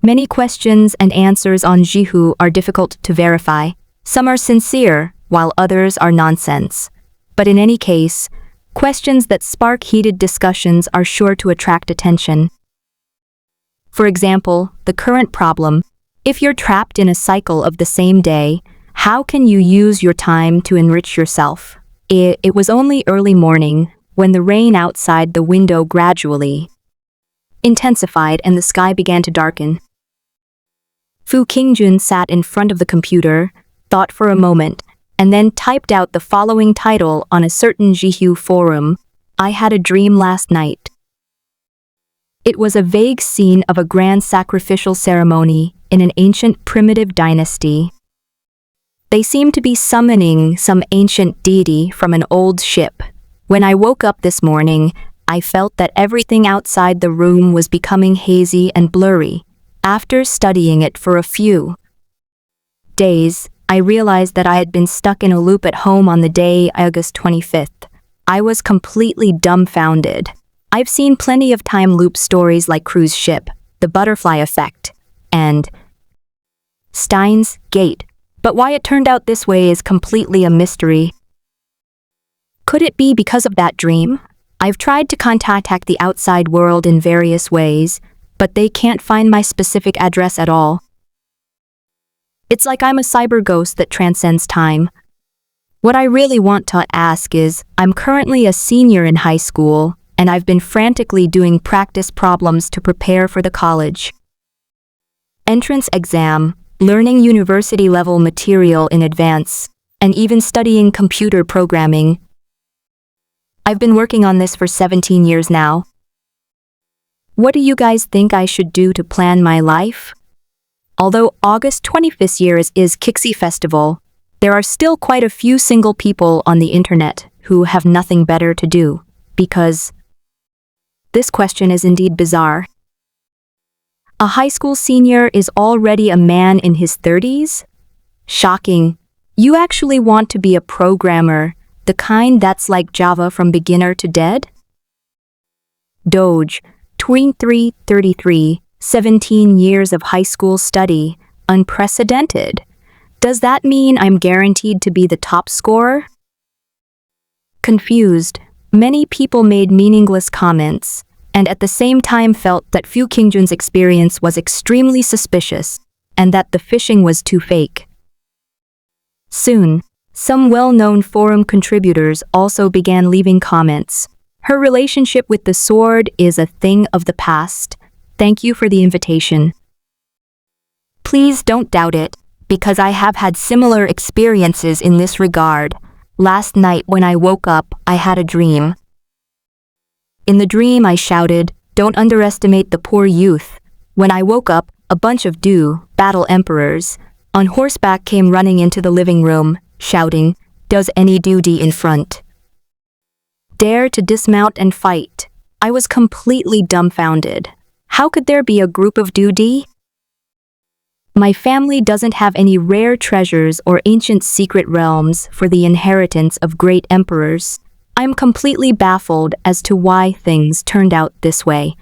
Many questions and answers on Jihu are difficult to verify. Some are sincere, while others are nonsense. But in any case, questions that spark heated discussions are sure to attract attention. For example, the current problem: if you're trapped in a cycle of the same day, how can you use your time to enrich yourself? It was only early morning when the rain outside the window gradually intensified and the sky began to darken. Fu Qingjun sat in front of the computer, thought for a moment, and then typed out the following title on a certain Jihu forum: "I had a dream last night." It was a vague scene of a grand sacrificial ceremony in an ancient primitive dynasty. They seemed to be summoning some ancient deity from an old ship. When I woke up this morning, I felt that everything outside the room was becoming hazy and blurry. After studying it for a few days, I realized that I had been stuck in a loop at home on the day August 25th. I was completely dumbfounded. I've seen plenty of time loop stories like Cruise Ship, The Butterfly Effect, and Steins Gate, but why it turned out this way is completely a mystery. Could it be because of that dream? I've tried to contact the outside world in various ways, but they can't find my specific address at all. It's like I'm a cyber ghost that transcends time. What I really want to ask is, I'm currently a senior in high school, and I've been frantically doing practice problems to prepare for the college entrance exam, learning university-level material in advance, and even studying computer programming. I've been working on this for 17 years now. What do you guys think I should do to plan my life? Although August 25th year is Kixi Festival, there are still quite a few single people on the internet who have nothing better to do, because this question is indeed bizarre. A high school senior is already a man in his 30s? Shocking. You actually want to be a programmer, the kind that's like Java from beginner to dead? Doge, 2333, 17 years of high school study, unprecedented. Does that mean I'm guaranteed to be the top scorer? Confused, many people made meaningless comments, and at the same time felt that Fu Qingjun's experience was extremely suspicious, and that the phishing was too fake. Soon, some well-known forum contributors also began leaving comments. Her relationship with the sword is a thing of the past. Thank you for the invitation. Please don't doubt it, because I have had similar experiences in this regard. Last night when I woke up, I had a dream. In the dream I shouted, "Don't underestimate the poor youth." When I woke up, a bunch of battle emperors on horseback came running into the living room, shouting, "Does any duty in front dare to dismount and fight?" I was completely dumbfounded. How could there be a group of duty? My family doesn't have any rare treasures or ancient secret realms for the inheritance of great emperors. I'm completely baffled as to why things turned out this way.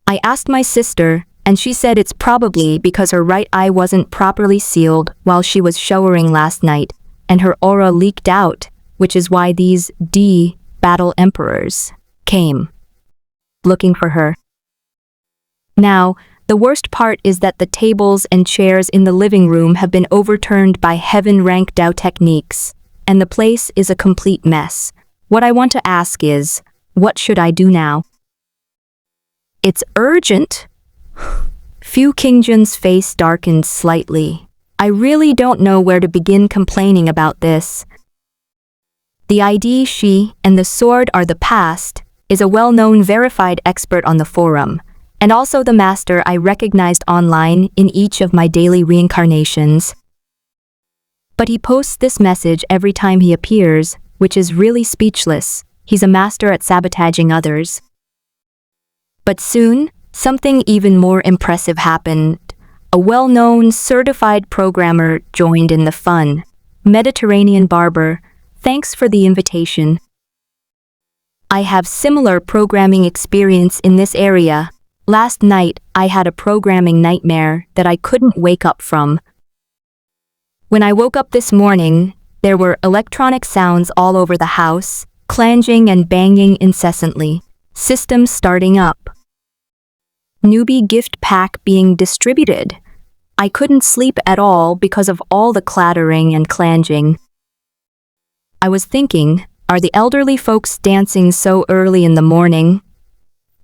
I asked my sister, and she said it's probably because her right eye wasn't properly sealed while she was showering last night, and her aura leaked out, which is why these battle emperors came looking for her. Now, the worst part is that the tables and chairs in the living room have been overturned by heaven-rank Dao techniques, and the place is a complete mess. What I want to ask is, what should I do now? It's urgent. Fu Qingjun's face darkened slightly. I really don't know where to begin complaining about this. The ID she and the sword are the past is a well-known verified expert on the forum, and also the master I recognized online in each of my daily reincarnations. But he posts this message every time he appears, which is really speechless. He's a master at sabotaging others. But soon, something even more impressive happened. A well-known certified programmer joined in the fun. Mediterranean Barber, thanks for the invitation. I have similar programming experience in this area, Last night, I had a programming nightmare that I couldn't wake up from. When I woke up this morning, there were electronic sounds all over the house, clanging and banging incessantly, systems starting up. Newbie gift pack being distributed. I couldn't sleep at all because of all the clattering and clanging. I was thinking, are the elderly folks dancing so early in the morning?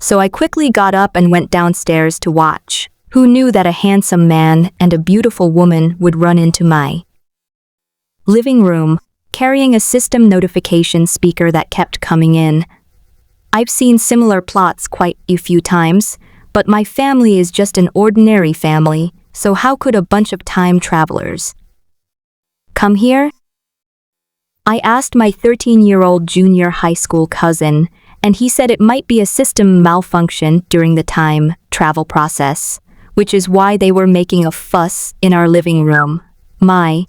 So I quickly got up and went downstairs to watch. Who knew that a handsome man and a beautiful woman would run into my living room, carrying a system notification speaker that kept coming in. I've seen similar plots quite a few times, but my family is just an ordinary family, so how could a bunch of time travelers come here? I asked my 13-year-old junior high school cousin, and he said it might be a system malfunction during the time travel process, which is why they were making a fuss in our living room. My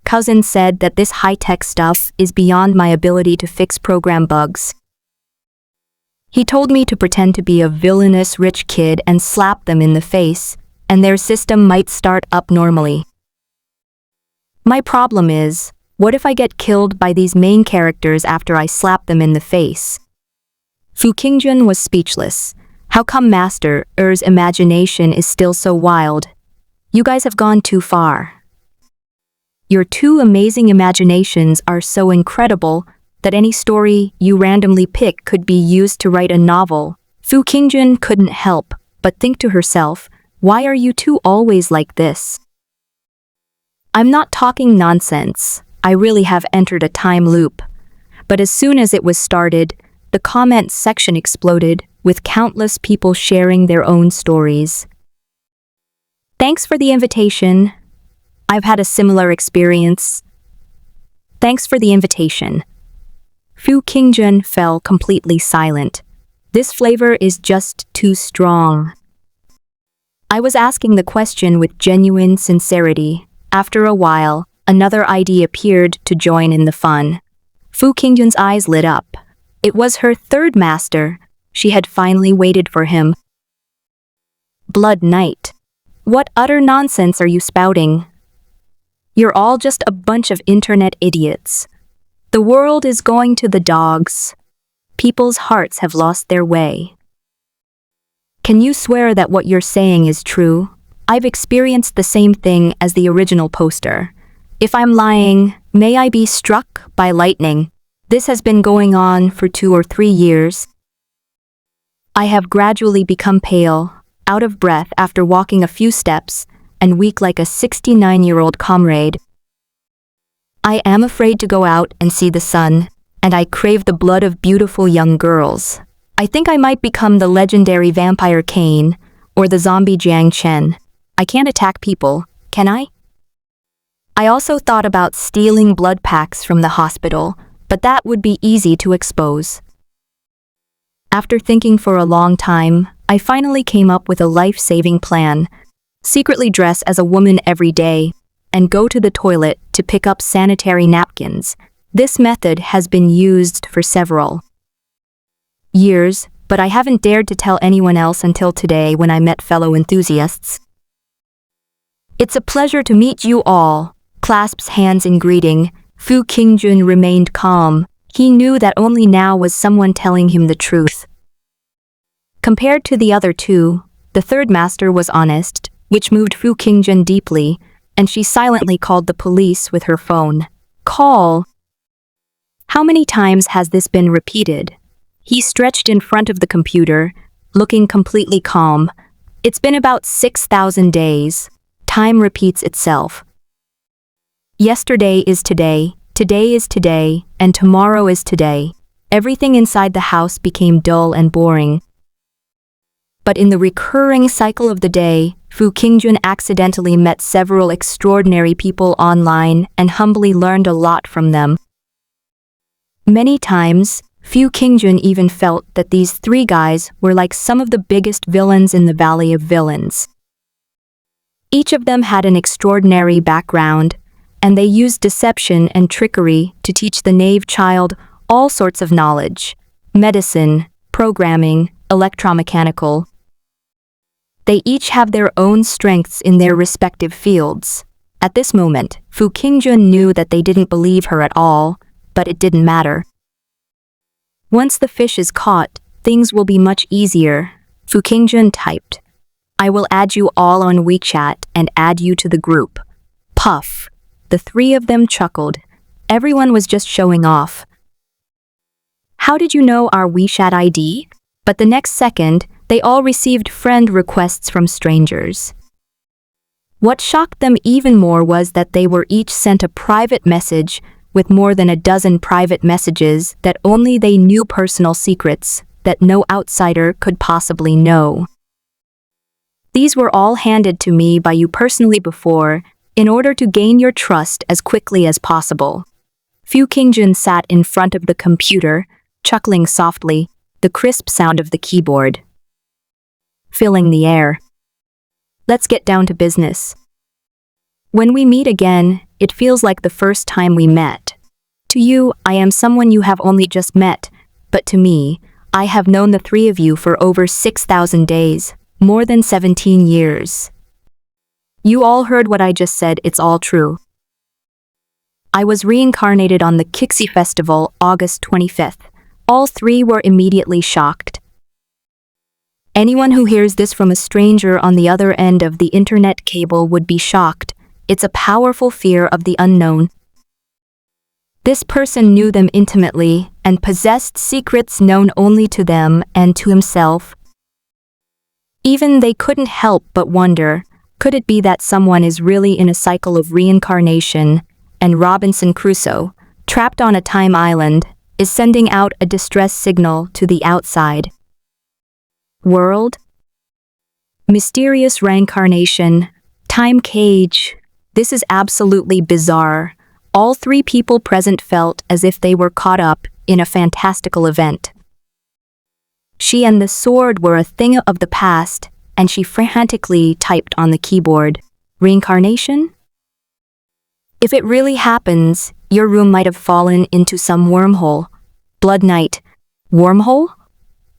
cousin said that this high-tech stuff is beyond my ability to fix program bugs. He told me to pretend to be a villainous rich kid and slap them in the face, and their system might start up normally. My problem is, what if I get killed by these main characters after I slap them in the face? Fu Qingjun was speechless. How come Master Er's imagination is still so wild? You guys have gone too far. Your two amazing imaginations are so incredible that any story you randomly pick could be used to write a novel. Fu Qingjun couldn't help but think to herself, why are you two always like this? I'm not talking nonsense. I really have entered a time loop. But as soon as it was started, the comments section exploded with countless people sharing their own stories. Thanks for the invitation. I've had a similar experience. Thanks for the invitation. Fu Qingjun fell completely silent. This flavor is just too strong. I was asking the question with genuine sincerity. After a while, another ID appeared to join in the fun. Fu Qingjun's eyes lit up. It was her third master. She had finally waited for him. Blood Knight. What utter nonsense are you spouting? You're all just a bunch of internet idiots. The world is going to the dogs. People's hearts have lost their way. Can you swear that what you're saying is true? I've experienced the same thing as the original poster. If I'm lying, may I be struck by lightning. This has been going on for 2 or 3 years. I have gradually become pale, out of breath after walking a few steps, and weak like a 69-year-old comrade. I am afraid to go out and see the sun, and I crave the blood of beautiful young girls. I think I might become the legendary vampire Cain, or the zombie Jiang Chen. I can't attack people, can I? I also thought about stealing blood packs from the hospital, but that would be easy to expose. After thinking for a long time, I finally came up with a life-saving plan. Secretly dress as a woman every day, and go to the toilet to pick up sanitary napkins. This method has been used for several years, but I haven't dared to tell anyone else until today when I met fellow enthusiasts. It's a pleasure to meet you all. Clasps hands in greeting, Fu Qingjun remained calm. He knew that only now was someone telling him the truth. Compared to the other two, the third master was honest, which moved Fu Qingjun deeply, and she silently called the police with her phone. Call. How many times has this been repeated? He stretched in front of the computer, looking completely calm. It's been about 6,000 days. Time repeats itself. Yesterday is today, today is today, and tomorrow is today. Everything inside the house became dull and boring. But in the recurring cycle of the day, Fu Qingjun accidentally met several extraordinary people online and humbly learned a lot from them. Many times, Fu Qingjun even felt that these 3 guys were like some of the biggest villains in the Valley of Villains. Each of them had an extraordinary background, and they used deception and trickery to teach the naive child all sorts of knowledge: medicine, programming, electromechanical. They each have their own strengths in their respective fields. At this moment, Fu Qingjun knew that they didn't believe her at all, but it didn't matter. Once the fish is caught, things will be much easier. Fu Qingjun typed, "I will add you all on WeChat and add you to the group." Puff. The three of them chuckled. Everyone was just showing off. "How did you know our WeChat ID?" But the next second, they all received friend requests from strangers. What shocked them even more was that they were each sent a private message with more than a dozen private messages that only they knew, personal secrets that no outsider could possibly know. "These were all handed to me by you personally before, in order to gain your trust as quickly as possible." Fu Qingjun sat in front of the computer, chuckling softly, the crisp sound of the keyboard filling the air. "Let's get down to business. When we meet again, it feels like the first time we met. To you, I am someone you have only just met, but to me, I have known the three of you for over 6,000 days, more than 17 years. You all heard what I just said, it's all true. I was reincarnated on the Kixi Festival, August 25th. All three were immediately shocked. Anyone who hears this from a stranger on the other end of the internet cable would be shocked. It's a powerful fear of the unknown. This person knew them intimately and possessed secrets known only to them and to himself. Even they couldn't help but wonder, could it be that someone is really in a cycle of reincarnation and Robinson Crusoe, trapped on a time island, is sending out a distress signal to the outside world? Mysterious reincarnation, time cage. This is absolutely bizarre. All three people present felt as if they were caught up in a fantastical event. She and the sword were a thing of the past, and she frantically typed on the keyboard, "Reincarnation? If it really happens, your room might have fallen into some wormhole." Blood Knight. Wormhole?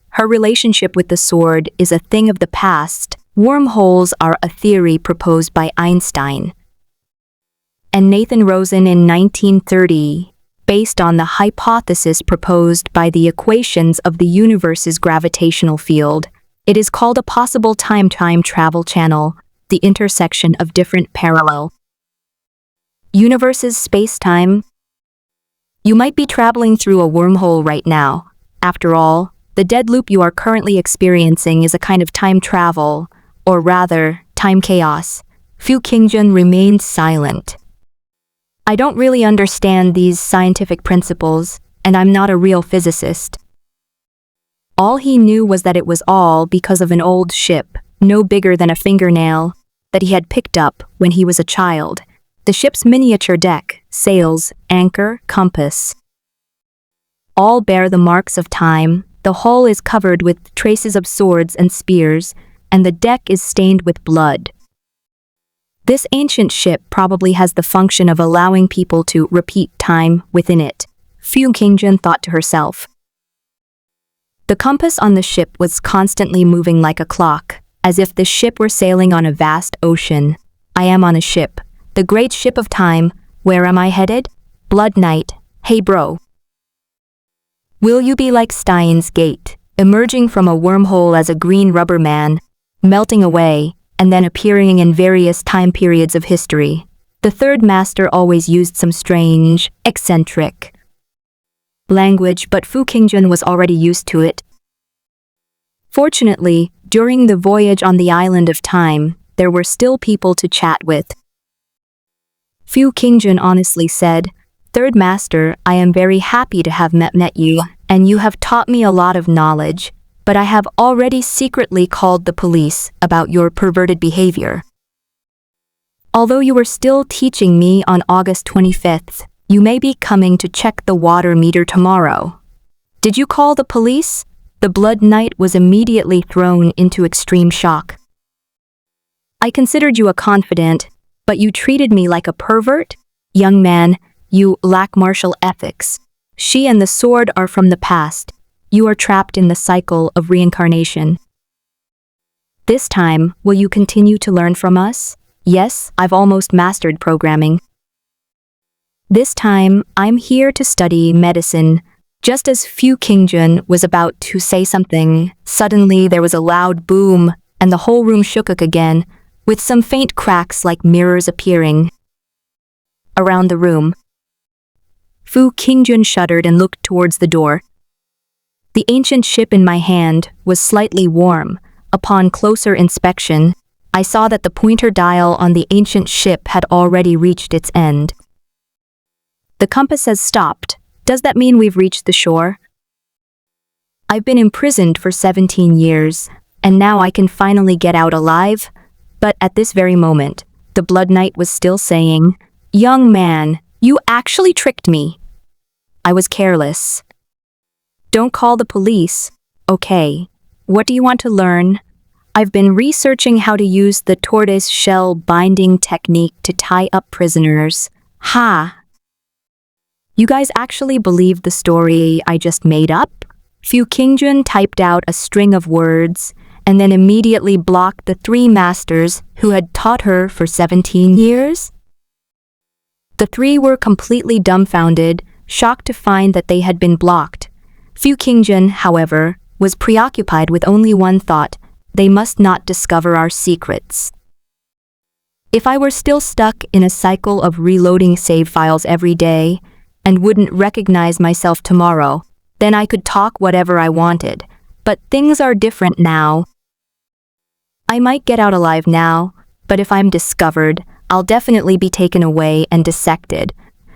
Her relationship with the sword is a thing of the past. Wormholes are a theory proposed by Einstein and Nathan Rosen in 1930, based on the hypothesis proposed by the equations of the universe's gravitational field. It is called a possible time travel channel, the intersection of different parallel universes, space-time. You might be traveling through a wormhole right now. After all, the dead loop you are currently experiencing is a kind of time travel, or rather, time chaos. Fu Qingjun remained silent. "I don't really understand these scientific principles, and I'm not a real physicist." All he knew was that it was all because of an old ship, no bigger than a fingernail, that he had picked up when he was a child. The ship's miniature deck, sails, anchor, compass, all bear the marks of time. The hull is covered with traces of swords and spears, and the deck is stained with blood. This ancient ship probably has the function of allowing people to repeat time within it, Fu Qingjun thought to herself. The compass on the ship was constantly moving like a clock, as if the ship were sailing on a vast ocean. "I am on a ship, the great ship of time. Where am I headed? Blood Knight, hey bro. Will you be like Steins Gate, emerging from a wormhole as a green rubber man, melting away, and then appearing in various time periods of history?" The third master always used some strange, eccentric language, but Fu Qingjun was already used to it. Fortunately, during the voyage on the island of time, there were still people to chat with. Fu Qingjun honestly said, "Third Master, I am very happy to have met you, and you have taught me a lot of knowledge, but I have already secretly called the police about your perverted behavior. Although you were still teaching me on August 25th, you may be coming to check the water meter tomorrow." "Did you call the police?" The Blood Knight was immediately thrown into extreme shock. "I considered you a confidant, but you treated me like a pervert? Young man, you lack martial ethics. She and the sword are from the past. you are trapped in the cycle of reincarnation. This time, will you continue to learn from us? Yes, I've almost mastered programming. This time, I'm here to study medicine. Just as Fu Qingjun was about to say something, suddenly there was a loud boom, and the whole room shook again, with some faint cracks like mirrors appearing around the room. Fu Qingjun shuddered and looked towards the door. The ancient ship in my hand was slightly warm. Upon closer inspection, I saw that the pointer dial on the ancient ship had already reached its end. The compass has stopped. Does that mean we've reached the shore? I've been imprisoned for 17 years, and now I can finally get out alive. But at this very moment, the Blood Knight was still saying, "Young man, you actually tricked me." I was careless. Don't call the police. Okay. What do you want to learn? I've been researching how to use the tortoise shell binding technique to tie up prisoners. Ha! You guys actually believe the story I just made up? Fu Qingjun typed out a string of words and then immediately blocked the 3 masters who had taught her for 17 years. The 3 were completely dumbfounded, shocked to find that they had been blocked. Fu Qingjun, however, was preoccupied with only one thought: they must not discover our secrets. If I were still stuck in a cycle of reloading save files every day and wouldn't recognize myself tomorrow, then I could talk whatever I wanted. But things are different now. I might get out alive now, but if I'm discovered, I'll definitely be taken away and dissected.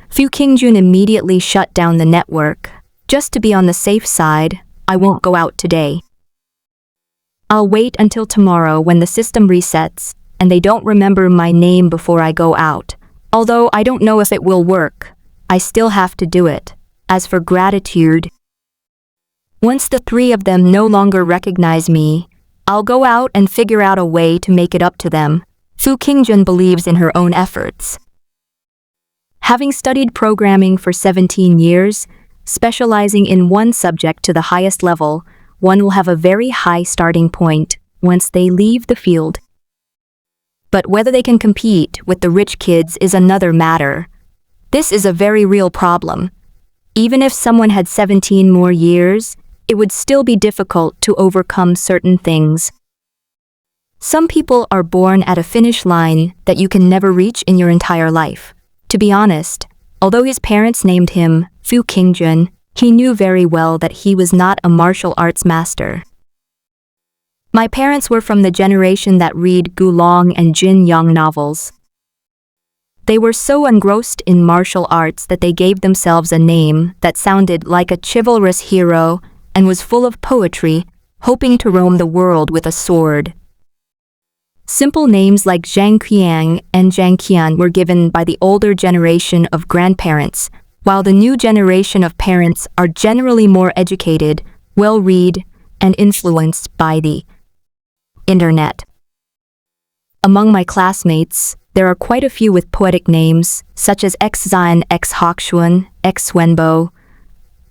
Fu Qingjun immediately shut down the network. Just to be on the safe side, I won't go out today. I'll wait until tomorrow when the system resets and they don't remember my name before I go out. Although I don't know if it will work, I still have to do it. As for gratitude, once the 3 of them no longer recognize me, I'll go out and figure out a way to make it up to them. Fu Qingjun believes in her own efforts. Having studied programming for 17 years, specializing in one subject to the highest level, one will have a very high starting point once they leave the field. But whether they can compete with the rich kids is another matter. This is a very real problem. Even if someone had 17 more years, it would still be difficult to overcome certain things. Some people are born at a finish line that you can never reach in your entire life. To be honest, although his parents named him Fu Qingjun, he knew very well that he was not a martial arts master. My parents were from the generation that read Gulong and Jin Yang novels. They were so engrossed in martial arts that they gave themselves a name that sounded like a chivalrous hero and was full of poetry, hoping to roam the world with a sword. Simple names like Zhang Qiang and Zhang Qian were given by the older generation of grandparents, while the new generation of parents are generally more educated, well-read, and influenced by the internet. Among my classmates, there are quite a few with poetic names, such as X Zian, X Hoxuan, X Wenbo.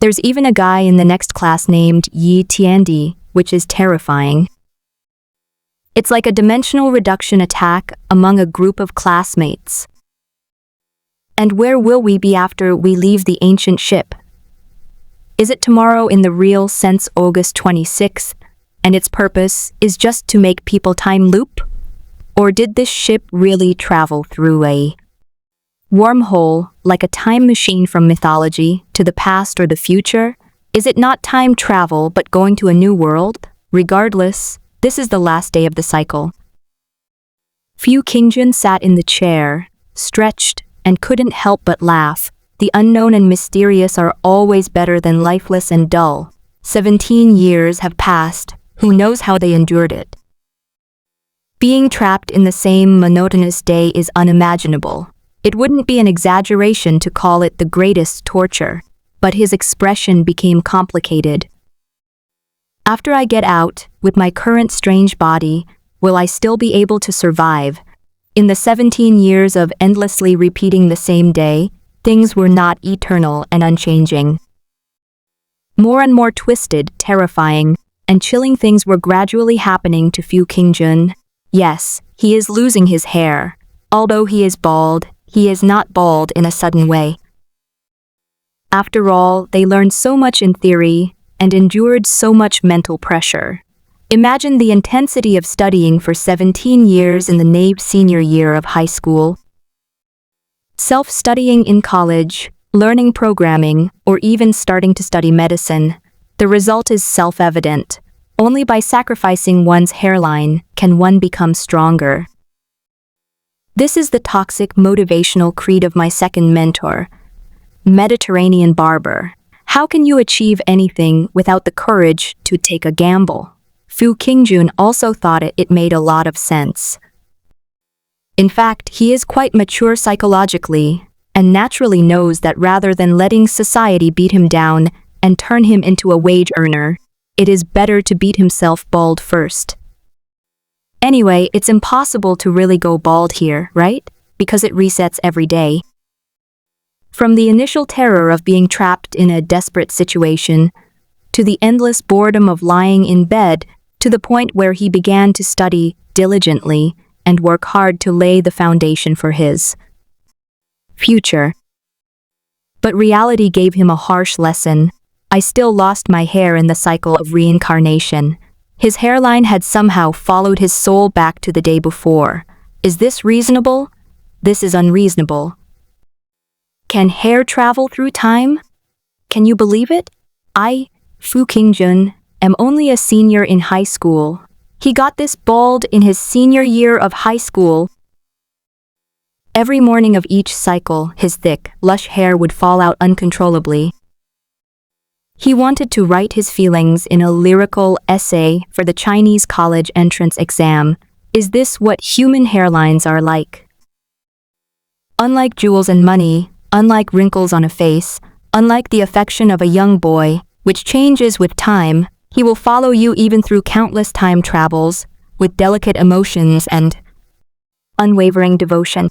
There's even a guy in the next class named Yi Tiandi, which is terrifying. It's like a dimensional reduction attack among a group of classmates. And where will we be after we leave the ancient ship? Is it tomorrow in the real sense August 26th, and its purpose is just to make people time loop? Or did this ship really travel through a wormhole, like a time machine from mythology, to the past or the future? Is it not time travel but going to a new world? Regardless, this is the last day of the cycle. Fu Qingjun sat in the chair, stretched, and couldn't help but laugh. The unknown and mysterious are always better than lifeless and dull. 17 years have passed. Who knows how they endured it? Being trapped in the same monotonous day is unimaginable. It wouldn't be an exaggeration to call it the greatest torture, but his expression became complicated. After I get out, with my current strange body, will I still be able to survive? In the 17 years of endlessly repeating the same day, things were not eternal and unchanging. More and more twisted, terrifying, and chilling things were gradually happening to Fu Qingjun. Yes, he is losing his hair. Although he is bald, he is not bald in a sudden way. After all, they learned so much in theory and endured so much mental pressure. Imagine the intensity of studying for 17 years in the NABE senior year of high school. Self-studying in college, learning programming, or even starting to study medicine. The result is self-evident. Only by sacrificing one's hairline can one become stronger. This is the toxic motivational creed of my second mentor, Mediterranean barber. How can you achieve anything without the courage to take a gamble? Fu Qingjun also thought it made a lot of sense. In fact, he is quite mature psychologically and naturally knows that rather than letting society beat him down and turn him into a wage earner, it is better to beat himself bald first. Anyway, it's impossible to really go bald here, right? Because it resets every day. From the initial terror of being trapped in a desperate situation, to the endless boredom of lying in bed, to the point where he began to study diligently and work hard to lay the foundation for his future. But reality gave him a harsh lesson. I still lost my hair in the cycle of reincarnation. His hairline had somehow followed his soul back to the day before. Is this reasonable? This is unreasonable. Can hair travel through time? Can you believe it? I, Fu Qingjun, am only a senior in high school. He got this bald in his senior year of high school. Every morning of each cycle, his thick, lush hair would fall out uncontrollably. He wanted to write his feelings in a lyrical essay for the Chinese college entrance exam. Is this what human hairlines are like? Unlike jewels and money, unlike wrinkles on a face, unlike the affection of a young boy, which changes with time, he will follow you even through countless time travels, with delicate emotions and unwavering devotion.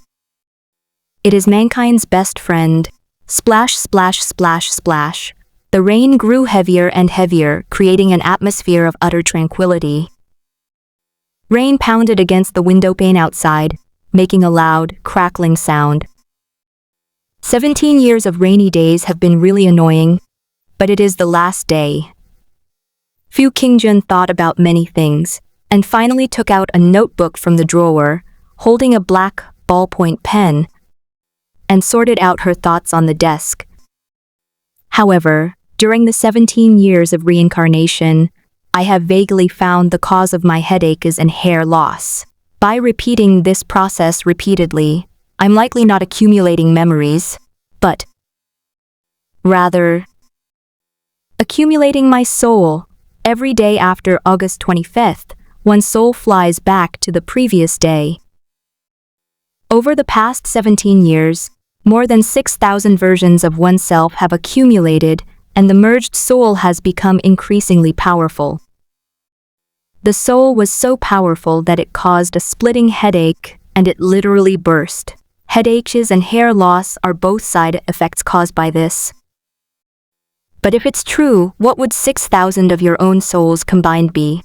It is mankind's best friend. Splash, splash, splash, splash. The rain grew heavier and heavier, creating an atmosphere of utter tranquility. Rain pounded against the window pane outside, making a loud, crackling sound. 17 years of rainy days have been really annoying, but it is the last day. Fu Qingjun thought about many things, and finally took out a notebook from the drawer, holding a black ballpoint pen, and sorted out her thoughts on the desk. However, during the 17 years of reincarnation, I have vaguely found the cause of my headaches and hair loss. By repeating this process repeatedly, I'm likely not accumulating memories, but rather accumulating my soul. Every day after August 25th, one's soul flies back to the previous day. Over the past 17 years, more than 6,000 versions of oneself have accumulated, and the merged soul has become increasingly powerful. The soul was so powerful that it caused a splitting headache, and it literally burst. Headaches and hair loss are both side effects caused by this. But if it's true, what would 6,000 of your own souls combined be?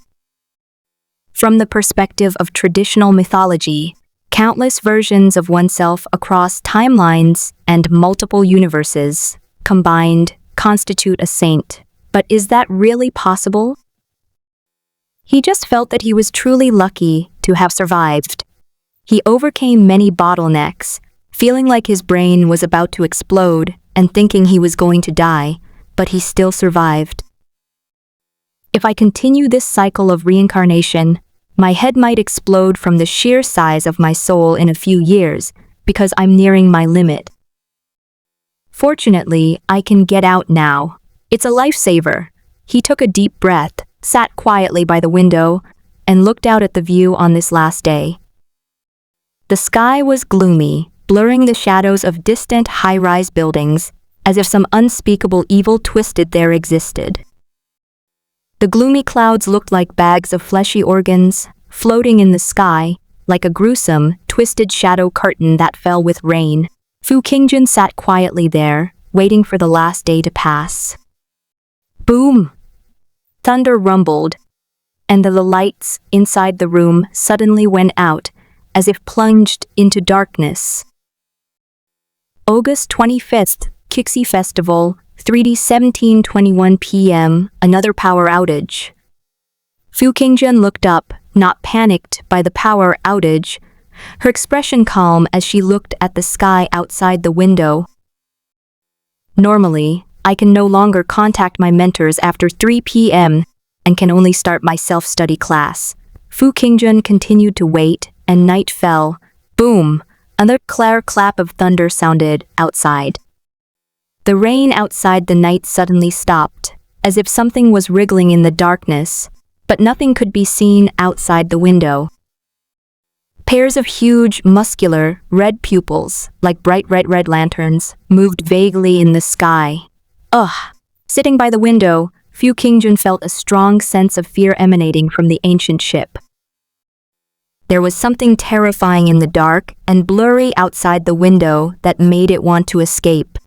From the perspective of traditional mythology, countless versions of oneself across timelines and multiple universes, combined, constitute a saint. But is that really possible? He just felt that he was truly lucky to have survived. He overcame many bottlenecks, feeling like his brain was about to explode and thinking he was going to die, but he still survived. If I continue this cycle of reincarnation, my head might explode from the sheer size of my soul in a few years, because I'm nearing my limit. Fortunately, I can get out now. It's a lifesaver. He took a deep breath, sat quietly by the window, and looked out at the view on this last day. The sky was gloomy, blurring the shadows of distant high-rise buildings, as if some unspeakable evil twisted there existed. The gloomy clouds looked like bags of fleshy organs, floating in the sky, like a gruesome, twisted shadow curtain that fell with rain. Fu Qingjun sat quietly there, waiting for the last day to pass. Boom! Thunder rumbled, and the lights inside the room suddenly went out, as if plunged into darkness. August 25th, Kixi Festival, 3D 17:21 p.m., another power outage. Fu Qingjun looked up, not panicked by the power outage, her expression calm as she looked at the sky outside the window. Normally, I can no longer contact my mentors after 3 p.m. and can only start my self-study class. Fu Qingjun continued to wait, and night fell. Boom! Another clap of thunder sounded outside. The rain outside the night suddenly stopped, as if something was wriggling in the darkness, but nothing could be seen outside the window. Pairs of huge, muscular, red pupils, like bright red lanterns, moved vaguely in the sky. Ugh! Sitting by the window, Fu Qingjun felt a strong sense of fear emanating from the ancient ship. There was something terrifying in the dark and blurry outside the window that made it want to escape.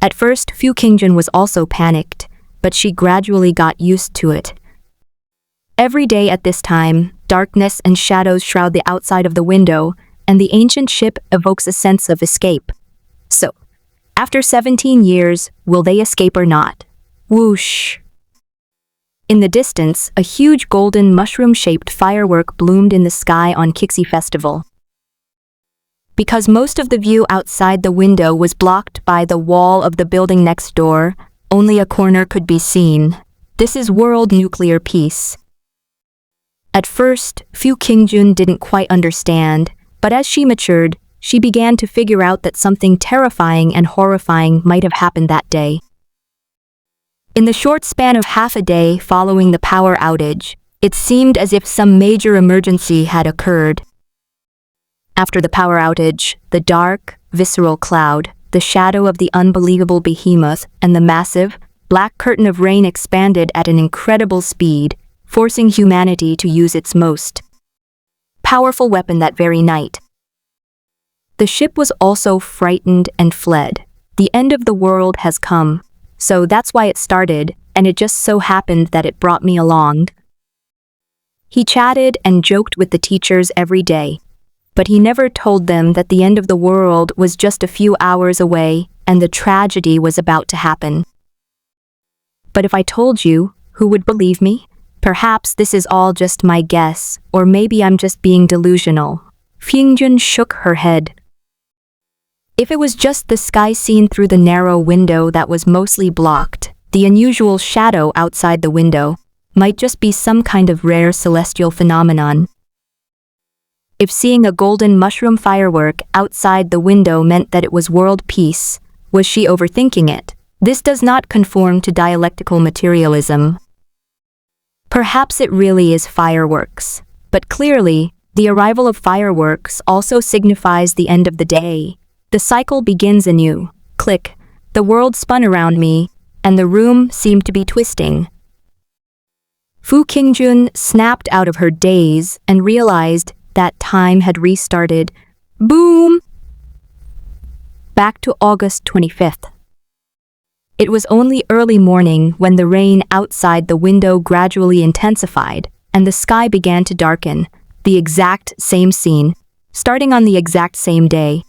At first, Fu Qingjun was also panicked, but she gradually got used to it. Every day at this time, darkness and shadows shroud the outside of the window, and the ancient ship evokes a sense of escape. So, after 17 years, will they escape or not? Whoosh! In the distance, a huge golden mushroom-shaped firework bloomed in the sky on Kixi Festival. Because most of the view outside the window was blocked by the wall of the building next door, only a corner could be seen. This is world nuclear peace. At first, Fu Qingjun didn't quite understand, but as she matured, she began to figure out that something terrifying and horrifying might have happened that day. In the short span of half a day following the power outage, it seemed as if some major emergency had occurred. After the power outage, the dark, visceral cloud, the shadow of the unbelievable behemoth, and the massive, black curtain of rain expanded at an incredible speed, forcing humanity to use its most powerful weapon that very night. The ship was also frightened and fled. The end of the world has come, so that's why it started, and it just so happened that it brought me along. He chatted and joked with the teachers every day, but he never told them that the end of the world was just a few hours away and the tragedy was about to happen. But if I told you, who would believe me? Perhaps this is all just my guess, or maybe I'm just being delusional. Qingjun shook her head. If it was just the sky seen through the narrow window that was mostly blocked, the unusual shadow outside the window might just be some kind of rare celestial phenomenon. If seeing a golden mushroom firework outside the window meant that it was world peace, was she overthinking it? This does not conform to dialectical materialism. Perhaps it really is fireworks, but clearly, the arrival of fireworks also signifies the end of the day. The cycle begins anew. Click. The world spun around me, and the room seemed to be twisting. Fu Qingjun snapped out of her daze and realized that time had restarted. Boom! Back to August 25th. It was only early morning when the rain outside the window gradually intensified, and the sky began to darken. The exact same scene, starting on the exact same day.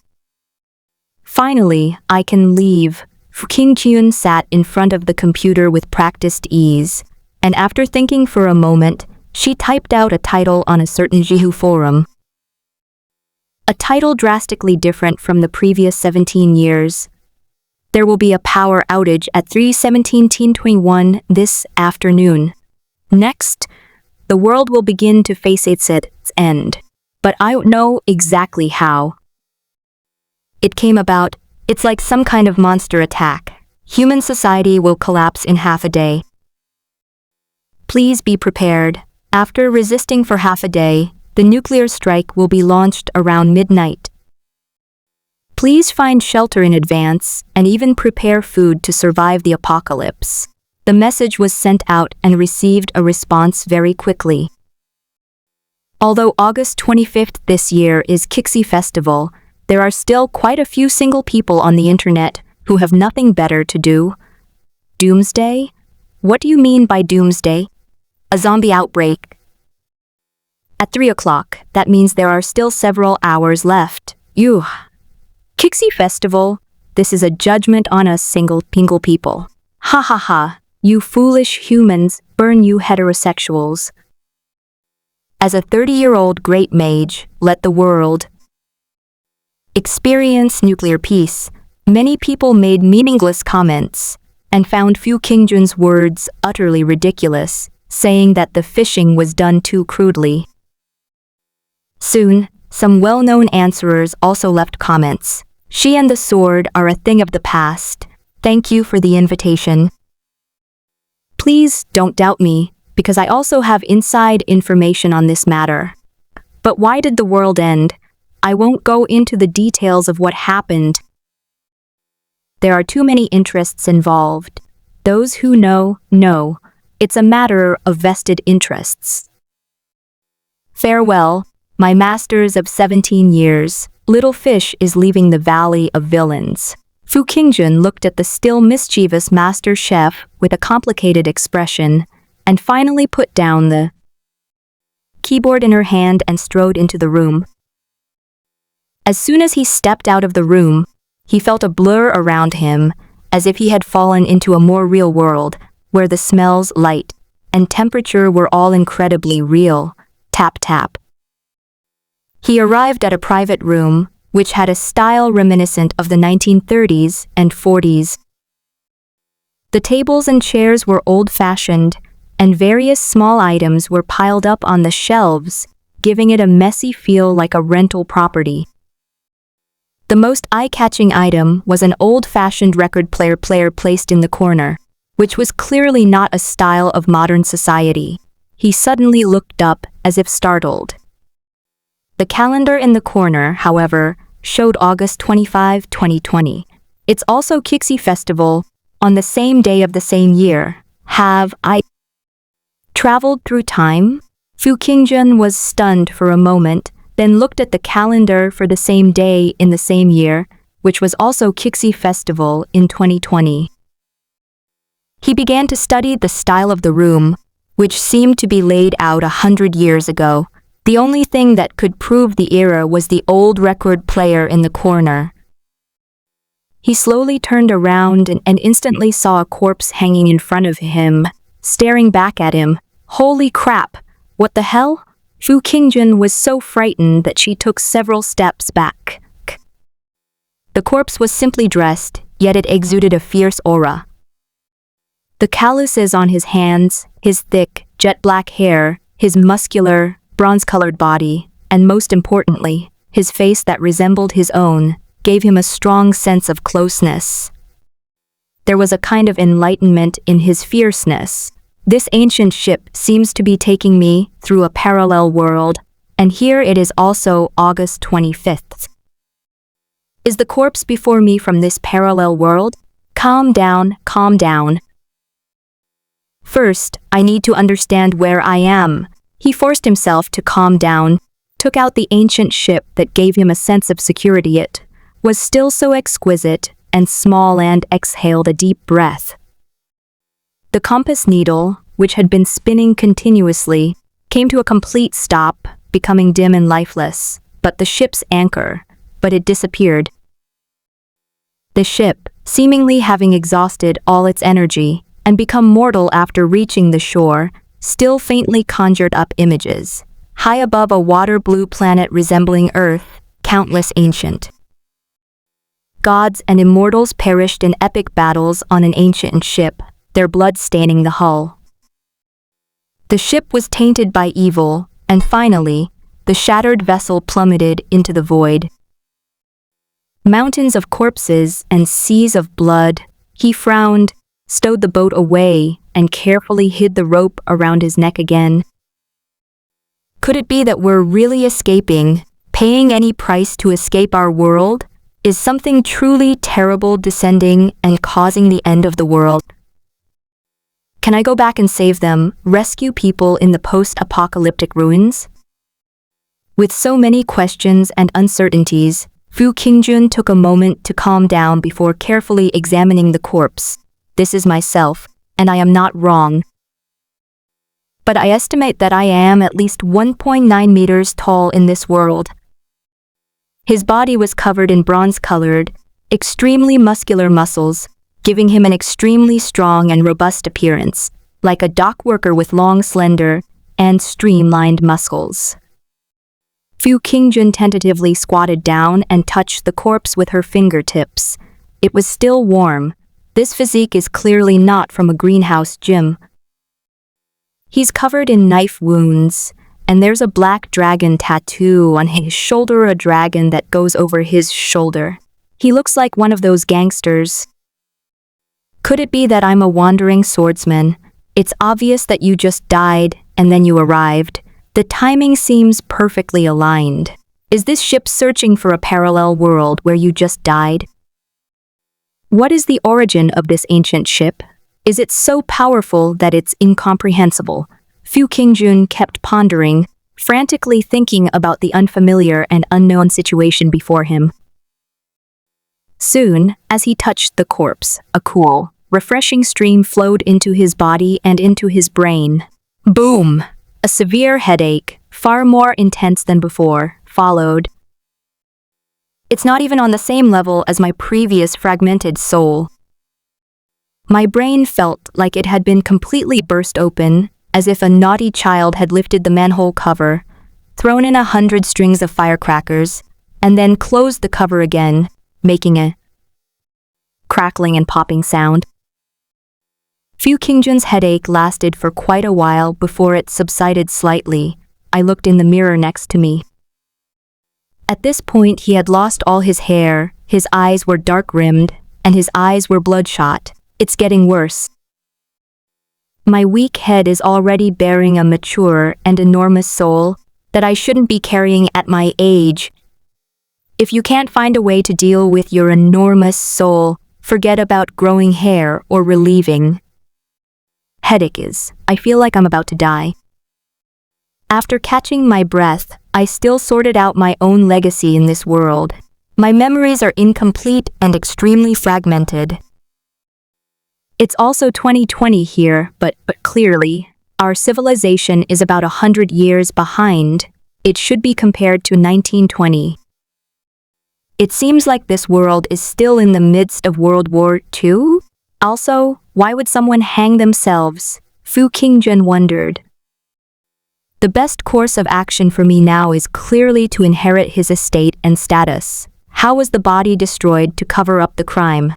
Finally, I can leave. Fu Qingjun sat in front of the computer with practiced ease, and after thinking for a moment, she typed out a title on a certain Jihu forum. A title drastically different from the previous 17 years. There will be a power outage at 3/17/21 this afternoon. Next, the world will begin to face its end, but I don't know exactly how. It came about, it's like some kind of monster attack. Human society will collapse in half a day. Please be prepared. After resisting for half a day, the nuclear strike will be launched around midnight. Please find shelter in advance and even prepare food to survive the apocalypse. The message was sent out and received a response very quickly. Although August 25th this year is Kixi Festival, there are still quite a few single people on the internet who have nothing better to do. Doomsday? What do you mean by doomsday? A zombie outbreak. At 3 o'clock, that means there are still several hours left. Ew. Kixi Festival, this is a judgment on us single people. Ha ha ha, you foolish humans, burn you heterosexuals. As a 30-year-old great mage, let the world experience nuclear peace. Many people made meaningless comments and found Fu Qingjun's words utterly ridiculous, saying that the fishing was done too crudely. Soon, some well-known answerers also left comments. She and the sword are a thing of the past. Thank you for the invitation. Please don't doubt me, because I also have inside information on this matter. But why did the world end? I won't go into the details of what happened. There are too many interests involved. Those who know, know. It's a matter of vested interests. Farewell, my masters of 17 years. Little fish is leaving the valley of villains. Fu Qingjun looked at the still mischievous master chef with a complicated expression, and finally put down the keyboard in her hand and strode into the room. As soon as he stepped out of the room, he felt a blur around him, as if he had fallen into a more real world, where the smells, light, and temperature were all incredibly real. Tap tap. He arrived at a private room, which had a style reminiscent of the 1930s and 40s. The tables and chairs were old-fashioned, and various small items were piled up on the shelves, giving it a messy feel like a rental property. The most eye-catching item was an old-fashioned record player placed in the corner, which was clearly not a style of modern society. He suddenly looked up, as if startled. The calendar in the corner, however, showed August 25, 2020. It's also Kixi Festival, on the same day of the same year. Have I traveled through time? Fu Qingjun was stunned for a moment, then looked at the calendar for the same day in the same year, which was also Kixi Festival in 2020. He began to study the style of the room, which seemed to be laid out 100 years ago. The only thing that could prove the era was the old record player in the corner. He slowly turned around and instantly saw a corpse hanging in front of him, staring back at him. Holy crap! What the hell? Fu Qingjun was so frightened that she took several steps back. The corpse was simply dressed, yet it exuded a fierce aura. The calluses on his hands, his thick, jet-black hair, his muscular, bronze-colored body, and most importantly, his face that resembled his own, gave him a strong sense of closeness. There was a kind of enlightenment in his fierceness. This ancient ship seems to be taking me through a parallel world, and here it is also August 25th. Is the corpse before me from this parallel world? Calm down, calm down. First, I need to understand where I am. He forced himself to calm down, took out the ancient ship that gave him a sense of security. It was still so exquisite and small, and exhaled a deep breath. The compass needle, which had been spinning continuously, came to a complete stop, becoming dim and lifeless, but the ship's anchor, but it disappeared. The ship, seemingly having exhausted all its energy and become mortal after reaching the shore, still faintly conjured up images. High above a water-blue planet resembling Earth, countless ancient gods and immortals perished in epic battles on an ancient ship, their blood staining the hull. The ship was tainted by evil, and finally, the shattered vessel plummeted into the void. Mountains of corpses and seas of blood. He frowned, stowed the boat away, and carefully hid the rope around his neck again. Could it be that we're really escaping, paying any price to escape our world? Is something truly terrible descending and causing the end of the world? Can I go back and save them, rescue people in the post-apocalyptic ruins? With so many questions and uncertainties, Fu Qingjun took a moment to calm down before carefully examining the corpse. This is myself. and I am not wrong. But I estimate that I am at least 1.9 meters tall in this world. His body was covered in bronze-colored, extremely muscular muscles, giving him an extremely strong and robust appearance, like a dock worker with long, slender, and streamlined muscles. Fu Qingjun tentatively squatted down and touched the corpse with her fingertips. It was still warm. This physique is clearly not from a greenhouse gym. He's covered in knife wounds, and there's a black dragon tattoo on his shoulder, a dragon that goes over his shoulder. He looks like one of those gangsters. Could it be that I'm a wandering swordsman? It's obvious that you just died, and then you arrived. The timing seems perfectly aligned. Is this ship searching for a parallel world where you just died? What is the origin of this ancient ship? Is it so powerful that it's incomprehensible? Fu Qingjun kept pondering, frantically thinking about the unfamiliar and unknown situation before him. Soon, as he touched the corpse, a cool, refreshing stream flowed into his body and into his brain. Boom! A severe headache, far more intense than before, followed. It's not even on the same level as my previous fragmented soul. My brain felt like it had been completely burst open, as if a naughty child had lifted the manhole cover, thrown in 100 strings of firecrackers, and then closed the cover again, making a crackling and popping sound. Fu Qingjun's headache lasted for quite a while before it subsided slightly. I looked in the mirror next to me. At this point, he had lost all his hair, his eyes were dark-rimmed, and his eyes were bloodshot. It's getting worse. My weak head is already bearing a mature and enormous soul that I shouldn't be carrying at my age. If you can't find a way to deal with your enormous soul, forget about growing hair or relieving. Headache is. I feel like I'm about to die. After catching my breath, I still sorted out my own legacy in this world. My memories are incomplete and extremely fragmented. It's also 2020 here, but clearly, our civilization is about 100 years behind. It should be compared to 1920. It seems like this world is still in the midst of World War II. Also, why would someone hang themselves? Fu Qingjun wondered. The best course of action for me now is clearly to inherit his estate and status. How was the body destroyed to cover up the crime?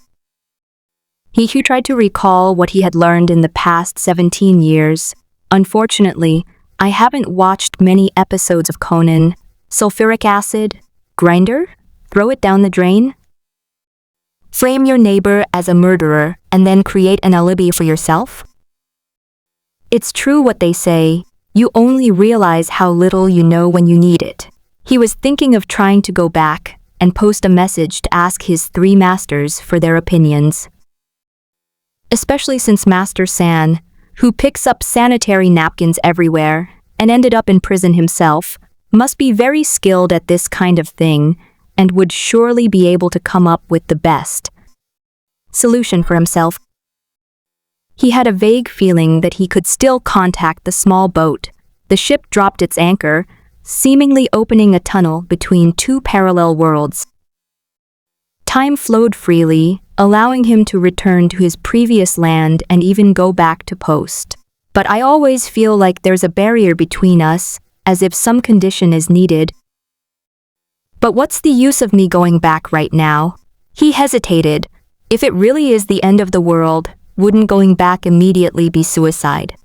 He tried to recall what he had learned in the past 17 years. Unfortunately, I haven't watched many episodes of Conan. Sulfuric acid? Grinder? Throw it down the drain? Frame your neighbor as a murderer and then create an alibi for yourself? It's true what they say, you only realize how little you know when you need it. He was thinking of trying to go back and post a message to ask his 3 masters for their opinions. Especially since Master San, who picks up sanitary napkins everywhere and ended up in prison himself, must be very skilled at this kind of thing and would surely be able to come up with the best solution for himself. He had a vague feeling that he could still contact the small boat. The ship dropped its anchor, seemingly opening a tunnel between 2 parallel worlds. Time flowed freely, allowing him to return to his previous land and even go back to post. But I always feel like there's a barrier between us, as if some condition is needed. But what's the use of me going back right now? He hesitated. If it really is the end of the world, wouldn't going back immediately be suicide?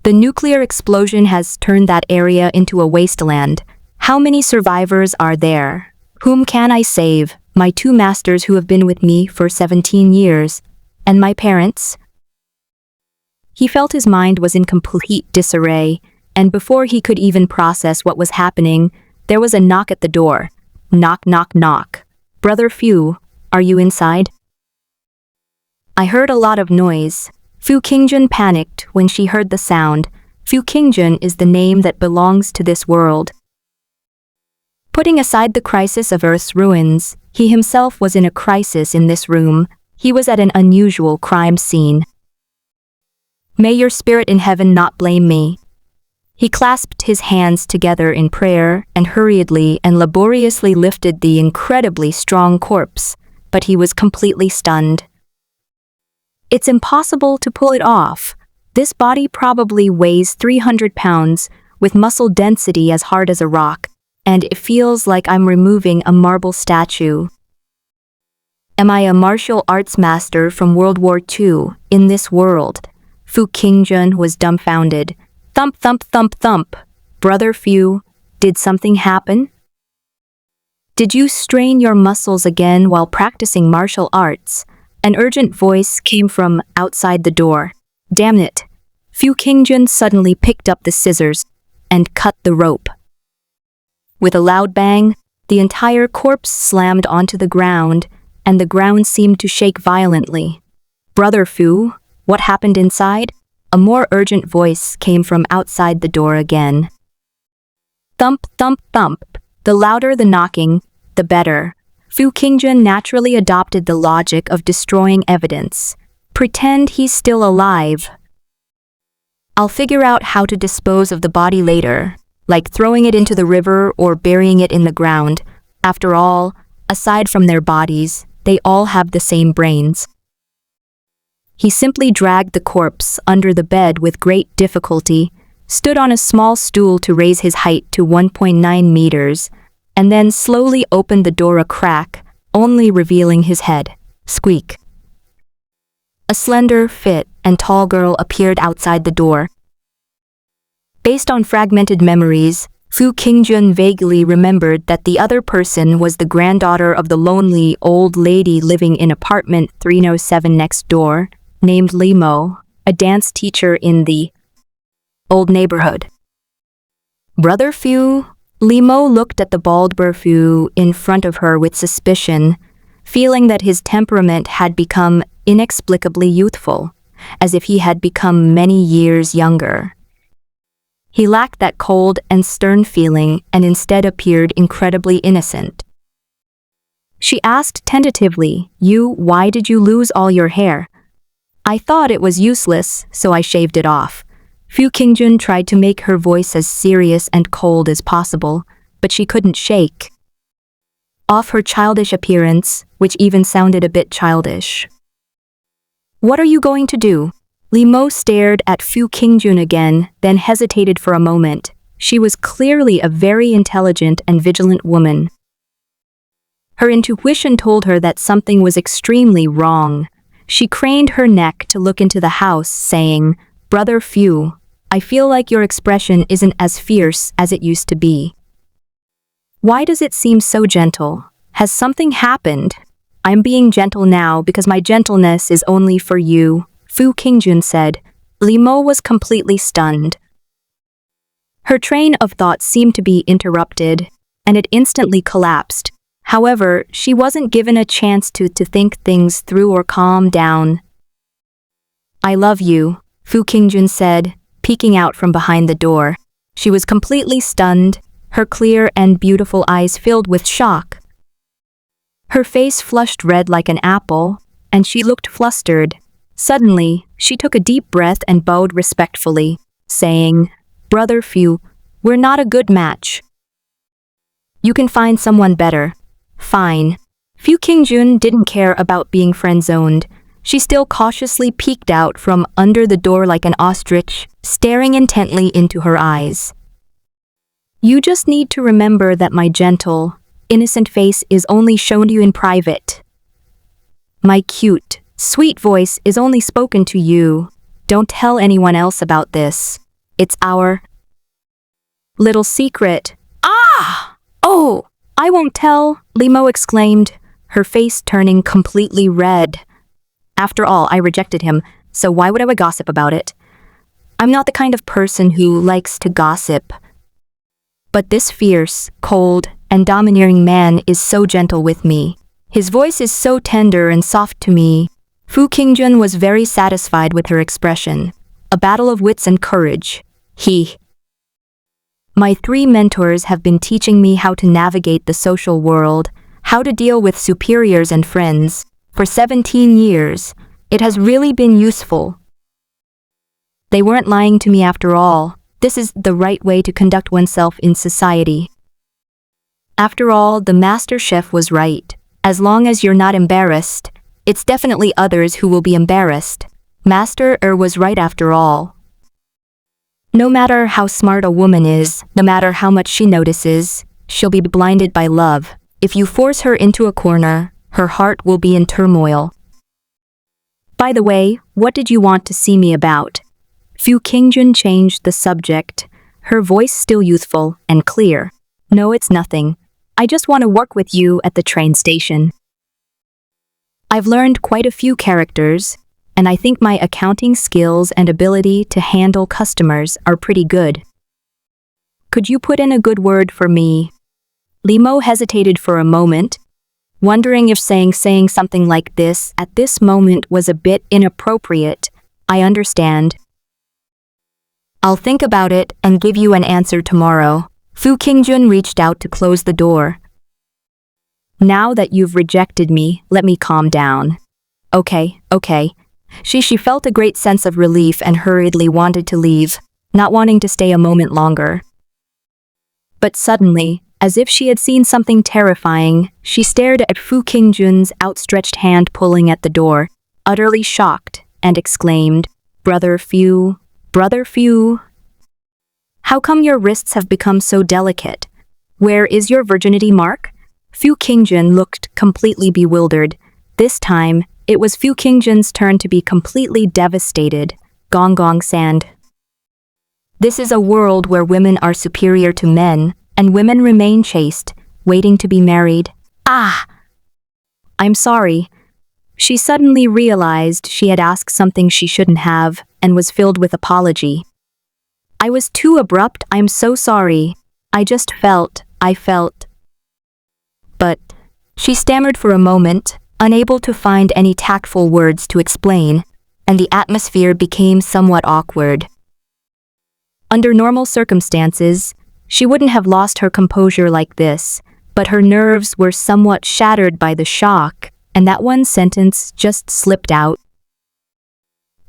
The nuclear explosion has turned that area into a wasteland. How many survivors are there? Whom can I save? My 2 masters who have been with me for 17 years, and my parents? He felt his mind was in complete disarray, and before he could even process what was happening, there was a knock at the door. Knock, knock, knock. Brother Fu, are you inside? I heard a lot of noise. Fu Qingjun panicked when she heard the sound. Fu Qingjun is the name that belongs to this world. Putting aside the crisis of Earth's ruins, he himself was in a crisis in this room. He was at an unusual crime scene. May your spirit in heaven not blame me." He clasped his hands together in prayer and hurriedly and laboriously lifted the incredibly strong corpse, but he was completely stunned. It's impossible to pull it off. This body probably weighs 300 pounds, with muscle density as hard as a rock, and it feels like I'm removing a marble statue. Am I a martial arts master from World War II in this world? Fu Qingjun was dumbfounded. Thump, thump, thump, thump. Brother Fu, did something happen? Did you strain your muscles again while practicing martial arts? An urgent voice came from outside the door. Damn it. Fu Qingjun suddenly picked up the scissors and cut the rope. With a loud bang, the entire corpse slammed onto the ground, and the ground seemed to shake violently. Brother Fu, what happened inside? A more urgent voice came from outside the door again. Thump, thump, thump. The louder the knocking, the better. Fu Qingjun naturally adopted the logic of destroying evidence. Pretend he's still alive. I'll figure out how to dispose of the body later, like throwing it into the river or burying it in the ground. After all, aside from their bodies, they all have the same brains. He simply dragged the corpse under the bed with great difficulty, stood on a small stool to raise his height to 1.9 meters, and then slowly opened the door a crack, only revealing his head. Squeak. A slender, fit, and tall girl appeared outside the door. Based on fragmented memories, Fu Qingjun vaguely remembered that the other person was the granddaughter of the lonely old lady living in apartment 307 next door, named Li Mo, a dance teacher in the old neighborhood. Brother Fu, Li Mo looked at the bald Fu in front of her with suspicion, feeling that his temperament had become inexplicably youthful, as if he had become many years younger. He lacked that cold and stern feeling and instead appeared incredibly innocent. She asked tentatively, why did you lose all your hair?" "I thought it was useless, so I shaved it off." Fu Qingjun tried to make her voice as serious and cold as possible, but she couldn't shake off her childish appearance, which even sounded a bit childish. "What are you going to do?" Li Mo stared at Fu Qingjun again, then hesitated for a moment. She was clearly a very intelligent and vigilant woman. Her intuition told her that something was extremely wrong. She craned her neck to look into the house, saying, "Brother Fu, I feel like your expression isn't as fierce as it used to be. Why does it seem so gentle? Has something happened?" "I'm being gentle now because my gentleness is only for you," Fu Qingjun said. Li Mo was completely stunned. Her train of thought seemed to be interrupted, and it instantly collapsed. However, she wasn't given a chance to think things through or calm down. "I love you," Fu Qingjun said, peeking out from behind the door. She was completely stunned, her clear and beautiful eyes filled with shock. Her face flushed red like an apple, and she looked flustered. Suddenly, she took a deep breath and bowed respectfully, saying, "Brother Fu, we're not a good match. You can find someone better." "Fine." Fu Qingjun didn't care about being friend-zoned. She still cautiously peeked out from under the door like an ostrich, staring intently into her eyes. "You just need to remember that my gentle, innocent face is only shown to you in private. My cute, sweet voice is only spoken to you. Don't tell anyone else about this. It's our little secret." "Ah! Oh, I won't tell," Li Mo exclaimed, her face turning completely red. "After all, I rejected him, so why would I gossip about it? I'm not the kind of person who likes to gossip. But this fierce, cold, and domineering man is so gentle with me. His voice is so tender and soft to me." Fu Qingjun was very satisfied with her expression. A battle of wits and courage. My 3 mentors have been teaching me how to navigate the social world, how to deal with superiors and friends. For 17 years, it has really been useful. They weren't lying to me after all. This is the right way to conduct oneself in society. After all, the master chef was right. As long as you're not embarrassed, it's definitely others who will be embarrassed. Master was right after all. No matter how smart a woman is, no matter how much she notices, she'll be blinded by love. If you force her into a corner, her heart will be in turmoil. By the way, what did you want to see me about? Fu Qingjun changed the subject, her voice still youthful and clear. No, it's nothing. I just want to work with you at the train station. I've learned quite a few characters, and I think my accounting skills and ability to handle customers are pretty good. Could you put in a good word for me? Limo hesitated for a moment, wondering if saying something like this at this moment was a bit inappropriate. I understand. I'll think about it and give you an answer tomorrow. Fu Qingjun reached out to close the door. Now that you've rejected me, let me calm down. Okay. She felt a great sense of relief and hurriedly wanted to leave, not wanting to stay a moment longer. But suddenly, as if she had seen something terrifying, she stared at Fu Qingjun's outstretched hand pulling at the door, utterly shocked, and exclaimed, Brother Fu. How come your wrists have become so delicate? Where is your virginity mark? Fu Qingjun looked completely bewildered. This time, it was Fu Qingjun's turn to be completely devastated. Gong sand. This is a world where women are superior to men, and women remain chaste, waiting to be married. Ah! I'm sorry. She suddenly realized she had asked something she shouldn't have, and was filled with apology. I was too abrupt, I'm so sorry. I felt. But she stammered for a moment, unable to find any tactful words to explain, and the atmosphere became somewhat awkward. Under normal circumstances, she wouldn't have lost her composure like this, but her nerves were somewhat shattered by the shock, and that one sentence just slipped out.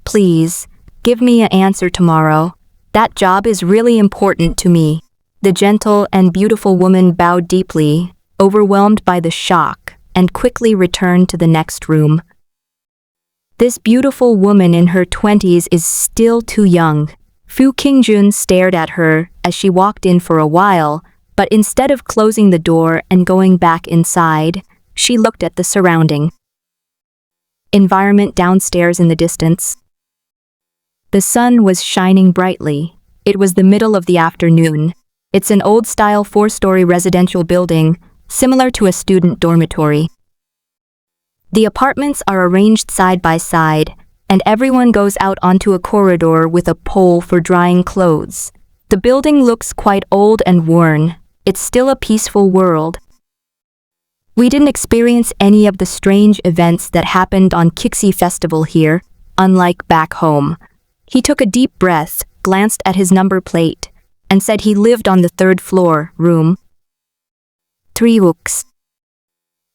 Please, give me an answer tomorrow. That job is really important to me. The gentle and beautiful woman bowed deeply, overwhelmed by the shock, and quickly returned to the next room. This beautiful woman in her 20s is still too young. Fu Qingjun stared at her as she walked in for a while, but instead of closing the door and going back inside, she looked at the surrounding environment downstairs in the distance. The sun was shining brightly. It was the middle of the afternoon. It's an old-style 4-story residential building, similar to a student dormitory. The apartments are arranged side by side, and everyone goes out onto a corridor with a pole for drying clothes. The building looks quite old and worn. It's still a peaceful world. We didn't experience any of the strange events that happened on Kixi Festival here, unlike back home. He took a deep breath, glanced at his number plate, and said he lived on the 3rd floor, room 3.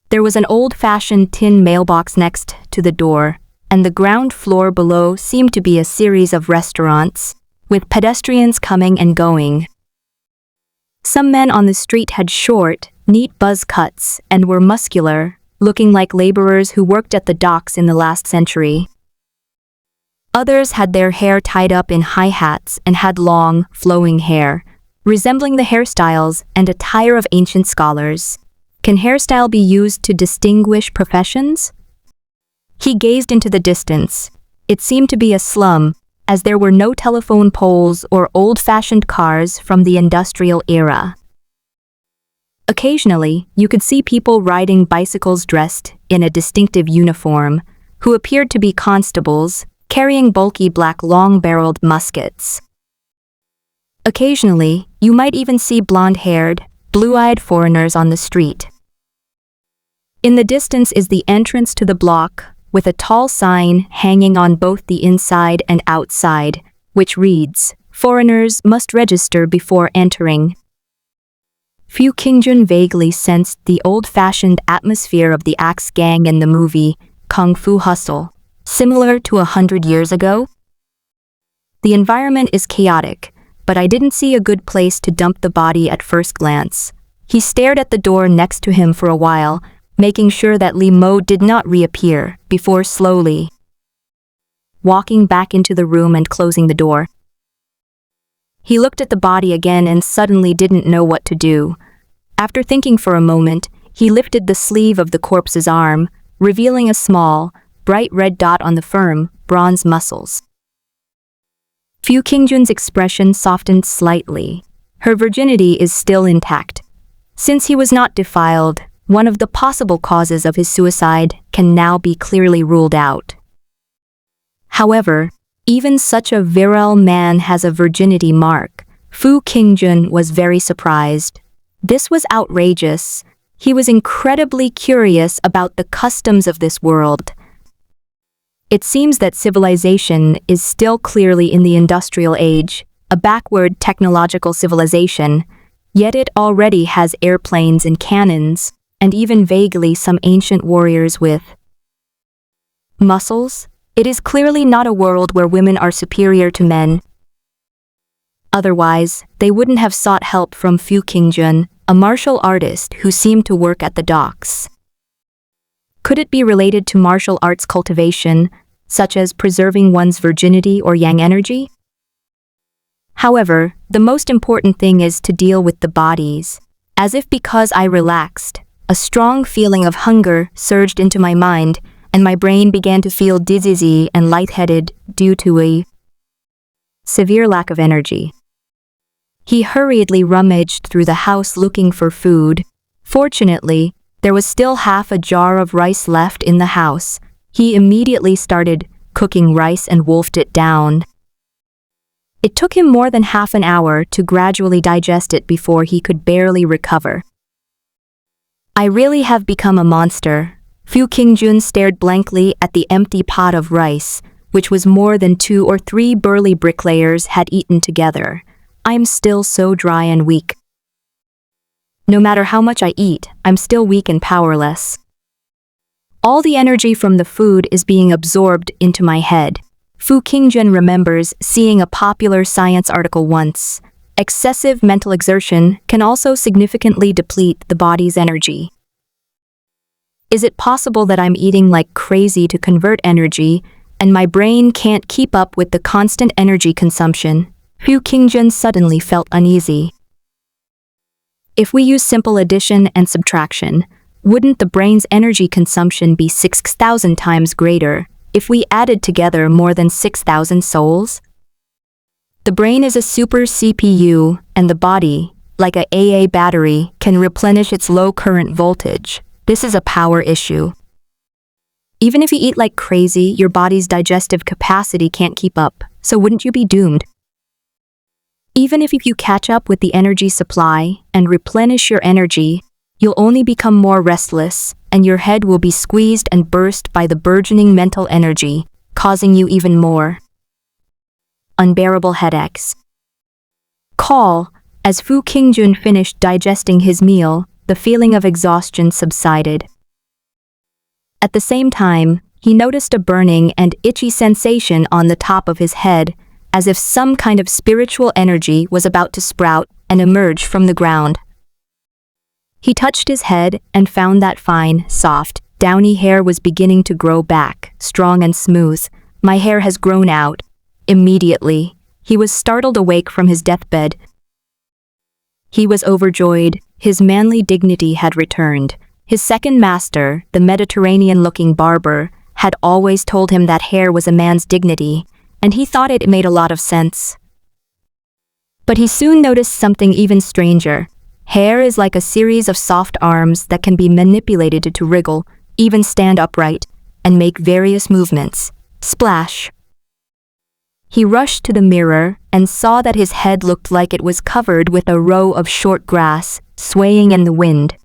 There was an old-fashioned tin mailbox next to the door, and the ground floor below seemed to be a series of restaurants, with pedestrians coming and going. Some men on the street had short, neat buzz cuts and were muscular, looking like laborers who worked at the docks in the last century. Others had their hair tied up in high hats and had long, flowing hair, resembling the hairstyles and attire of ancient scholars. Can hairstyle be used to distinguish professions? He gazed into the distance. It seemed to be a slum, as there were no telephone poles or old-fashioned cars from the industrial era. Occasionally, you could see people riding bicycles dressed in a distinctive uniform, who appeared to be constables, carrying bulky black long-barreled muskets. Occasionally, you might even see blonde-haired, blue-eyed foreigners on the street. In the distance is the entrance to the block, with a tall sign hanging on both the inside and outside, which reads, "Foreigners must register before entering." Fu Qingjun vaguely sensed the old-fashioned atmosphere of the Axe Gang in the movie Kung Fu Hustle, similar to 100 years ago. The environment is chaotic, but I didn't see a good place to dump the body at first glance. He stared at the door next to him for a while, making sure that Li Mo did not reappear, before slowly walking back into the room and closing the door. He looked at the body again and suddenly didn't know what to do. After thinking for a moment, he lifted the sleeve of the corpse's arm, revealing a small, bright red dot on the firm, bronze muscles. Fu Qingjun's expression softened slightly. Her virginity is still intact. Since he was not defiled, one of the possible causes of his suicide can now be clearly ruled out. However, even such a virile man has a virginity mark. Fu Qingjun was very surprised. This was outrageous. He was incredibly curious about the customs of this world. It seems that civilization is still clearly in the industrial age, a backward technological civilization, yet it already has airplanes and cannons, and even vaguely some ancient warriors with muscles. It is clearly not a world where women are superior to men. Otherwise, they wouldn't have sought help from Fu Qingjun, a martial artist who seemed to work at the docks. Could it be related to martial arts cultivation, such as preserving one's virginity or yang energy? However, the most important thing is to deal with the bodies. As if because I relaxed, a strong feeling of hunger surged into my mind, and my brain began to feel dizzy and lightheaded due to a severe lack of energy. He hurriedly rummaged through the house looking for food. Fortunately, there was still half a jar of rice left in the house. He immediately started cooking rice and wolfed it down. It took him more than half an hour to gradually digest it before he could barely recover. I really have become a monster. Fu Qingjun stared blankly at the empty pot of rice, which was more than 2 or 3 burly bricklayers had eaten together. I'm still so dry and weak. No matter how much I eat, I'm still weak and powerless. All the energy from the food is being absorbed into my head. Fu Qingjun remembers seeing a popular science article once. Excessive mental exertion can also significantly deplete the body's energy. Is it possible that I'm eating like crazy to convert energy, and my brain can't keep up with the constant energy consumption? Fu Qingjun suddenly felt uneasy. If we use simple addition and subtraction, wouldn't the brain's energy consumption be 6,000 times greater if we added together more than 6,000 souls? The brain is a super CPU, and the body, like a AA battery, can replenish its low current voltage. This is a power issue. Even if you eat like crazy, your body's digestive capacity can't keep up, so wouldn't you be doomed? Even if you catch up with the energy supply and replenish your energy, you'll only become more restless, and your head will be squeezed and burst by the burgeoning mental energy, causing you even more unbearable headaches. As Fu Qingjun finished digesting his meal, the feeling of exhaustion subsided. At the same time, he noticed a burning and itchy sensation on the top of his head, as if some kind of spiritual energy was about to sprout and emerge from the ground. He touched his head and found that fine, soft, downy hair was beginning to grow back, strong and smooth. My hair has grown out. Immediately, he was startled awake from his deathbed. He was overjoyed. His manly dignity had returned. His second master, the Mediterranean-looking barber, had always told him that hair was a man's dignity, and he thought it made a lot of sense. But he soon noticed something even stranger. Hair is like a series of soft arms that can be manipulated to wriggle, even stand upright, and make various movements. Splash! He rushed to the mirror and saw that his head looked like it was covered with a row of short grass, swaying in the wind.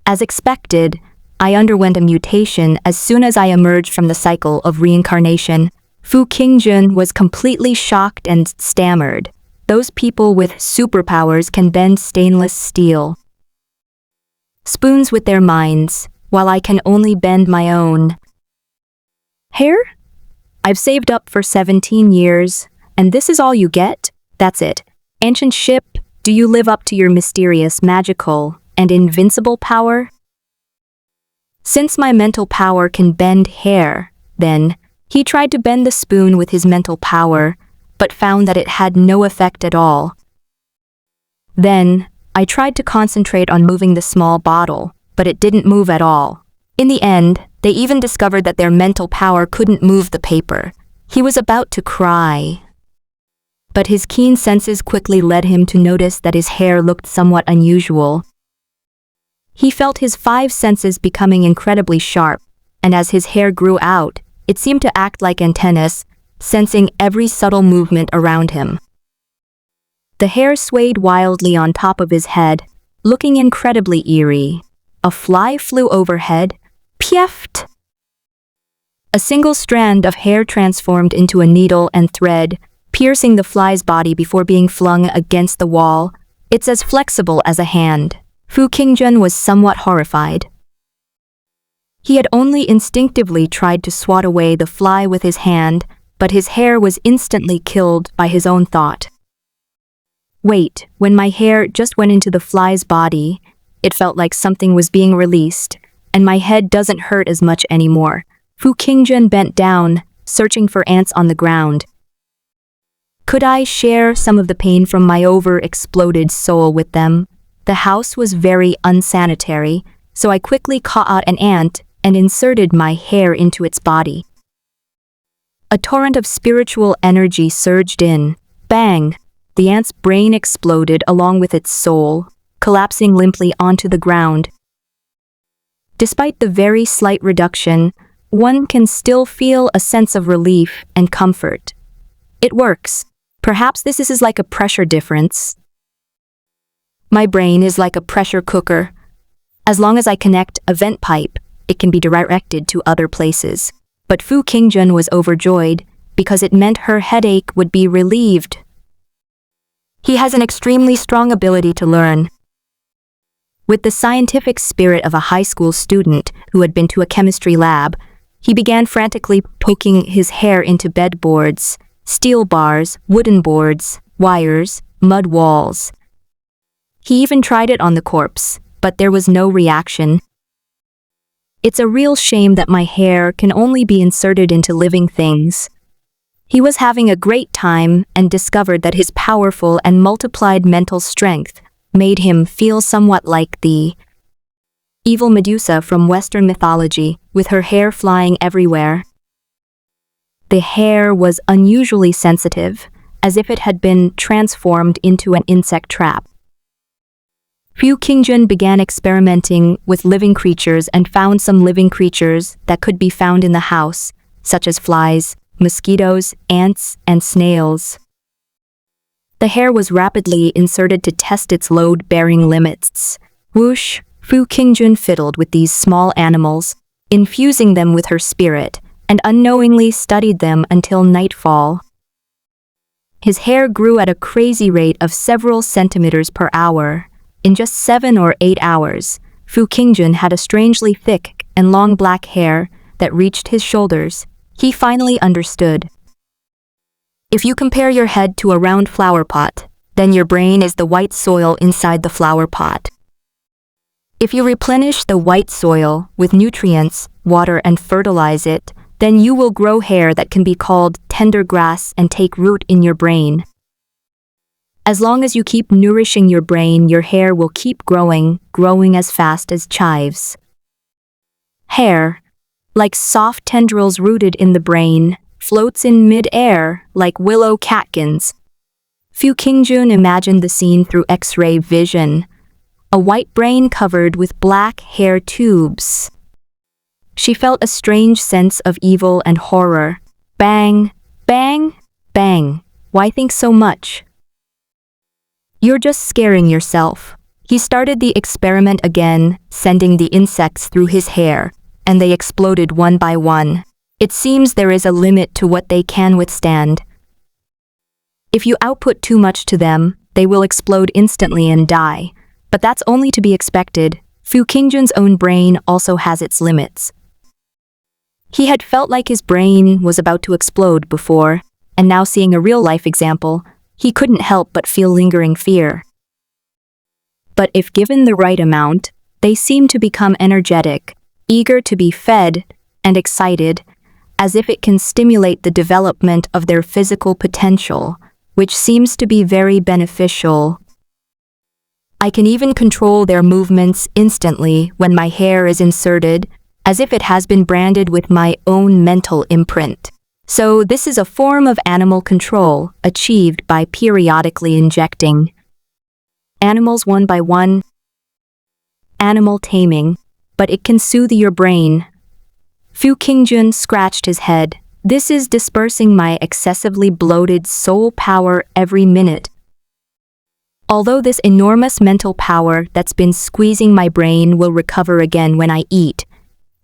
As expected, I underwent a mutation as soon as I emerged from the cycle of reincarnation. Fu Qingjun was completely shocked and stammered. Those people with superpowers can bend stainless steel spoons with their minds, while I can only bend my own hair? I've saved up for 17 years, and this is all you get? That's it. Ancient ship, do you live up to your mysterious, magical, and invincible power? Since my mental power can bend hair, then, he tried to bend the spoon with his mental power, but found that it had no effect at all. Then, I tried to concentrate on moving the small bottle, but it didn't move at all. In the end, they even discovered that their mental power couldn't move the paper. He was about to cry. But his keen senses quickly led him to notice that his hair looked somewhat unusual. He felt his 5 senses becoming incredibly sharp, and as his hair grew out, it seemed to act like antennas, sensing every subtle movement around him. The hair swayed wildly on top of his head, looking incredibly eerie. A fly flew overhead. Pieft! A single strand of hair transformed into a needle and thread, piercing the fly's body before being flung against the wall. It's as flexible as a hand. Fu Qingjun was somewhat horrified. He had only instinctively tried to swat away the fly with his hand, but his hair was instantly killed by his own thought. Wait, when my hair just went into the fly's body, it felt like something was being released, and my head doesn't hurt as much anymore. Fu Qingjun bent down, searching for ants on the ground. Could I share some of the pain from my over-exploded soul with them? The house was very unsanitary, so I quickly caught out an ant and inserted my hair into its body. A torrent of spiritual energy surged in. Bang! The ant's brain exploded along with its soul, collapsing limply onto the ground. Despite the very slight reduction, one can still feel a sense of relief and comfort. It works. Perhaps this is like a pressure difference. My brain is like a pressure cooker. As long as I connect a vent pipe, it can be directed to other places. But Fu Qingjun was overjoyed because it meant her headache would be relieved. He has an extremely strong ability to learn. With the scientific spirit of a high school student who had been to a chemistry lab, he began frantically poking his hair into bedboards, steel bars, wooden boards, wires, mud walls. He even tried it on the corpse, but there was no reaction. It's a real shame that my hair can only be inserted into living things. He was having a great time and discovered that his powerful and multiplied mental strength made him feel somewhat like the evil Medusa from Western mythology, with her hair flying everywhere. The hair was unusually sensitive, as if it had been transformed into an insect trap. Fu Qingjun began experimenting with living creatures and found some living creatures that could be found in the house, such as flies, mosquitoes, ants, and snails. The hair was rapidly inserted to test its load-bearing limits. Whoosh! Fu Qingjun fiddled with these small animals, infusing them with her spirit, and unknowingly studied them until nightfall. His hair grew at a crazy rate of several centimeters per hour. In just 7 or 8 hours, Fu Qingjun had a strangely thick and long black hair that reached his shoulders. He finally understood. If you compare your head to a round flower pot, then your brain is the white soil inside the flower pot. If you replenish the white soil with nutrients, water, and fertilize it, then you will grow hair that can be called tender grass and take root in your brain. As long as you keep nourishing your brain, your hair will keep growing as fast as chives. Hair, like soft tendrils rooted in the brain, floats in mid-air like willow catkins. Fu Qingjun imagined the scene through X-ray vision, a white brain covered with black hair tubes. She felt a strange sense of evil and horror. Bang, bang, bang. Why think so much? You're just scaring yourself. He started the experiment again, sending the insects through his hair, and they exploded one by one. It seems there is a limit to what they can withstand. If you output too much to them, they will explode instantly and die. But that's only to be expected. Fu Qingjun's own brain also has its limits. He had felt like his brain was about to explode before, and now seeing a real-life example, he couldn't help but feel lingering fear. But if given the right amount, they seemed to become energetic, eager to be fed, and excited, as if it can stimulate the development of their physical potential, which seems to be very beneficial. I can even control their movements instantly when my hair is inserted, as if it has been branded with my own mental imprint. So this is a form of animal control achieved by periodically injecting animals one by one. Animal taming, but it can soothe your brain. Fu Qingjun scratched his head. This is dispersing my excessively bloated soul power every minute. Although this enormous mental power that's been squeezing my brain will recover again when I eat,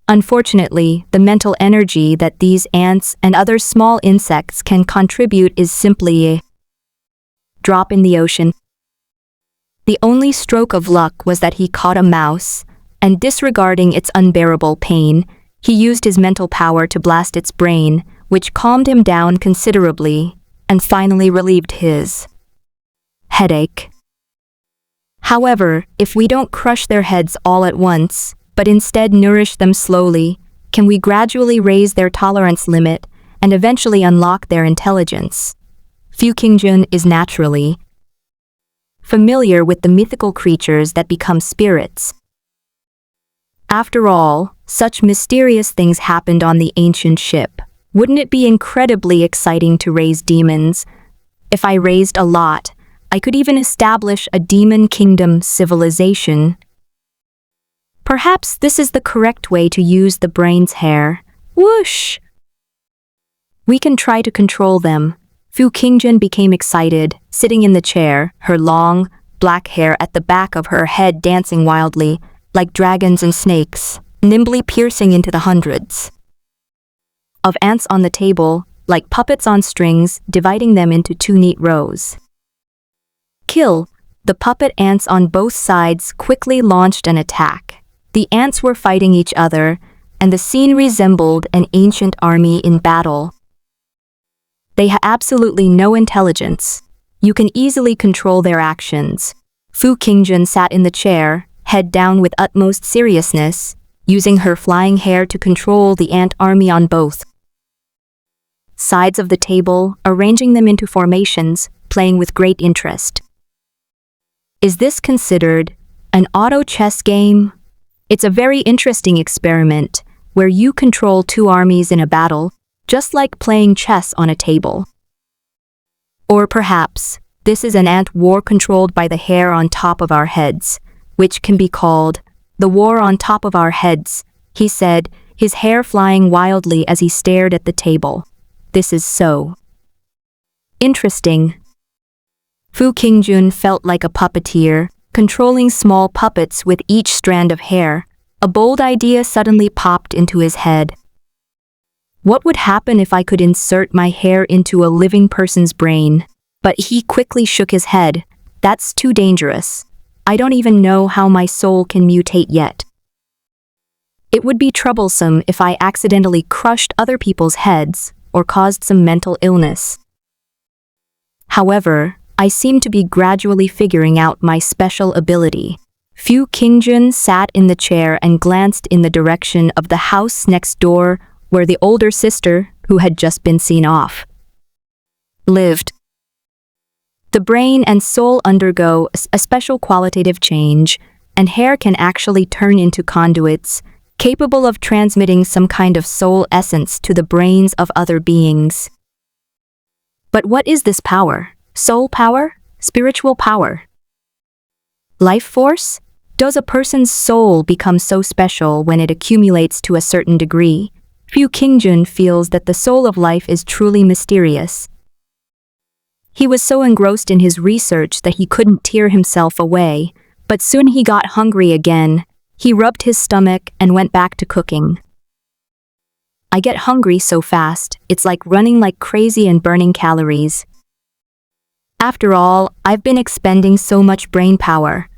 unfortunately, the mental energy that these ants and other small insects can contribute is simply a drop in the ocean. The only stroke of luck was that he caught a mouse, and disregarding its unbearable pain, he used his mental power to blast its brain, which calmed him down considerably, and finally relieved his headache. However, if we don't crush their heads all at once, but instead nourish them slowly, can we gradually raise their tolerance limit and eventually unlock their intelligence? Fu Qingjun is naturally familiar with the mythical creatures that become spirits. After all, such mysterious things happened on the ancient ship. Wouldn't it be incredibly exciting to raise demons? If I raised a lot, I could even establish a demon kingdom civilization. Perhaps this is the correct way to use the brain's hair. Whoosh! We can try to control them. Fu Qingjun became excited, sitting in the chair, her long, black hair at the back of her head dancing wildly, like dragons and snakes, nimbly piercing into the hundreds of ants on the table, like puppets on strings, dividing them into two neat rows. Kill! The puppet ants on both sides quickly launched an attack. The ants were fighting each other, and the scene resembled an ancient army in battle. They had absolutely no intelligence. You can easily control their actions. Fu Qingjun sat in the chair, head down with utmost seriousness, using her flying hair to control the ant army on both sides of the table, arranging them into formations, playing with great interest. Is this considered an auto chess game? It's a very interesting experiment where you control two armies in a battle, just like playing chess on a table. Or perhaps this is an ant war controlled by the hair on top of our heads, which can be called the war on top of our heads, he said, his hair flying wildly as he stared at the table. This is so interesting. Fu Qingjun felt like a puppeteer, controlling small puppets with each strand of hair. A bold idea suddenly popped into his head. What would happen if I could insert my hair into a living person's brain? But he quickly shook his head. That's too dangerous. I don't even know how my soul can mutate yet. It would be troublesome if I accidentally crushed other people's heads or caused some mental illness. However, I seem to be gradually figuring out my special ability. Fu Qingjun sat in the chair and glanced in the direction of the house next door where the older sister, who had just been seen off, lived. The brain and soul undergo a special qualitative change, and hair can actually turn into conduits, capable of transmitting some kind of soul essence to the brains of other beings. But what is this power? Soul power? Spiritual power? Life force? Does a person's soul become so special when it accumulates to a certain degree? Fu Qingjun feels that the soul of life is truly mysterious. He was so engrossed in his research that he couldn't tear himself away, but soon he got hungry again. He rubbed his stomach and went back to cooking. I get hungry so fast, it's like running like crazy and burning calories. After all, I've been expending so much brain power.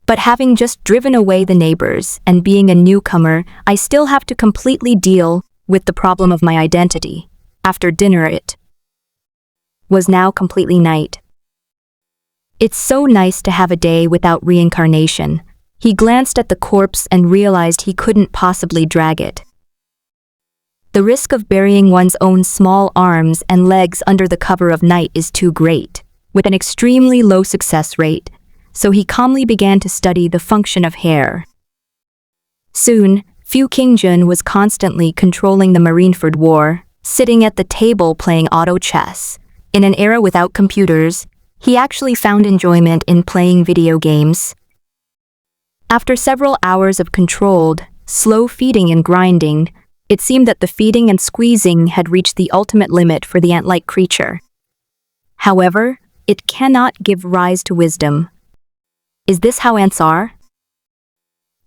But having just driven away the neighbors and being a newcomer, I still have to completely deal with the problem of my identity. After dinner it was now completely night. It's so nice to have a day without reincarnation. He glanced at the corpse and realized he couldn't possibly drag it. The risk of burying one's own small arms and legs under the cover of night is too great, with an extremely low success rate, so he calmly began to study the function of hair. Soon, Fu Qingjun was constantly controlling the Marineford War, sitting at the table playing auto chess. In an era without computers, he actually found enjoyment in playing video games. After several hours of controlled, slow feeding and grinding, it seemed that the feeding and squeezing had reached the ultimate limit for the ant-like creature. However, it cannot give rise to wisdom. Is this how ants are?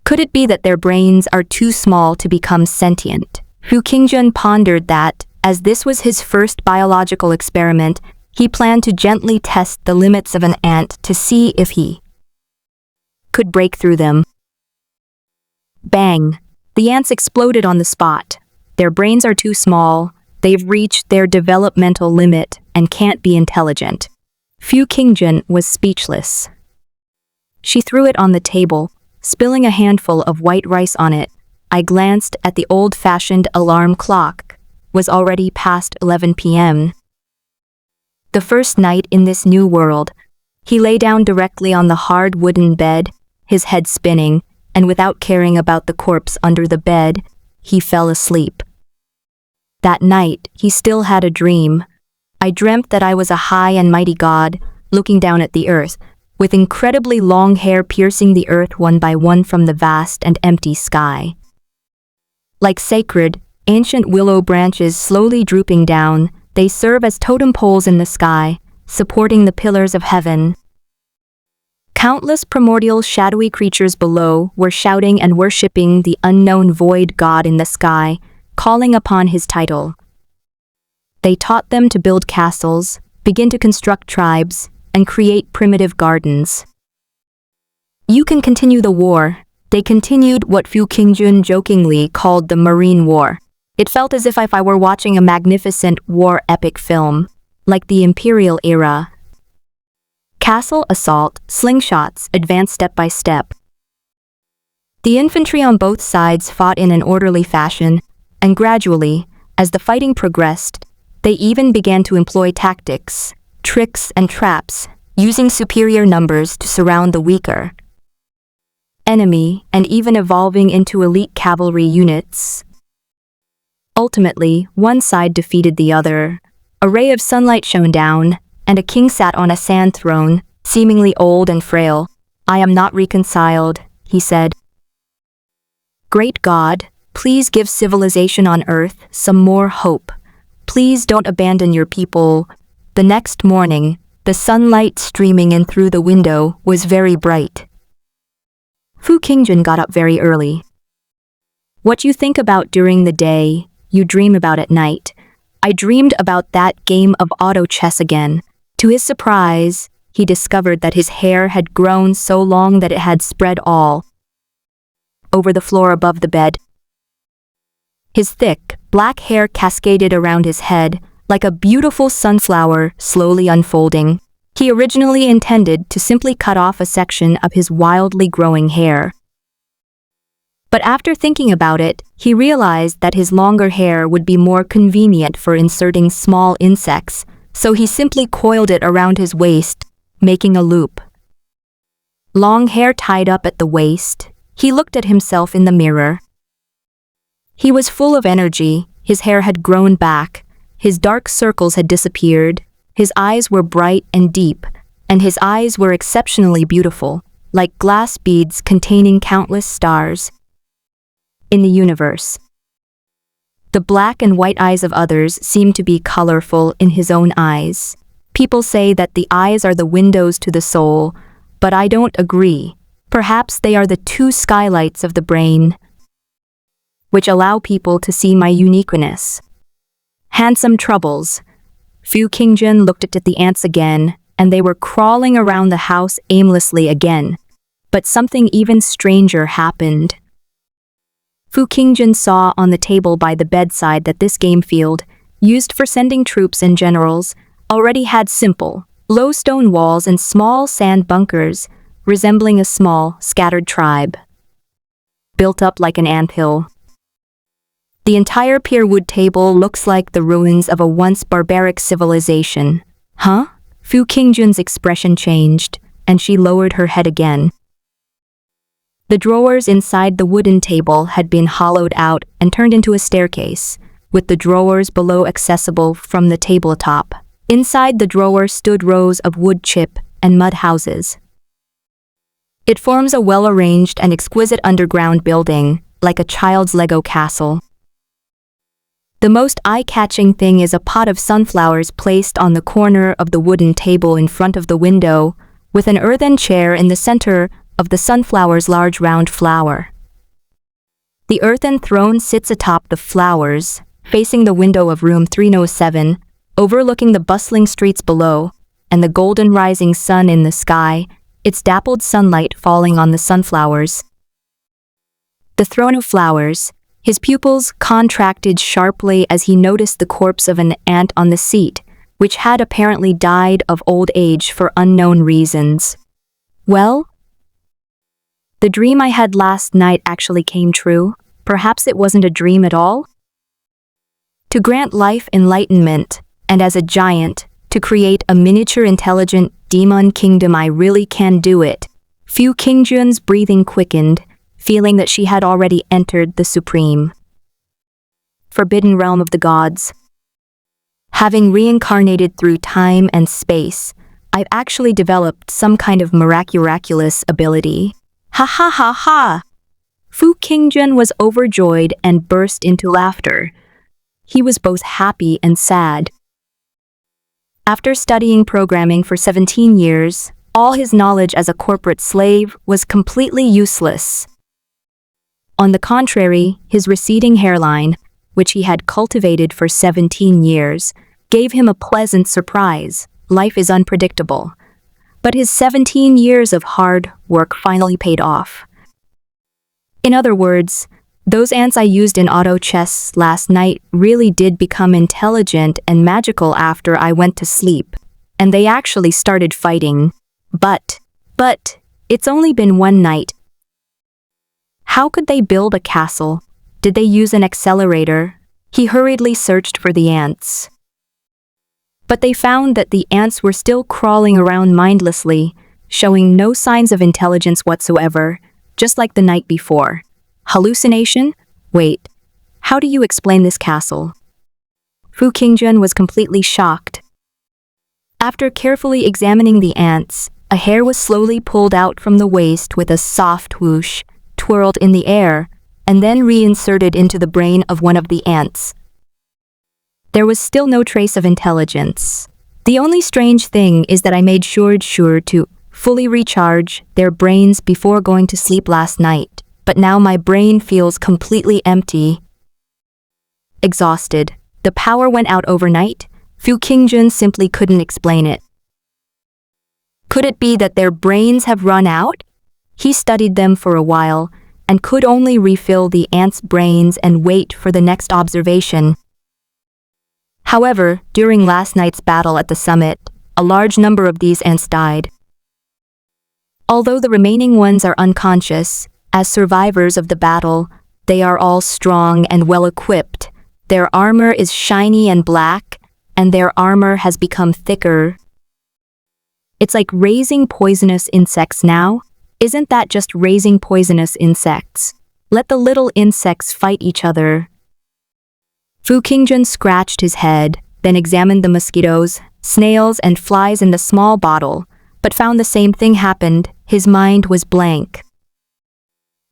Could it be that their brains are too small to become sentient? Fu Qingjun pondered that, as this was his first biological experiment, he planned to gently test the limits of an ant to see if he could break through them. Bang! The ants exploded on the spot. Their brains are too small, they've reached their developmental limit and can't be intelligent. Fu Qingjun was speechless. She threw it on the table, spilling a handful of white rice on it. I glanced at the old-fashioned alarm clock. Was already past 11 p.m. The first night in this new world, he lay down directly on the hard wooden bed, his head spinning, and without caring about the corpse under the bed, he fell asleep. That night, he still had a dream. I dreamt that I was a high and mighty god, looking down at the earth, with incredibly long hair piercing the earth one by one from the vast and empty sky. Like sacred, ancient willow branches slowly drooping down, they serve as totem poles in the sky, supporting the pillars of heaven. Countless primordial shadowy creatures below were shouting and worshipping the unknown void god in the sky, calling upon his title. They taught them to build castles, begin to construct tribes, and create primitive gardens. You can continue the war. They continued what Fu Qingjun jokingly called the Marine War. It felt as if I were watching a magnificent war epic film, like the Imperial era. Castle assault, slingshots advanced step by step. The infantry on both sides fought in an orderly fashion, and gradually, as the fighting progressed, they even began to employ tactics, tricks, and traps, using superior numbers to surround the weaker enemy and even evolving into elite cavalry units. Ultimately, one side defeated the other. A ray of sunlight shone down, and a king sat on a sand throne, seemingly old and frail. "I am not reconciled," he said. "Great God, please give civilization on Earth some more hope. Please don't abandon your people." The next morning, the sunlight streaming in through the window was very bright. Fu Qingjun got up very early. What you think about during the day, you dream about at night. I dreamed about that game of auto chess again. To his surprise, he discovered that his hair had grown so long that it had spread all over the floor above the bed. His thick, black hair cascaded around his head, like a beautiful sunflower slowly unfolding. He originally intended to simply cut off a section of his wildly growing hair. But after thinking about it, he realized that his longer hair would be more convenient for inserting small insects, so he simply coiled it around his waist, making a loop. Long hair tied up at the waist, he looked at himself in the mirror. He was full of energy, his hair had grown back, his dark circles had disappeared, his eyes were bright and deep, and his eyes were exceptionally beautiful, like glass beads containing countless stars in the universe. The black and white eyes of others seemed to be colorful in his own eyes. People say that the eyes are the windows to the soul, but I don't agree. Perhaps they are the two skylights of the brain, which allow people to see my uniqueness. Handsome troubles. Fu Qingjun looked at the ants again, and they were crawling around the house aimlessly again. But something even stranger happened. Fu Qingjun saw on the table by the bedside that this game field, used for sending troops and generals, already had simple, low stone walls and small sand bunkers, resembling a small, scattered tribe, built up like an anthill. The entire pier wood table looks like the ruins of a once barbaric civilization. Huh? Fu Qingjun's expression changed, and she lowered her head again. The drawers inside the wooden table had been hollowed out and turned into a staircase, with the drawers below accessible from the tabletop. Inside the drawer stood rows of wood chip and mud houses. It forms a well-arranged and exquisite underground building, like a child's Lego castle. The most eye-catching thing is a pot of sunflowers placed on the corner of the wooden table in front of the window, with an earthen chair in the center of the sunflower's large round flower. The earthen throne sits atop the flowers, facing the window of room 307, overlooking the bustling streets below, and the golden rising sun in the sky, its dappled sunlight falling on the sunflowers. The throne of flowers. His pupils contracted sharply as he noticed the corpse of an ant on the seat, which had apparently died of old age for unknown reasons. Well, the dream I had last night actually came true. Perhaps it wasn't a dream at all? To grant life enlightenment, and as a giant, to create a miniature intelligent demon kingdom, I really can do it. Fu Qingjun's breathing quickened, feeling that she had already entered the supreme, forbidden realm of the gods. Having reincarnated through time and space, I've actually developed some kind of miraculous ability. Ha ha ha ha! Fu Qingjun was overjoyed and burst into laughter. He was both happy and sad. After studying programming for 17 years, all his knowledge as a corporate slave was completely useless. On the contrary, his receding hairline, which he had cultivated for 17 years, gave him a pleasant surprise. Life is unpredictable. But his 17 years of hard work finally paid off. In other words, those ants I used in auto chess last night really did become intelligent and magical after I went to sleep, and they actually started fighting. But, it's only been one night. How could they build a castle? Did they use an accelerator? He hurriedly searched for the ants. But they found that the ants were still crawling around mindlessly, showing no signs of intelligence whatsoever, just like the night before. Hallucination? Wait, how do you explain this castle? Fu Qingjun was completely shocked. After carefully examining the ants, a hair was slowly pulled out from the waist with a soft whoosh, twirled in the air, and then reinserted into the brain of one of the ants. There was still no trace of intelligence. The only strange thing is that I made sure to fully recharge their brains before going to sleep last night, but now my brain feels completely empty. Exhausted. The power went out overnight. Fu Qingjun simply couldn't explain it. Could it be that their brains have run out? He studied them for a while and could only refill the ants' brains and wait for the next observation. However, during last night's battle at the summit, a large number of these ants died. Although the remaining ones are unconscious, as survivors of the battle, they are all strong and well-equipped. Their armor is shiny and black, and their armor has become thicker. It's like raising poisonous insects now. Isn't that just raising poisonous insects? Let the little insects fight each other. Fu Qingjun scratched his head, then examined the mosquitoes, snails, and flies in the small bottle, but found the same thing happened. His mind was blank.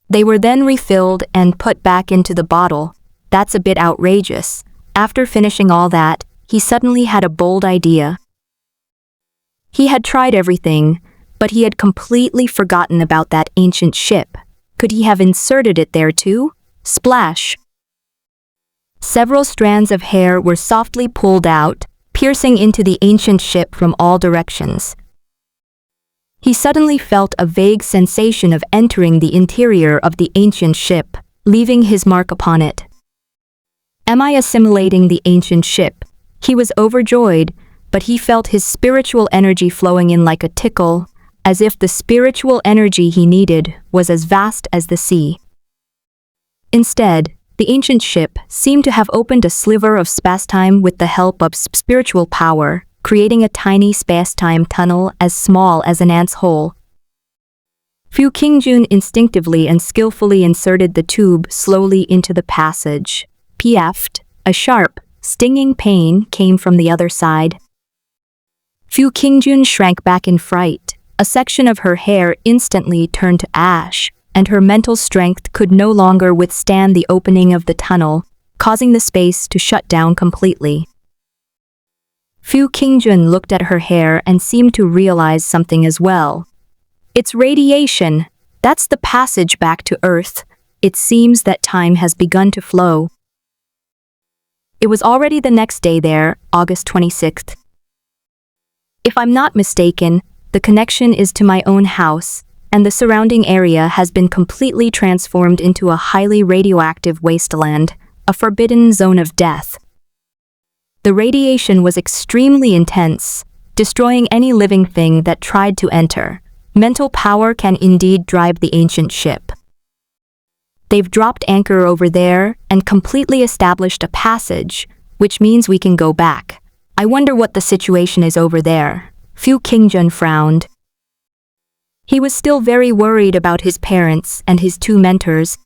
They were then refilled and put back into the bottle. That's a bit outrageous. After finishing all that, he suddenly had a bold idea. He had tried everything, but he had completely forgotten about that ancient ship. Could he have inserted it there too? Splash! Several strands of hair were softly pulled out, piercing into the ancient ship from all directions. He suddenly felt a vague sensation of entering the interior of the ancient ship. leaving his mark upon it. Am I assimilating the ancient ship? He was overjoyed, but he felt his spiritual energy flowing in like a tickle, as if the spiritual energy he needed was as vast as the sea. Instead, the ancient ship seemed to have opened a sliver of space-time with the help of spiritual power, creating a tiny space-time tunnel as small as an ant's hole. Fu Qingjun instinctively and skillfully inserted the tube slowly into the passage. Pft, a sharp, stinging pain came from the other side. Fu Qingjun shrank back in fright. A section of her hair instantly turned to ash, and her mental strength could no longer withstand the opening of the tunnel, causing the space to shut down completely. Fu Qingjun looked at her hair and seemed to realize something as well. It's radiation. That's the passage back to Earth. It seems that time has begun to flow. It was already the next day there, August 26th. If I'm not mistaken, the connection is to my own house, and the surrounding area has been completely transformed into a highly radioactive wasteland, a forbidden zone of death. The radiation was extremely intense, destroying any living thing that tried to enter. Mental power can indeed drive the ancient ship. They've dropped anchor over there and completely established a passage, which means we can go back. I wonder what the situation is over there. Fu Qingjun frowned. He was still very worried about his parents and his two mentors.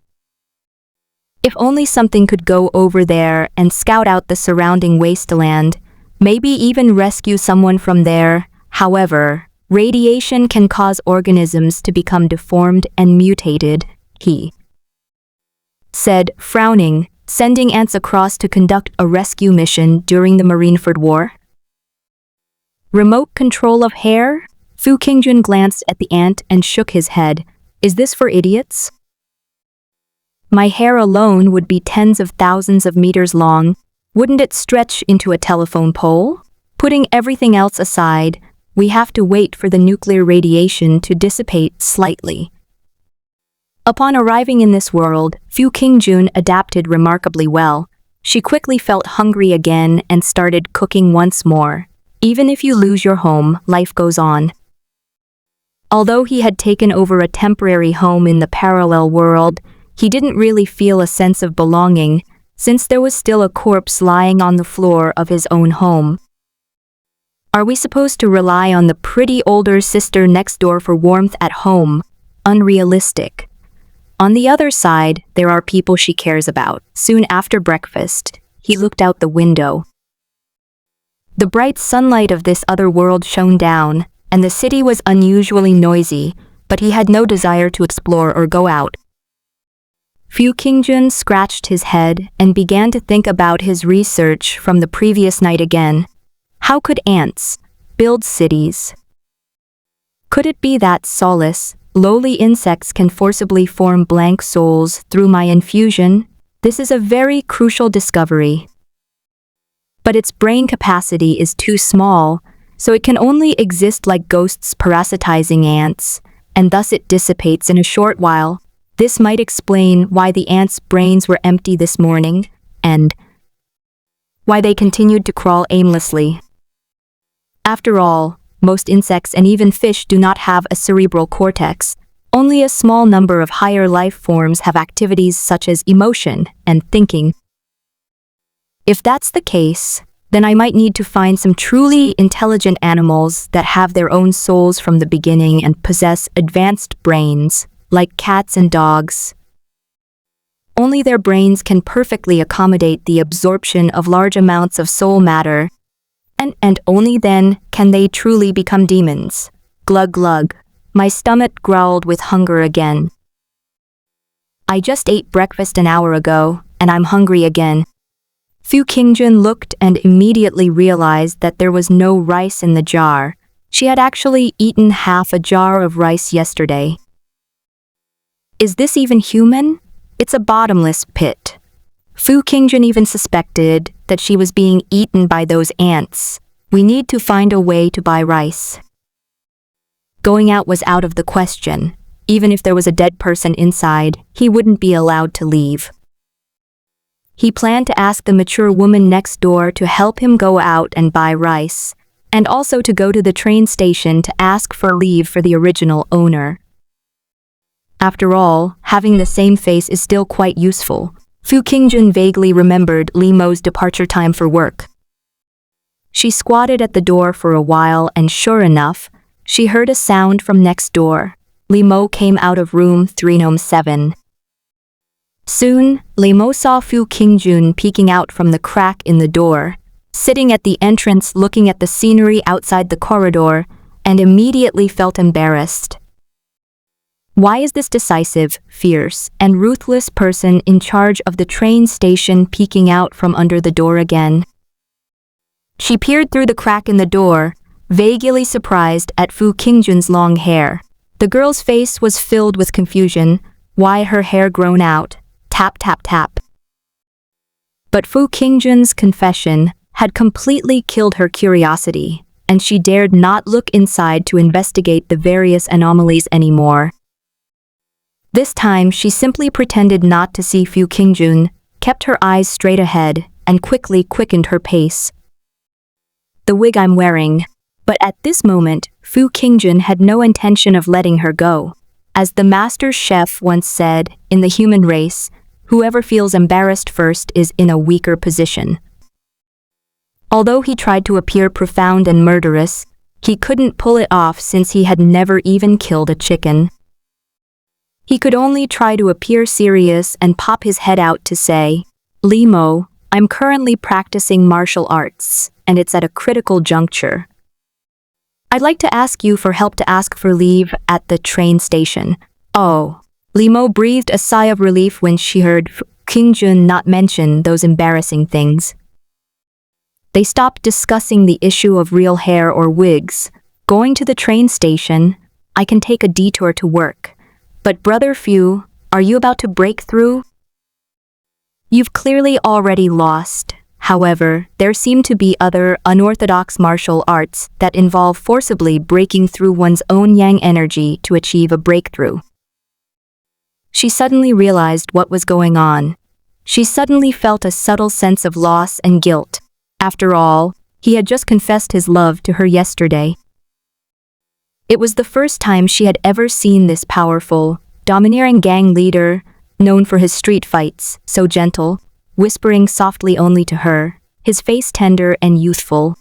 If only something could go over there and scout out the surrounding wasteland, maybe even rescue someone from there. However, radiation can cause organisms to become deformed and mutated, he said, frowning, sending ants across to conduct a rescue mission during the Marineford War. Remote control of hair? Fu Qingjun glanced at the ant and shook his head. Is this for idiots? My hair alone would be tens of thousands of meters long. Wouldn't it stretch into a telephone pole? Putting everything else aside, we have to wait for the nuclear radiation to dissipate slightly. Upon arriving in this world, Fu Qingjun adapted remarkably well. She quickly felt hungry again and started cooking once more. Even if you lose your home, life goes on. Although he had taken over a temporary home in the parallel world, he didn't really feel a sense of belonging, since there was still a corpse lying on the floor of his own home. Are we supposed to rely on the pretty older sister next door for warmth at home? Unrealistic. On the other side, there are people she cares about. Soon after breakfast, he looked out the window. The bright sunlight of this other world shone down, and the city was unusually noisy, but he had no desire to explore or go out. Fu Qingjun scratched his head and began to think about his research from the previous night again. How could ants build cities? Could it be that solace, lowly insects can forcibly form blank souls through my infusion? This is a very crucial discovery. But its brain capacity is too small, so it can only exist like ghosts parasitizing ants, and thus it dissipates in a short while. This might explain why the ants' brains were empty this morning, and why they continued to crawl aimlessly. After all, most insects and even fish do not have a cerebral cortex. Only a small number of higher life forms have activities such as emotion and thinking. If that's the case, then I might need to find some truly intelligent animals that have their own souls from the beginning and possess advanced brains, like cats and dogs. Only their brains can perfectly accommodate the absorption of large amounts of soul matter, and only then can they truly become demons. Glug glug. My stomach growled with hunger again. I just ate breakfast an hour ago, and I'm hungry again. Fu Qingjun looked and immediately realized that there was no rice in the jar. She had actually eaten half a jar of rice yesterday. Is this even human? It's a bottomless pit. Fu Qingjun even suspected that she was being eaten by those ants. We need to find a way to buy rice. Going out was out of the question. Even if there was a dead person inside, he wouldn't be allowed to leave. He planned to ask the mature woman next door to help him go out and buy rice, and also to go to the train station to ask for leave for the original owner. After all, having the same face is still quite useful. Fu Qingjun vaguely remembered Li Mo's departure time for work. She squatted at the door for a while and sure enough, she heard a sound from next door. Li Mo came out of room 307. Soon, Li Mo saw Fu Qingjun peeking out from the crack in the door, sitting at the entrance looking at the scenery outside the corridor, and immediately felt embarrassed. Why is this decisive, fierce, and ruthless person in charge of the train station peeking out from under the door again? She peered through the crack in the door, vaguely surprised at Fu Qingjun's long hair. The girl's face was filled with confusion. Why her hair grown out? Tap, tap, tap. But Fu Qingjun's confession had completely killed her curiosity, and she dared not look inside to investigate the various anomalies anymore. This time, she simply pretended not to see Fu Qingjun, kept her eyes straight ahead, and quickly quickened her pace. The wig I'm wearing. But at this moment, Fu Qingjun had no intention of letting her go. As the master chef once said, in the human race, whoever feels embarrassed first is in a weaker position. Although he tried to appear profound and murderous, he couldn't pull it off since he had never even killed a chicken. He could only try to appear serious and pop his head out to say, Li Mo, I'm currently practicing martial arts, and it's at a critical juncture. I'd like to ask you for help to ask for leave at the train station. Oh. Li Mo breathed a sigh of relief when she heard Fu Qingjun not mention those embarrassing things. They stopped discussing the issue of real hair or wigs. Going to the train station, I can take a detour to work. But Brother Fu, are you about to break through? You've clearly already lost. However, there seem to be other unorthodox martial arts that involve forcibly breaking through one's own yang energy to achieve a breakthrough. She suddenly realized what was going on. She suddenly felt a subtle sense of loss and guilt. After all, he had just confessed his love to her yesterday. It was the first time she had ever seen this powerful, domineering gang leader, known for his street fights, so gentle, whispering softly only to her, his face tender and youthful.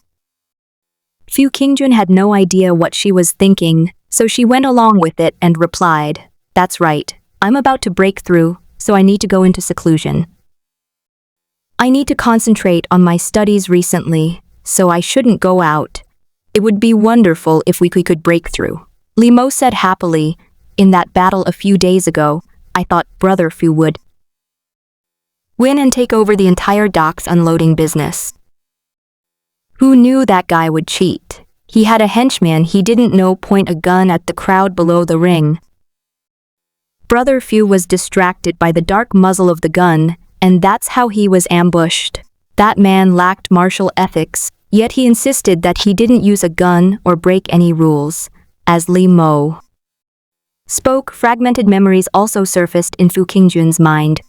Fu Qingjun had no idea what she was thinking, so she went along with it and replied, That's right, I'm about to break through, so I need to go into seclusion. I need to concentrate on my studies recently, so I shouldn't go out. It would be wonderful if we could break through. Li Mo said happily, in that battle a few days ago, I thought Brother Fu would win and take over the entire docks unloading business. Who knew that guy would cheat? He had a henchman he didn't know point a gun at the crowd below the ring. Brother Fu was distracted by the dark muzzle of the gun, and that's how he was ambushed. That man lacked martial ethics, yet he insisted that he didn't use a gun or break any rules. As Li Mo spoke, fragmented memories also surfaced in Fu Qingjun's mind.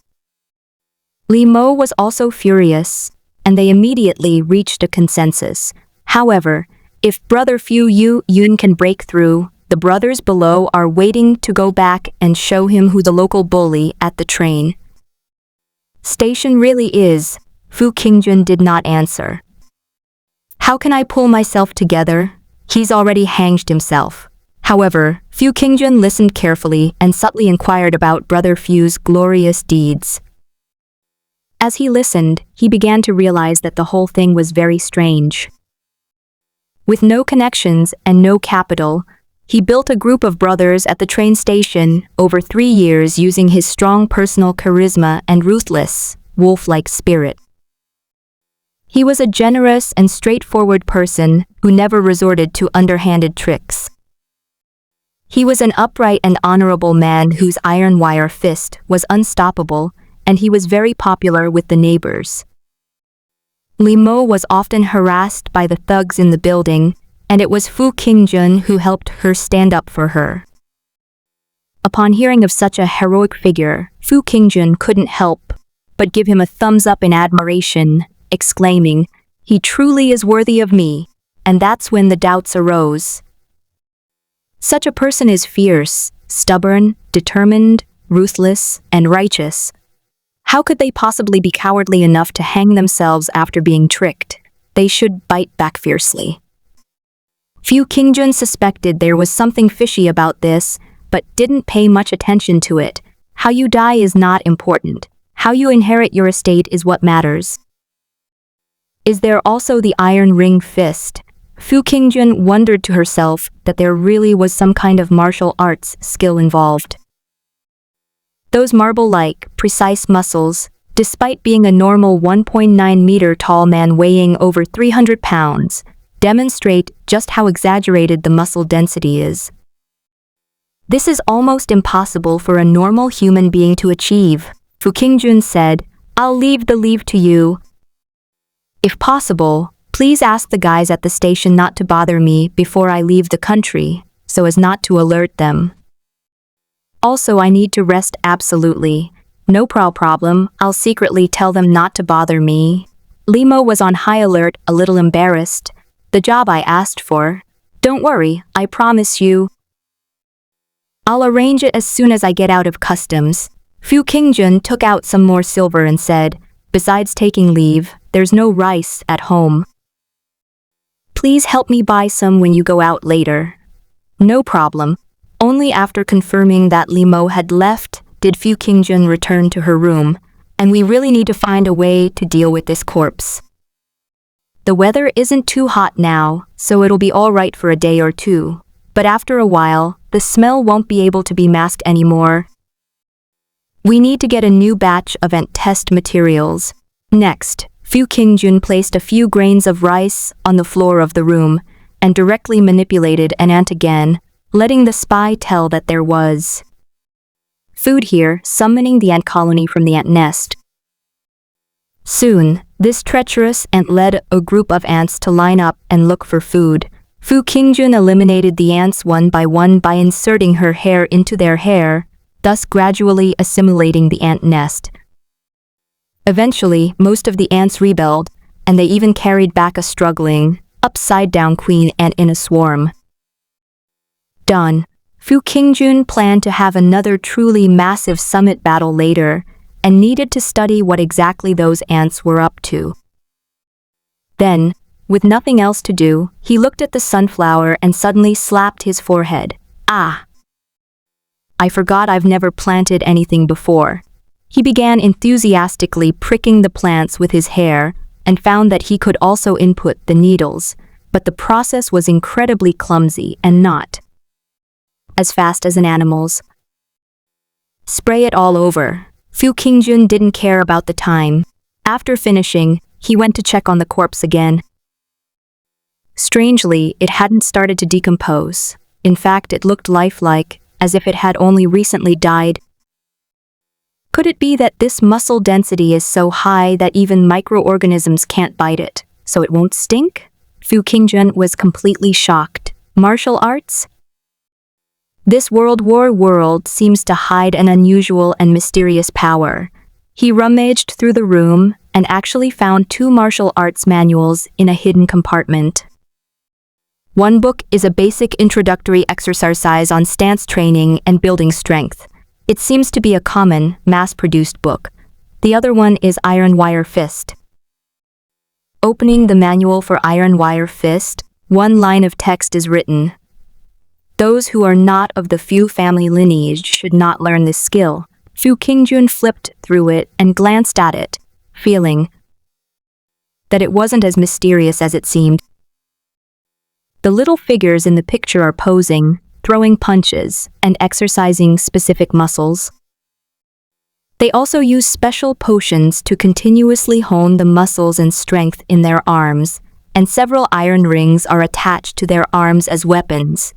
Li Mo was also furious, and they immediately reached a consensus. However, if Brother Fu Yun can break through, the brothers below are waiting to go back and show him who the local bully at the train station really is. Fu Qingjun did not answer. How can I pull myself together? He's already hanged himself. However, Fu Qingjun listened carefully and subtly inquired about Brother Fu's glorious deeds. As he listened, he began to realize that the whole thing was very strange. With no connections and no capital, he built a group of brothers at the train station over 3 years using his strong personal charisma and ruthless, wolf-like spirit. He was a generous and straightforward person who never resorted to underhanded tricks. He was an upright and honorable man whose iron wire fist was unstoppable, and he was very popular with the neighbors. Li Mo was often harassed by the thugs in the building, and it was Fu Qingjun who helped her stand up for her. Upon hearing of such a heroic figure, Fu Qingjun couldn't help but give him a thumbs up in admiration, exclaiming, "He truly is worthy of me." And that's when the doubts arose. Such a person is fierce, stubborn, determined, ruthless, and righteous. How could they possibly be cowardly enough to hang themselves after being tricked? They should bite back fiercely. Fu Qingjun suspected there was something fishy about this, but didn't pay much attention to it. How you die is not important. How you inherit your estate is what matters. Is there also the iron ring fist? Fu Qingjun wondered to herself that there really was some kind of martial arts skill involved. Those marble-like, precise muscles, despite being a normal 1.9-meter tall man weighing over 300 pounds, demonstrate just how exaggerated the muscle density is. This is almost impossible for a normal human being to achieve, Fu Qingjun said. "I'll leave the leave to you. If possible, please ask the guys at the station not to bother me before I leave the country, so as not to alert them. Also, I need to rest absolutely. No problem, I'll secretly tell them not to bother me." Limo was on high alert, a little embarrassed. "The job I asked for. Don't worry, I promise you. I'll arrange it as soon as I get out of customs." Fu Qingjun took out some more silver and said, "Besides taking leave, there's no rice at home. Please help me buy some when you go out later." "No problem." Only after confirming that Limo had left did Fu Qingjun return to her room, "And we really need to find a way to deal with this corpse. The weather isn't too hot now, so it'll be all right for a day or two. But after a while, the smell won't be able to be masked anymore. We need to get a new batch of ant test materials." Next, Fu Qingjun placed a few grains of rice on the floor of the room and directly manipulated an ant again, letting the spy tell that there was food here, summoning the ant colony from the ant nest. Soon, this treacherous ant led a group of ants to line up and look for food. Fu Qingjun eliminated the ants one by inserting her hair into their hair, thus gradually assimilating the ant nest. Eventually, most of the ants rebelled, and they even carried back a struggling, upside-down queen ant in a swarm. Done. Fu Qingjun planned to have another truly massive summit battle later, and needed to study what exactly those ants were up to. Then, with nothing else to do, he looked at the sunflower and suddenly slapped his forehead. "Ah! I forgot I've never planted anything before." He began enthusiastically pricking the plants with his hair and found that he could also input the needles, but the process was incredibly clumsy and not as fast as an animal's. "Spray it all over." Fu Qingjun didn't care about the time. After finishing, he went to check on the corpse again. Strangely, it hadn't started to decompose. In fact, it looked lifelike, as if it had only recently died. Could it be that this muscle density is so high that even microorganisms can't bite it, so it won't stink? Fu Qingjun was completely shocked. Martial arts? This World War world seems to hide an unusual and mysterious power. He rummaged through the room and actually found 2 martial arts manuals in a hidden compartment. One book is a basic introductory exercise on stance training and building strength. It seems to be a common, mass-produced book. The other one is Iron Wire Fist. Opening the manual for Iron Wire Fist, one line of text is written. "Those who are not of the Fu family lineage should not learn this skill." Fu Qingjun flipped through it and glanced at it, feeling that it wasn't as mysterious as it seemed. The little figures in the picture are posing, throwing punches, and exercising specific muscles. They also use special potions to continuously hone the muscles and strength in their arms, and several iron rings are attached to their arms as weapons.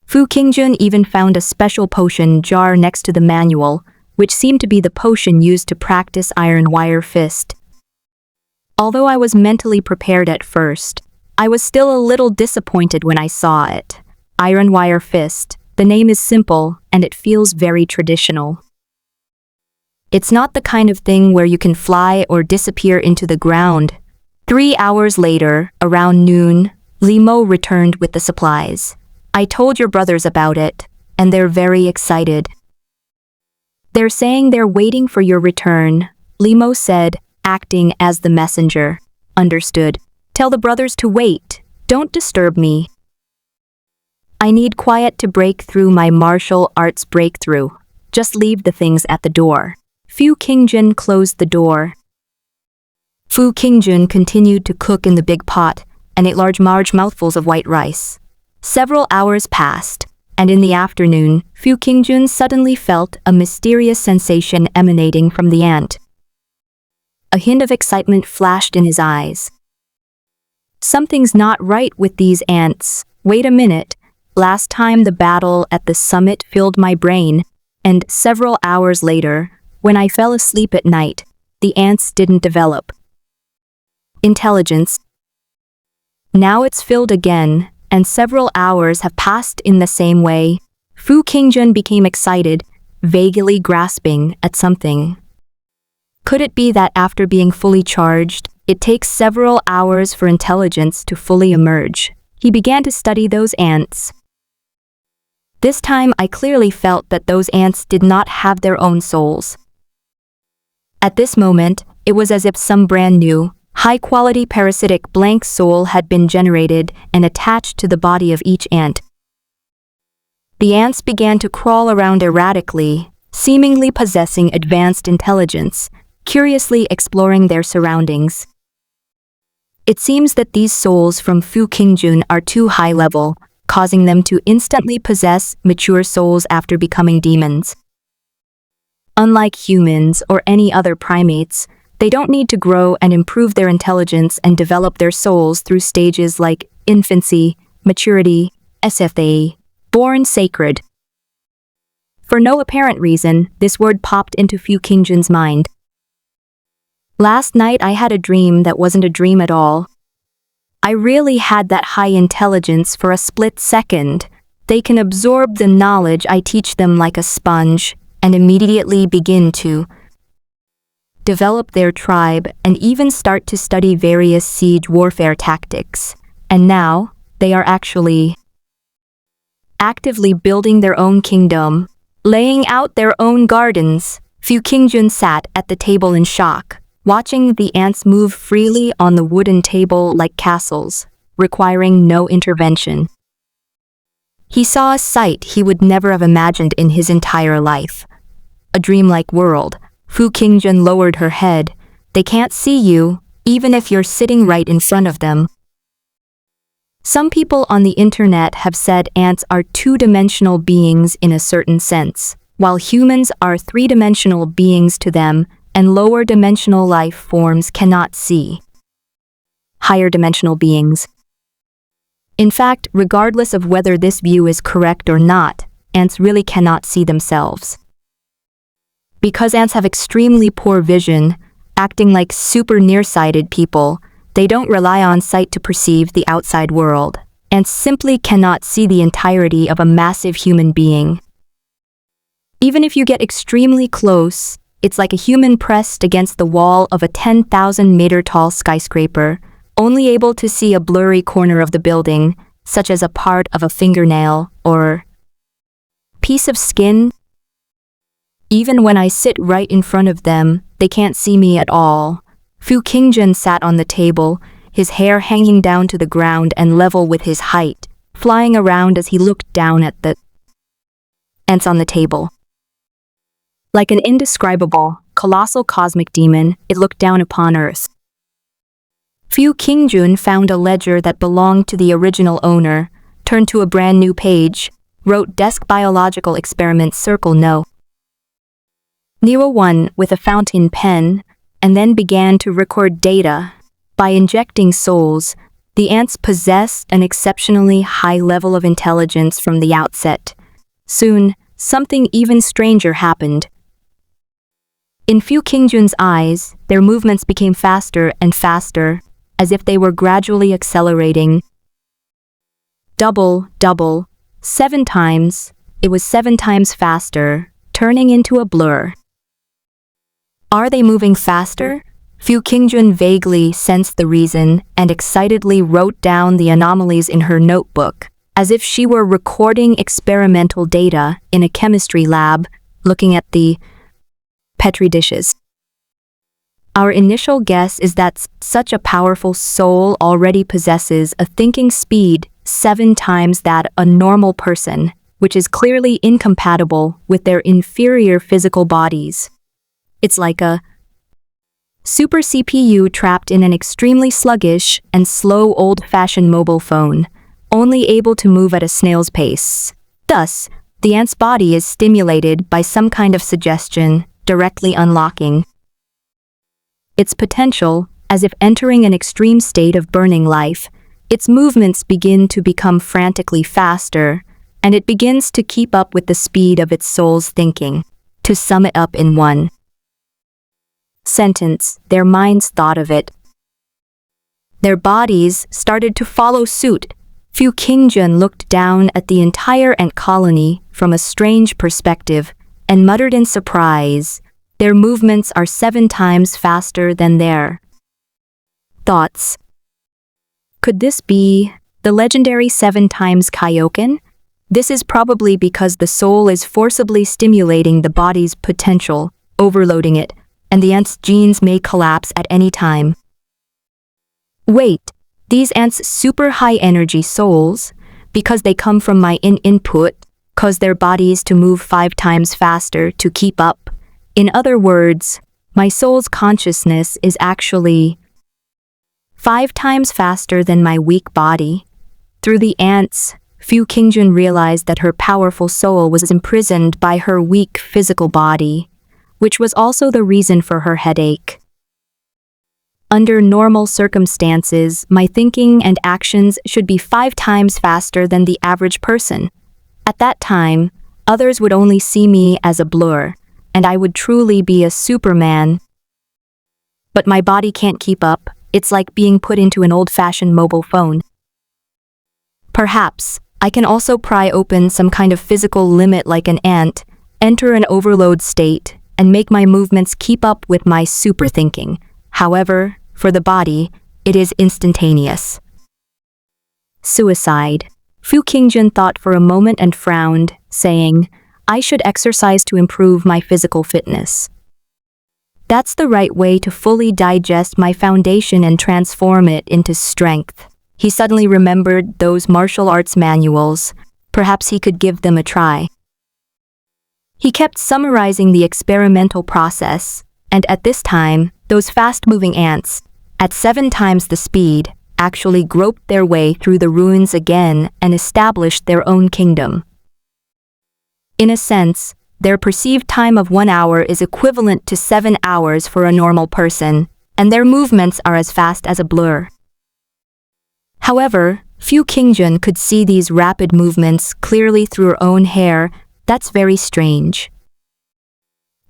Fu Qingjun even found a special potion jar next to the manual, which seemed to be the potion used to practice Iron Wire Fist. Although I was mentally prepared at first, I was still a little disappointed when I saw it. Iron Wire Fist, The name is simple, and it feels very traditional. It's not the kind of thing where you can fly or disappear into the ground. 3 hours later, around noon, Limo returned with the supplies. I told your brothers about it, and they're very excited. They're saying they're waiting for your return, Limo said, acting as the messenger. Understood. Tell the brothers to wait. Don't disturb me. I need quiet to break through my martial arts breakthrough. Just leave the things at the door. Fu Qingjun closed the door. Fu Qingjun continued to cook in the big pot and ate large mouthfuls of white rice. Several hours passed, and in the afternoon, Fu Qingjun suddenly felt a mysterious sensation emanating from the ant. A hint of excitement flashed in his eyes. Something's not right with these ants. Wait a minute. Last time the battle at the summit filled my brain, and several hours later, when I fell asleep at night, the ants didn't develop intelligence. Now it's filled again, and several hours have passed in the same way. Fu Qingjun became excited, vaguely grasping at something. Could it be that after being fully charged, it takes several hours for intelligence to fully emerge? He began to study those ants. This time I clearly felt that those ants did not have their own souls. At this moment, it was as if some brand new, high-quality parasitic blank soul had been generated and attached to the body of each ant. The ants began to crawl around erratically, seemingly possessing advanced intelligence, curiously exploring their surroundings. It seems that these souls from Fu Qingjun are too high-level, causing them to instantly possess mature souls after becoming demons. Unlike humans or any other primates, they don't need to grow and improve their intelligence and develop their souls through stages like infancy, maturity, SFA, born sacred. For no apparent reason, this word popped into Fu Qingjun's mind. Last night I had a dream that wasn't a dream at all. I really had that high intelligence for a split second. They can absorb the knowledge I teach them like a sponge and immediately begin to develop their tribe and even start to study various siege warfare tactics. And now, they are actually actively building their own kingdom, laying out their own gardens. Fu Qingjun sat at the table in shock, watching the ants move freely on the wooden table like castles, requiring no intervention. He saw a sight he would never have imagined in his entire life. A dreamlike world. Fu Qingjun lowered her head. They can't see you, even if you're sitting right in front of them. Some people on the internet have said ants are two-dimensional beings in a certain sense, while humans are three-dimensional beings to them, and lower-dimensional life forms cannot see higher-dimensional beings. In fact, regardless of whether this view is correct or not, ants really cannot see themselves. Because ants have extremely poor vision, acting like super nearsighted people, they don't rely on sight to perceive the outside world. Ants simply cannot see the entirety of a massive human being. Even if you get extremely close, it's like a human pressed against the wall of a 10,000-meter-tall skyscraper, only able to see a blurry corner of the building, such as a part of a fingernail or piece of skin. Even when I sit right in front of them, they can't see me at all. Fu Qingjun sat on the table, his hair hanging down to the ground and level with his height, flying around as he looked down at the ants on the table. Like an indescribable, colossal cosmic demon, it looked down upon Earth. Fu Qingjun found a ledger that belonged to the original owner, turned to a brand new page, wrote Desk Biological Experiment Circle No. 1 with a fountain pen, and then began to record data. By injecting souls, the ants possessed an exceptionally high level of intelligence from the outset. Soon, something even stranger happened. In Fu Qingjun's eyes, their movements became faster and faster, as if they were gradually accelerating. Double, 7 times, it was 7 times faster, turning into a blur. Are they moving faster? Fu Qingjun vaguely sensed the reason and excitedly wrote down the anomalies in her notebook, as if she were recording experimental data in a chemistry lab, looking at the Petri dishes. Our initial guess is that such a powerful soul already possesses a thinking speed 7 times that a normal person, which is clearly incompatible with their inferior physical bodies. It's like a super CPU trapped in an extremely sluggish and slow old-fashioned mobile phone, only able to move at a snail's pace. Thus, the ant's body is stimulated by some kind of suggestion, directly unlocking its potential. As if entering an extreme state of burning life, its movements begin to become frantically faster, and it begins to keep up with the speed of its soul's thinking. To sum it up in one sentence, their minds thought of it. Their bodies started to follow suit. Fu Qingjun looked down at the entire ant colony from a strange perspective and muttered in surprise, "Their movements are 7 times faster than their thoughts. Could this be the legendary 7 times Kaioken? This is probably because the soul is forcibly stimulating the body's potential, overloading it, and the ant's genes may collapse at any time. Wait, these ants' super high energy souls, because they come from my input, cause their bodies to move 5 times faster to keep up. In other words, my soul's consciousness is actually 5 times faster than my weak body." Through the ants, Fu Qingjun realized that her powerful soul was imprisoned by her weak physical body, which was also the reason for her headache. Under normal circumstances, my thinking and actions should be 5 times faster than the average person. At that time, others would only see me as a blur, and I would truly be a Superman. But my body can't keep up. It's like being put into an old-fashioned mobile phone. Perhaps I can also pry open some kind of physical limit like an ant, enter an overload state, and make my movements keep up with my super thinking. However, for the body, it is instantaneous. Suicide. Fu Qingjun thought for a moment and frowned, saying, "I should exercise to improve my physical fitness. That's the right way to fully digest my foundation and transform it into strength." He suddenly remembered those martial arts manuals. Perhaps he could give them a try. He kept summarizing the experimental process, and at this time, those fast-moving ants, at 7 times the speed, actually groped their way through the ruins again and established their own kingdom. In a sense, their perceived time of 1 hour is equivalent to 7 hours for a normal person, and their movements are as fast as a blur. However, Fu Qingjun could see these rapid movements clearly through her own hair. That's very strange.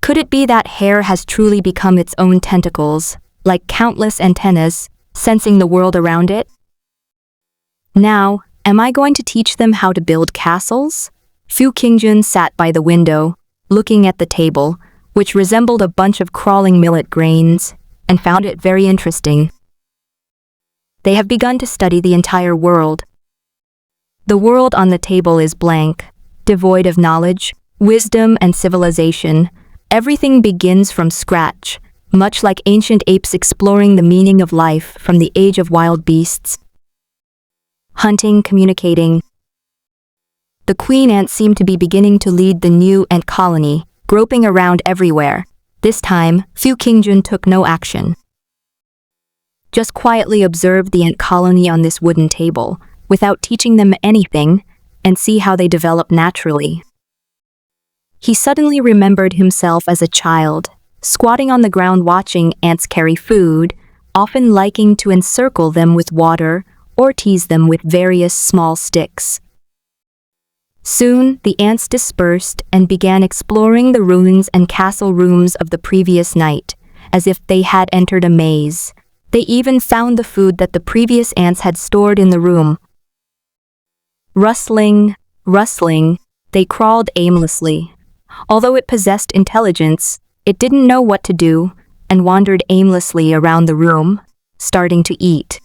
Could it be that hair has truly become its own tentacles, like countless antennas, sensing the world around it? Now, am I going to teach them how to build castles? Fu Qingjun sat by the window, looking at the table, which resembled a bunch of crawling millet grains, and found it very interesting. They have begun to study the entire world. The world on the table is blank, devoid of knowledge, wisdom, and civilization. Everything begins from scratch, much like ancient apes exploring the meaning of life from the age of wild beasts. Hunting, communicating. The queen ant seemed to be beginning to lead the new ant colony, groping around everywhere. This time, Fu Qingjun took no action. Just quietly observe the ant colony on this wooden table, without teaching them anything, and see how they develop naturally. He suddenly remembered himself as a child, squatting on the ground watching ants carry food, often liking to encircle them with water or tease them with various small sticks. Soon, the ants dispersed and began exploring the ruins and castle rooms of the previous night, as if they had entered a maze. They even found the food that the previous ants had stored in the room. Rustling, rustling, They crawled aimlessly. Although it possessed intelligence, it didn't know what to do and wandered aimlessly around the room, starting to eat.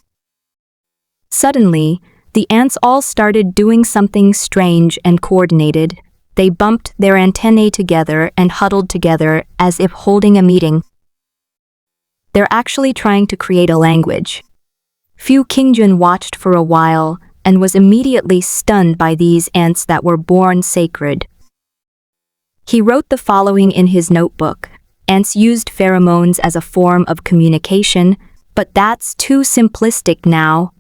Suddenly, the ants all started doing something strange and coordinated. They bumped their antennae together and huddled together as if holding a meeting. They're actually trying to create a language. Fu Qingjun watched for a while and was immediately stunned by these ants that were born sacred. He wrote the following in his notebook. Ants used pheromones as a form of communication, but that's too simplistic now.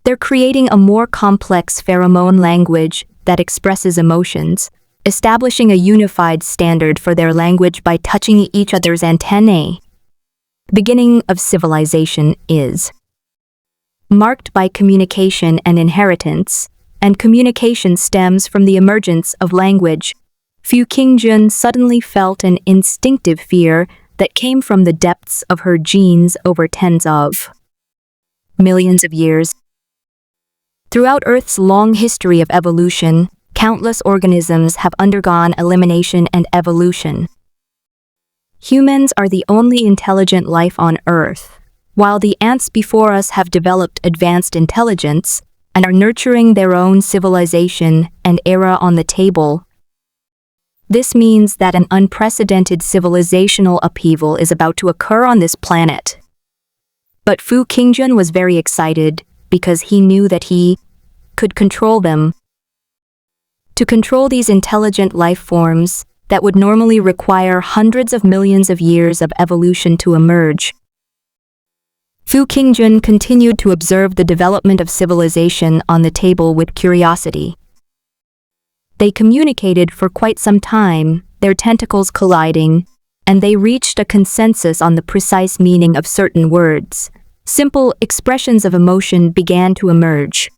They're creating a more complex pheromone language that expresses emotions, establishing a unified standard for their language by touching each other's antennae. The beginning of civilization is marked by communication and inheritance, and communication stems from the emergence of language. Fu Qingjun suddenly felt an instinctive fear that came from the depths of her genes over tens of millions of years. Throughout Earth's long history of evolution, countless organisms have undergone elimination and evolution. Humans are the only intelligent life on Earth, while the ants before us have developed advanced intelligence and are nurturing their own civilization and era on the table. This means that an unprecedented civilizational upheaval is about to occur on this planet. But Fu Qingjun was very excited because he knew that he could control them. To control these intelligent life forms that would normally require hundreds of millions of years of evolution to emerge. Fu Qingjun continued to observe the development of civilization on the table with curiosity. They communicated for quite some time, their tentacles colliding, and they reached a consensus on the precise meaning of certain words. Simple expressions of emotion began to emerge.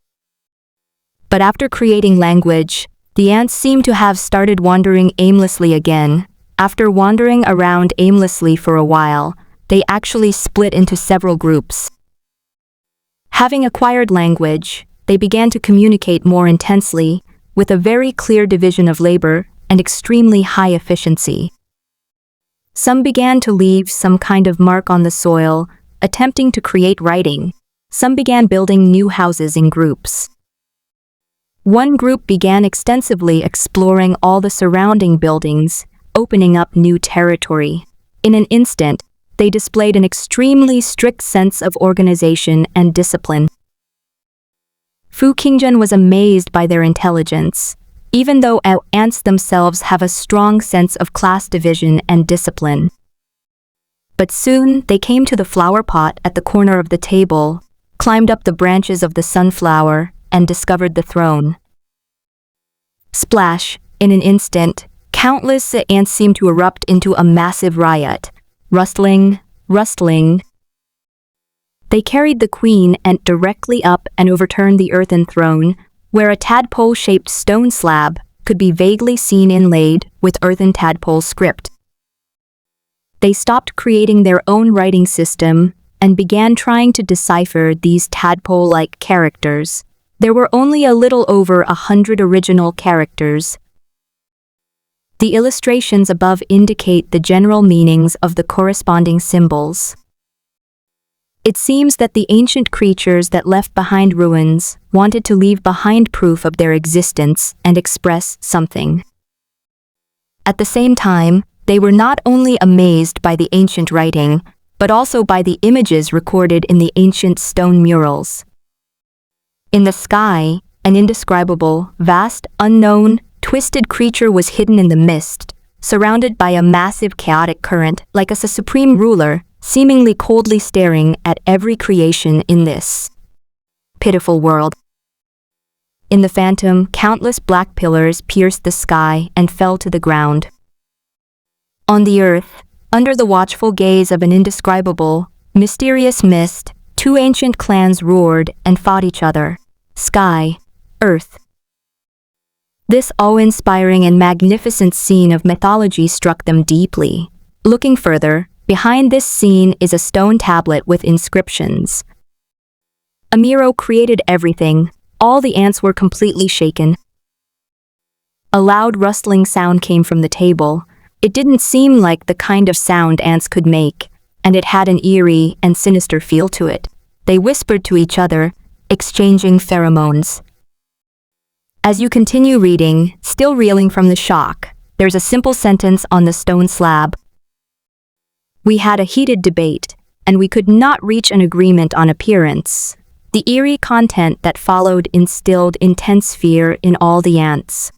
But after creating language, the ants seemed to have started wandering aimlessly again. After wandering around aimlessly for a while, they actually split into several groups. Having acquired language, they began to communicate more intensely, with a very clear division of labor and extremely high efficiency. Some began to leave some kind of mark on the soil, attempting to create writing. Some began building new houses in groups. One group began extensively exploring all the surrounding buildings, opening up new territory. In an instant, they displayed an extremely strict sense of organization and discipline. Fu Qingjun was amazed by their intelligence, even though ants themselves have a strong sense of class division and discipline. But soon they came to the flower pot at the corner of the table, climbed up the branches of the sunflower, and discovered the throne. Splash! In an instant, countless ants seemed to erupt into a massive riot. Rustling, rustling. They carried the queen ant directly up and overturned the earthen throne, where a tadpole-shaped stone slab could be vaguely seen inlaid with earthen tadpole script. They stopped creating their own writing system and began trying to decipher these tadpole-like characters. There were only a little over 100 original characters. The illustrations above indicate the general meanings of the corresponding symbols. It seems that the ancient creatures that left behind ruins wanted to leave behind proof of their existence and express something. At the same time, they were not only amazed by the ancient writing, but also by the images recorded in the ancient stone murals. In the sky, an indescribable, vast, unknown, twisted creature was hidden in the mist, surrounded by a massive chaotic current like a supreme ruler, seemingly coldly staring at every creation in this pitiful world. In the phantom, countless black pillars pierced the sky and fell to the ground. On the earth, under the watchful gaze of an indescribable, mysterious mist, two ancient clans roared and fought each other. Sky, earth. This awe-inspiring and magnificent scene of mythology struck them deeply. Looking further, behind this scene is a stone tablet with inscriptions. Amiro created everything. All the ants were completely shaken. A loud rustling sound came from the table. It didn't seem like the kind of sound ants could make, and it had an eerie and sinister feel to it. They whispered to each other, exchanging pheromones. As you continue reading, still reeling from the shock, there's a simple sentence on the stone slab. We had a heated debate, and we could not reach an agreement on appearance. The eerie content that followed instilled intense fear in all the ants.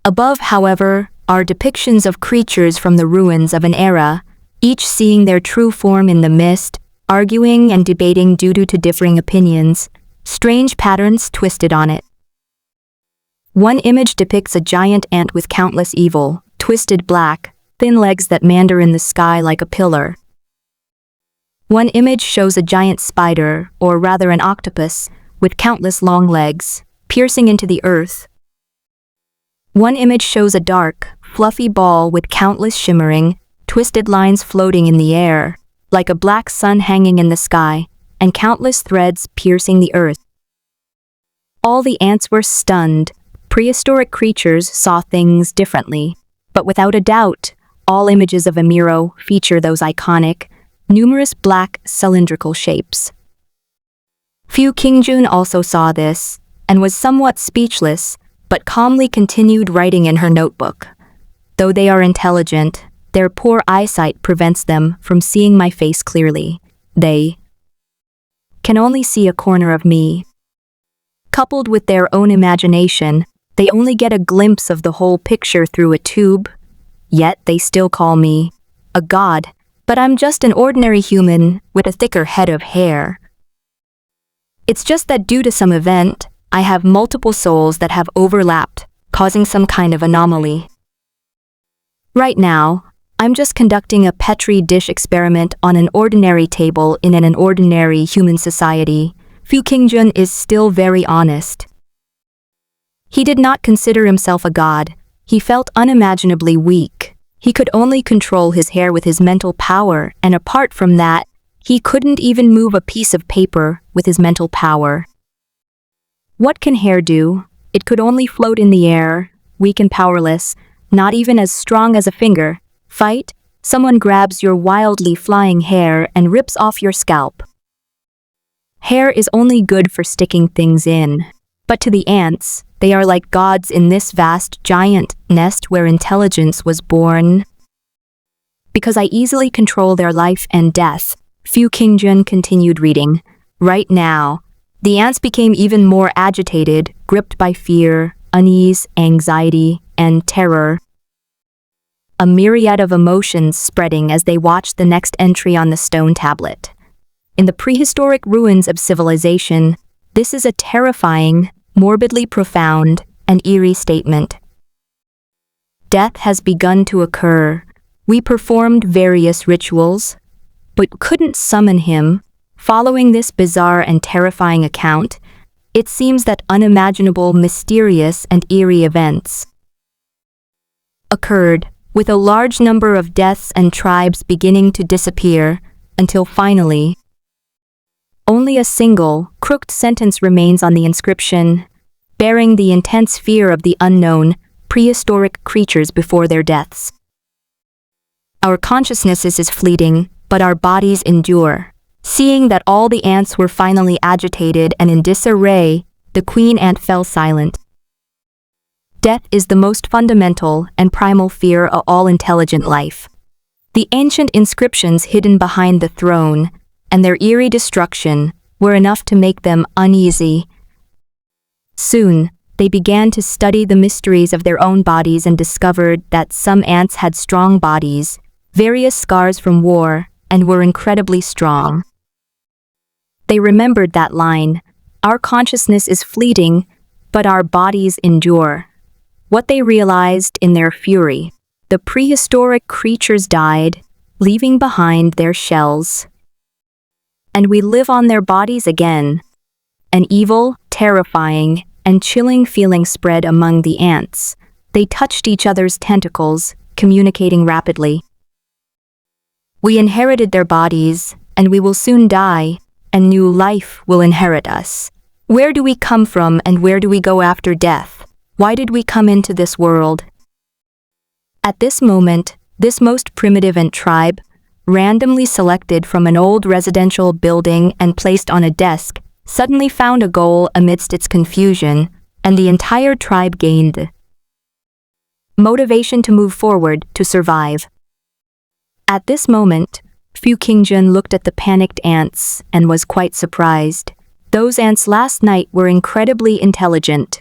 Above, however, are depictions of creatures from the ruins of an era, each seeing their true form in the mist, arguing and debating due to differing opinions, strange patterns twisted on it. One image depicts a giant ant with countless evil, twisted black, thin legs that meander in the sky like a pillar. One image shows a giant spider, or rather an octopus, with countless long legs, piercing into the earth. One image shows a dark, fluffy ball with countless shimmering, twisted lines floating in the air, like a black sun hanging in the sky, and countless threads piercing the earth. All the ants were stunned. Prehistoric creatures saw things differently, but without a doubt, all images of Amiro feature those iconic, numerous black cylindrical shapes. Fu Qingjun also saw this, and was somewhat speechless, but calmly continued writing in her notebook. Though they are intelligent, their poor eyesight prevents them from seeing my face clearly. They can only see a corner of me. Coupled with their own imagination, they only get a glimpse of the whole picture through a tube. Yet they still call me a god, but I'm just an ordinary human with a thicker head of hair. It's just that due to some event, I have multiple souls that have overlapped, causing some kind of anomaly. Right now, I'm just conducting a Petri dish experiment on an ordinary table in an ordinary human society. Fu Qingjun is still very honest. He did not consider himself a god. He felt unimaginably weak. He could only control his hair with his mental power, and apart from that, he couldn't even move a piece of paper with his mental power. What can hair do? It could only float in the air, weak and powerless, not even as strong as a finger. Fight, someone grabs your wildly flying hair and rips off your scalp. Hair is only good for sticking things in. But to the ants, they are like gods in this vast, giant nest where intelligence was born. Because I easily control their life and death, Fu Qingjun continued reading. Right now, the ants became even more agitated, gripped by fear, unease, anxiety, and terror. A myriad of emotions spreading as they watched the next entry on the stone tablet. In the prehistoric ruins of civilization, this is a terrifying, morbidly profound, and eerie statement. Death has begun to occur. We performed various rituals, but couldn't summon him. Following this bizarre and terrifying account, it seems that unimaginable, mysterious, and eerie events occurred, with a large number of deaths and tribes beginning to disappear, until finally, only a single, crooked sentence remains on the inscription, bearing the intense fear of the unknown, prehistoric creatures before their deaths. Our consciousness is fleeting, but our bodies endure. Seeing that all the ants were finally agitated and in disarray, the queen ant fell silent. Death is the most fundamental and primal fear of all intelligent life. The ancient inscriptions hidden behind the throne, and their eerie destruction, were enough to make them uneasy. Soon, they began to study the mysteries of their own bodies and discovered that some ants had strong bodies, various scars from war, and were incredibly strong. They remembered that line, "Our consciousness is fleeting, but our bodies endure." What they realized in their fury, the prehistoric creatures died, leaving behind their shells. And we live on their bodies again. An evil, terrifying, and chilling feeling spread among the ants. They touched each other's tentacles, communicating rapidly. We inherited their bodies, and we will soon die, and new life will inherit us. Where do we come from and where do we go after death? Why did we come into this world? At this moment, this most primitive ant tribe, randomly selected from an old residential building and placed on a desk, suddenly found a goal amidst its confusion, and the entire tribe gained motivation to move forward, to survive. At this moment, Fu Qingjun looked at the panicked ants and was quite surprised. Those ants last night were incredibly intelligent.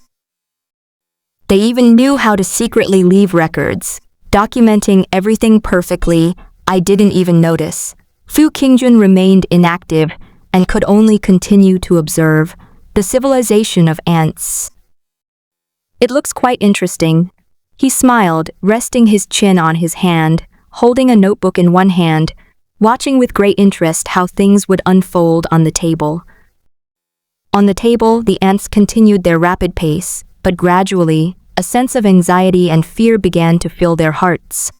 They even knew how to secretly leave records, documenting everything perfectly. I didn't even notice. Fu Qingjun remained inactive and could only continue to observe the civilization of ants. It looks quite interesting. He smiled, resting his chin on his hand, holding a notebook in one hand, watching with great interest how things would unfold on the table. On the table, the ants continued their rapid pace, but gradually, a sense of anxiety and fear began to fill their hearts.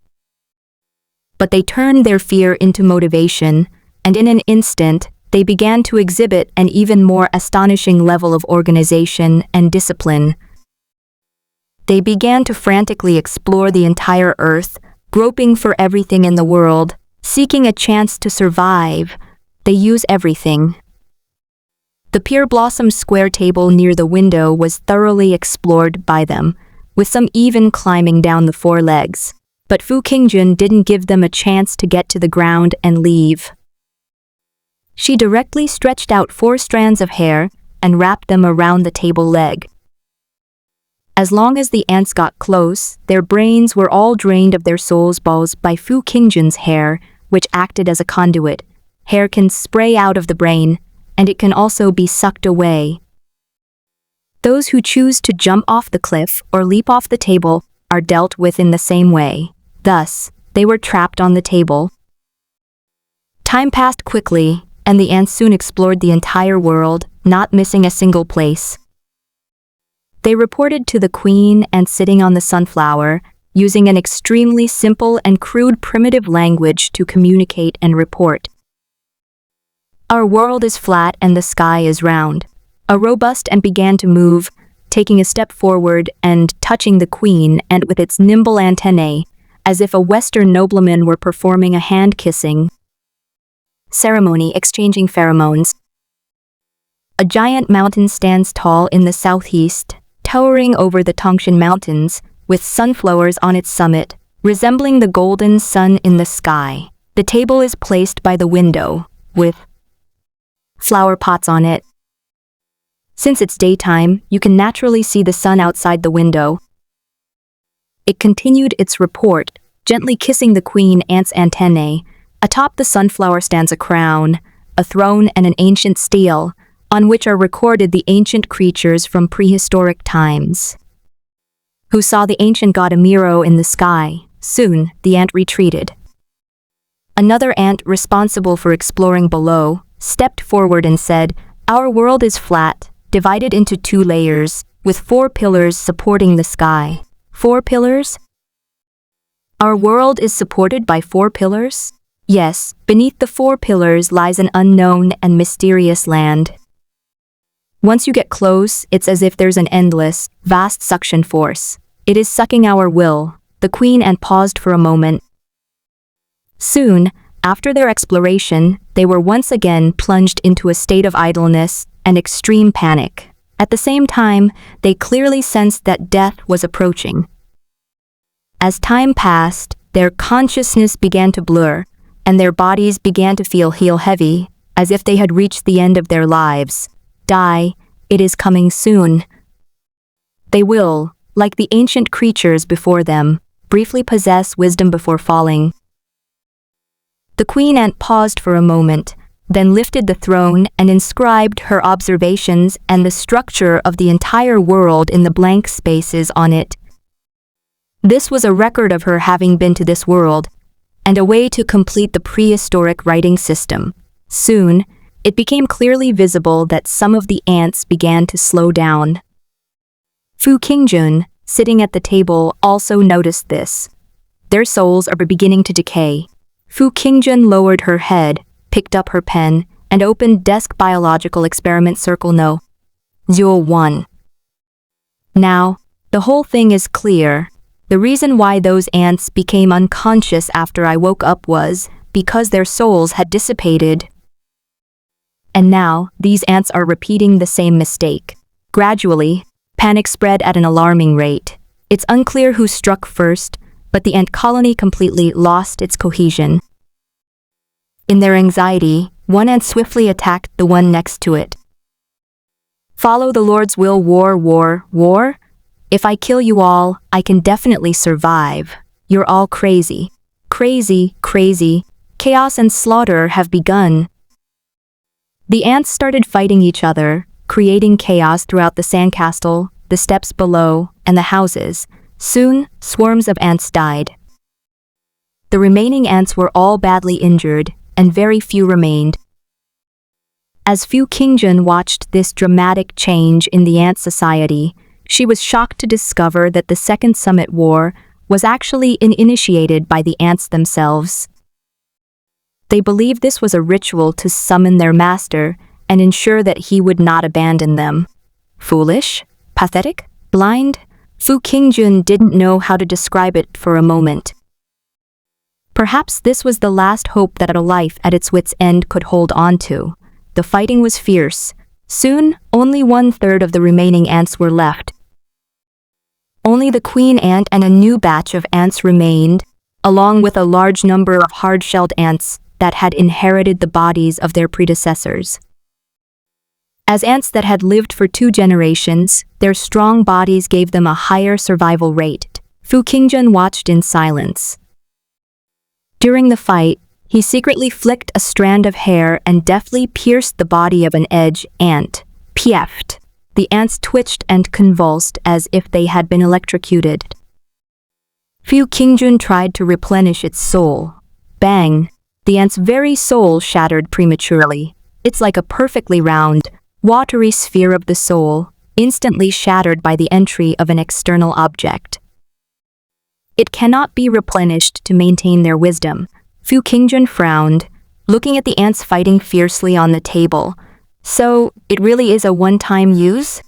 But they turned their fear into motivation, and in an instant, they began to exhibit an even more astonishing level of organization and discipline. They began to frantically explore the entire earth, groping for everything in the world, seeking a chance to survive. They use everything. The Pure Blossom square table near the window was thoroughly explored by them, with some even climbing down the four legs. But Fu Qingjun didn't give them a chance to get to the ground and leave. She directly stretched out 4 strands of hair and wrapped them around the table leg. As long as the ants got close, their brains were all drained of their souls balls by Fu Qingjun's hair, which acted as a conduit. Hair can spray out of the brain, and it can also be sucked away. Those who choose to jump off the cliff or leap off the table are dealt with in the same way. Thus, they were trapped on the table. Time passed quickly, and the ants soon explored the entire world, not missing a single place. They reported to the queen and sitting on the sunflower, using an extremely simple and crude primitive language to communicate and report. Our world is flat and the sky is round. A robust and began to move, taking a step forward and touching the queen and with its nimble antennae, as if a Western nobleman were performing a hand-kissing ceremony exchanging pheromones. A giant mountain stands tall in the southeast, towering over the Tongshan Mountains, with sunflowers on its summit, resembling the golden sun in the sky. The table is placed by the window, with flower pots on it. Since it's daytime, you can naturally see the sun outside the window. It continued its report, gently kissing the queen ant's antennae. Atop the sunflower stands a crown, a throne, and an ancient stele, on which are recorded the ancient creatures from prehistoric times, who saw the ancient god Amiro in the sky. Soon, the ant retreated. Another ant responsible for exploring below stepped forward and said, "Our world is flat, divided into 2 layers, with 4 pillars supporting the sky." 4 pillars? Our world is supported by 4 pillars? Yes, beneath the 4 pillars lies an unknown and mysterious land. Once you get close, it's as if there's an endless, vast suction force. It is sucking our will. The queen ant paused for a moment. Soon, after their exploration, they were once again plunged into a state of idleness and extreme panic. At the same time, they clearly sensed that death was approaching. As time passed, their consciousness began to blur, and their bodies began to feel heavy, as if they had reached the end of their lives. Die, it is coming soon. They will, like the ancient creatures before them, briefly possess wisdom before falling. The queen ant paused for a moment, then lifted the throne and inscribed her observations and the structure of the entire world in the blank spaces on it. This was a record of her having been to this world, and a way to complete the prehistoric writing system. Soon, it became clearly visible that some of the ants began to slow down. Fu Qingjun, sitting at the table, also noticed this. Their souls are beginning to decay. Fu Qingjun lowered her head, picked up her pen, and opened Desk Biological Experiment Circle No. 01. Now, The whole thing is clear. The reason why those ants became unconscious after I woke up was because their souls had dissipated. And now, these ants are repeating the same mistake. Gradually, panic spread at an alarming rate. It's unclear who struck first, but the ant colony completely lost its cohesion. In their anxiety, one ant swiftly attacked the one next to it. Follow the Lord's will, war, war, war? If I kill you all, I can definitely survive. You're all crazy. Crazy, crazy. Chaos and slaughter have begun. The ants started fighting each other, creating chaos throughout the sandcastle, the steps below, and the houses. Soon, swarms of ants died. The remaining ants were all badly injured, and very few remained. As Fu Qingjun watched this dramatic change in the ant society, she was shocked to discover that the Second Summit War was actually initiated by the ants themselves. They believed this was a ritual to summon their master and ensure that he would not abandon them. Foolish? Pathetic? Blind? Fu Qingjun didn't know how to describe it for a moment. Perhaps this was the last hope that a life at its wit's end could hold on to. The fighting was fierce. Soon, only 1/3 of the remaining ants were left. Only the queen ant and a new batch of ants remained, along with a large number of hard-shelled ants that had inherited the bodies of their predecessors. As ants that had lived for 2 generations, their strong bodies gave them a higher survival rate. Fu Qingjun watched in silence. During the fight, he secretly flicked a strand of hair and deftly pierced the body of an edge ant. Pieft. The ants twitched and convulsed as if they had been electrocuted. Fu Qingjun tried to replenish its soul. Bang! The ant's very soul shattered prematurely. It's like a perfectly round, watery sphere of the soul, instantly shattered by the entry of an external object. It cannot be replenished to maintain their wisdom. Fu Qingjun frowned, looking at the ants fighting fiercely on the table. So, it really is a one-time use?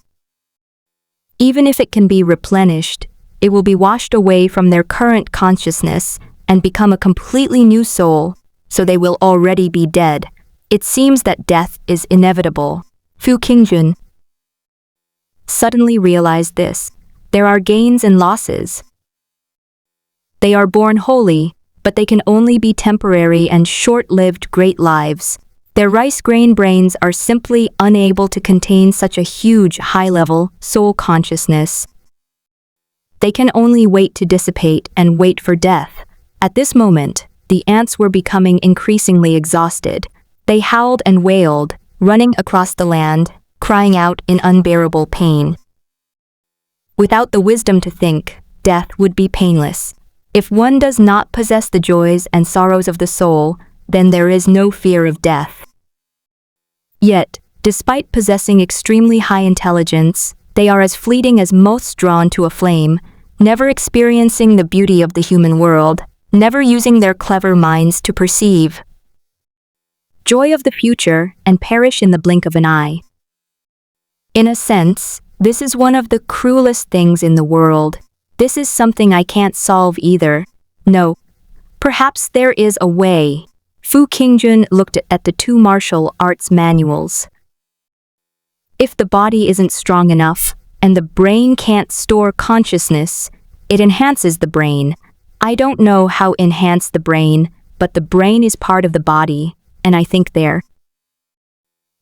Even if it can be replenished, it will be washed away from their current consciousness and become a completely new soul, so they will already be dead. It seems that death is inevitable. Fu Qingjun suddenly realized this. There are gains and losses. They are born holy, but they can only be temporary and short-lived great lives. Their rice grain brains are simply unable to contain such a huge high-level soul consciousness. They can only wait to dissipate and wait for death. At this moment, the ants were becoming increasingly exhausted. They howled and wailed, running across the land, crying out in unbearable pain. Without the wisdom to think, death would be painless. If one does not possess the joys and sorrows of the soul, then there is no fear of death. Yet, despite possessing extremely high intelligence, they are as fleeting as moths drawn to a flame, never experiencing the beauty of the human world, never using their clever minds to perceive joy of the future and perish in the blink of an eye. In a sense, this is one of the cruelest things in the world. This is something I can't solve either. No, perhaps there is a way. Fu Qingjun looked at the 2 martial arts manuals. If the body isn't strong enough, and the brain can't store consciousness, it enhances the brain. I don't know how enhance the brain, but the brain is part of the body, and I think there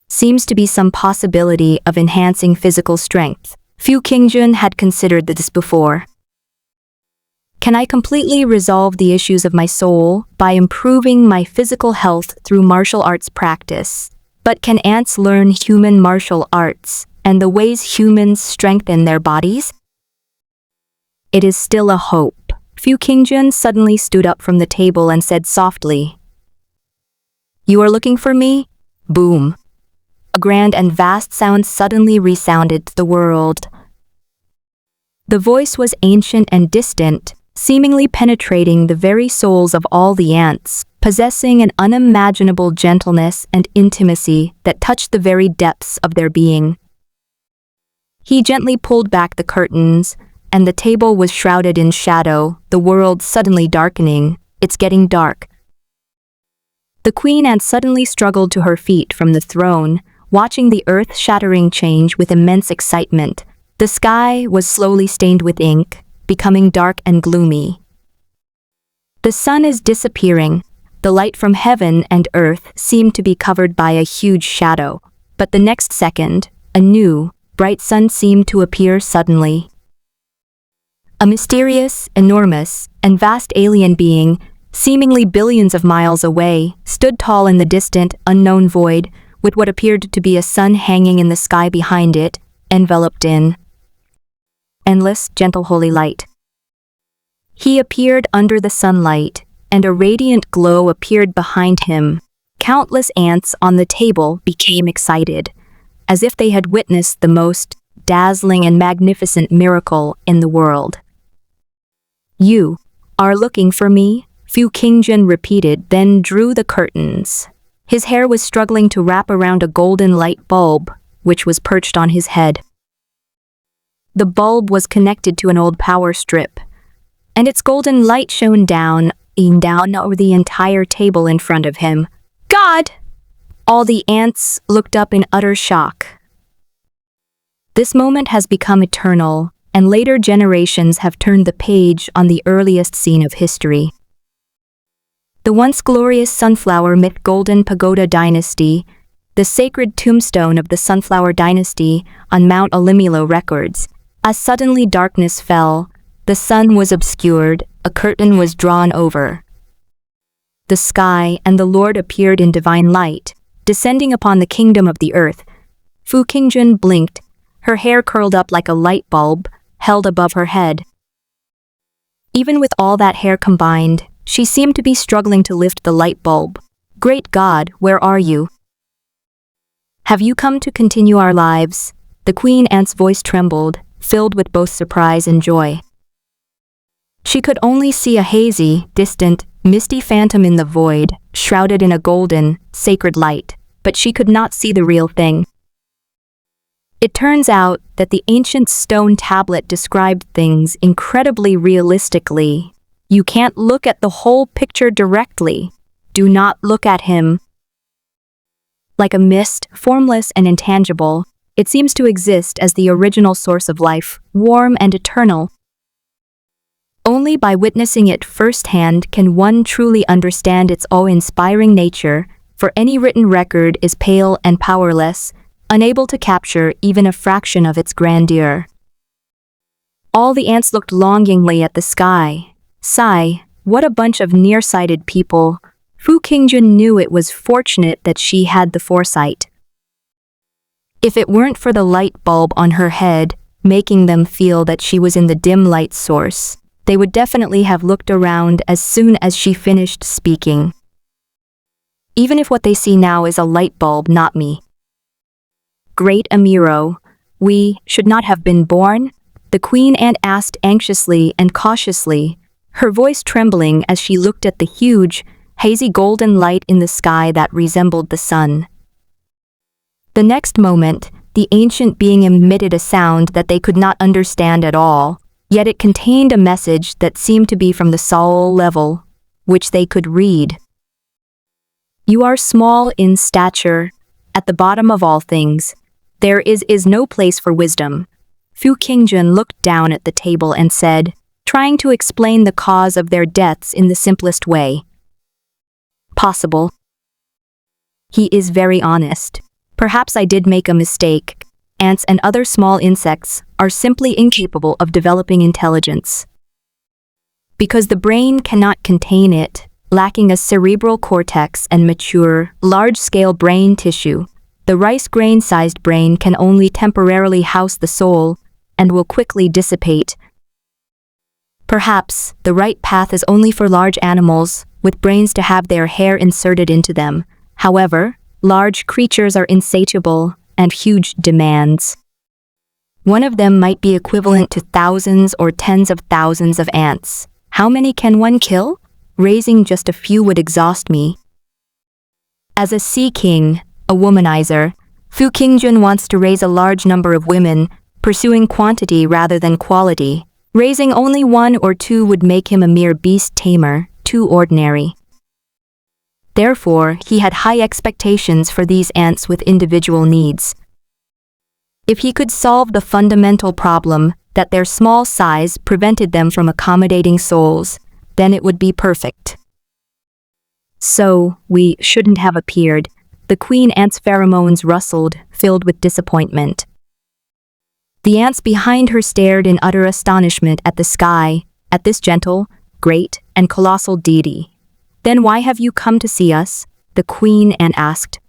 seems to be some possibility of enhancing physical strength. Fu Qingjun had considered this before. Can I completely resolve the issues of my soul by improving my physical health through martial arts practice? But can ants learn human martial arts and the ways humans strengthen their bodies? It is still a hope. Fu Qingjun suddenly stood up from the table and said softly, "You are looking for me?" Boom. A grand and vast sound suddenly resounded to the world. The voice was ancient and distant, seemingly penetrating the very souls of all the ants, possessing an unimaginable gentleness and intimacy that touched the very depths of their being. He gently pulled back the curtains, and the table was shrouded in shadow, the world suddenly darkening. It's getting dark. The queen ant suddenly struggled to her feet from the throne, watching the earth-shattering change with immense excitement. The sky was slowly stained with ink, becoming dark and gloomy. The sun is disappearing. The light from heaven and earth seemed to be covered by a huge shadow. But the next second, a new, bright sun seemed to appear suddenly. A mysterious, enormous, and vast alien being, seemingly billions of miles away, stood tall in the distant, unknown void, with what appeared to be a sun hanging in the sky behind it, enveloped in endless, gentle, holy light. He appeared under the sunlight, and a radiant glow appeared behind him. Countless ants on the table became excited, as if they had witnessed the most dazzling and magnificent miracle in the world. "You are looking for me?" Fu Qingjun repeated, then drew the curtains. His hair was struggling to wrap around a golden light bulb, which was perched on his head. The bulb was connected to an old power strip, and its golden light shone down over the entire table in front of him. "God!" All the ants looked up in utter shock. This moment has become eternal, and later generations have turned the page on the earliest scene of history. The once glorious sunflower myth Golden Pagoda Dynasty, the sacred tombstone of the Sunflower Dynasty on Mount Olimilo records. As suddenly darkness fell, the sun was obscured, a curtain was drawn over the sky, and the Lord appeared in divine light, descending upon the kingdom of the earth. Fu Qingjun blinked, her hair curled up like a light bulb, held above her head. Even with all that hair combined, she seemed to be struggling to lift the light bulb. "Great God, where are you? Have you come to continue our lives?" The queen ant's voice trembled, filled with both surprise and joy. She could only see a hazy, distant, misty phantom in the void, shrouded in a golden, sacred light, but she could not see the real thing. It turns out that the ancient stone tablet described things incredibly realistically. You can't look at the whole picture directly. Do not look at him. Like a mist, formless and intangible, it seems to exist as the original source of life, warm and eternal. Only by witnessing it firsthand can one truly understand its awe-inspiring nature, for any written record is pale and powerless, unable to capture even a fraction of its grandeur. All the ants looked longingly at the sky. Sigh, what a bunch of nearsighted people. Fu Qingjun knew it was fortunate that she had the foresight. If it weren't for the light bulb on her head, making them feel that she was in the dim light source, they would definitely have looked around as soon as she finished speaking. Even if what they see now is a light bulb, not me. "Great Amiro, we should not have been born?" The queen ant asked anxiously and cautiously, her voice trembling as she looked at the huge, hazy golden light in the sky that resembled the sun. The next moment, the ancient being emitted a sound that they could not understand at all, yet it contained a message that seemed to be from the soul level, which they could read. "You are small in stature. At the bottom of all things, there is no place for wisdom." Fu Qingjun looked down at the table and said, trying to explain the cause of their deaths in the simplest way possible. "He is very honest. Perhaps I did make a mistake. Ants and other small insects are simply incapable of developing intelligence. Because the brain cannot contain it, lacking a cerebral cortex and mature, large-scale brain tissue, the rice grain-sized brain can only temporarily house the soul and will quickly dissipate. Perhaps the right path is only for large animals with brains to have their hair inserted into them. However, large creatures are insatiable and huge demands. One of them might be equivalent to thousands or tens of thousands of ants. How many can one kill? Raising just a few would exhaust me. As a sea king, a womanizer, Fu Qingjun wants to raise a large number of women, pursuing quantity rather than quality. Raising only one or two would make him a mere beast tamer, too ordinary. Therefore, he had high expectations for these ants with individual needs. If he could solve the fundamental problem that their small size prevented them from accommodating souls, then it would be perfect. So, we shouldn't have appeared. The queen ant's pheromones rustled, filled with disappointment. The ants behind her stared in utter astonishment at the sky, at this gentle, great, and colossal deity. "Then why have you come to see us?" the queen ant asked.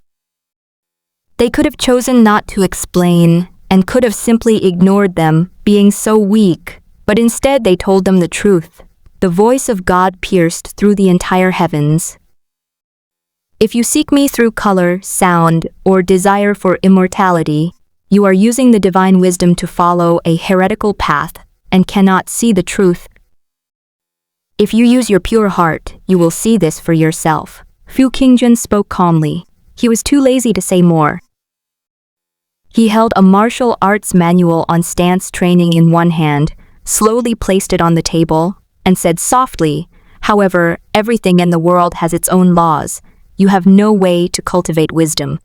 They could have chosen not to explain, and could have simply ignored them, being so weak, but instead they told them the truth. The voice of God pierced through the entire heavens. "If you seek me through color, sound, or desire for immortality, you are using the divine wisdom to follow a heretical path and cannot see the truth. If you use your pure heart, you will see this for yourself." Fu Qingjun spoke calmly. He was too lazy to say more. He held a martial arts manual on stance training in one hand, slowly placed it on the table, and said softly, "However, everything in the world has its own laws. You have no way to cultivate wisdom.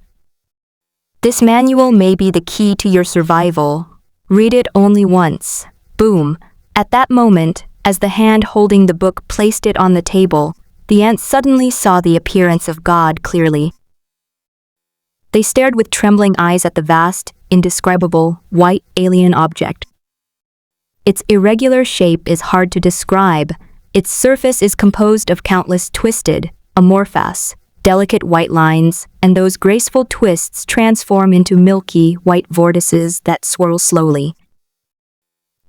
This manual may be the key to your survival. Read it only once." Boom. At that moment, as the hand holding the book placed it on the table, the ants suddenly saw the appearance of God clearly. They stared with trembling eyes at the vast, indescribable, white alien object. Its irregular shape is hard to describe. Its surface is composed of countless twisted, amorphous, delicate white lines, and those graceful twists transform into milky, white vortices that swirl slowly.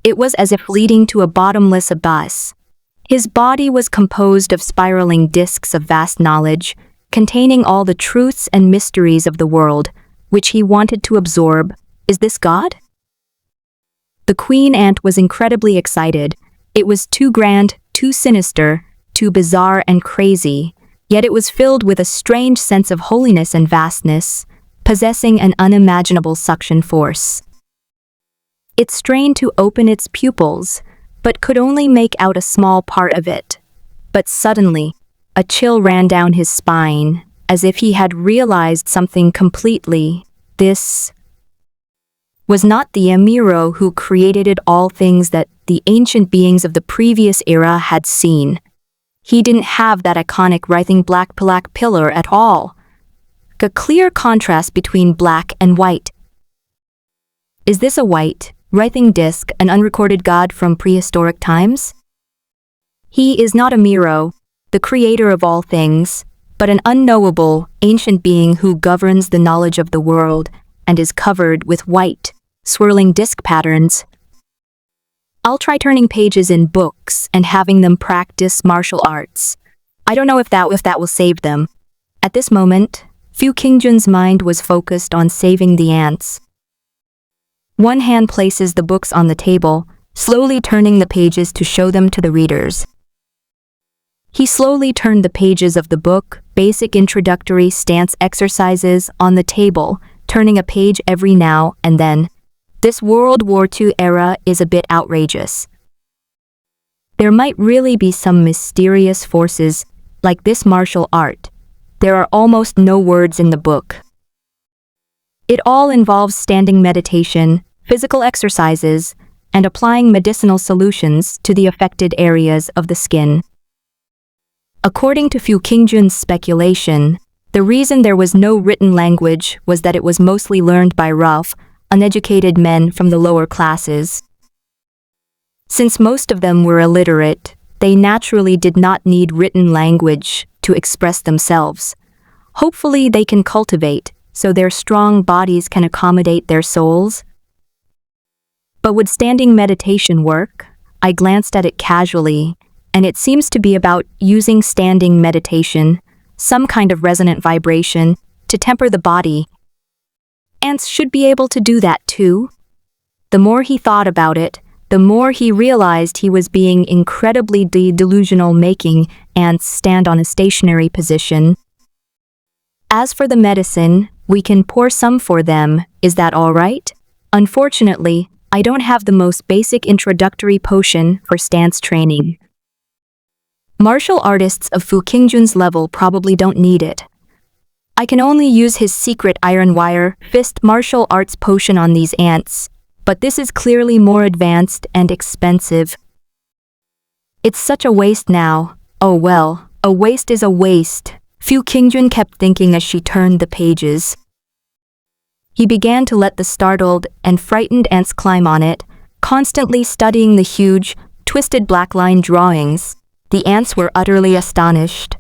It was as if leading to a bottomless abyss. His body was composed of spiraling discs of vast knowledge, containing all the truths and mysteries of the world, which he wanted to absorb. Is this God? The queen ant was incredibly excited. It was too grand, too sinister, too bizarre and crazy, yet it was filled with a strange sense of holiness and vastness, possessing an unimaginable suction force. It strained to open its pupils, but could only make out a small part of it. But suddenly, a chill ran down his spine, as if he had realized something completely. This was not the Amiro who created all things that the ancient beings of the previous era had seen. He didn't have that iconic writhing black pillar at all. A clear contrast between black and white. Is this a white, writhing disc, an unrecorded god from prehistoric times? He is not Amiro, the creator of all things, but an unknowable, ancient being who governs the knowledge of the world and is covered with white, swirling disc patterns. I'll try turning pages in books and having them practice martial arts. I don't know if that will save them. At this moment, Fu Qingjun's mind was focused on saving the ants. One hand places the books on the table, slowly turning the pages to show them to the readers. He slowly turned the pages of the book, Basic Introductory Stance Exercises, on the table, turning a page every now and then. This World War II era is a bit outrageous. There might really be some mysterious forces, like this martial art. There are almost no words in the book. It all involves standing meditation, physical exercises, and applying medicinal solutions to the affected areas of the skin. According to Fu Qingjun's speculation, the reason there was no written language was that it was mostly learned by rough, uneducated men from the lower classes. Since most of them were illiterate, they naturally did not need written language to express themselves. Hopefully they can cultivate, so their strong bodies can accommodate their souls. But would standing meditation work? I glanced at it casually, and it seems to be about using standing meditation, some kind of resonant vibration, to temper the body. Ants should be able to do that too. The more he thought about it, the more he realized he was being incredibly delusional, making ants stand on a stationary position. As for the medicine, we can pour some for them, is that all right? Unfortunately, I don't have the most basic introductory potion for stance training. Martial artists of Fu Qingjun's level probably don't need it. I can only use his secret iron wire fist martial arts potion on these ants, but this is clearly more advanced and expensive. It's such a waste now. Oh well, a waste is a waste, Fu Qingjun kept thinking as she turned the pages. He began to let the startled and frightened ants climb on it, constantly studying the huge, twisted black line drawings. The ants were utterly astonished.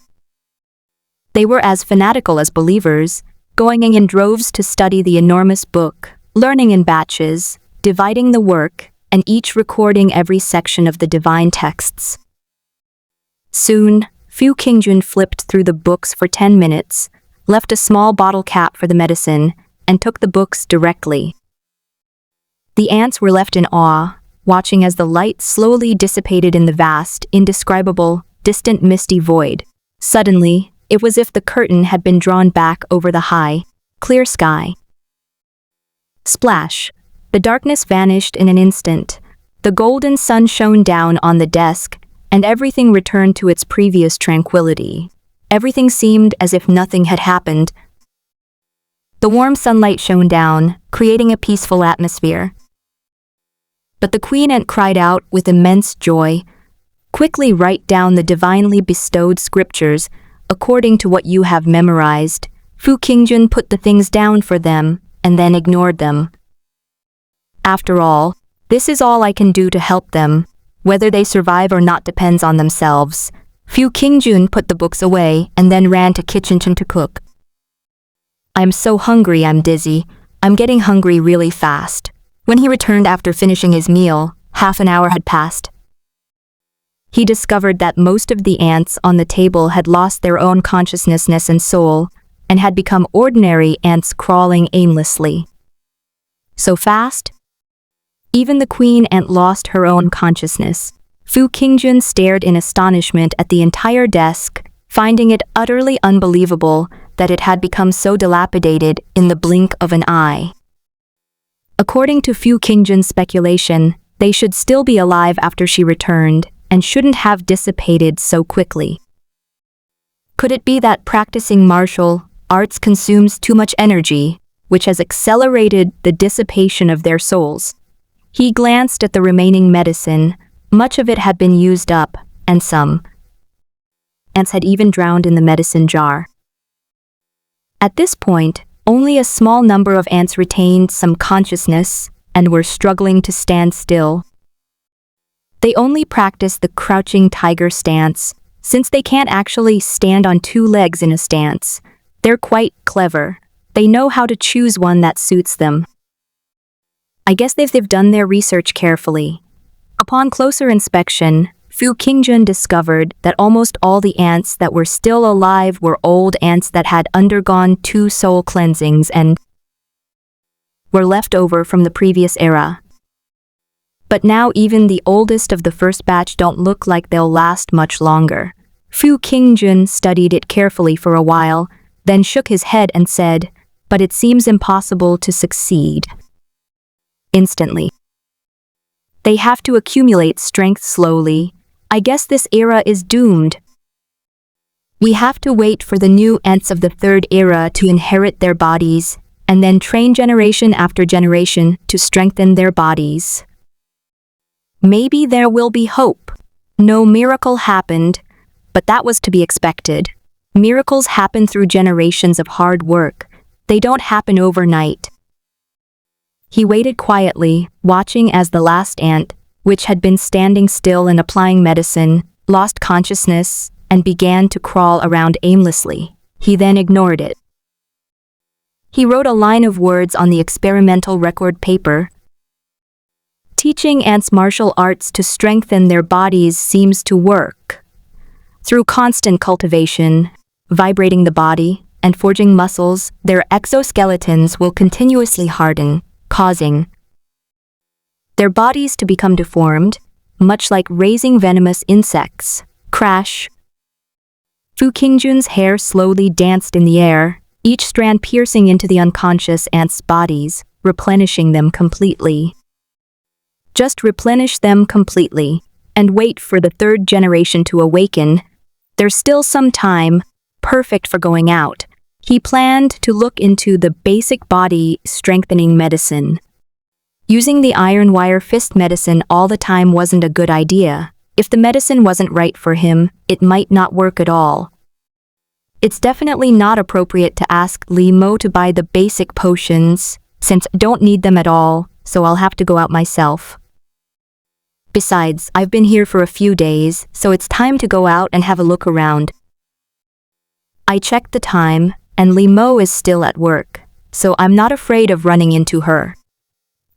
They were as fanatical as believers, going in droves to study the enormous book, learning in batches, dividing the work, and each recording every section of the divine texts. Soon, Fu Qingjun flipped through the books for 10 minutes, left a small bottle cap for the medicine, and took the books directly. The ants were left in awe, watching as the light slowly dissipated in the vast, indescribable, distant misty void. Suddenly, it was as if the curtain had been drawn back over the high, clear sky. Splash! The darkness vanished in an instant. The golden sun shone down on the desk, and everything returned to its previous tranquility. Everything seemed as if nothing had happened. The warm sunlight shone down, creating a peaceful atmosphere. But the queen ant cried out with immense joy, "Quickly write down the divinely bestowed scriptures according to what you have memorized." Fu Qingjun put the things down for them and then ignored them. After all, this is all I can do to help them. Whether they survive or not depends on themselves. Fu Qingjun put the books away and then ran to kitchen to cook. "I'm so hungry, I'm dizzy. I'm getting hungry really fast." When he returned after finishing his meal, half an hour had passed. He discovered that most of the ants on the table had lost their own consciousness and soul, and had become ordinary ants crawling aimlessly. So fast? Even the queen ant lost her own consciousness. Fu Qingjun stared in astonishment at the entire desk, finding it utterly unbelievable that it had become so dilapidated in the blink of an eye. According to Fu Qingjun's speculation, they should still be alive after she returned, and shouldn't have dissipated so quickly. Could it be that practicing martial arts consumes too much energy, which has accelerated the dissipation of their souls? He glanced at the remaining medicine. Much of it had been used up, and some ants had even drowned in the medicine jar. At this point, only a small number of ants retained some consciousness and were struggling to stand still. They only practice the crouching tiger stance. Since they can't actually stand on two legs in a stance, they're quite clever. They know how to choose one that suits them. I guess they've done their research carefully. Upon closer inspection, Fu Qingjun discovered that almost all the ants that were still alive were old ants that had undergone 2 soul cleansings and were left over from the previous era. But now even the oldest of the first batch don't look like they'll last much longer. Fu Qingjun studied it carefully for a while, then shook his head and said, "But it seems impossible to succeed instantly. They have to accumulate strength slowly. I guess this era is doomed. We have to wait for the new ants of the third era to inherit their bodies, and then train generation after generation to strengthen their bodies. Maybe there will be hope." No miracle happened, but that was to be expected. Miracles happen through generations of hard work. They don't happen overnight. He waited quietly, watching as the last ant, which had been standing still and applying medicine, lost consciousness and began to crawl around aimlessly. He then ignored it. He wrote a line of words on the experimental record paper. "Teaching ants martial arts to strengthen their bodies seems to work. Through constant cultivation, vibrating the body, and forging muscles, their exoskeletons will continuously harden, causing their bodies to become deformed, much like raising venomous insects." Crash! Fu Qingjun's hair slowly danced in the air, each strand piercing into the unconscious ants' bodies, replenishing them completely. Just replenish them completely, and wait for the third generation to awaken. There's still some time, perfect for going out. He planned to look into the basic body strengthening medicine. Using the iron wire fist medicine all the time wasn't a good idea. If the medicine wasn't right for him, it might not work at all. It's definitely not appropriate to ask Li Mo to buy the basic potions, since I don't need them at all, so I'll have to go out myself. Besides, I've been here for a few days, so it's time to go out and have a look around. I checked the time, and Li Mo is still at work, so I'm not afraid of running into her.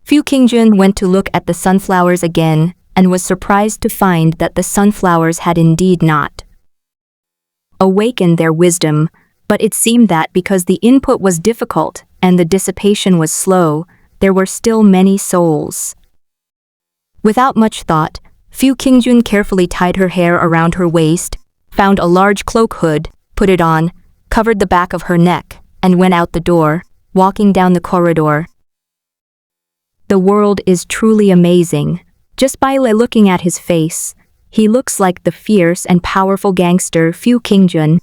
Fu Qingjun went to look at the sunflowers again and was surprised to find that the sunflowers had indeed not awakened their wisdom, but it seemed that because the input was difficult and the dissipation was slow, there were still many souls. Without much thought, Fu Qingjun carefully tied her hair around her waist, found a large cloak hood, put it on, covered the back of her neck, and went out the door, walking down the corridor. The world is truly amazing. Just by looking at his face, he looks like the fierce and powerful gangster Fu Qingjun.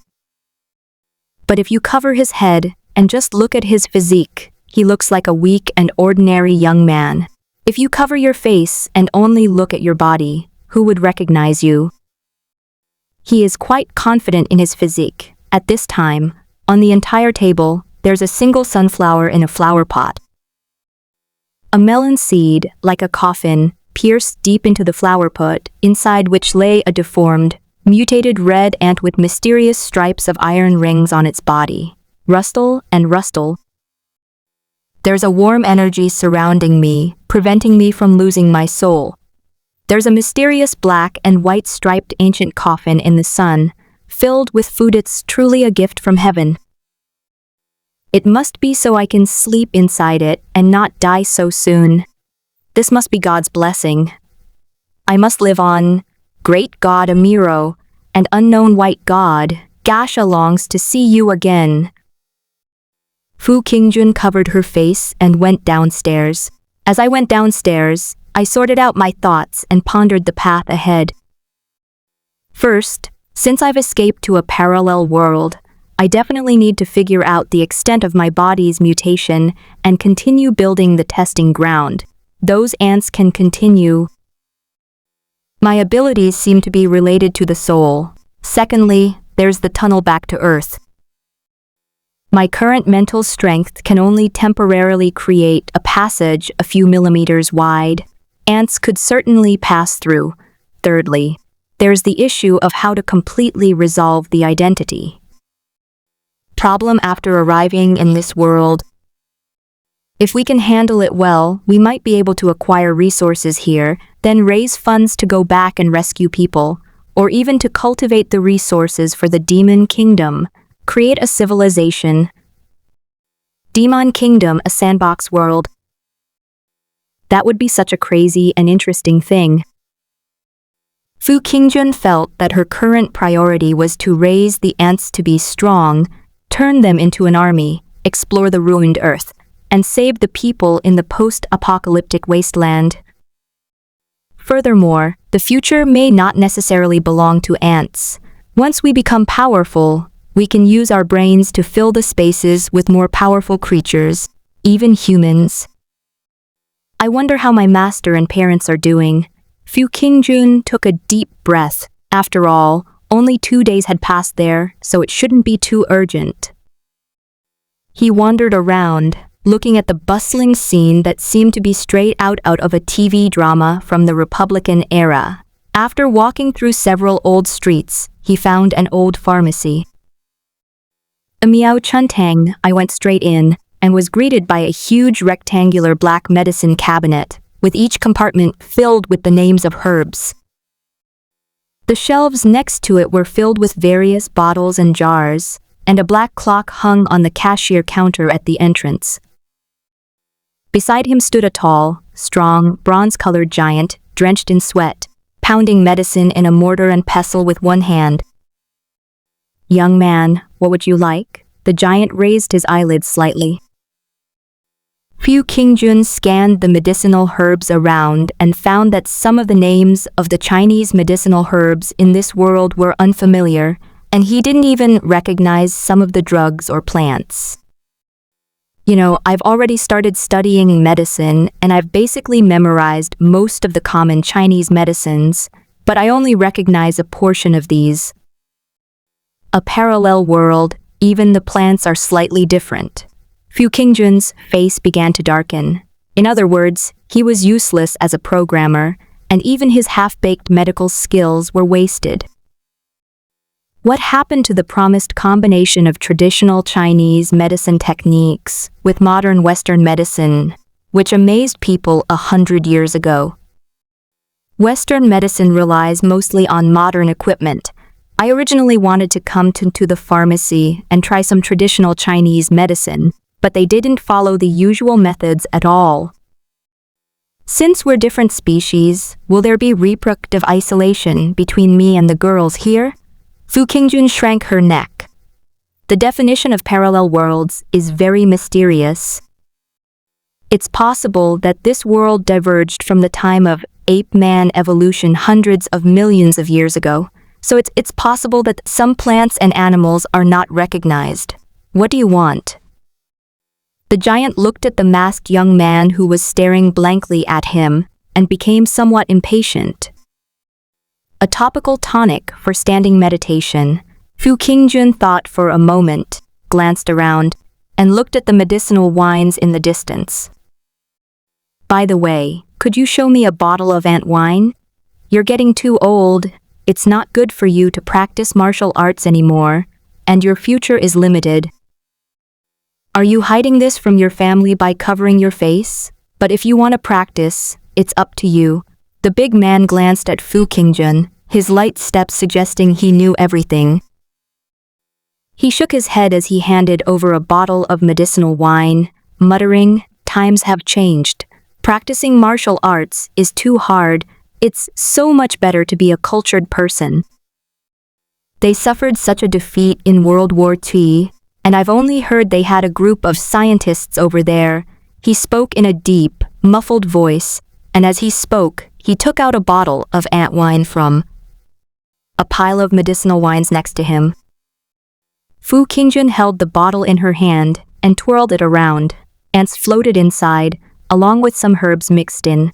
But if you cover his head and just look at his physique, he looks like a weak and ordinary young man. If you cover your face and only look at your body, who would recognize you? He is quite confident in his physique. At this time, on the entire table, there's a single sunflower in a flower pot. A melon seed, like a coffin, pierced deep into the flower pot, inside which lay a deformed, mutated red ant with mysterious stripes of iron rings on its body. Rustle and rustle. There's a warm energy surrounding me, preventing me from losing my soul. There's a mysterious black and white striped ancient coffin in the sun, filled with food. It's truly a gift from heaven. It must be so I can sleep inside it and not die so soon. This must be God's blessing. I must live on. Great God Amiro, and unknown white God, Gasha longs to see you again. Fu Qingjun covered her face and went downstairs. As I went downstairs, I sorted out my thoughts and pondered the path ahead. First, since I've escaped to a parallel world, I definitely need to figure out the extent of my body's mutation and continue building the testing ground. Those ants can continue. My abilities seem to be related to the soul. Secondly, there's the tunnel back to Earth. My current mental strength can only temporarily create a passage a few millimeters wide. Ants could certainly pass through. Thirdly, there's the issue of how to completely resolve the identity problem after arriving in this world. If we can handle it well, we might be able to acquire resources here, then raise funds to go back and rescue people, or even to cultivate the resources for the Demon Kingdom, create a civilization. Demon Kingdom, a sandbox world. That would be such a crazy and interesting thing. Fu Qingjun felt that her current priority was to raise the ants to be strong, turn them into an army, explore the ruined Earth, and save the people in the post-apocalyptic wasteland. Furthermore, the future may not necessarily belong to ants. Once we become powerful, we can use our brains to fill the spaces with more powerful creatures, even humans. I wonder how my master and parents are doing. Fu Qingjun took a deep breath. After all, only 2 days had passed there, so it shouldn't be too urgent. He wandered around, looking at the bustling scene that seemed to be straight out of a TV drama from the Republican era. After walking through several old streets, he found an old pharmacy. A Miao Chuntang, I went straight in, and was greeted by a huge rectangular black medicine cabinet, with each compartment filled with the names of herbs. The shelves next to it were filled with various bottles and jars, and a black clock hung on the cashier counter at the entrance. Beside him stood a tall, strong, bronze-colored giant, drenched in sweat, pounding medicine in a mortar and pestle with one hand. "Young man, what would you like?" The giant raised his eyelids slightly. Fu Qingjun scanned the medicinal herbs around and found that some of the names of the Chinese medicinal herbs in this world were unfamiliar, and he didn't even recognize some of the drugs or plants. I've already started studying medicine, and I've basically memorized most of the common Chinese medicines, but I only recognize a portion of these. A parallel world, even the plants are slightly different. Fu Qingjun's face began to darken. In other words, he was useless as a programmer, and even his half-baked medical skills were wasted. What happened to the promised combination of traditional Chinese medicine techniques with modern Western medicine, which amazed people 100 years ago? Western medicine relies mostly on modern equipment. I originally wanted to come to the pharmacy and try some traditional Chinese medicine, but they didn't follow the usual methods at all. Since we're different species, will there be reproductive isolation between me and the girls here? Fu Qingjun shrank her neck. The definition of parallel worlds is very mysterious. It's possible that this world diverged from the time of ape-man evolution hundreds of millions of years ago, so it's possible that some plants and animals are not recognized. What do you want? The giant looked at the masked young man who was staring blankly at him and became somewhat impatient. A topical tonic for standing meditation. Fu Qingjun thought for a moment, glanced around, and looked at the medicinal wines in the distance. By the way, could you show me a bottle of ant wine? You're getting too old. It's not good for you to practice martial arts anymore, and your future is limited. Are you hiding this from your family by covering your face? But if you want to practice, it's up to you. The big man glanced at Fu Qingjun, his light steps suggesting he knew everything. He shook his head as he handed over a bottle of medicinal wine, muttering, "Times have changed. Practicing martial arts is too hard. It's so much better to be a cultured person." They suffered such a defeat in World War II, and I've only heard they had a group of scientists over there. He spoke in a deep, muffled voice, and as he spoke, he took out a bottle of ant wine from a pile of medicinal wines next to him. Fu Qingjun held the bottle in her hand and twirled it around. Ants floated inside, along with some herbs mixed in.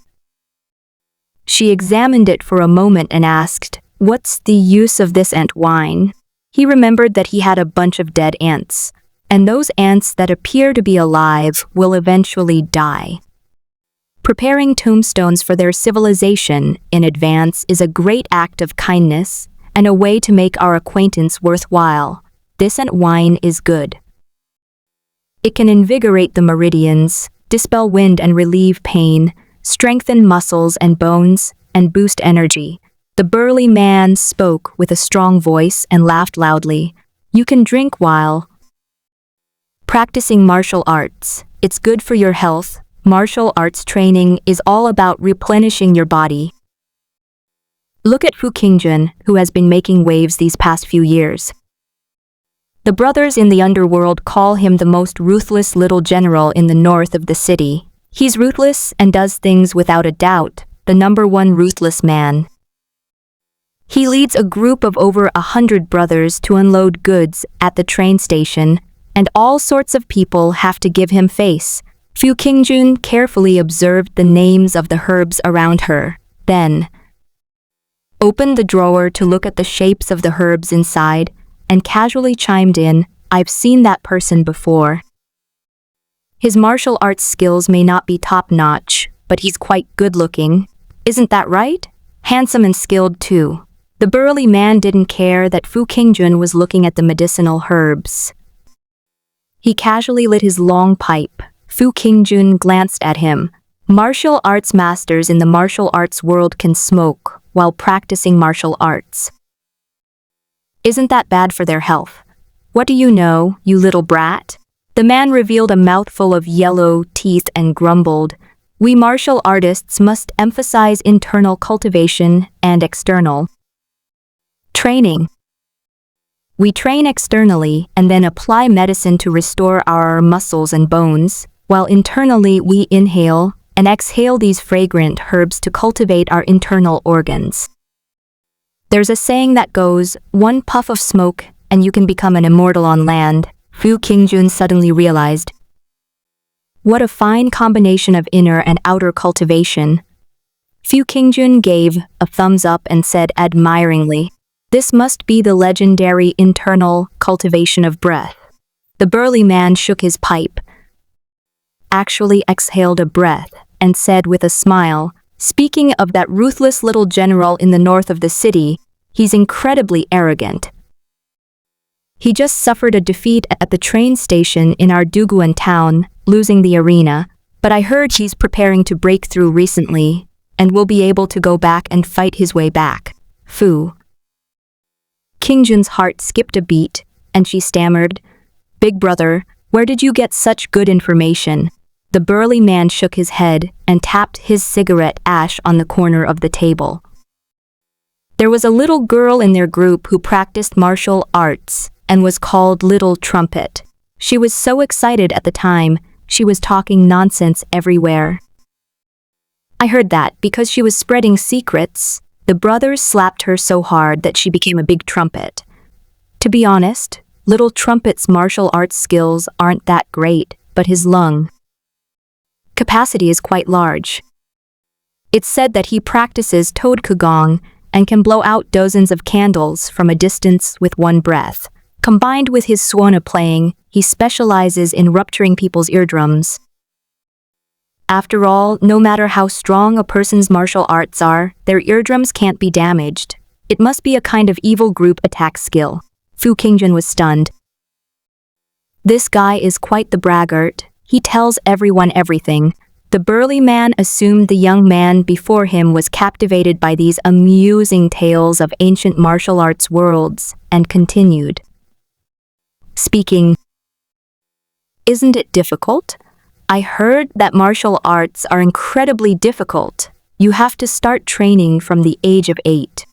She examined it for a moment and asked, "What's the use of this ant wine?" He remembered that he had a bunch of dead ants, and those ants that appear to be alive will eventually die. Preparing tombstones for their civilization in advance is a great act of kindness and a way to make our acquaintance worthwhile. This ant wine is good. It can invigorate the meridians, dispel wind and relieve pain, strengthen muscles and bones, and boost energy. The burly man spoke with a strong voice and laughed loudly. "You can drink while practicing martial arts. It's good for your health. Martial arts training is all about replenishing your body." Look at Fu Qingjun, who has been making waves these past few years. The brothers in the underworld call him the most ruthless little general in the north of the city. He's ruthless and does things without a doubt, the #1 ruthless man. He leads a group of over 100 brothers to unload goods at the train station, and all sorts of people have to give him face. Fu Qingjun carefully observed the names of the herbs around her, then opened the drawer to look at the shapes of the herbs inside, and casually chimed in, "I've seen that person before." His martial arts skills may not be top-notch, but he's quite good-looking. Isn't that right? Handsome and skilled too. The burly man didn't care that Fu Qingjun was looking at the medicinal herbs. He casually lit his long pipe. Fu Qingjun glanced at him. Martial arts masters in the martial arts world can smoke while practicing martial arts. Isn't that bad for their health? What do you know, you little brat? The man revealed a mouthful of yellow teeth and grumbled, "We martial artists must emphasize internal cultivation and external training. We train externally and then apply medicine to restore our muscles and bones. while internally we inhale and exhale these fragrant herbs to cultivate our internal organs. There's a saying that goes, one puff of smoke and you can become an immortal on land. Fu Qingjun suddenly realized. What a fine combination of inner and outer cultivation. Fu Qingjun gave a thumbs up and said admiringly, "This must be the legendary internal cultivation of breath." The burly man shook his pipe, actually exhaled a breath, and said with a smile, "Speaking of that ruthless little general in the north of the city, he's incredibly arrogant. He just suffered a defeat at the train station in our Duguan town, losing the arena, but I heard he's preparing to break through recently, and will be able to go back and fight his way back." Fu Qingjun's heart skipped a beat, and she stammered, "Big brother, where did you get such good information?" The burly man shook his head and tapped his cigarette ash on the corner of the table. There was a little girl in their group who practiced martial arts and was called Little Trumpet. She was so excited at the time, she was talking nonsense everywhere. I heard that because she was spreading secrets, the brothers slapped her so hard that she became a big trumpet. To be honest, Little Trumpet's martial arts skills aren't that great, but his lung capacity is quite large. It's said that he practices Toad Kugong and can blow out dozens of candles from a distance with one breath. Combined with his suona playing, he specializes in rupturing people's eardrums. After all, no matter how strong a person's martial arts are, their eardrums can't be damaged. It must be a kind of evil group attack skill. Fu Qingjun was stunned. This guy is quite the braggart. He tells everyone everything. The burly man assumed the young man before him was captivated by these amusing tales of ancient martial arts worlds, and continued, speaking, "Isn't it difficult? I heard that martial arts are incredibly difficult. You have to start training from the age of 8.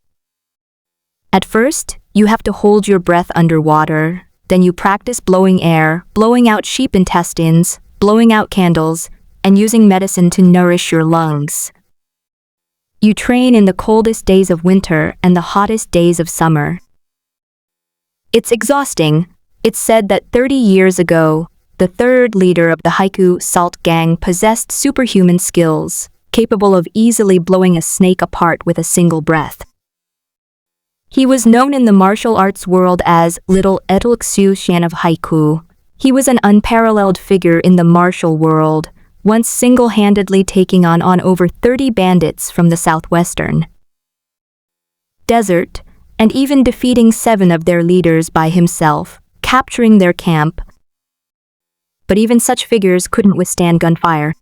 At first, you have to hold your breath underwater, then you practice blowing air, blowing out sheep intestines, blowing out candles, and using medicine to nourish your lungs. You train in the coldest days of winter and the hottest days of summer. It's exhausting." It's said that 30 years ago, the third leader of the Haiku Salt Gang possessed superhuman skills, capable of easily blowing a snake apart with a single breath. He was known in the martial arts world as Little Etelxiu Shan of Haiku. He was an unparalleled figure in the martial world, once single-handedly taking on over 30 bandits from the southwestern desert, and even defeating 7 of their leaders by himself, capturing their camp. But even such figures couldn't withstand gunfire.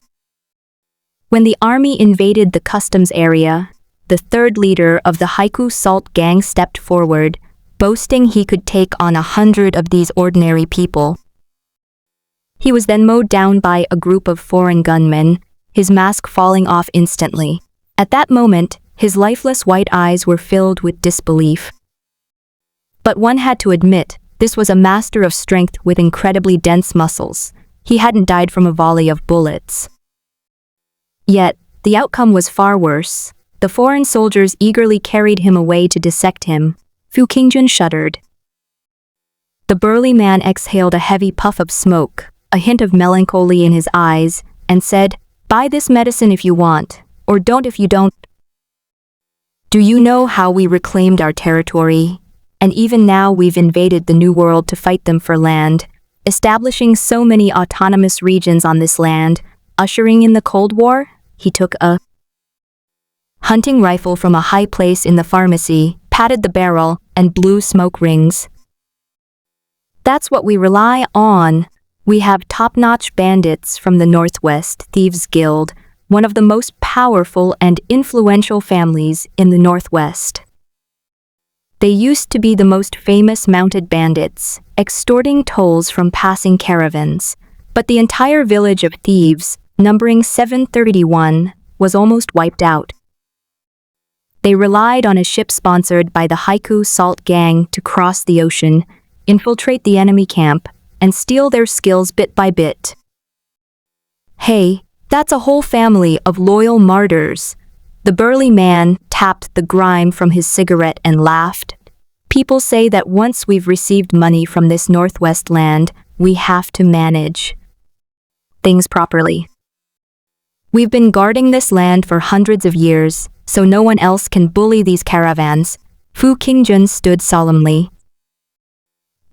When the army invaded the customs area, the third leader of the Haiku Salt Gang stepped forward, boasting he could take on 100 of these ordinary people. He was then mowed down by a group of foreign gunmen, his mask falling off instantly. At that moment, his lifeless white eyes were filled with disbelief. But one had to admit, this was a master of strength with incredibly dense muscles. He hadn't died from a volley of bullets. Yet, the outcome was far worse. The foreign soldiers eagerly carried him away to dissect him. Fu Qingjun shuddered. The burly man exhaled a heavy puff of smoke, a hint of melancholy in his eyes, and said, "Buy this medicine if you want, or don't if you don't. Do you know how we reclaimed our territory? And even now we've invaded the New World to fight them for land, establishing so many autonomous regions on this land, ushering in the Cold War." He took a hunting rifle from a high place in the pharmacy, patted the barrel, and blew smoke rings. "That's what we rely on. We have top-notch bandits from the Northwest Thieves Guild, one of the most powerful and influential families in the Northwest. They used to be the most famous mounted bandits, extorting tolls from passing caravans, but the entire village of thieves, numbering 731, was almost wiped out. They relied on a ship sponsored by the Haiku Salt Gang to cross the ocean, infiltrate the enemy camp, and steal their skills bit by bit. Hey, that's a whole family of loyal martyrs. The burly man tapped the grime from his cigarette and laughed. People say that once we've received money from this Northwest land, we have to manage things properly. We've been guarding this land for hundreds of years, so no one else can bully these caravans. Fu Qingjun stood solemnly.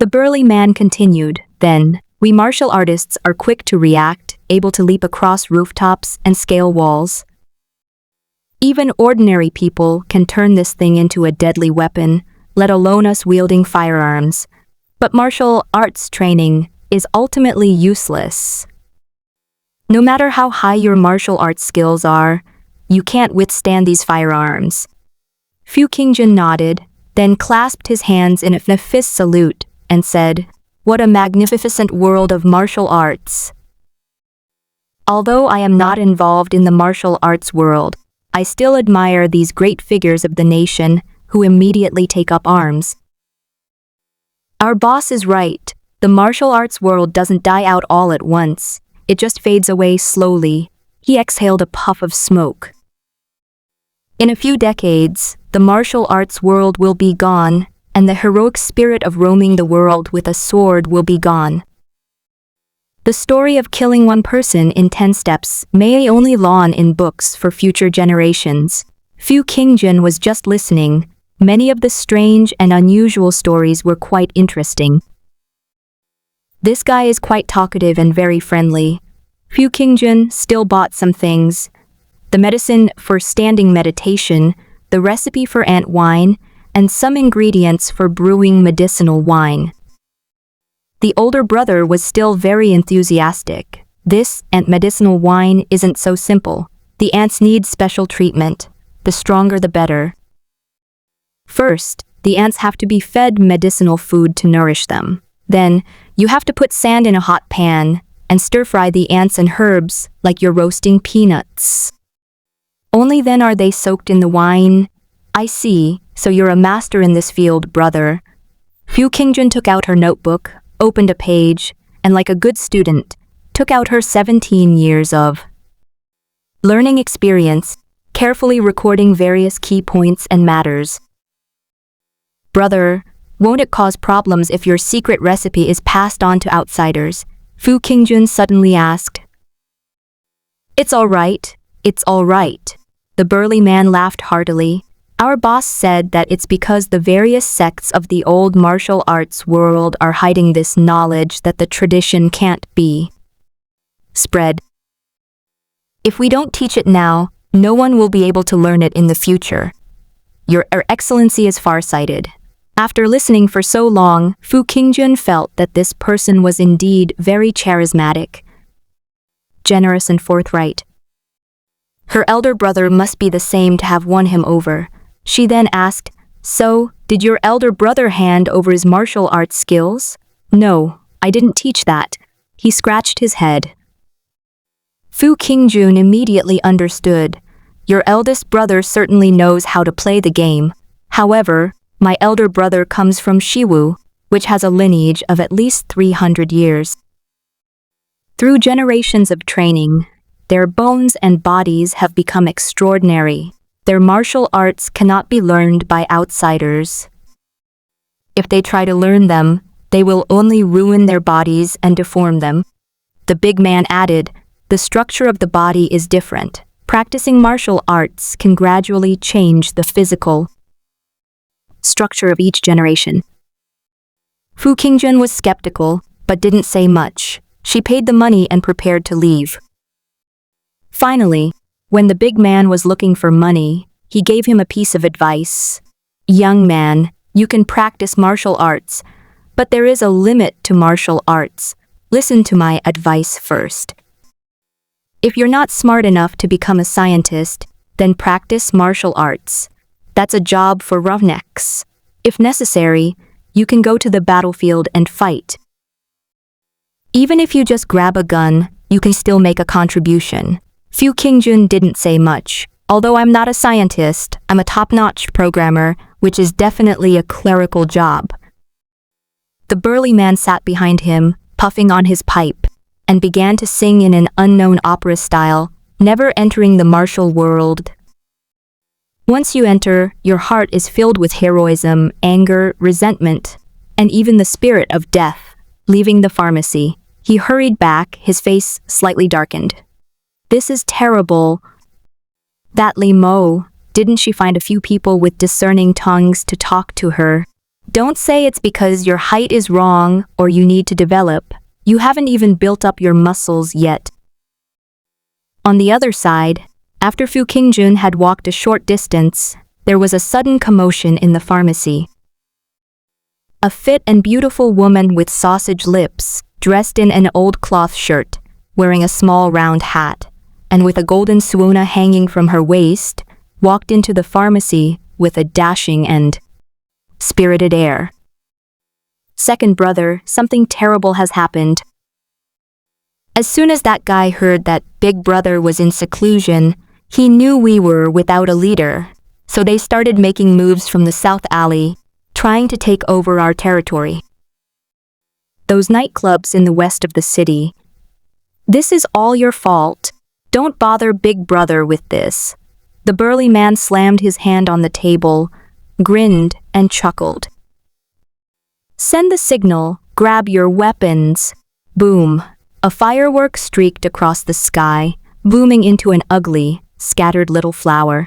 The burly man continued, then, we martial artists are quick to react, able to leap across rooftops and scale walls. Even ordinary people can turn this thing into a deadly weapon, let alone us wielding firearms. But martial arts training is ultimately useless. No matter how high your martial arts skills are, you can't withstand these firearms. Fu Qingjun nodded, then clasped his hands in a fist salute and said, "What a magnificent world of martial arts." Although I am not involved in the martial arts world, I still admire these great figures of the nation who immediately take up arms. Our boss is right. The martial arts world doesn't die out all at once. It just fades away slowly. He exhaled a puff of smoke. In a few decades, the martial arts world will be gone, and the heroic spirit of roaming the world with a sword will be gone. The story of killing one person in 10 steps may only live in books for future generations. Fu Qingjun was just listening. Many of the strange and unusual stories were quite interesting. This guy is quite talkative and very friendly. Fu Qingjun still bought some things. The medicine for standing meditation, the recipe for ant wine, and some ingredients for brewing medicinal wine. The older brother was still very enthusiastic. This ant medicinal wine isn't so simple. The ants need special treatment. The stronger the better. First, the ants have to be fed medicinal food to nourish them. Then, you have to put sand in a hot pan and stir-fry the ants and herbs like you're roasting peanuts. Only then are they soaked in the wine. I see, so you're a master in this field, brother. Fu Qingjun took out her notebook, opened a page, and like a good student, took out her 17 years of learning experience, carefully recording various key points and matters. Brother, won't it cause problems if your secret recipe is passed on to outsiders? Fu Qingjun suddenly asked. It's all right. The burly man laughed heartily. Our boss said that it's because the various sects of the old martial arts world are hiding this knowledge that the tradition can't be spread. If we don't teach it now, no one will be able to learn it in the future. Your Excellency is farsighted. After listening for so long, Fu Qingjun felt that this person was indeed very charismatic, generous and forthright. Her elder brother must be the same to have won him over. She then asked, "So, did your elder brother hand over his martial arts skills?" "No, I didn't teach that." He scratched his head. Fu Qingjun immediately understood. Your eldest brother certainly knows how to play the game. However, my elder brother comes from Shiwu, which has a lineage of at least 300 years. Through generations of training, their bones and bodies have become extraordinary. Their martial arts cannot be learned by outsiders. If they try to learn them, they will only ruin their bodies and deform them. The big man added, the structure of the body is different. Practicing martial arts can gradually change the physical structure of each generation. Fu Qingjun was skeptical, but didn't say much. She paid the money and prepared to leave. Finally, when the big man was looking for money, he gave him a piece of advice. Young man, you can practice martial arts, but there is a limit to martial arts. Listen to my advice first. If you're not smart enough to become a scientist, then practice martial arts. That's a job for roughnecks. If necessary, you can go to the battlefield and fight. Even if you just grab a gun, you can still make a contribution. Fu Qingjun didn't say much. Although I'm not a scientist, I'm a top-notch programmer, which is definitely a clerical job. The burly man sat behind him, puffing on his pipe. and began to sing in an unknown opera style, never entering the martial world. Once you enter, your heart is filled with heroism, anger, resentment, and even the spirit of death. Leaving the pharmacy, he hurried back, his face slightly darkened. This is terrible. That Mo, didn't she find a few people with discerning tongues to talk to her? Don't say it's because your height is wrong or you need to develop. You haven't even built up your muscles yet. On the other side, after Fu Qingjun had walked a short distance, there was a sudden commotion in the pharmacy. A fit and beautiful woman with sausage lips, dressed in an old cloth shirt, wearing a small round hat, and with a golden suona hanging from her waist, walked into the pharmacy with a dashing and spirited air. Second brother, something terrible has happened. As soon as that guy heard that Big Brother was in seclusion, he knew we were without a leader, so they started making moves from the South Alley, trying to take over our territory. Those nightclubs in the west of the city. This is all your fault. Don't bother Big Brother with this. The burly man slammed his hand on the table, grinned, and chuckled. Send the signal, grab your weapons. Boom. A firework streaked across the sky, booming into an ugly, scattered little flower.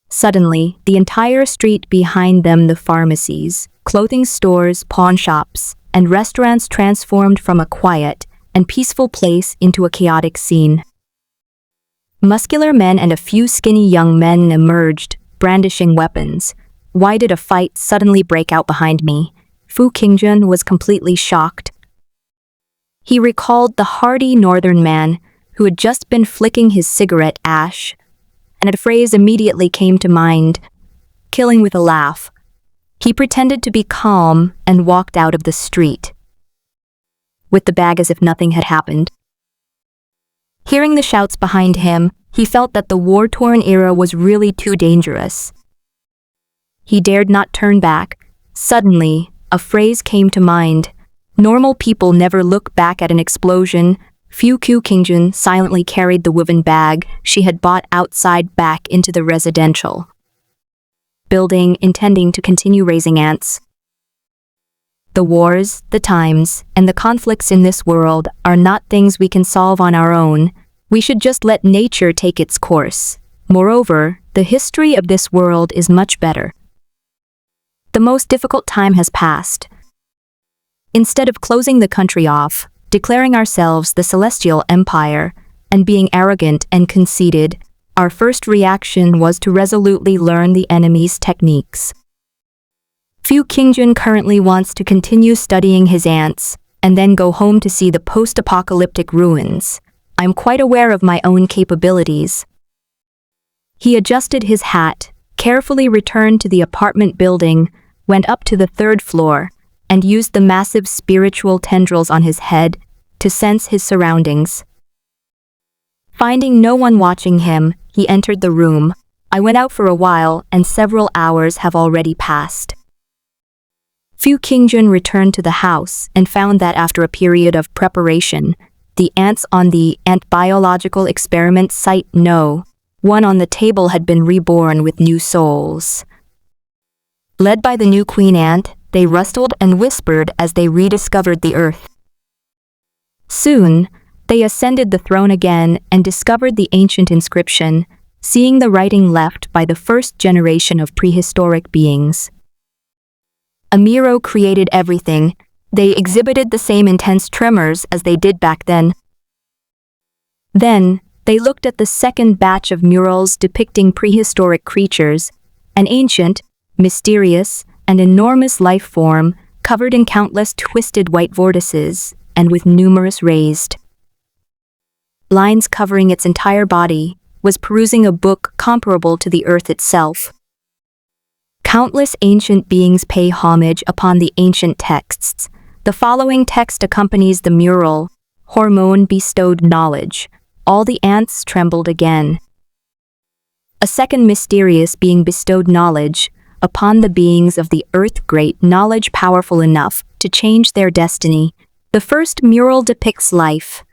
Suddenly, the entire street behind them, the pharmacies, clothing stores, pawn shops, and restaurants transformed from a quiet and peaceful place into a chaotic scene. Muscular men and a few skinny young men emerged, brandishing weapons. Why did a fight suddenly break out behind me? Fu Qingjun was completely shocked. He recalled the hardy northern man who had just been flicking his cigarette ash, and a phrase immediately came to mind, killing with a laugh. He pretended to be calm and walked out of the street, with the bag as if nothing had happened. Hearing the shouts behind him, he felt that the war-torn era was really too dangerous. He dared not turn back. Suddenly, a phrase came to mind. Normal people never look back at an explosion. Fu Qingjun silently carried the woven bag she had bought outside back into the residential building, intending to continue raising ants. The wars, the times, and the conflicts in this world are not things we can solve on our own. We should just let nature take its course. Moreover, the history of this world is much better. The most difficult time has passed. Instead of closing the country off, declaring ourselves the Celestial Empire, and being arrogant and conceited, our first reaction was to resolutely learn the enemy's techniques. Fu Qingjun currently wants to continue studying his ants, and then go home to see the post-apocalyptic ruins. I'm quite aware of my own capabilities. He adjusted his hat, carefully returned to the apartment building, went up to the third floor, and used the massive spiritual tendrils on his head to sense his surroundings. Finding no one watching him, he entered the room. I went out for a while, and several hours have already passed. Fu Qingjun returned to the house and found that after a period of preparation, the ants on the ant biological experiment site one on the table had been reborn with new souls. Led by the new queen ant, they rustled and whispered as they rediscovered the earth. Soon, they ascended the throne again and discovered the ancient inscription, seeing the writing left by the first generation of prehistoric beings. Amiro created everything. They exhibited the same intense tremors as they did back then. Then, they looked at the second batch of murals depicting prehistoric creatures, an ancient, mysterious, and enormous life form covered in countless twisted white vortices and with numerous raised lines covering its entire body, was perusing a book comparable to the earth itself. Countless ancient beings pay homage upon the ancient texts. The following text accompanies the mural, Hormone bestowed knowledge. All the ants trembled again. A second mysterious being bestowed knowledge upon the beings of the earth, great knowledge powerful enough to change their destiny. The first mural depicts life.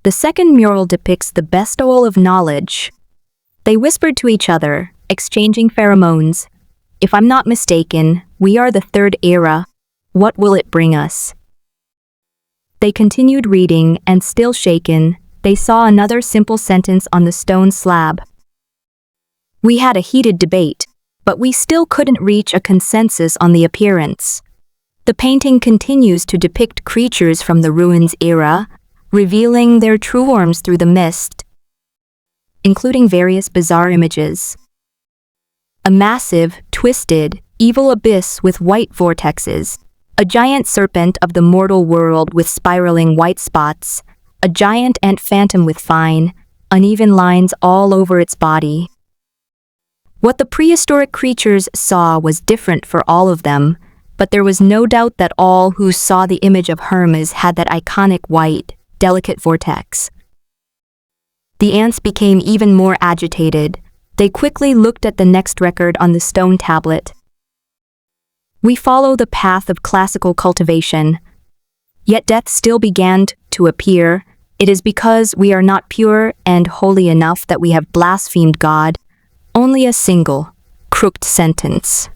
The second mural depicts the bestowal of knowledge. They whispered to each other, exchanging pheromones. If I'm not mistaken, we are the third era. What will it bring us? They continued reading, and still shaken, they saw another simple sentence on the stone slab. We had a heated debate, but we still couldn't reach a consensus on the appearance. The painting continues to depict creatures from the ruins era, revealing their true forms through the mist, including various bizarre images. A massive, twisted, evil abyss with white vortexes, a giant serpent of the mortal world with spiraling white spots, a giant ant phantom with fine, uneven lines all over its body. What the prehistoric creatures saw was different for all of them, but there was no doubt that all who saw the image of Hermes had that iconic white, delicate vortex. The ants became even more agitated. They quickly looked at the next record on the stone tablet. We follow the path of classical cultivation. Yet death still began to appear. It is because we are not pure and holy enough that we have blasphemed God. Only a single, crooked sentence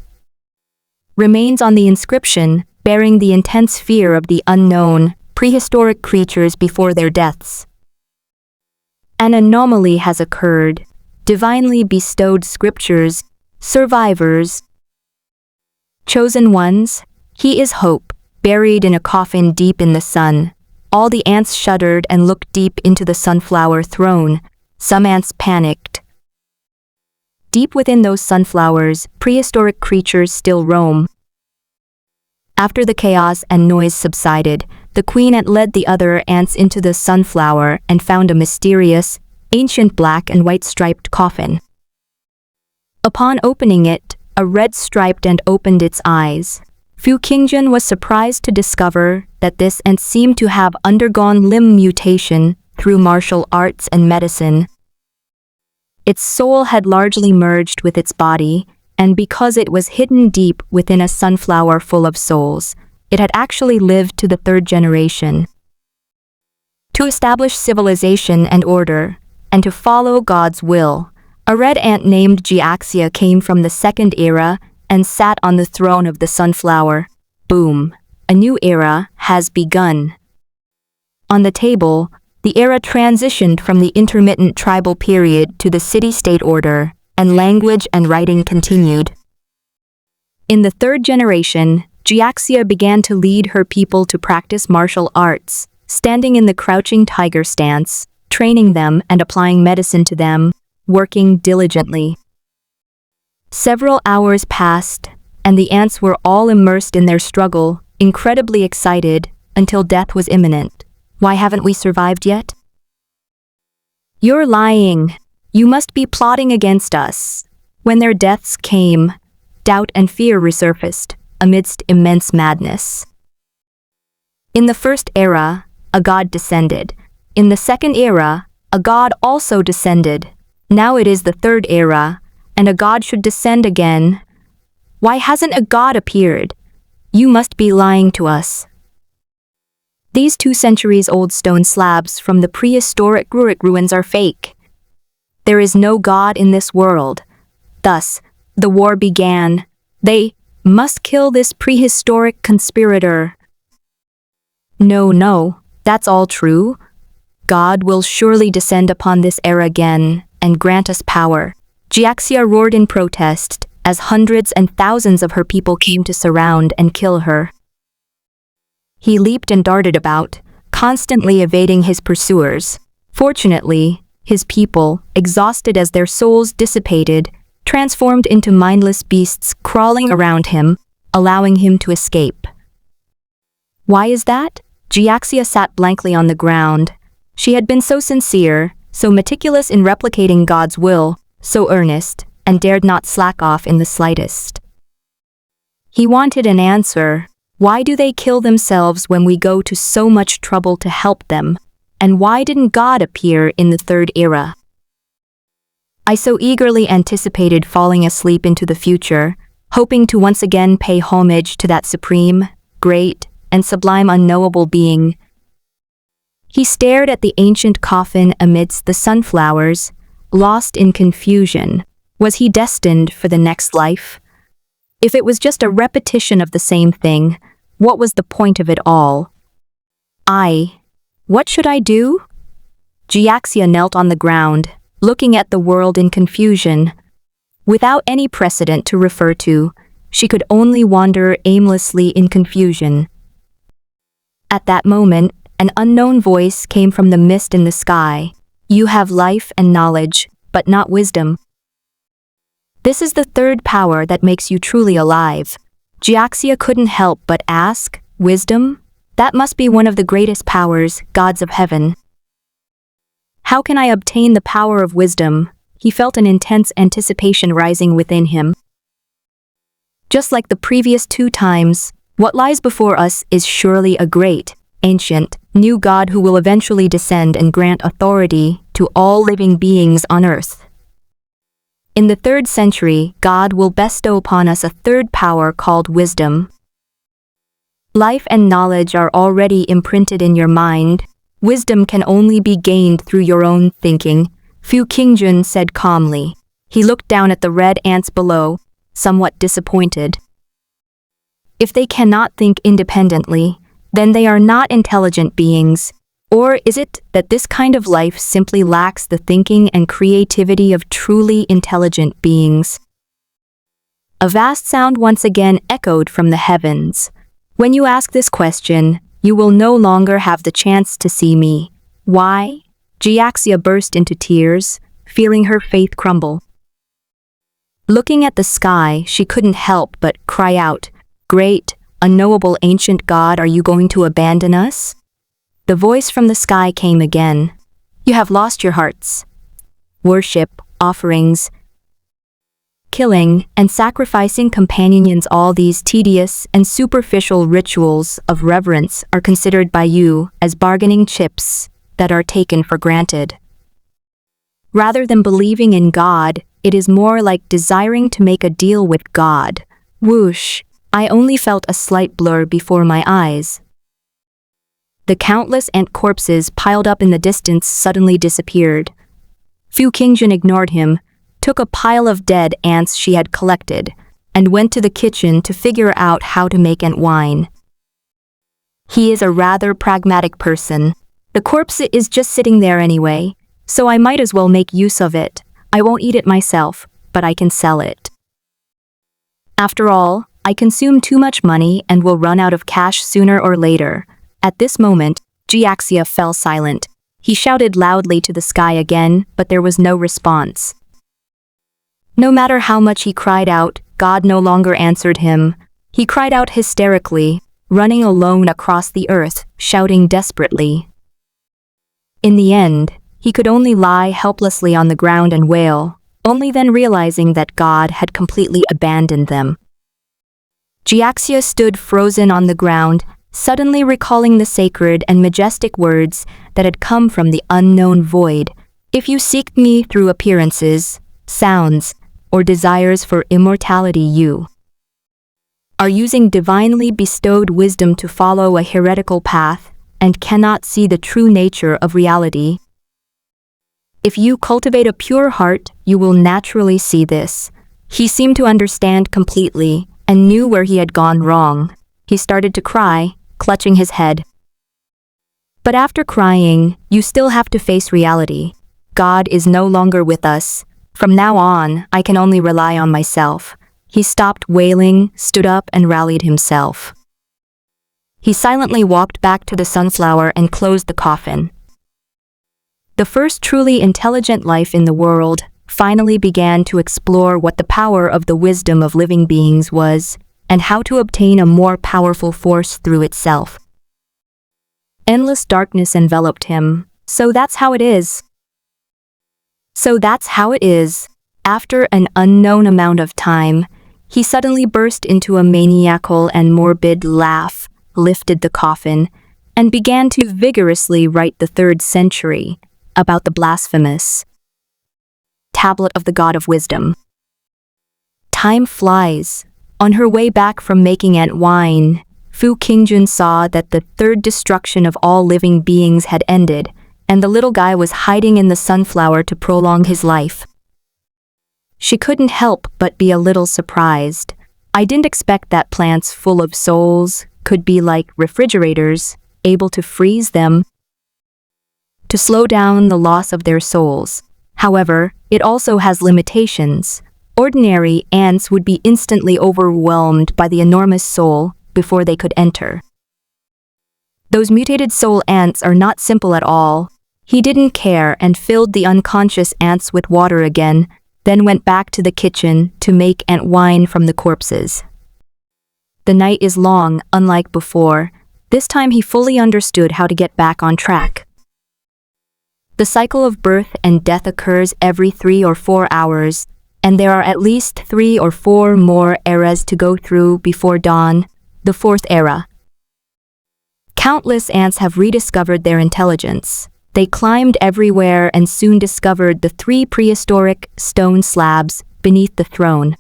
remains on the inscription, bearing the intense fear of the unknown, prehistoric creatures before their deaths. An anomaly has occurred. Divinely bestowed scriptures, survivors, chosen ones. He is hope, buried in a coffin deep in the sun. All the ants shuddered and looked deep into the sunflower throne. Some ants panicked. Deep within those sunflowers, prehistoric creatures still roam. After the chaos and noise subsided, the queen ant led the other ants into the sunflower and found a mysterious, ancient black and white striped coffin. Upon opening it, a red striped ant opened its eyes. Fu Qingjun was surprised to discover that this ant seemed to have undergone limb mutation through martial arts and medicine. Its soul had largely merged with its body, and because it was hidden deep within a sunflower full of souls, it had actually lived to the third generation. To establish civilization and order, and to follow God's will, a red ant named Jiaxia came from the second era and sat on the throne of the sunflower. Boom! A new era has begun. On the table, the era transitioned from the intermittent tribal period to the city-state order, and language and writing continued. In the third generation, Jiaxia began to lead her people to practice martial arts, standing in the crouching tiger stance, training them and applying medicine to them, working diligently. Several hours passed, and the ants were all immersed in their struggle, incredibly excited, until death was imminent. Why haven't we survived yet? You're lying. You must be plotting against us. When their deaths came, doubt and fear resurfaced amidst immense madness. In the first era, a god descended. In the second era, a god also descended. Now it is the third era, and a god should descend again. Why hasn't a god appeared? You must be lying to us. These 2-centuries-old stone slabs from the prehistoric ruins are fake. There is no god in this world. Thus, the war began. They must kill this prehistoric conspirator. No, that's all true. God will surely descend upon this era again and grant us power. Jiaxia roared in protest as hundreds and thousands of her people came to surround and kill her. He leaped and darted about, constantly evading his pursuers. Fortunately, his people, exhausted as their souls dissipated, transformed into mindless beasts crawling around him, allowing him to escape. Why is that? Jiaxia sat blankly on the ground. She had been so sincere, so meticulous in replicating God's will, so earnest, and dared not slack off in the slightest. He wanted an answer. Why do they kill themselves when we go to so much trouble to help them? And why didn't God appear in the third era? I so eagerly anticipated falling asleep into the future, hoping to once again pay homage to that supreme, great, and sublime unknowable being. He stared at the ancient coffin amidst the sunflowers, lost in confusion. Was he destined for the next life? If it was just a repetition of the same thing, what was the point of it all? What should I do? Jiaxia knelt on the ground, looking at the world in confusion. Without any precedent to refer to, she could only wander aimlessly in confusion. At that moment, an unknown voice came from the mist in the sky. You have life and knowledge, but not wisdom. This is the third power that makes you truly alive. Jiaxia couldn't help but ask, wisdom? That must be one of the greatest powers, gods of heaven. How can I obtain the power of wisdom? He felt an intense anticipation rising within him. Just like the previous 2 times, what lies before us is surely a great, ancient, new God who will eventually descend and grant authority to all living beings on earth. In the 3rd century, God will bestow upon us a 3rd power called wisdom. Life and knowledge are already imprinted in your mind. Wisdom can only be gained through your own thinking, Fu Qingjun said calmly. He looked down at the red ants below, somewhat disappointed. If they cannot think independently, then they are not intelligent beings. Or is it that this kind of life simply lacks the thinking and creativity of truly intelligent beings? A vast sound once again echoed from the heavens. When you ask this question, you will no longer have the chance to see me. Why? Jiaxia burst into tears, feeling her faith crumble. Looking at the sky, she couldn't help but cry out, Great, unknowable ancient God, are you going to abandon us? The voice from the sky came again. You have lost your hearts. Worship, offerings, killing, and sacrificing companions, all these tedious and superficial rituals of reverence are considered by you as bargaining chips that are taken for granted. Rather than believing in God, it is more like desiring to make a deal with God. Whoosh, I only felt a slight blur before my eyes. The countless ant corpses piled up in the distance suddenly disappeared. Fu Qingjun ignored him, took a pile of dead ants she had collected, and went to the kitchen to figure out how to make ant wine. He is a rather pragmatic person. The corpse is just sitting there anyway, so I might as well make use of it. I won't eat it myself, but I can sell it. After all, I consume too much money and will run out of cash sooner or later. At this moment, Jiaxia fell silent. He shouted loudly to the sky again, but there was no response. No matter how much he cried out, God no longer answered him. He cried out hysterically, running alone across the earth, shouting desperately. In the end, he could only lie helplessly on the ground and wail, only then realizing that God had completely abandoned them. Jiaxia stood frozen on the ground, suddenly recalling the sacred and majestic words that had come from the unknown void. If you seek me through appearances, sounds, or desires for immortality, you are using divinely bestowed wisdom to follow a heretical path and cannot see the true nature of reality. If you cultivate a pure heart, you will naturally see this. He seemed to understand completely and knew where he had gone wrong. He started to cry, clutching his head. But after crying, you still have to face reality. God is no longer with us. From now on, I can only rely on myself. He stopped wailing, stood up, and rallied himself. He silently walked back to the sunflower and closed the coffin. The first truly intelligent life in the world finally began to explore what the power of the wisdom of living beings was, and how to obtain a more powerful force through itself. Endless darkness enveloped him. So that's how it is. After an unknown amount of time, he suddenly burst into a maniacal and morbid laugh, lifted the coffin, and began to vigorously write the 3rd century about the blasphemous tablet of the God of Wisdom. Time flies. On her way back from making ant wine, Fu Qingjun saw that the third destruction of all living beings had ended, and the little guy was hiding in the sunflower to prolong his life. She couldn't help but be a little surprised. I didn't expect that plants full of souls could be like refrigerators, able to freeze them, to slow down the loss of their souls. However, it also has limitations. Ordinary ants would be instantly overwhelmed by the enormous soul before they could enter. Those mutated soul ants are not simple at all. He didn't care and filled the unconscious ants with water again, then went back to the kitchen to make ant wine from the corpses. The night is long, unlike before. This time he fully understood how to get back on track. The cycle of birth and death occurs every 3 or 4 hours, and there are at least 3 or 4 more eras to go through before dawn, the 4th era. Countless ants have rediscovered their intelligence. They climbed everywhere and soon discovered the 3 prehistoric stone slabs beneath the throne.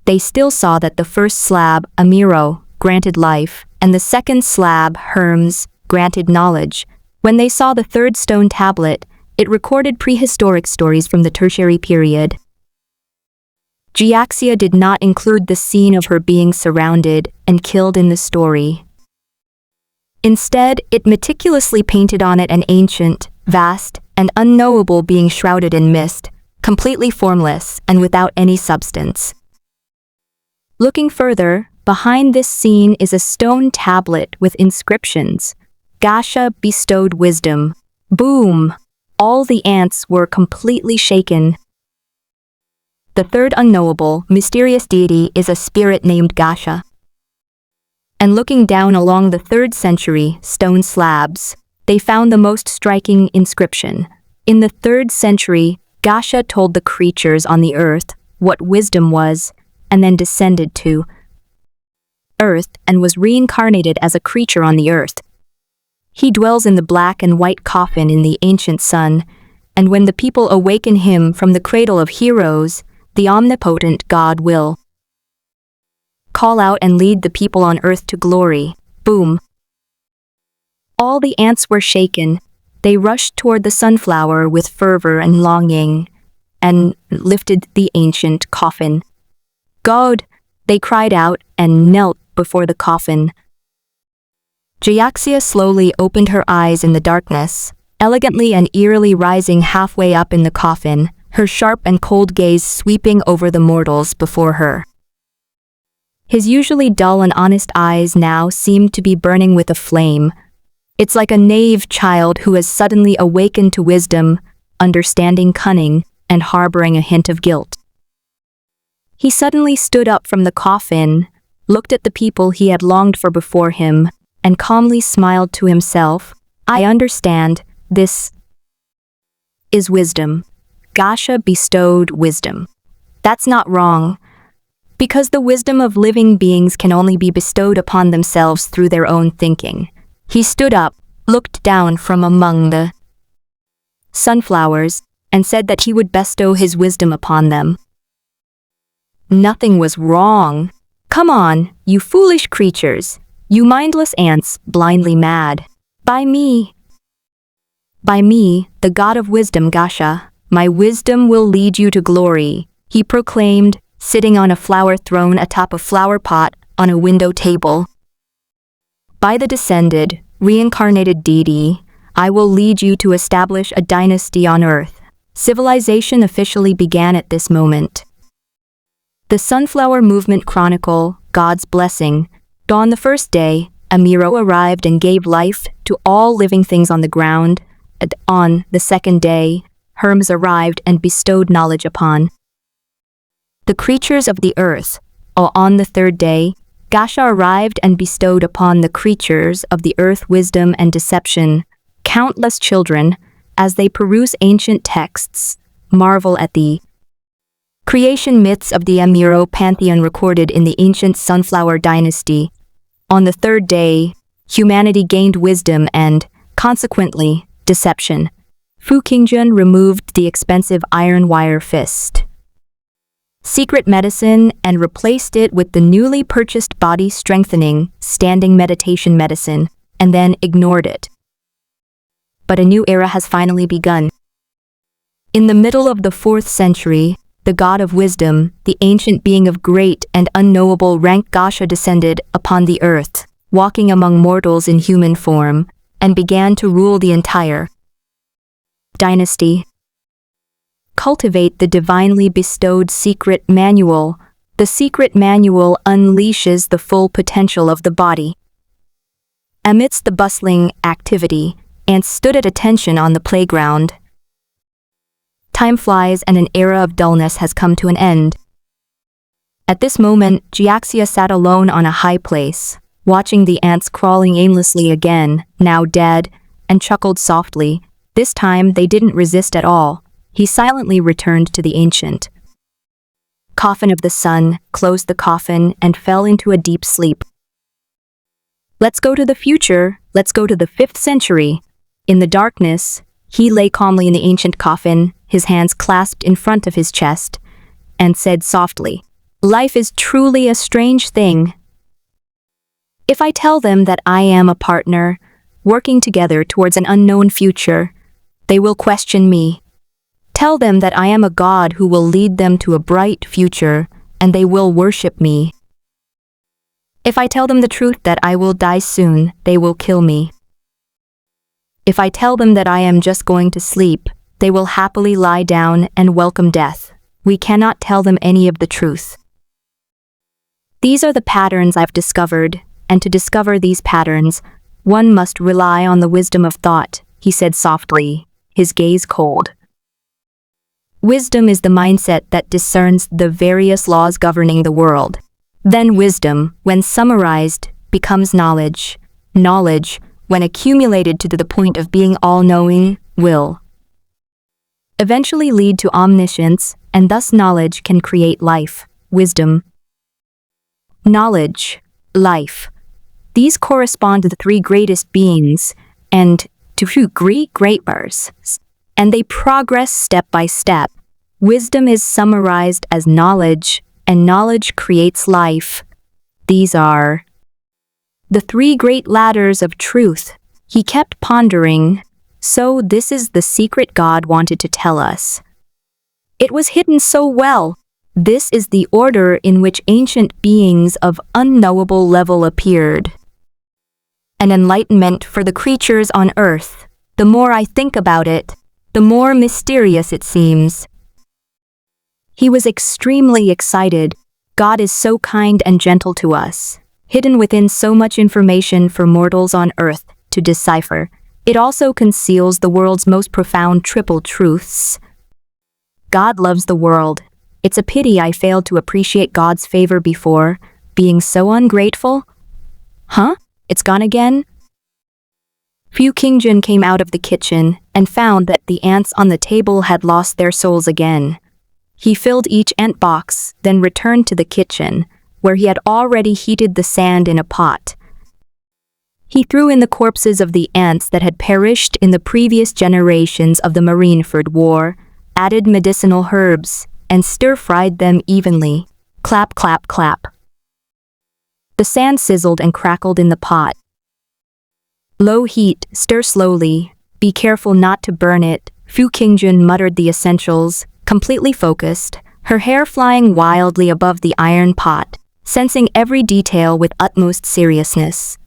They still saw that the first slab, Amiro, granted life, and the second slab, Hermes, granted knowledge. When they saw the third stone tablet, it recorded prehistoric stories from the tertiary period. Jiaxia did not include the scene of her being surrounded and killed in the story. Instead, it meticulously painted on it an ancient, vast, and unknowable being shrouded in mist, completely formless and without any substance. Looking further, behind this scene is a stone tablet with inscriptions. Gasha bestowed wisdom. Boom! All the ants were completely shaken. The third unknowable, mysterious deity is a spirit named Gasha. And looking down along the 3rd century stone slabs, they found the most striking inscription. In the 3rd century, Gasha told the creatures on the earth what wisdom was, and then descended to earth and was reincarnated as a creature on the earth. He dwells in the black and white coffin in the ancient sun, and when the people awaken him from the cradle of heroes, the omnipotent God will call out and lead the people on earth to glory. Boom! All the ants were shaken. They rushed toward the sunflower with fervor and longing, and lifted the ancient coffin. God! They cried out and knelt before the coffin. Jiaxia slowly opened her eyes in the darkness, elegantly and eerily rising halfway up in the coffin, her sharp and cold gaze sweeping over the mortals before her. His usually dull and honest eyes now seemed to be burning with a flame. It's like a naive child who has suddenly awakened to wisdom, understanding cunning, and harboring a hint of guilt. He suddenly stood up from the coffin, looked at the people he had longed for before him, and calmly smiled to himself. I understand, this is wisdom. Gasha bestowed wisdom. That's not wrong, because the wisdom of living beings can only be bestowed upon themselves through their own thinking. He stood up, looked down from among the sunflowers, and said that he would bestow his wisdom upon them. Nothing was wrong. Come on, you foolish creatures, you mindless ants, blindly mad. By me, the god of wisdom Gasha, my wisdom will lead you to glory, he proclaimed, sitting on a flower throne atop a flower pot on a window table. By the descended, reincarnated deity, I will lead you to establish a dynasty on earth. Civilization officially began at this moment. The Sunflower Movement Chronicle, God's Blessing. On the first day, Amiro arrived and gave life to all living things on the ground. And on the second day, Hermes arrived and bestowed knowledge upon the creatures of the earth. On the third day, Gasha arrived and bestowed upon the creatures of the earth wisdom and deception. Countless children, as they peruse ancient texts, marvel at the creation myths of the Amiro pantheon recorded in the ancient Sunflower dynasty. On the third day, humanity gained wisdom and, consequently, deception. Fu Qingjun removed the expensive iron wire fist. secret medicine and replaced it with the newly purchased body-strengthening, standing meditation medicine, and then ignored it. But a new era has finally begun. In the middle of the 4th century, the god of wisdom, the ancient being of great and unknowable rank Gasha descended upon the earth, walking among mortals in human form, and began to rule the entire dynasty. Cultivate the divinely bestowed secret manual. The secret manual unleashes the full potential of the body. Amidst the bustling activity, ants stood at attention on the playground. Time flies and an era of dullness has come to an end. At this moment, Jiaxia sat alone on a high place, watching the ants crawling aimlessly again, now dead, and chuckled softly. This time they didn't resist at all. He silently returned to the ancient coffin of the sun, closed the coffin, and fell into a deep sleep. Let's go to the future. Let's go to the 5th century. In the darkness, he lay calmly in the ancient coffin, his hands clasped in front of his chest, and said softly, "Life is truly a strange thing. If I tell them that I am a partner, working together towards an unknown future, they will question me. Tell them that I am a god who will lead them to a bright future, and they will worship me. If I tell them the truth that I will die soon, they will kill me. If I tell them that I am just going to sleep, they will happily lie down and welcome death. We cannot tell them any of the truth. These are the patterns I've discovered, and to discover these patterns, one must rely on the wisdom of thought," he said softly, his gaze cold. Wisdom is the mindset that discerns the various laws governing the world. Then wisdom, when summarized, becomes knowledge. Knowledge, when accumulated to the point of being all-knowing, will eventually lead to omniscience, and thus knowledge can create life, wisdom, knowledge, life. These correspond to the 3 greatest beings, and to 2 great bars, and they progress step by step. Wisdom is summarized as knowledge, and knowledge creates life. These are the 3 great ladders of truth. He kept pondering. So this is the secret God wanted to tell us. It was hidden so well. This is the order in which ancient beings of unknowable level appeared. An enlightenment for the creatures on earth. The more I think about it, the more mysterious it seems. He was extremely excited. God is so kind and gentle to us, hidden within so much information for mortals on earth to decipher. It also conceals the world's most profound triple truths. God loves the world. It's a pity I failed to appreciate God's favor before, being so ungrateful. Huh? It's gone again? Fu Qingjun came out of the kitchen and found that the ants on the table had lost their souls again. He filled each ant box, then returned to the kitchen, where he had already heated the sand in a pot. He threw in the corpses of the ants that had perished in the previous generations of the Marineford War, added medicinal herbs, and stir-fried them evenly. Clap, clap, clap. The sand sizzled and crackled in the pot. Low heat, stir slowly. Be careful not to burn it. Fu Qingjun muttered the essentials, completely focused, her hair flying wildly above the iron pot, sensing every detail with utmost seriousness.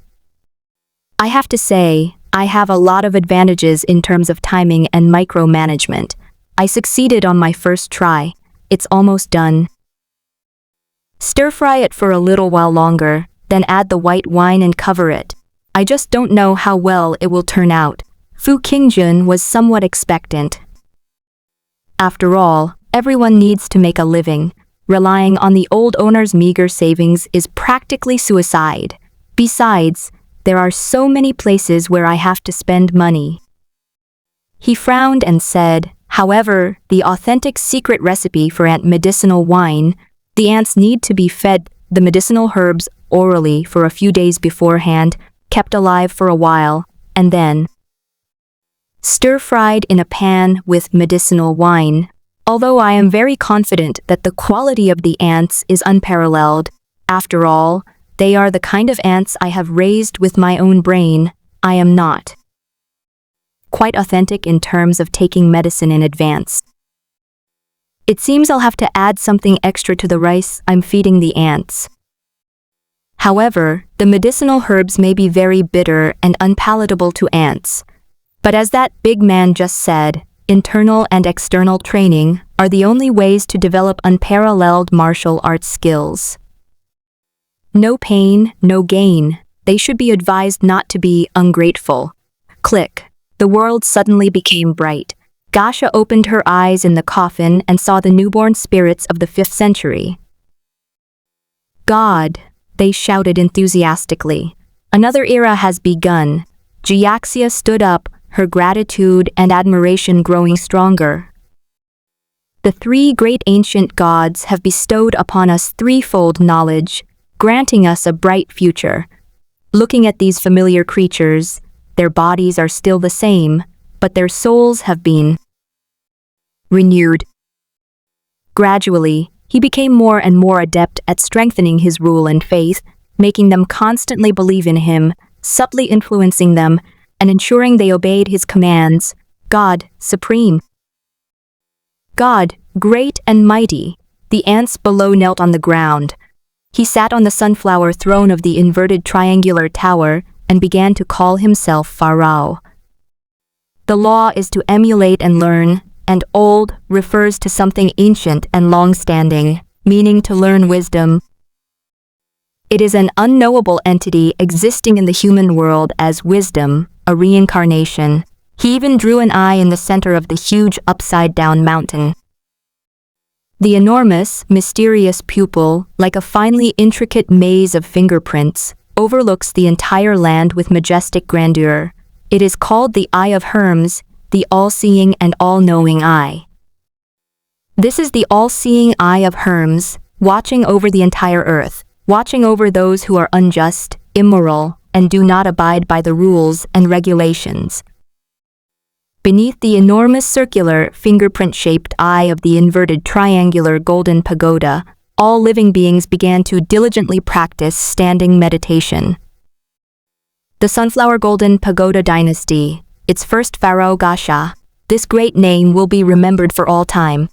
I have to say, I have a lot of advantages in terms of timing and micromanagement. I succeeded on my first try. It's almost done. Stir-fry it for a little while longer, then add the white wine and cover it. I just don't know how well it will turn out. Fu Qingjun was somewhat expectant. After all, everyone needs to make a living. Relying on the old owner's meager savings is practically suicide. Besides, there are so many places where I have to spend money. He frowned and said, however, the authentic secret recipe for ant medicinal wine, the ants need to be fed the medicinal herbs orally for a few days beforehand, kept alive for a while, and then stir-fried in a pan with medicinal wine. Although I am very confident that the quality of the ants is unparalleled, after all, they are the kind of ants I have raised with my own brain. I am not quite authentic in terms of taking medicine in advance. It seems I'll have to add something extra to the rice I'm feeding the ants. However, the medicinal herbs may be very bitter and unpalatable to ants. But as that big man just said, internal and external training are the only ways to develop unparalleled martial arts skills. No pain, no gain. They should be advised not to be ungrateful. Click. The world suddenly became bright. Gasha opened her eyes in the coffin and saw the newborn spirits of the 5th century. God, they shouted enthusiastically. Another era has begun. Jiaxia stood up, her gratitude and admiration growing stronger. The 3 great ancient gods have bestowed upon us threefold knowledge, granting us a bright future. Looking at these familiar creatures, their bodies are still the same, but their souls have been renewed. Gradually, he became more and more adept at strengthening his rule and faith, making them constantly believe in him, subtly influencing them, and ensuring they obeyed his commands. God, supreme. God, great and mighty. The ants below knelt on the ground. He sat on the sunflower throne of the inverted triangular tower and began to call himself Pharaoh. The law is to emulate and learn, and old refers to something ancient and long-standing, meaning to learn wisdom. It is an unknowable entity existing in the human world as wisdom, a reincarnation. He even drew an eye in the center of the huge upside-down mountain. The enormous, mysterious pupil, like a finely intricate maze of fingerprints, overlooks the entire land with majestic grandeur. It is called the Eye of Hermes, the all-seeing and all-knowing eye. This is the all-seeing Eye of Hermes, watching over the entire earth, watching over those who are unjust, immoral, and do not abide by the rules and regulations. Beneath the enormous circular, fingerprint-shaped eye of the inverted triangular golden pagoda, all living beings began to diligently practice standing meditation. The Sunflower Golden Pagoda Dynasty, its first pharaoh Gasha, this great name will be remembered for all time.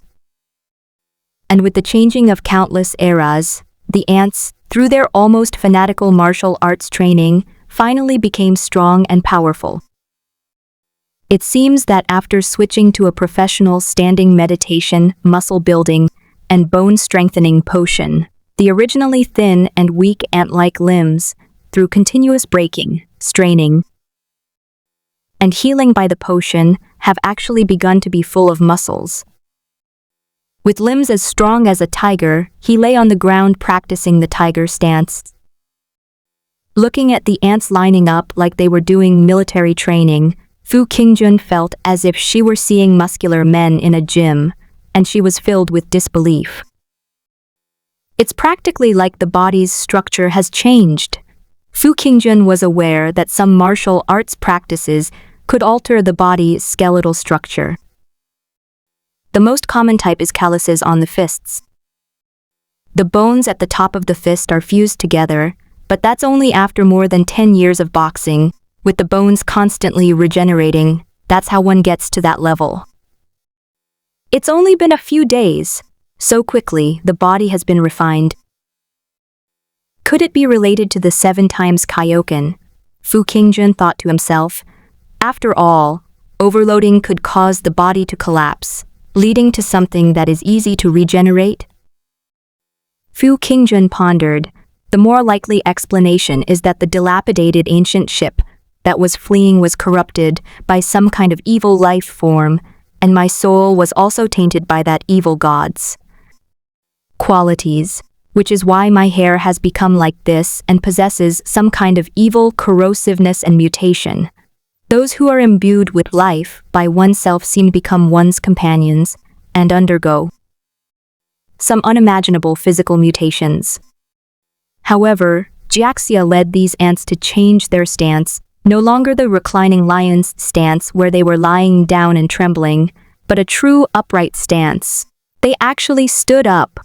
And with the changing of countless eras, the ants, through their almost fanatical martial arts training, finally became strong and powerful. It seems that after switching to a professional standing meditation, muscle building, and bone strengthening potion, the originally thin and weak ant-like limbs, through continuous breaking, straining, and healing by the potion, have actually begun to be full of muscles. With limbs as strong as a tiger, he lay on the ground practicing the tiger stance. Looking at the ants lining up like they were doing military training, Fu Qingjun felt as if she were seeing muscular men in a gym, and she was filled with disbelief. It's practically like the body's structure has changed. Fu Qingjun was aware that some martial arts practices could alter the body's skeletal structure. The most common type is calluses on the fists. The bones at the top of the fist are fused together, but that's only after more than 10 years of boxing, with the bones constantly regenerating. That's how one gets to that level. It's only been a few days. So quickly, the body has been refined. Could it be related to the 7 times Kaioken? Fu Qingjun thought to himself. After all, overloading could cause the body to collapse, leading to something that is easy to regenerate. Fu Qingjun pondered. The more likely explanation is that the dilapidated ancient ship that was fleeing was corrupted by some kind of evil life form, and my soul was also tainted by that evil god's qualities, which is why my hair has become like this and possesses some kind of evil corrosiveness and mutation. Those who are imbued with life by oneself seem to become one's companions and undergo some unimaginable physical mutations. However, Jiaxia led these ants to change their stance, no longer the reclining lion's stance where they were lying down and trembling, but a true upright stance. They actually stood up.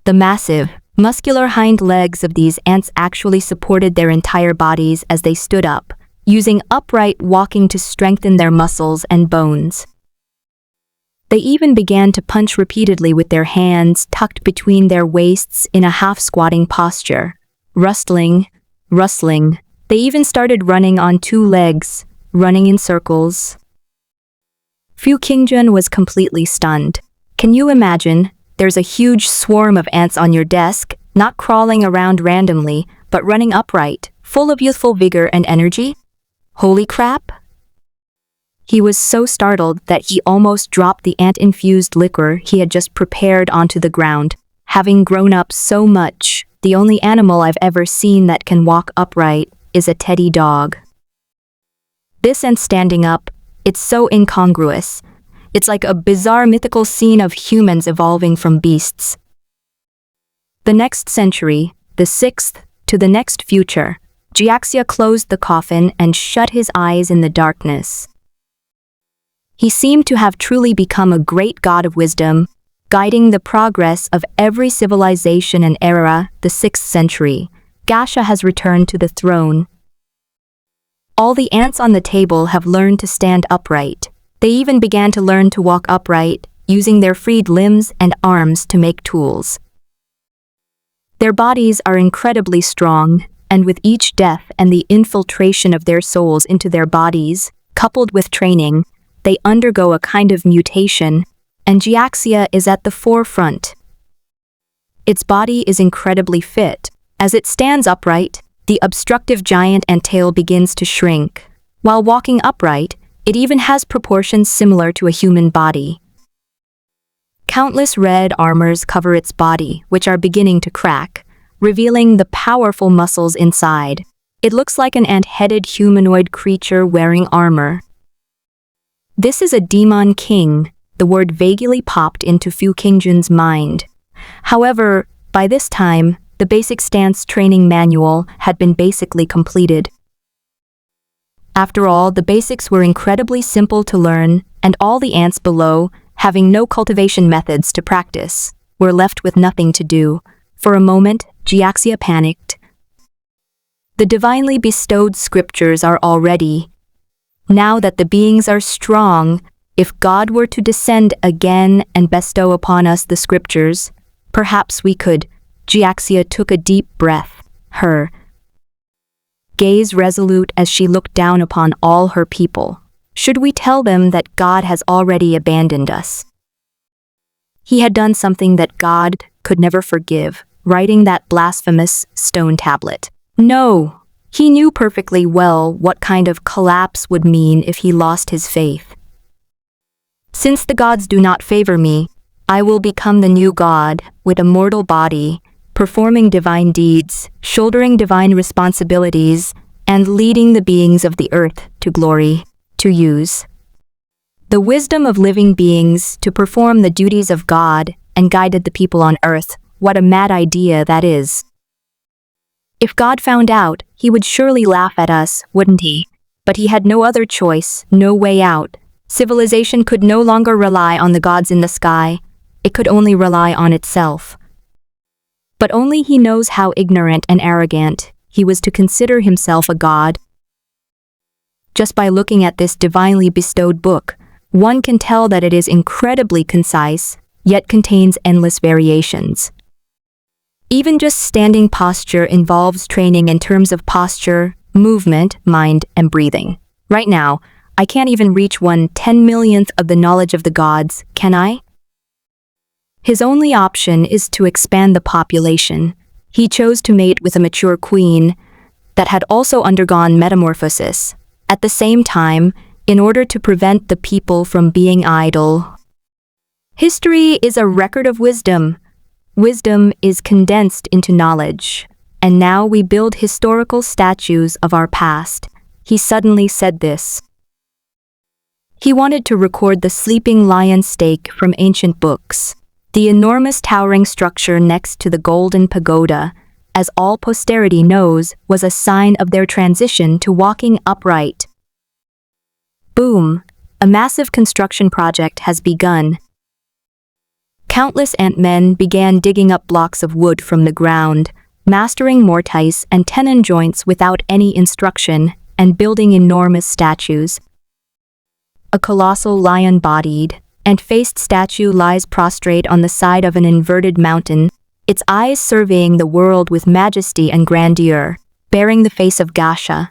The massive, muscular hind legs of these ants actually supported their entire bodies as they stood up, using upright walking to strengthen their muscles and bones. They even began to punch repeatedly with their hands tucked between their waists in a half-squatting posture. Rustling. They even started running on two legs, running in circles. Fu Qingjun was completely stunned. Can you imagine? There's a huge swarm of ants on your desk, not crawling around randomly, but running upright, full of youthful vigor and energy? Holy crap! He was so startled that he almost dropped the ant-infused liquor he had just prepared onto the ground. Having grown up so much, the only animal I've ever seen that can walk upright is a teddy dog. This and standing up, it's so incongruous. It's like a bizarre mythical scene of humans evolving from beasts. The next century, the 6th, to the next future, Jiaxia closed the coffin and shut his eyes in the darkness. He seemed to have truly become a great god of wisdom, guiding the progress of every civilization and era. The 6th century, Gasha has returned to the throne. All the ants on the table have learned to stand upright. They even began to learn to walk upright, using their freed limbs and arms to make tools. Their bodies are incredibly strong, and with each death and the infiltration of their souls into their bodies, coupled with training, they undergo a kind of mutation, and Jiaxia is at the forefront. Its body is incredibly fit. As it stands upright, the obstructive giant ant tail begins to shrink. While walking upright, it even has proportions similar to a human body. Countless red armors cover its body, which are beginning to crack, revealing the powerful muscles inside. It looks like an ant-headed humanoid creature wearing armor. This is a demon king, the word vaguely popped into Fu Qingjun's mind. However, by this time, the basic stance training manual had been basically completed. After all, the basics were incredibly simple to learn, and all the ants below, having no cultivation methods to practice, were left with nothing to do. For a moment, Jiaxia panicked. The divinely bestowed scriptures are all ready. Now that the beings are strong, if God were to descend again and bestow upon us the scriptures, perhaps we could. Jiaxia took a deep breath, her gaze resolute as she looked down upon all her people. Should we tell them that God has already abandoned us? He had done something that God could never forgive, writing that blasphemous stone tablet. No! He knew perfectly well what kind of collapse would mean if he lost his faith. Since the gods do not favor me, I will become the new god with a mortal body, performing divine deeds, shouldering divine responsibilities, and leading the beings of the earth to glory, to use the wisdom of living beings to perform the duties of God and guided the people on earth. What a mad idea that is. If God found out, he would surely laugh at us, wouldn't he? But he had no other choice, no way out. Civilization could no longer rely on the gods in the sky. It could only rely on itself. But only he knows how ignorant and arrogant he was to consider himself a god. Just by looking at this divinely bestowed book, one can tell that it is incredibly concise, yet contains endless variations. Even just standing posture involves training in terms of posture, movement, mind, and breathing. Right now, I can't even reach 1/10,000,000th of the knowledge of the gods, can I? His only option is to expand the population. He chose to mate with a mature queen that had also undergone metamorphosis. At the same time, in order to prevent the people from being idle. History is a record of wisdom. Wisdom is condensed into knowledge. And now we build historical statues of our past. He suddenly said this. He wanted to record the sleeping lion stake from ancient books, the enormous towering structure next to the golden pagoda, as all posterity knows, was a sign of their transition to walking upright. Boom! a massive construction project has begun. Countless ant-men began digging up blocks of wood from the ground, mastering mortise and tenon joints without any instruction, and building enormous statues. A colossal lion-bodied and faced statue lies prostrate on the side of an inverted mountain, its eyes surveying the world with majesty and grandeur, bearing the face of Gasha.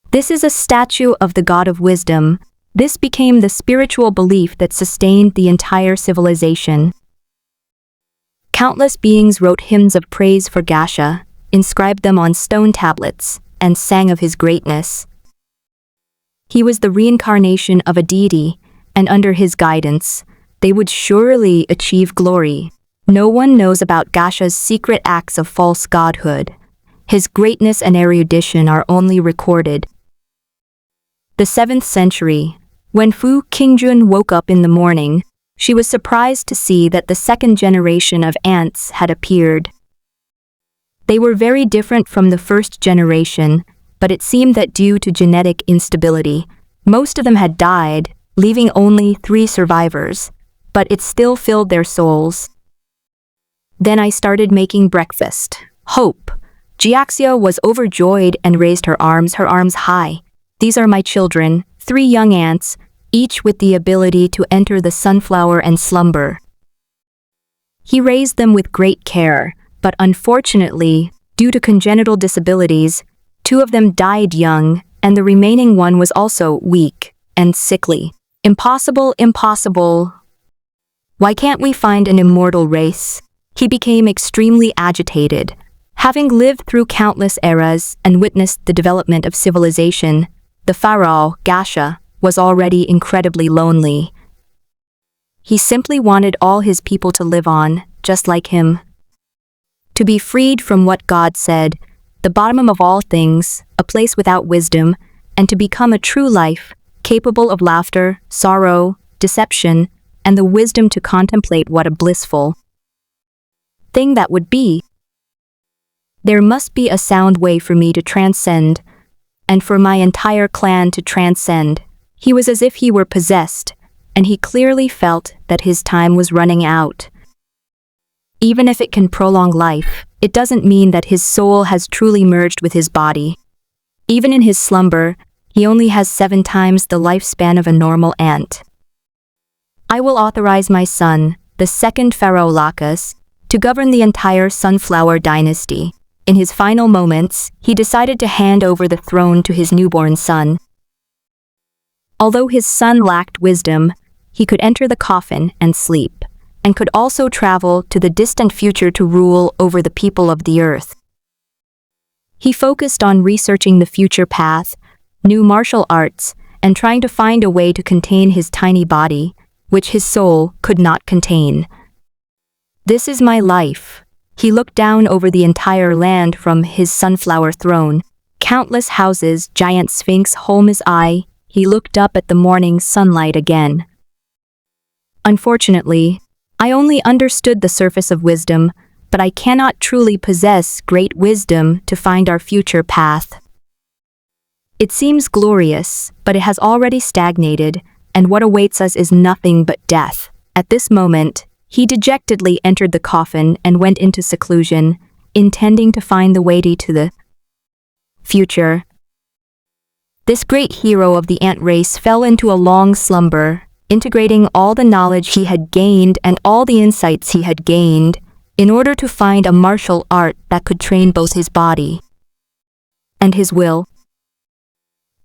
This is a statue of the god of wisdom. This became the spiritual belief that sustained the entire civilization. Countless beings wrote hymns of praise for Gasha, inscribed them on stone tablets, and sang of his greatness. He was the reincarnation of a deity, and under his guidance, they would surely achieve glory. No one knows about Gasha's secret acts of false godhood. His greatness and erudition are only recorded. The 7th century. When Fu Qingjun woke up in the morning, she was surprised to see that the second generation of ants had appeared. They were very different from the first generation, but it seemed that due to genetic instability, most of them had died, leaving only 3 survivors, but it still filled their souls. Then I started making breakfast. Hope. Jiaxia was overjoyed and raised her arms high. These are my children, 3 young ants, each with the ability to enter the sunflower and slumber. He raised them with great care, but unfortunately, due to congenital disabilities, 2 of them died young, and the remaining one was also weak and sickly. Impossible. Why can't we find an immortal race? He became extremely agitated. Having lived through countless eras and witnessed the development of civilization, the pharaoh, Gasha, was already incredibly lonely. He simply wanted all his people to live on, just like him. To be freed from what God said, the bottom of all things, a place without wisdom, and to become a true life, capable of laughter, sorrow, deception, and the wisdom to contemplate what a blissful thing that would be. There must be a sound way for me to transcend, and for my entire clan to transcend. He was as if he were possessed, and he clearly felt that his time was running out. Even if it can prolong life, it doesn't mean that his soul has truly merged with his body. Even in his slumber, he only has 7 times the lifespan of a normal ant. I will authorize my son, the 2nd Pharaoh Lacus, to govern the entire Sunflower dynasty. In his final moments, he decided to hand over the throne to his newborn son. Although his son lacked wisdom, he could enter the coffin and sleep, and could also travel to the distant future to rule over the people of the earth. He focused on researching the future path, new martial arts, and trying to find a way to contain his tiny body, which his soul could not contain. This is my life. He looked down over the entire land from his sunflower throne. Countless houses, giant sphinx, Holmes' eye. He looked up at the morning sunlight again. Unfortunately, I only understood the surface of wisdom, but I cannot truly possess great wisdom to find our future path. It seems glorious, but it has already stagnated, and what awaits us is nothing but death. At this moment, he dejectedly entered the coffin and went into seclusion, intending to find the way to the future. This great hero of the ant race fell into a long slumber, integrating all the knowledge he had gained and all the insights he had gained, in order to find a martial art that could train both his body and his will.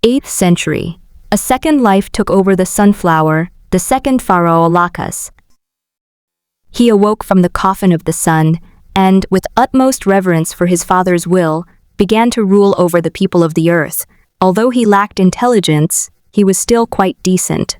8th century. A second life took over the sunflower, the 2nd Pharaoh Lacus. He awoke from the coffin of the sun, and, with utmost reverence for his father's will, began to rule over the people of the earth. Although he lacked intelligence, he was still quite decent.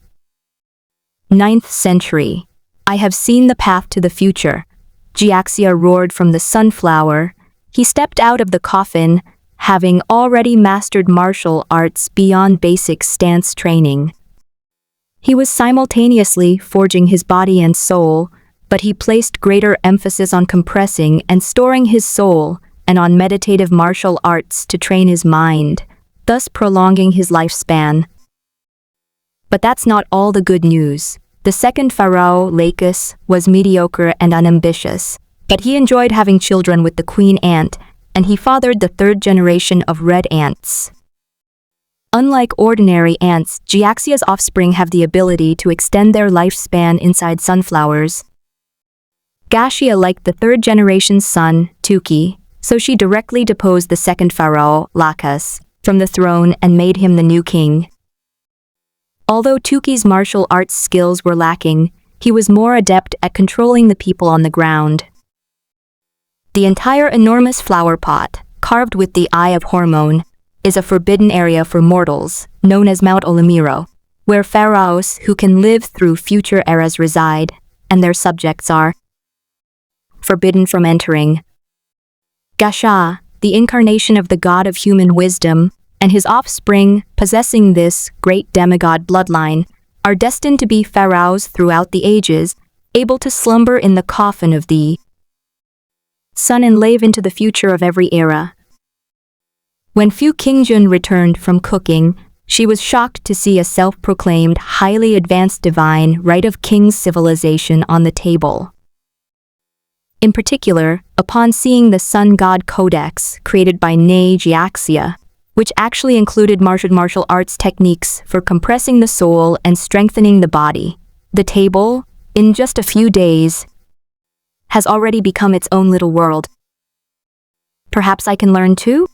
9th century. I have seen the path to the future. Jiaxia roared from the sunflower. He stepped out of the coffin, having already mastered martial arts beyond basic stance training. He was simultaneously forging his body and soul, but he placed greater emphasis on compressing and storing his soul and on meditative martial arts to train his mind, thus prolonging his lifespan. But that's not all the good news. The second pharaoh, Lacus, was mediocre and unambitious, but he enjoyed having children with the queen ant, and he fathered the third generation of red ants. Unlike ordinary ants, Jiaxia's offspring have the ability to extend their lifespan inside sunflowers. Gashia liked the third generation's son, Tuki, so she directly deposed the second pharaoh, Lacus, from the throne and made him the new king. Although Tuki's martial arts skills were lacking, he was more adept at controlling the people on the ground. The entire enormous flower pot, carved with the Eye of Hormone, is a forbidden area for mortals, known as Mount Olimiro, where pharaohs who can live through future eras reside, and their subjects are forbidden from entering. Gasha, the incarnation of the god of human wisdom, and his offspring, possessing this great demigod bloodline, are destined to be pharaohs throughout the ages, able to slumber in the coffin of the sun and lave into the future of every era. When Fu Qingjun returned from cooking, she was shocked to see a self-proclaimed, highly advanced divine right of king's civilization on the table. In particular, upon seeing the Sun God Codex created by Ne Jiaxia, which actually included martial arts techniques for compressing the soul and strengthening the body, the table, in just a few days, has already become its own little world. Perhaps I can learn too?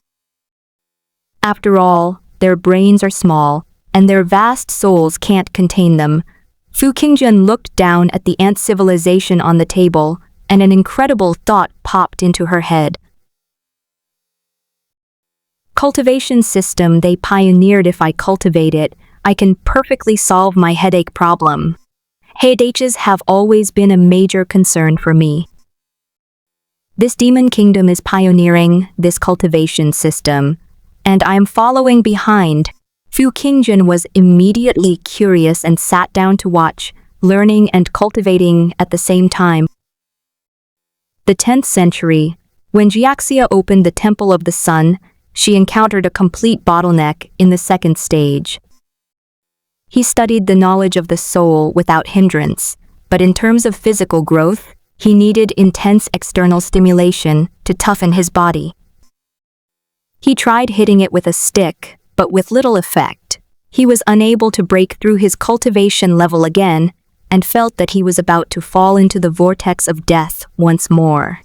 After all, their brains are small, and their vast souls can't contain them. Fu Qingjun looked down at the ant civilization on the table, and an incredible thought popped into her head. Cultivation system they pioneered. If I cultivate it, I can perfectly solve my headache problem. Headaches have always been a major concern for me. This demon kingdom is pioneering this cultivation system, and I am following behind. Fu Qingjun was immediately curious and sat down to watch, learning and cultivating at the same time. The 10th century, when Jiaxia opened the Temple of the Sun, she encountered a complete bottleneck in the second stage. He studied the knowledge of the soul without hindrance, but in terms of physical growth, he needed intense external stimulation to toughen his body. He tried hitting it with a stick, but with little effect. He was unable to break through his cultivation level again, and felt that he was about to fall into the vortex of death once more.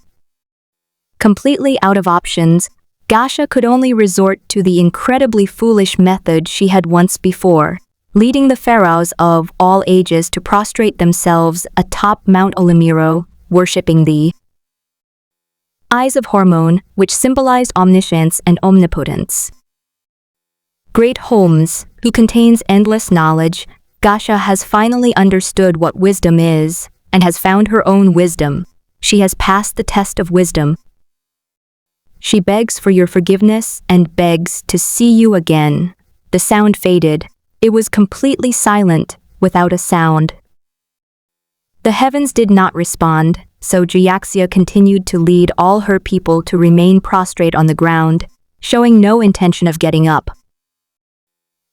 Completely out of options, Gasha could only resort to the incredibly foolish method she had once before, leading the pharaohs of all ages to prostrate themselves atop Mount Olimiro, worshipping the Eyes of Hormone, which symbolized omniscience and omnipotence. Great Holmes, who contains endless knowledge, Gasha has finally understood what wisdom is, and has found her own wisdom. She has passed the test of wisdom. She begs for your forgiveness and begs to see you again. The sound faded. It was completely silent, without a sound. The heavens did not respond, so Jiaxia continued to lead all her people to remain prostrate on the ground, showing no intention of getting up.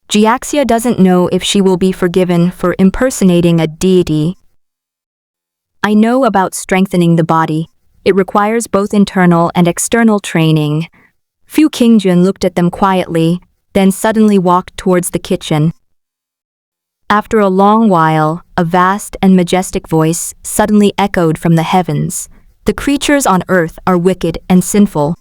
Jiaxia doesn't know if she will be forgiven for impersonating a deity. I know about strengthening the body. It requires both internal and external training. Fu Qingjun looked at them quietly, then suddenly walked towards the kitchen. After a long while, a vast and majestic voice suddenly echoed from the heavens. The creatures on earth are wicked and sinful.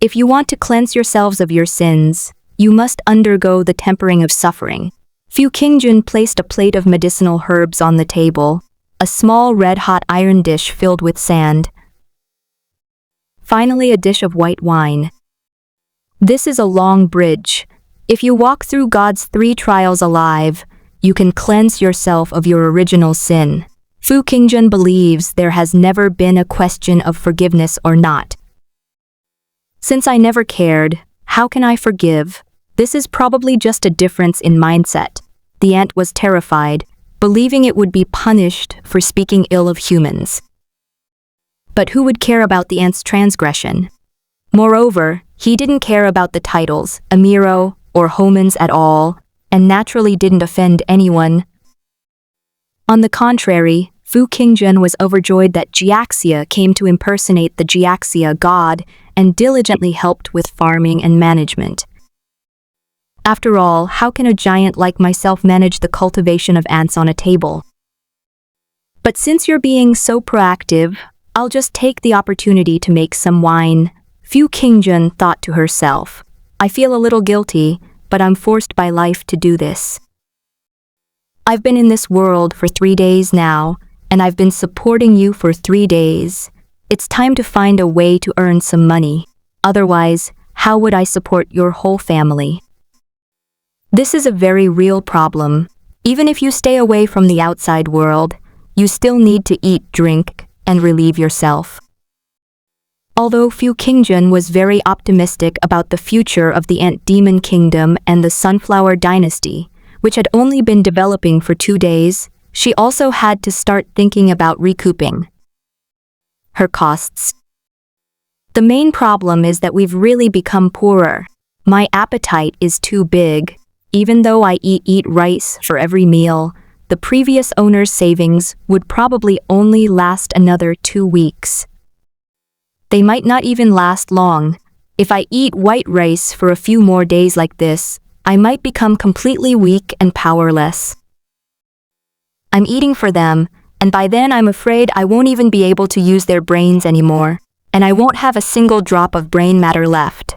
If you want to cleanse yourselves of your sins, you must undergo the tempering of suffering. Fu Qingjun placed a plate of medicinal herbs on the table, a small red-hot iron dish filled with sand. Finally, a dish of white wine. This is a long bridge. If you walk through God's 3 trials alive, you can cleanse yourself of your original sin. Fu Qingjun believes there has never been a question of forgiveness or not. Since I never cared, how can I forgive? This is probably just a difference in mindset. The ant was terrified, believing it would be punished for speaking ill of humans. But who would care about the ant's transgression? Moreover, he didn't care about the titles, Amiro, or Homans at all, and naturally didn't offend anyone. On the contrary, Fu Qingjun was overjoyed that Jiaxia came to impersonate the Jiaxia god and diligently helped with farming and management. After all, how can a giant like myself manage the cultivation of ants on a table? But since you're being so proactive, I'll just take the opportunity to make some wine. Fu Qingjun thought to herself. I feel a little guilty, but I'm forced by life to do this. I've been in this world for 3 days now, and I've been supporting you for 3 days. It's time to find a way to earn some money. Otherwise, how would I support your whole family? This is a very real problem. Even if you stay away from the outside world, you still need to eat, drink, and relieve yourself. Although Fu Qingjun was very optimistic about the future of the Ant Demon Kingdom and the Sunflower Dynasty, which had only been developing for 2 days, she also had to start thinking about recouping her costs. The main problem is that we've really become poorer. My appetite is too big. Even though I eat rice for every meal, the previous owner's savings would probably only last another 2 weeks. They might not even last long. If I eat white rice for a few more days like this, I might become completely weak and powerless. I'm eating for them, and by then I'm afraid I won't even be able to use their brains anymore, and I won't have a single drop of brain matter left.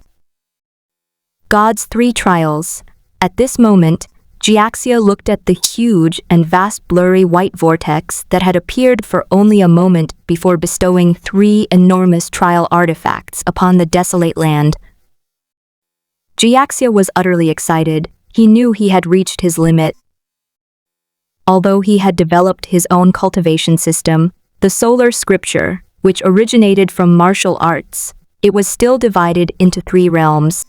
God's 3 trials. At this moment, Jiaxia looked at the huge and vast blurry white vortex that had appeared for only a moment before bestowing 3 enormous trial artifacts upon the desolate land. Jiaxia was utterly excited. He knew he had reached his limit. Although he had developed his own cultivation system, the solar scripture, which originated from martial arts, it was still divided into 3 realms.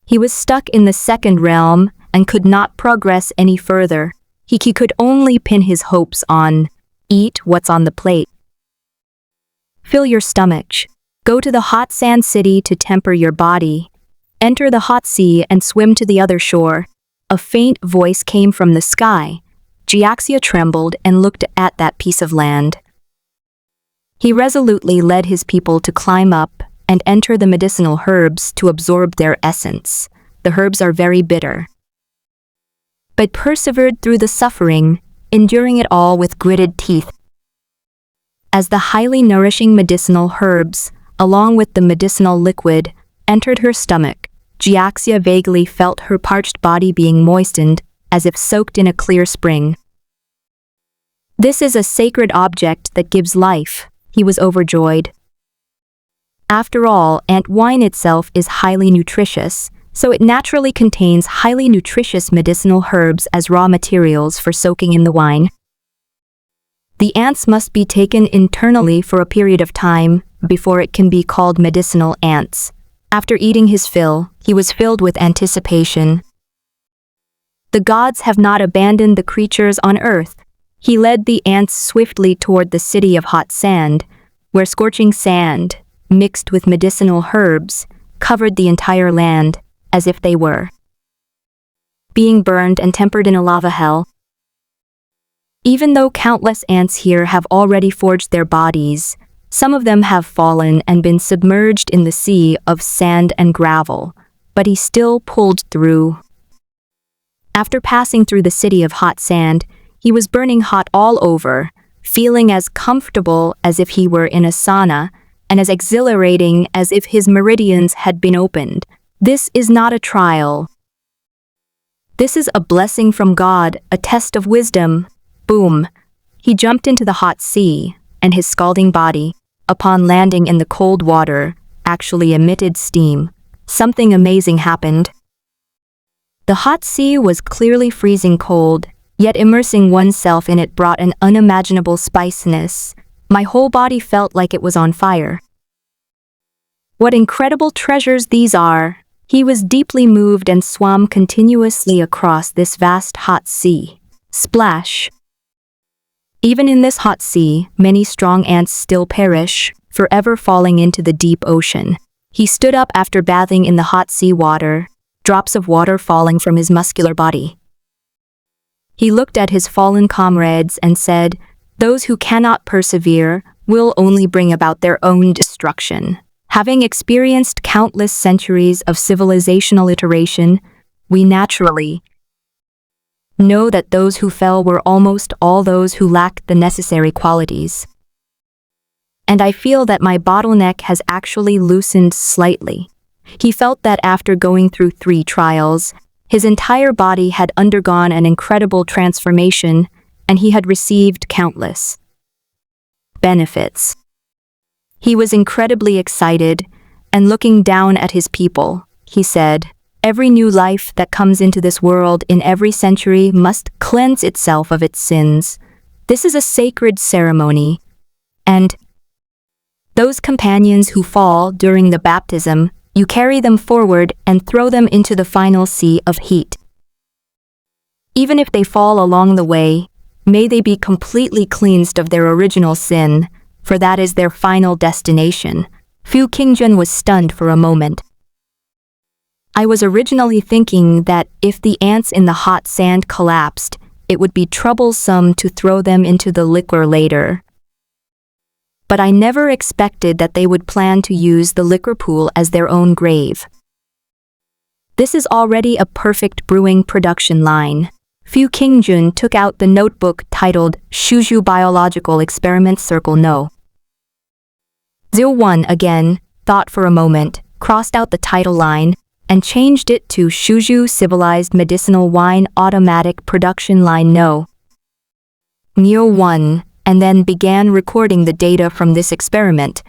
He was stuck in the 2nd realm and could not progress any further. He could only pin his hopes on, eat what's on the plate. Fill your stomach. Go to the hot sand city to temper your body. Enter the hot sea and swim to the other shore. A faint voice came from the sky. Jiaxia trembled and looked at that piece of land. He resolutely led his people to climb up and enter the medicinal herbs to absorb their essence. The herbs are very bitter, but persevered through the suffering, enduring it all with gritted teeth. As the highly nourishing medicinal herbs, along with the medicinal liquid, entered her stomach, Jiaxia vaguely felt her parched body being moistened, as if soaked in a clear spring. This is a sacred object that gives life, he was overjoyed. After all, ant wine itself is highly nutritious, so it naturally contains highly nutritious medicinal herbs as raw materials for soaking in the wine. The ants must be taken internally for a period of time before it can be called medicinal ants. After eating his fill, he was filled with anticipation. The gods have not abandoned the creatures on earth. He led the ants swiftly toward the city of hot sand, where scorching sand, mixed with medicinal herbs, covered the entire land, as if they were being burned and tempered in a lava hell. Even though countless ants here have already forged their bodies, some of them have fallen and been submerged in the sea of sand and gravel, but he still pulled through. After passing through the city of hot sand, he was burning hot all over, feeling as comfortable as if he were in a sauna, and as exhilarating as if his meridians had been opened. This is not a trial. This is a blessing from God, a test of wisdom. Boom! He jumped into the hot sea, and his scalding body, upon landing in the cold water, actually emitted steam. Something amazing happened. The hot sea was clearly freezing cold, yet immersing oneself in it brought an unimaginable spiciness. My whole body felt like it was on fire. What incredible treasures these are! He was deeply moved and swam continuously across this vast hot sea. Splash! Even in this hot sea, many strong ants still perish, forever falling into the deep ocean. He stood up after bathing in the hot sea water, drops of water falling from his muscular body. He looked at his fallen comrades and said, "Those who cannot persevere will only bring about their own destruction." Having experienced countless centuries of civilizational iteration, we naturally know that those who fell were almost all those who lacked the necessary qualities. And I feel that my bottleneck has actually loosened slightly. He felt that after going through 3 trials, his entire body had undergone an incredible transformation, and he had received countless benefits. He was incredibly excited, and looking down at his people, he said, "Every new life that comes into this world in every century must cleanse itself of its sins. This is a sacred ceremony, and those companions who fall during the baptism, you carry them forward and throw them into the final sea of heat. Even if they fall along the way, may they be completely cleansed of their original sin, for that is their final destination." Fu Qingjun was stunned for a moment. I was originally thinking that if the ants in the hot sand collapsed, it would be troublesome to throw them into the liquor later. But I never expected that they would plan to use the liquor pool as their own grave. This is already a perfect brewing production line. Fu Qingjun took out the notebook titled Shuju Biological Experiment Circle No. 01 again, thought for a moment, crossed out the title line, and changed it to Shuju Civilized Medicinal Wine Automatic Production Line No. 1, and then began recording the data from this experiment.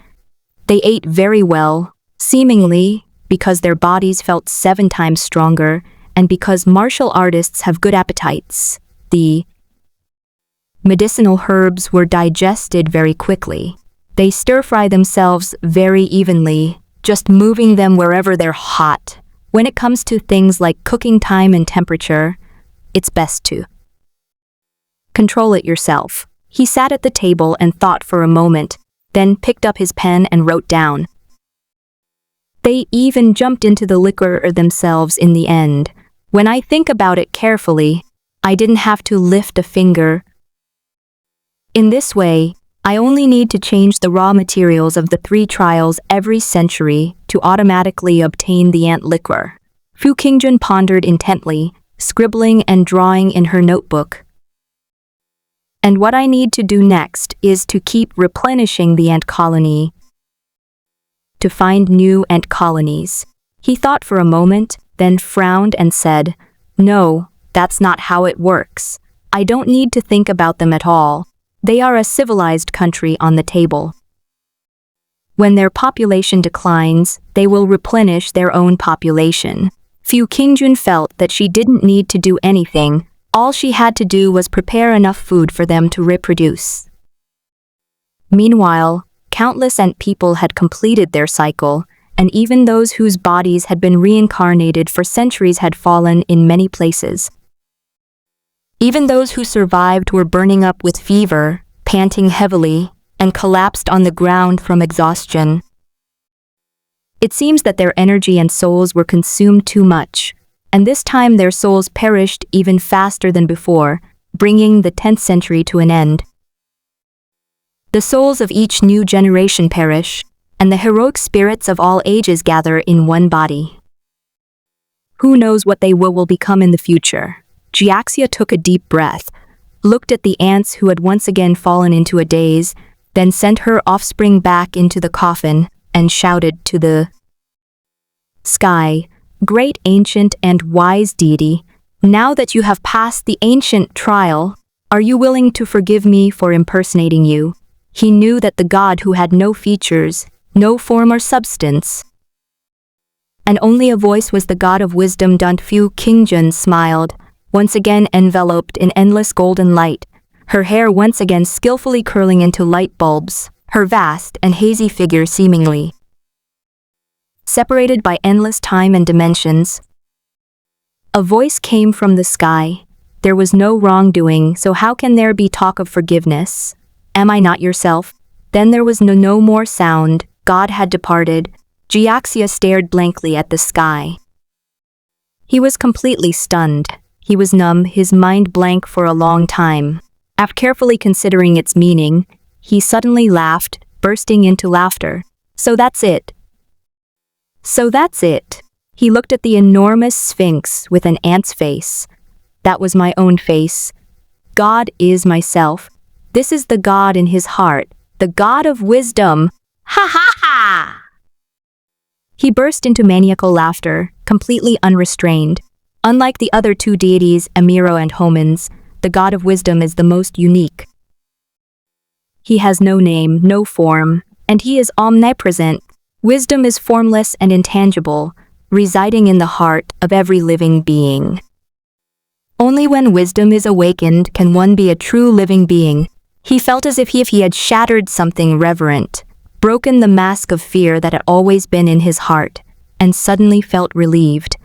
They ate very well, seemingly because their bodies felt 7 times stronger, and because martial artists have good appetites. The medicinal herbs were digested very quickly. They stir-fry themselves very evenly, just moving them wherever they're hot. When it comes to things like cooking time and temperature, it's best to control it yourself. He sat at the table and thought for a moment, then picked up his pen and wrote down. They even jumped into the liquor themselves in the end. When I think about it carefully, I didn't have to lift a finger. In this way, I only need to change the raw materials of the 3 trials every century to automatically obtain the ant liquor. Fu Qingjun pondered intently, scribbling and drawing in her notebook. And what I need to do next is to keep replenishing the ant colony, to find new ant colonies. He thought for a moment, then frowned and said, "No, that's not how it works. I don't need to think about them at all. They are a civilized country on the table. When their population declines, they will replenish their own population." Fu Qingjun felt that she didn't need to do anything. All she had to do was prepare enough food for them to reproduce. Meanwhile, countless ant people had completed their cycle, and even those whose bodies had been reincarnated for centuries had fallen in many places. Even those who survived were burning up with fever, panting heavily, and collapsed on the ground from exhaustion. It seems that their energy and souls were consumed too much, and this time their souls perished even faster than before, bringing the 10th century to an end. The souls of each new generation perish, and the heroic spirits of all ages gather in one body. Who knows what they will become in the future? Jiaxia took a deep breath, looked at the ants who had once again fallen into a daze, then sent her offspring back into the coffin, and shouted to the sky, "Great ancient and wise deity, now that you have passed the ancient trial, are you willing to forgive me for impersonating you?" He knew that the god who had no features, no form or substance, and only a voice was the god of wisdom. Fu Qingjun smiled, once again enveloped in endless golden light, her hair once again skillfully curling into light bulbs, her vast and hazy figure seemingly separated by endless time and dimensions. A voice came from the sky. "There was no wrongdoing, so how can there be talk of forgiveness? Am I not yourself?" Then there was no more sound. God had departed. Jiaxia stared blankly at the sky. He was completely stunned. He was numb, his mind blank for a long time. After carefully considering its meaning, he suddenly laughed, bursting into laughter. So that's it. So that's it. He looked at the enormous sphinx with an ant's face. That was my own face. God is myself. This is the God in his heart, the God of wisdom. Ha ha ha! He burst into maniacal laughter, completely unrestrained. Unlike the other two deities, Amiro and Homens, the God of wisdom is the most unique. He has no name, no form, and he is omnipresent. Wisdom is formless and intangible, residing in the heart of every living being. Only when wisdom is awakened can one be a true living being. He felt as if he had shattered something reverent, broken the mask of fear that had always been in his heart, and suddenly felt relieved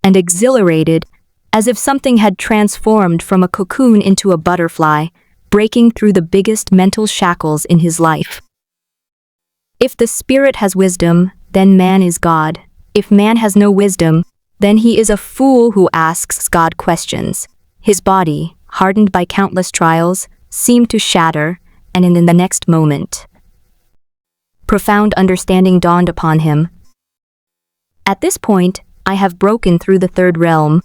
and exhilarated, as if something had transformed from a cocoon into a butterfly, breaking through the biggest mental shackles in his life. If the spirit has wisdom, then man is God. If man has no wisdom, then he is a fool who asks God questions. His body, hardened by countless trials, seemed to shatter, and in the next moment, profound understanding dawned upon him. At this point, I have broken through the third realm.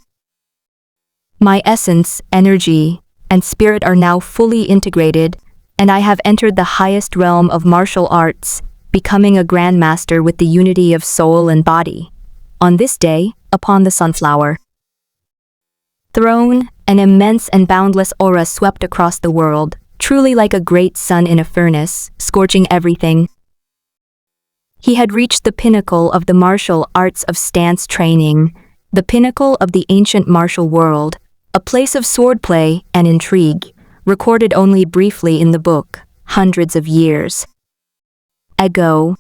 My essence, energy, and spirit are now fully integrated, and I have entered the highest realm of martial arts, becoming a grandmaster with the unity of soul and body. On this day, upon the sunflower throne, an immense and boundless aura swept across the world, truly like a great sun in a furnace, scorching everything. He had reached the pinnacle of the martial arts of stance training, the pinnacle of the ancient martial world, a place of swordplay and intrigue, recorded only briefly in the book, hundreds of years ago.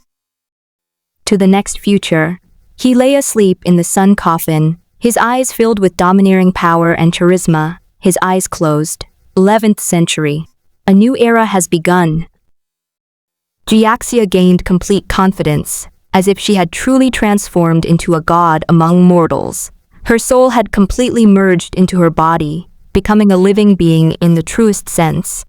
To the next future, he lay asleep in the sun coffin, his eyes filled with domineering power and charisma, his eyes closed. 11th century. A new era has begun. Jiaxia gained complete confidence, as if she had truly transformed into a god among mortals. Her soul had completely merged into her body, becoming a living being in the truest sense.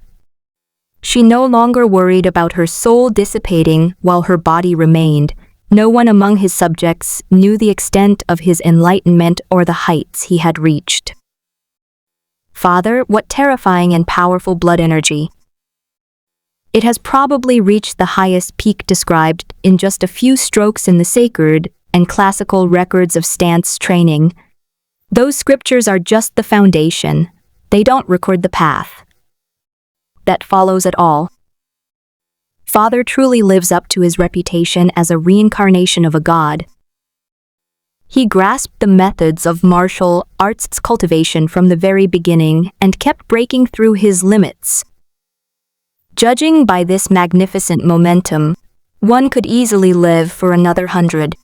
She no longer worried about her soul dissipating while her body remained. No one among his subjects knew the extent of his enlightenment or the heights he had reached. Father, what terrifying and powerful blood energy! It has probably reached the highest peak described in just a few strokes in the sacred and classical records of stance training. Those scriptures are just the foundation. They don't record the path that follows at all. Father truly lives up to his reputation as a reincarnation of a god. He grasped the methods of martial arts cultivation from the very beginning and kept breaking through his limits. Judging by this magnificent momentum, one could easily live for another 100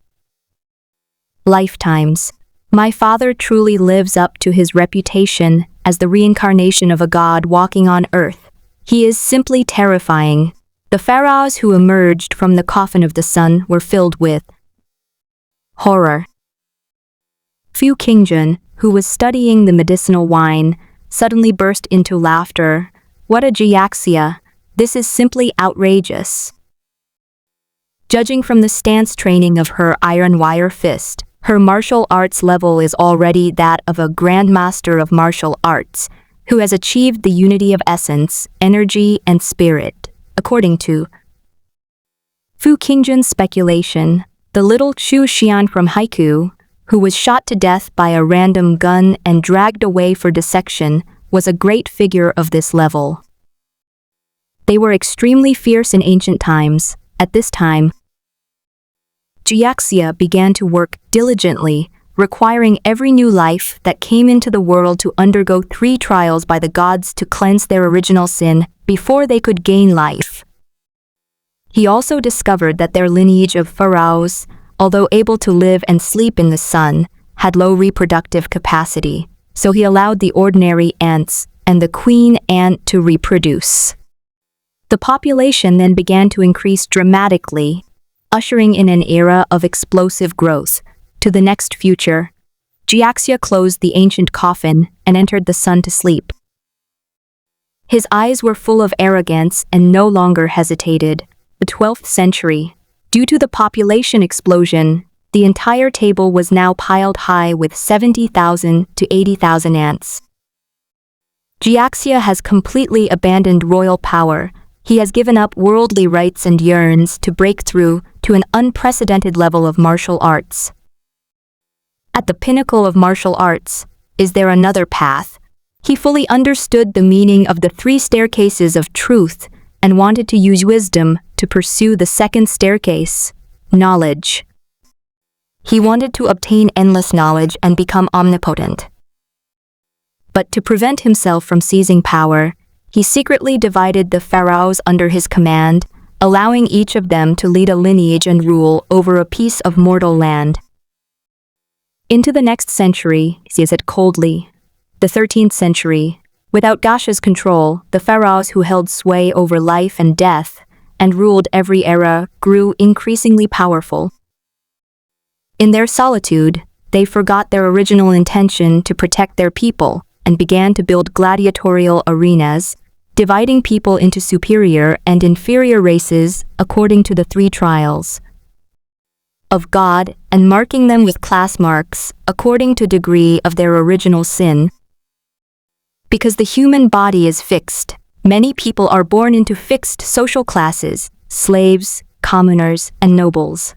lifetimes. My father truly lives up to his reputation as the reincarnation of a god walking on earth. He is simply terrifying. The pharaohs who emerged from the coffin of the sun were filled with horror. Fu Qingjun, who was studying the medicinal wine, suddenly burst into laughter. What a jiaxia! This is simply outrageous. Judging from the stance training of her iron wire fist, her martial arts level is already that of a grandmaster of martial arts, who has achieved the unity of essence, energy, and spirit. According to Fu Qingjun's speculation, the little Chu Xian from Haiku, who was shot to death by a random gun and dragged away for dissection, was a great figure of this level. They were extremely fierce in ancient times. At this time, Jiaxia began to work diligently, requiring every new life that came into the world to undergo 3 trials by the gods to cleanse their original sin before they could gain life. He also discovered that their lineage of pharaohs, although able to live and sleep in the sun, had low reproductive capacity, so he allowed the ordinary ants and the queen ant to reproduce. The population then began to increase dramatically, ushering in an era of explosive growth. To the next future, Jiaxia closed the ancient coffin and entered the sun to sleep. His eyes were full of arrogance and no longer hesitated. The 12th century. Due to the population explosion, the entire table was now piled high with 70,000 to 80,000 ants. Jiaxia has completely abandoned royal power. He has given up worldly rights and yearns to break through to an unprecedented level of martial arts. At the pinnacle of martial arts, is there another path? He fully understood the meaning of the 3 staircases of truth and wanted to use wisdom to pursue the 2nd staircase, knowledge. He wanted to obtain endless knowledge and become omnipotent. But to prevent himself from seizing power, he secretly divided the pharaohs under his command, allowing each of them to lead a lineage and rule over a piece of mortal land. Into the next century, sees it coldly. The 13th century. Without Gasha's control, the pharaohs who held sway over life and death and ruled every era grew increasingly powerful. In their solitude, they forgot their original intention to protect their people and began to build gladiatorial arenas, dividing people into superior and inferior races according to the 3 trials of God and marking them with class marks according to degree of their original sin. Because the human body is fixed, many people are born into fixed social classes, slaves, commoners, and nobles.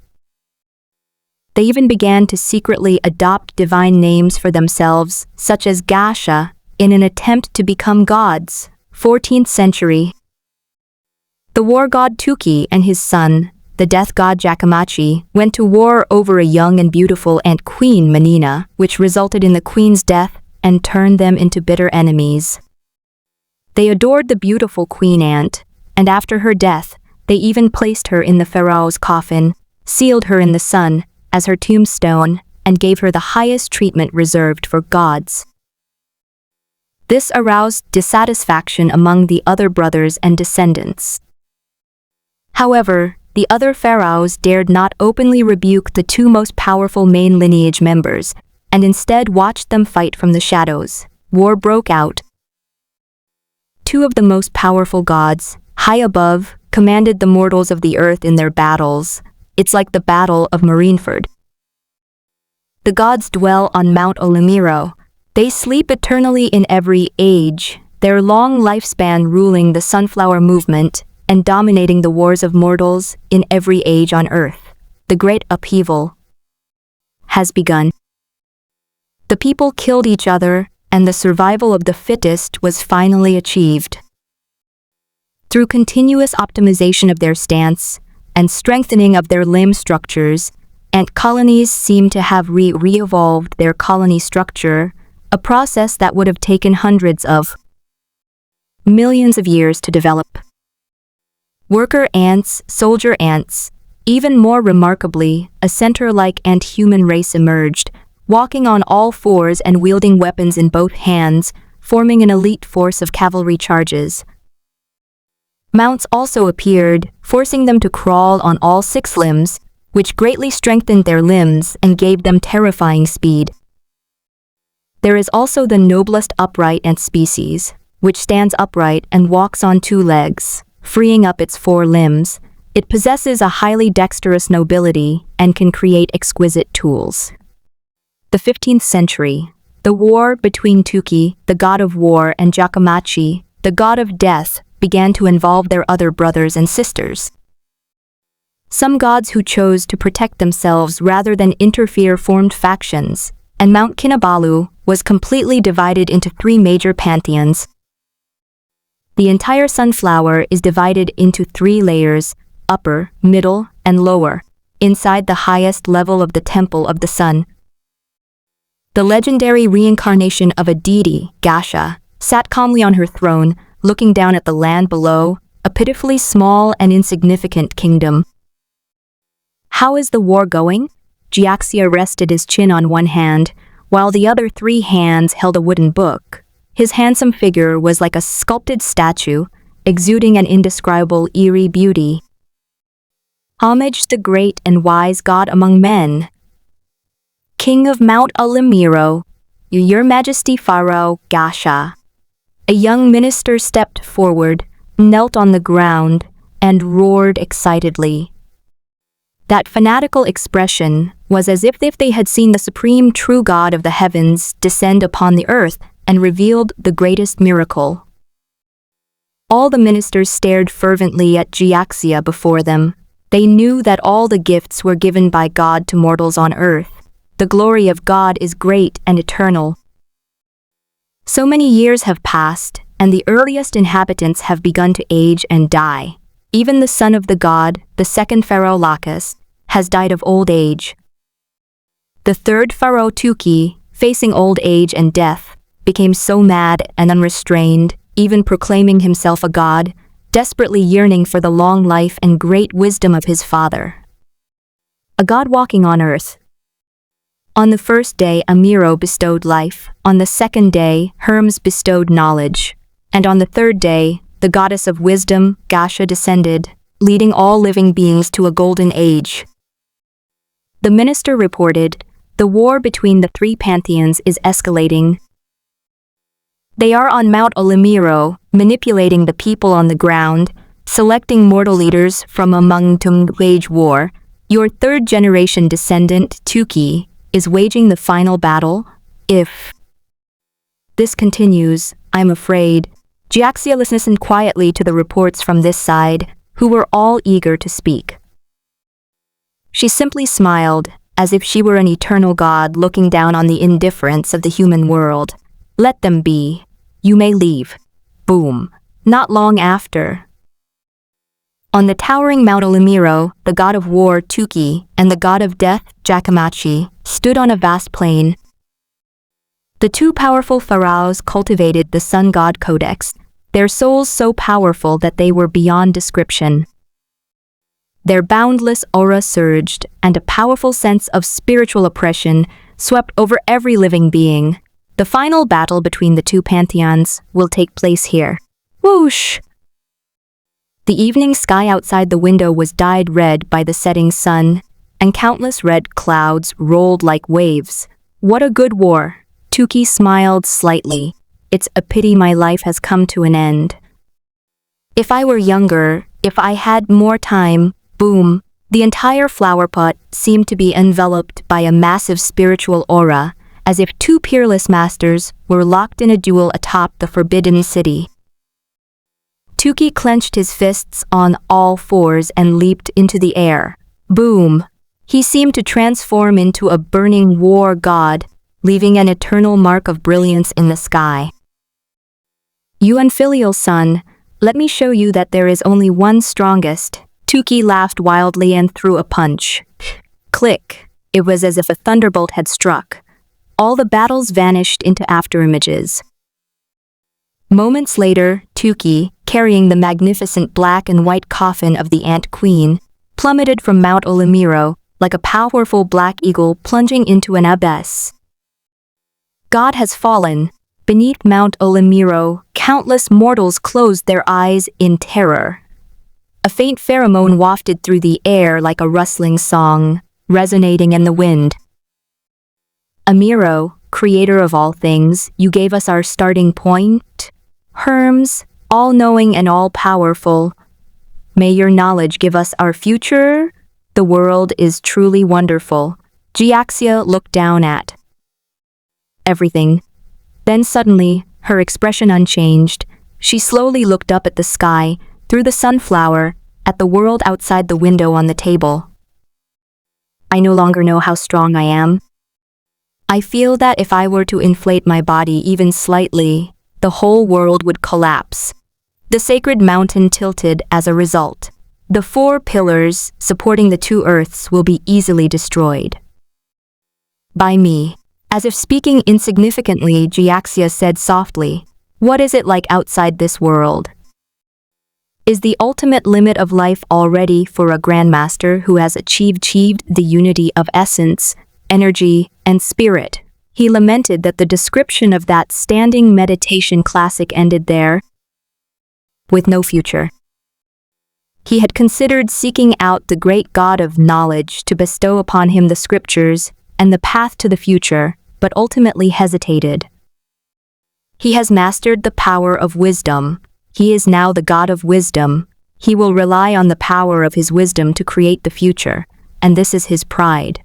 They even began to secretly adopt divine names for themselves, such as Gasha, in an attempt to become gods. 14th century. The war god Tuki and his son, the death god Jakamachi, went to war over a young and beautiful ant queen Menina, which resulted in the queen's death and turned them into bitter enemies. They adored the beautiful queen ant, and after her death, they even placed her in the pharaoh's coffin, sealed her in the sun as her tombstone, and gave her the highest treatment reserved for gods. This aroused dissatisfaction among the other brothers and descendants. However, the other pharaohs dared not openly rebuke the 2 most powerful main lineage members, and instead watched them fight from the shadows. War broke out. 2 of the most powerful gods, high above, commanded the mortals of the earth in their battles. It's like the Battle of Marineford. The gods dwell on Mount Olimiro. They sleep eternally in every age, their long lifespan ruling the sunflower movement and dominating the wars of mortals in every age on earth. The great upheaval has begun. The people killed each other, and the survival of the fittest was finally achieved. Through continuous optimization of their stance and strengthening of their limb structures, ant colonies seem to have re-evolved their colony structure, a process that would have taken hundreds of millions of years to develop. Worker ants, soldier ants, even more remarkably, a centaur-like ant-human race emerged, walking on all 4s and wielding weapons in both hands, forming an elite force of cavalry charges. Mounts also appeared, forcing them to crawl on all 6 limbs, which greatly strengthened their limbs and gave them terrifying speed. There is also the noblest upright ant species, which stands upright and walks on 2 legs, freeing up its 4 limbs. It possesses a highly dexterous nobility and can create exquisite tools. The 15th century. The war between Tuki, the god of war, and Jakamachi, the god of death, began to involve their other brothers and sisters. Some gods who chose to protect themselves rather than interfere formed factions, and Mount Kinabalu was completely divided into 3 major pantheons. The entire sunflower is divided into 3 layers, upper, middle, and lower, inside the highest level of the Temple of the Sun. The legendary reincarnation of a deity, Gasha, sat calmly on her throne, looking down at the land below, a pitifully small and insignificant kingdom. How is the war going? Jiaxia rested his chin on one hand, while the other 3 hands held a wooden book. His handsome figure was like a sculpted statue, exuding an indescribable eerie beauty. Homage the great and wise god among men. King of Mount Olimiro, Your Majesty Pharaoh Gasha. A young minister stepped forward, knelt on the ground, and roared excitedly. That fanatical expression was as if they had seen the supreme true God of the heavens descend upon the earth and revealed the greatest miracle. All the ministers stared fervently at Jiaxia before them. They knew that all the gifts were given by God to mortals on earth. The glory of God is great and eternal. So many years have passed, and the earliest inhabitants have begun to age and die. Even the son of the god, the second pharaoh Lacus, has died of old age. The third pharaoh Tuki, facing old age and death, became so mad and unrestrained, even proclaiming himself a god, desperately yearning for the long life and great wisdom of his father. A god walking on earth. On the first day, Amiro bestowed life. On the second day, Hermes bestowed knowledge. And on the third day, the goddess of wisdom, Gasha, descended, leading all living beings to a golden age. The minister reported, the war between the three pantheons is escalating. They are on Mount Olimiro, manipulating the people on the ground, selecting mortal leaders from among to wage war. Your third-generation descendant, Tuki, is waging the final battle. If this continues, I'm afraid. Jiaxia listened quietly to the reports from this side, who were all eager to speak. She simply smiled, as if she were an eternal god looking down on the indifference of the human world. Let them be. You may leave. Boom. Not long after. On the towering Mount Olimiro, the god of war, Tuki, and the god of death, Jakamachi, stood on a vast plain. The two powerful pharaohs cultivated the sun god codex, their souls so powerful that they were beyond description. Their boundless aura surged, and a powerful sense of spiritual oppression swept over every living being. The final battle between the two pantheons will take place here. Whoosh! The evening sky outside the window was dyed red by the setting sun, and countless red clouds rolled like waves. What a good war! Tuki smiled slightly. It's a pity my life has come to an end. If I were younger, if I had more time, boom, the entire flower pot seemed to be enveloped by a massive spiritual aura, as if two peerless masters were locked in a duel atop the Forbidden City. Tuki clenched his fists on all fours and leaped into the air. Boom! He seemed to transform into a burning war god, leaving an eternal mark of brilliance in the sky. You unfilial son, let me show you that there is only one strongest. Tuki laughed wildly and threw a punch. Click! It was as if a thunderbolt had struck. All the battles vanished into afterimages. Moments later, Tuki, carrying the magnificent black and white coffin of the Ant Queen, plummeted from Mount Olimiro like a powerful black eagle plunging into an abyss. God has fallen. Beneath Mount Olimiro, countless mortals closed their eyes in terror. A faint pheromone wafted through the air like a rustling song, resonating in the wind. Amiro, creator of all things, you gave us our starting point. Hermes, all-knowing and all-powerful, may your knowledge give us our future. The world is truly wonderful. Jiaxia looked down at everything. Then suddenly, her expression unchanged, she slowly looked up at the sky, through the sunflower, at the world outside the window on the table. I no longer know how strong I am. I feel that if I were to inflate my body even slightly, the whole world would collapse. The sacred mountain tilted as a result. The 4 pillars supporting the 2 earths will be easily destroyed. By me. As if speaking insignificantly, Jiaxia said softly, what is it like outside this world? Is the ultimate limit of life already for a grandmaster who has achieved the unity of essence, energy, and spirit? He lamented that the description of that standing meditation classic ended there, with no future. He had considered seeking out the great God of knowledge to bestow upon him the scriptures, and the path to the future, but ultimately hesitated. He has mastered the power of wisdom. He is now the god of wisdom. He will rely on the power of his wisdom to create the future, and this is his pride.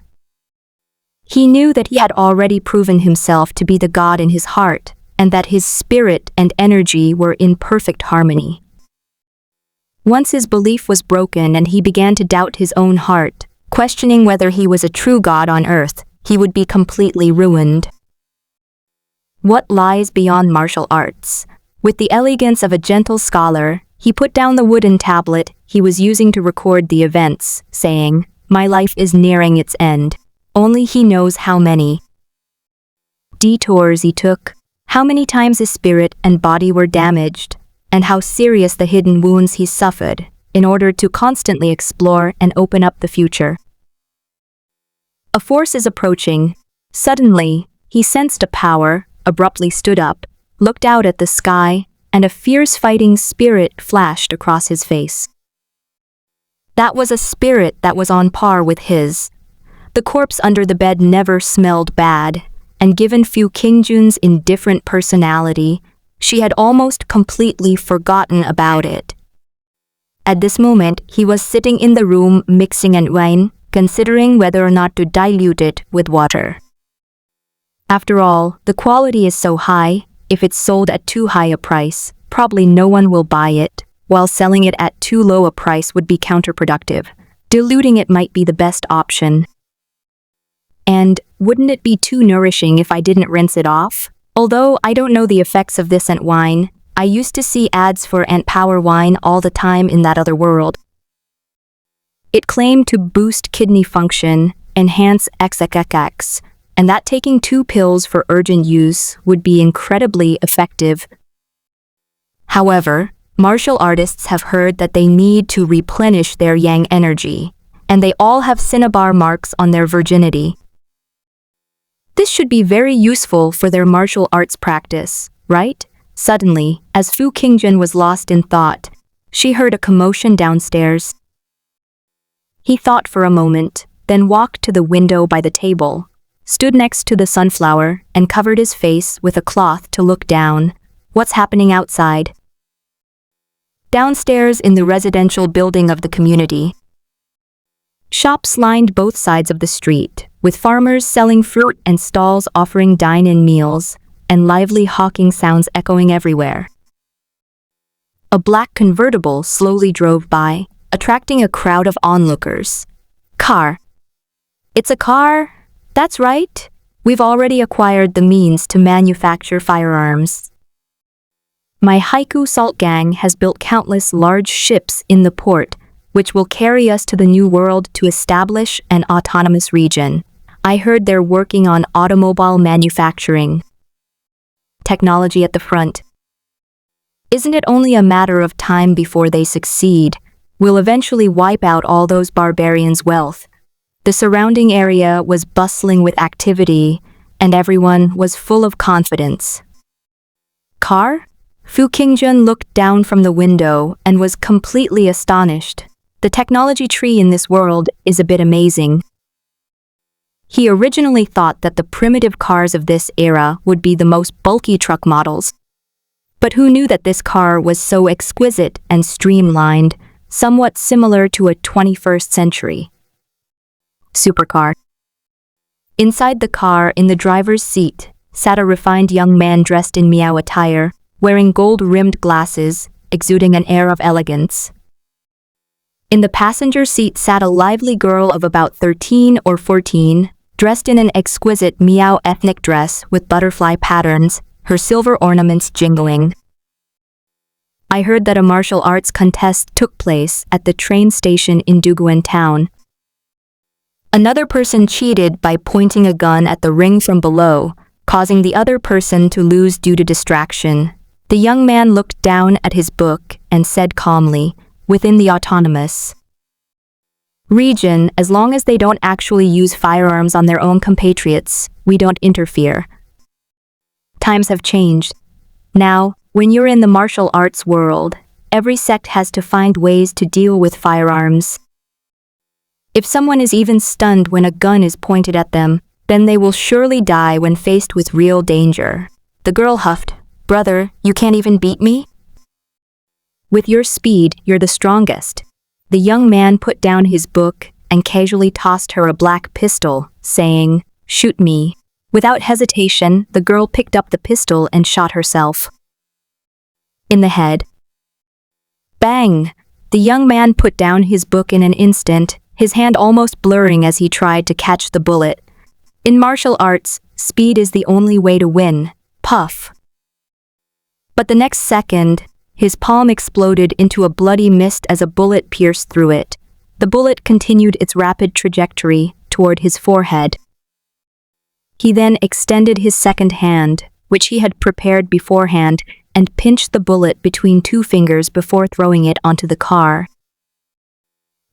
He knew that he had already proven himself to be the god in his heart, and that his spirit and energy were in perfect harmony. Once his belief was broken and he began to doubt his own heart, questioning whether he was a true god on earth, he would be completely ruined. What lies beyond martial arts? With the elegance of a gentle scholar, he put down the wooden tablet he was using to record the events, saying, "My life is nearing its end. Only he knows how many detours he took, how many times his spirit and body were damaged, and how serious the hidden wounds he suffered, in order to constantly explore and open up the future." A force is approaching. Suddenly, he sensed a power, abruptly stood up, looked out at the sky, and a fierce fighting spirit flashed across his face. That was a spirit that was on par with his. The corpse under the bed never smelled bad, and given Fu Qingjun's indifferent personality, she had almost completely forgotten about it. At this moment, he was sitting in the room mixing and wine, considering whether or not to dilute it with water. After all, the quality is so high, if it's sold at too high a price, probably no one will buy it, while selling it at too low a price would be counterproductive. Diluting it might be the best option. And wouldn't it be too nourishing if I didn't rinse it off? Although I don't know the effects of this ant wine, I used to see ads for ant power wine all the time in that other world. It claimed to boost kidney function, enhance XXX, and that taking 2 pills for urgent use would be incredibly effective. However, martial artists have heard that they need to replenish their yang energy, and they all have cinnabar marks on their virginity. This should be very useful for their martial arts practice, right? Suddenly, as Fu Qingjun was lost in thought, she heard a commotion downstairs. He thought for a moment, then walked to the window by the table, stood next to the sunflower, and covered his face with a cloth to look down. What's happening outside? Downstairs in the residential building of the community, shops lined both sides of the street, with farmers selling fruit and stalls offering dine-in meals, and lively hawking sounds echoing everywhere. A black convertible slowly drove by, attracting a crowd of onlookers. Car. It's a car? That's right. We've already acquired the means to manufacture firearms. My Haiku Salt Gang has built countless large ships in the port, which will carry us to the New World to establish an autonomous region. I heard they're working on automobile manufacturing. Technology at the front. Isn't it only a matter of time before they succeed? We'll eventually wipe out all those barbarians' wealth. The surrounding area was bustling with activity, and everyone was full of confidence. Car? Fu Qingjun looked down from the window and was completely astonished. The technology tree in this world is a bit amazing. He originally thought that the primitive cars of this era would be the most bulky truck models. But who knew that this car was so exquisite and streamlined, somewhat similar to a 21st century supercar. Inside the car, in the driver's seat, sat a refined young man dressed in Miao attire, wearing gold-rimmed glasses, exuding an air of elegance. In the passenger seat sat a lively girl of about 13 or 14, dressed in an exquisite Miao ethnic dress with butterfly patterns, her silver ornaments jingling. I heard that a martial arts contest took place at the train station in Duguan town. Another person cheated by pointing a gun at the ring from below, causing the other person to lose due to distraction. The young man looked down at his book and said calmly, "Within the autonomous region, as long as they don't actually use firearms on their own compatriots, we don't interfere." Times have changed. Now, when you're in the martial arts world, every sect has to find ways to deal with firearms. If someone is even stunned when a gun is pointed at them, Then they will surely die when faced with real danger. The girl huffed, "Brother, you can't even beat me? With your speed, you're the strongest." The young man put down his book and casually tossed her a black pistol, saying, "Shoot me." Without hesitation, the girl picked up the pistol and shot herself in the head. Bang! The young man put down his book in an instant, his hand almost blurring as he tried to catch the bullet. In martial arts, speed is the only way to win. Puff. But the next second, his palm exploded into a bloody mist as a bullet pierced through it. The bullet continued its rapid trajectory toward his forehead. He then extended his second hand, which he had prepared beforehand, and pinched the bullet between two fingers before throwing it onto the car.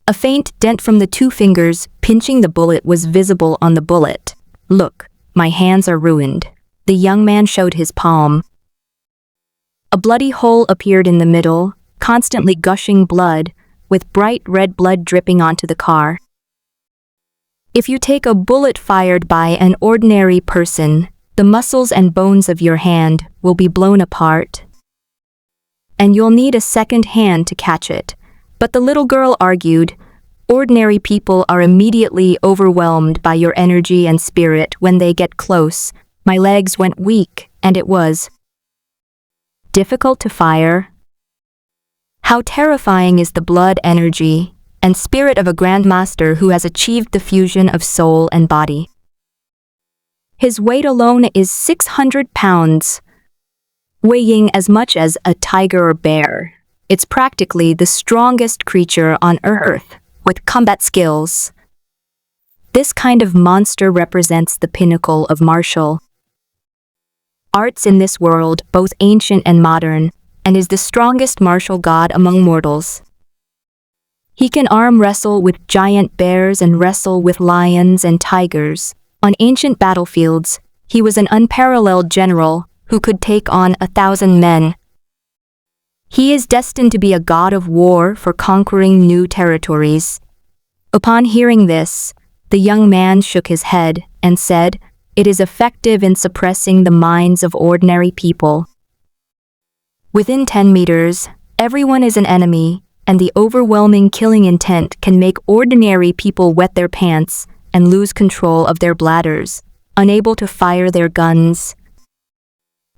A faint dent from the two fingers pinching the bullet was visible on the bullet. "Look, my hands are ruined." The young man showed his palm. A bloody hole appeared in the middle, constantly gushing blood, with bright red blood dripping onto the car. If you take a bullet fired by an ordinary person, the muscles and bones of your hand will be blown apart, and you'll need a second hand to catch it. But the little girl argued, "Ordinary people are immediately overwhelmed by your energy and spirit when they get close. My legs went weak, and it was difficult to fire." How terrifying is the blood energy and spirit of a grandmaster who has achieved the fusion of soul and body. His weight alone is 600 pounds, weighing as much as a tiger or bear. It's practically the strongest creature on Earth, with combat skills. This kind of monster represents the pinnacle of martial arts in this world, both ancient and modern, and is the strongest martial god among mortals. He can arm wrestle with giant bears and wrestle with lions and tigers. On ancient battlefields, he was an unparalleled general who could take on 1,000 men. He is destined to be a god of war for conquering new territories. Upon hearing this, the young man shook his head and said, "It is effective in suppressing the minds of ordinary people. Within 10 meters, everyone is an enemy, and the overwhelming killing intent can make ordinary people wet their pants and lose control of their bladders, unable to fire their guns.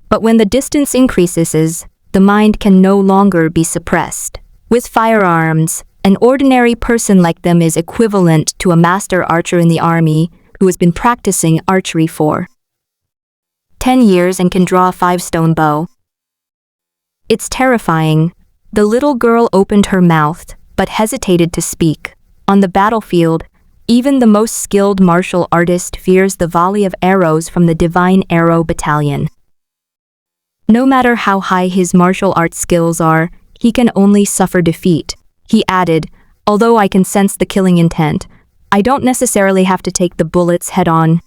But when the distance increases, the mind can no longer be suppressed. With firearms, an ordinary person like them is equivalent to a master archer in the army who has been practicing archery for 10 years and can draw a 5-stone bow. It's terrifying." The little girl opened her mouth, but hesitated to speak. On the battlefield, even the most skilled martial artist fears the volley of arrows from the Divine Arrow Battalion. No matter how high his martial arts skills are, he can only suffer defeat. He added, "Although I can sense the killing intent, I don't necessarily have to take the bullets head-on.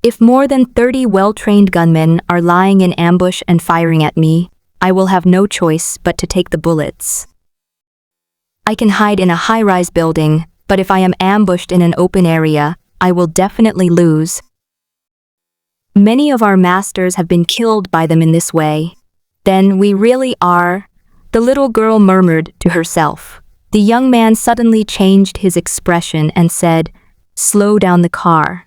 If more than 30 well-trained gunmen are lying in ambush and firing at me, I will have no choice but to take the bullets. I can hide in a high-rise building, but if I am ambushed in an open area, I will definitely lose. Many of our masters have been killed by them in this way." "Then we really are," the little girl murmured to herself. The young man suddenly changed his expression and said, "Slow down the car.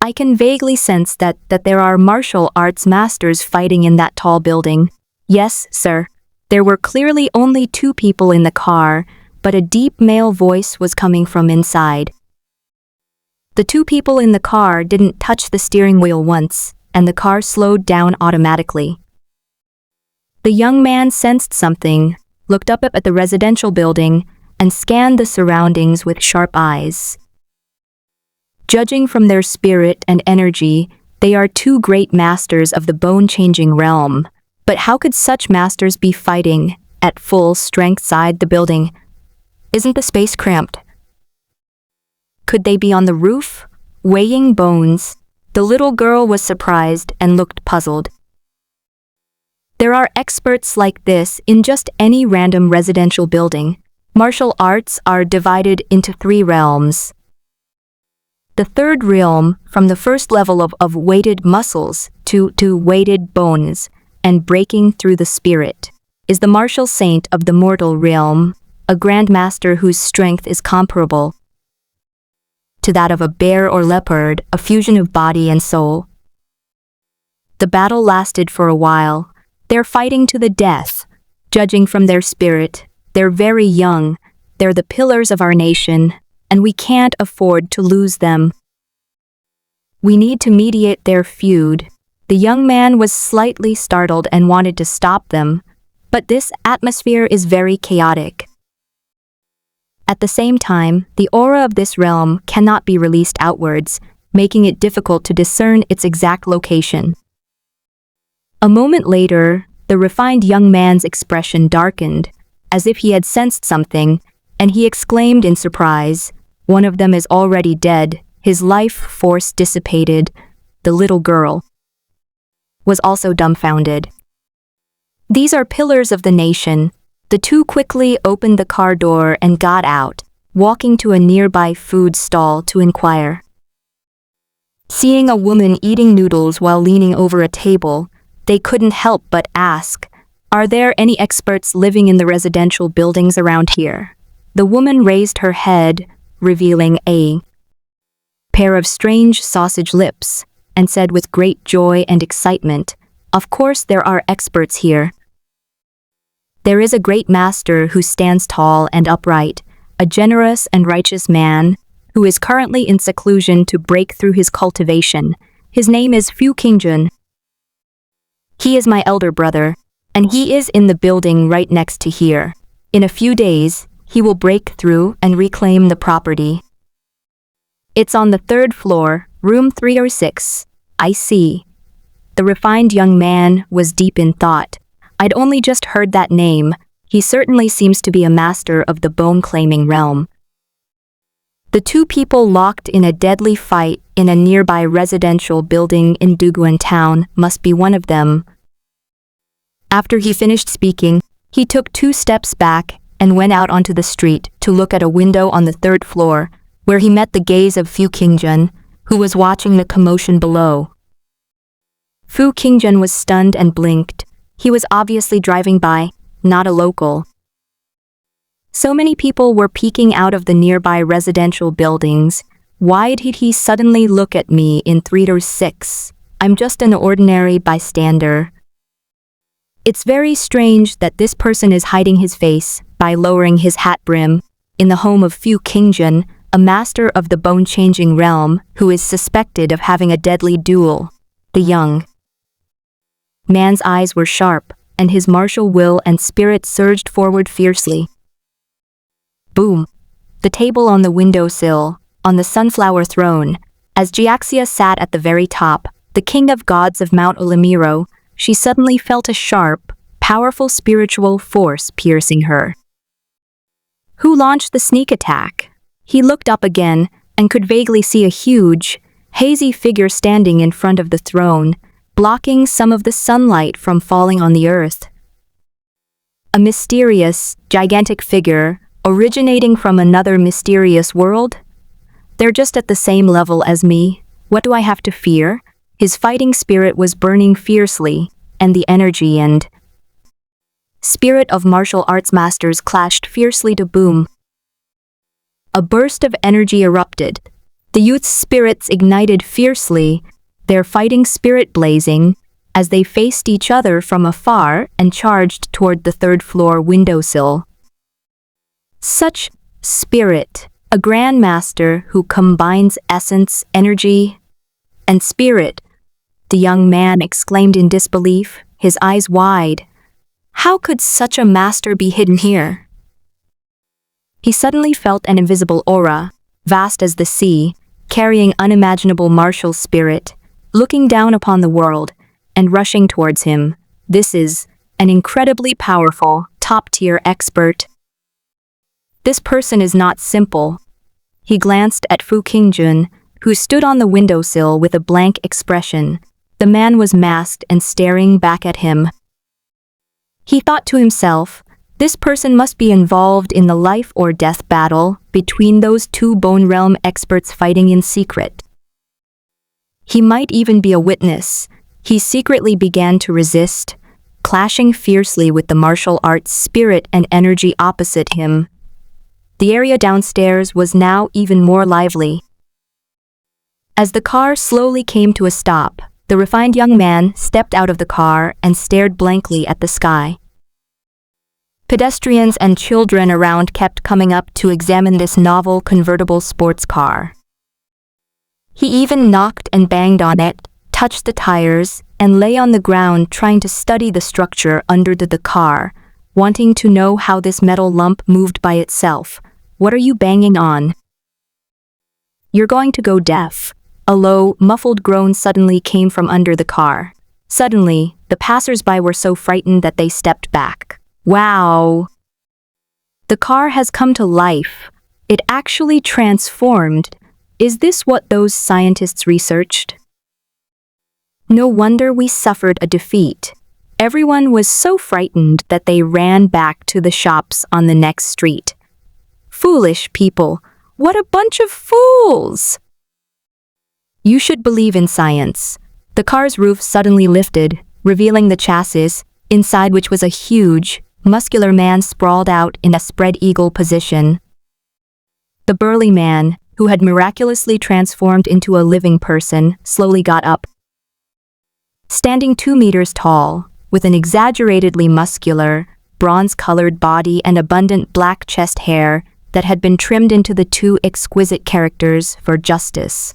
I can vaguely sense that there are martial arts masters fighting in that tall building." "Yes, sir." There were clearly only 2 people in the car, but a deep male voice was coming from inside. The 2 people in the car didn't touch the steering wheel once, and the car slowed down automatically. The young man sensed something, looked up at the residential building, and scanned the surroundings with sharp eyes. Judging from their spirit and energy, they are 2 great masters of the bone-changing realm. But how could such masters be fighting at full strength inside the building? Isn't the space cramped? Could they be on the roof, weighing bones? The little girl was surprised and looked puzzled. There are experts like this in just any random residential building. Martial arts are divided into 3 realms. The third realm, from the first level of weighted muscles to weighted bones and breaking through the spirit, is the martial saint of the mortal realm, a grandmaster whose strength is comparable to that of a bear or leopard, a fusion of body and soul. The battle lasted for a while. They're fighting to the death. Judging from their spirit, they're very young. They're the pillars of our nation, and we can't afford to lose them. We need to mediate their feud. The young man was slightly startled and wanted to stop them, but this atmosphere is very chaotic. At the same time, the aura of this realm cannot be released outwards, making it difficult to discern its exact location. A moment later, the refined young man's expression darkened, as if he had sensed something, and he exclaimed in surprise, "One of them is already dead, his life force dissipated." The little girl was also dumbfounded. These are pillars of the nation. The two quickly opened the car door and got out, walking to a nearby food stall to inquire. Seeing a woman eating noodles while leaning over a table, they couldn't help but ask, "Are there any experts living in the residential buildings around here?" The woman raised her head, revealing a pair of strange sausage lips, and said with great joy and excitement, "Of course there are experts here. There is a great master who stands tall and upright, a generous and righteous man, who is currently in seclusion to break through his cultivation. His name is Fu Qingjun. He is my elder brother, and he is in the building right next to here. In a few days, he will break through and reclaim the property. It's on the 3rd floor, room 306. I see." The refined young man was deep in thought. I'd only just heard that name. He certainly seems to be a master of the bone-claiming realm. The two people locked in a deadly fight in a nearby residential building in Duguan town must be one of them. After he finished speaking, he took 2 steps back and went out onto the street to look at a window on the 3rd floor, where he met the gaze of Fu Qingjun, who was watching the commotion below. Fu Qingjun was stunned and blinked. He was obviously driving by, not a local. So many people were peeking out of the nearby residential buildings. Why did he suddenly look at me in 306? I'm just an ordinary bystander. It's very strange that this person is hiding his face by lowering his hat brim in the home of Fu Qingjun, a master of the bone-changing realm who is suspected of having a deadly duel. The young man's eyes were sharp, and his martial will and spirit surged forward fiercely. Boom! The table on the windowsill, on the sunflower throne, as Jiaxia sat at the very top, the king of gods of Mount Olimiro, she suddenly felt a sharp, powerful spiritual force piercing her. Who launched the sneak attack? He looked up again and could vaguely see a huge, hazy figure standing in front of the throne, blocking some of the sunlight from falling on the earth. A mysterious, gigantic figure, originating from another mysterious world? They're just at the same level as me. What do I have to fear? His fighting spirit was burning fiercely, and the energy and spirit of martial arts masters clashed fiercely to boom. A burst of energy erupted. The youth's spirits ignited fiercely, their fighting spirit blazing, as they faced each other from afar and charged toward the 3rd floor windowsill. Such spirit, a grandmaster who combines essence, energy, and spirit, the young man exclaimed in disbelief, his eyes wide. How could such a master be hidden here? He suddenly felt an invisible aura, vast as the sea, carrying unimaginable martial spirit, looking down upon the world and rushing towards him. This is an incredibly powerful, top-tier expert. This person is not simple. He glanced at Fu Qingjun, who stood on the windowsill with a blank expression. The man was masked and staring back at him. He thought to himself, This person must be involved in the life or death battle between those two bone realm experts fighting in secret. He might even be a witness. He secretly began to resist, clashing fiercely with the martial arts spirit and energy opposite him. The area downstairs was now even more lively. As the car slowly came to a stop, the refined young man stepped out of the car and stared blankly at the sky. Pedestrians and children around kept coming up to examine this novel convertible sports car. He even knocked and banged on it, touched the tires, and lay on the ground trying to study the structure under the car, wanting to know how this metal lump moved by itself. "What are you banging on? You're going to go deaf." A low, muffled groan suddenly came from under the car. Suddenly, the passers-by were so frightened that they stepped back. Wow! The car has come to life. It actually transformed. Is this what those scientists researched? No wonder we suffered a defeat. Everyone was so frightened that they ran back to the shops on the next street. Foolish people! What a bunch of fools! You should believe in science. The car's roof suddenly lifted, revealing the chassis, inside which was a huge, muscular man sprawled out in a spread eagle position. The burly man, who had miraculously transformed into a living person, slowly got up. Standing 2 meters tall, with an exaggeratedly muscular, bronze-colored body and abundant black chest hair that had been trimmed into the 2 exquisite characters for justice.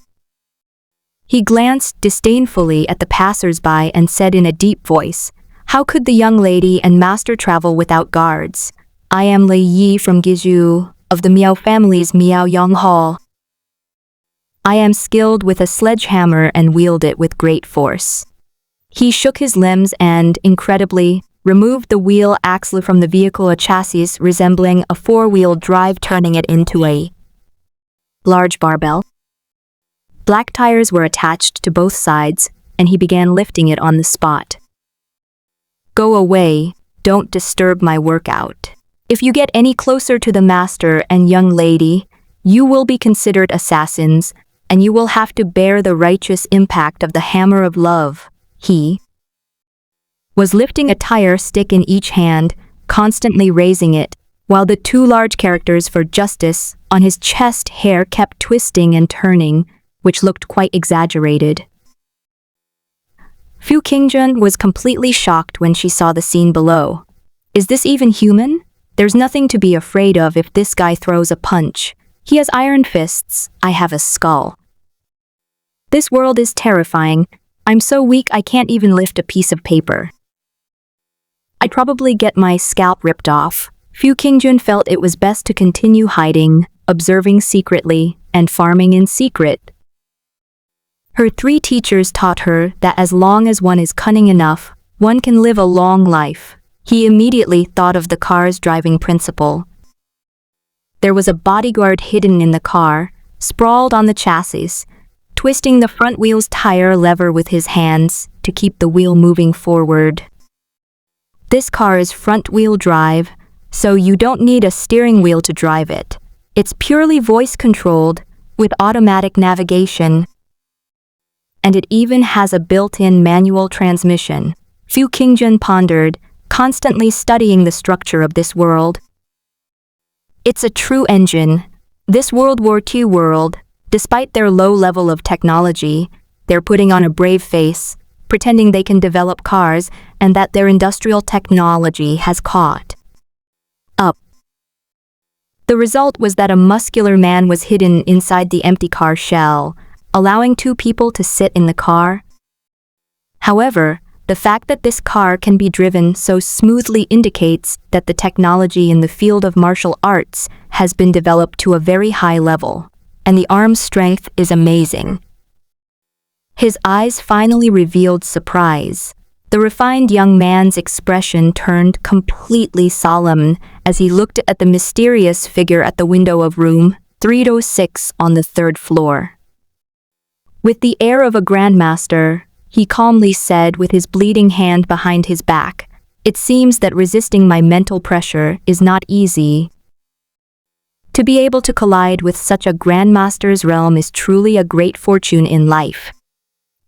He glanced disdainfully at the passers-by and said in a deep voice, "How could the young lady and master travel without guards? I am Lei Yi from Gizhu, of the Miao family's Miao Yang Hall. I am skilled with a sledgehammer and wield it with great force." He shook his limbs and, incredibly, removed the wheel axle from the vehicle, a chassis resembling a 4-wheel drive, turning it into a large barbell. Black tires were attached to both sides, and he began lifting it on the spot. "Go away, don't disturb my workout. If you get any closer to the master and young lady, you will be considered assassins, and you will have to bear the righteous impact of the hammer of love." He was lifting a tire stick in each hand, constantly raising it, while the 2 large characters for justice on his chest hair kept twisting and turning, which looked quite exaggerated. Fu Qingjun was completely shocked when she saw the scene below. Is this even human? There's nothing to be afraid of if this guy throws a punch. He has iron fists, I have a skull. This world is terrifying. I'm so weak I can't even lift a piece of paper. I'd probably get my scalp ripped off. Fu Qingjun felt it was best to continue hiding, observing secretly, and farming in secret. Her 3 teachers taught her that as long as one is cunning enough, one can live a long life. He immediately thought of the car's driving principle. There was a bodyguard hidden in the car, sprawled on the chassis, twisting the front wheel's tire lever with his hands to keep the wheel moving forward. This car is front-wheel drive, so you don't need a steering wheel to drive it. It's purely voice-controlled, with automatic navigation. And it even has a built-in manual transmission. Fu Qingjun pondered, constantly studying the structure of this world. It's a true engine. This World War II world, despite their low level of technology, they're putting on a brave face, pretending they can develop cars and that their industrial technology has caught up. The result was that a muscular man was hidden inside the empty car shell, allowing 2 people to sit in the car. However, the fact that this car can be driven so smoothly indicates that the technology in the field of martial arts has been developed to a very high level, and the arm strength is amazing. His eyes finally revealed surprise. The refined young man's expression turned completely solemn as he looked at the mysterious figure at the window of room 306 on the 3rd floor. With the air of a grandmaster, he calmly said with his bleeding hand behind his back, It seems that resisting my mental pressure is not easy. To be able to collide with such a grandmaster's realm is truly a great fortune in life.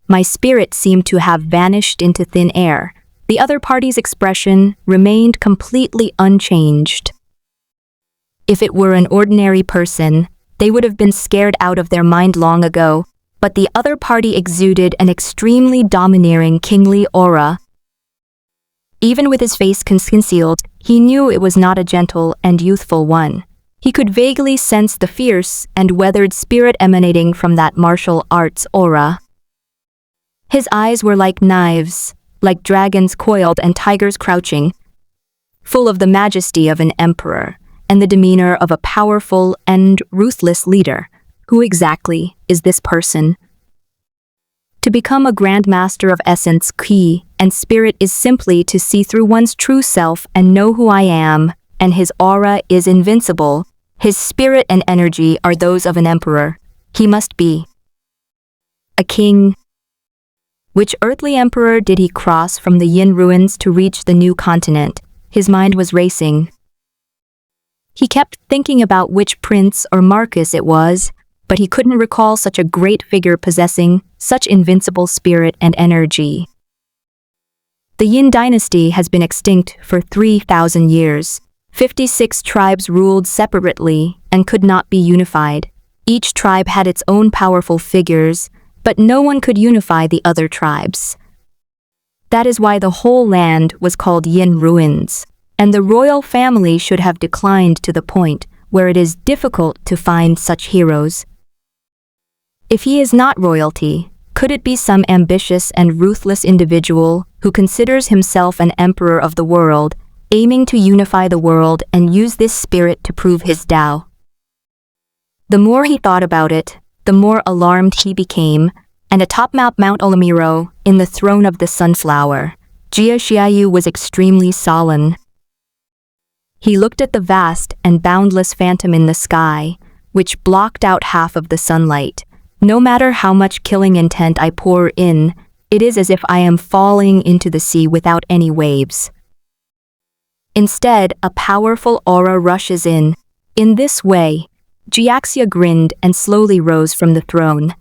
My spirit seemed to have vanished into thin air. The other party's expression remained completely unchanged. If it were an ordinary person, they would have been scared out of their mind long ago, but the other party exuded an extremely domineering kingly aura. Even with his face concealed, he knew it was not a gentle and youthful one. He could vaguely sense the fierce and weathered spirit emanating from that martial arts aura. His eyes were like knives, like dragons coiled and tigers crouching, full of the majesty of an emperor and the demeanor of a powerful and ruthless leader. Who exactly is this person? To become a grandmaster of essence, ki, and spirit is simply to see through one's true self and know who I am, and his aura is invincible. His spirit and energy are those of an emperor. He must be a king. Which earthly emperor did he cross from the Yin ruins to reach the new continent? His mind was racing. He kept thinking about which prince or marquis it was, but he couldn't recall such a great figure possessing such invincible spirit and energy. The Yin dynasty has been extinct for 3,000 years. 56 tribes ruled separately and could not be unified. Each tribe had its own powerful figures, but no one could unify the other tribes. That is why the whole land was called Yin ruins, and the royal family should have declined to the point where it is difficult to find such heroes. If he is not royalty, could it be some ambitious and ruthless individual who considers himself an emperor of the world, aiming to unify the world and use this spirit to prove his Tao? The more he thought about it, the more alarmed he became, and atop Mount Olamiro, in the throne of the sunflower, Jia Xiaoyu was extremely solemn. He looked at the vast and boundless phantom in the sky, which blocked out half of the sunlight. No matter how much killing intent I pour in, it is as if I am falling into the sea without any waves. Instead, a powerful aura rushes in. In this way, Jiaxia grinned and slowly rose from the throne.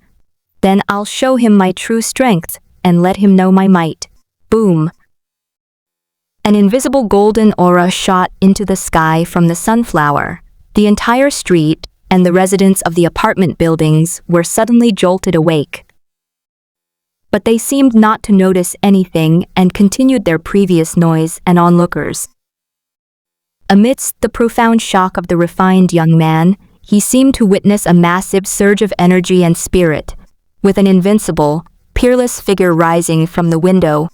Then I'll show him my true strength and let him know my might. Boom! An invisible golden aura shot into the sky from the sunflower. The entire street and the residents of the apartment buildings were suddenly jolted awake. But they seemed not to notice anything and continued their previous noise and onlookers. Amidst the profound shock of the refined young man, he seemed to witness a massive surge of energy and spirit, with an invincible, peerless figure rising from the window.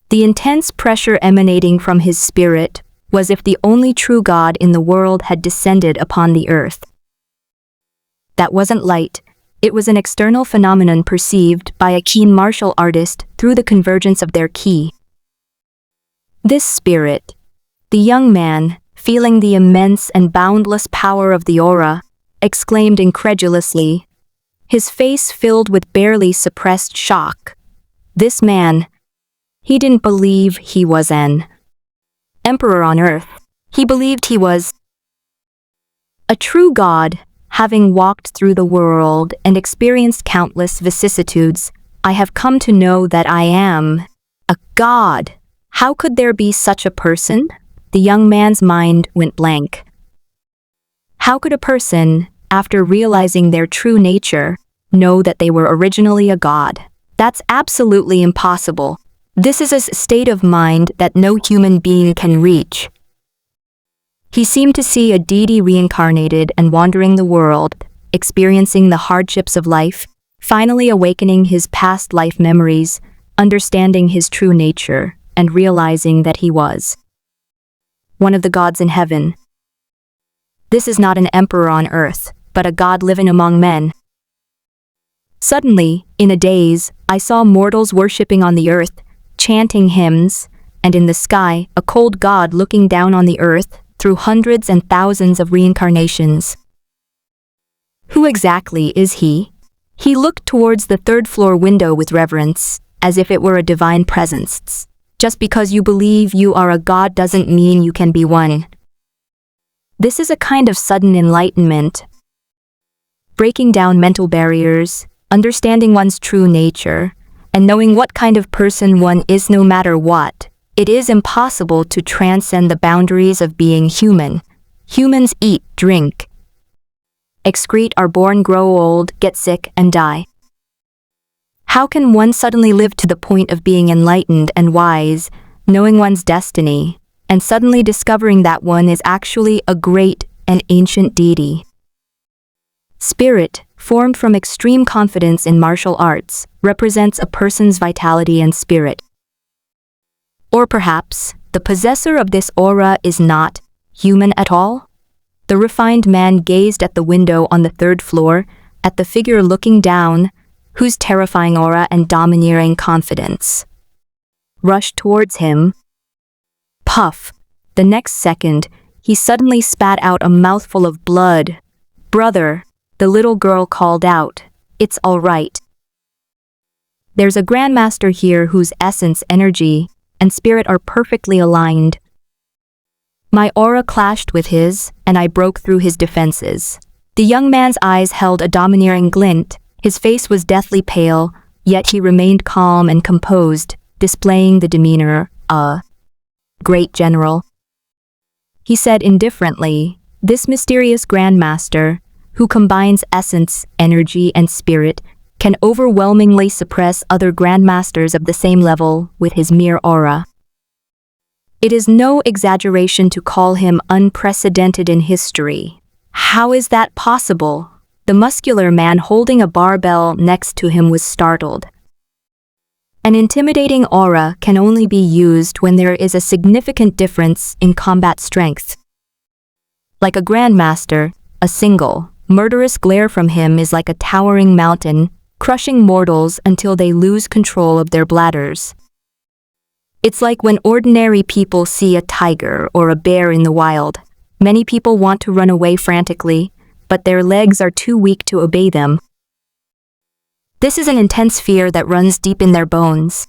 The intense pressure emanating from his spirit was as if the only true God in the world had descended upon the earth. That wasn't light, it was an external phenomenon perceived by a keen martial artist through the convergence of their ki. This spirit, the young man, feeling the immense and boundless power of the aura, exclaimed incredulously, his face filled with barely suppressed shock. This man, he didn't believe he was an emperor on earth. He believed he was a true god, having walked through the world and experienced countless vicissitudes. I have come to know that I am a god. How could there be such a person? The young man's mind went blank. How could a person, after realizing their true nature, know that they were originally a god? That's absolutely impossible. This is a state of mind that no human being can reach. He seemed to see a deity reincarnated and wandering the world, experiencing the hardships of life, finally awakening his past life memories, understanding his true nature, and realizing that he was one of the gods in heaven. This is not an emperor on earth, but a god living among men. Suddenly, in a daze, I saw mortals worshipping on the earth, chanting hymns, and in the sky, a cold god looking down on the earth through hundreds and thousands of reincarnations. Who exactly is he? He looked towards the third-floor window with reverence, as if it were a divine presence. Just because you believe you are a god doesn't mean you can be one. This is a kind of sudden enlightenment. Breaking down mental barriers, understanding one's true nature, and knowing what kind of person one is no matter what. It is impossible to transcend the boundaries of being human. Humans eat, drink, excrete, are born, grow old, get sick, and die. How can one suddenly live to the point of being enlightened and wise, knowing one's destiny, and suddenly discovering that one is actually a great and ancient deity? Spirit, formed from extreme confidence in martial arts, represents a person's vitality and spirit. Or perhaps, the possessor of this aura is not human at all? The refined man gazed at the window on the third floor, at the figure looking down, whose terrifying aura and domineering confidence rushed towards him. Puff! The next second, he suddenly spat out a mouthful of blood. "Brother," the little girl called out, "it's all right. There's a grandmaster here whose essence, energy, and spirit are perfectly aligned." My aura clashed with his, and I broke through his defenses. The young man's eyes held a domineering glint. His face was deathly pale, yet he remained calm and composed, displaying the demeanor of a great general. He said indifferently, "This mysterious grandmaster, who combines essence, energy, and spirit, can overwhelmingly suppress other grandmasters of the same level with his mere aura. It is no exaggeration to call him unprecedented in history." "How is that possible?" The muscular man holding a barbell next to him was startled. An intimidating aura can only be used when there is a significant difference in combat strength. Like a grandmaster, a single, murderous glare from him is like a towering mountain, crushing mortals until they lose control of their bladders. It's like when ordinary people see a tiger or a bear in the wild. Many people want to run away frantically, but their legs are too weak to obey them. This is an intense fear that runs deep in their bones.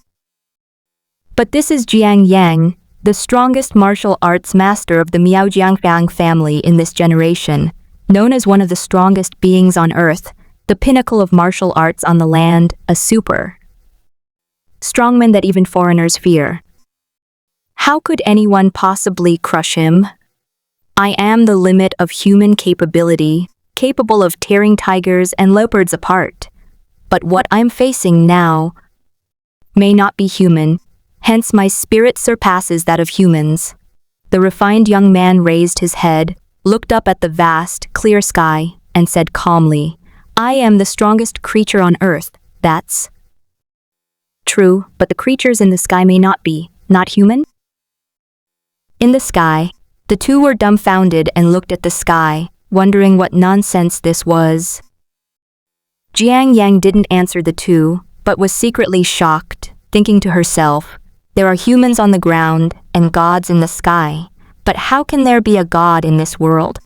But this is Jiang Yang, the strongest martial arts master of the Miaojiangfang family in this generation, known as one of the strongest beings on earth, the pinnacle of martial arts on the land, a super strongman that even foreigners fear. How could anyone possibly crush him? I am the limit of human capability, capable of tearing tigers and leopards apart. But what I'm facing now may not be human, hence my spirit surpasses that of humans. The refined young man raised his head, looked up at the vast, clear sky, and said calmly, "I am the strongest creature on earth, that's true, but the creatures in the sky may not be, not human?" In the sky, the two were dumbfounded and looked at the sky, wondering what nonsense this was. Jiang Yang didn't answer the two, but was secretly shocked, thinking to herself, "There are humans on the ground and gods in the sky, but how can there be a god in this world?"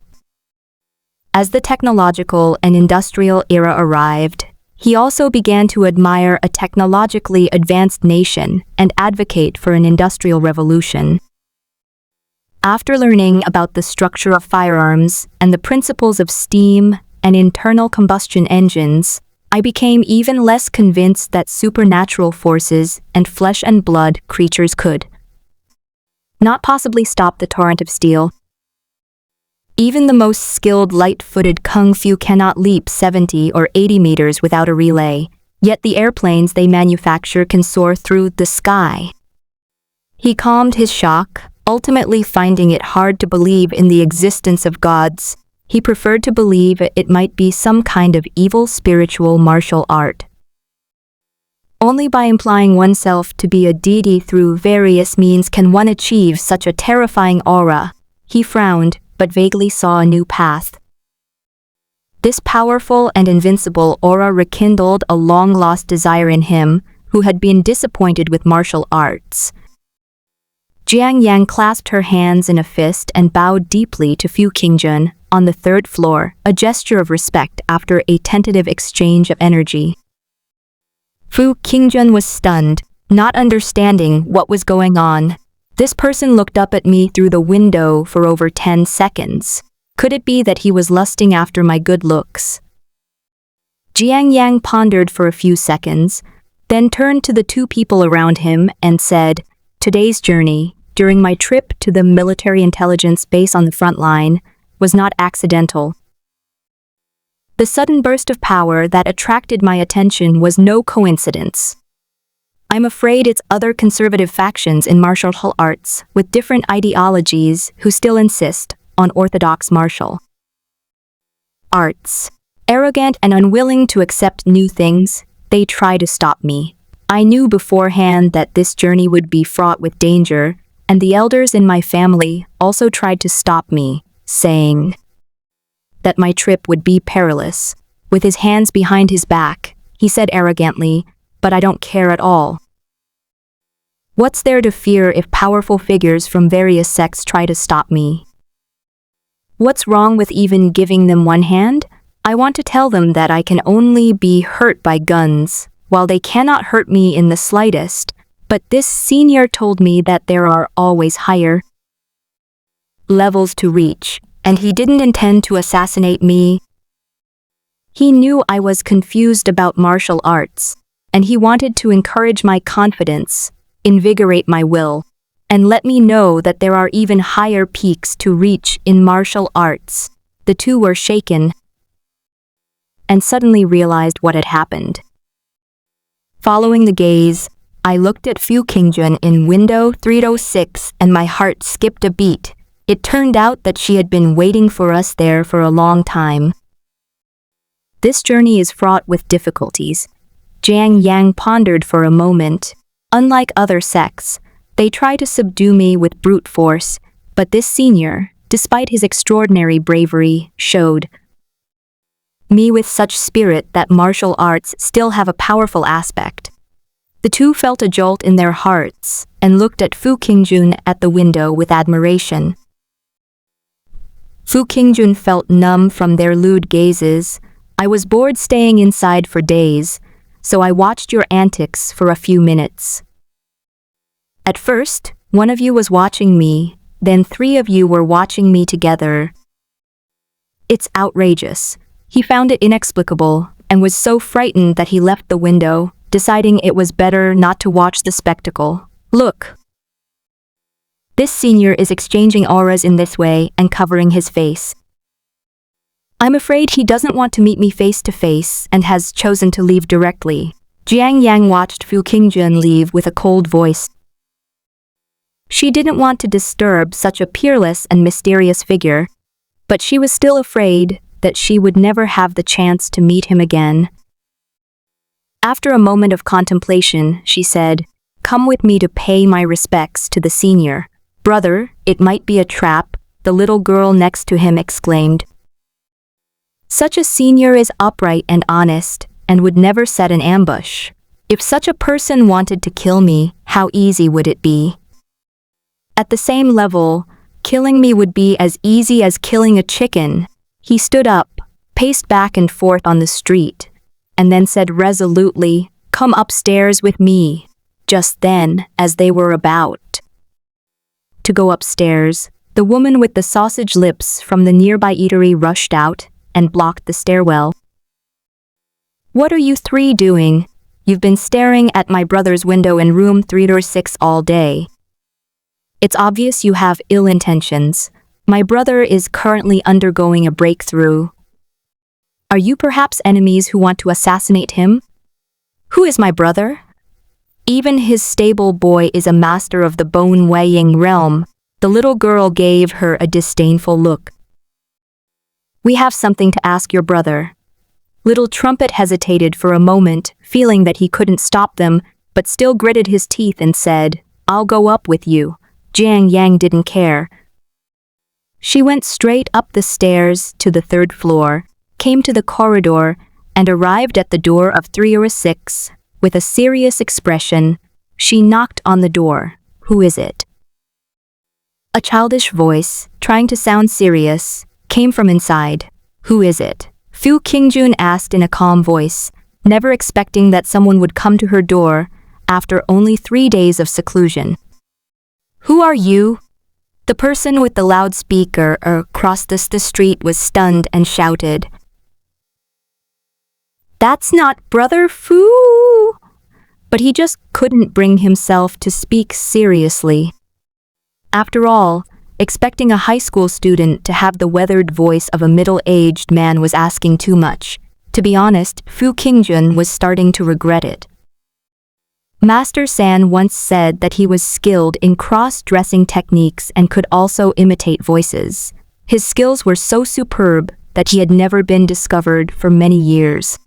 As the technological and industrial era arrived, he also began to admire a technologically advanced nation and advocate for an industrial revolution. After learning about the structure of firearms and the principles of steam and internal combustion engines, I became even less convinced that supernatural forces and flesh and blood creatures could not possibly stop the torrent of steel. Even the most skilled light-footed kung fu cannot leap 70 or 80 meters without a relay, yet the airplanes they manufacture can soar through the sky. He calmed his shock, ultimately finding it hard to believe in the existence of gods. He preferred to believe it might be some kind of evil spiritual martial art. Only by implying oneself to be a deity through various means can one achieve such a terrifying aura. He frowned, but vaguely saw a new path. This powerful and invincible aura rekindled a long-lost desire in him, who had been disappointed with martial arts. Jiang Yang clasped her hands in a fist and bowed deeply to Fu Qingjun on the third floor, a gesture of respect after a tentative exchange of energy. Fu Qingjun was stunned. Not understanding what was going on, this person looked up at me through the window for over 10 seconds. Could it be that he was lusting after my good looks? Jiang Yang pondered for a few seconds, then turned to the two people around him and said, "Today's journey, during my trip to the military intelligence base on the front line, was not accidental. The sudden burst of power that attracted my attention was no coincidence. I'm afraid it's other conservative factions in martial arts with different ideologies who still insist on orthodox martial arts. Arrogant and unwilling to accept new things, they try to stop me. I knew beforehand that this journey would be fraught with danger, and the elders in my family also tried to stop me, saying that my trip would be perilous. With his hands behind his back, he said arrogantly, "But I don't care at all. What's there to fear if powerful figures from various sects try to stop me? What's wrong with even giving them one hand? I want to tell them that I can only be hurt by guns, while they cannot hurt me in the slightest, but this senior told me that there are always higher levels to reach, and he didn't intend to assassinate me. He knew I was confused about martial arts, and he wanted to encourage my confidence, invigorate my will, and let me know that there are even higher peaks to reach in martial arts." The two were shaken and suddenly realized what had happened. Following the gaze, I looked at Fu Qingjun in window 306 and my heart skipped a beat. It turned out that she had been waiting for us there for a long time. This journey is fraught with difficulties. Jiang Yang pondered for a moment. Unlike other sects, they try to subdue me with brute force, but this senior, despite his extraordinary bravery, showed me with such spirit that martial arts still have a powerful aspect. The two felt a jolt in their hearts and looked at Fu Qingjun at the window with admiration. Fu Qingjun felt numb from their lewd gazes. "I was bored staying inside for days, so I watched your antics for a few minutes. At first, one of you was watching me, then 3 of you were watching me together. It's outrageous." He found it inexplicable and was so frightened that he left the window, deciding it was better not to watch the spectacle. "Look. This senior is exchanging auras in this way and covering his face. I'm afraid he doesn't want to meet me face to face and has chosen to leave directly." Jiang Yang watched Fu Qingjun leave with a cold voice. She didn't want to disturb such a peerless and mysterious figure, but she was still afraid that she would never have the chance to meet him again. After a moment of contemplation, she said, "Come with me to pay my respects to the senior." "Brother, it might be a trap," the little girl next to him exclaimed. "Such a senior is upright and honest, and would never set an ambush. If such a person wanted to kill me, how easy would it be? At the same level, killing me would be as easy as killing a chicken." He stood up, paced back and forth on the street, and then said resolutely, "Come upstairs with me." Just then, as they were about to go upstairs, the woman with the sausage lips from the nearby eatery rushed out and blocked the stairwell. "What are you 3 doing? You've been staring at my brother's window in room 306 all day. It's obvious you have ill intentions. My brother is currently undergoing a breakthrough. Are you perhaps enemies who want to assassinate him? Who is my brother? Even his stable boy is a master of the bone-weighing realm." The little girl gave her a disdainful look. "We have something to ask your brother." Little Trumpet hesitated for a moment, feeling that he couldn't stop them, but still gritted his teeth and said, "I'll go up with you." Jiang Yang didn't care. She went straight up the stairs to the 3rd floor, came to the corridor, and arrived at the door of 306. With a serious expression, she knocked on the door. "Who is it?" A childish voice, trying to sound serious, came from inside. "Who is it?" Fu Qingjun asked in a calm voice, never expecting that someone would come to her door. after only 3 days of seclusion. "Who are you?" The person with the loudspeaker across the street was stunned and shouted, "That's not Brother Fu!" But he just couldn't bring himself to speak seriously. After all, expecting a high school student to have the weathered voice of a middle-aged man was asking too much. To be honest, Fu Qingjun was starting to regret it. Master San once said that he was skilled in cross-dressing techniques and could also imitate voices. His skills were so superb that he had never been discovered for many years.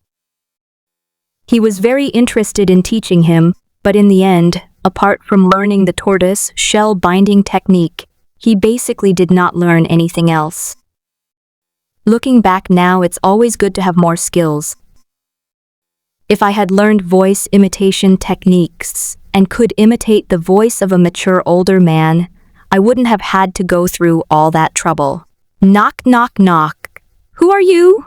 He was very interested in teaching him, but in the end, apart from learning the tortoise shell binding technique, he basically did not learn anything else. Looking back now, it's always good to have more skills. If I had learned voice imitation techniques and could imitate the voice of a mature older man, I wouldn't have had to go through all that trouble. Knock, knock, knock. "Who are you?"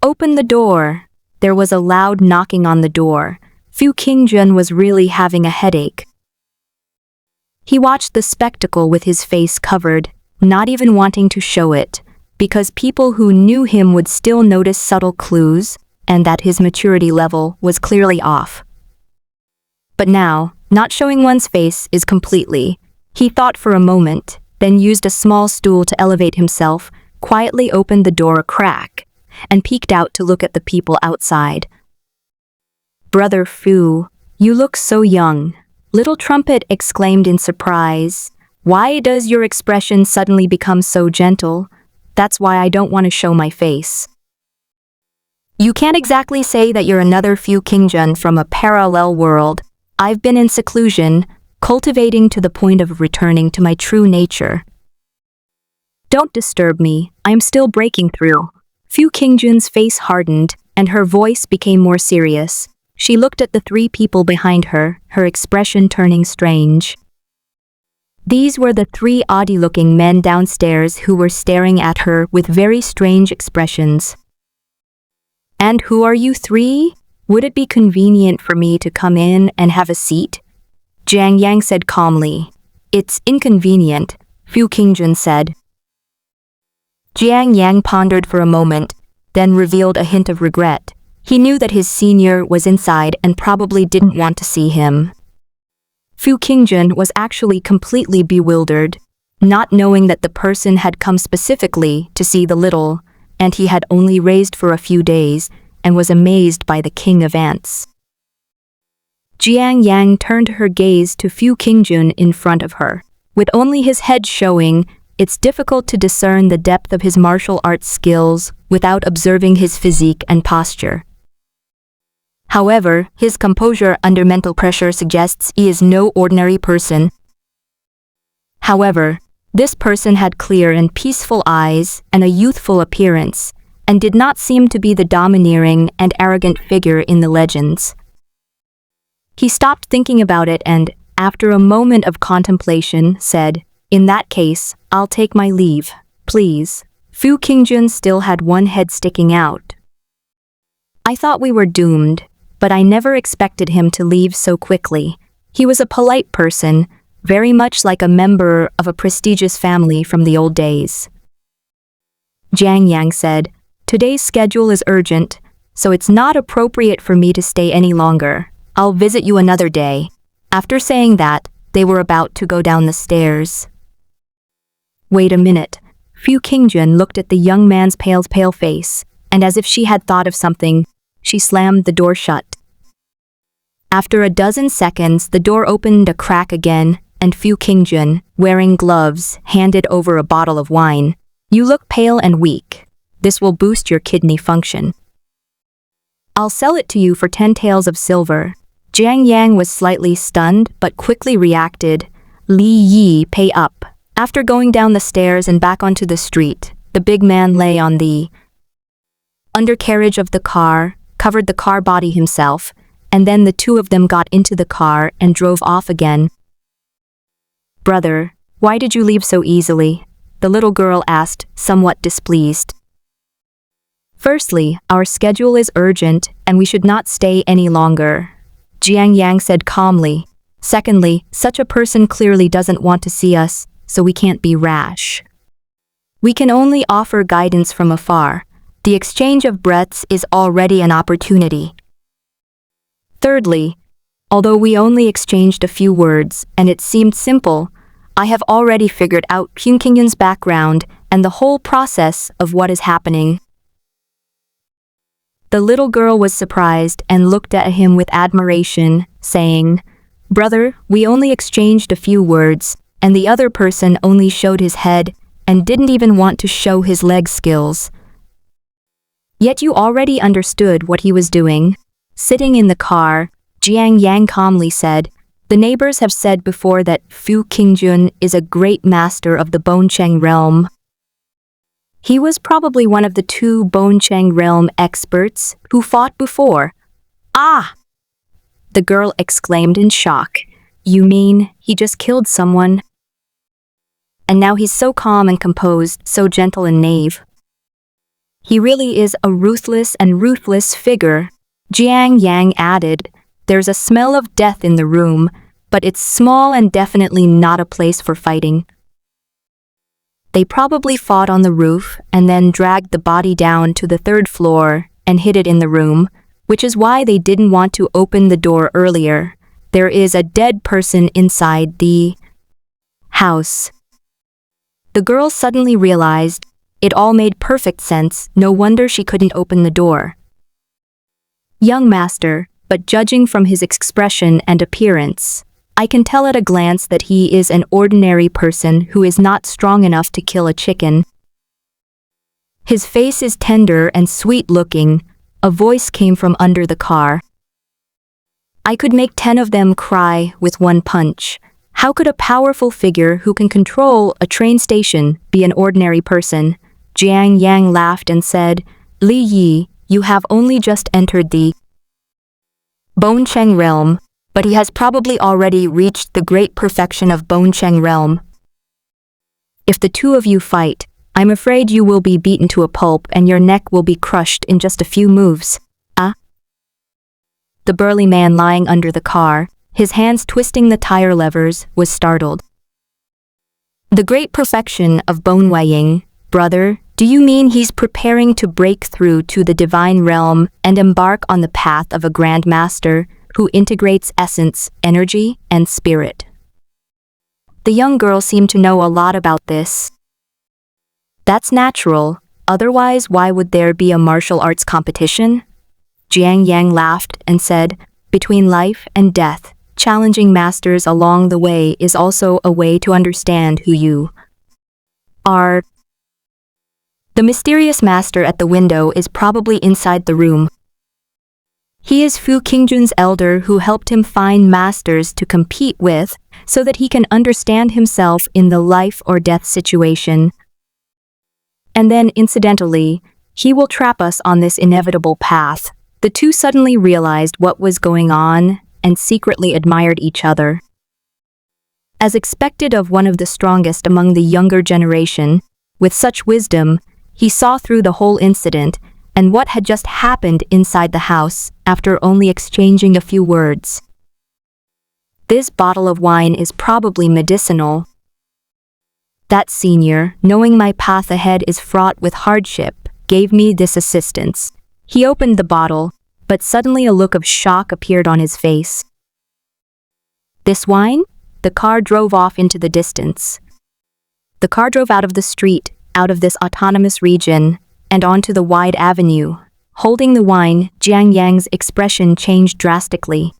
"Open the door." There was a loud knocking on the door. Fu Qingjun was really having a headache. He watched the spectacle with his face covered, not even wanting to show it, because people who knew him would still notice subtle clues, and that his maturity level was clearly off. But now, not showing one's face is completely. He thought for a moment, then used a small stool to elevate himself, quietly opened the door a crack, and peeked out to look at the people outside. "Brother Fu, you look so young," Little Trumpet exclaimed in surprise. "Why does your expression suddenly become so gentle? That's why I don't want to show my face." "You can't exactly say that you're another Fu Qingjun from a parallel world. I've been in seclusion, cultivating to the point of returning to my true nature. Don't disturb me, I'm still breaking through." Fu Qingjun's face hardened, and her voice became more serious. She looked at the 3 people behind her, her expression turning strange. These were the 3 oddly-looking men downstairs who were staring at her with very strange expressions. "And who are you 3? Would it be convenient for me to come in and have a seat?" Jiang Yang said calmly. "It's inconvenient," Fu Qingjun said. Jiang Yang pondered for a moment, then revealed a hint of regret. He knew that his senior was inside and probably didn't want to see him. Fu Qingjun was actually completely bewildered, not knowing that the person had come specifically to see the little, and he had only raised for a few days, and was amazed by the king of ants. Jiang Yang turned her gaze to Fu Qingjun in front of her. With only his head showing, it's difficult to discern the depth of his martial arts skills without observing his physique and posture. However, his composure under mental pressure suggests he is no ordinary person. However, this person had clear and peaceful eyes and a youthful appearance, and did not seem to be the domineering and arrogant figure in the legends. He stopped thinking about it and, after a moment of contemplation, said, "In that case, I'll take my leave, please." Fu Qingjun still had one head sticking out. "I thought we were doomed, but I never expected him to leave so quickly. He was a polite person, very much like a member of a prestigious family from the old days." Jiang Yang said, "Today's schedule is urgent, so it's not appropriate for me to stay any longer. I'll visit you another day." After saying that, they were about to go down the stairs. "Wait a minute." Fu Qingjun looked at the young man's pale face, and as if she had thought of something, she slammed the door shut. After a dozen seconds, the door opened a crack again, and Fu Qingjun, wearing gloves, handed over a bottle of wine. "You look pale and weak. This will boost your kidney function. I'll sell it to you for 10 taels of silver." Jiang Yang was slightly stunned but quickly reacted. "Li Yi, pay up." After going down the stairs and back onto the street, the big man lay on the undercarriage of the car, covered the car body himself, and then the 2 of them got into the car and drove off again. "Brother, why did you leave so easily?" the little girl asked, somewhat displeased. "Firstly, our schedule is urgent and we should not stay any longer." Jiang Yang said calmly. Secondly, such a person clearly doesn't want to see us, so we can't be rash. We can only offer guidance from afar. The exchange of breaths is already an opportunity. Thirdly, although we only exchanged a few words and it seemed simple, I have already figured out Kyung Kyun's background and the whole process of what is happening. The little girl was surprised and looked at him with admiration, saying, "Brother, we only exchanged a few words, and the other person only showed his head and didn't even want to show his leg skills. Yet you already understood what he was doing." Sitting in the car, Jiang Yang calmly said, "The neighbors have said before that Fu Qingjun is a great master of the Boncheng realm. He was probably one of the 2 Boncheng realm experts who fought before." "Ah!" the girl exclaimed in shock. "You mean he just killed someone? And now he's so calm and composed, so gentle and naive. He really is a ruthless and ruthless figure." Jiang Yang added, "There's a smell of death in the room, but it's small and definitely not a place for fighting. They probably fought on the roof and then dragged the body down to the 3rd floor and hid it in the room, which is why they didn't want to open the door earlier. There is a dead person inside the house." The girl suddenly realized it all made perfect sense. No wonder she couldn't open the door. "Young master, but judging from his expression and appearance, I can tell at a glance that he is an ordinary person who is not strong enough to kill a chicken. His face is tender and sweet-looking." A voice came from under the car. "I could make 10 of them cry with one punch. How could a powerful figure who can control a train station be an ordinary person?" Jiang Yang laughed and said, "Li Yi, you have only just entered the Boncheng realm, but he has probably already reached the great perfection of Boncheng realm. If the 2 of you fight, I'm afraid you will be beaten to a pulp and your neck will be crushed in just a few moves." "Ah?" The burly man lying under the car, his hands twisting the tire levers, was startled. "The great perfection of Bonwaying, brother, do you mean he's preparing to break through to the divine realm and embark on the path of a grand master who integrates essence, energy, and spirit?" The young girl seemed to know a lot about this. "That's natural, otherwise why would there be a martial arts competition?" Jiang Yang laughed and said, "Between life and death, challenging masters along the way is also a way to understand who you are." The mysterious master at the window is probably inside the room. He is Fu Qingjun's elder who helped him find masters to compete with so that he can understand himself in the life or death situation. And then, incidentally, he will trap us on this inevitable path. The 2 suddenly realized what was going on and secretly admired each other. As expected of one of the strongest among the younger generation, with such wisdom, he saw through the whole incident and what had just happened inside the house after only exchanging a few words. "This bottle of wine is probably medicinal. That senior, knowing my path ahead is fraught with hardship, gave me this assistance." He opened the bottle, but suddenly a look of shock appeared on his face. "This wine?" The car drove off into the distance. The car drove out of the street, out of this autonomous region, and onto the wide avenue. Holding the wine, Jiang Yang's expression changed drastically.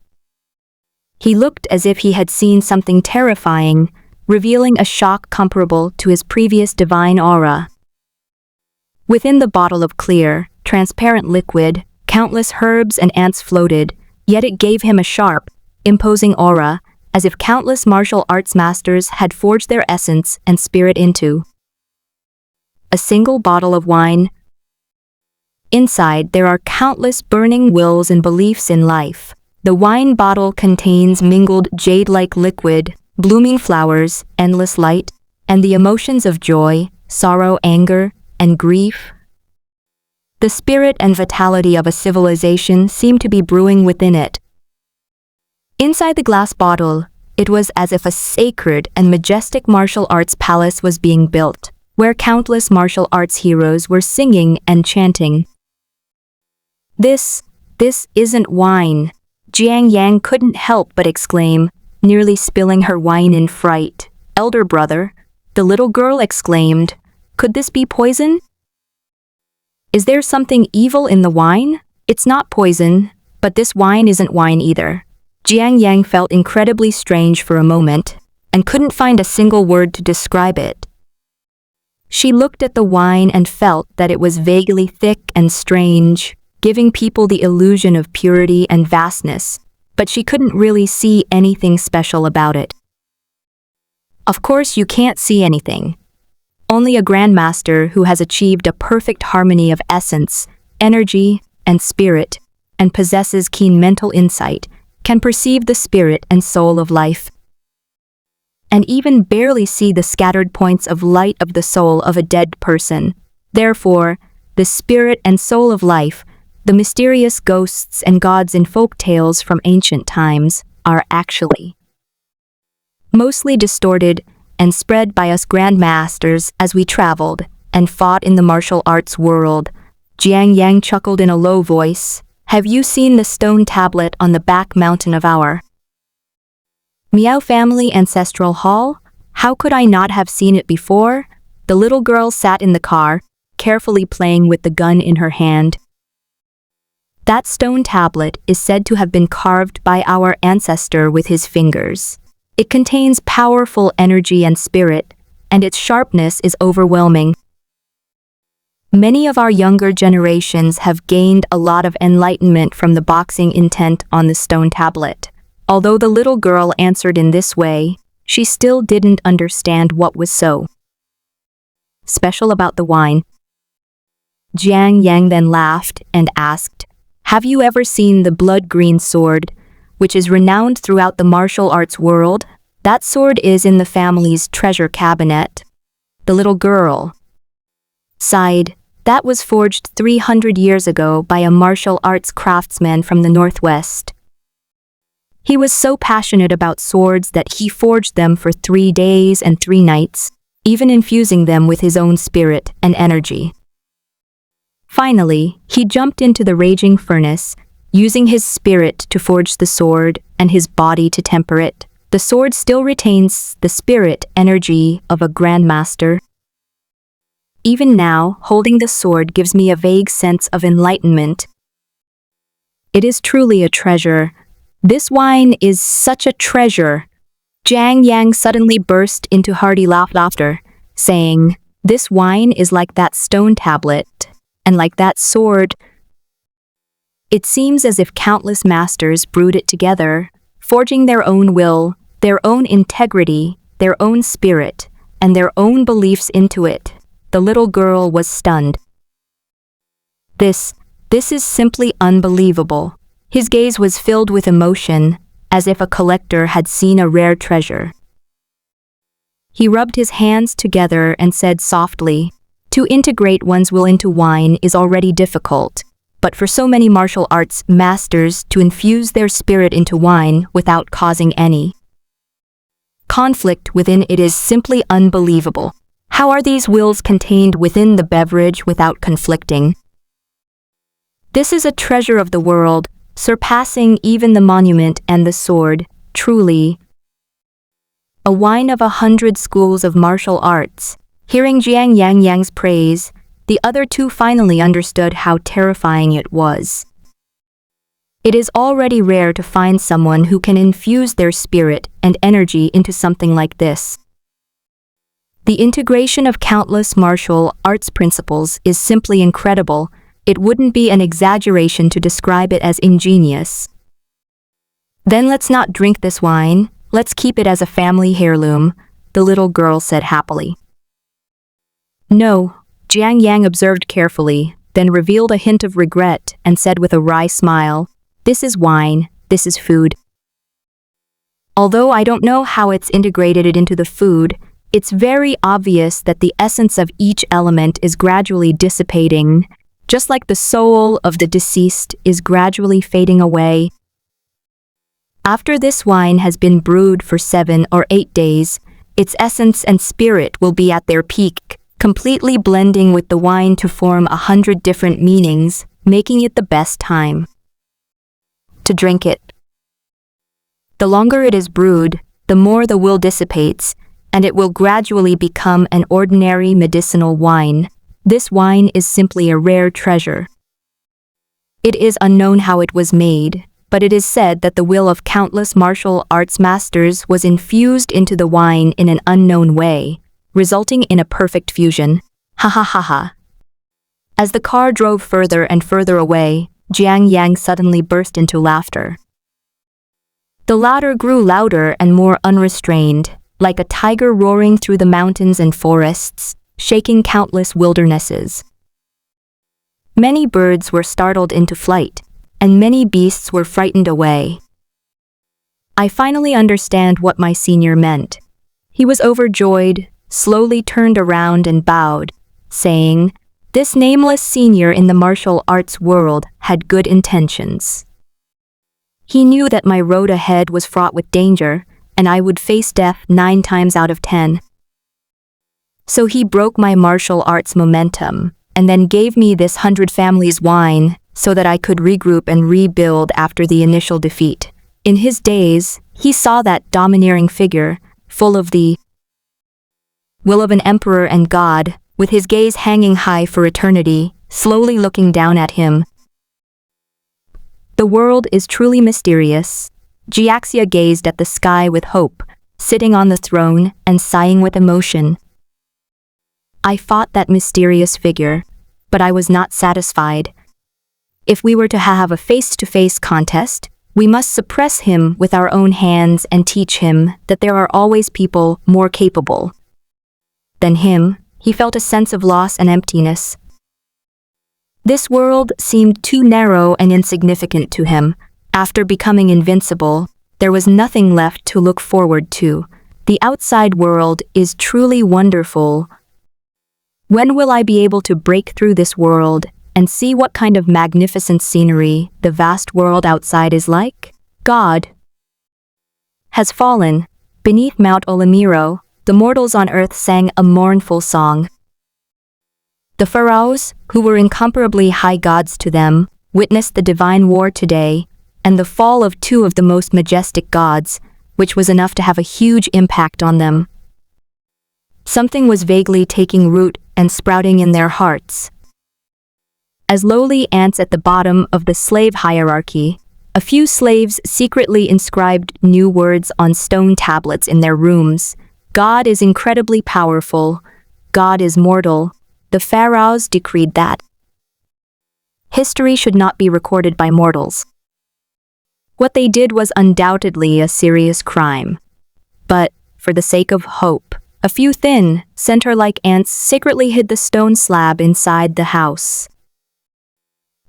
He looked as if he had seen something terrifying, revealing a shock comparable to his previous divine aura. Within the bottle of clear, transparent liquid, countless herbs and ants floated, yet it gave him a sharp, imposing aura, as if countless martial arts masters had forged their essence and spirit into a single bottle of wine. Inside, there are countless burning wills and beliefs in life. The wine bottle contains mingled jade-like liquid, blooming flowers, endless light, and the emotions of joy, sorrow, anger, and grief. The spirit and vitality of a civilization seem to be brewing within it. Inside the glass bottle, it was as if a sacred and majestic martial arts palace was being built, where countless martial arts heroes were singing and chanting. This isn't wine. Jiang Yang couldn't help but exclaim, nearly spilling her wine in fright. Elder brother, the little girl exclaimed, could this be poison? Is there something evil in the wine? It's not poison, but this wine isn't wine either. Jiang Yang felt incredibly strange for a moment and couldn't find a single word to describe it. She looked at the wine and felt that it was vaguely thick and strange, giving people the illusion of purity and vastness, but she couldn't really see anything special about it. Of course, you can't see anything. Only a grandmaster who has achieved a perfect harmony of essence, energy, and spirit, and possesses keen mental insight, can perceive the spirit and soul of life, and even barely see the scattered points of light of the soul of a dead person. Therefore, the spirit and soul of life, the mysterious ghosts and gods in folk tales from ancient times, are actually mostly distorted and spread by us grandmasters as we traveled and fought in the martial arts world. Jiang Yang chuckled in a low voice. Have you seen the stone tablet on the back mountain of our Miao family ancestral hall? How could I not have seen it before? The little girl sat in the car, carefully playing with the gun in her hand. That stone tablet is said to have been carved by our ancestor with his fingers. It contains powerful energy and spirit, and its sharpness is overwhelming. Many of our younger generations have gained a lot of enlightenment from the boxing intent on the stone tablet. Although the little girl answered in this way, she still didn't understand what was so special about the wine. Jiang Yang then laughed and asked, have you ever seen the blood-green sword, which is renowned throughout the martial arts world? That sword is in the family's treasure cabinet. The little girl sighed. That was forged 300 years ago by a martial arts craftsman from the Northwest. He was so passionate about swords that he forged them for 3 days and 3 nights, even infusing them with his own spirit and energy. Finally, he jumped into the raging furnace, using his spirit to forge the sword and his body to temper it. The sword still retains the spirit energy of a grandmaster. Even now, holding the sword gives me a vague sense of enlightenment. It is truly a treasure. This wine is such a treasure. Jiang Yang suddenly burst into hearty laughter, saying, this wine is like that stone tablet, and like that sword. It seems as if countless masters brewed it together, forging their own will, their own integrity, their own spirit, and their own beliefs into it. The little girl was stunned. This is simply unbelievable. His gaze was filled with emotion, as if a collector had seen a rare treasure. He rubbed his hands together and said softly, to integrate one's will into wine is already difficult, but for so many martial arts masters to infuse their spirit into wine without causing any conflict within it is simply unbelievable. How are these wills contained within the beverage without conflicting? This is a treasure of the world, surpassing even the monument and the sword, truly a wine of 100 schools of martial arts. Hearing Jiang Yang's praise, the other two finally understood how terrifying it was. It is already rare to find someone who can infuse their spirit and energy into something like this. The integration of countless martial arts principles is simply incredible. It wouldn't be an exaggeration to describe it as ingenious. Then let's not drink this wine, let's keep it as a family heirloom, the little girl said happily. No, Jiang Yang observed carefully, then revealed a hint of regret and said with a wry smile, this is wine, this is food. Although I don't know how it's integrated into the food, it's very obvious that the essence of each element is gradually dissipating, just like the soul of the deceased is gradually fading away. After this wine has been brewed for 7 or 8 days, its essence and spirit will be at their peak, completely blending with the wine to form 100 different meanings, making it the best time to drink it. The longer it is brewed, the more the will dissipates, and it will gradually become an ordinary medicinal wine. This wine is simply a rare treasure. It is unknown how it was made, but it is said that the will of countless martial arts masters was infused into the wine in an unknown way, resulting in a perfect fusion. Ha ha ha ha. As the car drove further and further away, Jiang Yang suddenly burst into laughter. The laughter grew louder and more unrestrained, like a tiger roaring through the mountains and forests, shaking countless wildernesses. Many birds were startled into flight, and many beasts were frightened away. I finally understand what my senior meant. He was overjoyed, slowly turned around and bowed, saying, "This nameless senior in the martial arts world had good intentions." He knew that my road ahead was fraught with danger, and I would face death 9 times out of 10. So he broke my martial arts momentum, and then gave me this 100 families wine, so that I could regroup and rebuild after the initial defeat. In his days, he saw that domineering figure, full of the will of an emperor and god, with his gaze hanging high for eternity, slowly looking down at him. The world is truly mysterious. Jiaxia gazed at the sky with hope, sitting on the throne and sighing with emotion. I fought that mysterious figure, but I was not satisfied. If we were to have a face-to-face contest, we must suppress him with our own hands and teach him that there are always people more capable than him. He felt a sense of loss and emptiness. This world seemed too narrow and insignificant to him. After becoming invincible, there was nothing left to look forward to. The outside world is truly wonderful. When will I be able to break through this world and see what kind of magnificent scenery the vast world outside is like? God has fallen. Beneath Mount Olimiro, the mortals on earth sang a mournful song. The pharaohs, who were incomparably high gods to them, witnessed the divine war today, and the fall of 2 of the most majestic gods, which was enough to have a huge impact on them. Something was vaguely taking root and sprouting in their hearts. As lowly ants at the bottom of the slave hierarchy, a few slaves secretly inscribed new words on stone tablets in their rooms. God is incredibly powerful. God is mortal. The pharaohs decreed that history should not be recorded by mortals. What they did was undoubtedly a serious crime. But, for the sake of hope, a few thin, centaur-like ants secretly hid the stone slab inside the house.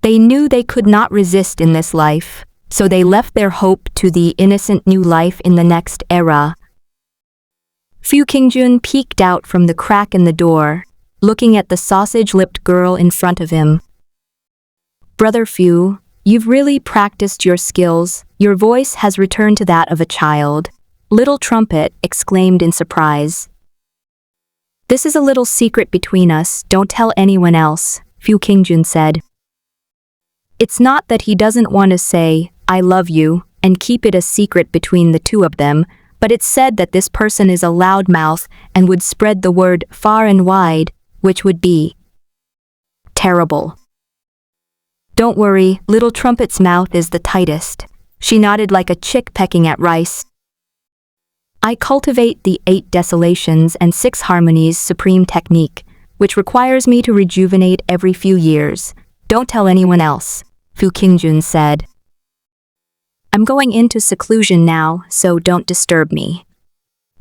They knew they could not resist in this life, so they left their hope to the innocent new life in the next era. Fu Qingjun peeked out from the crack in the door, looking at the sausage-lipped girl in front of him. "Brother Fu, you've really practiced your skills. Your voice has returned to that of a child." Little Trumpet exclaimed in surprise. "This is a little secret between us, don't tell anyone else," Fu Qingjun said. It's not that he doesn't want to say, "I love you," and keep it a secret between the 2 of them, but it's said that this person is a loudmouth and would spread the word far and wide, which would be terrible. "Don't worry, Little Trumpet's mouth is the tightest." She nodded like a chick pecking at rice. "I cultivate the 8 desolations and 6 harmonies supreme technique, which requires me to rejuvenate every few years. Don't tell anyone else," Fu Qingjun said. "I'm going into seclusion now, so don't disturb me."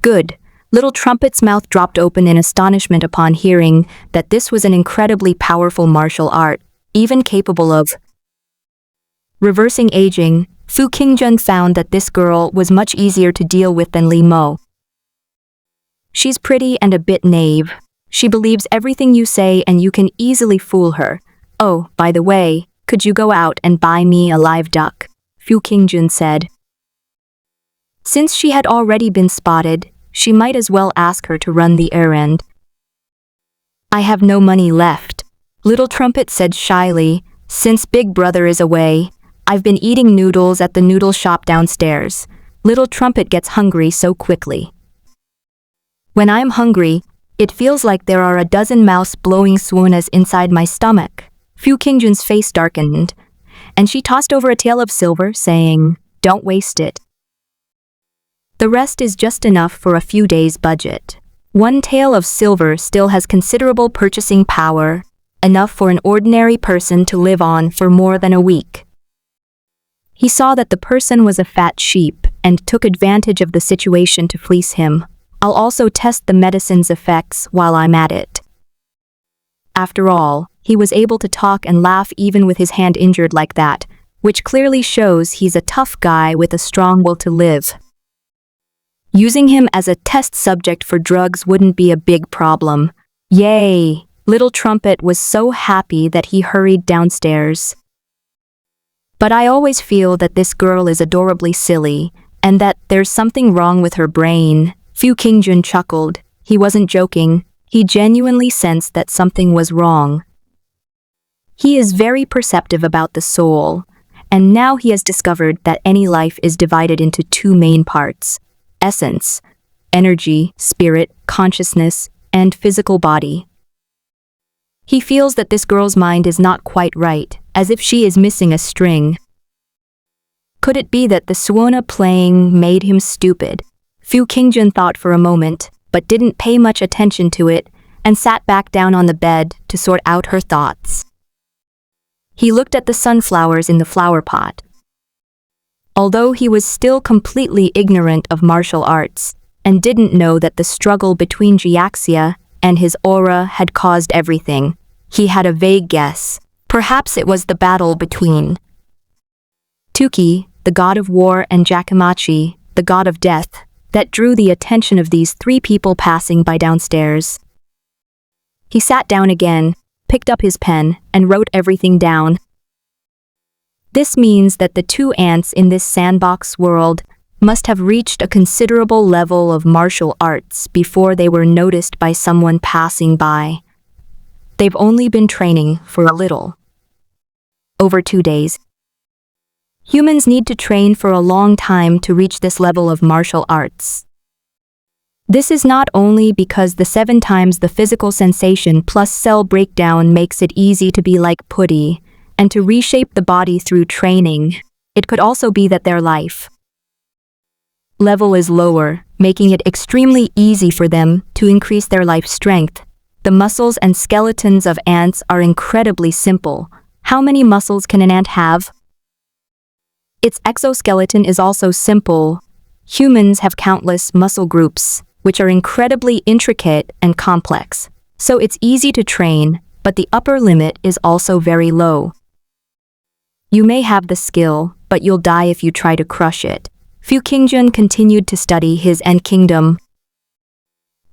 "Good." Little Trumpet's mouth dropped open in astonishment upon hearing that this was an incredibly powerful martial art, even capable of reversing aging. Fu Qingjun found that this girl was much easier to deal with than Li Mo. "She's pretty and a bit naive. She believes everything you say and you can easily fool her. Oh, by the way, could you go out and buy me a live duck?" Fu Qingjun said. Since she had already been spotted, she might as well ask her to run the errand. I have no money left, Little Trumpet said shyly. Since Big Brother is away, I've been eating noodles at the noodle shop downstairs. Little Trumpet gets hungry so quickly. When I'm hungry, it feels like there are a dozen mouths blowing suonas inside my stomach. Fu Qingjun's face darkened, and she tossed over a tael of silver, saying, "Don't waste it. The rest is just enough for a few days' budget." One tael of silver still has considerable purchasing power, enough for an ordinary person to live on for more than a week. He saw that the person was a fat sheep and took advantage of the situation to fleece him. I'll also test the medicine's effects while I'm at it. After all, he was able to talk and laugh even with his hand injured like that, which clearly shows he's a tough guy with a strong will to live. Using him as a test subject for drugs wouldn't be a big problem. Yay! Little Trumpet was so happy that he hurried downstairs. But I always feel that this girl is adorably silly, and that there's something wrong with her brain. Fu Qingjun chuckled. He wasn't joking. He genuinely sensed that something was wrong. He is very perceptive about the soul, and now he has discovered that any life is divided into two main parts: essence, energy, spirit, consciousness, and physical body. He feels that this girl's mind is not quite right, as if she is missing a string. Could it be that the suona playing made him stupid? Fu Qingjun thought for a moment, but didn't pay much attention to it, and sat back down on the bed to sort out her thoughts. He looked at the sunflowers in the flower pot. Although he was still completely ignorant of martial arts, and didn't know that the struggle between Jiaxia and his aura had caused everything, he had a vague guess. Perhaps it was the battle between Tuki, the god of war, and Jakamachi, the god of death, that drew the attention of these three people passing by downstairs. He sat down again, picked up his pen, and wrote everything down. This means that the two ants in this sandbox world must have reached a considerable level of martial arts before they were noticed by someone passing by. They've only been training for a little over 2 days. Humans need to train for a long time to reach this level of martial arts. This is not only because the 7 times the physical sensation plus cell breakdown makes it easy to be like putty and to reshape the body through training. It could also be that their life level is lower, making it extremely easy for them to increase their life strength. The muscles and skeletons of ants are incredibly simple. How many muscles can an ant have? Its exoskeleton is also simple. Humans have countless muscle groups, which are incredibly intricate and complex. So it's easy to train, but the upper limit is also very low. You may have the skill, but you'll die if you try to crush it. Fu Qingjun continued to study his Ant Kingdom.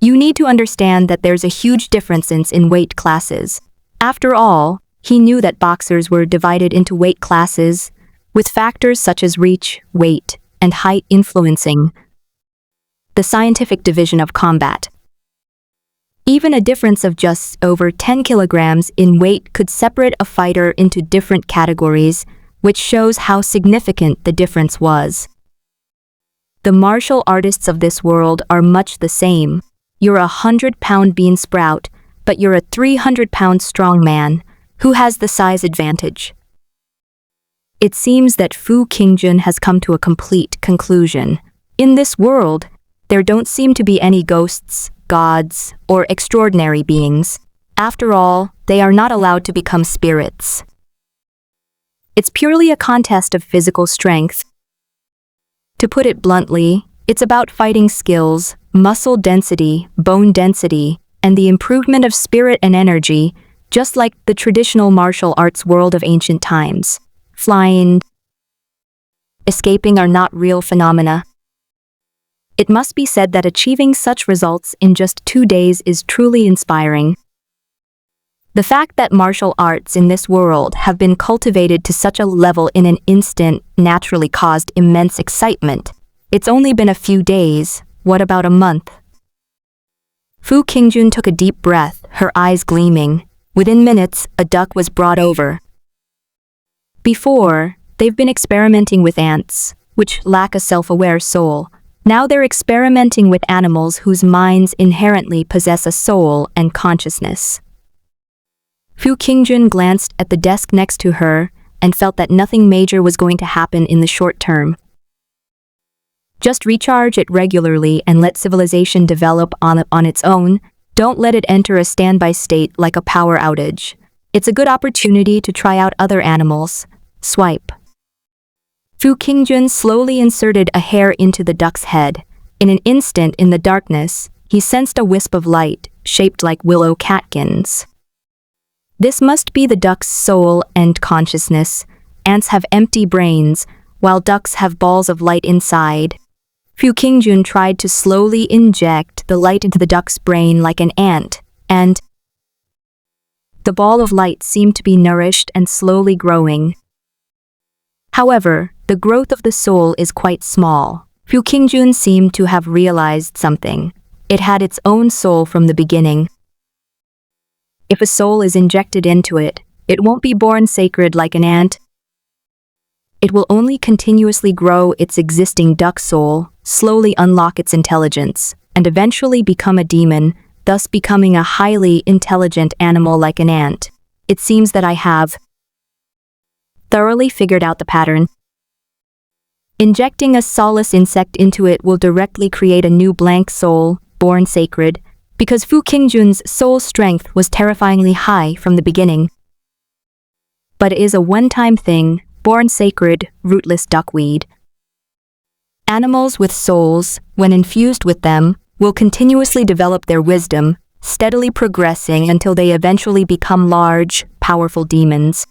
You need to understand that there's a huge difference in weight classes. After all, he knew that boxers were divided into weight classes, with factors such as reach, weight, and height influencing the scientific division of combat. Even a difference of just over 10 kilograms in weight could separate a fighter into different categories, which shows how significant the difference was. The martial artists of this world are much the same. You're a 100-pound bean sprout, but you're a 300-pound strongman. Who has the size advantage? It seems that Fu Qingjun has come to a complete conclusion. In this world, there don't seem to be any ghosts, gods, or extraordinary beings. After all, they are not allowed to become spirits. It's purely a contest of physical strength. To put it bluntly, it's about fighting skills, muscle density, bone density, and the improvement of spirit and energy, just like the traditional martial arts world of ancient times. Flying, escaping are not real phenomena. It must be said that achieving such results in just 2 days is truly inspiring. The fact that martial arts in this world have been cultivated to such a level in an instant naturally caused immense excitement. It's only been a few days. What about a month? Fu Qingjun took a deep breath, her eyes gleaming. Within minutes, a duck was brought over. Before, they've been experimenting with ants, which lack a self-aware soul. Now they're experimenting with animals whose minds inherently possess a soul and consciousness. Fu Qingjun glanced at the desk next to her and felt that nothing major was going to happen in the short term. Just recharge it regularly and let civilization develop on its own. Don't let it enter a standby state like a power outage. It's a good opportunity to try out other animals. Swipe. Fu Qingjun slowly inserted a hair into the duck's head. In an instant in the darkness, he sensed a wisp of light, shaped like willow catkins. This must be the duck's soul and consciousness. Ants have empty brains, while ducks have balls of light inside. Fu Qingjun tried to slowly inject the light into the duck's brain like an ant, and the ball of light seemed to be nourished and slowly growing. However, the growth of the soul is quite small. Fu Qingjun seemed to have realized something. It had its own soul from the beginning. If a soul is injected into it, it won't be born sacred like an ant. It will only continuously grow its existing duck soul, slowly unlock its intelligence, and eventually become a demon, thus becoming a highly intelligent animal like an ant. It seems that I have thoroughly figured out the pattern. Injecting a soulless insect into it will directly create a new blank soul, born sacred, because Fu Qingjun's soul strength was terrifyingly high from the beginning. But it is a one-time thing, born sacred, rootless duckweed. Animals with souls, when infused with them, will continuously develop their wisdom, steadily progressing until they eventually become large, powerful demons.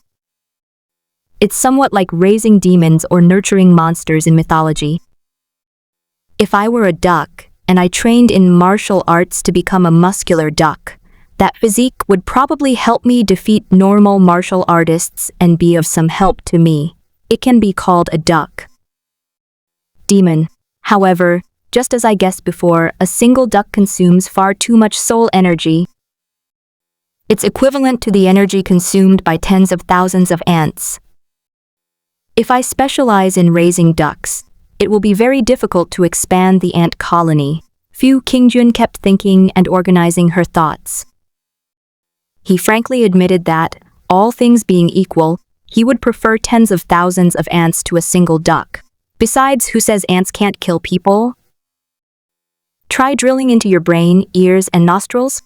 It's somewhat like raising demons or nurturing monsters in mythology. If I were a duck, and I trained in martial arts to become a muscular duck, that physique would probably help me defeat normal martial artists and be of some help to me. It can be called a duck demon. However, just as I guessed before, a single duck consumes far too much soul energy. It's equivalent to the energy consumed by tens of thousands of ants. If I specialize in raising ducks, it will be very difficult to expand the ant colony. Fu Qingjun kept thinking and organizing her thoughts. He frankly admitted that, all things being equal, he would prefer tens of thousands of ants to a single duck. Besides, who says ants can't kill people? Try drilling into your brain, ears, and nostrils.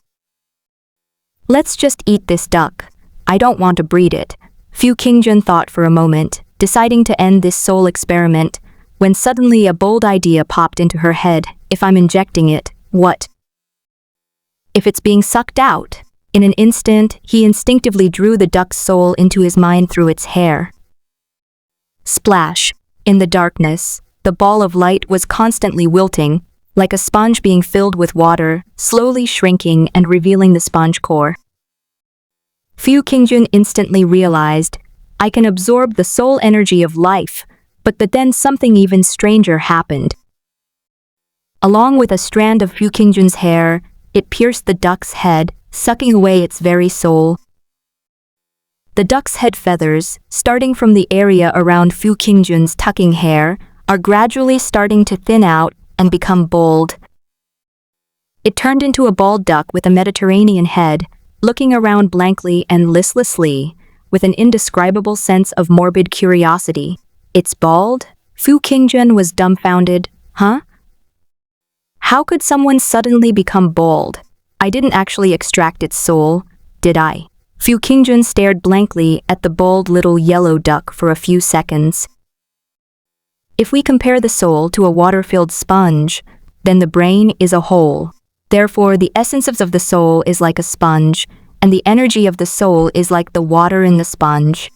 Let's just eat this duck. I don't want to breed it. Fu Qingjun thought for a moment, deciding to end this soul experiment, when suddenly a bold idea popped into her head. If I'm injecting it, what if it's being sucked out? In an instant, he instinctively drew the duck's soul into his mind through its hair. Splash! In the darkness, the ball of light was constantly wilting, like a sponge being filled with water, slowly shrinking and revealing the sponge core. Fu Qingjun instantly realized, I can absorb the soul energy of life, but then something even stranger happened. Along with a strand of Fu Qingjun's hair, it pierced the duck's head, sucking away its very soul. The duck's head feathers, starting from the area around Fu Qingjun's tucking hair, are gradually starting to thin out and become bald. It turned into a bald duck with a Mediterranean head, looking around blankly and listlessly, with an indescribable sense of morbid curiosity. It's bald? Fu Qingjun was dumbfounded. Huh? How could someone suddenly become bald? I didn't actually extract its soul, did I? Fu Qingjun stared blankly at the bald little yellow duck for a few seconds. If we compare the soul to a water-filled sponge, then the brain is a hole. Therefore, the essence of the soul is like a sponge, and the energy of the soul is like the water in the sponge.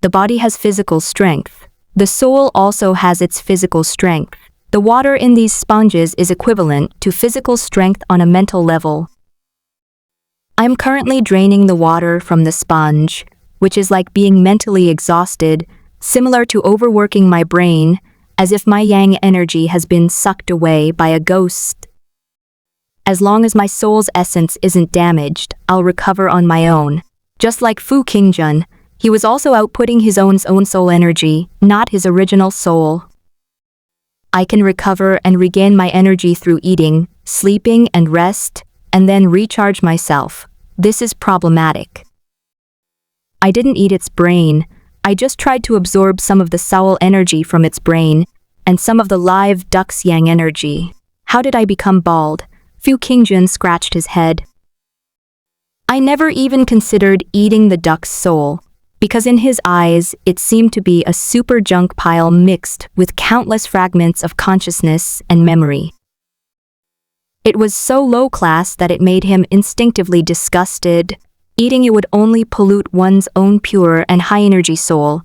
The body has physical strength. The soul also has its physical strength. The water in these sponges is equivalent to physical strength on a mental level. I'm currently draining the water from the sponge, which is like being mentally exhausted, similar to overworking my brain, as if my yang energy has been sucked away by a ghost. As long as my soul's essence isn't damaged, I'll recover on my own. Just like Fu Qingjun, he was also outputting his own soul energy, not his original soul. I can recover and regain my energy through eating, sleeping, and rest, and then recharge myself. This is problematic. I didn't eat its brain. I just tried to absorb some of the soul energy from its brain and some of the live duck's yang energy. How did I become bald? Fu Qingjun scratched his head. I never even considered eating the duck's soul, because in his eyes it seemed to be a super junk pile mixed with countless fragments of consciousness and memory. It was so low class that it made him instinctively disgusted. Eating it would only pollute one's own pure and high-energy soul.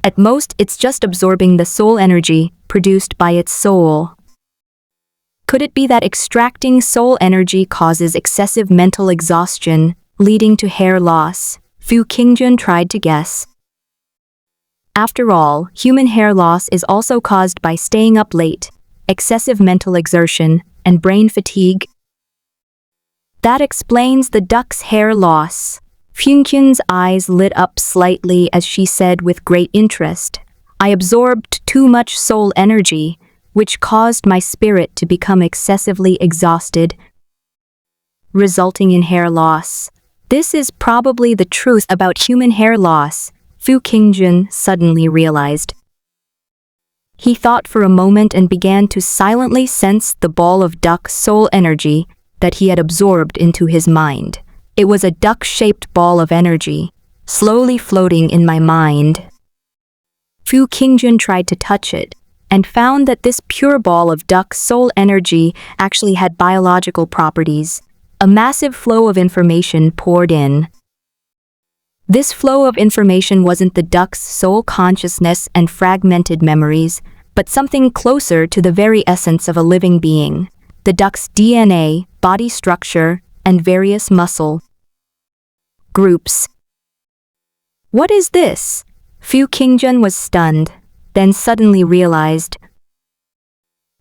At most, it's just absorbing the soul energy produced by its soul. Could it be that extracting soul energy causes excessive mental exhaustion, leading to hair loss? Fu Qingjun tried to guess. After all, human hair loss is also caused by staying up late, excessive mental exertion, and brain fatigue. That explains the duck's hair loss. Fu Qingjun's eyes lit up slightly as she said with great interest, I absorbed too much soul energy, which caused my spirit to become excessively exhausted, resulting in hair loss. This is probably the truth about human hair loss, Fu Qingjun suddenly realized. He thought for a moment and began to silently sense the ball of duck soul energy that he had absorbed into his mind. It was a duck-shaped ball of energy, slowly floating in my mind. Fu Qingjun tried to touch it, and found that this pure ball of duck soul energy actually had biological properties. A massive flow of information poured in. This flow of information wasn't the duck's soul consciousness and fragmented memories, but something closer to the very essence of a living being. The duck's DNA, body structure, and various muscle groups. What is this? Fu Qingjun was stunned, then suddenly realized.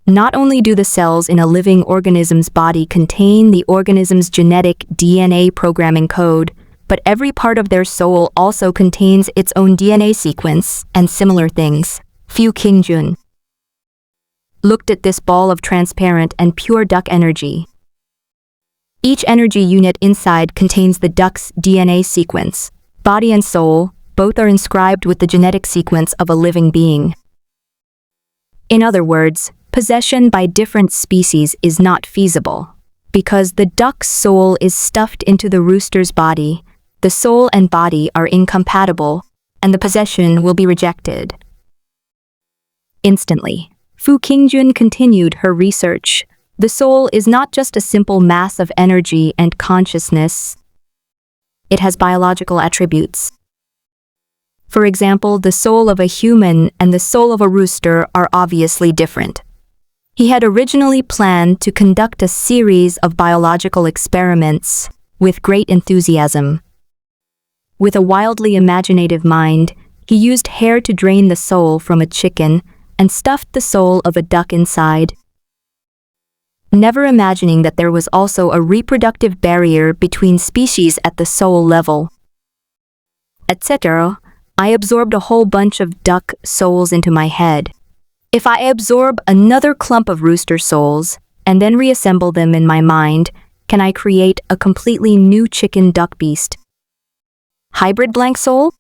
Not only do the cells in a living organism's body contain the organism's genetic DNA programming code, but every part of their soul also contains its own DNA sequence and similar things. Fu Qingjun looked at this ball of transparent and pure duck energy. Each energy unit inside contains the duck's DNA sequence. Body and soul, both are inscribed with the genetic sequence of a living being. In other words, possession by different species is not feasible. Because the duck's soul is stuffed into the rooster's body, the soul and body are incompatible, and the possession will be rejected. Instantly, Fu Qingjun continued her research. The soul is not just a simple mass of energy and consciousness. It has biological attributes. For example, the soul of a human and the soul of a rooster are obviously different. He had originally planned to conduct a series of biological experiments with great enthusiasm. With a wildly imaginative mind, he used hair to drain the soul from a chicken and stuffed the soul of a duck inside, never imagining that there was also a reproductive barrier between species at the soul level. Etc. I absorbed a whole bunch of duck souls into my head. If I absorb another clump of rooster souls and then reassemble them in my mind, can I create a completely new chicken-duck beast? Hybrid blank soul?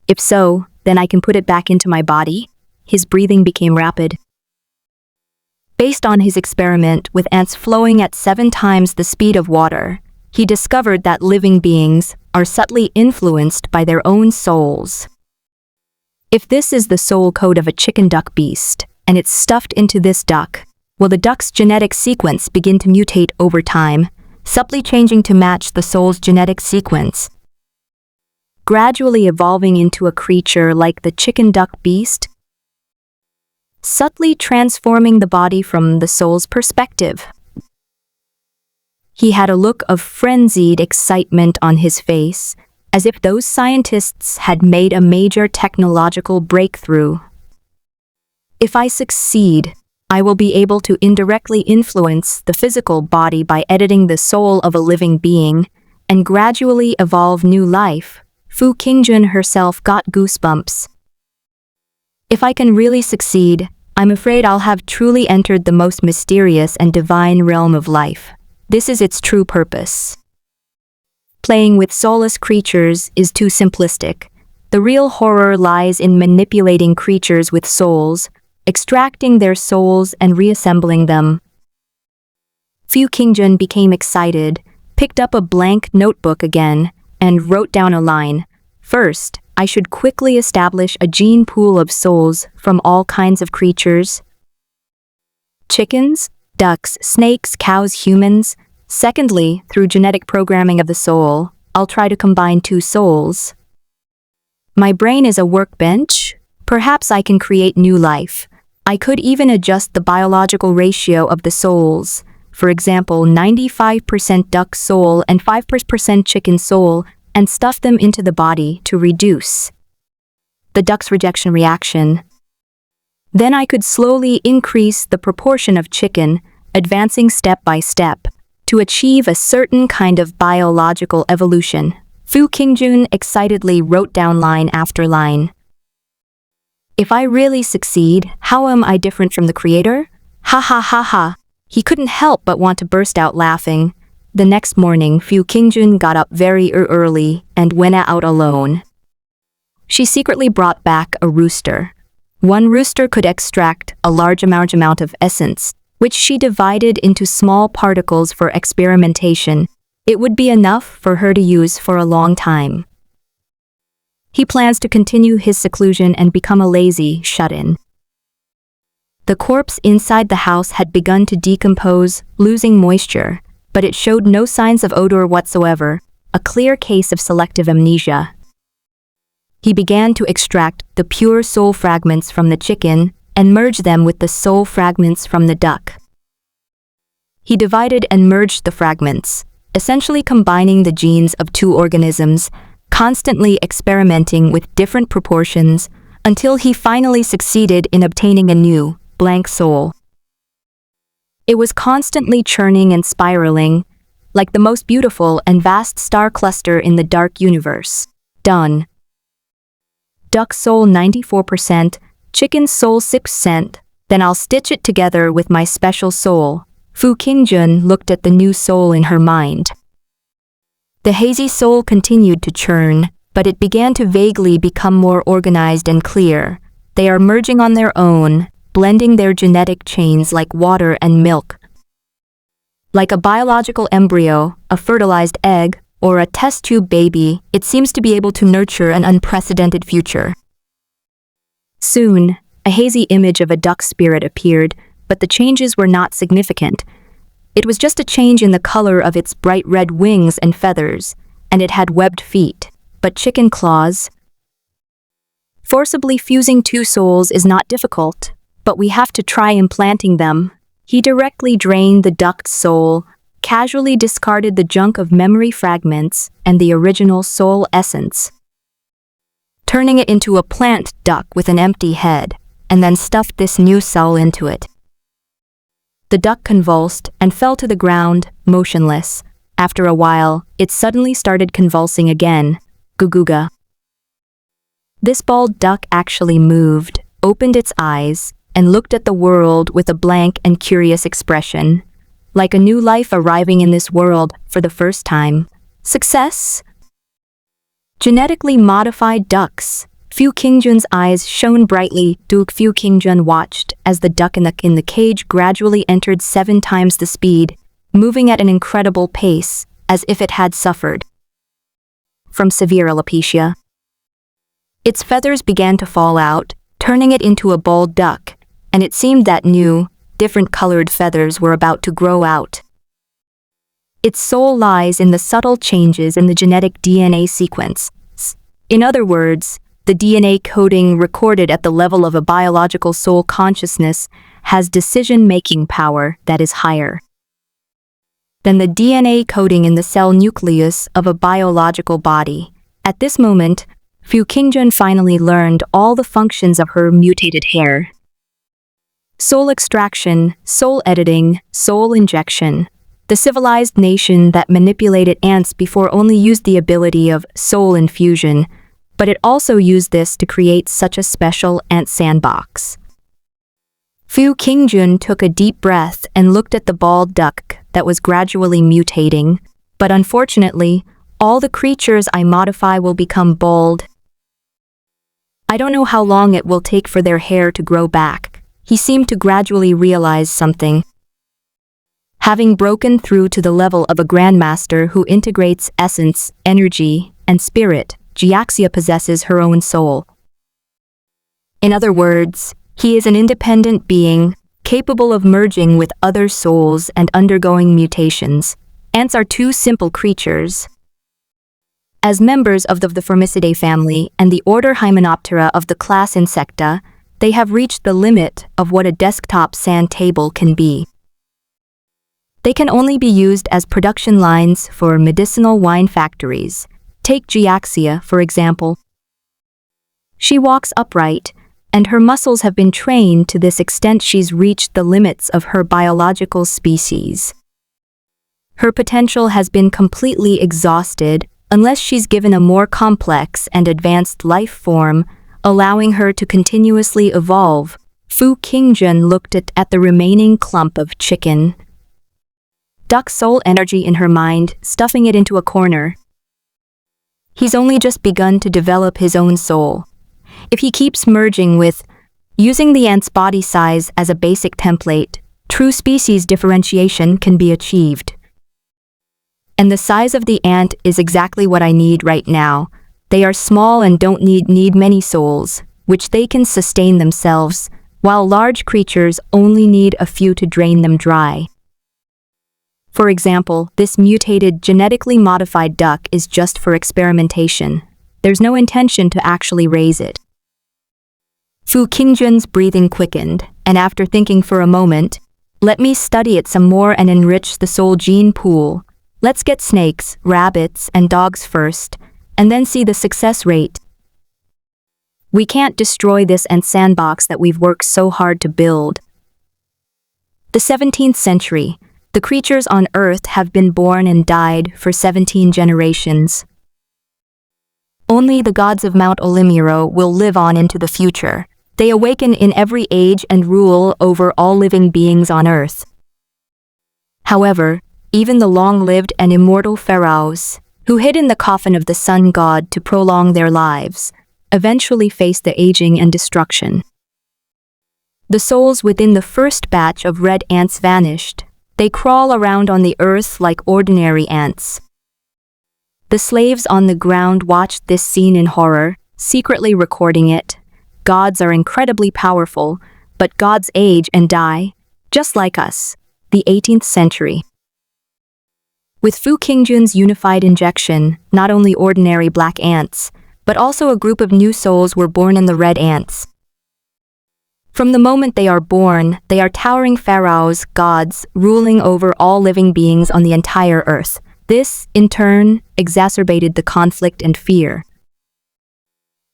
If so, then I can put it back into my body. His breathing became rapid. Based on his experiment with ants flowing at 7 times the speed of water, he discovered that living beings are subtly influenced by their own souls. If this is the soul code of a chicken-duck beast, and it's stuffed into this duck, will the duck's genetic sequence begin to mutate over time, subtly changing to match the soul's genetic sequence, gradually evolving into a creature like the chicken-duck beast, subtly transforming the body from the soul's perspective? He had a look of frenzied excitement on his face, as if those scientists had made a major technological breakthrough. If I succeed, I will be able to indirectly influence the physical body by editing the soul of a living being and gradually evolve new life. Fu Qingjun herself got goosebumps. If I can really succeed, I'm afraid I'll have truly entered the most mysterious and divine realm of life. This is its true purpose. Playing with soulless creatures is too simplistic. The real horror lies in manipulating creatures with souls, extracting their souls and reassembling them. Fu Qingjun became excited, picked up a blank notebook again, and wrote down a line. First, I should quickly establish a gene pool of souls from all kinds of creatures. Chickens, ducks, snakes, cows, humans. Secondly, through genetic programming of the soul, I'll try to combine two souls. My brain is a workbench. Perhaps I can create new life. I could even adjust the biological ratio of the souls. For example, 95% duck soul and 5% chicken soul, and stuff them into the body to reduce the duck's rejection reaction. Then I could slowly increase the proportion of chicken, advancing step by step, to achieve a certain kind of biological evolution. Fu Qingjun excitedly wrote down line after line. If I really succeed, how am I different from the creator? Ha ha ha ha. He couldn't help but want to burst out laughing. The next morning, Fu Qingjun got up very early and went out alone. She secretly brought back a rooster. One rooster could extract a large amount of essence, which she divided into small particles for experimentation. It would be enough for her to use for a long time. He plans to continue his seclusion and become a lazy shut-in. The corpse inside the house had begun to decompose, losing moisture, but it showed no signs of odor whatsoever, a clear case of selective amnesia. He began to extract the pure soul fragments from the chicken and merge them with the soul fragments from the duck. He divided and merged the fragments, essentially combining the genes of two organisms, constantly experimenting with different proportions until he finally succeeded in obtaining a new, blank soul. It was constantly churning and spiraling, like the most beautiful and vast star cluster in the dark universe. Done. Duck soul 94%, chicken soul 6%, then I'll stitch it together with my special soul. Fu Qingjun looked at the new soul in her mind. The hazy soul continued to churn, but it began to vaguely become more organized and clear. They are merging on their own, blending their genetic chains like water and milk. Like a biological embryo, a fertilized egg, or a test tube baby, it seems to be able to nurture an unprecedented future. Soon, a hazy image of a duck spirit appeared, but the changes were not significant. It was just a change in the color of its bright red wings and feathers, and it had webbed feet, but chicken claws. Forcibly fusing two souls is not difficult, but we have to try implanting them. He directly drained the duck's soul, casually discarded the junk of memory fragments and the original soul essence, turning it into a plant duck with an empty head, and then stuffed this new soul into it. The duck convulsed and fell to the ground, motionless. After a while, it suddenly started convulsing again. Guguga. This bald duck actually moved, opened its eyes, and looked at the world with a blank and curious expression, like a new life arriving in this world for the first time. Success? Genetically modified ducks. Fu Qingjun's eyes shone brightly. Fu Qingjun watched as the duck in the cage gradually entered 7 times the speed, moving at an incredible pace, as if it had suffered from severe alopecia. Its feathers began to fall out, turning it into a bald duck, and it seemed that new, different-colored feathers were about to grow out. Its soul lies in the subtle changes in the genetic DNA sequence. In other words, the DNA coding recorded at the level of a biological soul consciousness has decision-making power that is higher than the DNA coding in the cell nucleus of a biological body. At this moment, Fu Qingjun finally learned all the functions of her mutated hair. soul extraction, soul editing, soul injection. The civilized nation that manipulated ants before only used the ability of soul infusion, but it also used this to create such a special ant sandbox. Fu Qingjun took a deep breath and looked at the bald duck that was gradually mutating, but unfortunately, all the creatures I modify will become bald. I don't know how long it will take for their hair to grow back. He seemed to gradually realize something. Having broken through to the level of a grandmaster who integrates essence, energy, and spirit, Jiaxia possesses her own soul. In other words, he is an independent being, capable of merging with other souls and undergoing mutations. Ants are two simple creatures. As members of the Formicidae family and the order Hymenoptera of the class Insecta, they have reached the limit of what a desktop sand table can be. They can only be used as production lines for medicinal wine factories. Take Jiaxia, for example. She walks upright, and her muscles have been trained to this extent she's reached the limits of her biological species. Her potential has been completely exhausted unless she's given a more complex and advanced life form, allowing her to continuously evolve. Fu Qingjun looked at the remaining clump of chicken. Duck soul energy in her mind, stuffing it into a corner. He's only just begun to develop his own soul. If he keeps merging with, using the ant's body size as a basic template, true species differentiation can be achieved. And the size of the ant is exactly what I need right now. They are small and don't need many souls, which they can sustain themselves, while large creatures only need a few to drain them dry. For example, this mutated, genetically modified duck is just for experimentation. There's no intention to actually raise it. Fu Qingjun's breathing quickened, and after thinking for a moment, let me study it some more and enrich the soul gene pool. Let's get snakes, rabbits, and dogs first, and then see the success rate. We can't destroy this ant sandbox that we've worked so hard to build. The 17th century. The creatures on Earth have been born and died for 17 generations. Only the gods of Mount Olimuro will live on into the future. They awaken in every age and rule over all living beings on Earth. However, even the long-lived and immortal pharaohs, who hid in the coffin of the sun god to prolong their lives, eventually face the aging and destruction. The souls within the first batch of red ants vanished. They crawl around on the earth like ordinary ants. The slaves on the ground watched this scene in horror, secretly recording it. Gods are incredibly powerful, but gods age and die, just like us. The 18th century. With Fu Qingjun's unified injection, not only ordinary black ants, but also a group of new souls were born in the red ants. From the moment they are born, they are towering pharaohs, gods, ruling over all living beings on the entire earth. This, in turn, exacerbated the conflict and fear.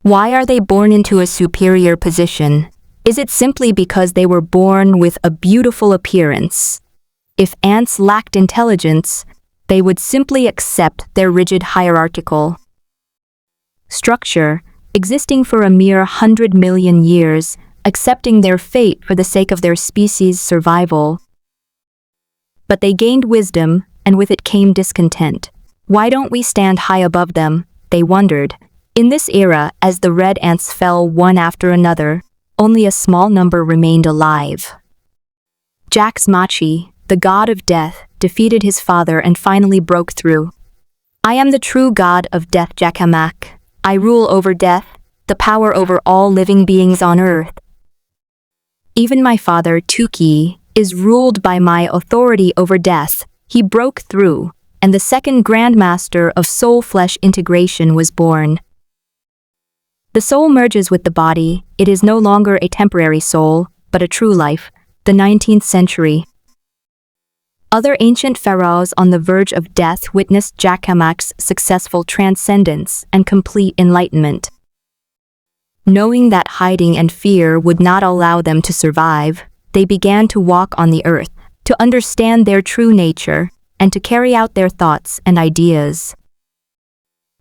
Why are they born into a superior position? Is it simply because they were born with a beautiful appearance? If ants lacked intelligence, they would simply accept their rigid hierarchical structure, existing for a mere 100 million years, accepting their fate for the sake of their species' survival. But they gained wisdom, and with it came discontent. Why don't we stand high above them? They wondered. In this era, as the red ants fell one after another, only a small number remained alive. Jax Machi, the god of death, defeated his father and finally broke through. I am the true god of death, Jakamak. I rule over death, the power over all living beings on earth. Even my father, Tuki, is ruled by my authority over death. He broke through, and the second Grandmaster of soul-flesh integration was born. The soul merges with the body. It is no longer a temporary soul, but a true life. The 19th century. Other ancient pharaohs on the verge of death witnessed Jakamak's successful transcendence and complete enlightenment. Knowing that hiding and fear would not allow them to survive, they began to walk on the earth, to understand their true nature, and to carry out their thoughts and ideas.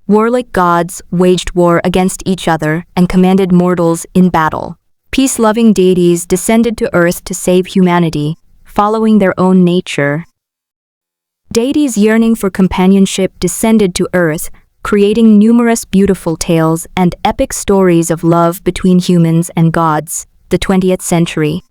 Warlike gods waged war against each other and commanded mortals in battle. Peace-loving deities descended to earth to save humanity, following their own nature. Deities yearning for companionship descended to earth, creating numerous beautiful tales and epic stories of love between humans and gods. The 20th century.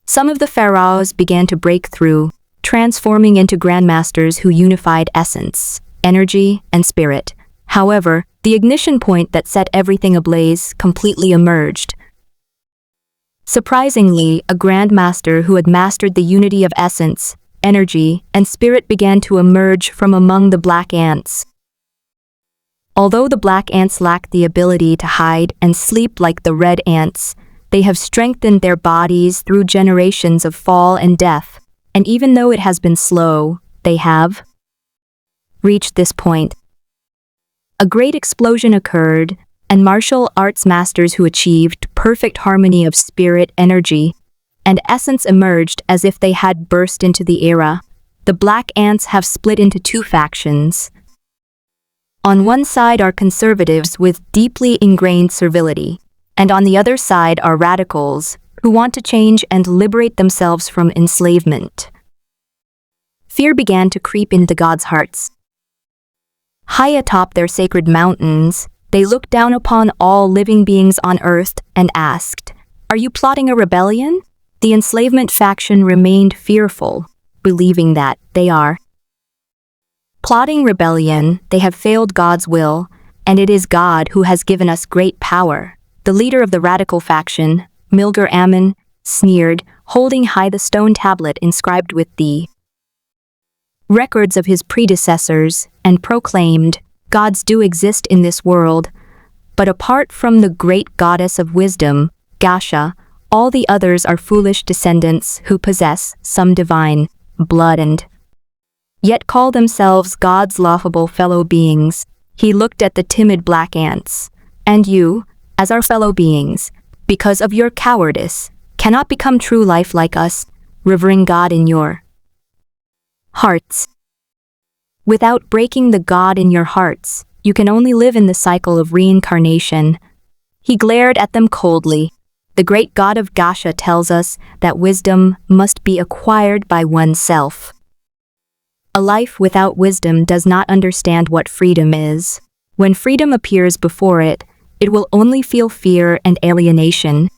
Some of the pharaohs began to break through, transforming into grandmasters who unified essence, energy, and spirit. However, the ignition point that set everything ablaze completely emerged. Surprisingly, a grandmaster who had mastered the unity of essence, energy, and spirit began to emerge from among the black ants. Although the black ants lack the ability to hide and sleep like the red ants, they have strengthened their bodies through generations of fall and death, and even though it has been slow, they have reached this point. A great explosion occurred, and martial arts masters who achieved perfect harmony of spirit, energy, and essence emerged as if they had burst into the era. The black ants have split into two factions. On one side are conservatives with deeply ingrained servility, and on the other side are radicals who want to change and liberate themselves from enslavement. Fear began to creep into the gods' hearts. High atop their sacred mountains, they looked down upon all living beings on earth and asked, "Are you plotting a rebellion?" The enslavement faction remained fearful, believing that they are plotting rebellion. They have failed God's will, and it is God who has given us great power. The leader of the radical faction, Milgar Ammon, sneered, holding high the stone tablet inscribed with the records of his predecessors, and proclaimed, "Gods do exist in this world, but apart from the great goddess of wisdom, Gasha, all the others are foolish descendants who possess some divine blood and yet call themselves God's laughable fellow beings." He looked at the timid black ants. "And you, as our fellow beings, because of your cowardice, cannot become true life like us, revering God in your hearts. Without breaking the God in your hearts, you can only live in the cycle of reincarnation." He glared at them coldly. The great god of Gasha tells us that wisdom must be acquired by oneself. A life without wisdom does not understand what freedom is. When freedom appears before it, it will only feel fear and alienation.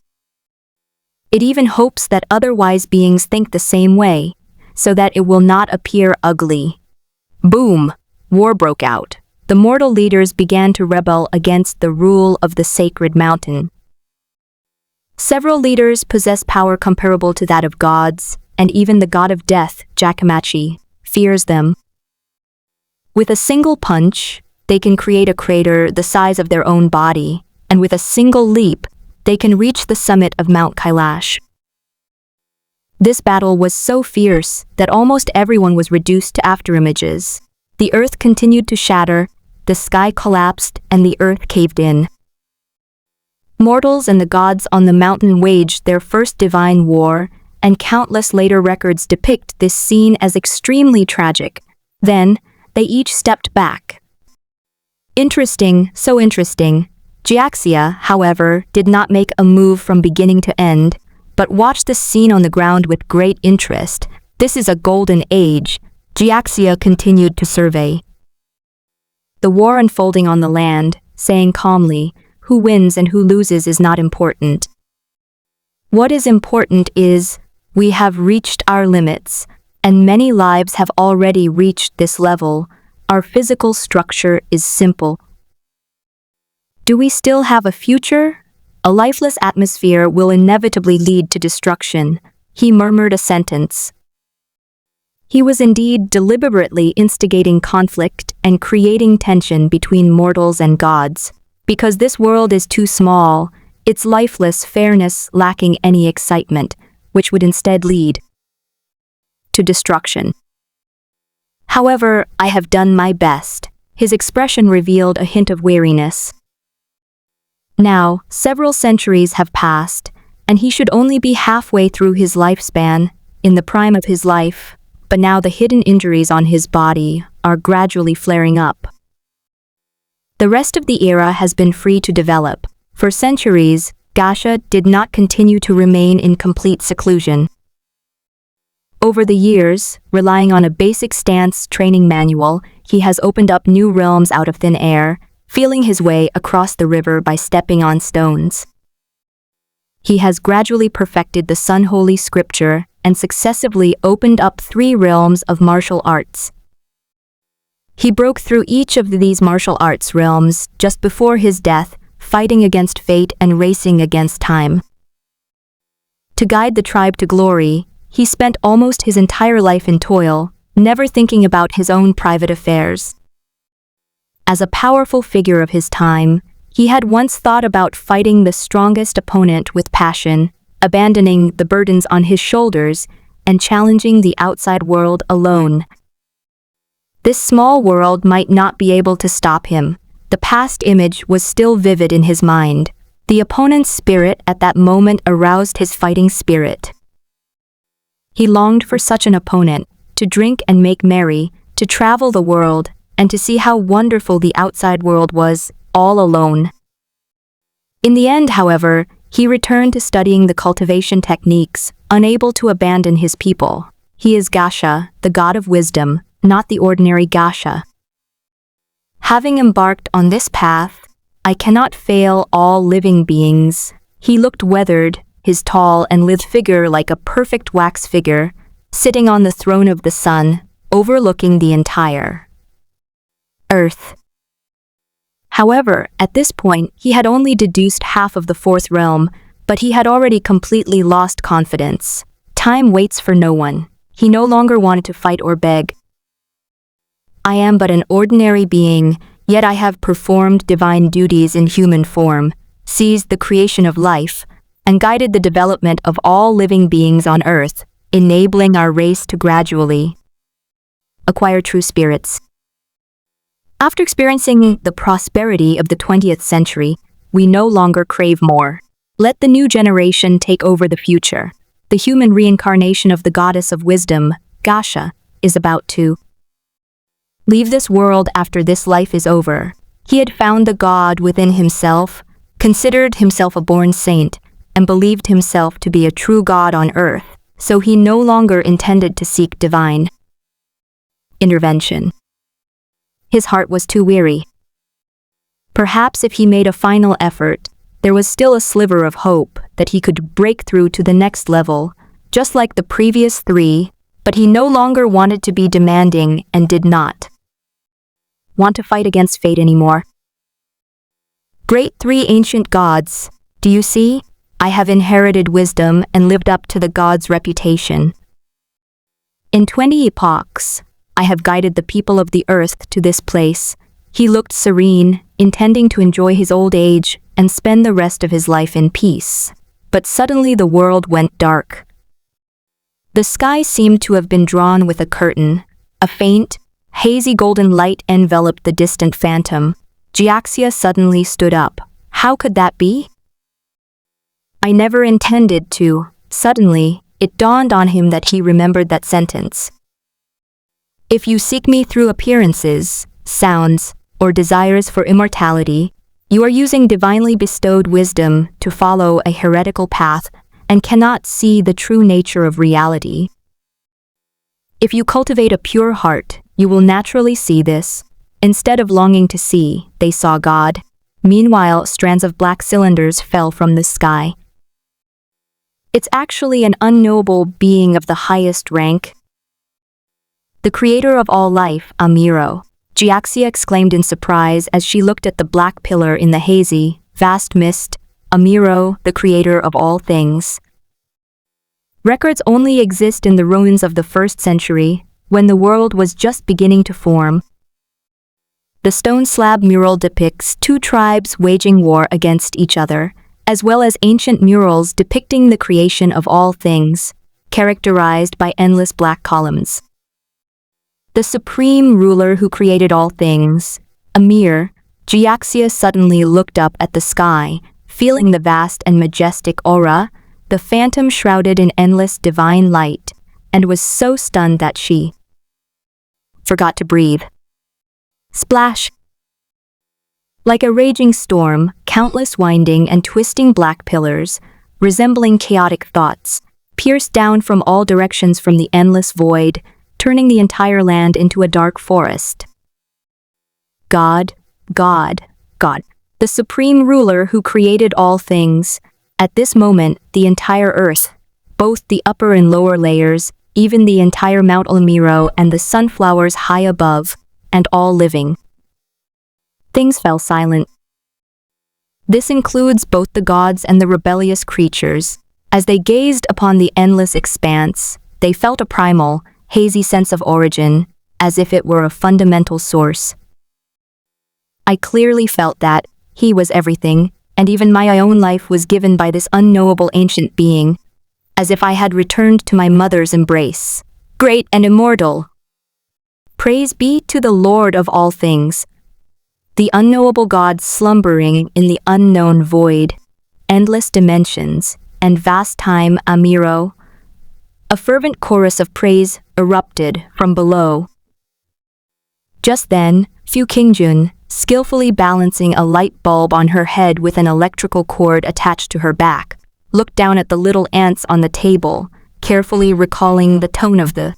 It even hopes that other wise beings think the same way, so that it will not appear ugly. Boom! War broke out. The mortal leaders began to rebel against the rule of the sacred mountain. Several leaders possess power comparable to that of gods, and even the god of death, Jakamachi, fears them. With a single punch, they can create a crater the size of their own body, and with a single leap, they can reach the summit of Mount Kailash. This battle was so fierce that almost everyone was reduced to afterimages. The earth continued to shatter, the sky collapsed, and the earth caved in. Mortals and the gods on the mountain waged their first divine war, and countless later records depict this scene as extremely tragic. Then, they each stepped back. Interesting, so interesting. Jiaxia, however, did not make a move from beginning to end, but watched the scene on the ground with great interest. "This is a golden age," Jiaxia continued to survey the war unfolding on the land, saying calmly, "Who wins and who loses is not important. What is important is, we have reached our limits, and many lives have already reached this level. Our physical structure is simple. Do we still have a future? A lifeless atmosphere will inevitably lead to destruction." He murmured a sentence. He was indeed deliberately instigating conflict and creating tension between mortals and gods. Because this world is too small, its lifeless fairness lacking any excitement, which would instead lead to destruction. "However, I have done my best." His expression revealed a hint of weariness. Now, several centuries have passed, and he should only be halfway through his lifespan, in the prime of his life, but now the hidden injuries on his body are gradually flaring up. The rest of the era has been free to develop. For centuries, Gasha did not continue to remain in complete seclusion. Over the years, relying on a basic stance training manual, he has opened up new realms out of thin air, feeling his way across the river by stepping on stones. He has gradually perfected the Sun Holy Scripture and successively opened up 3 realms of martial arts. He broke through each of these martial arts realms just before his death, fighting against fate and racing against time. To guide the tribe to glory, he spent almost his entire life in toil, never thinking about his own private affairs. As a powerful figure of his time, he had once thought about fighting the strongest opponent with passion, abandoning the burdens on his shoulders, and challenging the outside world alone. This small world might not be able to stop him. The past image was still vivid in his mind. The opponent's spirit at that moment aroused his fighting spirit. He longed for such an opponent, to drink and make merry, to travel the world, and to see how wonderful the outside world was, all alone. In the end, however, he returned to studying the cultivation techniques, unable to abandon his people. He is Gasha, the god of wisdom, not the ordinary Gasha. Having embarked on this path, I cannot fail all living beings. He looked weathered, his tall and lithe figure like a perfect wax figure, sitting on the throne of the sun, overlooking the entire earth. However, at this point, he had only deduced half of the 4th realm, but he had already completely lost confidence. Time waits for no one. He no longer wanted to fight or beg. I am but an ordinary being, yet I have performed divine duties in human form, seized the creation of life, and guided the development of all living beings on earth, enabling our race to gradually acquire true spirits. After experiencing the prosperity of the 20th century, we no longer crave more. Let the new generation take over the future. The human reincarnation of the goddess of wisdom, Gasha, is about to leave this world after this life is over. He had found the God within himself, considered himself a born saint, and believed himself to be a true God on earth, so he no longer intended to seek divine intervention. His heart was too weary. Perhaps if he made a final effort, there was still a sliver of hope that he could break through to the next level, just like the previous 3, but he no longer wanted to be demanding and did not want to fight against fate anymore. Great 3 ancient gods, do you see? I have inherited wisdom and lived up to the god's reputation. In 20 epochs, I have guided the people of the earth to this place. He looked serene, intending to enjoy his old age and spend the rest of his life in peace. But suddenly the world went dark. The sky seemed to have been drawn with a curtain. A faint, hazy golden light enveloped the distant phantom. Jiaxia suddenly stood up. How could that be? I never intended to. Suddenly, it dawned on him that he remembered that sentence. If you seek me through appearances, sounds, or desires for immortality, you are using divinely bestowed wisdom to follow a heretical path and cannot see the true nature of reality. If you cultivate a pure heart, you will naturally see this. Instead of longing to see, they saw God. Meanwhile, strands of black cylinders fell from the sky. It's actually an unknowable being of the highest rank. The creator of all life, Amiro, Jiaxia exclaimed in surprise as she looked at the black pillar in the hazy, vast mist. Amiro, the creator of all things. Records only exist in the ruins of the 1st century, when the world was just beginning to form. The stone slab mural depicts 2 tribes waging war against each other, as well as ancient murals depicting the creation of all things, characterized by endless black columns. The supreme ruler who created all things, Amir, Jiaxia suddenly looked up at the sky, feeling the vast and majestic aura. the phantom shrouded in endless divine light, and was so stunned that she forgot to breathe. Splash! Like a raging storm, countless winding and twisting black pillars, resembling chaotic thoughts, pierced down from all directions from the endless void, turning the entire land into a dark forest. God, God, God, the supreme ruler who created all things. At this moment, the entire earth, both the upper and lower layers, even the entire Mount Olmiro and the sunflowers high above, and all living things fell silent. This includes both the gods and the rebellious creatures. As they gazed upon the endless expanse, they felt a primal, hazy sense of origin, as if it were a fundamental source. I clearly felt that he was everything, and even my own life was given by this unknowable ancient being, as if I had returned to my mother's embrace, great and immortal. Praise be to the Lord of all things, the unknowable God slumbering in the unknown void, endless dimensions, and vast time Amiro. A fervent chorus of praise erupted from below. Just then, Fu Qingjun, skillfully balancing a light bulb on her head with an electrical cord attached to her back, looked down at the little ants on the table, carefully recalling the tone of the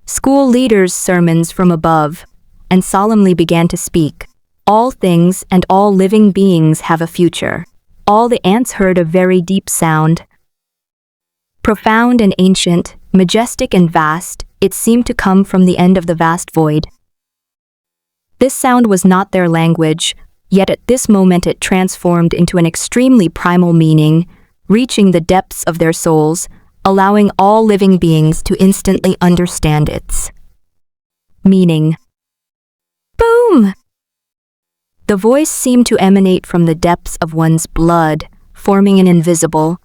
school leader's sermons from above, and solemnly began to speak. All things and all living beings have a future. All the ants heard a very deep sound. Profound and ancient, majestic and vast, it seemed to come from the end of the vast void. This sound was not their language, yet at this moment it transformed into an extremely primal meaning, reaching the depths of their souls, allowing all living beings to instantly understand its meaning. Boom! The voice seemed to emanate from the depths of one's blood, forming an invisible,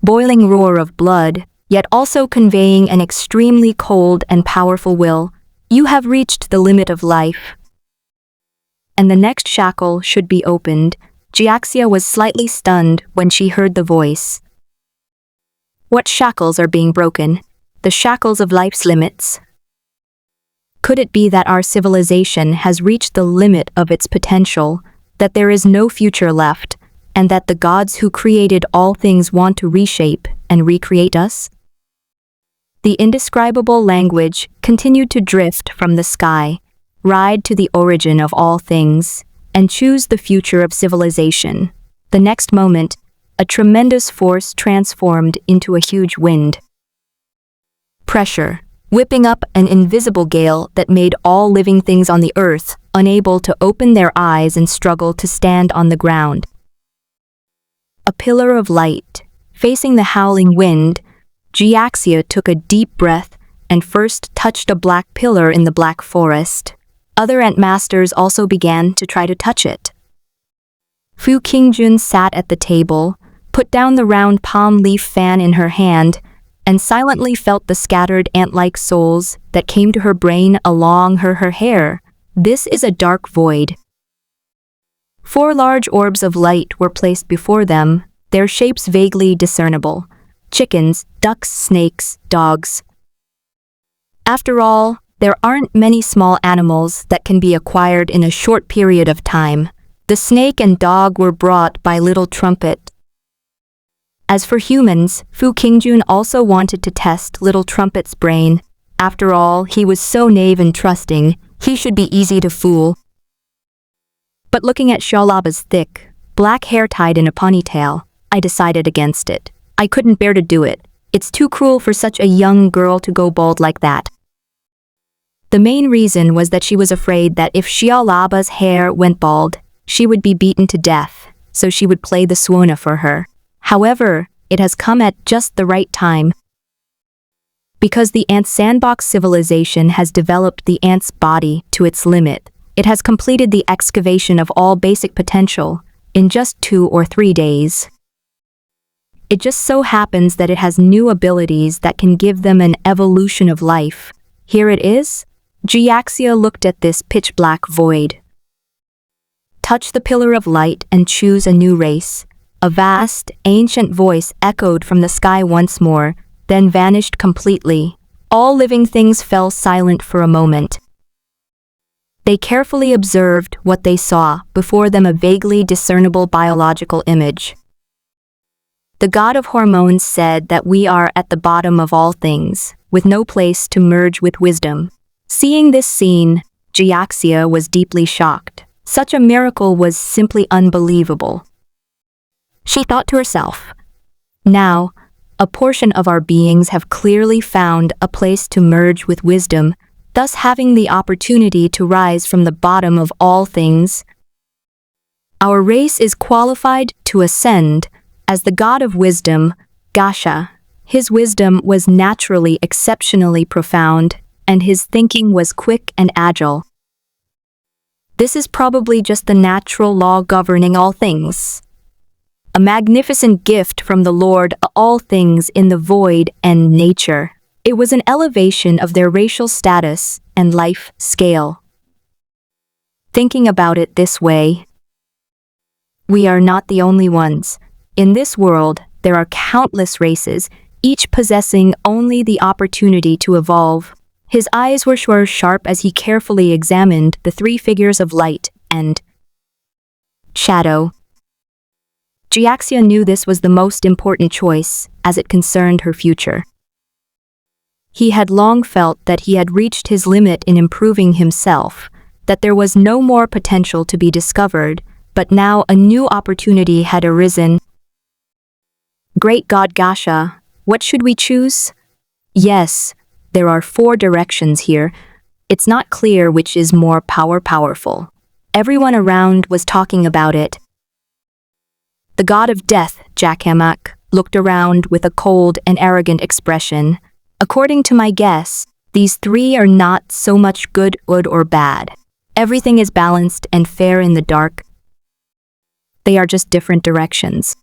boiling roar of blood, yet also conveying an extremely cold and powerful will. You have reached the limit of life. And the next shackle should be opened. Jiaxia was slightly stunned when she heard the voice. What shackles are being broken? The shackles of life's limits? Could it be that our civilization has reached the limit of its potential, that there is no future left, and that the gods who created all things want to reshape and recreate us? The indescribable language continued to drift from the sky, ride to the origin of all things, and choose the future of civilization. The next moment, a tremendous force transformed into a huge wind. Pressure, whipping up an invisible gale that made all living things on the earth unable to open their eyes and struggle to stand on the ground. A pillar of light, facing the howling wind, Jiaxia took a deep breath and first touched a black pillar in the black forest. Other ant masters also began to try to touch it. Fu Qingjun sat at the table, put down the round palm leaf fan in her hand, and silently felt the scattered ant-like souls that came to her brain along her hair. This is a dark void. 4 large orbs of light were placed before them, their shapes vaguely discernible. Chickens, ducks, snakes, dogs. After all, there aren't many small animals that can be acquired in a short period of time. The snake and dog were brought by Little Trumpet. As for humans, Fu Qingjun also wanted to test Little Trumpet's brain. After all, he was so naive and trusting, he should be easy to fool. But looking at Xiaolaba's thick, black hair tied in a ponytail, I decided against it. I couldn't bear to do it. It's too cruel for such a young girl to go bald like that. The main reason was that she was afraid that if Xiaolaba's hair went bald, she would be beaten to death, so she would play the Suona for her. However, it has come at just the right time. Because the ant sandbox civilization has developed the ant's body to its limit, it has completed the excavation of all basic potential in just 2 or 3 days. It just so happens that it has new abilities that can give them an evolution of life. Here it is. Jiaxia looked at this pitch-black void. Touch the pillar of light and choose a new race. A vast, ancient voice echoed from the sky once more, then vanished completely. All living things fell silent for a moment. They carefully observed what they saw, before them a vaguely discernible biological image. The god of hormones said that we are at the bottom of all things, with no place to merge with wisdom. Seeing this scene, Jiaxia was deeply shocked. Such a miracle was simply unbelievable. She thought to herself, now, a portion of our beings have clearly found a place to merge with wisdom, thus having the opportunity to rise from the bottom of all things. Our race is qualified to ascend as the god of wisdom, Gasha. His wisdom was naturally exceptionally profound, and his thinking was quick and agile. This is probably just the natural law governing all things. A magnificent gift from the Lord of all things in the void and nature. It was an elevation of their racial status and life scale. Thinking about it this way, we are not the only ones. In this world, there are countless races, each possessing only the opportunity to evolve. His eyes were sharp as he carefully examined the three figures of light and shadow. Jiaxia knew this was the most important choice, as it concerned her future. He had long felt that he had reached his limit in improving himself, that there was no more potential to be discovered, but now a new opportunity had arisen. Great God Gasha, what should we choose? Yes, there are 4 directions here. It's not clear which is more powerful. Everyone around was talking about it. The god of death, Jakhamak, looked around with a cold and arrogant expression. According to my guess, these 3 are not so much good or bad. Everything is balanced and fair in the dark. They are just different directions.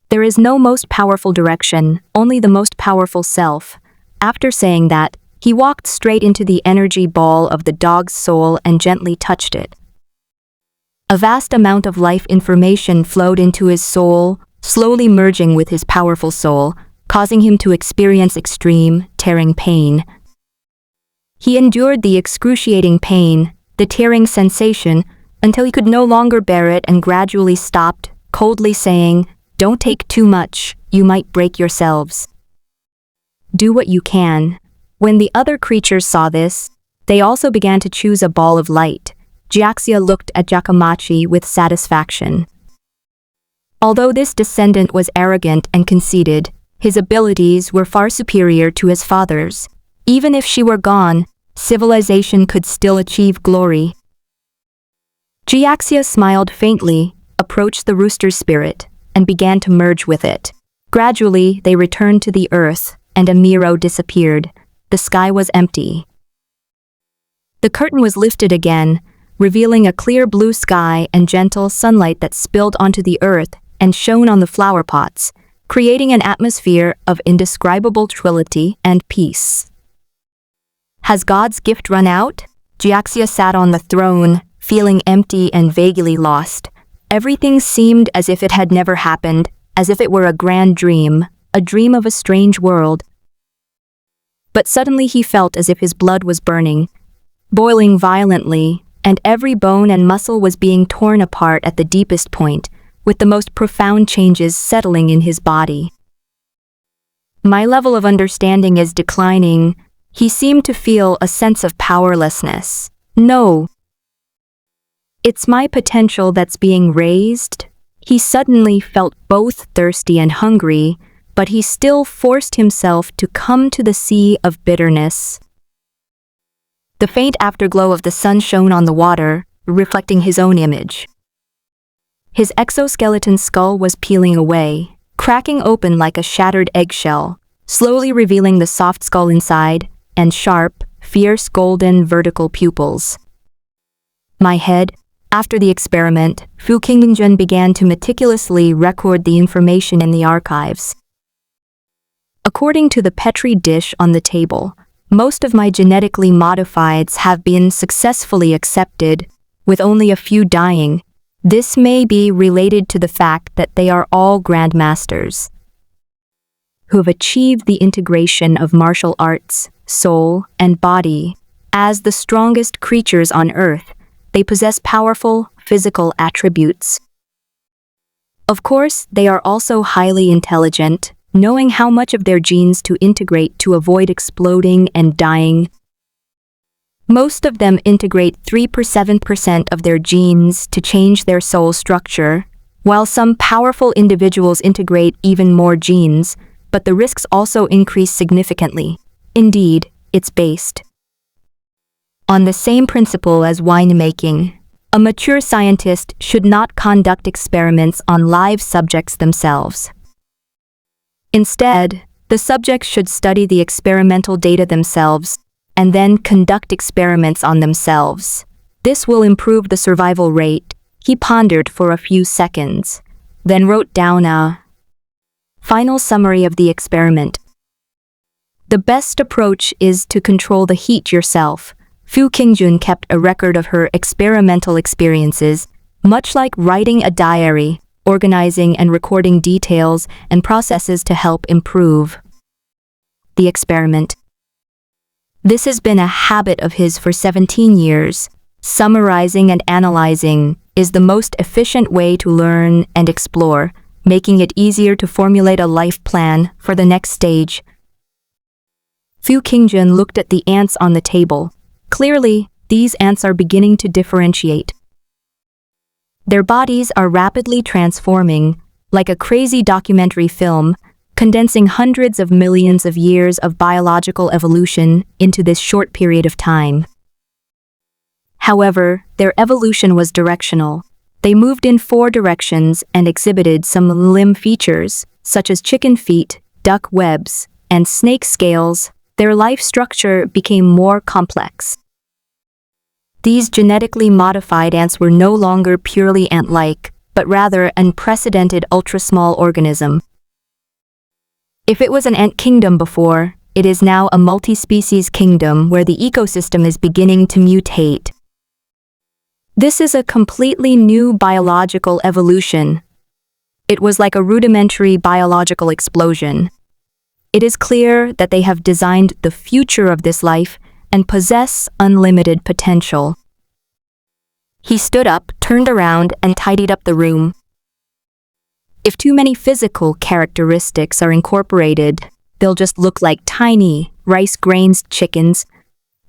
There is no most powerful direction, only the most powerful self. After saying that, he walked straight into the energy ball of the dog's soul and gently touched it. A vast amount of life information flowed into his soul, slowly merging with his powerful soul, causing him to experience extreme, tearing pain. He endured the excruciating pain, the tearing sensation, until he could no longer bear it and gradually stopped, coldly saying, "Don't take too much, you might break yourselves. Do what you can." When the other creatures saw this, they also began to choose a ball of light. Jiaxia looked at Jakamachi with satisfaction. Although this descendant was arrogant and conceited, his abilities were far superior to his father's. Even if she were gone, civilization could still achieve glory. Jiaxia smiled faintly, approached the rooster's spirit, and began to merge with it. Gradually, they returned to the earth, and Amiro disappeared. The sky was empty. The curtain was lifted again, revealing a clear blue sky and gentle sunlight that spilled onto the earth and shone on the flower pots, creating an atmosphere of indescribable tranquility and peace. Has God's gift run out? Jiaxia sat on the throne, feeling empty and vaguely lost. Everything seemed as if it had never happened, as if it were a grand dream, a dream of a strange world. But suddenly he felt as if his blood was burning, boiling violently, and every bone and muscle was being torn apart at the deepest point, with the most profound changes settling in his body. My level of understanding is declining. He seemed to feel a sense of powerlessness. No. It's my potential that's being raised. He suddenly felt both thirsty and hungry, but he still forced himself to come to the sea of bitterness. The faint afterglow of the sun shone on the water, reflecting his own image. His exoskeleton skull was peeling away, cracking open like a shattered eggshell, slowly revealing the soft skull inside, and sharp, fierce golden vertical pupils. My head. After the experiment, Fu Qingjun began to meticulously record the information in the archives. According to the Petri dish on the table, most of my genetically modifieds have been successfully accepted, with only a few dying. This may be related to the fact that they are all grandmasters who have achieved the integration of martial arts, soul, and body. As the strongest creatures on Earth, they possess powerful physical attributes. Of course, they are also highly intelligent, knowing how much of their genes to integrate to avoid exploding and dying. Most of them integrate 3% of their genes to change their soul structure, while some powerful individuals integrate even more genes, but the risks also increase significantly. Indeed, it's based on the same principle as winemaking. A mature scientist should not conduct experiments on live subjects themselves. Instead, the subjects should study the experimental data themselves and then conduct experiments on themselves. This will improve the survival rate. He pondered for a few seconds, then wrote down a final summary of the experiment. The best approach is to control the heat yourself. Fu Qingjun kept a record of her experimental experiences, much like writing a diary, organizing and recording details and processes to help improve the experiment. This has been a habit of his for 17 years. Summarizing and analyzing is the most efficient way to learn and explore, making it easier to formulate a life plan for the next stage. Fu Qingjun looked at the ants on the table. Clearly, these ants are beginning to differentiate. Their bodies are rapidly transforming, like a crazy documentary film, condensing hundreds of millions of years of biological evolution into this short period of time. However, their evolution was directional. They moved in 4 directions and exhibited some limb features, such as chicken feet, duck webs, and snake scales. Their life structure became more complex. These genetically modified ants were no longer purely ant-like, but rather an unprecedented ultra-small organism. If it was an ant kingdom before, it is now a multi-species kingdom where the ecosystem is beginning to mutate. This is a completely new biological evolution. It was like a rudimentary biological explosion. It is clear that they have designed the future of this life and possess unlimited potential. He stood up, turned around, and tidied up the room. If too many physical characteristics are incorporated, they'll just look like tiny, rice-grained chickens,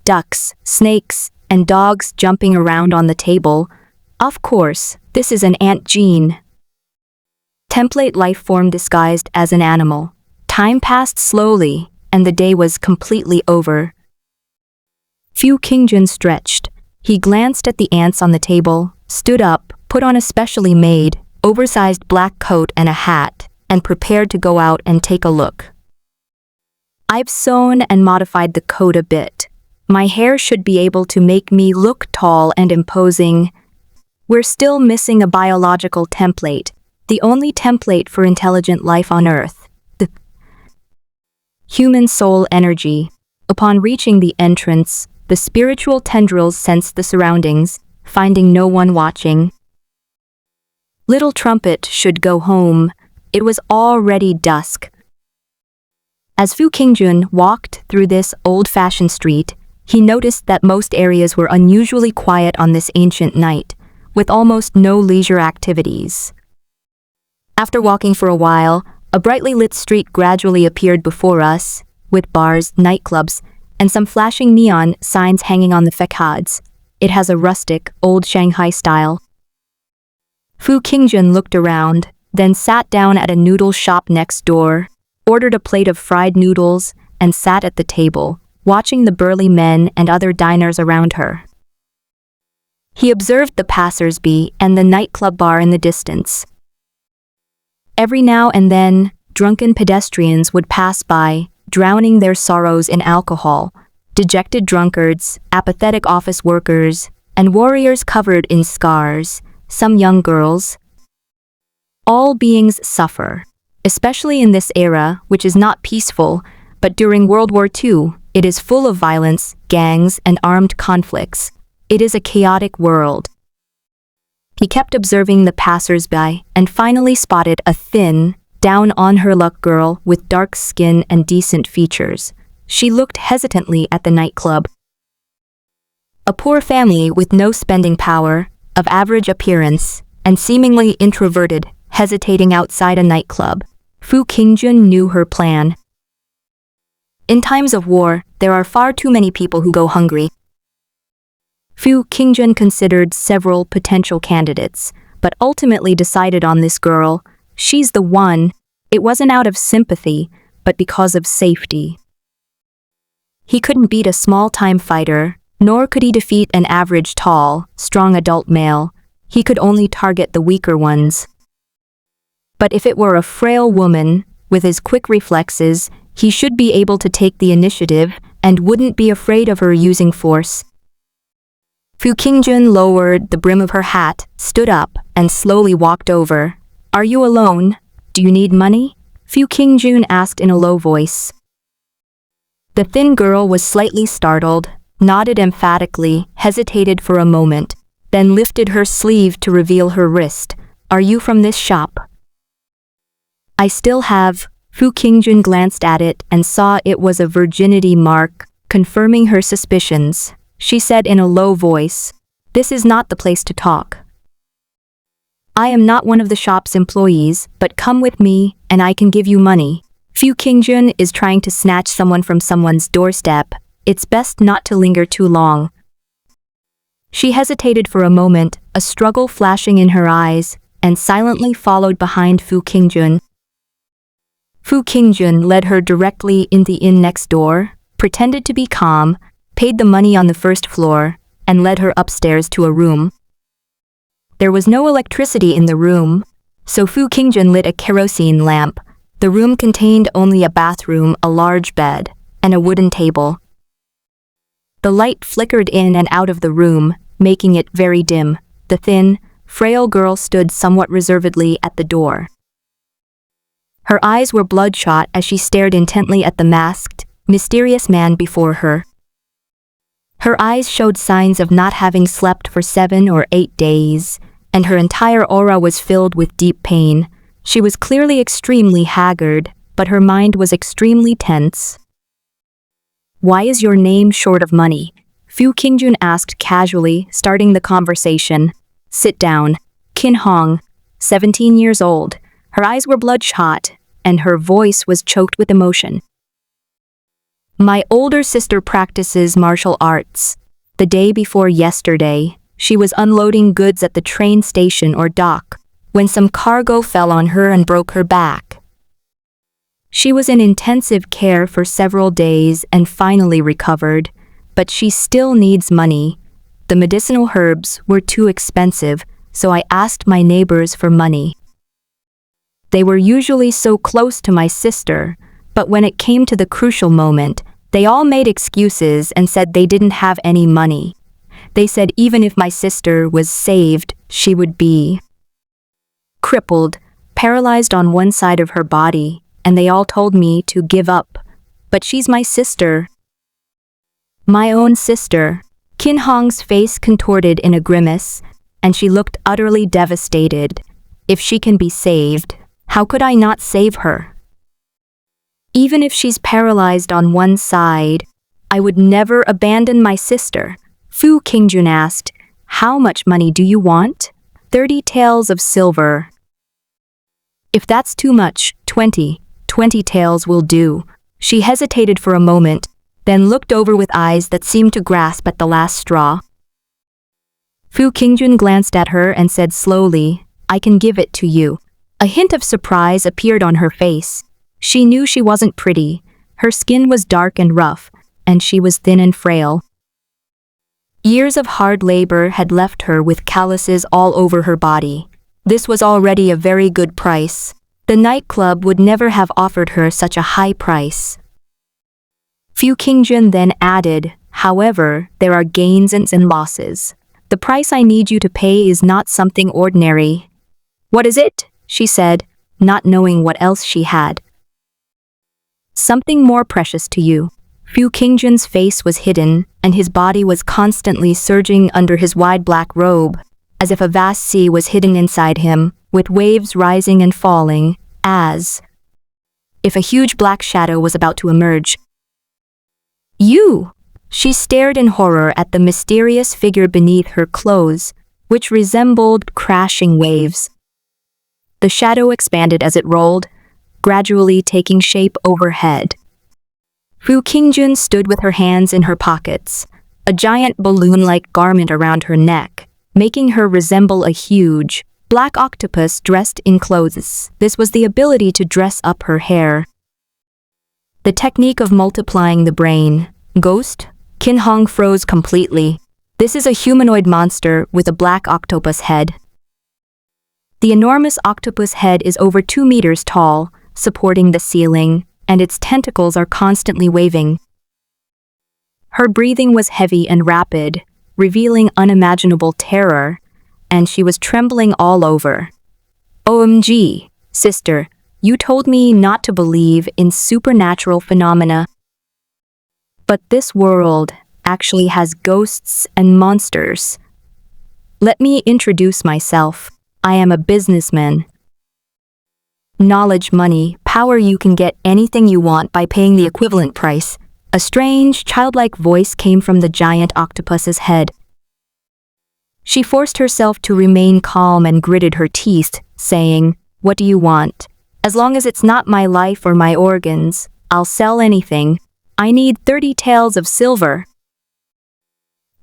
ducks, snakes, and dogs jumping around on the table. Of course, this is an ant gene. Template life form disguised as an animal. Time passed slowly, and the day was completely over. Fu Qingjun stretched. He glanced at the ants on the table, stood up, put on a specially made, oversized black coat and a hat, and prepared to go out and take a look. I've sewn and modified the coat a bit. My hair should be able to make me look tall and imposing. We're still missing a biological template, the only template for intelligent life on Earth. The human soul energy. Upon reaching the entrance, the spiritual tendrils sensed the surroundings, finding no one watching. Little Trumpet should go home. It was already dusk. As Fu Qingjun walked through this old-fashioned street, he noticed that most areas were unusually quiet on this ancient night, with almost no leisure activities. After walking for a while, a brightly lit street gradually appeared before us, with bars, nightclubs, and some flashing neon signs hanging on the facades. It has a rustic, old Shanghai style. Fu Qingjun looked around, then sat down at a noodle shop next door, ordered a plate of fried noodles, and sat at the table, watching the burly men and other diners around her. He observed the passers-by and the nightclub bar in the distance. Every now and then, drunken pedestrians would pass by, drowning their sorrows in alcohol, dejected drunkards, apathetic office workers, and warriors covered in scars, some young girls. All beings suffer, especially in this era, which is not peaceful, but during World War II, it is full of violence, gangs, and armed conflicts. It is a chaotic world. He kept observing the passers-by and finally spotted a thin, down-on-her-luck girl with dark skin and decent features. She looked hesitantly at the nightclub. A poor family with no spending power, of average appearance, and seemingly introverted, hesitating outside a nightclub. Fu Qingjun knew her plan. In times of war, there are far too many people who go hungry. Fu Qingjun considered several potential candidates, but ultimately decided on this girl. She's the one. It wasn't out of sympathy, but because of safety. He couldn't beat a small-time fighter, nor could he defeat an average tall, strong adult male. He could only target the weaker ones. But if it were a frail woman, with his quick reflexes, he should be able to take the initiative and wouldn't be afraid of her using force. Fu Qingjun lowered the brim of her hat, stood up, and slowly walked over. "Are you alone? Do you need money?" Fu Qingjun asked in a low voice. The thin girl was slightly startled, nodded emphatically, hesitated for a moment, then lifted her sleeve to reveal her wrist. "Are you from this shop?" "I still have." Fu Qingjun glanced at it and saw it was a virginity mark, confirming her suspicions. She said in a low voice, "This is not the place to talk. I am not one of the shop's employees, but come with me, and I can give you money." Fu Qingjun is trying to snatch someone from someone's doorstep. It's best not to linger too long. She hesitated for a moment, a struggle flashing in her eyes, and silently followed behind Fu Qingjun. Fu Qingjun led her directly in the inn next door, pretended to be calm, paid the money on the first floor, and led her upstairs to a room. There was no electricity in the room, so Fu Qingjun lit a kerosene lamp. The room contained only a bathroom, a large bed, and a wooden table. The light flickered in and out of the room, making it very dim. The thin, frail girl stood somewhat reservedly at the door. Her eyes were bloodshot as she stared intently at the masked, mysterious man before her. Her eyes showed signs of not having slept for 7 or 8 days, and her entire aura was filled with deep pain. She was clearly extremely haggard, but her mind was extremely tense. "Why is your name short of money?" Fu Qingjun asked casually, starting the conversation. "Sit down." Qin Hong, 17 years old. Her eyes were bloodshot, and her voice was choked with emotion. "My older sister practices martial arts. The day before yesterday, she was unloading goods at the train station or dock, when some cargo fell on her and broke her back. She was in intensive care for several days and finally recovered, but she still needs money. The medicinal herbs were too expensive, so I asked my neighbors for money. They were usually so close to my sister, but when it came to the crucial moment, they all made excuses and said they didn't have any money. They said even if my sister was saved, she would be crippled, paralyzed on one side of her body, and they all told me to give up. But she's my sister. My own sister." Qin Hong's face contorted in a grimace, and she looked utterly devastated. "If she can be saved, how could I not save her? Even if she's paralyzed on one side, I would never abandon my sister." Fu Qingjun asked, "How much money do you want?" 30 taels of silver. "If that's too much, 20 taels will do." She hesitated for a moment, then looked over with eyes that seemed to grasp at the last straw. Fu Qingjun glanced at her and said slowly, "I can give it to you." A hint of surprise appeared on her face. She knew she wasn't pretty. Her skin was dark and rough, and she was thin and frail. Years of hard labor had left her with calluses all over her body. This was already a very good price. The nightclub would never have offered her such a high price. Fu Qingjun then added, "However, there are gains and losses. The price I need you to pay is not something ordinary." "What is it?" she said, not knowing what else she had. "Something more precious to you." Fu Qingjun's face was hidden, and his body was constantly surging under his wide black robe. as if a vast sea was hidden inside him, with waves rising and falling, as if a huge black shadow was about to emerge. "You!" She stared in horror at the mysterious figure beneath her clothes, which resembled crashing waves. The shadow expanded as it rolled, gradually taking shape overhead. Fu Qingjun stood with her hands in her pockets, a giant balloon-like garment around her neck, making her resemble a huge, black octopus dressed in clothes. This was the ability to dress up her hair. The technique of multiplying the brain. Ghost? Qin Hong froze completely. This is a humanoid monster with a black octopus head. The enormous octopus head is over 2 meters tall, supporting the ceiling, and its tentacles are constantly waving. Her breathing was heavy and rapid, revealing unimaginable terror, and she was trembling all over. "OMG, sister, you told me not to believe in supernatural phenomena. But this world actually has ghosts and monsters. Let me introduce myself. I am a businessman. Knowledge, money, power, you can get anything you want by paying the equivalent price." A strange, childlike voice came from the giant octopus's head. She forced herself to remain calm and gritted her teeth, saying, "What do you want? As long as it's not my life or my organs, I'll sell anything. I need 30 taels of silver.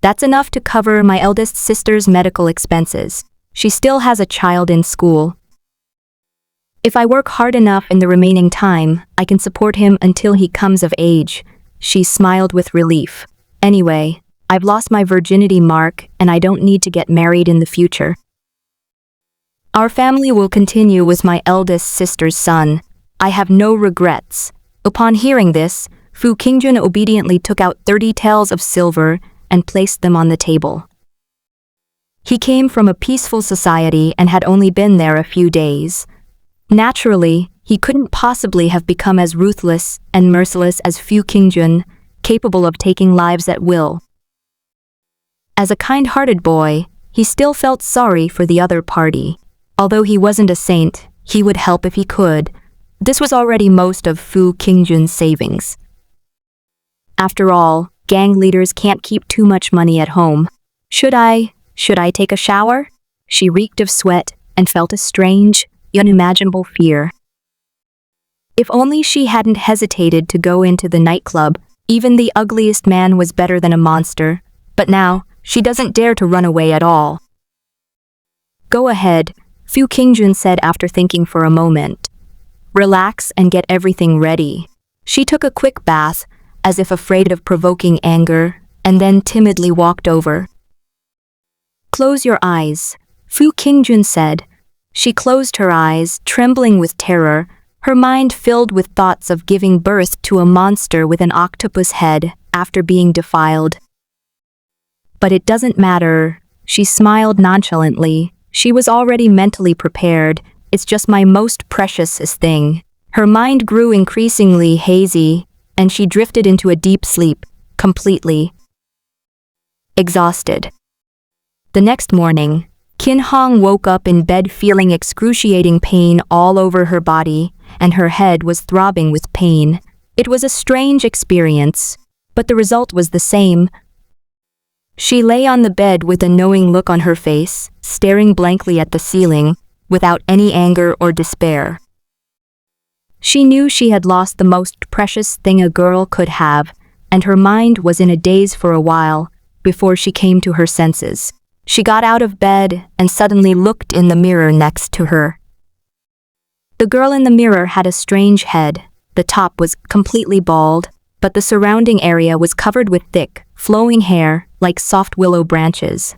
That's enough to cover my eldest sister's medical expenses. She still has a child in school. If I work hard enough in the remaining time, I can support him until he comes of age." She smiled with relief. "Anyway, I've lost my virginity mark and I don't need to get married in the future. Our family will continue with my eldest sister's son. I have no regrets." Upon hearing this, Fu Qingjun obediently took out 30 taels of silver and placed them on the table. He came from a peaceful society and had only been there a few days. Naturally, he couldn't possibly have become as ruthless and merciless as Fu Qingjun, capable of taking lives at will. As a kind-hearted boy, he still felt sorry for the other party. Although he wasn't a saint, he would help if he could. This was already most of Fu Qingjun's savings. After all, gang leaders can't keep too much money at home. Should I take a shower?" She reeked of sweat and felt a strange, unimaginable fear. If only she hadn't hesitated to go into the nightclub. Even the ugliest man was better than a monster, but now she doesn't dare to run away at all. "Go ahead," Fu Qingjun said after thinking for a moment. "Relax and get everything ready." She took a quick bath, as if afraid of provoking anger, and then timidly walked over. "Close your eyes," Fu Qingjun said. She closed her eyes, trembling with terror, her mind filled with thoughts of giving birth to a monster with an octopus head after being defiled. "But it doesn't matter," she smiled nonchalantly. She was already mentally prepared. "It's just my most precious thing." Her mind grew increasingly hazy, and she drifted into a deep sleep, completely exhausted. The next morning, Qin Hong woke up in bed feeling excruciating pain all over her body, and her head was throbbing with pain. It was a strange experience, but the result was the same. She lay on the bed with a knowing look on her face, staring blankly at the ceiling, without any anger or despair. She knew she had lost the most precious thing a girl could have, and her mind was in a daze for a while, before she came to her senses. She got out of bed and suddenly looked in the mirror next to her. The girl in the mirror had a strange head. The top was completely bald, but the surrounding area was covered with thick, flowing hair like soft willow branches.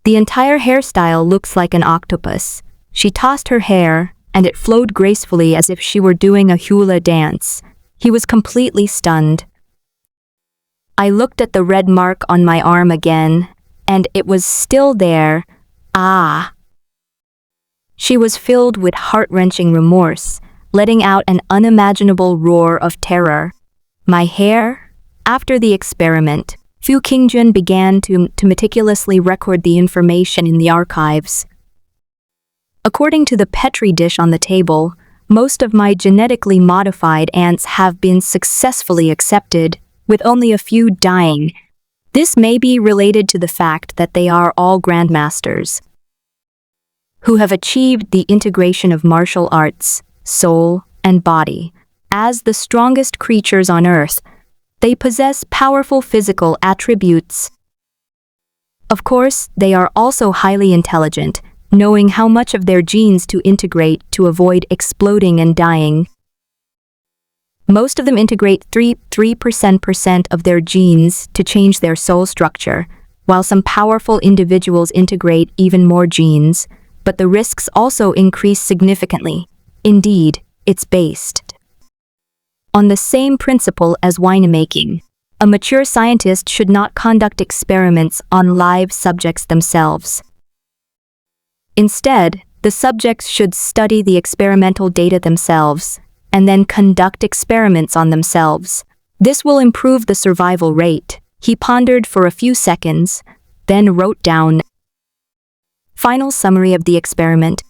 The entire hairstyle looks like an octopus. She tossed her hair, and it flowed gracefully as if she were doing a hula dance. He was completely stunned. I looked at the red mark on my arm again, and it was still there. Ah! She was filled with heart-wrenching remorse, letting out an unimaginable roar of terror. My hair? After the experiment, Fu Qingjun began to meticulously record the information in the archives. According to the Petri dish on the table, most of my genetically modified ants have been successfully accepted, with only a few dying. This may be related to the fact that they are all grandmasters who have achieved the integration of martial arts, soul, and body. As the strongest creatures on Earth, they possess powerful physical attributes. Of course, they are also highly intelligent, knowing how much of their genes to integrate to avoid exploding and dying. Most of them integrate 3% of their genes to change their soul structure, while some powerful individuals integrate even more genes, but the risks also increase significantly. Indeed, it's based on the same principle as winemaking. A mature scientist should not conduct experiments on live subjects themselves. Instead, the subjects should study the experimental data themselves, and then conduct experiments on themselves. This will improve the survival rate. He pondered for a few seconds, then wrote down. Final summary of the experiment.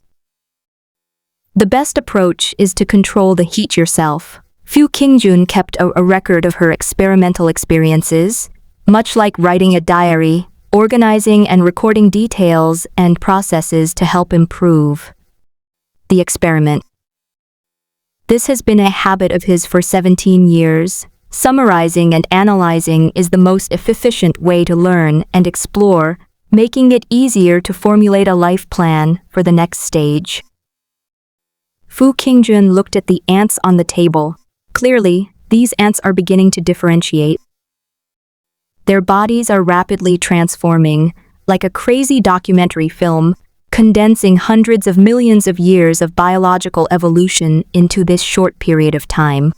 The best approach is to control the heat yourself. Fu Qingjun kept a record of her experimental experiences, much like writing a diary, organizing and recording details and processes to help improve the experiment. This has been a habit of his for 17 years. Summarizing and analyzing is the most efficient way to learn and explore, making it easier to formulate a life plan for the next stage. Fu Qingjun looked at the ants on the table. Clearly, these ants are beginning to differentiate. Their bodies are rapidly transforming, like a crazy documentary film, condensing hundreds of millions of years of biological evolution into this short period of time.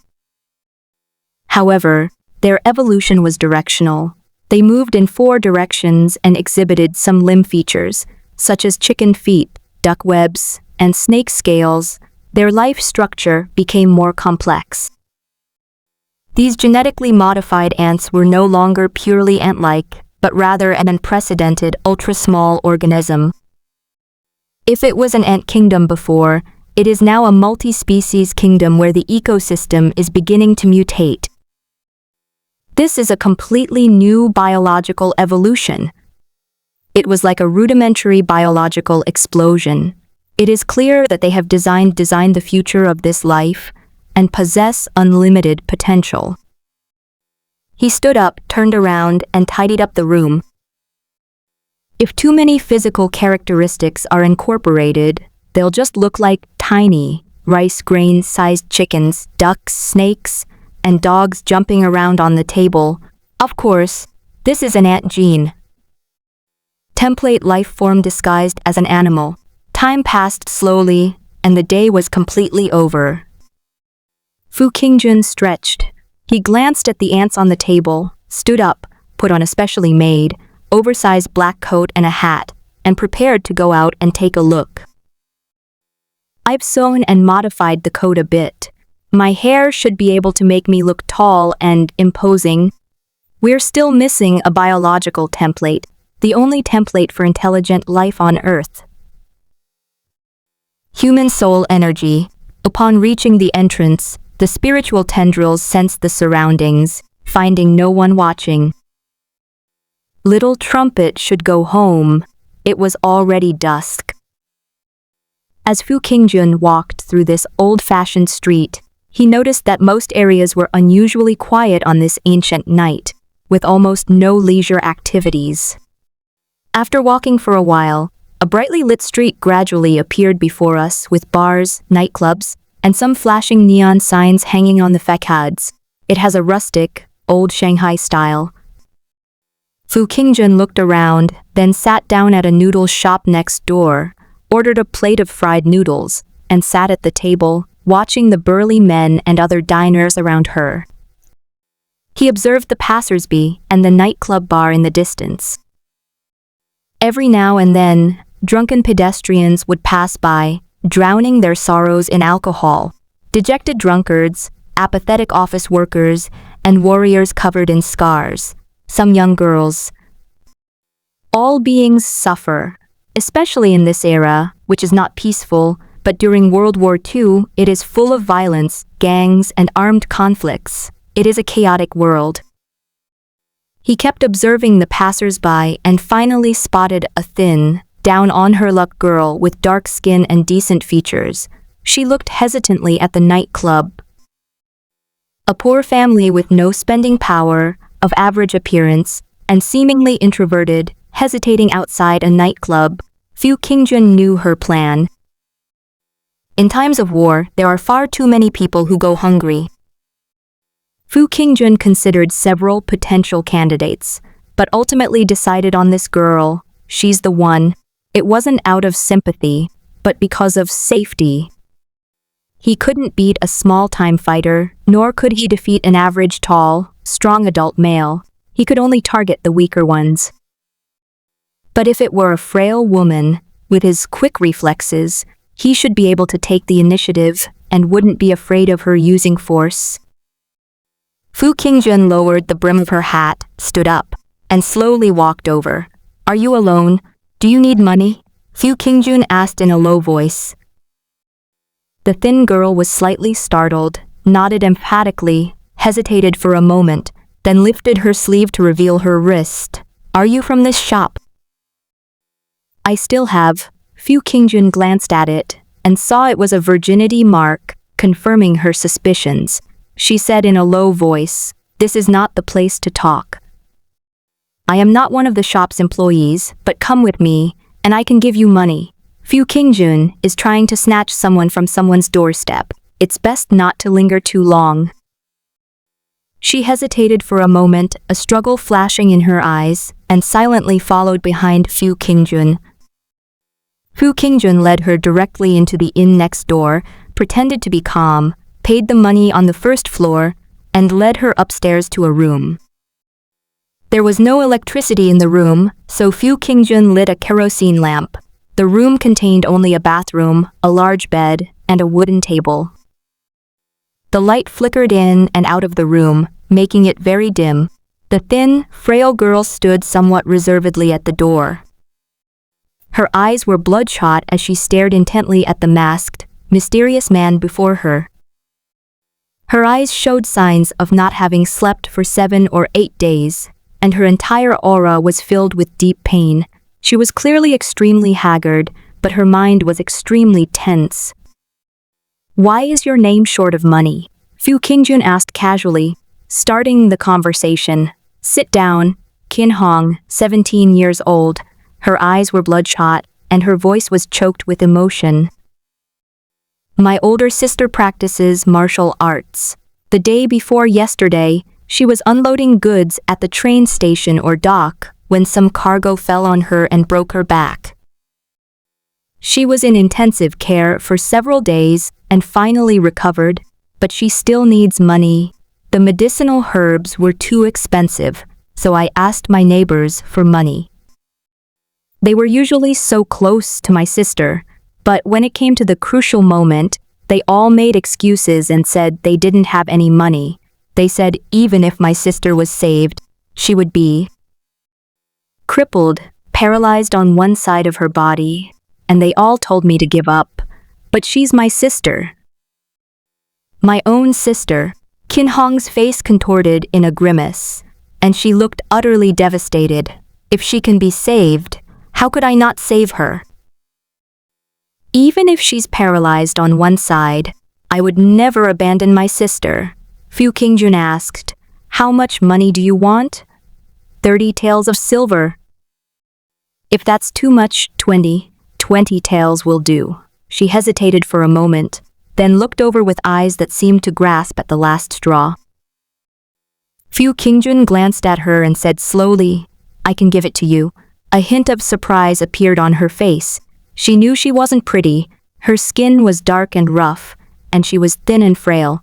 However, their evolution was directional. They moved in 4 directions and exhibited some limb features, such as chicken feet, duck webs, and snake scales. Their life structure became more complex. These genetically modified ants were no longer purely ant-like, but rather an unprecedented ultra-small organism. If it was an ant kingdom before, it is now a multi-species kingdom where the ecosystem is beginning to mutate. This is a completely new biological evolution. It was like a rudimentary biological explosion. It is clear that they have designed the future of this life and possess unlimited potential. He stood up, turned around, and tidied up the room. If too many physical characteristics are incorporated, they'll just look like tiny, rice grain-sized chickens, ducks, snakes, and dogs jumping around on the table. Of course, this is an ant gene. Template life form disguised as an animal. Time passed slowly, and the day was completely over. Fu Qingjun stretched. He glanced at the ants on the table, stood up, put on a specially made, oversized black coat and a hat, and prepared to go out and take a look. I've sewn and modified the coat a bit. My hair should be able to make me look tall and imposing. We're still missing a biological template, the only template for intelligent life on Earth. Human soul energy. Upon reaching the entrance, the spiritual tendrils sensed the surroundings, finding no one watching. Little trumpet should go home. It was already dusk. As Fu Qingjun walked through this old-fashioned street, he noticed that most areas were unusually quiet on this ancient night, with almost no leisure activities. After walking for a while, a brightly lit street gradually appeared before us with bars, nightclubs, and some flashing neon signs hanging on the facades. It has a rustic, old Shanghai style. Fu Qingjun looked around, then sat down at a noodle shop next door, ordered a plate of fried noodles, and sat at the table, watching the burly men and other diners around her. He observed the passers-by and the nightclub bar in the distance. Every now and then, drunken pedestrians would pass by, drowning their sorrows in alcohol. Dejected drunkards, apathetic office workers, and warriors covered in scars. some young girls. All beings suffer, especially in this era, which is not peaceful, but during World War II, it is full of violence, gangs, and armed conflicts. It is a chaotic world. He kept observing the passers-by and finally spotted a thin, down-on-her-luck girl with dark skin and decent features. She looked hesitantly at the nightclub. A poor family with no spending power, of average appearance, and seemingly introverted, hesitating outside a nightclub. Fu Qingjun knew her plan. In times of war, there are far too many people who go hungry. Fu Qingjun considered several potential candidates, but ultimately decided on this girl. She's the one. It wasn't out of sympathy, but because of safety. He couldn't beat a small-time fighter, nor could he defeat an average tall, strong adult male. He could only target the weaker ones. But if it were a frail woman, with his quick reflexes, he should be able to take the initiative and wouldn't be afraid of her using force. Fu Qingjun lowered the brim of her hat, stood up, and slowly walked over. "Are you alone? Do you need money?" Fu Qingjun asked in a low voice. The thin girl was slightly startled, nodded emphatically, hesitated for a moment, then lifted her sleeve to reveal her wrist. "Are you from this shop?" "I still have." Fu Qingjun glanced at it and saw it was a virginity mark, confirming her suspicions. She said in a low voice, "This is not the place to talk. I am not one of the shop's employees, but come with me, and I can give you money. Fu Qingjun is trying to snatch someone from someone's doorstep. It's best not to linger too long." She hesitated for a moment, a struggle flashing in her eyes, and silently followed behind Fu Qingjun. Fu Qingjun led her directly into the inn next door, pretended to be calm, paid the money on the first floor, and led her upstairs to a room. There was no electricity in the room, so Fu Qingjun lit a kerosene lamp. The room contained only a bathroom, a large bed, and a wooden table. The light flickered in and out of the room, making it very dim. The thin, frail girl stood somewhat reservedly at the door. Her eyes were bloodshot as she stared intently at the masked, mysterious man before her. Her eyes showed signs of not having slept for 7 or 8 days, and her entire aura was filled with deep pain. She was clearly extremely haggard, but her mind was extremely tense. "Why is your name short of money?" Fu Qingjun asked casually, starting the conversation. "Sit down." Qin Hong, 17 years old. Her eyes were bloodshot, and her voice was choked with emotion. "My older sister practices martial arts. The day before yesterday, she was unloading goods at the train station or dock when some cargo fell on her and broke her back. She was in intensive care for several days and finally recovered, but she still needs money. The medicinal herbs were too expensive, so I asked my neighbors for money. They were usually so close to my sister, but when it came to the crucial moment, they all made excuses and said they didn't have any money. They said even if my sister was saved, she would be crippled, paralyzed on one side of her body, and they all told me to give up. But she's my sister. My own sister." Qin Hong's face contorted in a grimace, and she looked utterly devastated. "If she can be saved, how could I not save her? Even if she's paralyzed on one side, I would never abandon my sister." Fu Qingjun asked, "How much money do you want?" 30 taels of silver." "If that's too much, 20 taels will do." She hesitated for a moment, then looked over with eyes that seemed to grasp at the last straw. Fu Qingjun glanced at her and said slowly, "I can give it to you." A hint of surprise appeared on her face. She knew she wasn't pretty, her skin was dark and rough, and she was thin and frail.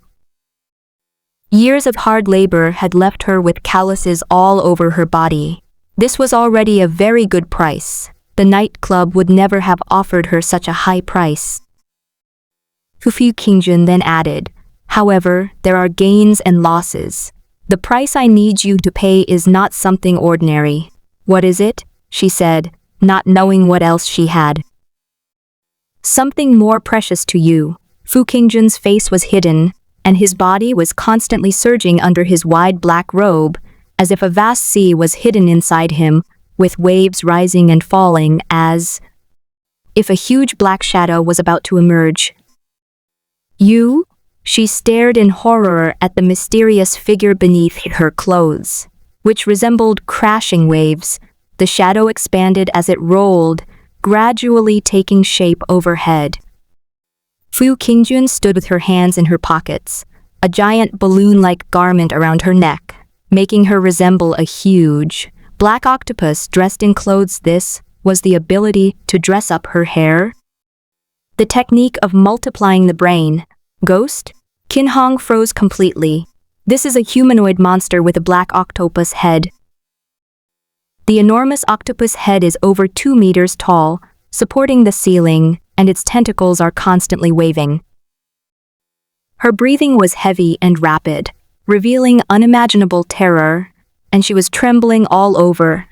Years of hard labor had left her with calluses all over her body. This was already a very good price. The nightclub would never have offered her such a high price. Fu Qingjun then added, "However, there are gains and losses. The price I need you to pay is not something ordinary. What is it? She said, not knowing what else she had. Something more precious to you. Fu Qingjun's face was hidden, and his body was constantly surging under his wide black robe, as if a vast sea was hidden inside him, with waves rising and falling as if a huge black shadow was about to emerge. You? She stared in horror at the mysterious figure beneath her clothes, which resembled crashing waves. The shadow expanded as it rolled, gradually taking shape overhead. Fu Qingjun stood with her hands in her pockets, a giant balloon-like garment around her neck, making her resemble a huge, black octopus dressed in clothes. This was the ability to dress up her hair. The technique of multiplying the brain. Ghost? Qin Hong froze completely. This is a humanoid monster with a black octopus head. The enormous octopus head is over 2 meters tall, supporting the ceiling, and its tentacles are constantly waving. Her breathing was heavy and rapid, revealing unimaginable terror, and she was trembling all over.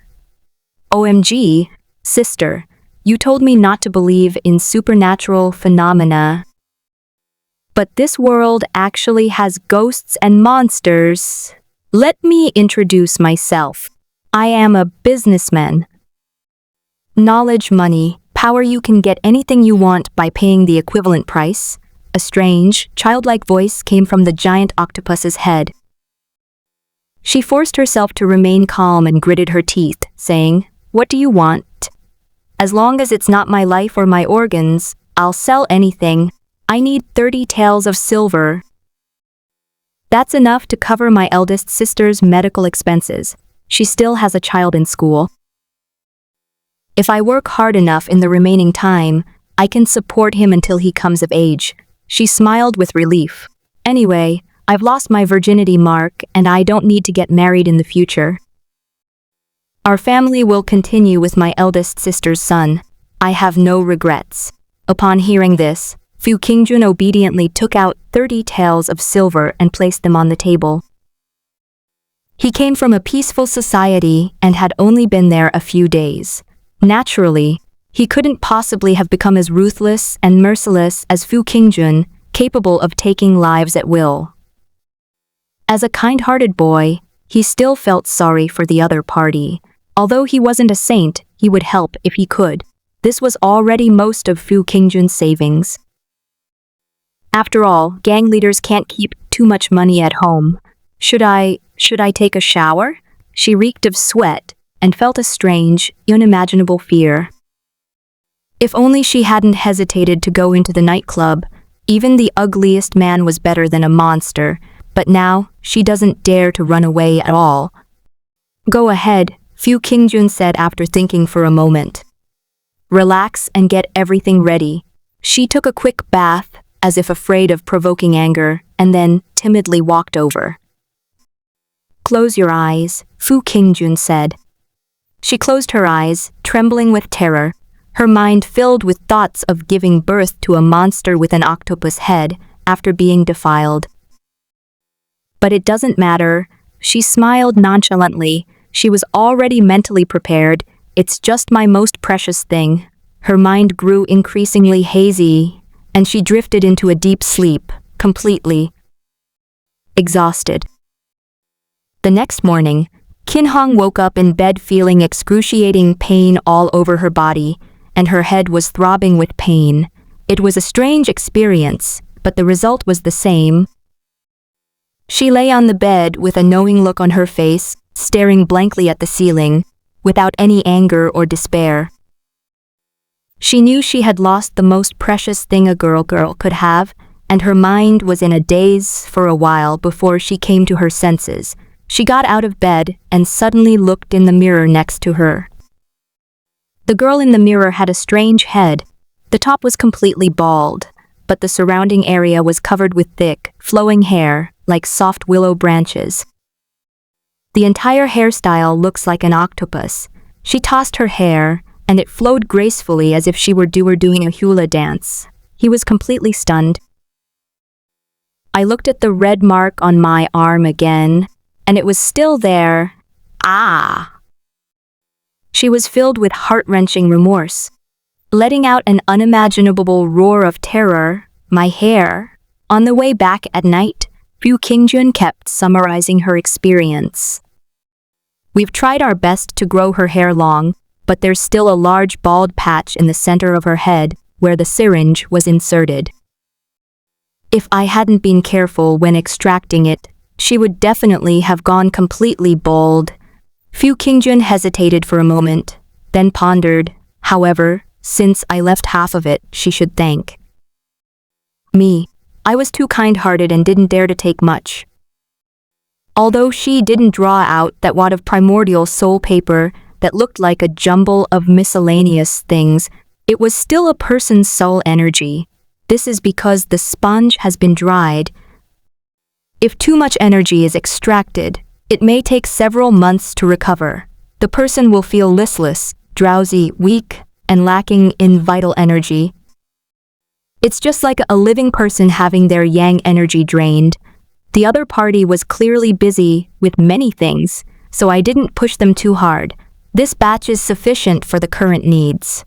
OMG, sister, you told me not to believe in supernatural phenomena. But this world actually has ghosts and monsters. Let me introduce myself. I am a businessman. Knowledge, money, power. You can get anything you want by paying the equivalent price. A strange, childlike voice came from the giant octopus's head. She forced herself to remain calm and gritted her teeth, saying, "What do you want? As long as it's not my life or my organs, I'll sell anything. I need 30 taels of silver. That's enough to cover my eldest sister's medical expenses. She still has a child in school. If I work hard enough in the remaining time, I can support him until he comes of age." She smiled with relief. "Anyway, I've lost my virginity mark and I don't need to get married in the future. Our family will continue with my eldest sister's son. I have no regrets." Upon hearing this, Fu Qingjun obediently took out 30 taels of silver and placed them on the table. He came from a peaceful society and had only been there a few days. Naturally, he couldn't possibly have become as ruthless and merciless as Fu Qingjun, capable of taking lives at will. As a kind-hearted boy, he still felt sorry for the other party. Although he wasn't a saint, he would help if he could. This was already most of Fu Qingjun's savings. After all, gang leaders can't keep too much money at home. Should I take a shower? She reeked of sweat and felt a strange, unimaginable fear. If only she hadn't hesitated to go into the nightclub. Even the ugliest man was better than a monster, but now she doesn't dare to run away at all. "Go ahead," Fu Qingjun said after thinking for a moment. "Relax and get everything ready." She took a quick bath, as if afraid of provoking anger, and then timidly walked over. "Close your eyes," Fu Qingjun said. She closed her eyes, trembling with terror, her mind filled with thoughts of giving birth to a monster with an octopus head after being defiled. But it doesn't matter. She smiled nonchalantly. She was already mentally prepared. It's just my most precious thing. Her mind grew increasingly hazy, and she drifted into a deep sleep, completely exhausted. The next morning, Qin Hong woke up in bed feeling excruciating pain all over her body, and her head was throbbing with pain. It was a strange experience, but the result was the same. She lay on the bed with a knowing look on her face, staring blankly at the ceiling, without any anger or despair. She knew she had lost the most precious thing a girl could have, and her mind was in a daze for a while before she came to her senses. She got out of bed and suddenly looked in the mirror next to her. The girl in the mirror had a strange head. The top was completely bald, but the surrounding area was covered with thick, flowing hair, like soft willow branches. The entire hairstyle looks like an octopus. She tossed her hair, and it flowed gracefully as if she were doing a hula dance. He was completely stunned. I looked at the red mark on my arm again. and it was still there. Ah! She was filled with heart-wrenching remorse. Letting out an unimaginable roar of terror, my hair. On the way back at night, Fu Qingjun kept summarizing her experience. We've tried our best to grow her hair long, but there's still a large bald patch in the center of her head where the syringe was inserted. If I hadn't been careful when extracting it, she would definitely have gone completely bald. Fu Qingjun hesitated for a moment, then pondered. However, since I left half of it, she should thank me. I was too kind-hearted and didn't dare to take much. Although she didn't draw out that wad of primordial soul paper that looked like a jumble of miscellaneous things, it was still a person's soul energy. This is because the sponge has been dried. If too much energy is extracted, it may take several months to recover. The person will feel listless, drowsy, weak, and lacking in vital energy. It's just like a living person having their yang energy drained. The other party was clearly busy with many things, so I didn't push them too hard. This batch is sufficient for the current needs.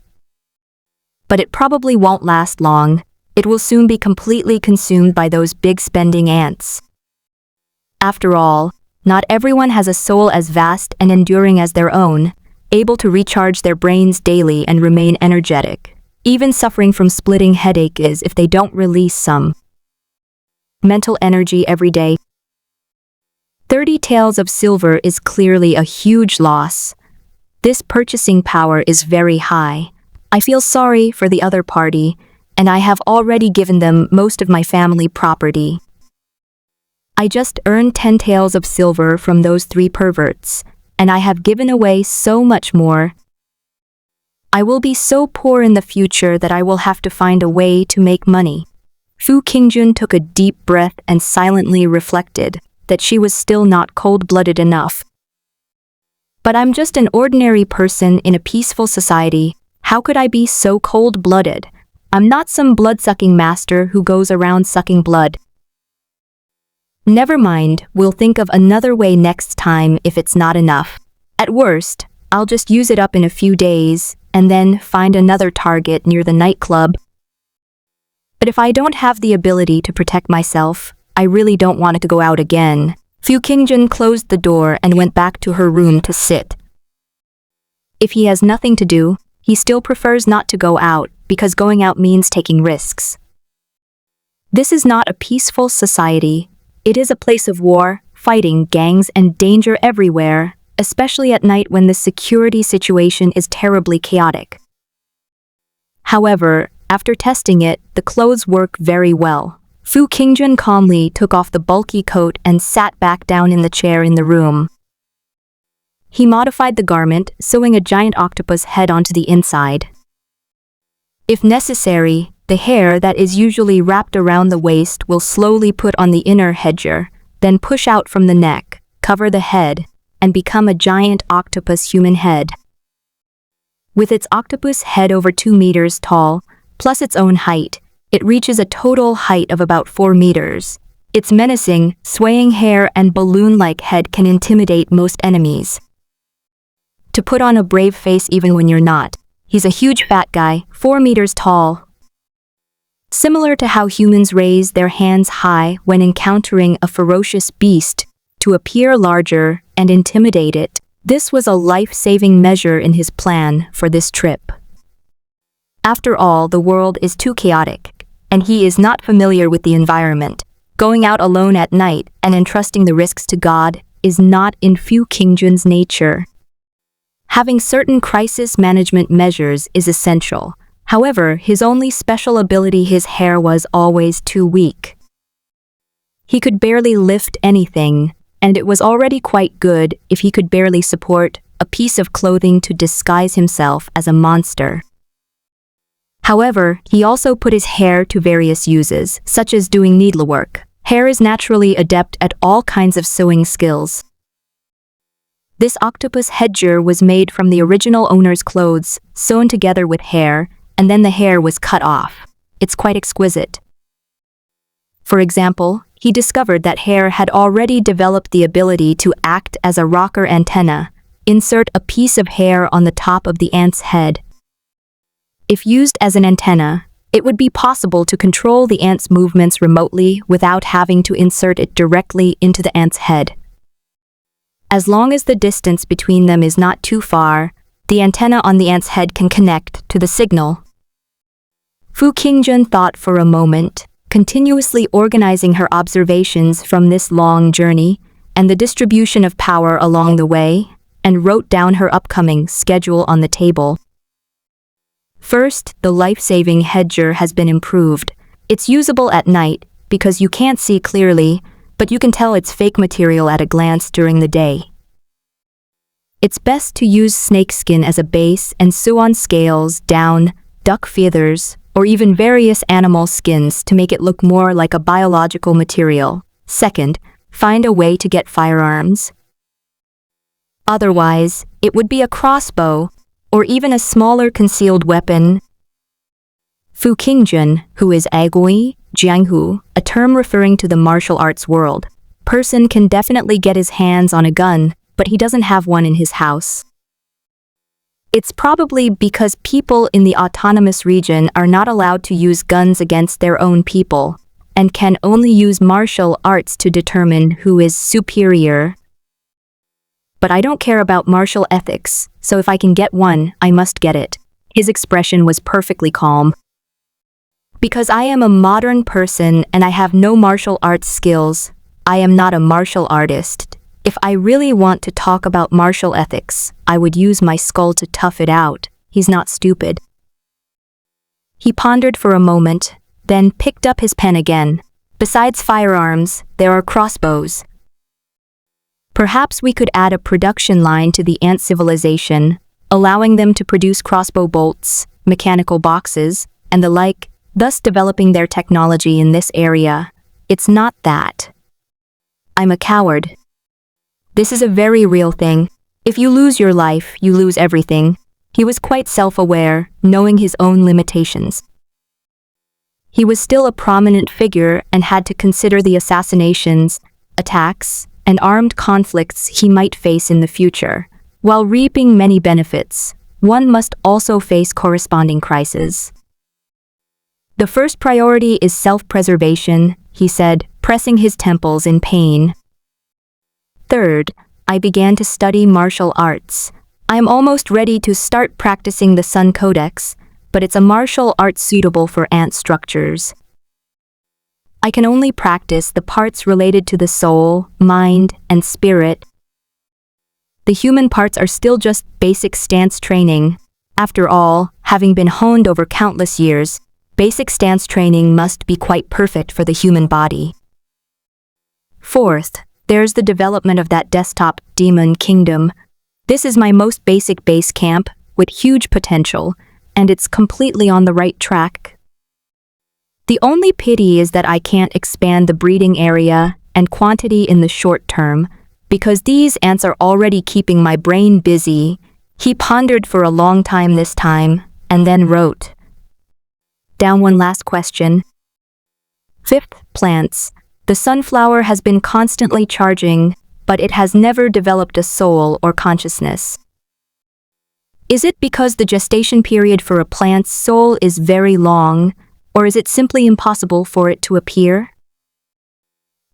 But it probably won't last long. It will soon be completely consumed by those big spending ants. After all, not everyone has a soul as vast and enduring as their own, able to recharge their brains daily and remain energetic. Even suffering from splitting headache is if they don't release some mental energy every day. 30 taels of silver is clearly a huge loss. This purchasing power is very high. I feel sorry for the other party, and I have already given them most of my family property. I just earned 10 taels of silver from those 3 perverts, and I have given away so much more. I will be so poor in the future that I will have to find a way to make money. Fu Qingjun took a deep breath and silently reflected that she was still not cold-blooded enough. But I'm just an ordinary person in a peaceful society. How could I be so cold-blooded? I'm not some blood-sucking master who goes around sucking blood. Never mind, we'll think of another way next time if it's not enough. At worst, I'll just use it up in a few days and then find another target near the nightclub. But if I don't have the ability to protect myself, I really don't want it to go out again. Fu Qingjun closed the door and went back to her room to sit. If he has nothing to do, he still prefers not to go out because going out means taking risks. This is not a peaceful society. It is a place of war, fighting, gangs, and danger everywhere, especially at night when the security situation is terribly chaotic. However, after testing it, the clothes work very well. Fu Qingjun calmly took off the bulky coat and sat back down in the chair in the room. He modified the garment, sewing a giant octopus head onto the inside. If necessary, the hair that is usually wrapped around the waist will slowly put on the inner headgear, then push out from the neck, cover the head, and become a giant octopus human head. With its octopus head over 2 meters tall, plus its own height, it reaches a total height of about 4 meters. Its menacing, swaying hair and balloon-like head can intimidate most enemies. To put on a brave face even when you're not. He's a huge fat guy, 4 meters tall. Similar to how humans raise their hands high when encountering a ferocious beast to appear larger and intimidate it, this was a life-saving measure in his plan for this trip. After all, the world is too chaotic, and he is not familiar with the environment. Going out alone at night and entrusting the risks to God is not in Fu Qingjun's nature. Having certain crisis management measures is essential. However, his only special ability, his hair, was always too weak. He could barely lift anything, and it was already quite good if he could barely support a piece of clothing to disguise himself as a monster. However, he also put his hair to various uses, such as doing needlework. Hair is naturally adept at all kinds of sewing skills. This octopus headgear was made from the original owner's clothes, sewn together with hair, and then the hair was cut off. It's quite exquisite. For example, he discovered that hair had already developed the ability to act as a rocker antenna. Insert a piece of hair on the top of the ant's head. If used as an antenna, it would be possible to control the ant's movements remotely without having to insert it directly into the ant's head. As long as the distance between them is not too far, the antenna on the ant's head can connect to the signal. Fu Qingjun thought for a moment, continuously organizing her observations from this long journey and the distribution of power along the way, and wrote down her upcoming schedule on the table. First, the life-saving headgear has been improved. It's usable at night because you can't see clearly, but you can tell it's fake material at a glance during the day. It's best to use snakeskin as a base and sew on scales, down, duck feathers, or even various animal skins to make it look more like a biological material. Second, find a way to get firearms. Otherwise, it would be a crossbow, or even a smaller concealed weapon. Fu Qingjun, who is Agui, Jianghu, a term referring to the martial arts world, person can definitely get his hands on a gun, but he doesn't have one in his house. It's probably because people in the autonomous region are not allowed to use guns against their own people, and can only use martial arts to determine who is superior. But I don't care about martial ethics, so if I can get one, I must get it. His expression was perfectly calm. Because I am a modern person and I have no martial arts skills, I am not a martial artist. If I really want to talk about martial ethics, I would use my skull to tough it out. He's not stupid. He pondered for a moment, then picked up his pen again. Besides firearms, there are crossbows. Perhaps we could add a production line to the ant civilization, allowing them to produce crossbow bolts, mechanical boxes, and the like, thus developing their technology in this area. It's not that I'm a coward. This is a very real thing. If you lose your life, you lose everything. He was quite self-aware, knowing his own limitations. He was still a prominent figure and had to consider the assassinations, attacks, and armed conflicts he might face in the future. While reaping many benefits, one must also face corresponding crises. The first priority is self-preservation, he said, pressing his temples in pain. Third, I began to study martial arts. I am almost ready to start practicing the Sun Codex, but it's a martial art suitable for ant structures. I can only practice the parts related to the soul, mind, and spirit. The human parts are still just basic stance training. After all, having been honed over countless years, basic stance training must be quite perfect for the human body. Fourth, there's the development of that desktop demon kingdom. This is my most basic base camp, with huge potential, and it's completely on the right track. The only pity is that I can't expand the breeding area and quantity in the short term, because these ants are already keeping my brain busy. He pondered for a long time this time, and then wrote down one last question. Fifth, plants. The sunflower has been constantly charging, but it has never developed a soul or consciousness. Is it because the gestation period for a plant's soul is very long, or is it simply impossible for it to appear?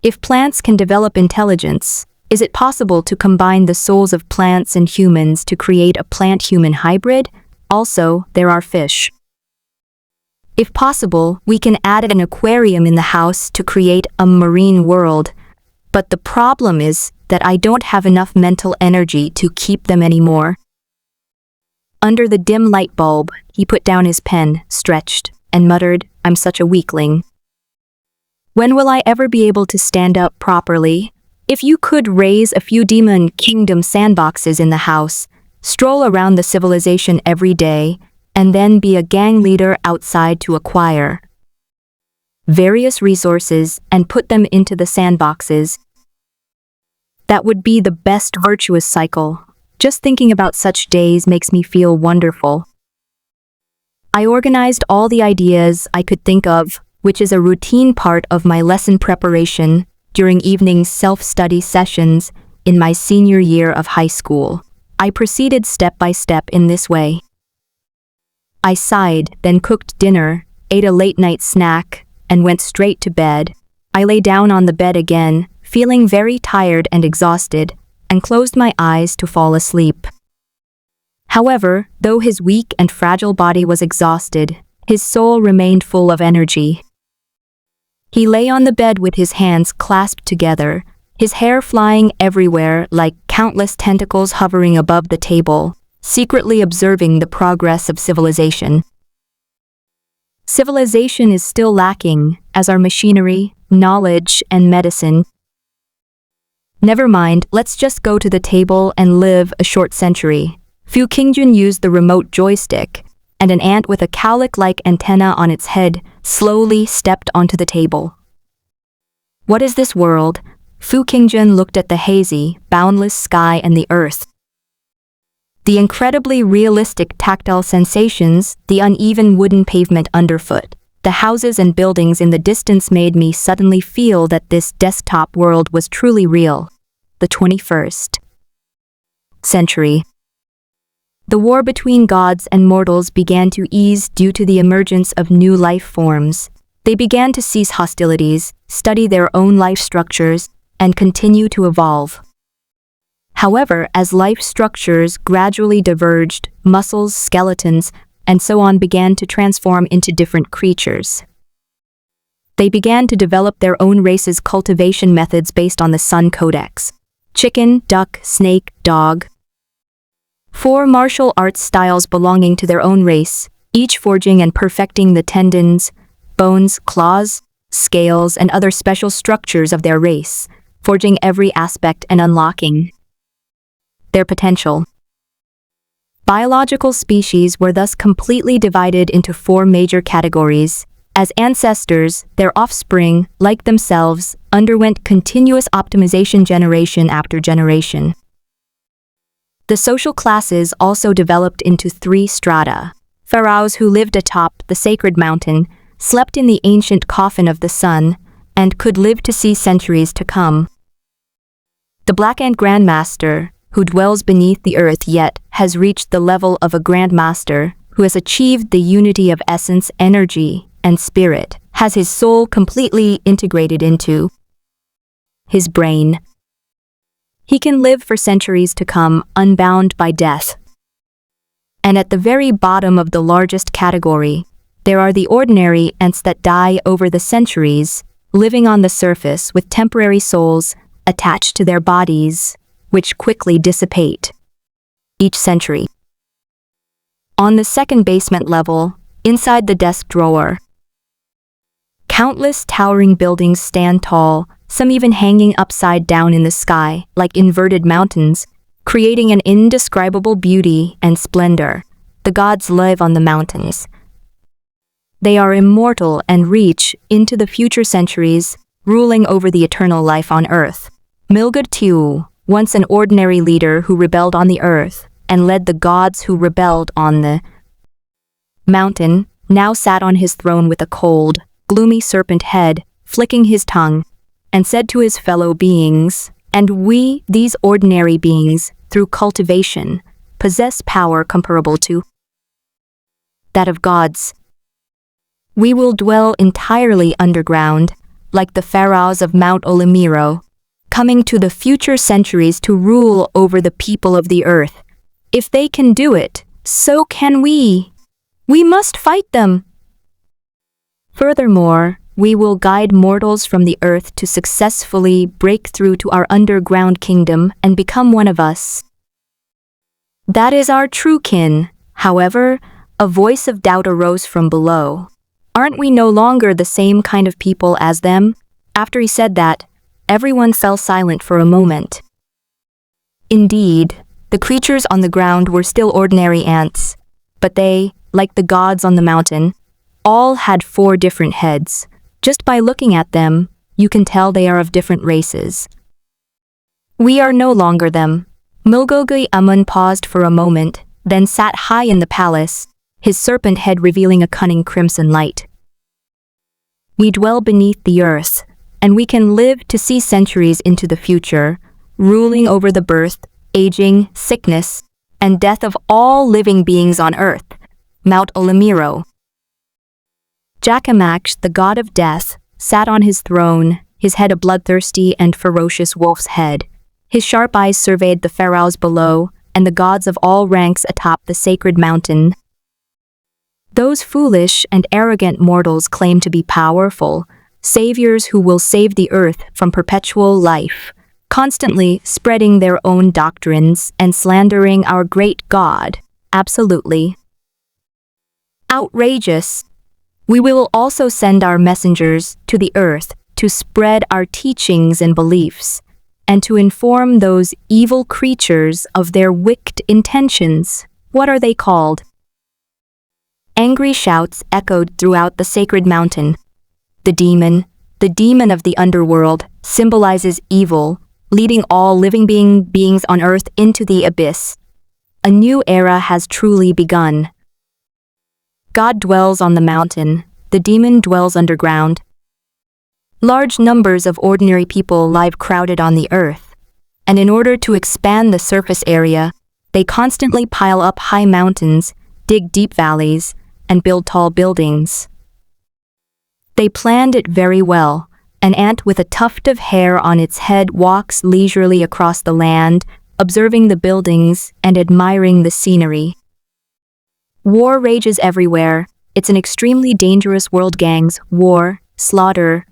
If plants can develop intelligence, is it possible to combine the souls of plants and humans to create a plant-human hybrid? Also, there are fish. If possible, we can add an aquarium in the house to create a marine world. But the problem is that I don't have enough mental energy to keep them anymore. Under the dim light bulb, he put down his pen, stretched, and muttered, I'm such a weakling. When will I ever be able to stand up properly? If you could raise a few demon kingdom sandboxes in the house, stroll around the civilization every day, and then be a gang leader outside to acquire various resources and put them into the sandboxes. That would be the best virtuous cycle. Just thinking about such days makes me feel wonderful. I organized all the ideas I could think of, which is a routine part of my lesson preparation during evening self-study sessions in my senior year of high school. I proceeded step by step in this way. I sighed, then cooked dinner, ate a late-night snack, and went straight to bed. I lay down on the bed again, feeling very tired and exhausted, and closed my eyes to fall asleep. However, though his weak and fragile body was exhausted, his soul remained full of energy. He lay on the bed with his hands clasped together, his hair flying everywhere like countless tentacles hovering above the table, secretly observing the progress of civilization. Civilization is still lacking, as are machinery, knowledge, and medicine. Never mind, let's just go to the table and live a short century. Fu Qingjun used the remote joystick, and an ant with a cowlick-like antenna on its head slowly stepped onto the table. What is this world? Fu Qingjun looked at the hazy, boundless sky and the earth. The incredibly realistic tactile sensations, the uneven wooden pavement underfoot, the houses and buildings in the distance made me suddenly feel that this desktop world was truly real. The 21st century. The war between gods and mortals began to ease due to the emergence of new life forms. They began to cease hostilities, study their own life structures, and continue to evolve. However, as life structures gradually diverged, muscles, skeletons, and so on began to transform into different creatures. They began to develop their own race's cultivation methods based on the Sun Codex. Chicken, duck, snake, dog. 4 martial arts styles belonging to their own race, each forging and perfecting the tendons, bones, claws, scales, and other special structures of their race, forging every aspect and unlocking their potential. Biological species were thus completely divided into 4 major categories. As ancestors, their offspring, like themselves, underwent continuous optimization generation after generation. The social classes also developed into 3 strata. Pharaohs who lived atop the sacred mountain, slept in the ancient coffin of the sun, and could live to see centuries to come. The Black Ant Grandmaster, who dwells beneath the earth yet has reached the level of a Grandmaster, who has achieved the unity of essence, energy, and spirit, has his soul completely integrated into his brain. He can live for centuries to come, unbound by death. And at the very bottom of the largest category, there are the ordinary ants that die over the centuries, living on the surface with temporary souls attached to their bodies, which quickly dissipate each century. On the second basement level, inside the desk drawer, countless towering buildings stand tall, some even hanging upside down in the sky, like inverted mountains, creating an indescribable beauty and splendor. The gods live on the mountains. They are immortal and reach into the future centuries, ruling over the eternal life on earth. Milgud Tiu, once an ordinary leader who rebelled on the earth and led the gods who rebelled on the mountain, now sat on his throne with a cold, gloomy serpent head, flicking his tongue, and said to his fellow beings, "And we, these ordinary beings, through cultivation, possess power comparable to that of gods. We will dwell entirely underground, like the pharaohs of Mount Olimiro, coming to the future centuries to rule over the people of the earth. If they can do it, so can we. We must fight them. Furthermore, we will guide mortals from the earth to successfully break through to our underground kingdom and become one of us. That is our true kin." However, a voice of doubt arose from below. "Aren't we no longer the same kind of people as them?" After he said that, everyone fell silent for a moment. Indeed, the creatures on the ground were still ordinary ants, but they, like the gods on the mountain, all had 4 different heads. Just by looking at them, you can tell they are of different races. "We are no longer them." Milgogui Amun paused for a moment, then sat high in the palace, his serpent head revealing a cunning crimson light. We dwell beneath the earth, and we can live to see centuries into the future, ruling over the birth, aging, sickness, and death of all living beings on earth. Mount Olamiro. Jacamac, the god of death, sat on his throne, his head a bloodthirsty and ferocious wolf's head. His sharp eyes surveyed the pharaohs below, and the gods of all ranks atop the sacred mountain. Those foolish and arrogant mortals claim to be powerful, saviors who will save the earth from perpetual life, constantly spreading their own doctrines and slandering our great God. Absolutely outrageous. We will also send our messengers to the earth to spread our teachings and beliefs, and to inform those evil creatures of their wicked intentions. What are they called? Angry shouts echoed throughout the sacred mountain. The demon of the underworld, symbolizes evil, leading all living beings on earth into the abyss. A new era has truly begun. God dwells on the mountain, the demon dwells underground. Large numbers of ordinary people live crowded on the earth, and in order to expand the surface area, they constantly pile up high mountains, dig deep valleys, and build tall buildings. They planned it very well. An ant with a tuft of hair on its head walks leisurely across the land, observing the buildings and admiring the scenery. War rages everywhere. It's an extremely dangerous world, gangs, war, slaughter.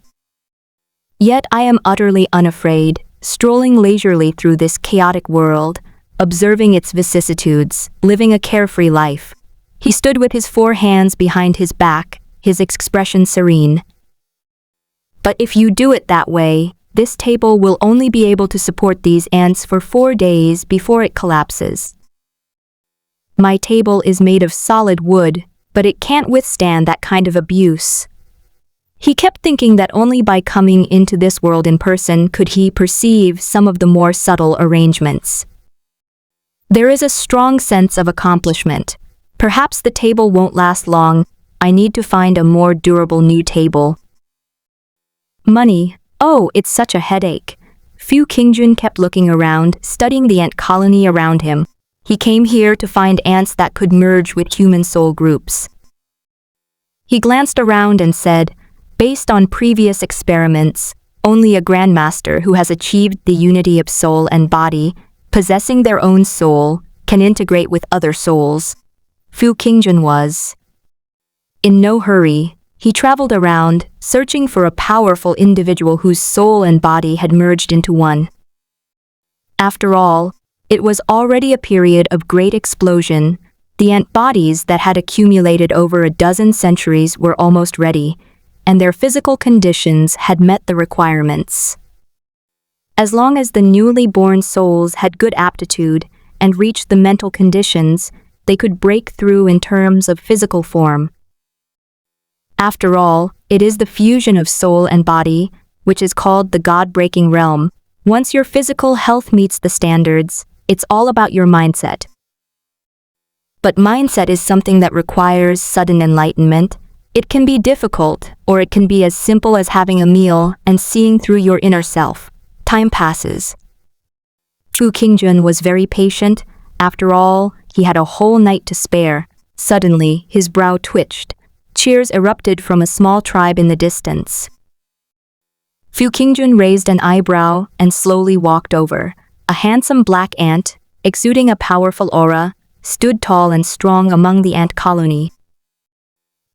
Yet I am utterly unafraid, strolling leisurely through this chaotic world, observing its vicissitudes, living a carefree life. He stood with his 4 hands behind his back, his expression serene. But if you do it that way, this table will only be able to support these ants for 4 days before it collapses. My table is made of solid wood, but it can't withstand that kind of abuse. He kept thinking that only by coming into this world in person could he perceive some of the more subtle arrangements. There is a strong sense of accomplishment. Perhaps the table won't last long. I need to find a more durable new table. Money. Oh, it's such a headache. Fu Qingjun kept looking around, studying the ant colony around him. He came here to find ants that could merge with human soul groups. He glanced around and said, based on previous experiments, only a grandmaster who has achieved the unity of soul and body, possessing their own soul, can integrate with other souls. Fu Qingjun was in no hurry. He traveled around, searching for a powerful individual whose soul and body had merged into one. After all, it was already a period of great explosion. The ant bodies that had accumulated over a dozen centuries were almost ready, and their physical conditions had met the requirements. As long as the newly born souls had good aptitude and reached the mental conditions, they could break through in terms of physical form. After all, it is the fusion of soul and body, which is called the God-breaking realm. Once your physical health meets the standards, it's all about your mindset. But mindset is something that requires sudden enlightenment. It can be difficult, or it can be as simple as having a meal and seeing through your inner self. Time passes. Fu Qingjun was very patient. After all, he had a whole night to spare. Suddenly, his brow twitched. Cheers erupted from a small tribe in the distance. Fu Qingjun raised an eyebrow and slowly walked over. A handsome black ant, exuding a powerful aura, stood tall and strong among the ant colony.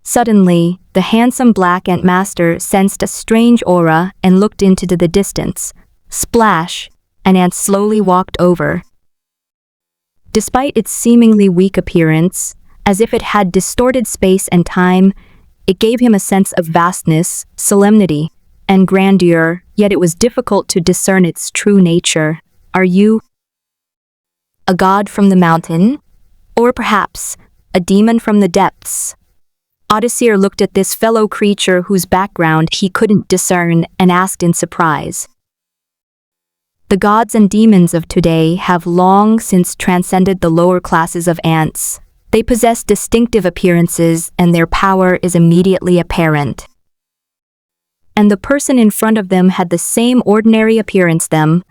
Suddenly, the handsome black ant master sensed a strange aura and looked into the distance. Splash! An ant slowly walked over. Despite its seemingly weak appearance, as if it had distorted space and time, it gave him a sense of vastness, solemnity, and grandeur, yet it was difficult to discern its true nature. Are you a god from the mountain? Or perhaps a demon from the depths? Odysseus looked at this fellow creature whose background he couldn't discern and asked in surprise. The gods and demons of today have long since transcended the lower classes of ants. They possess distinctive appearances and their power is immediately apparent. and the person in front of them had the same ordinary appearance them.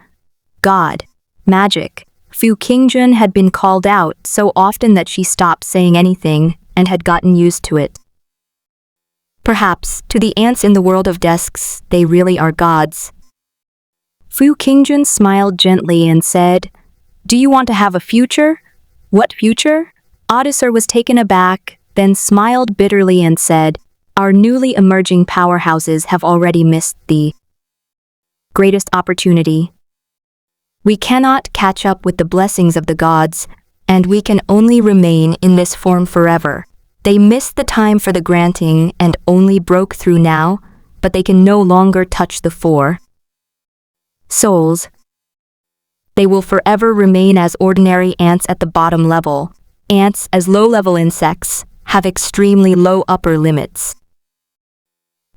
God. Magic. Fu Qingjun had been called out so often that she stopped saying anything and had gotten used to it. Perhaps, to the ants in the world of desks, they really are gods. Fu Qingjun smiled gently and said, "Do you want to have a future?" "What future?" Audicer was taken aback, then smiled bitterly and said, "Our newly emerging powerhouses have already missed the greatest opportunity. We cannot catch up with the blessings of the gods, and we can only remain in this form forever. They missed the time for the granting and only broke through now, but they can no longer touch the four souls. They will forever remain as ordinary ants at the bottom level. Ants, as low-level insects, have extremely low upper limits.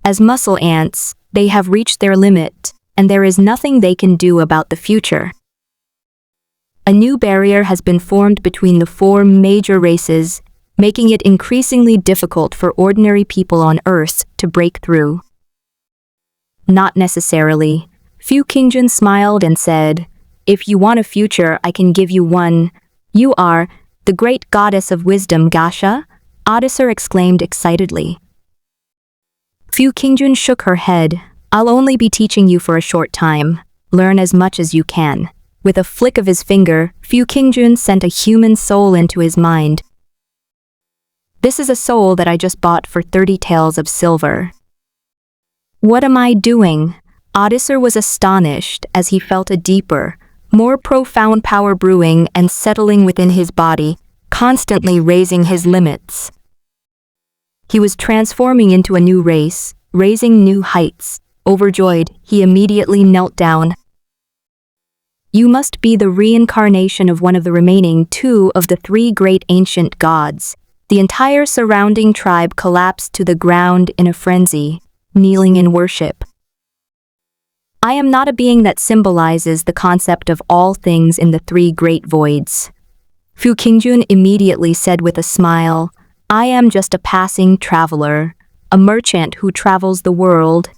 As muscle ants, they have reached their limit, and there is nothing they can do about the future. A new barrier has been formed between the four major races, making it increasingly difficult for ordinary people on Earth to break through." "Not necessarily." Fu Qingjun smiled and said, "If you want a future, I can give you one. You are the great goddess of wisdom, Gasha," Audicer exclaimed excitedly. Fu Qingjun shook her head. "I'll only be teaching you for a short time. Learn as much as you can." With a flick of his finger, Fu Qingjun sent a human soul into his mind. "This is a soul that I just bought for 30 taels of silver." "What am I doing?" Audicer was astonished as he felt a deeper, more profound power brewing and settling within his body, constantly raising his limits. He was transforming into a new race, raising new heights. Overjoyed, he immediately knelt down. "You must be the reincarnation of one of the remaining two of the three great ancient gods." The entire surrounding tribe collapsed to the ground in a frenzy, kneeling in worship. "I am not a being that symbolizes the concept of all things in the three great voids." Fu Qingjun immediately said with a smile, "I am just a passing traveler, a merchant who travels the world,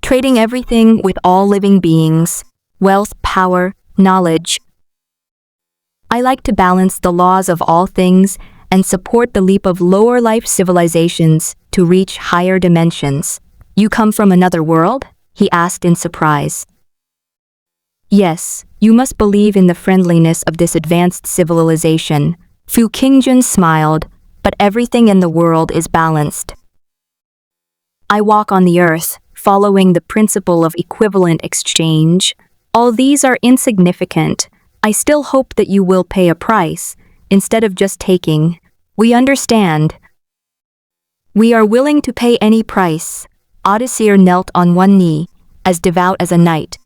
trading everything with all living beings, wealth, power, knowledge. I like to balance the laws of all things and support the leap of lower life civilizations to reach higher dimensions." "You come from another world?" he asked in surprise. "Yes, you must believe in the friendliness of this advanced civilization." Fu Qingjun smiled, "But everything in the world is balanced. I walk on the earth, following the principle of equivalent exchange. All these are insignificant. I still hope that you will pay a price, instead of just taking. We understand." "We are willing to pay any price." Audicer knelt on one knee, as devout as a knight.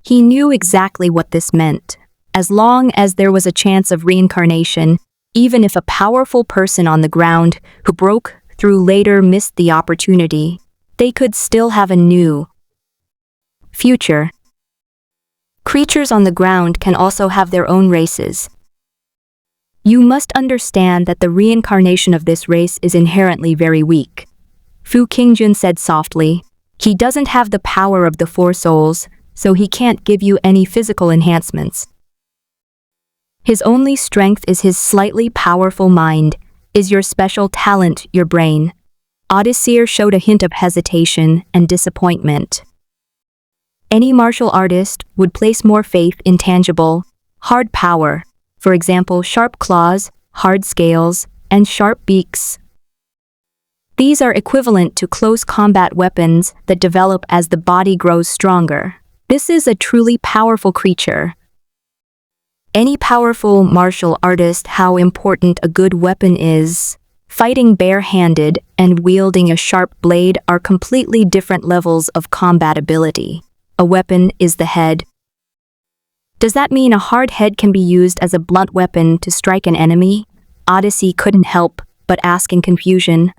He knew exactly what this meant. As long as there was a chance of reincarnation, even if a powerful person on the ground who broke through later missed the opportunity, they could still have a new future. Creatures on the ground can also have their own races. You must understand that the reincarnation of this race is inherently very weak. Fu Qingjun said softly, "He doesn't have the power of the four souls, so he can't give you any physical enhancements. His only strength is his slightly powerful mind. Is your special talent your brain?" Audicer showed a hint of hesitation and disappointment. Any martial artist would place more faith in tangible, hard power, for example, sharp claws, hard scales, and sharp beaks. These are equivalent to close combat weapons that develop as the body grows stronger. This is a truly powerful creature. Any powerful martial artist, how important a good weapon is, fighting bare-handed and wielding a sharp blade are completely different levels of combat ability. A weapon is the head. Does that mean a hard head can be used as a blunt weapon to strike an enemy? Odyssey couldn't help but ask in confusion.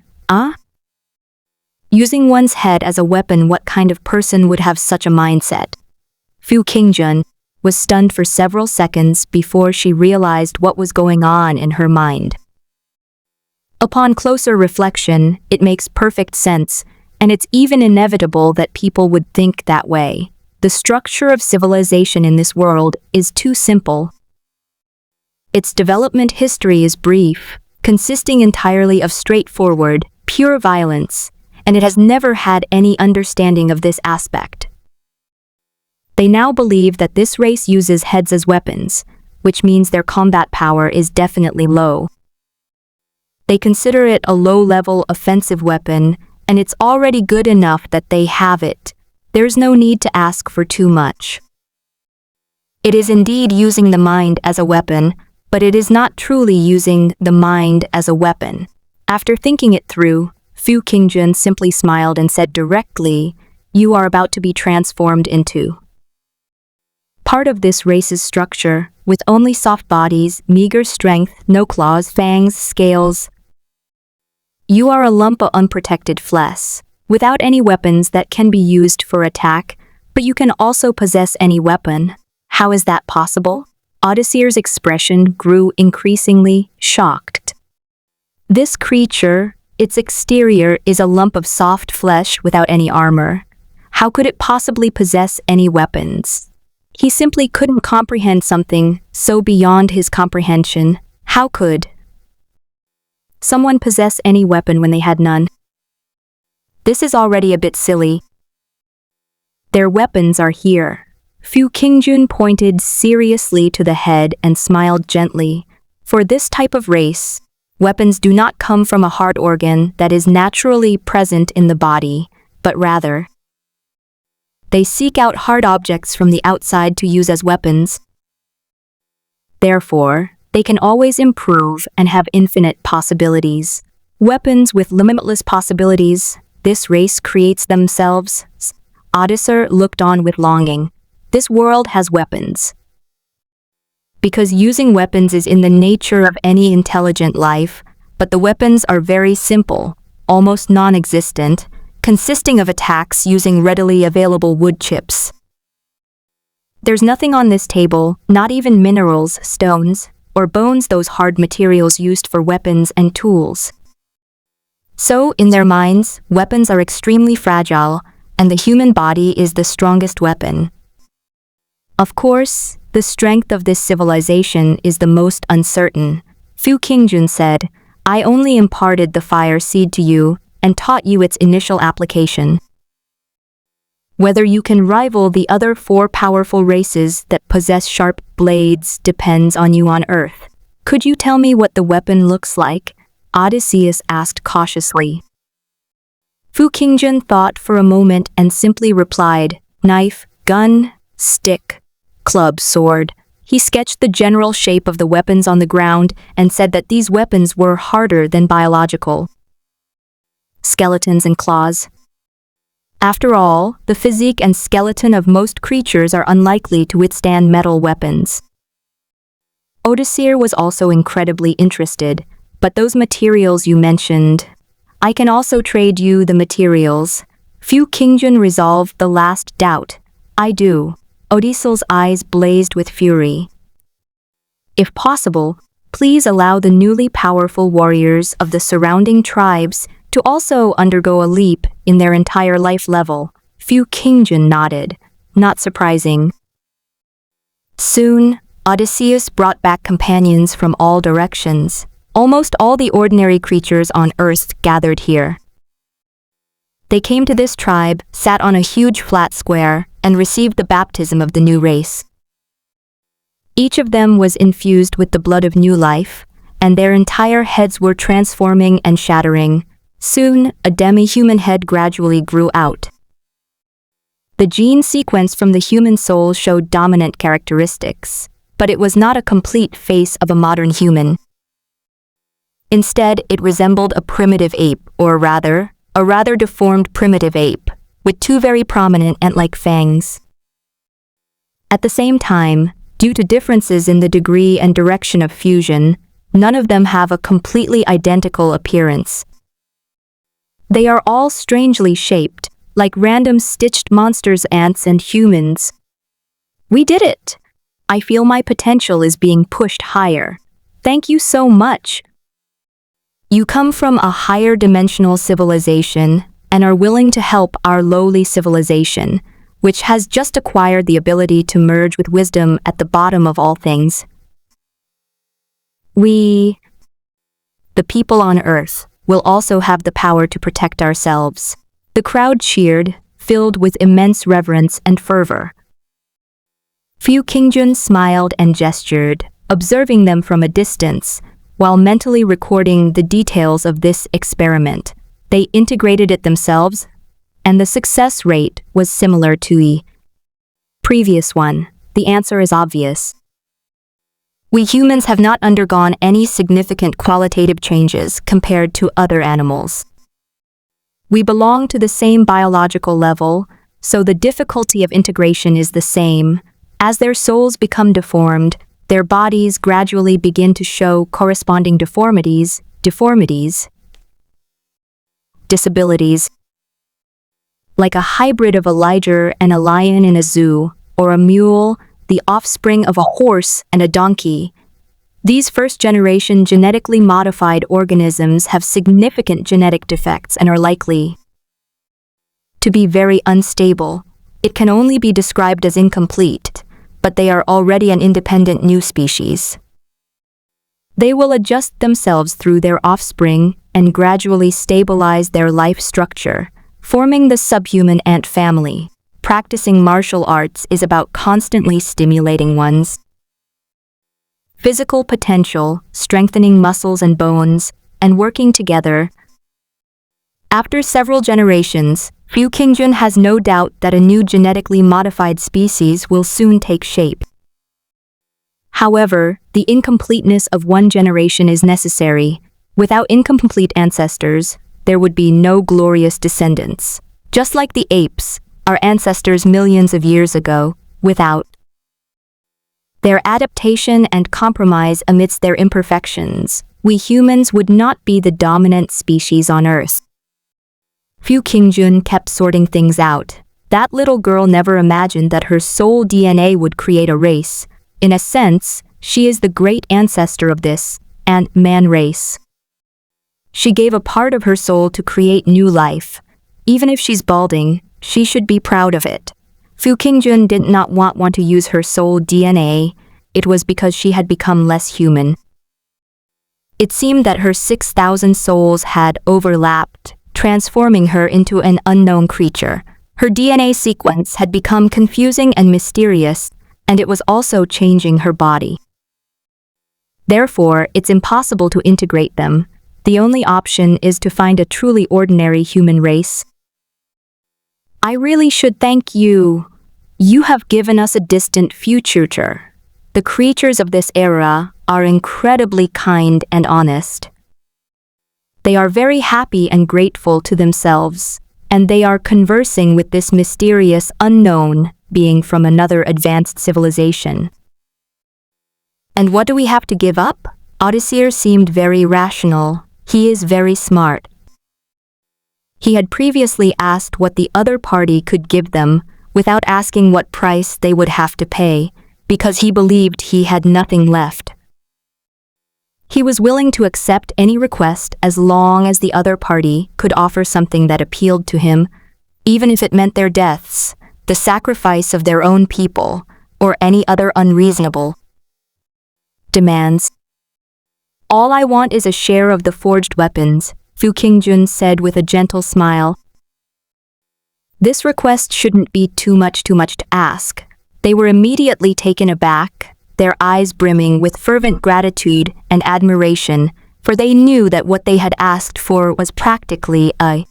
Using one's head as a weapon, what kind of person would have such a mindset? Fu Qingjun was stunned for several seconds before she realized what was going on in her mind. Upon closer reflection, it makes perfect sense, and it's even inevitable that people would think that way. The structure of civilization in this world is too simple. Its development history is brief, consisting entirely of straightforward, pure violence, and it has never had any understanding of this aspect. They now believe that this race uses heads as weapons, which means their combat power is definitely low. They consider it a low-level offensive weapon, and it's already good enough that they have it. There's no need to ask for too much. It is indeed using the mind as a weapon, but it is not truly using the mind as a weapon. After thinking it through, Fu Qingjun simply smiled and said directly, "You are about to be transformed into part of this race's structure, with only soft bodies, meager strength, no claws, fangs, scales. You are a lump of unprotected flesh, without any weapons that can be used for attack, but you can also possess any weapon. How is that possible?" Odysseus's expression grew increasingly shocked. This creature, its exterior is a lump of soft flesh without any armor. How could it possibly possess any weapons? He simply couldn't comprehend something so beyond his comprehension. How could someone possess any weapon when they had none? This is already a bit silly. Their weapons are here. Fu Qingjun pointed seriously to the head and smiled gently. For this type of race, weapons do not come from a heart organ that is naturally present in the body, but rather, they seek out hard objects from the outside to use as weapons. Therefore, they can always improve and have infinite possibilities. Weapons with limitless possibilities, this race creates themselves. Odysseus looked on with longing. This world has weapons. Because using weapons is in the nature of any intelligent life, but the weapons are very simple, almost non-existent, consisting of attacks using readily available wood chips. There's nothing on this table, not even minerals, stones, or bones, those hard materials used for weapons and tools. So, in their minds, weapons are extremely fragile, and the human body is the strongest weapon. Of course, the strength of this civilization is the most uncertain. Fu Qingjun said, "I only imparted the fire seed to you and taught you its initial application. Whether you can rival the other 4 powerful races that possess sharp blades depends on you on Earth. Could you tell me what the weapon looks like?" Odysseus asked cautiously. Fu Qingjun thought for a moment and simply replied, "Knife, gun, stick, club, sword." He sketched the general shape of the weapons on the ground and said that these weapons were harder than biological skeletons and claws. After all, the physique and skeleton of most creatures are unlikely to withstand metal weapons. Odysseus was also incredibly interested, "But those materials you mentioned, I can also trade you the materials." Fu Qingjun resolved the last doubt. "I do." Odysseus' eyes blazed with fury. "If possible, please allow the newly powerful warriors of the surrounding tribes to also undergo a leap in their entire life level." Fu Qingjun nodded. Not surprising. Soon, Odysseus brought back companions from all directions. Almost all the ordinary creatures on Earth gathered here. They came to this tribe, sat on a huge flat square, and received the baptism of the new race. Each of them was infused with the blood of new life, and their entire heads were transforming and shattering. Soon, a demi-human head gradually grew out. The gene sequence from the human soul showed dominant characteristics, but it was not a complete face of a modern human. Instead, it resembled a primitive ape, or rather, a rather deformed primitive ape, with 2 very prominent ant-like fangs. At the same time, due to differences in the degree and direction of fusion, none of them have a completely identical appearance. They are all strangely shaped, like random stitched monsters, ants and humans. "We did it! I feel my potential is being pushed higher. Thank you so much. You come from a higher dimensional civilization, and are willing to help our lowly civilization, which has just acquired the ability to merge with wisdom at the bottom of all things. We, the people on Earth, will also have the power to protect ourselves. The crowd cheered, filled with immense reverence and fervor. Fu Qingjun smiled and gestured, observing them from a distance, while mentally recording the details of this experiment. They integrated it themselves, and the success rate was similar to the previous one. The answer is obvious. We humans have not undergone any significant qualitative changes compared to other animals. We belong to the same biological level, so the difficulty of integration is the same. As their souls become deformed, their bodies gradually begin to show corresponding disabilities. Like a hybrid of a liger and a lion in a zoo, or a mule, the offspring of a horse and a donkey. These first-generation genetically modified organisms have significant genetic defects and are likely to be very unstable. It can only be described as incomplete, but they are already an independent new species. They will adjust themselves through their offspring and gradually stabilize their life structure, forming the subhuman ant family. Practicing martial arts is about constantly stimulating one's physical potential, strengthening muscles and bones, and working together. After several generations, Fu Qingjun has no doubt that a new genetically modified species will soon take shape. However, the incompleteness of one generation is necessary. Without incomplete ancestors, there would be no glorious descendants. Just like the apes, our ancestors millions of years ago, without their adaptation and compromise amidst their imperfections, we humans would not be the dominant species on Earth. Fu Qingjun kept sorting things out. That little girl never imagined that her soul DNA would create a race. In a sense, she is the great ancestor of this ant-man race. She gave a part of her soul to create new life. Even if she's balding, she should be proud of it. Fu Qingjun did not want to use her soul DNA. It was because she had become less human. It seemed that her 6,000 souls had overlapped, transforming her into an unknown creature. Her DNA sequence had become confusing and mysterious, and it was also changing her body. Therefore, it's impossible to integrate them. The only option is to find a truly ordinary human race. I really should thank you. You have given us a distant future. The creatures of this era are incredibly kind and honest. They are very happy and grateful to themselves, and they are conversing with this mysterious unknown being from another advanced civilization. And what do we have to give up? Odysseus seemed very rational. He is very smart. He had previously asked what the other party could give them without asking what price they would have to pay, because he believed he had nothing left. He was willing to accept any request as long as the other party could offer something that appealed to him, even if it meant their deaths, the sacrifice of their own people, or any other unreasonable demands. All I want is a share of the forged weapons, Fu Qingjun said with a gentle smile. This request shouldn't be too much to ask. They were immediately taken aback, their eyes brimming with fervent gratitude and admiration, for they knew that what they had asked for was practically a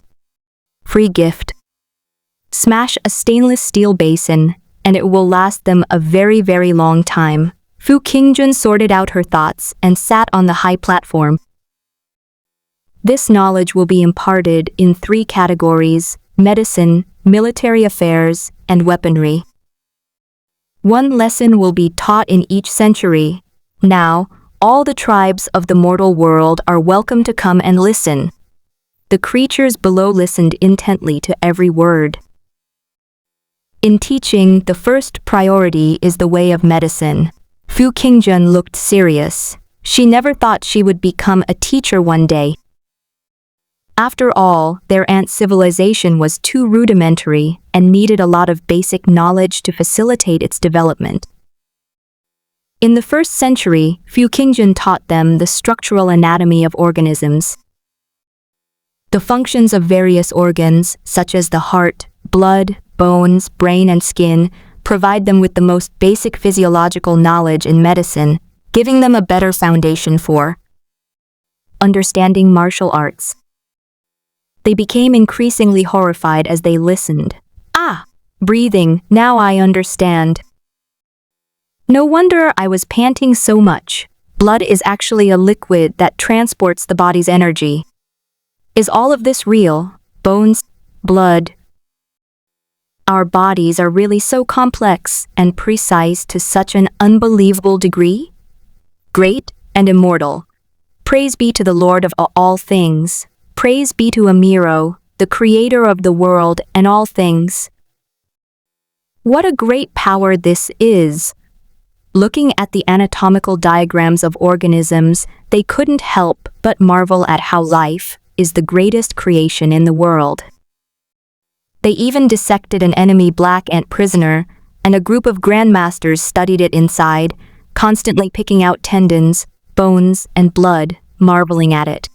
free gift. Smash a stainless steel basin, and it will last them a very, very long time. Fu Qingjun sorted out her thoughts and sat on the high platform. This knowledge will be imparted in 3 categories: medicine, military affairs, and weaponry. 1 lesson will be taught in each century. Now, all the tribes of the mortal world are welcome to come and listen. The creatures below listened intently to every word. In teaching, the first priority is the way of medicine. Fu Qingjun looked serious. She never thought she would become a teacher one day. After all, their ant civilization was too rudimentary and needed a lot of basic knowledge to facilitate its development. In the 1st century, Fuqingjun taught them the structural anatomy of organisms. The functions of various organs, such as the heart, blood, bones, brain, and skin, provide them with the most basic physiological knowledge in medicine, giving them a better foundation for understanding martial arts. They became increasingly horrified as they listened. Ah! Breathing, now I understand. No wonder I was panting so much. Blood is actually a liquid that transports the body's energy. Is all of this real? Bones, blood. Our bodies are really so complex and precise to such an unbelievable degree? Great and immortal. Praise be to the Lord of all things. Praise be to Amiro, the creator of the world and all things. What a great power this is! Looking at the anatomical diagrams of organisms, they couldn't help but marvel at how life is the greatest creation in the world. They even dissected an enemy black ant prisoner, and a group of grandmasters studied it inside, constantly picking out tendons, bones, and blood, marveling at it.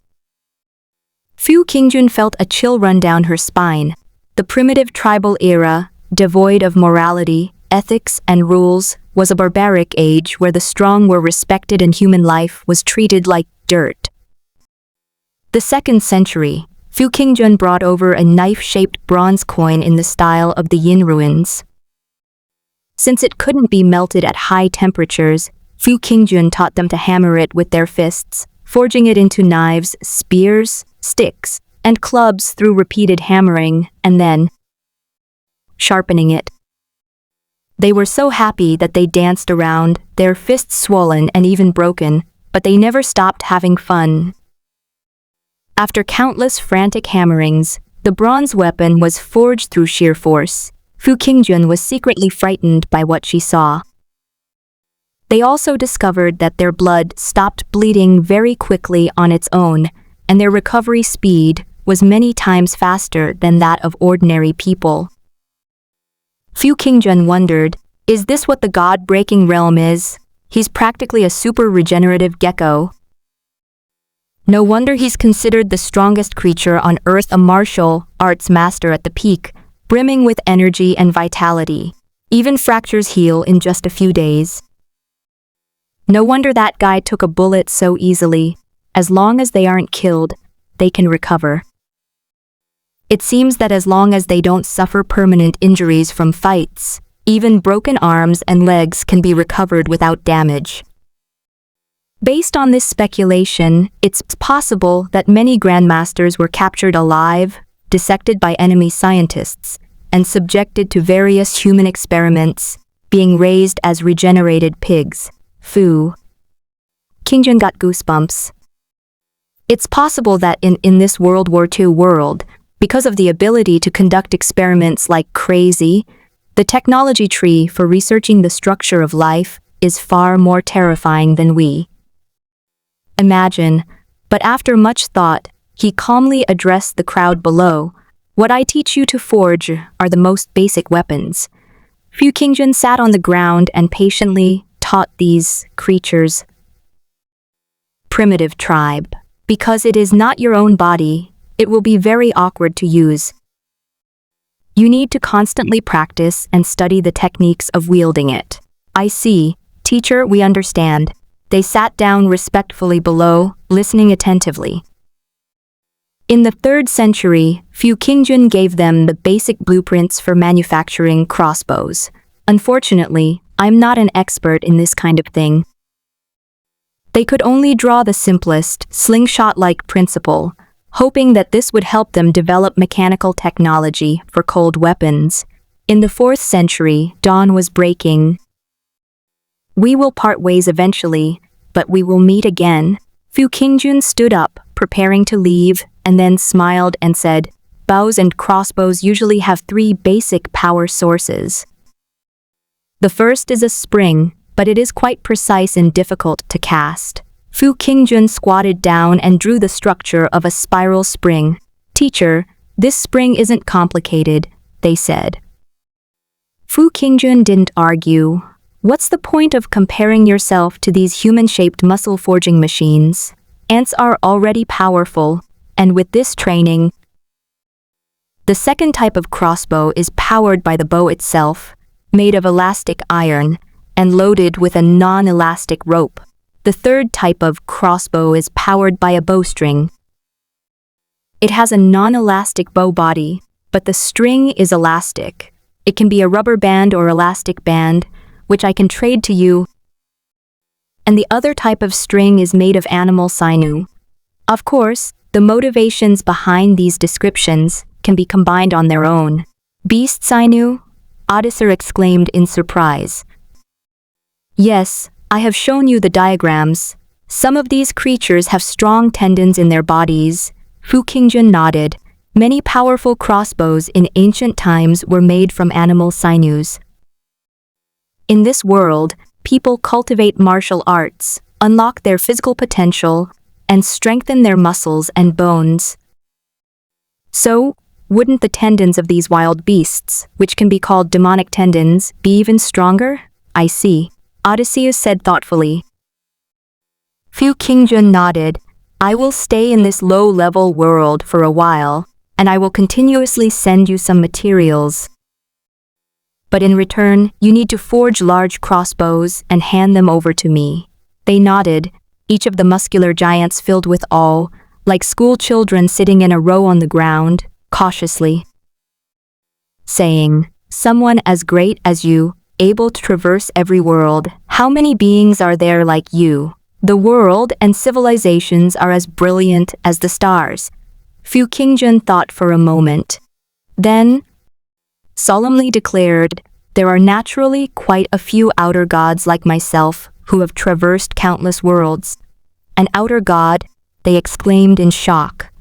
Fuqingjun felt a chill run down her spine. The primitive tribal era, devoid of morality, ethics, and rules, was a barbaric age where the strong were respected and human life was treated like dirt. The 2nd century, Fuqingjun brought over a knife-shaped bronze coin in the style of the Yin ruins. Since it couldn't be melted at high temperatures, Fuqingjun taught them to hammer it with their fists, forging it into knives, spears, sticks, and clubs through repeated hammering, and then sharpening it. They were so happy that they danced around, their fists swollen and even broken, but they never stopped having fun. After countless frantic hammerings, the bronze weapon was forged through sheer force. Fuqingjun was secretly frightened by what she saw. They also discovered that their blood stopped bleeding very quickly on its own, and their recovery speed was many times faster than that of ordinary people. Fuqingjun wondered, is this what the god-breaking realm is? He's practically a super regenerative gecko. No wonder he's considered the strongest creature on Earth, a martial arts master at the peak, brimming with energy and vitality. Even fractures heal in just a few days. No wonder that guy took a bullet so easily. As long as they aren't killed, they can recover. It seems that as long as they don't suffer permanent injuries from fights, even broken arms and legs can be recovered without damage. Based on this speculation, it's possible that many grandmasters were captured alive, dissected by enemy scientists, and subjected to various human experiments, being raised as regenerated pigs. Fuqingjun got goosebumps. It's possible that in this World War II world, because of the ability to conduct experiments like crazy, the technology tree for researching the structure of life is far more terrifying than we imagine. But after much thought, he calmly addressed the crowd below. What I teach you to forge are the most basic weapons. Fuqingjun sat on the ground and patiently taught these creatures. Primitive tribe. Because it is not your own body, it will be very awkward to use. You need to constantly practice and study the techniques of wielding it. I see, teacher, we understand. They sat down respectfully below, listening attentively. In the 3rd century, Fuqingjun gave them the basic blueprints for manufacturing crossbows. Unfortunately, I'm not an expert in this kind of thing. They could only draw the simplest, slingshot-like principle, hoping that this would help them develop mechanical technology for cold weapons. In the 4th century, dawn was breaking. We will part ways eventually, but we will meet again. Fuqingjun stood up, preparing to leave, and then smiled and said, bows and crossbows usually have 3 basic power sources. The first is a spring, but it is quite precise and difficult to cast. Fuqingjun squatted down and drew the structure of a spiral spring. Teacher, this spring isn't complicated, they said. Fu Qingjun didn't argue. What's the point of comparing yourself to these human-shaped muscle-forging machines? Ants are already powerful, and with this training, the second type of crossbow is powered by the bow itself, made of elastic iron, and loaded with a non-elastic rope. The third type of crossbow is powered by a bowstring. It has a non-elastic bow body, but the string is elastic. It can be a rubber band or elastic band, which I can trade to you. And the other type of string is made of animal sinew. Of course, the motivations behind these descriptions can be combined on their own. Beast sinew? Odysseus exclaimed in surprise. Yes, I have shown you the diagrams. Some of these creatures have strong tendons in their bodies. Fu Qingjun nodded. Many powerful crossbows in ancient times were made from animal sinews. In this world, people cultivate martial arts, unlock their physical potential, and strengthen their muscles and bones. So, wouldn't the tendons of these wild beasts, which can be called demonic tendons, be even stronger? I see, Odysseus said thoughtfully. Fu Qingjun nodded. I will stay in this low-level world for a while, and I will continuously send you some materials. But in return, you need to forge large crossbows and hand them over to me. They nodded, each of the muscular giants filled with awe, like school children sitting in a row on the ground, cautiously, saying, someone as great as you, able to traverse every world, how many beings are there like you? The world and civilizations are as brilliant as the stars. Fu Qingjun thought for a moment. Then, solemnly declared, there are naturally quite a few outer gods like myself who have traversed countless worlds. An outer god, they exclaimed in shock.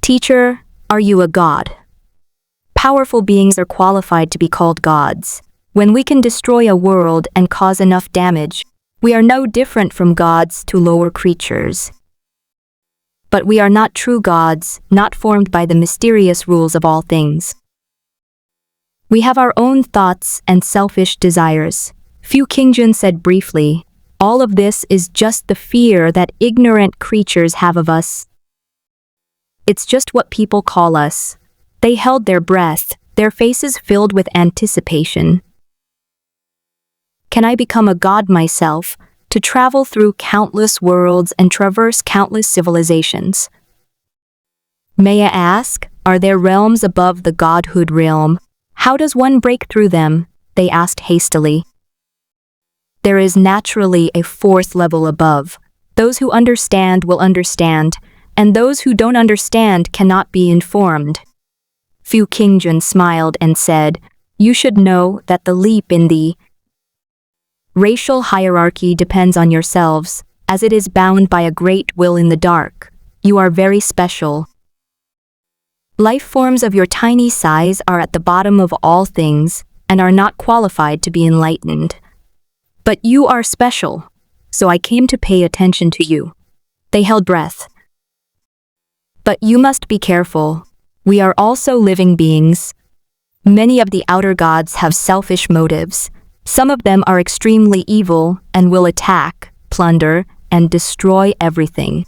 Teacher, are you a god? Powerful beings are qualified to be called gods. When we can destroy a world and cause enough damage, we are no different from gods to lower creatures. But we are not true gods, not formed by the mysterious rules of all things. We have our own thoughts and selfish desires. Fu Qingjun said briefly, all of this is just the fear that ignorant creatures have of us. It's just what people call us. They held their breath, their faces filled with anticipation. Can I become a god myself, to travel through countless worlds and traverse countless civilizations? May I ask, are there realms above the godhood realm? How does one break through them? They asked hastily. There is naturally a fourth level above. Those who understand will understand, and those who don't understand cannot be informed. Fu Qingjun smiled and said, you should know that the leap in the racial hierarchy depends on yourselves, as it is bound by a great will in the dark. You are very special. Life forms of your tiny size are at the bottom of all things and are not qualified to be enlightened. But you are special, so I came to pay attention to you. They held breath. But you must be careful. We are also living beings. Many of the outer gods have selfish motives. Some of them are extremely evil and will attack, plunder, and destroy everything.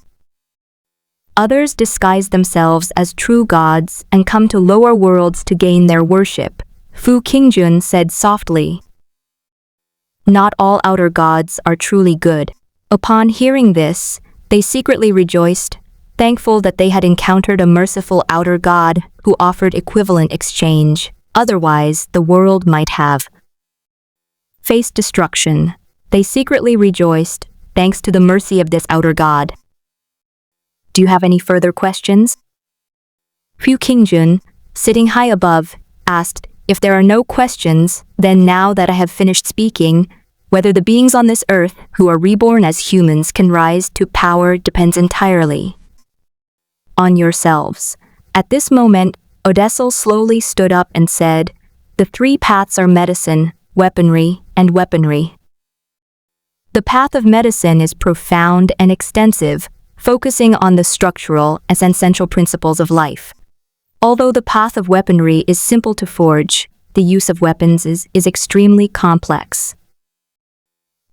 Others disguise themselves as true gods and come to lower worlds to gain their worship, Fu Qingjun said softly. Not all outer gods are truly good. Upon hearing this, they secretly rejoiced, thankful that they had encountered a merciful outer god who offered equivalent exchange. Otherwise, the world might have faced destruction. They secretly rejoiced, thanks to the mercy of this outer god. Do you have any further questions? Fu Qingjun, sitting high above, asked, if there are no questions, then now that I have finished speaking, whether the beings on this earth who are reborn as humans can rise to power depends entirely on yourselves. At this moment, Odysseus slowly stood up and said, the three paths are medicine, weaponry, and weaponry. The path of medicine is profound and extensive, focusing on the structural and essential principles of life. Although the path of weaponry is simple to forge, the use of weapons is extremely complex.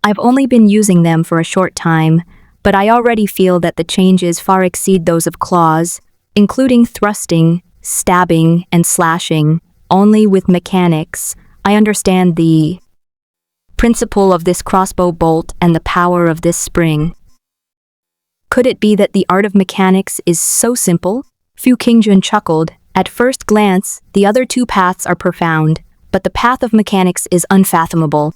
I've only been using them for a short time, but I already feel that the changes far exceed those of claws, including thrusting, stabbing, and slashing. Only with mechanics, I understand the principle of this crossbow bolt and the power of this spring. Could it be that the art of mechanics is so simple? Fu Qingjun chuckled. At first glance, the other two paths are profound, but the path of mechanics is unfathomable.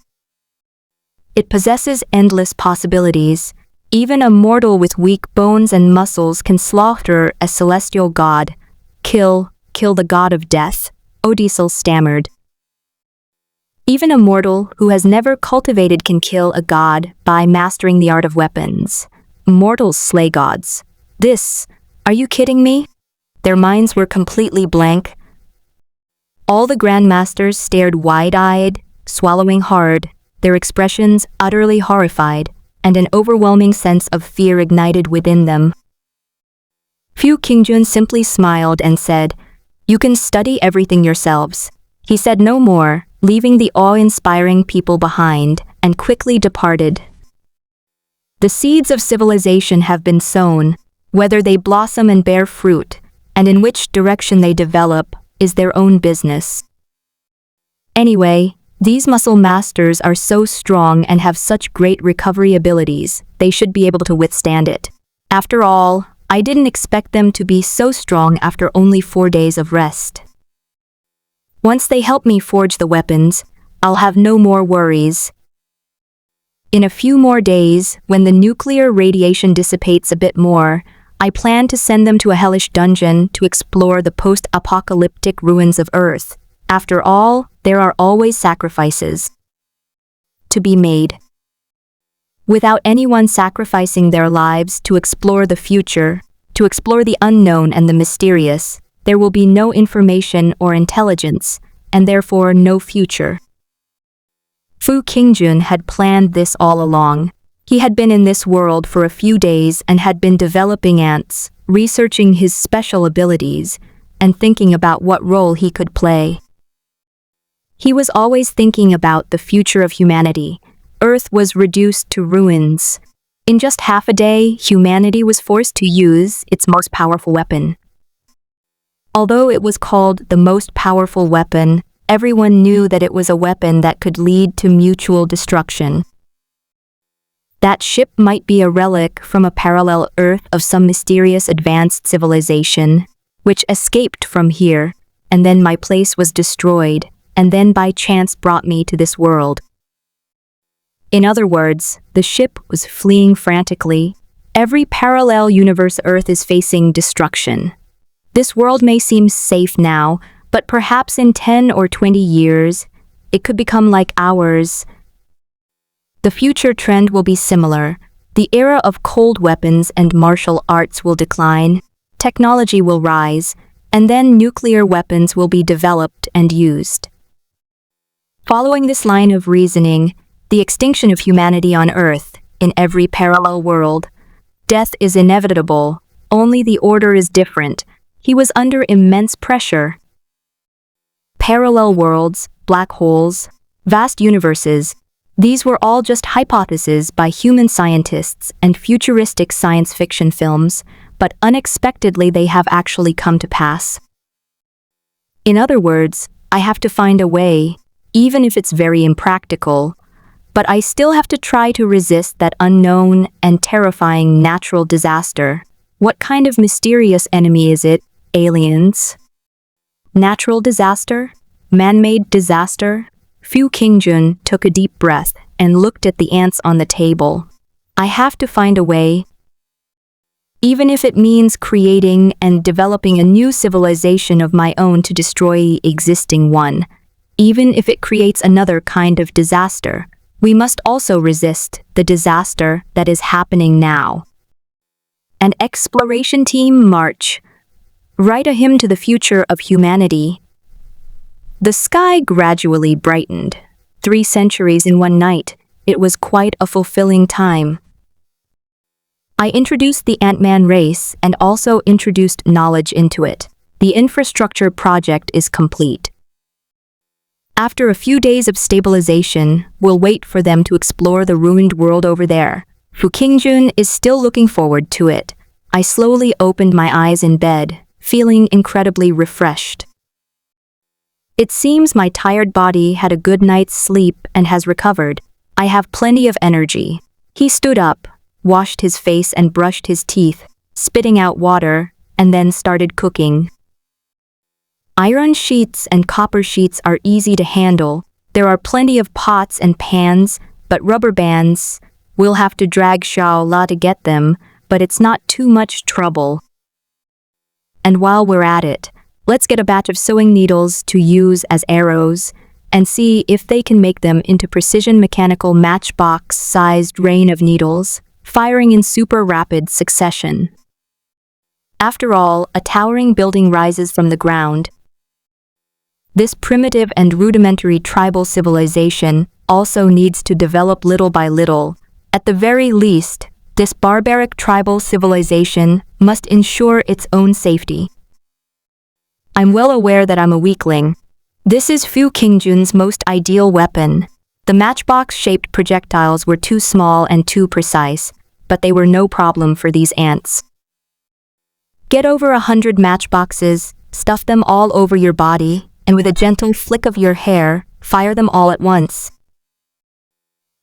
It possesses endless possibilities. Even a mortal with weak bones and muscles can slaughter a celestial god. Kill the god of death, Odisel stammered. Even a mortal who has never cultivated can kill a god by mastering the art of weapons. Mortals slay gods. Are you kidding me? Their minds were completely blank. All the grandmasters stared wide-eyed, swallowing hard, their expressions utterly horrified, and an overwhelming sense of fear ignited within them. Fu Qingjun simply smiled and said, "You can study everything yourselves." He said no more, leaving the awe-inspiring people behind, and quickly departed. The seeds of civilization have been sown. Whether they blossom and bear fruit, and in which direction they develop, is their own business. Anyway, these muscle masters are so strong and have such great recovery abilities, they should be able to withstand it. After all, I didn't expect them to be so strong after only 4 days of rest. Once they help me forge the weapons, I'll have no more worries. In a few more days, when the nuclear radiation dissipates a bit more, I plan to send them to a hellish dungeon to explore the post-apocalyptic ruins of Earth. After all, there are always sacrifices to be made. Without anyone sacrificing their lives to explore the future, to explore the unknown and the mysterious, there will be no information or intelligence, and therefore no future. Fu Qingjun had planned this all along. He had been in this world for a few days and had been developing ants, researching his special abilities, and thinking about what role he could play. He was always thinking about the future of humanity. Earth was reduced to ruins. In just half a day, humanity was forced to use its most powerful weapon. Although it was called the most powerful weapon, everyone knew that it was a weapon that could lead to mutual destruction. That ship might be a relic from a parallel Earth of some mysterious advanced civilization, which escaped from here, and then my place was destroyed, and then by chance brought me to this world. In other words, the ship was fleeing frantically. Every parallel universe Earth is facing destruction. This world may seem safe now, but perhaps in 10 or 20 years, it could become like ours. The future trend will be similar. The era of cold weapons and martial arts will decline, technology will rise, and then nuclear weapons will be developed and used. Following this line of reasoning, the extinction of humanity on Earth, in every parallel world, death is inevitable, only the order is different. He was under immense pressure. Parallel worlds, black holes, vast universes, these were all just hypotheses by human scientists and futuristic science fiction films, but unexpectedly they have actually come to pass. In other words, I have to find a way, even if it's very impractical, but I still have to try to resist that unknown and terrifying natural disaster. What kind of mysterious enemy is it? Aliens? Natural disaster? Man-made disaster? Fu Qingjun took a deep breath and looked at the ants on the table. I have to find a way, even if it means creating and developing a new civilization of my own to destroy the existing one. Even if it creates another kind of disaster, we must also resist the disaster that is happening now. An exploration team march. Write a hymn to the future of humanity. The sky gradually brightened. 3 centuries in one night. It was quite a fulfilling time. I introduced the Ant-Man race and also introduced knowledge into it. The infrastructure project is complete. After a few days of stabilization, we'll wait for them to explore the ruined world over there. Fu Qingjun is still looking forward to it. I slowly opened my eyes in bed, feeling incredibly refreshed. It seems my tired body had a good night's sleep and has recovered. I have plenty of energy. He stood up, washed his face and brushed his teeth, spitting out water, and then started cooking. Iron sheets and copper sheets are easy to handle. There are plenty of pots and pans, but rubber bands, we'll have to drag Xiao La to get them, but it's not too much trouble. And while we're at it, let's get a batch of sewing needles to use as arrows and see if they can make them into precision mechanical matchbox-sized rain of needles, firing in super rapid succession. After all, a towering building rises from the ground. This primitive and rudimentary tribal civilization also needs to develop little by little. At the very least, this barbaric tribal civilization must ensure its own safety. I'm well aware that I'm a weakling. This is Fu Qingjun's most ideal weapon. The matchbox-shaped projectiles were too small and too precise, but they were no problem for these ants. Get over 100 matchboxes, stuff them all over your body, and with a gentle flick of your hair, fire them all at once.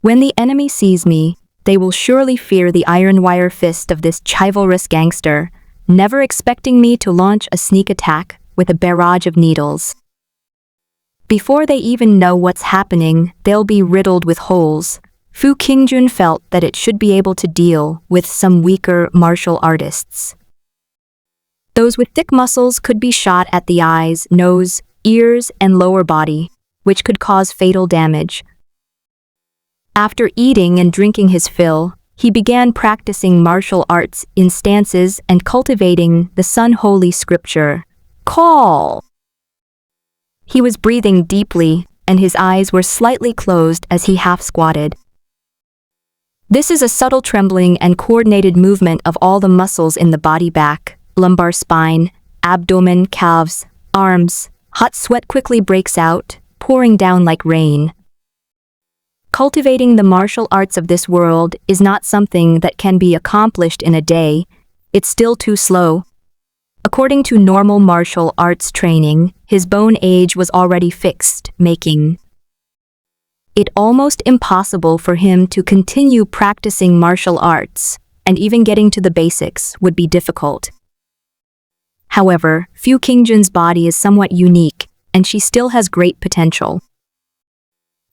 When the enemy sees me, they will surely fear the iron wire fist of this chivalrous gangster, never expecting me to launch a sneak attack with a barrage of needles. Before they even know what's happening, they'll be riddled with holes. Fu Qingjun felt that it should be able to deal with some weaker martial artists. Those with thick muscles could be shot at the eyes, nose, ears, and lower body, which could cause fatal damage. After eating and drinking his fill, he began practicing martial arts in stances and cultivating the Sun Holy Scripture. Call! He was breathing deeply, and his eyes were slightly closed as he half-squatted. This is a subtle trembling and coordinated movement of all the muscles in the body: back, lumbar spine, abdomen, calves, arms. Hot sweat quickly breaks out, pouring down like rain. Cultivating the martial arts of this world is not something that can be accomplished in a day. It's still too slow. According to normal martial arts training, his bone age was already fixed, making it almost impossible for him to continue practicing martial arts, and even getting to the basics would be difficult. However, Fu Qingjun's body is somewhat unique, and she still has great potential.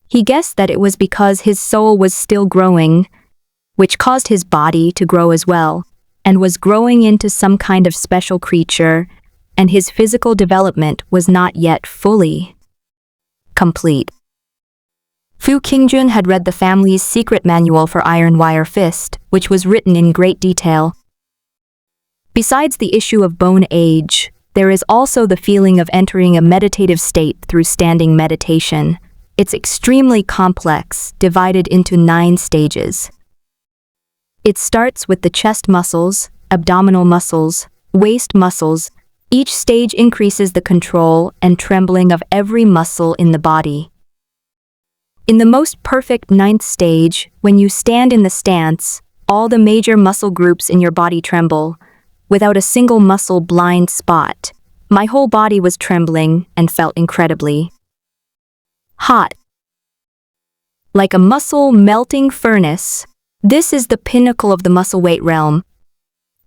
He guessed that it was because his soul was still growing, which caused his body to grow as well, and was growing into some kind of special creature, and his physical development was not yet fully complete. Fu Qingjun had read the family's secret manual for Iron Wire Fist, which was written in great detail. Besides the issue of bone age, there is also the feeling of entering a meditative state through standing meditation. It's extremely complex, divided into 9 stages. It starts with the chest muscles, abdominal muscles, waist muscles. Each stage increases the control and trembling of every muscle in the body. In the most perfect 9th stage, when you stand in the stance, all the major muscle groups in your body tremble, without a single muscle blind spot. My whole body was trembling and felt incredibly hot. Like a muscle melting furnace, this is the pinnacle of the muscle weight realm.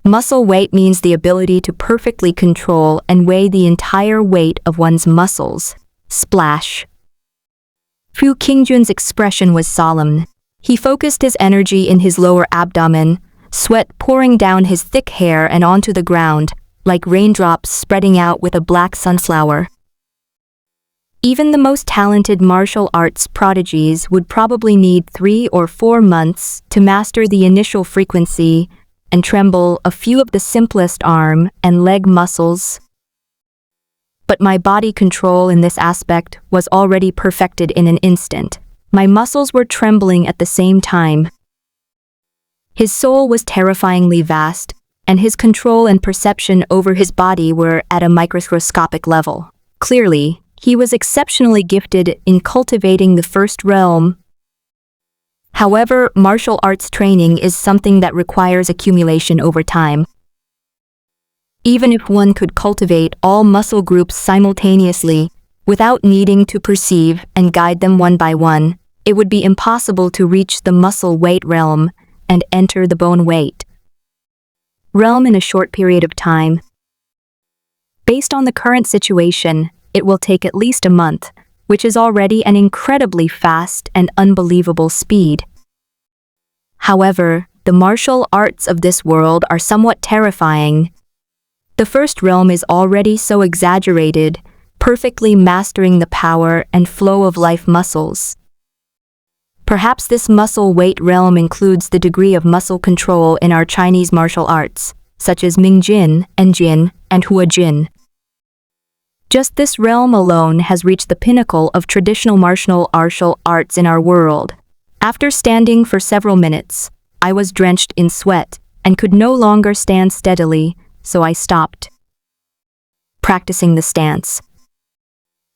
Muscle weight means the ability to perfectly control and weigh the entire weight of one's muscles. Splash. Fu Qingjun's expression was solemn. He focused his energy in his lower abdomen, sweat pouring down his thick hair and onto the ground, like raindrops spreading out with a black sunflower. Even the most talented martial arts prodigies would probably need 3 or 4 months to master the initial frequency and tremble a few of the simplest arm and leg muscles. But my body control in this aspect was already perfected in an instant. My muscles were trembling at the same time. His soul was terrifyingly vast, and his control and perception over his body were at a microscopic level. Clearly, he was exceptionally gifted in cultivating the first realm. However, martial arts training is something that requires accumulation over time. Even if one could cultivate all muscle groups simultaneously, without needing to perceive and guide them one by one, it would be impossible to reach the muscle weight realm and enter the bone weight realm in a short period of time. Based on the current situation, it will take at least a month, which is already an incredibly fast and unbelievable speed. However, the martial arts of this world are somewhat terrifying. The first realm is already so exaggerated, perfectly mastering the power and flow of life muscles. Perhaps this muscle weight realm includes the degree of muscle control in our Chinese martial arts, such as Ming Jin, En Jin, and Hua Jin. Just this realm alone has reached the pinnacle of traditional martial arts in our world. After standing for several minutes, I was drenched in sweat and could no longer stand steadily, so I stopped practicing the stance.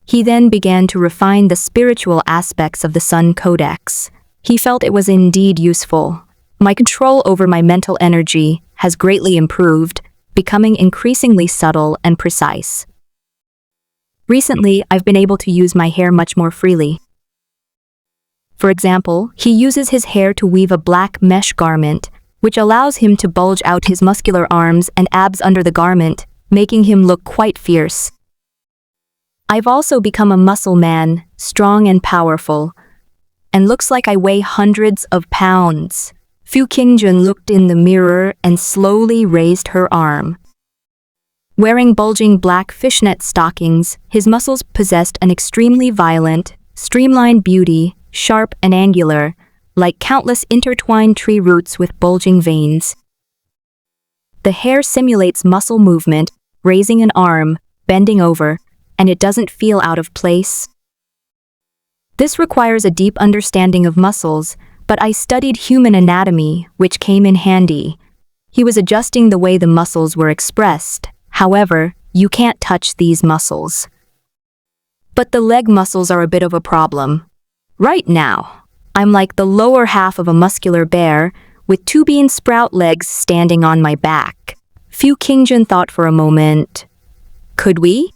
He then began to refine the spiritual aspects of the Sun Codex. He felt it was indeed useful. My control over my mental energy has greatly improved, becoming increasingly subtle and precise. Recently, I've been able to use my hair much more freely. For example, he uses his hair to weave a black mesh garment, which allows him to bulge out his muscular arms and abs under the garment, making him look quite fierce. I've also become a muscle man, strong and powerful, and looks like I weigh hundreds of pounds. Fu Qingjun looked in the mirror and slowly raised her arm. Wearing bulging black fishnet stockings, his muscles possessed an extremely violent, streamlined beauty, sharp and angular, like countless intertwined tree roots with bulging veins. The hair simulates muscle movement, raising an arm, bending over, and it doesn't feel out of place. This requires a deep understanding of muscles, but I studied human anatomy, which came in handy. He was adjusting the way the muscles were expressed. However, you can't touch these muscles. But the leg muscles are a bit of a problem. Right now, I'm like the lower half of a muscular bear, with two bean sprout legs standing on my back. Fu Qingjun thought for a moment. Could we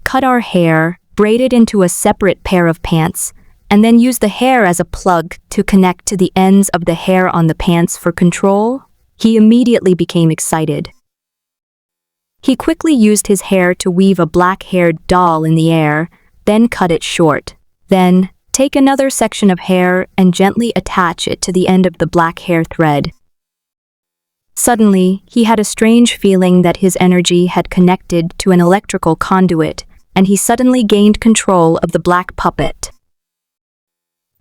cut our hair, braid it into a separate pair of pants, and then use the hair as a plug to connect to the ends of the hair on the pants for control? He immediately became excited. He quickly used his hair to weave a black-haired doll in the air, then cut it short. Then, take another section of hair and gently attach it to the end of the black hair thread. Suddenly, he had a strange feeling that his energy had connected to an electrical conduit, and he suddenly gained control of the black puppet.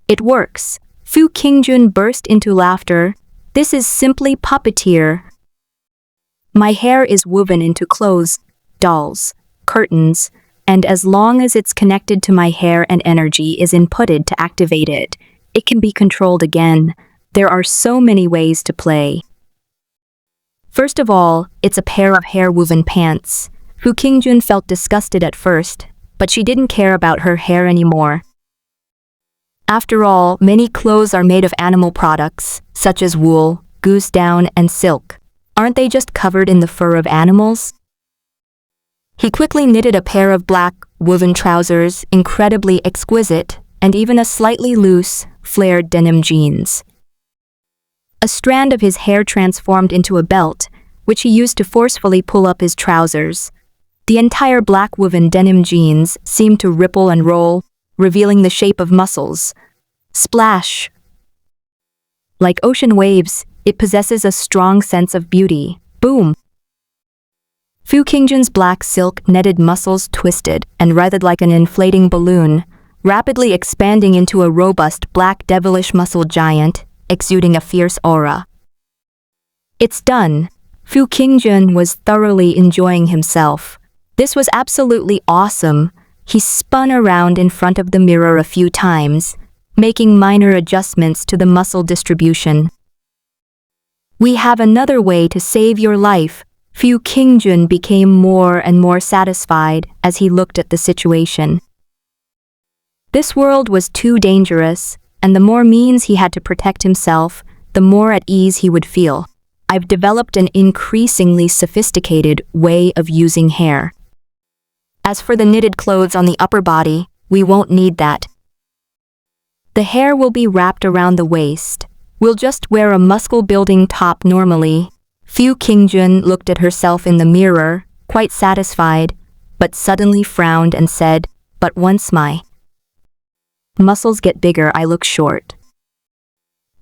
It works. Fu Qingjun burst into laughter. This is simply puppeteer. My hair is woven into clothes, dolls, curtains, and as long as it's connected to my hair and energy is inputted to activate it, it can be controlled again. There are so many ways to play. First of all, it's a pair of hair-woven pants. Fu Qingjun felt disgusted at first, but she didn't care about her hair anymore. After all, many clothes are made of animal products, such as wool, goose down, and silk. Aren't they just covered in the fur of animals? He quickly knitted a pair of black, woven trousers, incredibly exquisite, and even a slightly loose, flared denim jeans. A strand of his hair transformed into a belt, which he used to forcefully pull up his trousers. The entire black woven denim jeans seemed to ripple and roll, revealing the shape of muscles. Splash! Like ocean waves, it possesses a strong sense of beauty. Boom! Fu Qingjun's black silk netted muscles twisted and writhed like an inflating balloon, rapidly expanding into a robust black devilish muscle giant, exuding a fierce aura. It's done. Fu Qingjun was thoroughly enjoying himself. This was absolutely awesome. He spun around in front of the mirror a few times, making minor adjustments to the muscle distribution. We have another way to save your life. Fu Qingjun became more and more satisfied as he looked at the situation. This world was too dangerous, and the more means he had to protect himself, the more at ease he would feel. I've developed an increasingly sophisticated way of using hair. As for the knitted clothes on the upper body, we won't need that. The hair will be wrapped around the waist. We'll just wear a muscle-building top normally. Fu Qingjun looked at herself in the mirror, quite satisfied, but suddenly frowned and said, "But once my muscles get bigger, I look short.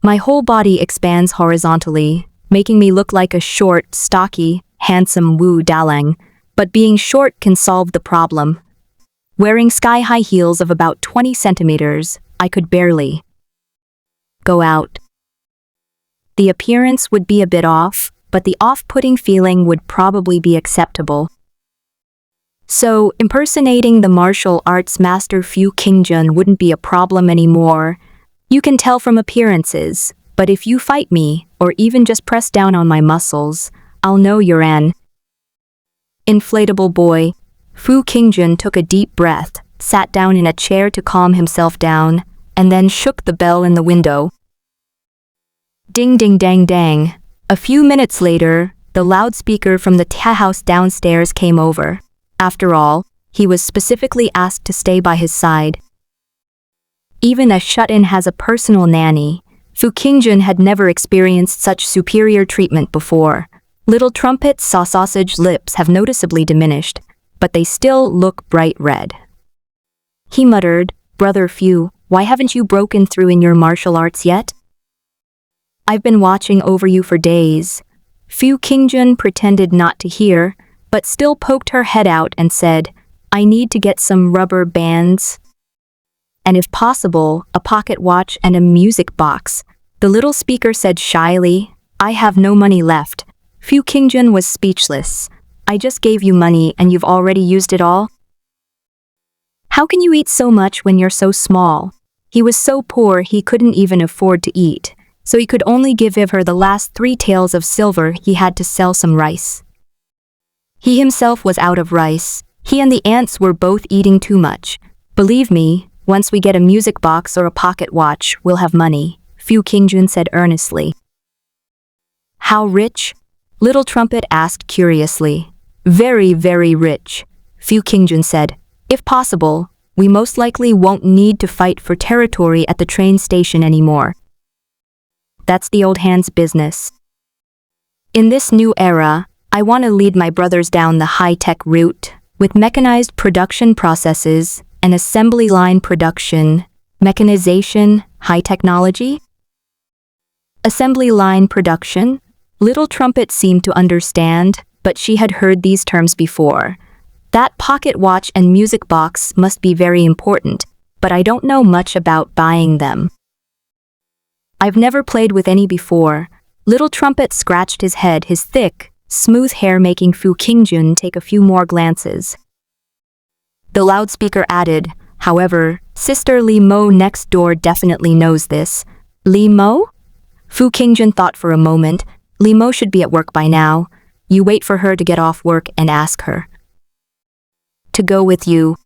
My whole body expands horizontally, making me look like a short, stocky, handsome Wu Dalang, but being short can solve the problem. Wearing sky-high heels of about 20 centimeters, I could barely go out. The appearance would be a bit off, but the off-putting feeling would probably be acceptable. So, impersonating the martial arts master Fu Qingjun wouldn't be a problem anymore. You can tell from appearances, but if you fight me, or even just press down on my muscles, I'll know you're an inflatable boy." Fu Qingjun took a deep breath, sat down in a chair to calm himself down, and then shook the bell in the window. Ding ding dang dang. A few minutes later, the loudspeaker from the house downstairs came over. After all, he was specifically asked to stay by his side. Even a shut-in has a personal nanny. Fu Qingjun had never experienced such superior treatment before. Little Trumpet's sausage lips have noticeably diminished, but they still look bright red. He muttered, "Brother Fu, why haven't you broken through in your martial arts yet? I've been watching over you for days." Fu Qingjun pretended not to hear, but still poked her head out and said, "I need to get some rubber bands, and if possible, a pocket watch and a music box." The little speaker said shyly, "I have no money left." Fu Qingjun was speechless. "I just gave you money and you've already used it all? How can you eat so much when you're so small?" He was so poor he couldn't even afford to eat, so he could only give her the last 3 taels of silver. He had to sell some rice. He himself was out of rice. He and the ants were both eating too much. "Believe me, once we get a music box or a pocket watch, we'll have money," Fu Qingjun said earnestly. "How rich?" Little Trumpet asked curiously. "Very, very rich," Fu Qingjun said. "If possible, we most likely won't need to fight for territory at the train station anymore. That's the old hand's business. In this new era, I want to lead my brothers down the high-tech route, with mechanized production processes and assembly line production, mechanization, high technology." Assembly line production? Little Trumpet seemed to understand, but she had heard these terms before. That pocket watch and music box must be very important, but I don't know much about buying them. I've never played with any before. Little Trumpet scratched his head, his thick, smooth hair making Fu Qingjun take a few more glances. The loudspeaker added, "However, Sister Li Mo next door definitely knows this." "Li Mo?" Fu Qingjun thought for a moment. "Li Mo should be at work by now. You wait for her to get off work and ask her to go with you.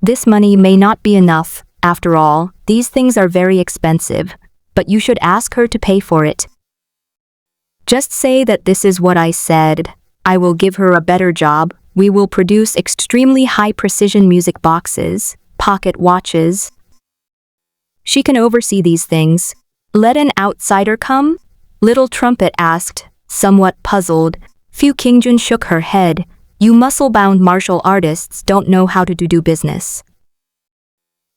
This money may not be enough. After all, these things are very expensive, but you should ask her to pay for it. Just say that this is what I said. I will give her a better job. We will produce extremely high-precision music boxes, pocket watches. She can oversee these things. Let an outsider come?" Little Trumpet asked, somewhat puzzled. Fu Qingjun shook her head. "You muscle-bound martial artists don't know how to do business.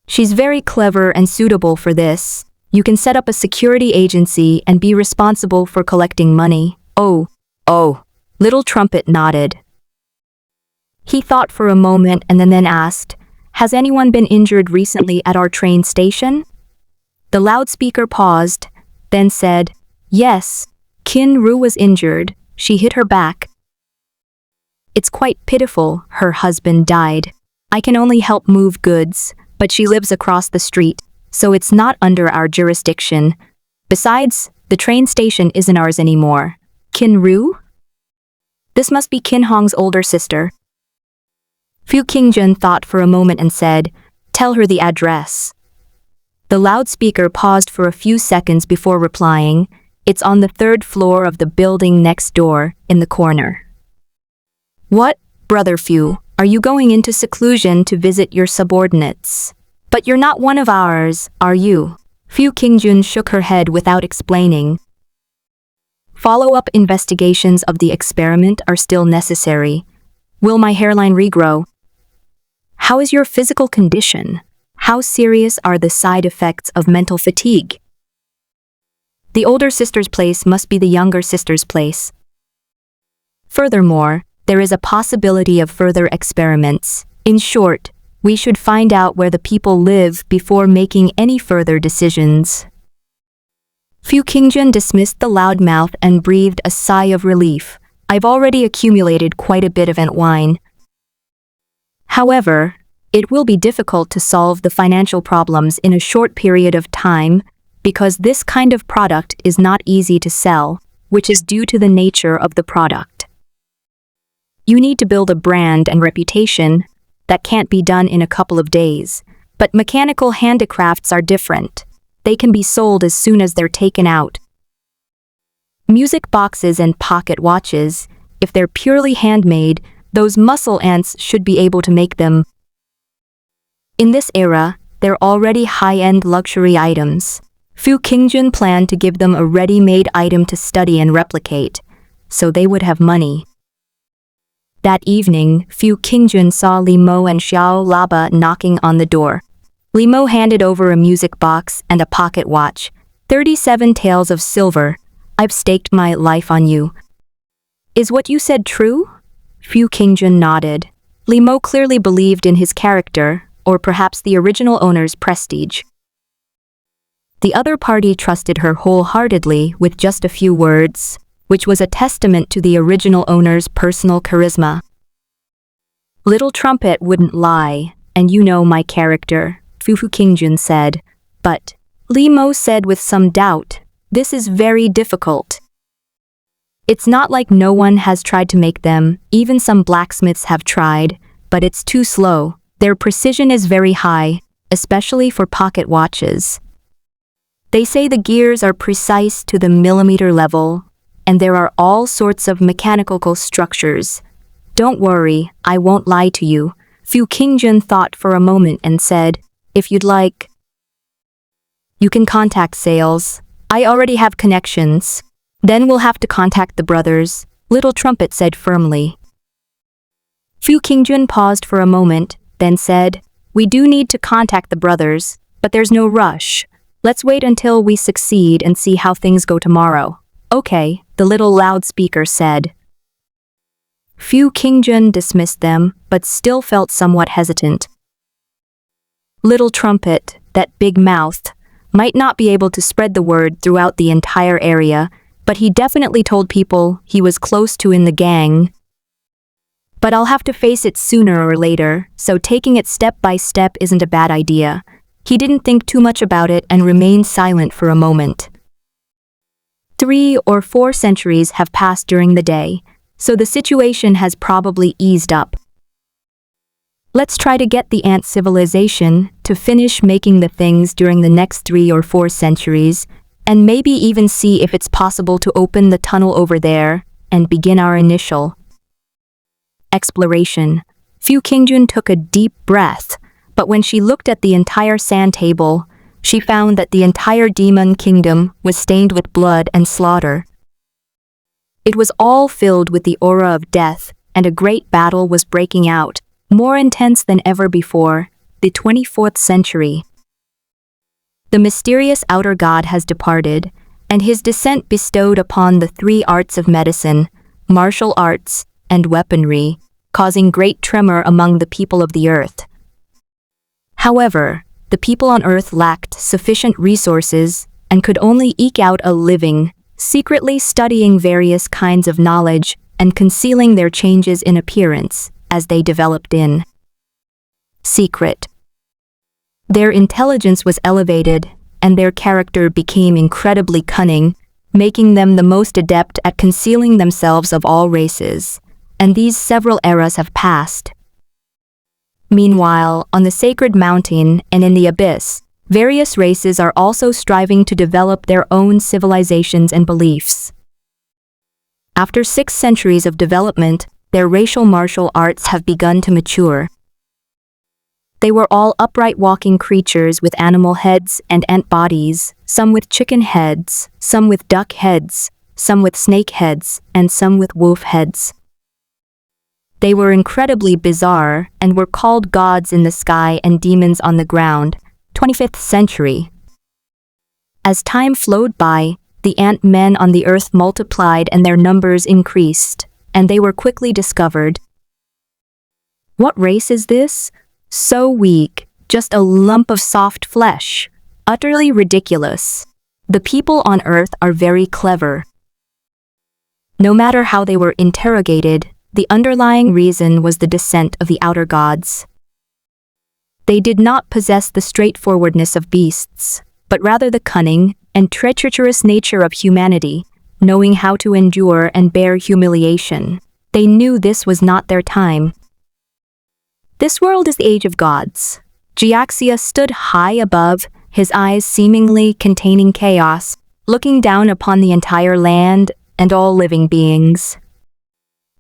She's very clever and suitable for this. You can set up a security agency and be responsible for collecting money." Oh. Little Trumpet nodded. He thought for a moment and then asked, "Has anyone been injured recently at our train station?" The loudspeaker paused, then said, "Yes, Qin Ru was injured. She hit her back. It's quite pitiful, her husband died. I can only help move goods, but she lives across the street, so it's not under our jurisdiction. Besides, The train station isn't ours anymore. Kin Ru? This must be Kin Hong's older sister. Fu Qingjun thought for a moment and said, "Tell her the address." The loudspeaker paused for a few seconds before replying, "It's on the 3rd floor of the building next door, in the corner." "What, Brother Fu, are you going into seclusion to visit your subordinates? But you're not one of ours, are you?" Fu Qingjun shook her head without explaining. "Follow-up investigations of the experiment are still necessary. Will my hairline regrow? How is your physical condition? How serious are the side effects of mental fatigue? The older sister's place must be the younger sister's place. Furthermore, there is a possibility of further experiments. In short, we should find out where the people live before making any further decisions." Fu Qingjun dismissed the loudmouth and breathed a sigh of relief. "I've already accumulated quite a bit of ant wine. However, it will be difficult to solve the financial problems in a short period of time because this kind of product is not easy to sell, which is due to the nature of the product. You need to build a brand and reputation that can't be done in a couple of days, but mechanical handicrafts are different. They can be sold as soon as they're taken out. Music boxes and pocket watches, if they're purely handmade, those muscle ants should be able to make them. In this era, they're already high-end luxury items. Fu Qingjun planned to give them a ready-made item to study and replicate, so they would have money. That evening, Fu Qingjun saw Li Mo and Xiao Laba knocking on the door. Li Mo handed over a music box and a pocket watch. 37 taels of silver. I've staked my life on you. Is what you said true? Fu Qingjun nodded. Li Mo clearly believed in his character, or perhaps the original owner's prestige. The other party trusted her wholeheartedly with just a few words, which was a testament to the original owner's personal charisma. Little Trumpet wouldn't lie, and you know my character, Fu Qingjun said. But, Li Mo said with some doubt, this is very difficult. It's not like no one has tried to make them, even some blacksmiths have tried, but it's too slow. Their precision is very high, especially for pocket watches. They say the gears are precise to the millimeter level, and there are all sorts of mechanical structures. Don't worry, I won't lie to you. Fu Qingjun thought for a moment and said, if you'd like, you can contact sales. I already have connections. Then we'll have to contact the brothers, Little Trumpet said firmly. Fu Qingjun paused for a moment, then said, we do need to contact the brothers, but there's no rush. Let's wait until we succeed and see how things go tomorrow. Okay, the little loudspeaker said. Fu Qingjun dismissed them, but still felt somewhat hesitant. Little Trumpet, that big mouth, might not be able to spread the word throughout the entire area, but he definitely told people he was close to in the gang. But I'll have to face it sooner or later, so taking it step by step isn't a bad idea. He didn't think too much about it and remained silent for a moment. 3 or 4 centuries have passed during the day, so the situation has probably eased up. Let's try to get the ant civilization to finish making the things during the next 3 or 4 centuries, and maybe even see if it's possible to open the tunnel over there and begin our initial exploration. Fu Qingjun took a deep breath, but when she looked at the entire sand table, she found that the entire demon kingdom was stained with blood and slaughter. It was all filled with the aura of death, and a great battle was breaking out, more intense than ever before, the 24th century. The mysterious outer god has departed, and his descent bestowed upon the 3 arts of medicine, martial arts, and weaponry, causing great tremor among the people of the earth. However, the people on Earth lacked sufficient resources and could only eke out a living, secretly studying various kinds of knowledge and concealing their changes in appearance as they developed in secret. Their intelligence was elevated, and their character became incredibly cunning, making them the most adept at concealing themselves of all races, and these several eras have passed. Meanwhile, on the sacred mountain and in the abyss, various races are also striving to develop their own civilizations and beliefs. After 6 centuries of development, their racial martial arts have begun to mature. They were all upright walking creatures with animal heads and ant bodies, some with chicken heads, some with duck heads, some with snake heads, and some with wolf heads. They were incredibly bizarre and were called gods in the sky and demons on the ground. 25th century. As time flowed by, the ant-men on the earth multiplied and their numbers increased, and they were quickly discovered. What race is this? So weak, just a lump of soft flesh. Utterly ridiculous. The people on earth are very clever. No matter how they were interrogated, the underlying reason was the descent of the outer gods. They did not possess the straightforwardness of beasts, but rather the cunning and treacherous nature of humanity, knowing how to endure and bear humiliation. They knew this was not their time. This world is the age of gods. Jiaxia stood high above, his eyes seemingly containing chaos, looking down upon the entire land and all living beings.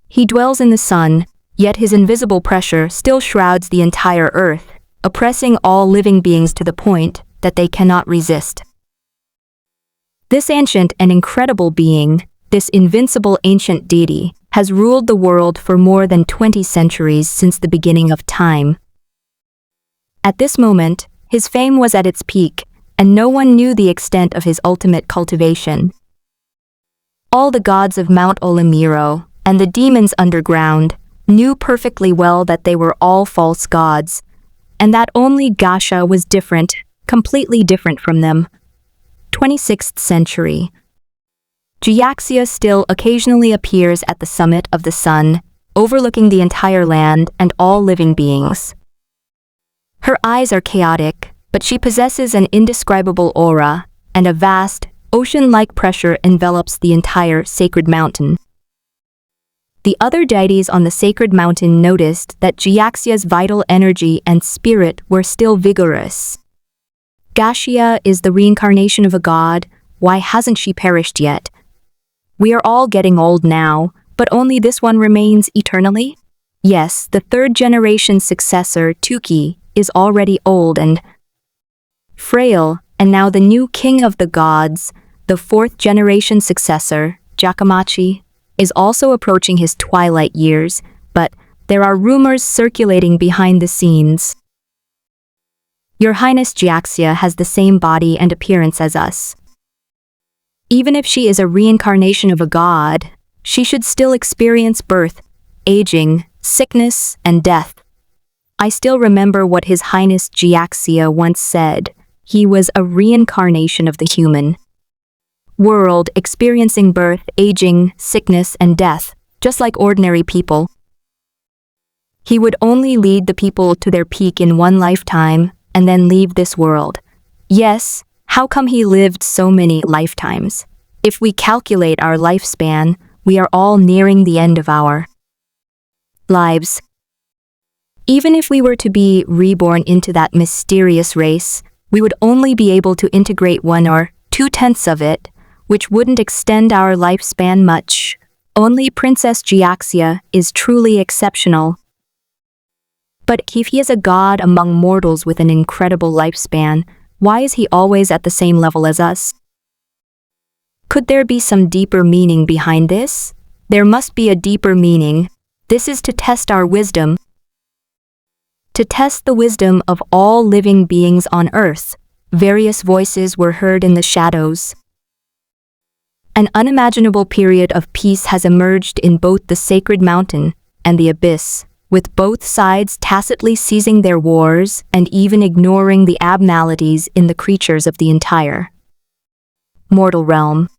He dwells in the sun, yet his invisible pressure still shrouds the entire earth, oppressing all living beings to the point that they cannot resist. This ancient and incredible being, this invincible ancient deity, has ruled the world for more than 20 centuries since the beginning of time. At this moment, his fame was at its peak, and no one knew the extent of his ultimate cultivation. All the gods of Mount Olimiro and the demons underground knew perfectly well that they were all false gods, and that only Gasha was different, completely different from them. 26th century. Jiaxia still occasionally appears at the summit of the sun, overlooking the entire land and all living beings. Her eyes are chaotic, but she possesses an indescribable aura, and a vast, ocean-like pressure envelops the entire sacred mountain. The other deities on the sacred mountain noticed that Jiaxia's vital energy and spirit were still vigorous. Gashia is the reincarnation of a god. Why hasn't she perished yet? We are all getting old now, but only this one remains eternally? Yes, the 3rd-generation successor, Tuki, is already old and frail, and now the new king of the gods, the 4th-generation successor, Jakamachi, is also approaching his twilight years, but there are rumors circulating behind the scenes. Your Highness Jiaxia has the same body and appearance as us. Even if she is a reincarnation of a god, she should still experience birth, aging, sickness, and death. I still remember what His Highness Jiaxia once said. He was a reincarnation of the human world, experiencing birth, aging, sickness, and death, just like ordinary people. He would only lead the people to their peak in one lifetime and then leave this world. Yes, how come he lived so many lifetimes? If we calculate our lifespan, we are all nearing the end of our lives. Even if we were to be reborn into that mysterious race, we would only be able to integrate 1 or 2/10 of it, which wouldn't extend our lifespan much. Only Princess Jiaxia is truly exceptional. But if he is a god among mortals with an incredible lifespan, why is he always at the same level as us? Could there be some deeper meaning behind this? There must be a deeper meaning. This is to test our wisdom. To test the wisdom of all living beings on earth, various voices were heard in the shadows. An unimaginable period of peace has emerged in both the sacred mountain and the abyss, with both sides tacitly ceasing their wars and even ignoring the abnormalities in the creatures of the entire mortal realm.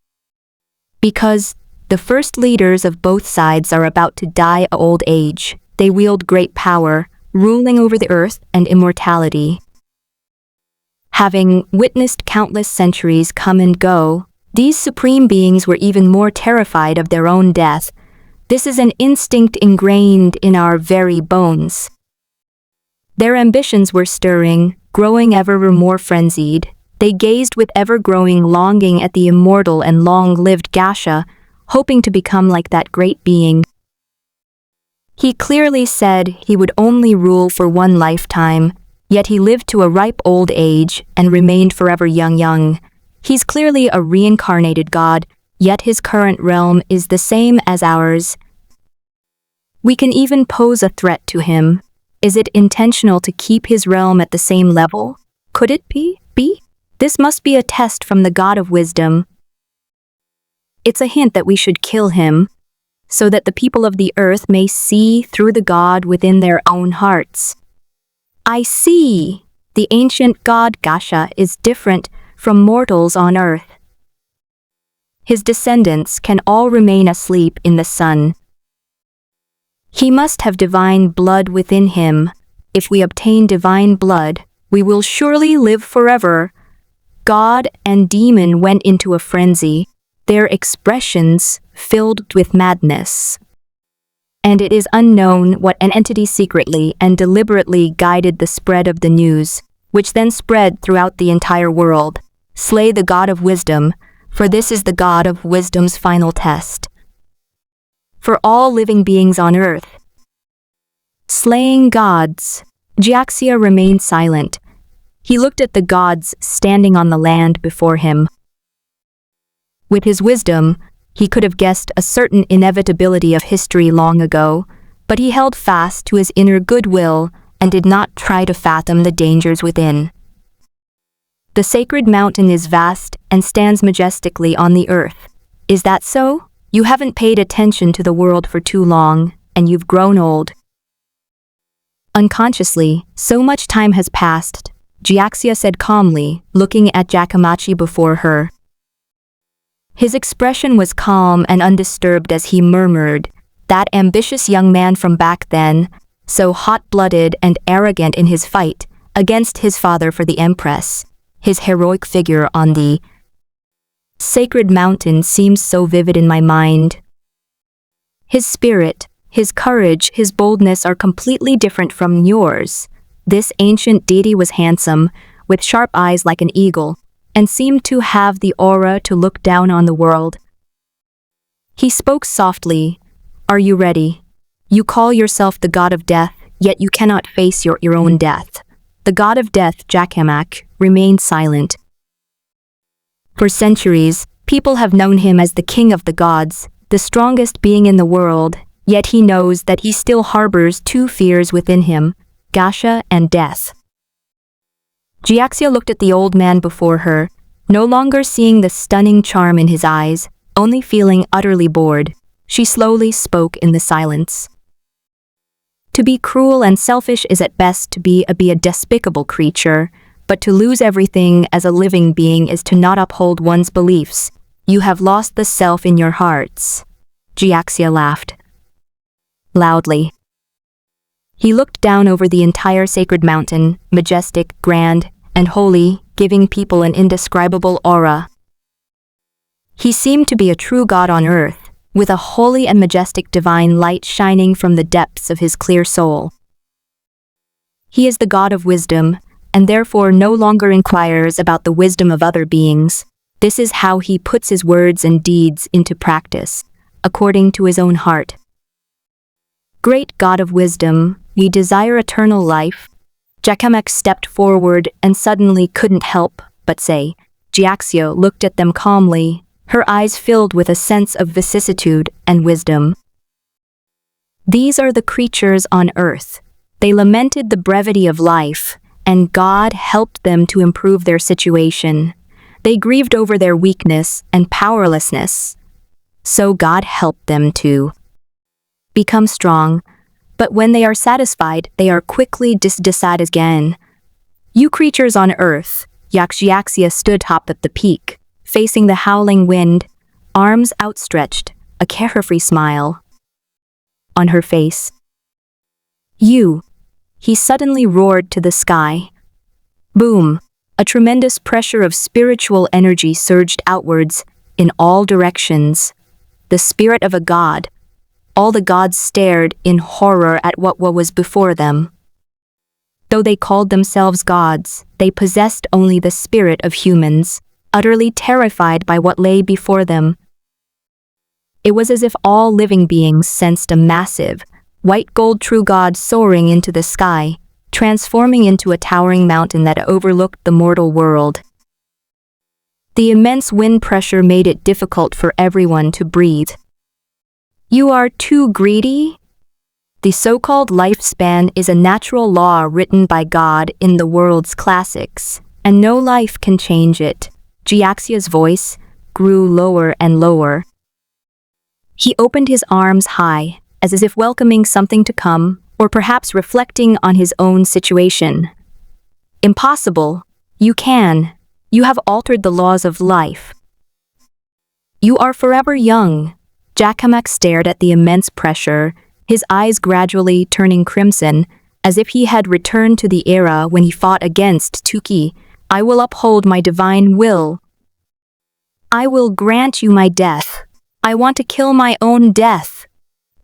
Because the first leaders of both sides are about to die of old age, they wield great power, ruling over the earth and immortality. Having witnessed countless centuries come and go, These supreme beings were even more terrified of their own death. This is an instinct ingrained in our very bones. Their ambitions were stirring, growing ever more frenzied. They gazed with ever-growing longing at the immortal and long-lived Gasha, hoping to become like that great being. He clearly said he would only rule for one lifetime, yet he lived to a ripe old age and remained forever young. He's clearly a reincarnated god, yet his current realm is the same as ours. We can even pose a threat to him. Is it intentional to keep his realm at the same level? Could it be? This must be a test from the god of wisdom. It's a hint that we should kill him, so that the people of the earth may see through the god within their own hearts. I see. The ancient god Gasha is different from mortals on earth. His descendants can all remain asleep in the sun. He must have divine blood within him. If we obtain divine blood, we will surely live forever. God and demon went into a frenzy, their expressions filled with madness. And it is unknown what an entity secretly and deliberately guided the spread of the news, which then spread throughout the entire world. Slay the god of wisdom, for this is the god of wisdom's final test. For all living beings on earth. Slaying gods. Jyaxia remained silent. He looked at the gods standing on the land before him. With his wisdom, he could have guessed a certain inevitability of history long ago, but he held fast to his inner goodwill and did not try to fathom the dangers within. The sacred mountain is vast and stands majestically on the earth. Is that so? You haven't paid attention to the world for too long, and you've grown old. Unconsciously, so much time has passed, Jyaxia said calmly, looking at Jakamachi before her. His expression was calm and undisturbed as he murmured, that ambitious young man from back then, so hot-blooded and arrogant in his fight against his father for the Empress, his heroic figure on the sacred mountain seems so vivid in my mind. His spirit, his courage, his boldness are completely different from yours. This ancient deity was handsome, with sharp eyes like an eagle, and seemed to have the aura to look down on the world. He spoke softly. Are you ready? You call yourself the god of death, yet you cannot face your own death. The god of death, Jakamak, remained silent. For centuries, people have known him as the king of the gods, the strongest being in the world, yet he knows that he still harbors two fears within him, Gasha and death. Jyaxia looked at the old man before her, no longer seeing the stunning charm in his eyes, only feeling utterly bored. She slowly spoke in the silence. To be cruel and selfish is at best to be a despicable creature, but to lose everything as a living being is to not uphold one's beliefs. You have lost the self in your hearts. Jyaxia laughed. Loudly. He looked down over the entire sacred mountain, majestic, grand, and holy, giving people an indescribable aura. He seemed to be a true god on earth, with a holy and majestic divine light shining from the depths of his clear soul. He is the god of wisdom, and therefore no longer inquires about the wisdom of other beings. This is how he puts his words and deeds into practice, according to his own heart. Great God of wisdom, we desire eternal life. Jakamek stepped forward and suddenly couldn't help but say. Jyaxia looked at them calmly, her eyes filled with a sense of vicissitude and wisdom. These are the creatures on earth. They lamented the brevity of life, and God helped them to improve their situation. They grieved over their weakness and powerlessness. So God helped them to become strong, but when they are satisfied, they are quickly dissatisfied again. You creatures on earth, Jyaxia stood top at the peak, facing the howling wind, arms outstretched, a carefree smile on her face. You, he suddenly roared to the sky. Boom! A tremendous pressure of spiritual energy surged outwards, in all directions, the spirit of a god. All the gods stared in horror at what was before them. Though they called themselves gods, they possessed only the spirit of humans, utterly terrified by what lay before them. It was as if all living beings sensed a massive, white gold true god soaring into the sky, transforming into a towering mountain that overlooked the mortal world. The immense wind pressure made it difficult for everyone to breathe. "You are too greedy?" The so-called lifespan is a natural law written by God in the world's classics, and no life can change it. Jiaxia's voice grew lower and lower. He opened his arms high, as if welcoming something to come, or perhaps reflecting on his own situation. "Impossible. You can. You have altered the laws of life. You are forever young." Jakamak stared at the immense pressure, his eyes gradually turning crimson, as if he had returned to the era when he fought against Tuki. "I will uphold my divine will. I will grant you my death. I want to kill my own death."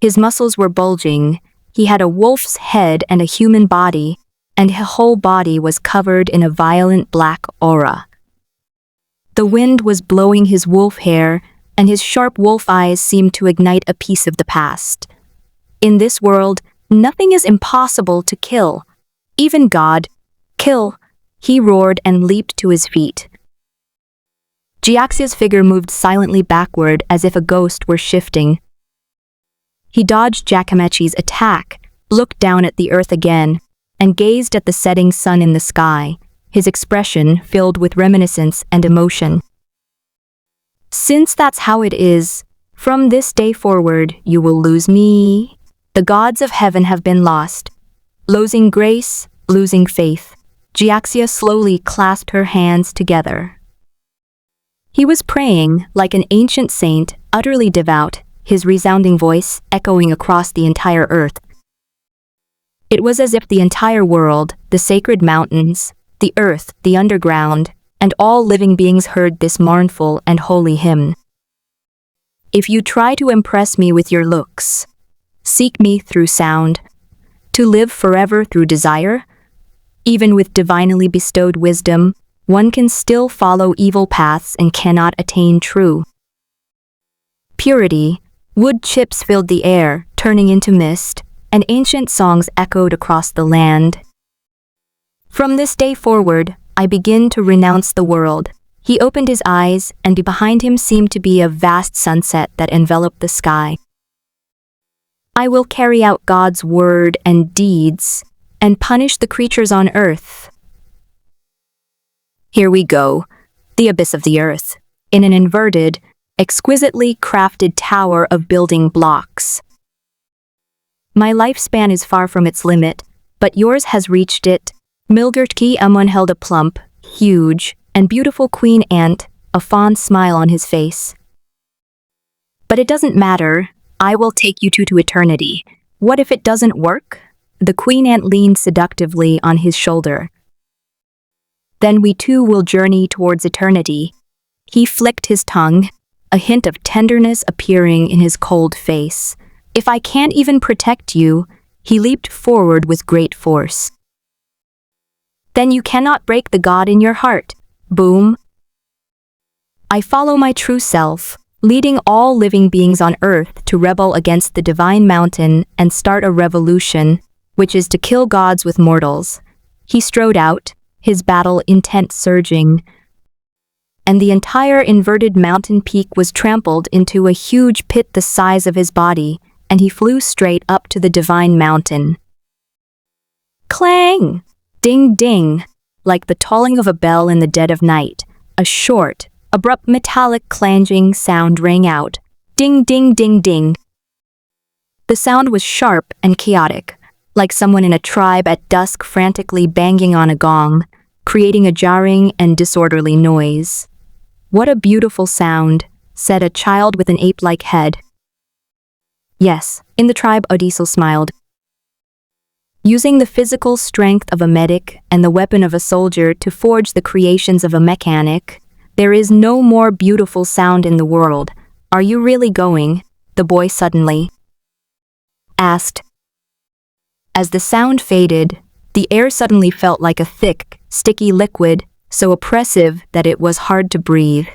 His muscles were bulging. He had a wolf's head and a human body, and his whole body was covered in a violent black aura. The wind was blowing his wolf hair, and his sharp wolf eyes seemed to ignite a piece of the past. In this world, nothing is impossible to kill. Even God. "Kill!" He roared and leaped to his feet. Jiaxia's figure moved silently backward as if a ghost were shifting. He dodged Jakamechi's attack, looked down at the earth again, and gazed at the setting sun in the sky, his expression filled with reminiscence and emotion. "Since that's how it is, from this day forward you will lose me. The gods of heaven have been lost. Losing grace, losing faith." Jiaxia slowly clasped her hands together. He was praying like an ancient saint, utterly devout, his resounding voice echoing across the entire earth. It was as if the entire world, the sacred mountains, the earth, the underground, and all living beings heard this mournful and holy hymn. "If you try to impress me with your looks, seek me through sound, to live forever through desire, even with divinely bestowed wisdom, one can still follow evil paths and cannot attain true purity." Wood chips filled the air, turning into mist, and ancient songs echoed across the land. "From this day forward, I begin to renounce the world." He opened his eyes, and behind him seemed to be a vast sunset that enveloped the sky. "I will carry out God's word and deeds, and punish the creatures on earth." Here we go, the abyss of the earth, in an inverted, exquisitely crafted tower of building blocks. My lifespan is far from its limit, but yours has reached it. Milgertki Amun held a plump, huge, and beautiful queen ant, a fond smile on his face. "But it doesn't matter. I will take you to eternity. What if it doesn't work?" The queen ant leaned seductively on his shoulder. "Then we too will journey towards eternity." He flicked his tongue, a hint of tenderness appearing in his cold face. "If I can't even protect you," he leaped forward with great force. "Then you cannot break the God in your heart." Boom. "I follow my true self, leading all living beings on earth to rebel against the divine mountain and start a revolution, which is to kill gods with mortals." He strode out, his battle intent surging, and the entire inverted mountain peak was trampled into a huge pit the size of his body, and he flew straight up to the divine mountain. Clang! Ding ding! Like the tolling of a bell in the dead of night, a short, abrupt metallic clanging sound rang out. Ding ding ding ding! The sound was sharp and chaotic, like someone in a tribe at dusk frantically banging on a gong, creating a jarring and disorderly noise. "What a beautiful sound," said a child with an ape-like head. "Yes," in the tribe Odisel smiled. Using the physical strength of a medic and the weapon of a soldier to forge the creations of a mechanic, There is no more beautiful sound in the world. Are you really going? The boy suddenly asked. As the sound faded, the air suddenly felt like a thick, sticky liquid, so oppressive that it was hard to breathe.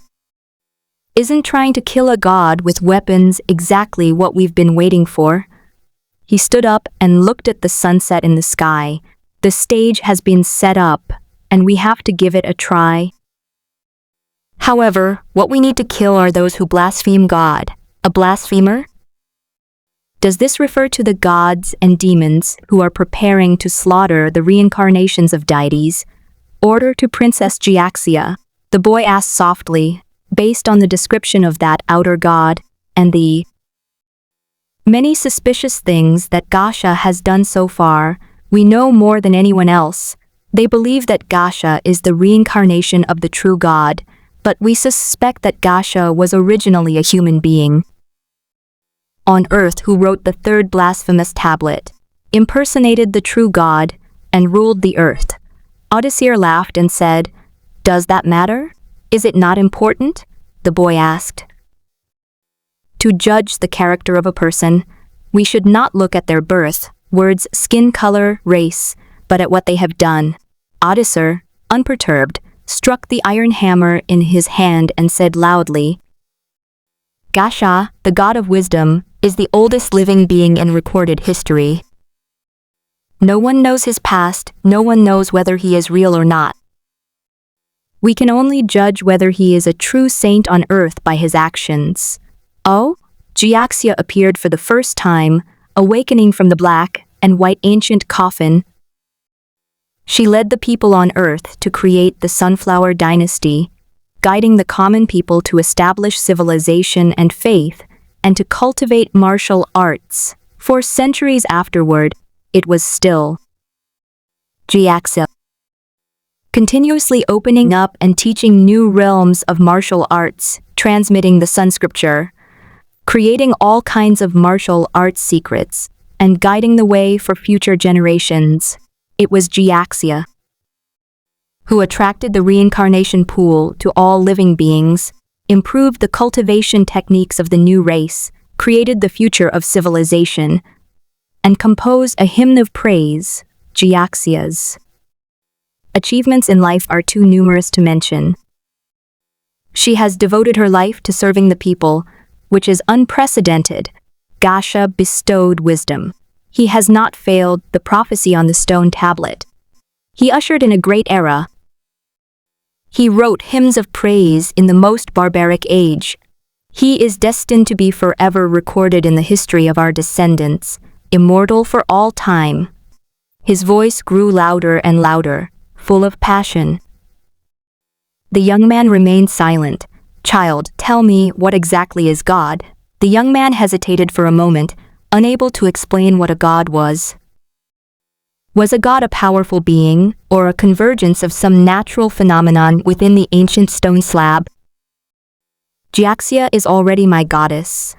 Isn't trying to kill a god with weapons exactly what we've been waiting for? He stood up and looked at the sunset in the sky. The stage has been set up, and we have to give it a try. However, what we need to kill are those who blaspheme God. A blasphemer? Does this refer to the gods and demons who are preparing to slaughter the reincarnations of deities? Order to Princess Jiaxia, the boy asked softly, based on the description of that outer god and the many suspicious things that Gasha has done so far. We know more than anyone else. They believe that Gasha is the reincarnation of the true god, but we suspect that Gasha was originally a human being on Earth who wrote the third blasphemous tablet, impersonated the true god, and ruled the Earth. Odysseus laughed and said, "Does that matter? Is it not important?" The boy asked. To judge the character of a person, we should not look at their birth, words, skin color, race, but at what they have done. Odysseus, unperturbed, struck the iron hammer in his hand and said loudly, "Gasha, the god of wisdom, is the oldest living being in recorded history. No one knows his past, no one knows whether he is real or not. We can only judge whether he is a true saint on earth by his actions." Oh? Jiaxia appeared for the first time, awakening from the black and white ancient coffin. She led the people on earth to create the Sunflower Dynasty, guiding the common people to establish civilization and faith, and to cultivate martial arts. For centuries afterward, it was still Jiaxia, continuously opening up and teaching new realms of martial arts, transmitting the Sun Scripture, creating all kinds of martial arts secrets, and guiding the way for future generations. It was Jiaxia who attracted the reincarnation pool to all living beings, improved the cultivation techniques of the new race, created the future of civilization, and composed a hymn of praise. Jiaxia's achievements in life are too numerous to mention. She has devoted her life to serving the people, which is unprecedented. Gasha bestowed wisdom. He has not failed the prophecy on the stone tablet. He ushered in a great era. He wrote hymns of praise in the most barbaric age. He is destined to be forever recorded in the history of our descendants, immortal for all time. His voice grew louder and louder, full of passion. The young man remained silent. "Child, tell me, what exactly is God?" The young man hesitated for a moment, unable to explain what a god was. Was a god a powerful being, or a convergence of some natural phenomenon within the ancient stone slab? "Jiaxia is already my goddess."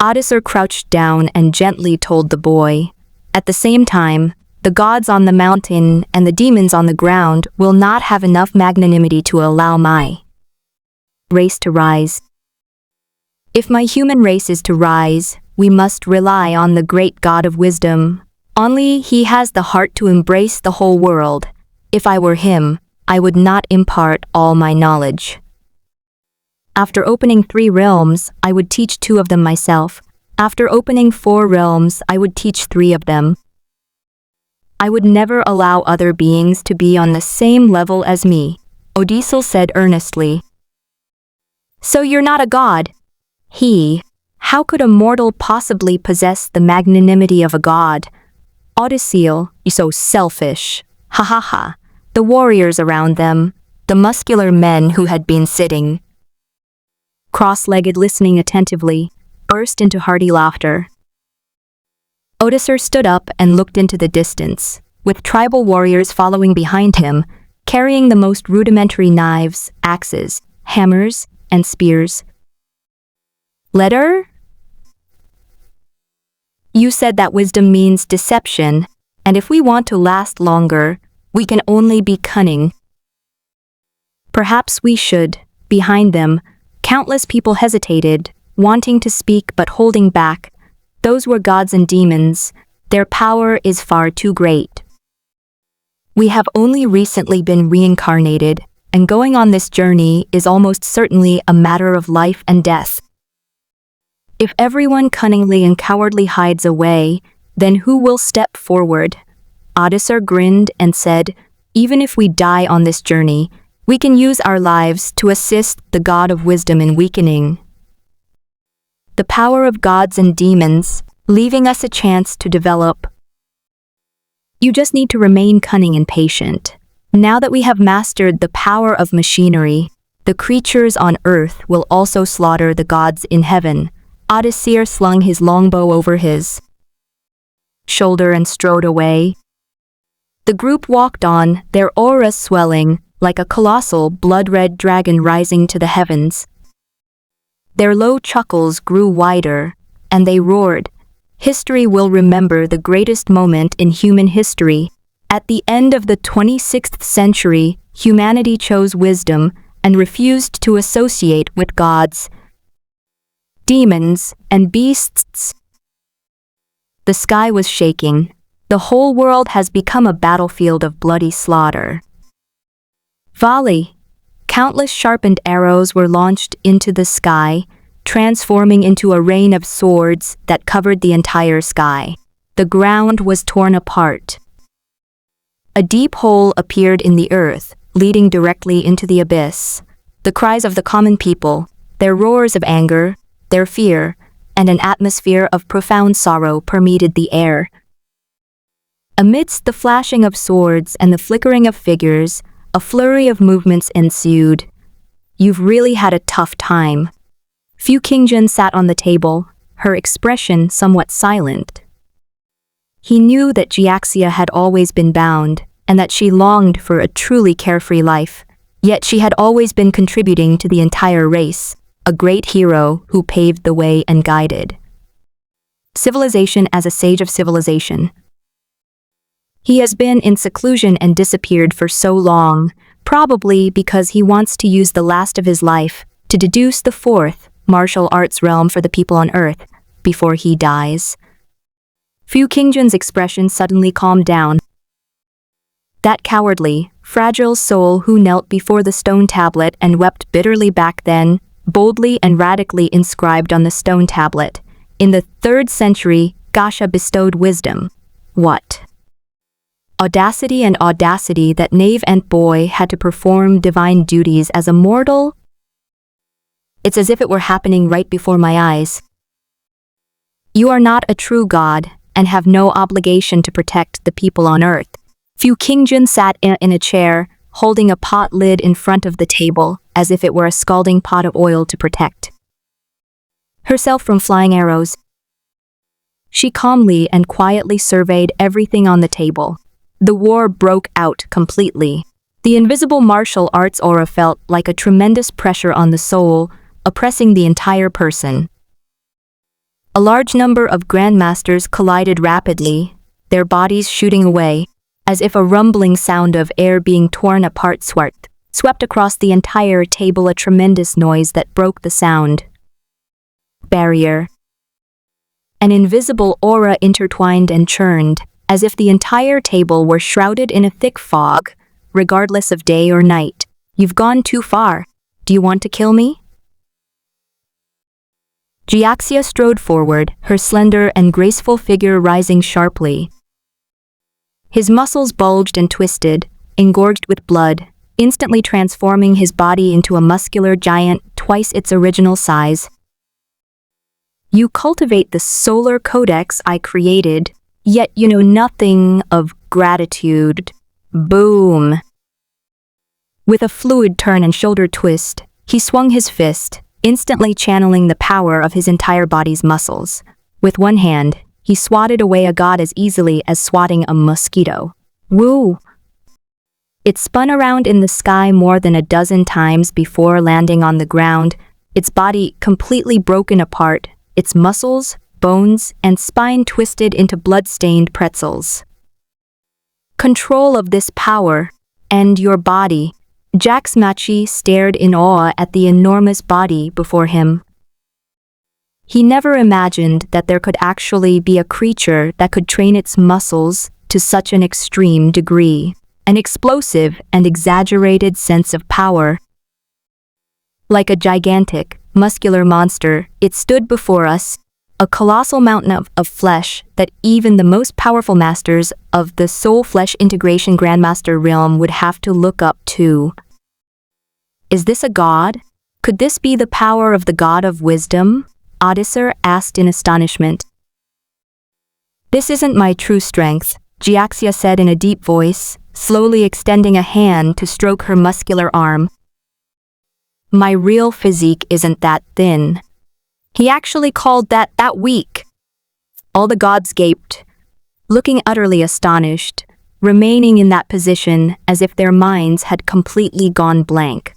Odysseus crouched down and gently told the boy. "At the same time, the gods on the mountain and the demons on the ground will not have enough magnanimity to allow my race to rise. If my human race is to rise, we must rely on the great god of wisdom. Only he has the heart to embrace the whole world. If I were him, I would not impart all my knowledge. After opening 3 realms, I would teach 2 of them myself. After opening 4 realms, I would teach 3 of them. I would never allow other beings to be on the same level as me," Odysseus said earnestly. "So you're not a god?" How could a mortal possibly possess the magnanimity of a god? Odysseus, you're so selfish. Ha ha ha. The warriors around them, the muscular men who had been sitting cross-legged listening attentively, burst into hearty laughter. Odysseus stood up and looked into the distance, with tribal warriors following behind him, carrying the most rudimentary knives, axes, hammers, and spears. "Letter? You said that wisdom means deception, and if we want to last longer, we can only be cunning. Perhaps we should Behind them, countless people hesitated, wanting to speak but holding back. Those were gods and demons. Their power is far too great. We have only recently been reincarnated, and going on this journey is almost certainly a matter of life and death. If everyone cunningly and cowardly hides away, then who will step forward? Odyssey grinned and said, "Even if we die on this journey, we can use our lives to assist the God of wisdom in weakening the power of gods and demons, leaving us a chance to develop. You just need to remain cunning and patient. Now that we have mastered the power of machinery, the creatures on earth will also slaughter the gods in heaven." Odyssey slung his longbow over his shoulder and strode away. The group walked on, their auras swelling, like a colossal, blood-red dragon rising to the heavens. Their low chuckles grew wider, and they roared. History will remember the greatest moment in human history. At the end of the 26th century, humanity chose wisdom and refused to associate with gods, demons, and beasts. The sky was shaking. The whole world has become a battlefield of bloody slaughter. Volley! Countless sharpened arrows were launched into the sky, transforming into a rain of swords that covered the entire sky. The ground was torn apart. A deep hole appeared in the earth, leading directly into the abyss. The cries of the common people, their roars of anger, their fear, and an atmosphere of profound sorrow permeated the air. Amidst the flashing of swords and the flickering of figures, a flurry of movements ensued. "You've really had a tough time." Fu Qingjun sat on the table, her expression somewhat silent. He knew that Jiaxia had always been bound, and that she longed for a truly carefree life, yet she had always been contributing to the entire race, a great hero who paved the way and guided civilization as a sage of civilization. He has been in seclusion and disappeared for so long, probably because he wants to use the last of his life to deduce the fourth martial arts realm for the people on Earth before he dies. Fu Qingjun's expression suddenly calmed down. That cowardly, fragile soul who knelt before the stone tablet and wept bitterly back then, boldly and radically inscribed on the stone tablet, "In the 3rd century, Gasha bestowed wisdom." What? Audacity and audacity that knave and boy had to perform divine duties as a mortal? It's as if it were happening right before my eyes. You are not a true god, and have no obligation to protect the people on earth. Fu Qingjun sat in a chair, holding a pot lid in front of the table, as if it were a scalding pot of oil to protect herself from flying arrows. She calmly and quietly surveyed everything on the table. The war broke out completely. The invisible martial arts aura felt like a tremendous pressure on the soul, oppressing the entire person. A large number of grandmasters collided rapidly, their bodies shooting away, as if a rumbling sound of air being torn apart swept across the entire table, a tremendous noise that broke the sound barrier. An invisible aura intertwined and churned, as if the entire table were shrouded in a thick fog, regardless of day or night. "You've gone too far. Do you want to kill me?" Jiaxia strode forward, her slender and graceful figure rising sharply. His muscles bulged and twisted, engorged with blood, instantly transforming his body into a muscular giant twice its original size. "You cultivate the solar codex I created, yet you know nothing of gratitude." Boom! With a fluid turn and shoulder twist, he swung his fist, instantly channeling the power of his entire body's muscles. With one hand, he swatted away a god as easily as swatting a mosquito. Woo! It spun around in the sky more than a dozen times before landing on the ground, its body completely broken apart, its muscles, bones, and spine twisted into blood-stained pretzels. Control of this power, and your body. Jaxmachi stared in awe at the enormous body before him. He never imagined that there could actually be a creature that could train its muscles to such an extreme degree, an explosive and exaggerated sense of power. Like a gigantic, muscular monster, it stood before us, a colossal mountain of flesh that even the most powerful masters of the soul-flesh integration Grandmaster realm would have to look up to. Is this a god? Could this be the power of the god of wisdom? Odysser asked in astonishment. This isn't my true strength, Jiaxia said in a deep voice, slowly extending a hand to stroke her muscular arm. My real physique isn't that thin. He actually called that weak. All the gods gaped, looking utterly astonished, remaining in that position as if their minds had completely gone blank.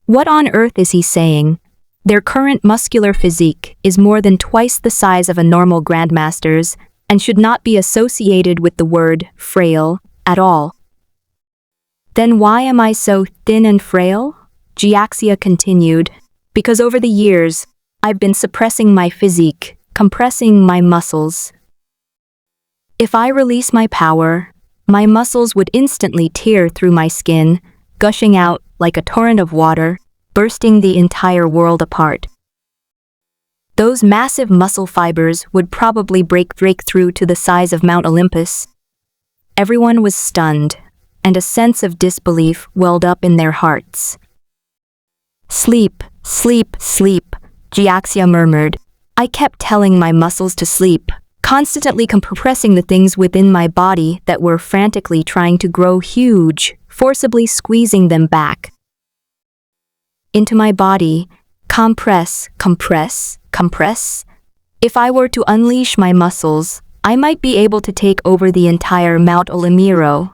What on earth is he saying? Their current muscular physique is more than twice the size of a normal grandmaster's and should not be associated with the word frail at all. Then why am I so thin and frail? Jiaxia continued. Because over the years, I've been suppressing my physique, compressing my muscles. If I release my power, my muscles would instantly tear through my skin, gushing out like a torrent of water, bursting the entire world apart. Those massive muscle fibers would probably break through to the size of Mount Olympus. Everyone was stunned, and a sense of disbelief welled up in their hearts. Sleep, sleep, sleep, Jiaxia murmured. I kept telling my muscles to sleep, constantly compressing the things within my body that were frantically trying to grow huge, forcibly squeezing them back into my body. Compress, compress, compress. If I were to unleash my muscles, I might be able to take over the entire Mount Olimiro.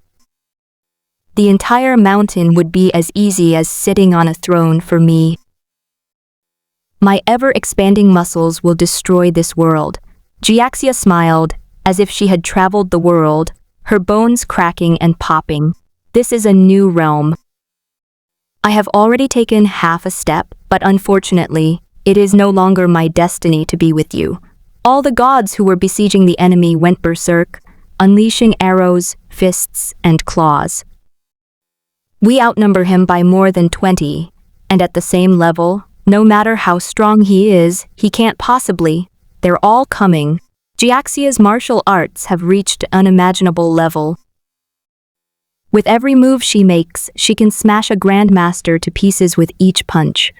The entire mountain would be as easy as sitting on a throne for me. My ever-expanding muscles will destroy this world. Jiaxia smiled, as if she had traveled the world, her bones cracking and popping. This is a new realm. I have already taken half a step, but unfortunately, it is no longer my destiny to be with you. All the gods who were besieging the enemy went berserk, unleashing arrows, fists, and claws. We outnumber him by more than 20, and at the same level, no matter how strong he is, he can't possibly. They're all coming. Jiaxia's martial arts have reached an unimaginable level. With every move she makes, she can smash a grandmaster to pieces with each punch.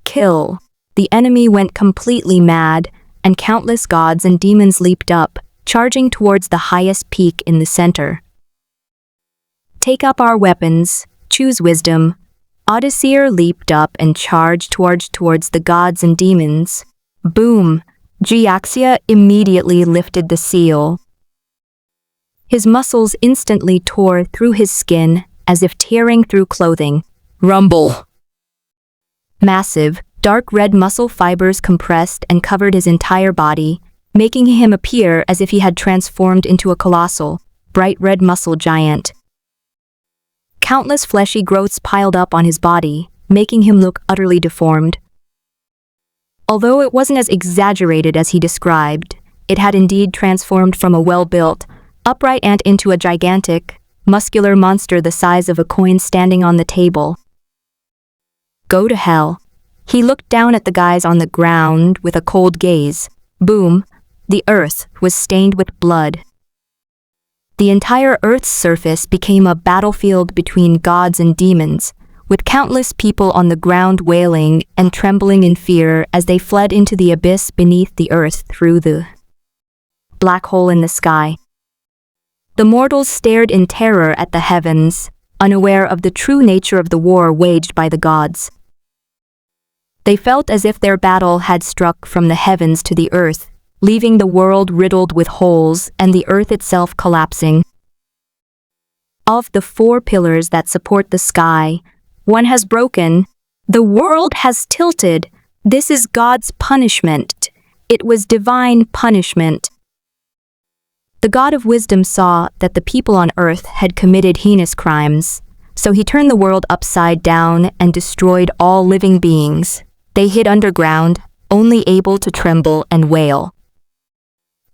Kill. The enemy went completely mad, and countless gods and demons leaped up, charging towards the highest peak in the center. Take up our weapons, choose wisdom. Odysseus leaped up and charged towards the gods and demons. Boom! Jiaxia immediately lifted the seal. His muscles instantly tore through his skin, as if tearing through clothing. Rumble! Massive, dark red muscle fibers compressed and covered his entire body, making him appear as if he had transformed into a colossal, bright red muscle giant. Countless fleshy growths piled up on his body, making him look utterly deformed. Although it wasn't as exaggerated as he described, it had indeed transformed from a well-built, upright ant into a gigantic, muscular monster the size of a coin standing on the table. Go to hell. He looked down at the guys on the ground with a cold gaze. Boom! The earth was stained with blood. The entire Earth's surface became a battlefield between gods and demons, with countless people on the ground wailing and trembling in fear as they fled into the abyss beneath the earth through the black hole in the sky. The mortals stared in terror at the heavens, unaware of the true nature of the war waged by the gods. They felt as if their battle had struck from the heavens to the earth, leaving the world riddled with holes and the earth itself collapsing. Of the 4 pillars that support the sky, one has broken. The world has tilted. This is God's punishment. It was divine punishment. The God of wisdom saw that the people on earth had committed heinous crimes, So he turned the world upside down and destroyed all living beings. They hid underground, only able to tremble and wail.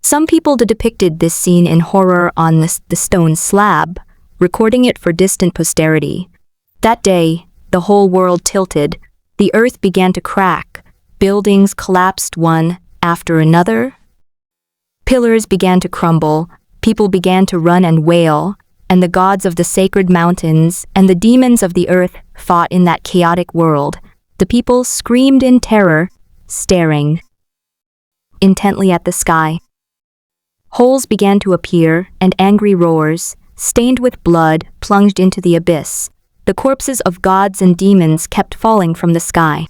Some people depicted this scene in horror on the stone slab, recording it for distant posterity. That day, the whole world tilted. The earth began to crack. Buildings collapsed one after another. Pillars began to crumble. People began to run and wail. And the gods of the sacred mountains and the demons of the earth fought in that chaotic world. The people screamed in terror, staring intently at the sky. Holes began to appear, and angry roars, stained with blood, plunged into the abyss. The corpses of gods and demons kept falling from the sky.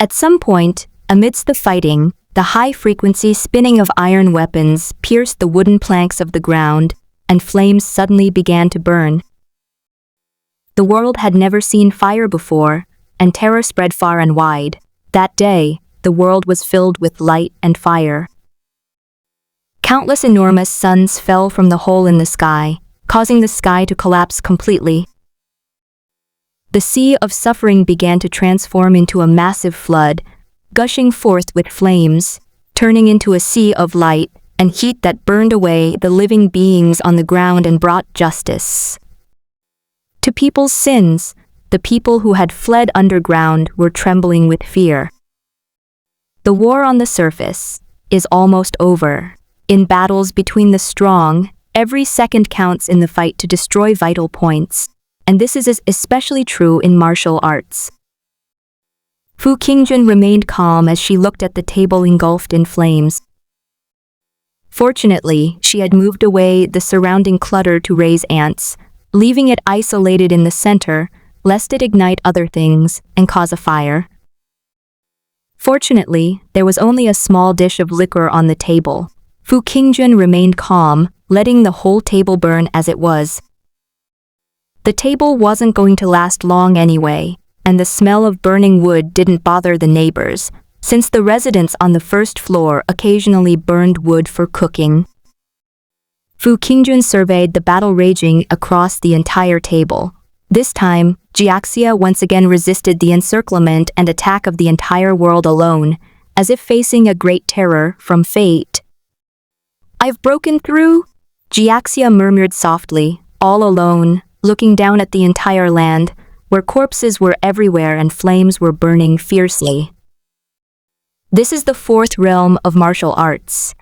At some point, amidst the fighting, the high-frequency spinning of iron weapons pierced the wooden planks of the ground, and flames suddenly began to burn. The world had never seen fire before, and terror spread far and wide. That day, the world was filled with light and fire. Countless enormous suns fell from the hole in the sky, causing the sky to collapse completely. The sea of suffering began to transform into a massive flood, gushing forth with flames, turning into a sea of light and heat that burned away the living beings on the ground and brought justice to people's sins. The people who had fled underground were trembling with fear. The war on the surface is almost over. In battles between the strong, every second counts in the fight to destroy vital points, and this is especially true in martial arts. Fu Qingjun remained calm as she looked at the table engulfed in flames. Fortunately, she had moved away the surrounding clutter to raise ants, leaving it isolated in the center, lest it ignite other things and cause a fire. Fortunately, there was only a small dish of liquor on the table. Fu Qingjun remained calm, letting the whole table burn as it was. The table wasn't going to last long anyway, and the smell of burning wood didn't bother the neighbors, since the residents on the first floor occasionally burned wood for cooking. Fu Qingjun surveyed the battle raging across the entire table. This time, Jiaxia once again resisted the encirclement and attack of the entire world alone, as if facing a great terror from fate. "I've broken through," Jiaxia murmured softly, all alone, looking down at the entire land, where corpses were everywhere and flames were burning fiercely. This is the fourth realm of martial arts.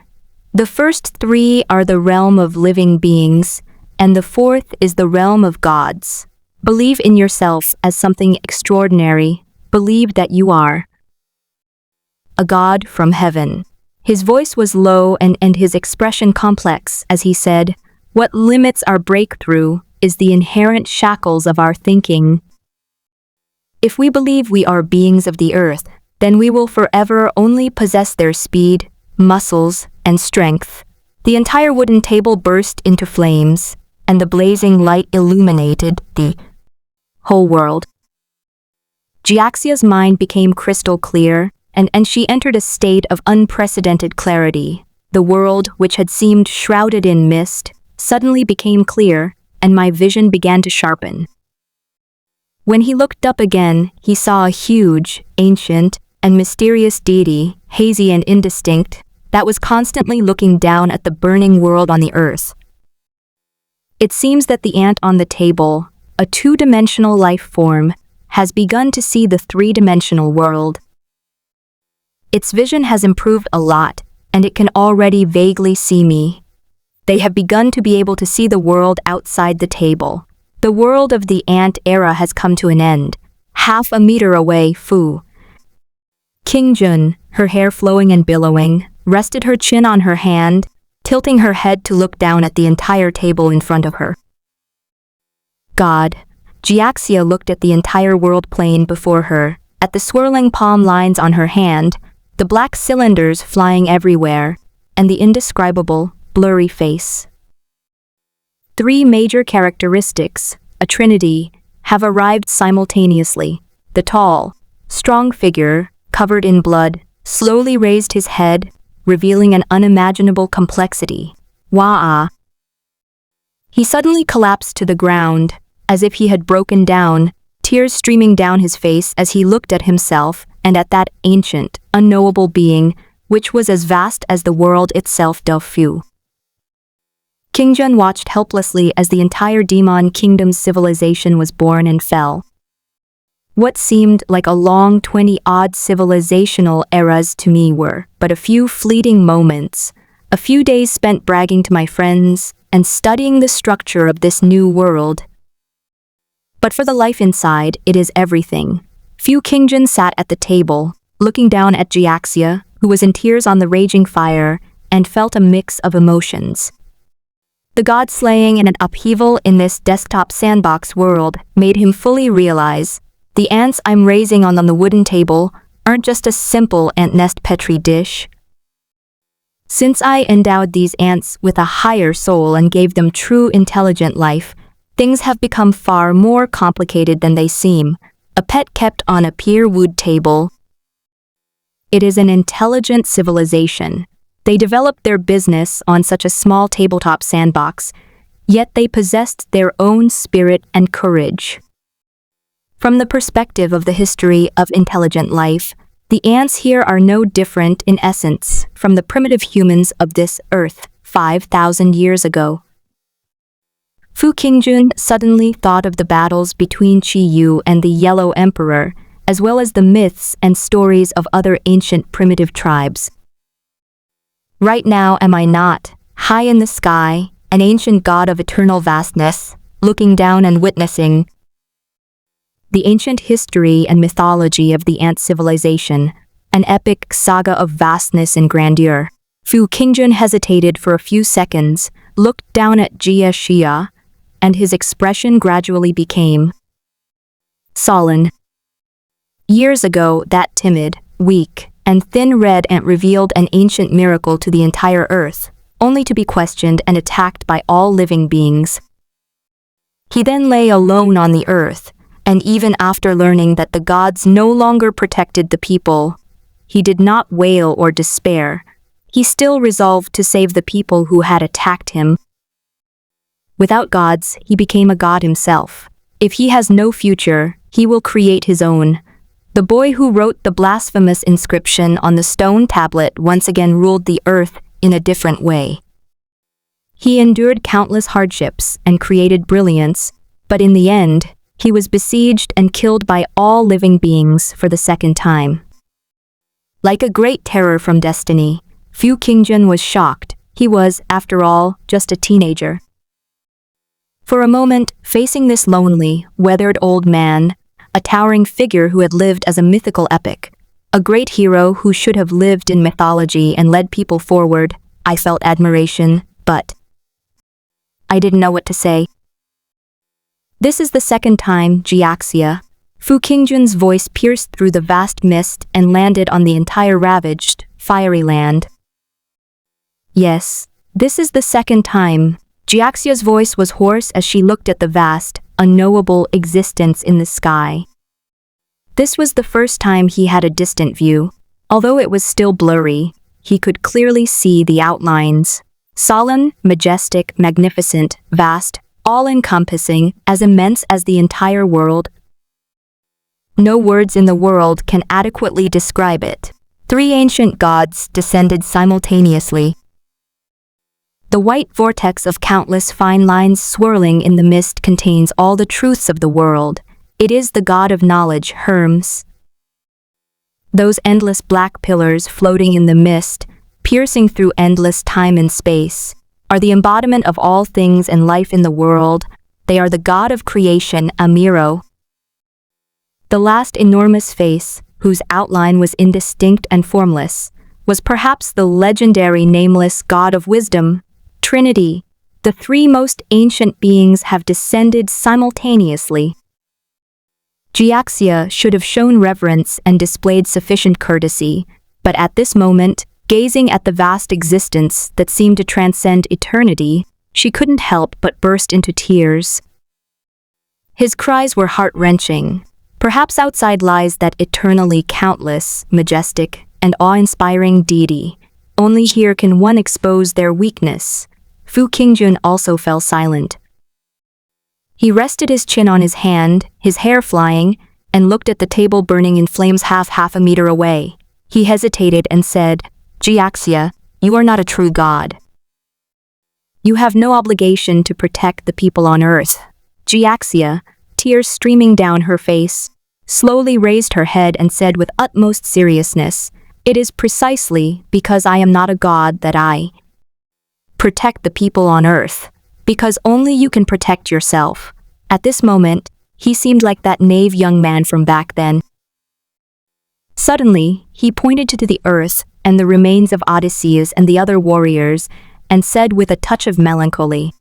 The first three are the realm of living beings, and the fourth is the realm of gods. Believe in yourself as something extraordinary. Believe that you are a god from heaven. His voice was low and his expression complex as he said, "What limits our breakthrough is the inherent shackles of our thinking. If we believe we are beings of the earth, then we will forever only possess their speed, muscles, and strength." The entire wooden table burst into flames, and the blazing light illuminated the whole world. Jiaxia's mind became crystal clear, and she entered a state of unprecedented clarity. The world, which had seemed shrouded in mist, suddenly became clear, and my vision began to sharpen. When he looked up again, he saw a huge, ancient, and mysterious deity, hazy and indistinct, that was constantly looking down at the burning world on the earth. It seems that the ant on the table, a two-dimensional life form, has begun to see the three-dimensional world. Its vision has improved a lot, and it can already vaguely see me. They have begun to be able to see the world outside the table. The world of the ant era has come to an end. Half a meter away, Fu Qingjun, her hair flowing and billowing, rested her chin on her hand, tilting her head to look down at the entire table in front of her. God. Jiaxia looked at the entire world plane before her, at the swirling palm lines on her hand, the black cylinders flying everywhere, and the indescribable, blurry face. Three major characteristics, a trinity, have arrived simultaneously. The tall, strong figure, covered in blood, slowly raised his head, revealing an unimaginable complexity. Wah-ah. He suddenly collapsed to the ground, as if he had broken down, tears streaming down his face as he looked at himself and at that ancient, unknowable being, which was as vast as the world itself. Fu Qingjun watched helplessly as the entire demon kingdom's civilization was born and fell. What seemed like a long 20-odd civilizational eras to me were but a few fleeting moments, a few days spent bragging to my friends and studying the structure of this new world. But for the life inside, it is everything. Fu Qingjun sat at the table, looking down at Jiaxia, who was in tears on the raging fire, and felt a mix of emotions. The god-slaying and an upheaval in this desktop sandbox world made him fully realize the ants I'm raising on the wooden table aren't just a simple ant nest petri dish. Since I endowed these ants with a higher soul and gave them true intelligent life, things have become far more complicated than they seem. A pet kept on a pure wood table. It is an intelligent civilization. They developed their business on such a small tabletop sandbox, yet they possessed their own spirit and courage. From the perspective of the history of intelligent life, the ants here are no different in essence from the primitive humans of this earth 5,000 years ago. Fu Qingjun suddenly thought of the battles between Qi Yu and the Yellow Emperor, as well as the myths and stories of other ancient primitive tribes. Right now, am I not, high in the sky, an ancient god of eternal vastness, looking down and witnessing the ancient history and mythology of the ant civilization, an epic saga of vastness and grandeur? Fu Qingjun hesitated for a few seconds, looked down at Jiaxia, and his expression gradually became sullen. Years ago, that timid, weak, and thin red ant revealed an ancient miracle to the entire earth, only to be questioned and attacked by all living beings. He then lay alone on the earth, and even after learning that the gods no longer protected the people, he did not wail or despair. He still resolved to save the people who had attacked him. Without gods, he became a god himself. If he has no future, he will create his own. The boy who wrote the blasphemous inscription on the stone tablet once again ruled the earth in a different way. He endured countless hardships and created brilliance, but in the end, he was besieged and killed by all living beings for the second time. Like a great terror from destiny, Fu Qingjun was shocked. He was, after all, just a teenager. For a moment, facing this lonely, weathered old man, a towering figure who had lived as a mythical epic, a great hero who should have lived in mythology and led people forward, I felt admiration, but I didn't know what to say. This is the second time, Jiaxia. Fu Qingjun's voice pierced through the vast mist and landed on the entire ravaged, fiery land. Yes, this is the second time. Jiaxia's voice was hoarse as she looked at the vast, unknowable existence in the sky. This was the first time he had a distant view. Although it was still blurry, he could clearly see the outlines. Solemn, majestic, magnificent, vast, all-encompassing, as immense as the entire world. No words in the world can adequately describe it. 3 ancient gods descended simultaneously. The white vortex of countless fine lines swirling in the mist contains all the truths of the world. It is the god of knowledge, Hermes. Those endless black pillars floating in the mist, piercing through endless time and space, are the embodiment of all things and life in the world. They are the god of creation, Amiro. The last enormous face, whose outline was indistinct and formless, was perhaps the legendary nameless god of wisdom, Trinity. The 3 most ancient beings have descended simultaneously. Jiaxia should have shown reverence and displayed sufficient courtesy, but at this moment, gazing at the vast existence that seemed to transcend eternity, she couldn't help but burst into tears. His cries were heart-wrenching. Perhaps outside lies that eternally countless, majestic, and awe-inspiring deity. Only here can one expose their weakness. Fu Qingjun also fell silent. He rested his chin on his hand, his hair flying, and looked at the table burning in flames half a meter away. He hesitated and said, "Jiaxia, you are not a true god. You have no obligation to protect the people on earth." Jiaxia, tears streaming down her face, slowly raised her head and said with utmost seriousness, "It is precisely because I am not a god that I protect the people on earth, because only you can protect yourself." At this moment, he seemed like that naive young man from back then. Suddenly, he pointed to the earth and the remains of Odysseus and the other warriors and said with a touch of melancholy,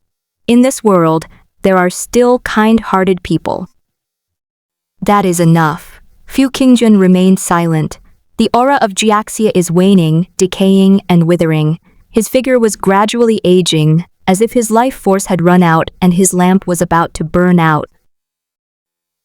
"In this world, there are still kind-hearted people." "That is enough." Fu Qingjun remained silent. The aura of Jiaxia is waning, decaying, and withering. His figure was gradually aging, as if his life force had run out and his lamp was about to burn out.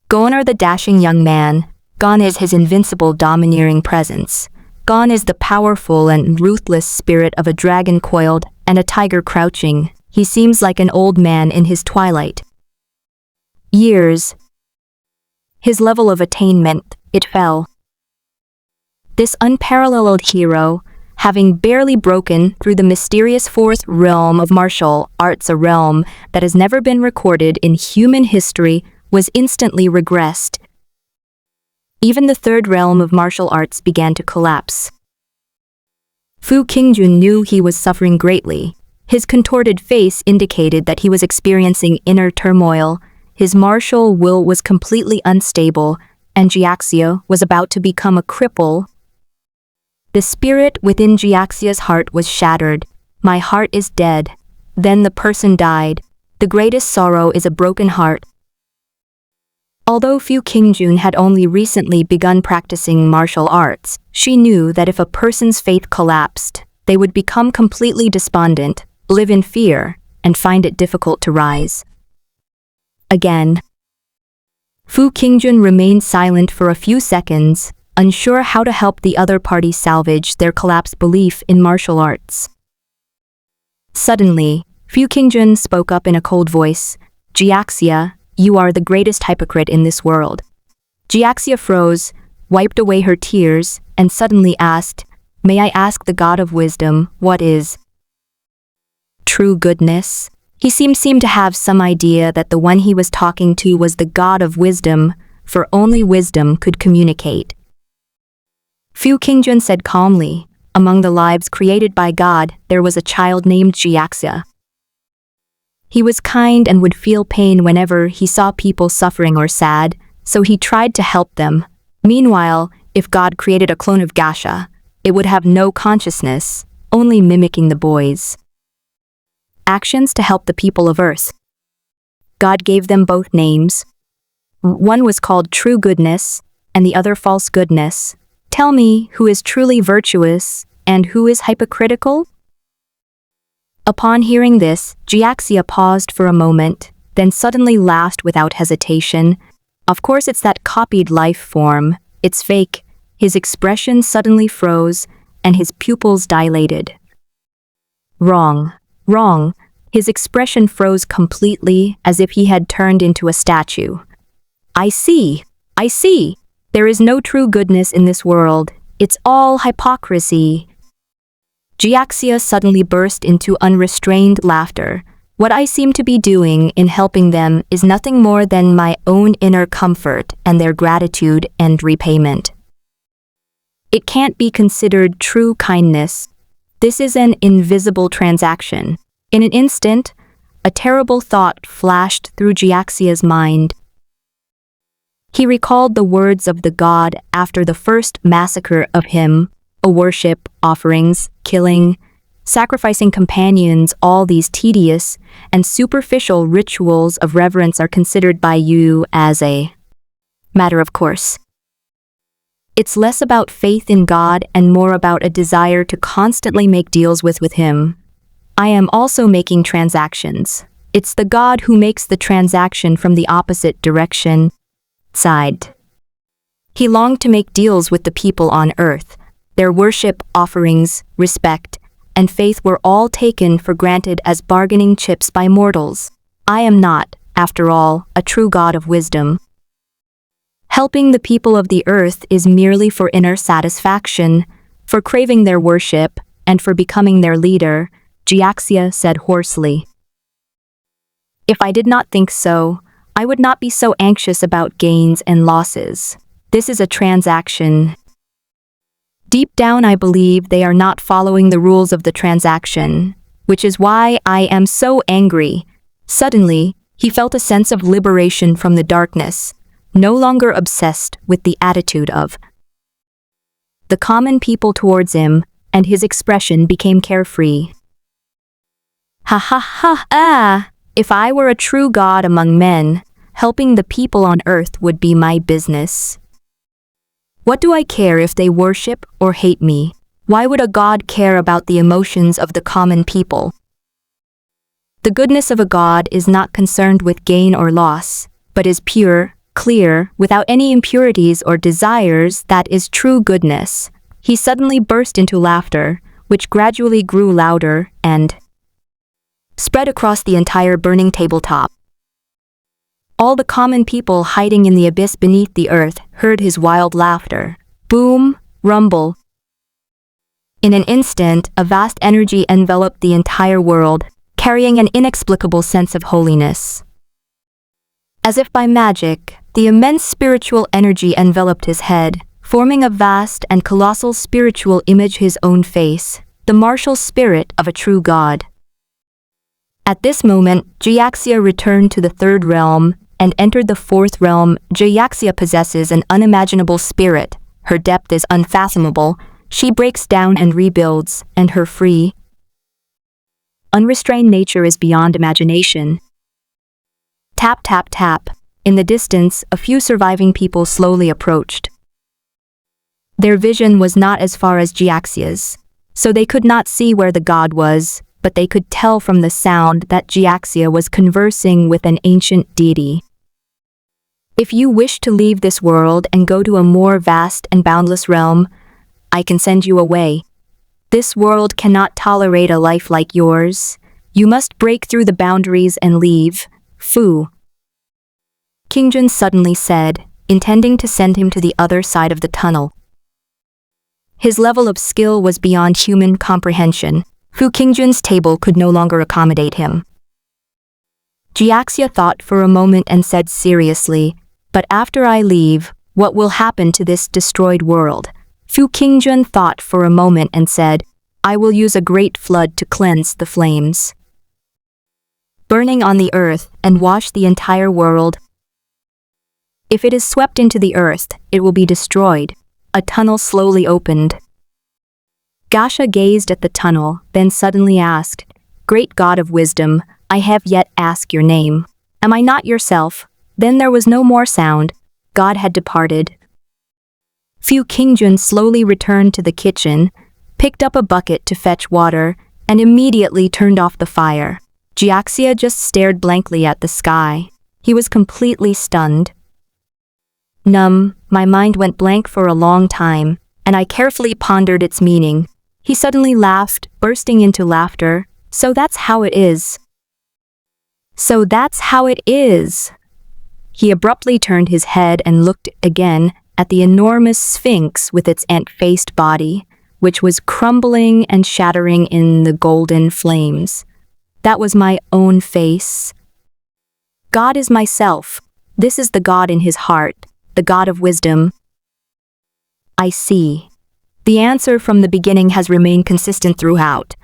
Gone are the dashing young man. Gone is his invincible domineering presence. Gone is the powerful and ruthless spirit of a dragon coiled and a tiger crouching. He seems like an old man in his twilight years. His level of attainment, it fell. This unparalleled hero, having barely broken through the mysterious fourth realm of martial arts, a realm that has never been recorded in human history, was instantly regressed. Even the third realm of martial arts began to collapse. Fu Qingjun knew he was suffering greatly. His contorted face indicated that he was experiencing inner turmoil. His martial will was completely unstable, and Jiaxia was about to become a cripple. The spirit within Jiaxia's heart was shattered. "My heart is dead." Then the person died. The greatest sorrow is a broken heart. Although Fu Qingjun had only recently begun practicing martial arts, she knew that if a person's faith collapsed, they would become completely despondent, live in fear, and find it difficult to rise again. Fu Qingjun remained silent for a few seconds, unsure how to help the other party salvage their collapsed belief in martial arts. Suddenly, Fu Qingjun spoke up in a cold voice, "Jiaxia, you are the greatest hypocrite in this world." Jiaxia froze, wiped away her tears, and suddenly asked, "May I ask the God of wisdom, what is true goodness?" He seemed to have some idea that the one he was talking to was the God of wisdom, for only wisdom could communicate. Fu Qingjun said calmly, "Among the lives created by God, there was a child named Jiaxia. He was kind and would feel pain whenever he saw people suffering or sad, so he tried to help them. Meanwhile, if God created a clone of Gasha, it would have no consciousness, only mimicking the boy's actions to help the people of Earth. God gave them both names. One was called True Goodness, and the other False Goodness. Tell me who is truly virtuous and who is hypocritical?" Upon hearing this, Jiaxia paused for a moment, then suddenly laughed without hesitation. "Of course it's that copied life form. It's fake." His expression suddenly froze, and his pupils dilated. "Wrong. Wrong." His expression froze completely, as if he had turned into a statue. I see. There is no true goodness in this world. It's all hypocrisy." Jiaxia suddenly burst into unrestrained laughter. "What I seem to be doing in helping them is nothing more than my own inner comfort and their gratitude and repayment. It can't be considered true kindness. This is an invisible transaction." In an instant, a terrible thought flashed through Jiaxia's mind. He recalled the words of the god after the first massacre of him, a worship, offerings, killing, sacrificing companions. All these tedious and superficial rituals of reverence are considered by you as a matter of course. It's less about faith in God and more about a desire to constantly make deals with him. I am also making transactions. It's the God who makes the transaction from the opposite direction. Side. He longed to make deals with the people on earth. Their worship, offerings, respect, and faith were all taken for granted as bargaining chips by mortals. I am not, after all, a true God of wisdom. Helping the people of the earth is merely for inner satisfaction, for craving their worship, and for becoming their leader, Jiaxia said hoarsely. If I did not think so, I would not be so anxious about gains and losses. This is a transaction. Deep down I believe they are not following the rules of the transaction, which is why I am so angry. Suddenly, he felt a sense of liberation from the darkness, no longer obsessed with the attitude of the common people towards him, and his expression became carefree. Ha ha ha ah! If I were a true god among men, helping the people on earth would be my business. What do I care if they worship or hate me? Why would a god care about the emotions of the common people? The goodness of a god is not concerned with gain or loss, but is pure, clear, without any impurities or desires. That is true goodness. He suddenly burst into laughter, which gradually grew louder and spread across the entire burning tabletop. All the common people hiding in the abyss beneath the earth heard his wild laughter. Boom, rumble. In an instant, a vast energy enveloped the entire world, carrying an inexplicable sense of holiness. As if by magic, the immense spiritual energy enveloped his head, forming a vast and colossal spiritual image, his own face, the martial spirit of a true god. At this moment, Jiaxia returned to the third realm and entered the fourth realm. Jiaxia possesses an unimaginable spirit. Her depth is unfathomable. She breaks down and rebuilds, and her free, unrestrained nature is beyond imagination. Tap, tap, tap. In the distance, a few surviving people slowly approached. Their vision was not as far as Jiaxia's, so they could not see where the god was, but they could tell from the sound that Jiaxia was conversing with an ancient deity. If you wish to leave this world and go to a more vast and boundless realm, I can send you away. This world cannot tolerate a life like yours. You must break through the boundaries and leave. Fu. Qingjun suddenly said, intending to send him to the other side of the tunnel. His level of skill was beyond human comprehension. Fu Qingjun's table could no longer accommodate him. Jiaxia thought for a moment and said seriously, "But after I leave, what will happen to this destroyed world?" Fu Qingjun thought for a moment and said, "I will use a great flood to cleanse the flames, burning on the earth and wash the entire world. If it is swept into the earth, it will be destroyed." A tunnel slowly opened. Gasha gazed at the tunnel, then suddenly asked, "Great God of wisdom, I have yet asked your name. Am I not yourself?" Then there was no more sound. God had departed. Fu Qingjun slowly returned to the kitchen, picked up a bucket to fetch water, and immediately turned off the fire. Jiaxia just stared blankly at the sky. He was completely stunned. Numb, my mind went blank for a long time, and I carefully pondered its meaning. He suddenly laughed, bursting into laughter. "So that's how it is. So that's how it is." He abruptly turned his head and looked again at the enormous sphinx with its ant-faced body, which was crumbling and shattering in the golden flames. That was my own face. God is myself. This is the God in his heart, the God of wisdom. I see. The answer from the beginning has remained consistent throughout.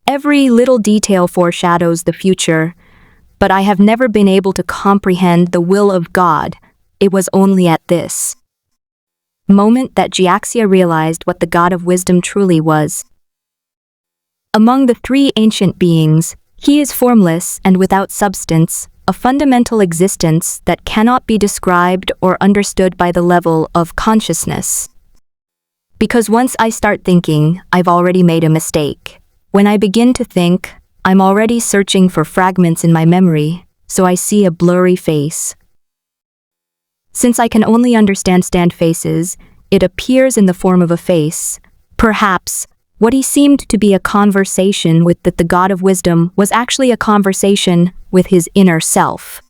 Every little detail foreshadows the future, but I have never been able to comprehend the will of God. It was only at this moment that Jiaxia realized what the God of wisdom truly was. Among the three ancient beings, he is formless and without substance, a fundamental existence that cannot be described or understood by the level of consciousness. Because once I start thinking, I've already made a mistake. When I begin to think, I'm already searching for fragments in my memory, so I see a blurry face. Since I can only understand faces, it appears in the form of a face. Perhaps What he seemed to be a conversation with the God of wisdom was actually a conversation with his inner self.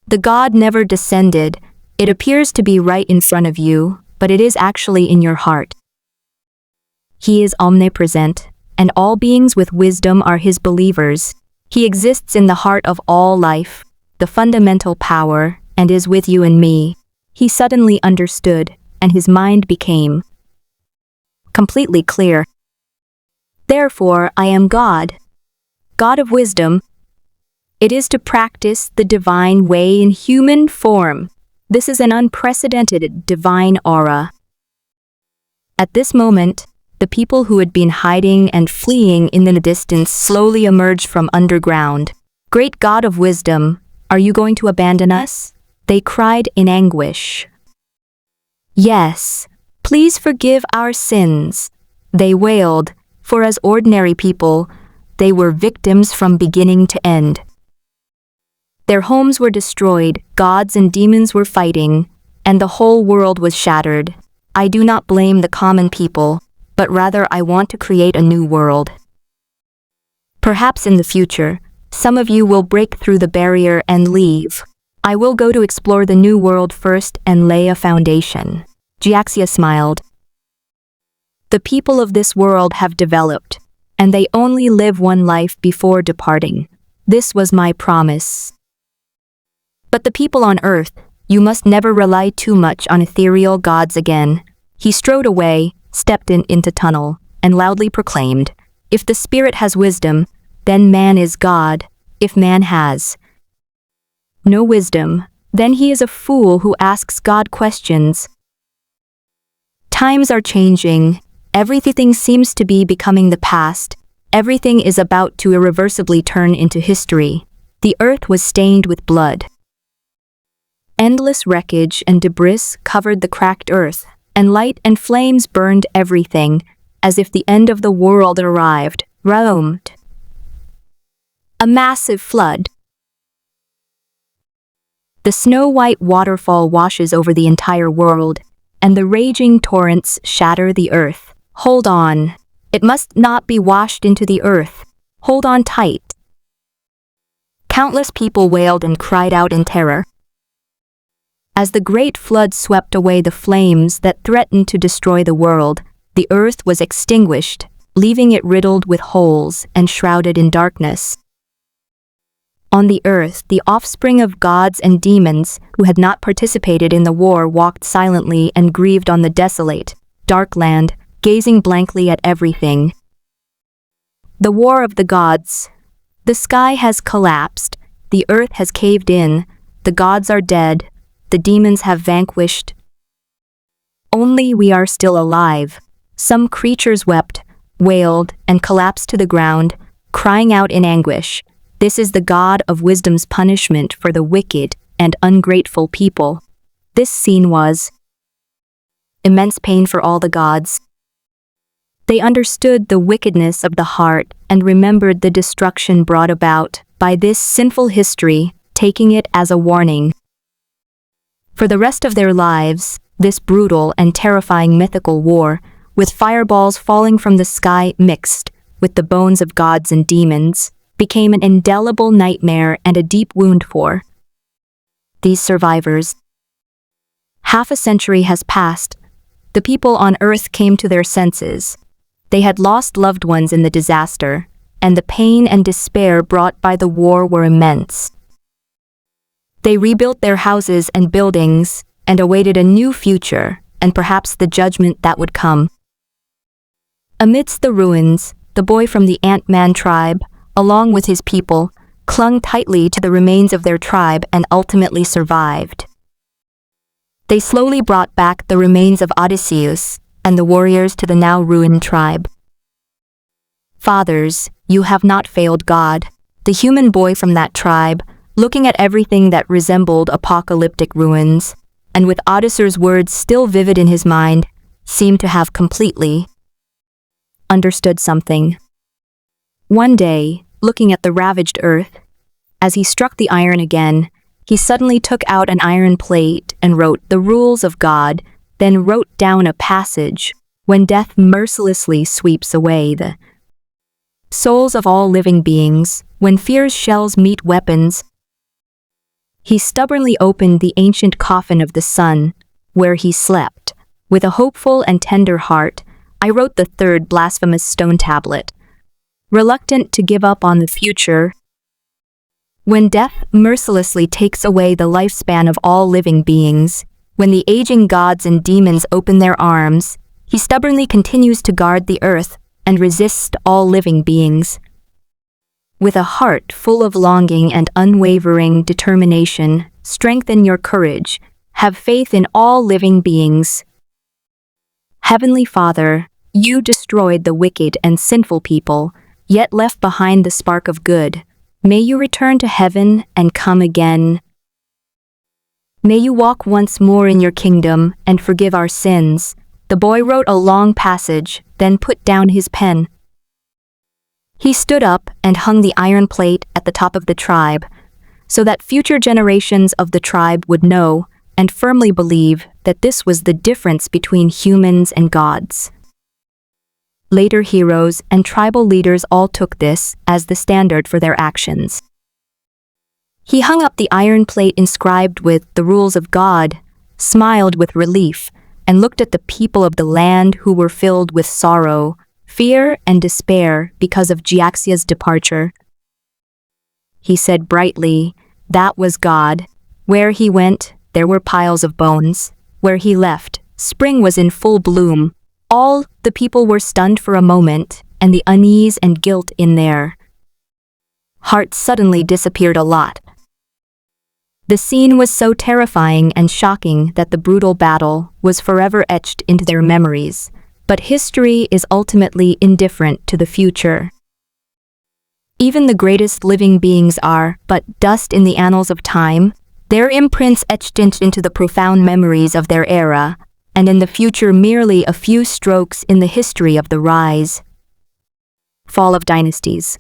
The God never descended. It appears to be right in front of you, but it is actually in your heart. He is omnipresent, and all beings with wisdom are his believers. He exists in the heart of all life, the fundamental power, and is with you and me. He suddenly understood, and his mind became completely clear. Therefore, I am God, God of wisdom. It is to practice the divine way in human form. This is an unprecedented divine aura. At this moment, the people who had been hiding and fleeing in the distance slowly emerged from underground. Great God of wisdom, are you going to abandon us? They cried in anguish. Yes, please forgive our sins, they wailed, for as ordinary people, they were victims from beginning to end. Their homes were destroyed, gods and demons were fighting, and the whole world was shattered. I do not blame the common people, but rather I want to create a new world. Perhaps in the future, some of you will break through the barrier and leave. I will go to explore the new world first and lay a foundation. Jiaxia smiled. The people of this world have developed, and they only live one life before departing. This was my promise. But the people on earth, you must never rely too much on ethereal gods again. He strode away, stepped into tunnel, and loudly proclaimed, if the spirit has wisdom, then man is God. If man has no wisdom, then he is a fool who asks God questions. Times are changing. Everything seems to be becoming the past. Everything is about to irreversibly turn into history. The earth was stained with blood. Endless wreckage and debris covered the cracked earth, and light and flames burned everything, as if the end of the world arrived. Roamed. A massive flood. The snow-white waterfall washes over the entire world, and the raging torrents shatter the earth. Hold on. It must not be washed into the earth. Hold on tight. Countless people wailed and cried out in terror. As the great flood swept away the flames that threatened to destroy the world, the earth was extinguished, leaving it riddled with holes and shrouded in darkness. On the earth, the offspring of gods and demons who had not participated in the war walked silently and grieved on the desolate, dark land, gazing blankly at everything. The war of the gods. The sky has collapsed, the earth has caved in, the gods are dead, the demons have vanquished. Only we are still alive. Some creatures wept, wailed, and collapsed to the ground, crying out in anguish. This is the God of wisdom's punishment for the wicked and ungrateful people. This scene was immense pain for all the gods. They understood the wickedness of the heart and remembered the destruction brought about by this sinful history, taking it as a warning. For the rest of their lives, this brutal and terrifying mythical war, with fireballs falling from the sky mixed with the bones of gods and demons, became an indelible nightmare and a deep wound for these survivors. Half a century has passed. The people on Earth came to their senses. They had lost loved ones in the disaster, and the pain and despair brought by the war were immense. They rebuilt their houses and buildings and awaited a new future and perhaps the judgment that would come. Amidst the ruins, the boy from the Ant-Man tribe, along with his people, clung tightly to the remains of their tribe and ultimately survived. They slowly brought back the remains of Odysseus and the warriors to the now ruined tribe. Fathers, you have not failed God. The human boy from that tribe, looking at everything that resembled apocalyptic ruins, and with Odysseus' words still vivid in his mind, seemed to have completely understood something. One day, looking at the ravaged earth, as he struck the iron again, he suddenly took out an iron plate and wrote the rules of God, then wrote down a passage when death mercilessly sweeps away the souls of all living beings, when fear's shells meet weapons. He stubbornly opened the ancient coffin of the sun, where he slept. With a hopeful and tender heart, I wrote the third blasphemous stone tablet. Reluctant to give up on the future, when death mercilessly takes away the lifespan of all living beings, when the aging gods and demons open their arms, he stubbornly continues to guard the earth and resist all living beings. With a heart full of longing and unwavering determination, strengthen your courage, have faith in all living beings. Heavenly Father, you destroyed the wicked and sinful people, yet left behind the spark of good. May you return to heaven and come again. May you walk once more in your kingdom and forgive our sins. The boy wrote a long passage, then put down his pen. He stood up and hung the iron plate at the top of the tribe, so that future generations of the tribe would know and firmly believe that this was the difference between humans and gods. Later heroes and tribal leaders all took this as the standard for their actions. He hung up the iron plate inscribed with the rules of God, smiled with relief, and looked at the people of the land who were filled with sorrow, fear, and despair because of Jiaxia's departure. He said brightly, "That was God. Where he went, there were piles of bones. Where he left, spring was in full bloom. All the people were stunned for a moment, and the unease and guilt in their hearts suddenly disappeared a lot. The scene was so terrifying and shocking that the brutal battle was forever etched into their memories. But history is ultimately indifferent to the future. Even the greatest living beings are but dust in the annals of time, their imprints etched into the profound memories of their era, and in the future merely a few strokes in the history of the rise, fall of dynasties.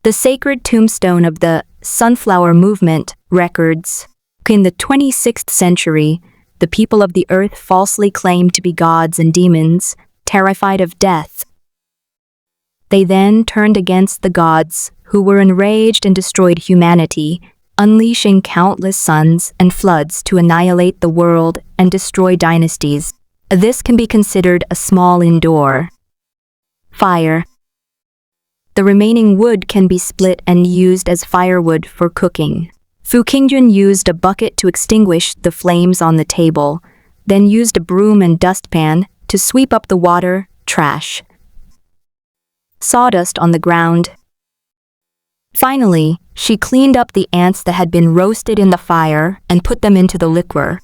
The sacred tombstone of the Sunflower Movement records, in the 26th century, the people of the earth falsely claimed to be gods and demons, terrified of death. They then turned against the gods, who were enraged and destroyed humanity, unleashing countless suns and floods to annihilate the world and destroy dynasties. This can be considered a small indoor fire. The remaining wood can be split and used as firewood for cooking. Fu Qingjun used a bucket to extinguish the flames on the table, then used a broom and dustpan to sweep up the water, trash, sawdust on the ground. Finally, she cleaned up the ants that had been roasted in the fire and put them into the liquor.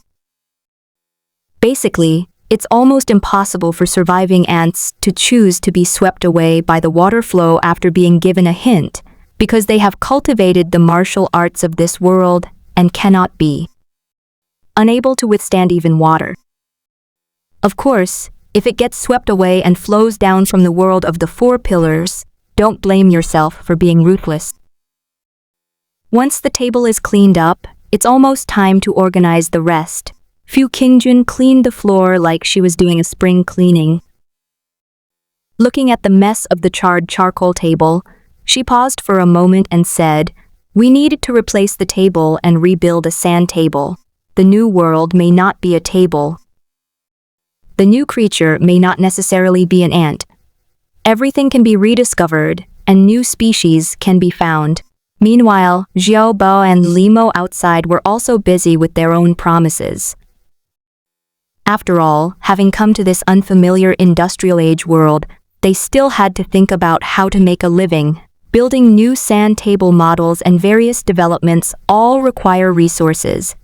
Basically, it's almost impossible for surviving ants to choose to be swept away by the water flow after being given a hint, because they have cultivated the martial arts of this world and cannot be unable to withstand even water. Of course, if it gets swept away and flows down from the world of the four pillars, don't blame yourself for being ruthless. Once the table is cleaned up, it's almost time to organize the rest. Fu Qingjun cleaned the floor like she was doing a spring cleaning. Looking at the mess of the charred charcoal table, she paused for a moment and said, "We needed to replace the table and rebuild a sand table. The new world may not be a table. The new creature may not necessarily be an ant. Everything can be rediscovered, and new species can be found." Meanwhile, Xiao Bao and Limo outside were also busy with their own promises. After all, having come to this unfamiliar industrial age world, they still had to think about how to make a living. Building new sand table models and various developments all require resources.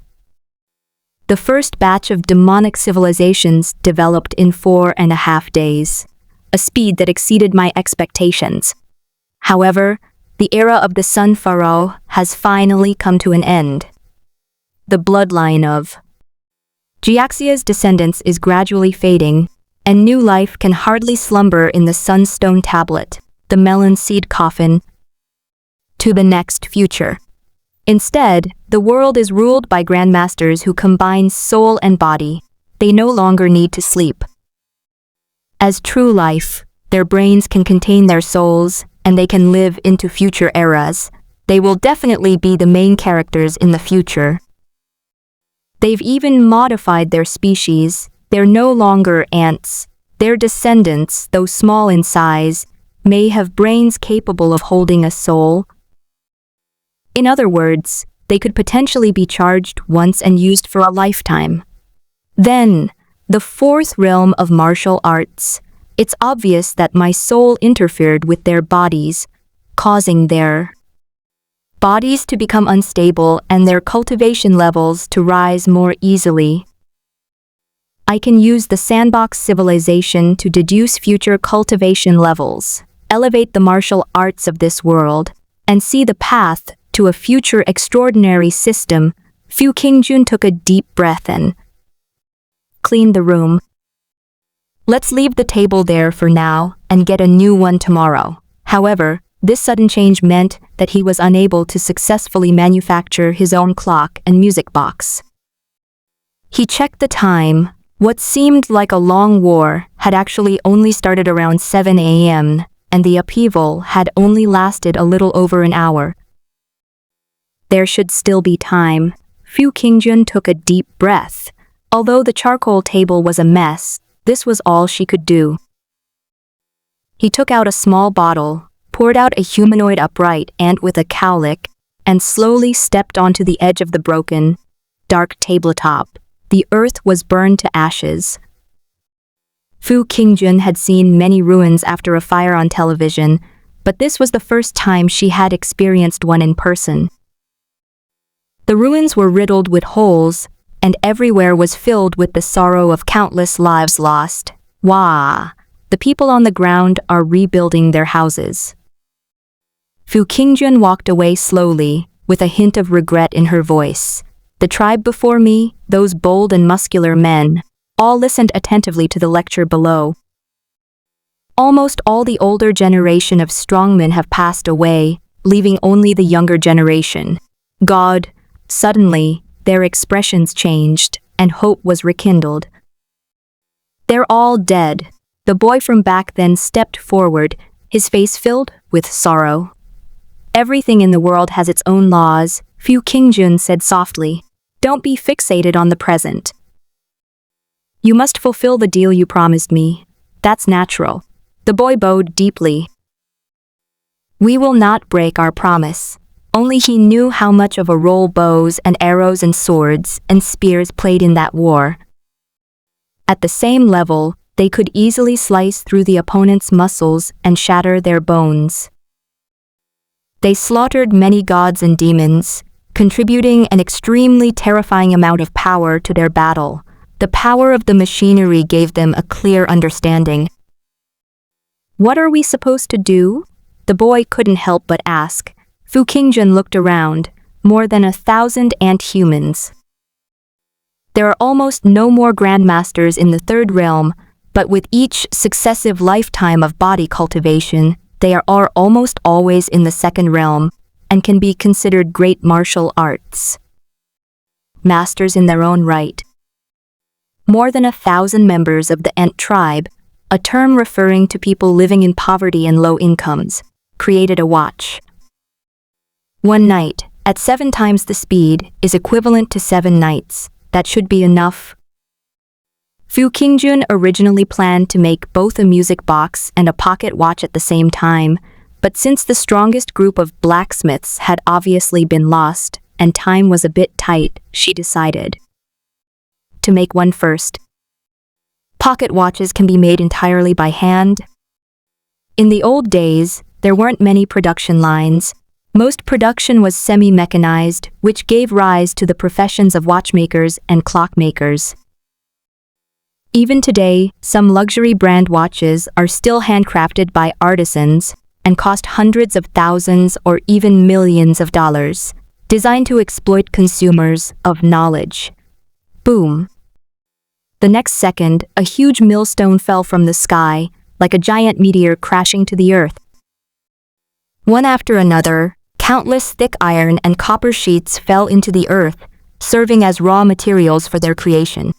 The first batch of demonic civilizations developed in 4.5 days, a speed that exceeded my expectations. However, the era of the Sun Pharaoh has finally come to an end. The bloodline of Jiaxia's descendants is gradually fading, and new life can hardly slumber in the sunstone tablet, the melon seed coffin, to the next future. Instead, the world is ruled by grandmasters who combine soul and body. They no longer need to sleep. As true life, their brains can contain their souls, and they can live into future eras. They will definitely be the main characters in the future. They've even modified their species. They're no longer ants. Their descendants, though small in size, may have brains capable of holding a soul. In other words, they could potentially be charged once and used for a lifetime. Then, the fourth realm of martial arts. It's obvious that my soul interfered with their bodies, causing their bodies to become unstable and their cultivation levels to rise more easily. I can use the sandbox civilization to deduce future cultivation levels, elevate the martial arts of this world, and see the path to a future extraordinary system. Fu Qingjun took a deep breath and cleaned the room. Let's leave the table there for now and get a new one tomorrow. However, this sudden change meant that he was unable to successfully manufacture his own clock and music box. He checked the time. What seemed like a long war had actually only started around 7 a.m., and the upheaval had only lasted a little over an hour. There should still be time. Fu Qingjun took a deep breath. Although the charcoal table was a mess, this was all she could do. He took out a small bottle, poured out a humanoid upright ant with a cowlick, and slowly stepped onto the edge of the broken, dark tabletop. The earth was burned to ashes. Fu Qingjun had seen many ruins after a fire on television, but this was the first time she had experienced one in person. The ruins were riddled with holes, and everywhere was filled with the sorrow of countless lives lost. Wah! The people on the ground are rebuilding their houses. Fu Qingjun walked away slowly, with a hint of regret in her voice. The tribe before me, those bold and muscular men, all listened attentively to the lecture below. Almost all the older generation of strongmen have passed away, leaving only the younger generation. God, suddenly, their expressions changed, and hope was rekindled. They're all dead. The boy from back then stepped forward, his face filled with sorrow. Everything in the world has its own laws, Fu Qingjun said softly. Don't be fixated on the present. You must fulfill the deal you promised me. That's natural. The boy bowed deeply. We will not break our promise. Only he knew how much of a role bows and arrows and swords and spears played in that war. At the same level, they could easily slice through the opponent's muscles and shatter their bones. They slaughtered many gods and demons, contributing an extremely terrifying amount of power to their battle. The power of the machinery gave them a clear understanding. What are we supposed to do? The boy couldn't help but ask. Fu Qingjun looked around, more than 1,000 ant humans. There are almost no more grandmasters in the third realm, but with each successive lifetime of body cultivation, they are almost always in the second realm, and can be considered great martial arts masters in their own right. More than 1,000 members of the ant tribe, a term referring to people living in poverty and low incomes, created a watch. One night, at 7 times the speed, is equivalent to 7 nights. That should be enough. Fu Qingjun originally planned to make both a music box and a pocket watch at the same time, but since the strongest group of blacksmiths had obviously been lost and time was a bit tight, she decided to make one first. Pocket watches can be made entirely by hand. In the old days, there weren't many production lines. Most production was semi-mechanized, which gave rise to the professions of watchmakers and clockmakers. Even today, some luxury brand watches are still handcrafted by artisans and cost hundreds of thousands or even millions of dollars, designed to exploit consumers of knowledge. Boom. The next second, a huge millstone fell from the sky, like a giant meteor crashing to the earth. One after another, countless thick iron and copper sheets fell into the earth, serving as raw materials for their creation.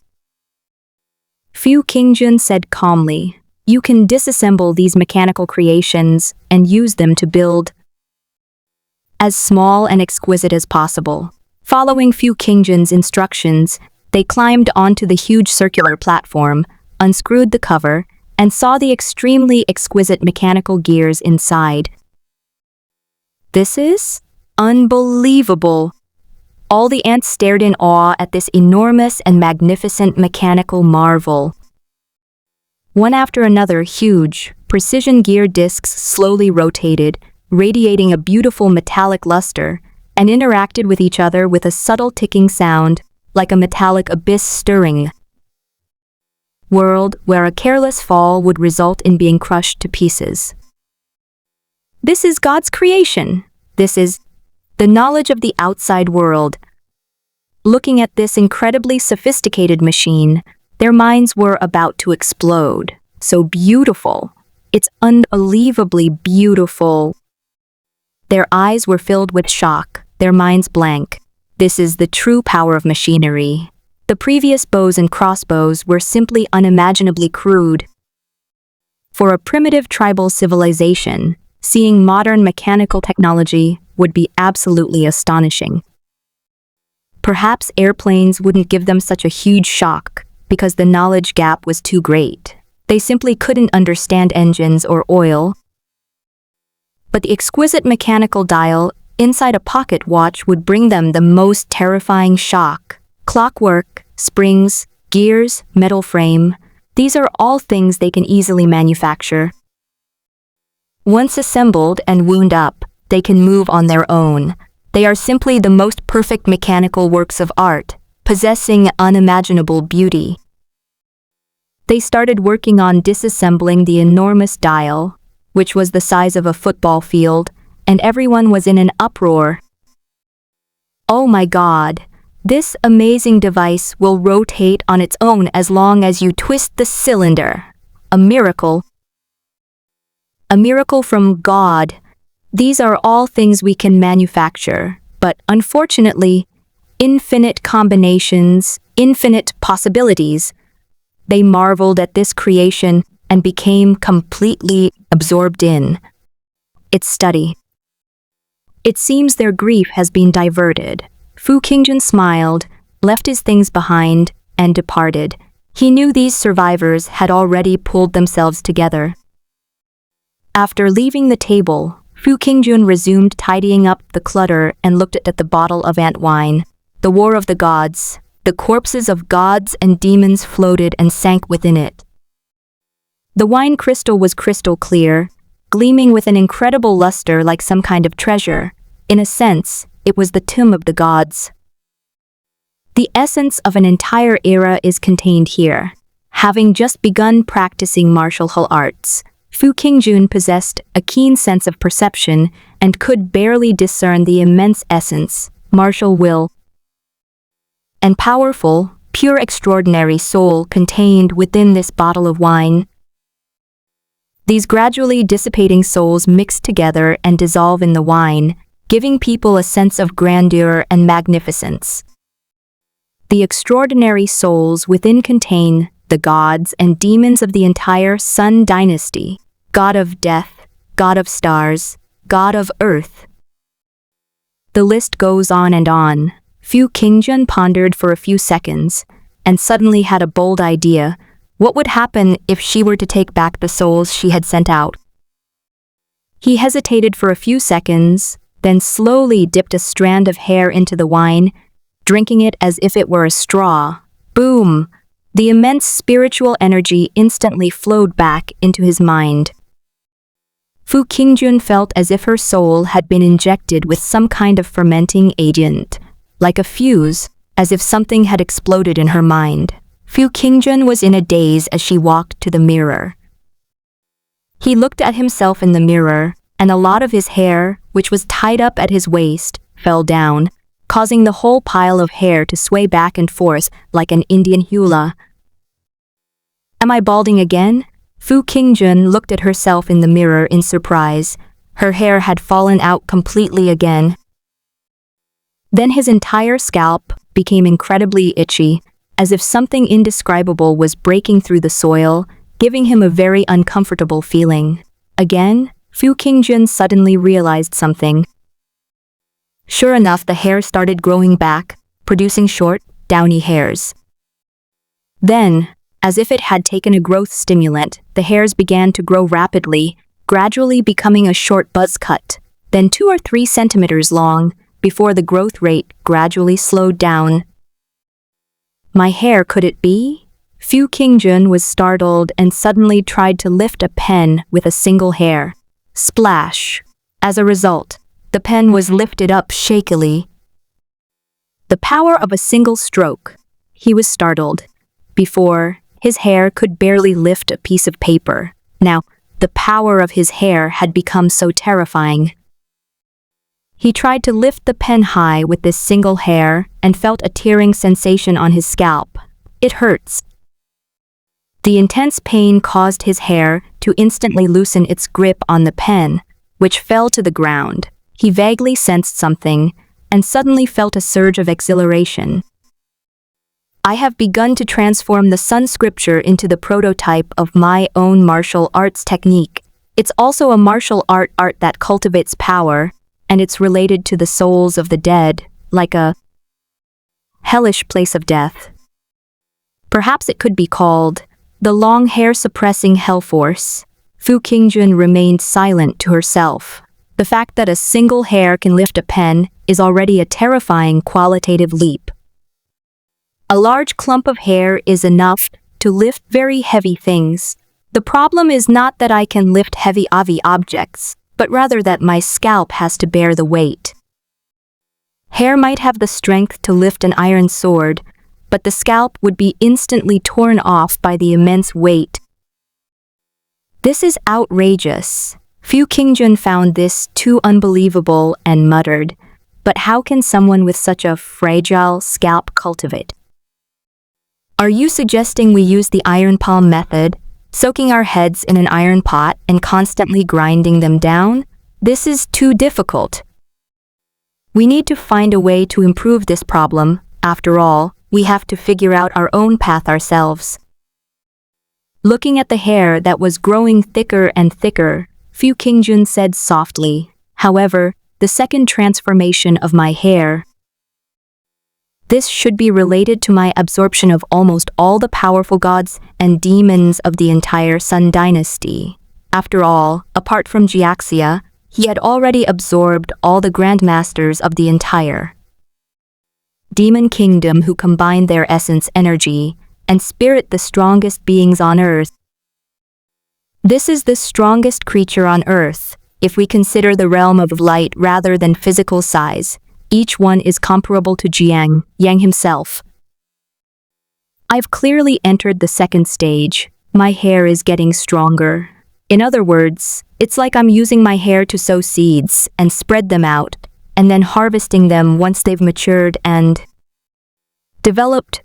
Fu Qingjun said calmly, You can disassemble these mechanical creations and use them to build as small and exquisite as possible. Following Fu Qingjun's instructions, they climbed onto the huge circular platform, unscrewed the cover, and saw the extremely exquisite mechanical gears inside. This is unbelievable. All the ants stared in awe at this enormous and magnificent mechanical marvel. One after another, huge, precision gear discs slowly rotated, radiating a beautiful metallic luster, and interacted with each other with a subtle ticking sound, like a metallic abyss stirring. World where a careless fall would result in being crushed to pieces. This is God's creation. This is the knowledge of the outside world. Looking at this incredibly sophisticated machine, their minds were about to explode. So beautiful. It's unbelievably beautiful. Their eyes were filled with shock, their minds blank. This is the true power of machinery. The previous bows and crossbows were simply unimaginably crude. For a primitive tribal civilization, seeing modern mechanical technology would be absolutely astonishing. Perhaps airplanes wouldn't give them such a huge shock because the knowledge gap was too great. They simply couldn't understand engines or oil. But the exquisite mechanical dial inside a pocket watch would bring them the most terrifying shock. Clockwork, springs, gears, metal frame, these are all things they can easily manufacture. Once assembled and wound up, they can move on their own. They are simply the most perfect mechanical works of art, possessing unimaginable beauty. They started working on disassembling the enormous dial, which was the size of a football field, and everyone was in an uproar. Oh my God! This amazing device will rotate on its own as long as you twist the cylinder. A miracle. A miracle from God. These are all things we can manufacture, but unfortunately, infinite combinations, infinite possibilities. They marveled at this creation and became completely absorbed in its study. It seems their grief has been diverted. Fu Qingjun smiled, left his things behind, and departed. He knew these survivors had already pulled themselves together. After leaving the table, Fu Qingjun resumed tidying up the clutter and looked at the bottle of ant wine. The war of the gods. The corpses of gods and demons floated and sank within it. The wine crystal was crystal clear, gleaming with an incredible luster like some kind of treasure. In a sense, it was the tomb of the gods. The essence of an entire era is contained here. Having just begun practicing martial arts, Fu Qingjun possessed a keen sense of perception and could barely discern the immense essence, martial will, and powerful, pure extraordinary soul contained within this bottle of wine. These gradually dissipating souls mix together and dissolve in the wine, giving people a sense of grandeur and magnificence. The extraordinary souls within contain the gods and demons of the entire Sun dynasty, god of death, god of stars, god of earth. The list goes on and on. Fu Qingjun pondered for a few seconds, and suddenly had a bold idea. What would happen if she were to take back the souls she had sent out? He hesitated for a few seconds, then slowly dipped a strand of hair into the wine, drinking it as if it were a straw. Boom! The immense spiritual energy instantly flowed back into his mind. Fu Qingjun felt as if her soul had been injected with some kind of fermenting agent, like a fuse, as if something had exploded in her mind. Fu Qingjun was in a daze as she walked to the mirror. He looked at himself in the mirror, and a lot of his hair, which was tied up at his waist, fell down, causing the whole pile of hair to sway back and forth like an Indian hula. Am I balding again? Fu Qingjun looked at herself in the mirror in surprise. Her hair had fallen out completely again. Then his entire scalp became incredibly itchy, as if something indescribable was breaking through the soil, giving him a very uncomfortable feeling. Again, Fu Qingjun suddenly realized something. Sure enough, the hair started growing back, producing short, downy hairs. Then, as if it had taken a growth stimulant, the hairs began to grow rapidly, gradually becoming a short buzz cut, then 2 or 3 centimeters long, before the growth rate gradually slowed down. My hair, could it be? Fu Qingjun was startled and suddenly tried to lift a pen with a single hair. Splash! As a result, the pen was lifted up shakily. The power of a single stroke. He was startled. Before, his hair could barely lift a piece of paper. Now, the power of his hair had become so terrifying. He tried to lift the pen high with this single hair and felt a tearing sensation on his scalp. It hurts. The intense pain caused his hair to instantly loosen its grip on the pen, which fell to the ground. He vaguely sensed something and suddenly felt a surge of exhilaration. I have begun to transform the Sun Scripture into the prototype of my own martial arts technique. It's also a martial art that cultivates power, and it's related to the souls of the dead, like a hellish place of death. Perhaps it could be called the long hair suppressing hell force. Fu Qingjun remained silent to herself. The fact that a single hair can lift a pen is already a terrifying qualitative leap. A large clump of hair is enough to lift very heavy things. The problem is not that I can lift heavy objects, but rather that my scalp has to bear the weight. Hair might have the strength to lift an iron sword, but the scalp would be instantly torn off by the immense weight. This is outrageous. Fu Qingjun found this too unbelievable and muttered, "But how can someone with such a fragile scalp cultivate?" Are you suggesting we use the iron palm method, soaking our heads in an iron pot and constantly grinding them down? This is too difficult. We need to find a way to improve this problem. After all, we have to figure out our own path ourselves. Looking at the hair that was growing thicker and thicker, Fu Qingjun said softly, "However, the second transformation of my hair. This should be related to my absorption of almost all the powerful gods and demons of the entire Sun dynasty. After all, apart from Jiaxia, he had already absorbed all the grandmasters of the entire demon kingdom who combined their essence energy and spirit, the strongest beings on earth. This is the strongest creature on earth. If we consider the realm of light rather than physical size, each one is comparable to Yang himself. I've clearly entered the second stage. My hair is getting stronger. In other words, it's like I'm using my hair to sow seeds and spread them out, and then harvesting them once they've matured and developed.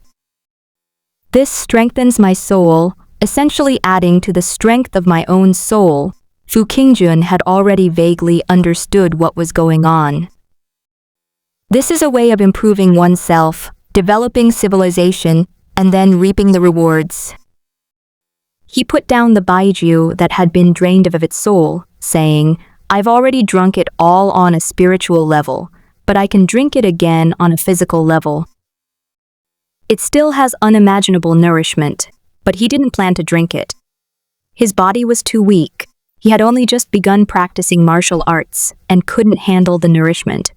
This strengthens my soul, essentially adding to the strength of my own soul. Fu Qingjun had already vaguely understood what was going on. This is a way of improving oneself, developing civilization, and then reaping the rewards. He put down the baijiu that had been drained of its soul, saying, "I've already drunk it all on a spiritual level, but I can drink it again on a physical level." It still has unimaginable nourishment, but he didn't plan to drink it. His body was too weak. He had only just begun practicing martial arts and couldn't handle the nourishment.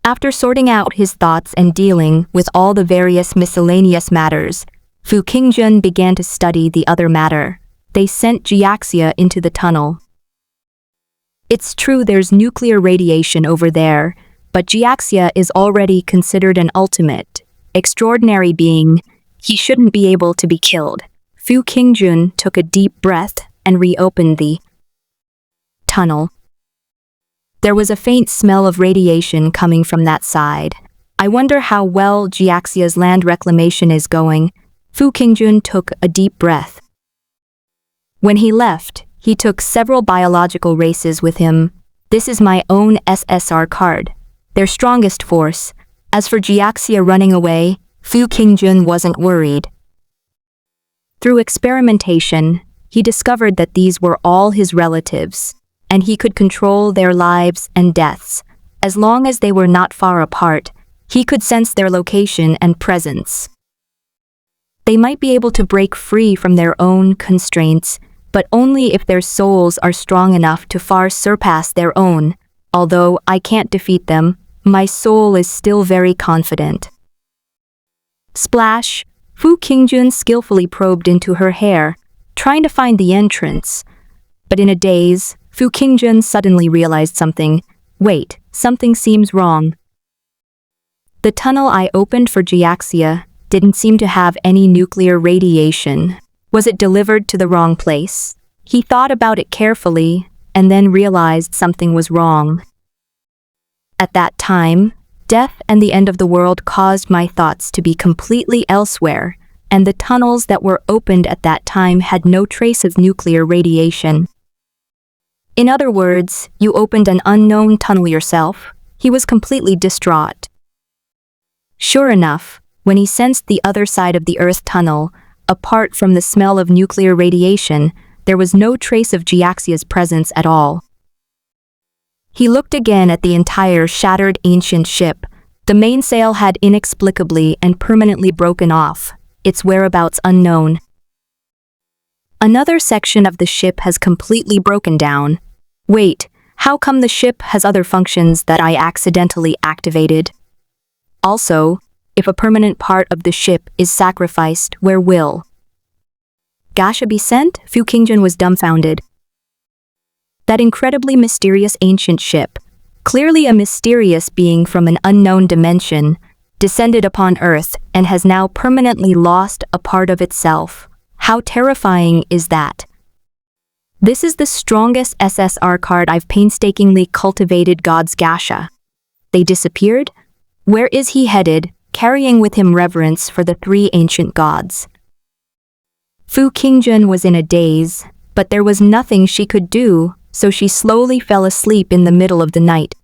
After sorting out his thoughts and dealing with all the various miscellaneous matters, Fu Qingjun began to study the other matter. They sent Jiaxia into the tunnel. It's true there's nuclear radiation over there, but Jiaxia is already considered an ultimate, extraordinary being. He shouldn't be able to be killed. Fu Qingjun took a deep breath and reopened the tunnel. There was a faint smell of radiation coming from that side. I wonder how well Jiaxia's land reclamation is going. Fu Qingjun took a deep breath. When he left, he took several biological races with him. This is my own SSR card, their strongest force. As for Jiaxia running away, Fu Qingjun wasn't worried. Through experimentation, he discovered that these were all his relatives, and he could control their lives and deaths. As long as they were not far apart, he could sense their location and presence. They might be able to break free from their own constraints, but only if their souls are strong enough to far surpass their own. Although I can't defeat them, my soul is still very confident. Splash! Fu Qingjun skillfully probed into her hair, trying to find the entrance. But in a daze, Fu Qingjun suddenly realized something. Wait, something seems wrong. The tunnel I opened for Jiaxia didn't seem to have any nuclear radiation. Was it delivered to the wrong place? He thought about it carefully, and then realized something was wrong. At that time, death and the end of the world caused my thoughts to be completely elsewhere, and the tunnels that were opened at that time had no trace of nuclear radiation. In other words, you opened an unknown tunnel yourself. He was completely distraught. Sure enough, when he sensed the other side of the Earth tunnel, apart from the smell of nuclear radiation, there was no trace of Jiaxia's presence at all. He looked again at the entire shattered ancient ship. The mainsail had inexplicably and permanently broken off, its whereabouts unknown. Another section of the ship has completely broken down. Wait, how come the ship has other functions that I accidentally activated? Also, if a permanent part of the ship is sacrificed, where will Gasha be sent? Fu Qingjun was dumbfounded. That incredibly mysterious ancient ship, clearly a mysterious being from an unknown dimension, descended upon Earth and has now permanently lost a part of itself. How terrifying is that? This is the strongest SSR card I've painstakingly cultivated. God's Gasha. They disappeared? Where is he headed, carrying with him reverence for the three ancient gods? Fu Qingjun was in a daze, but there was nothing she could do, so she slowly fell asleep in the middle of the night.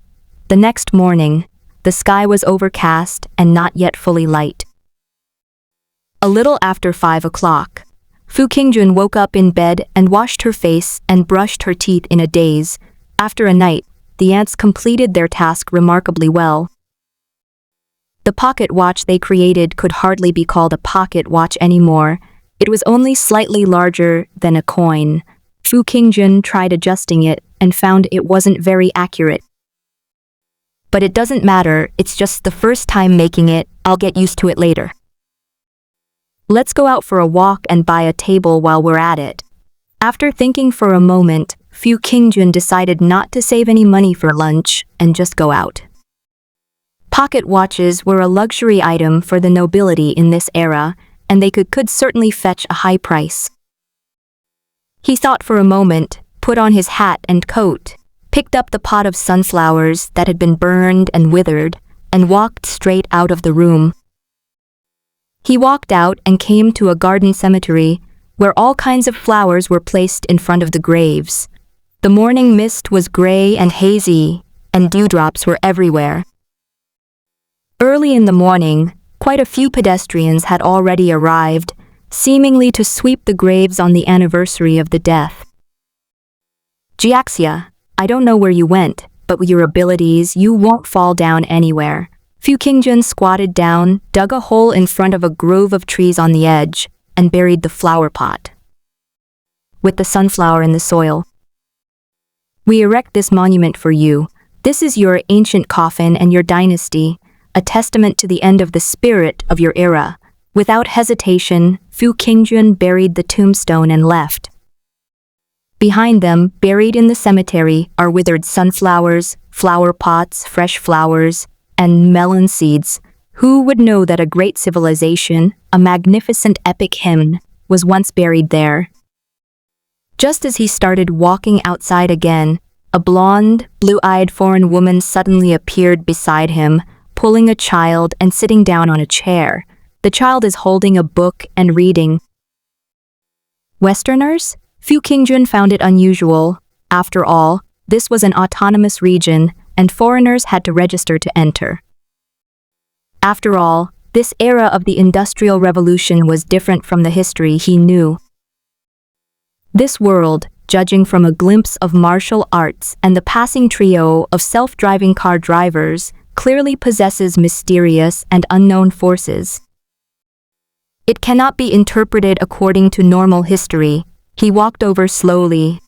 The next morning, the sky was overcast and not yet fully light. A little after 5 o'clock, Fu Qingjun woke up in bed and washed her face and brushed her teeth in a daze. After a night, the ants completed their task remarkably well. The pocket watch they created could hardly be called a pocket watch anymore. It was only slightly larger than a coin. Fu Qingjun tried adjusting it and found it wasn't very accurate. But it doesn't matter, it's just the first time making it, I'll get used to it later. Let's go out for a walk and buy a table while we're at it. After thinking for a moment, Fu Qingjun decided not to save any money for lunch and just go out. Pocket watches were a luxury item for the nobility in this era, and they could certainly fetch a high price. He thought for a moment, put on his hat and coat, picked up the pot of sunflowers that had been burned and withered, and walked straight out of the room. He walked out and came to a garden cemetery where all kinds of flowers were placed in front of the graves. The morning mist was gray and hazy, and dewdrops were everywhere. Early in the morning, quite a few pedestrians had already arrived, seemingly to sweep the graves on the anniversary of the death. Jiaxia, I don't know where you went, but with your abilities, you won't fall down anywhere. Fu Qingjun squatted down, dug a hole in front of a grove of trees on the edge, and buried the flower pot with the sunflower in the soil. We erect this monument for you. This is your ancient coffin and your dynasty, a testament to the end of the spirit of your era. Without hesitation, Fu Qingjun buried the tombstone and left. Behind them, buried in the cemetery, are withered sunflowers, flower pots, fresh flowers, and melon seeds. Who would know that a great civilization, a magnificent epic hymn, was once buried there? Just as he started walking outside again, a blonde, blue-eyed foreign woman suddenly appeared beside him, pulling a child and sitting down on a chair. The child is holding a book and reading. Westerners? Fu Qingjun found it unusual. After all, this was an autonomous region, and foreigners had to register to enter. After all, This era of the Industrial Revolution was different from the history he knew. This world, judging from a glimpse of martial arts and the passing trio of self-driving car drivers, clearly possesses mysterious and unknown forces. It cannot be interpreted according to normal history. He walked over slowly.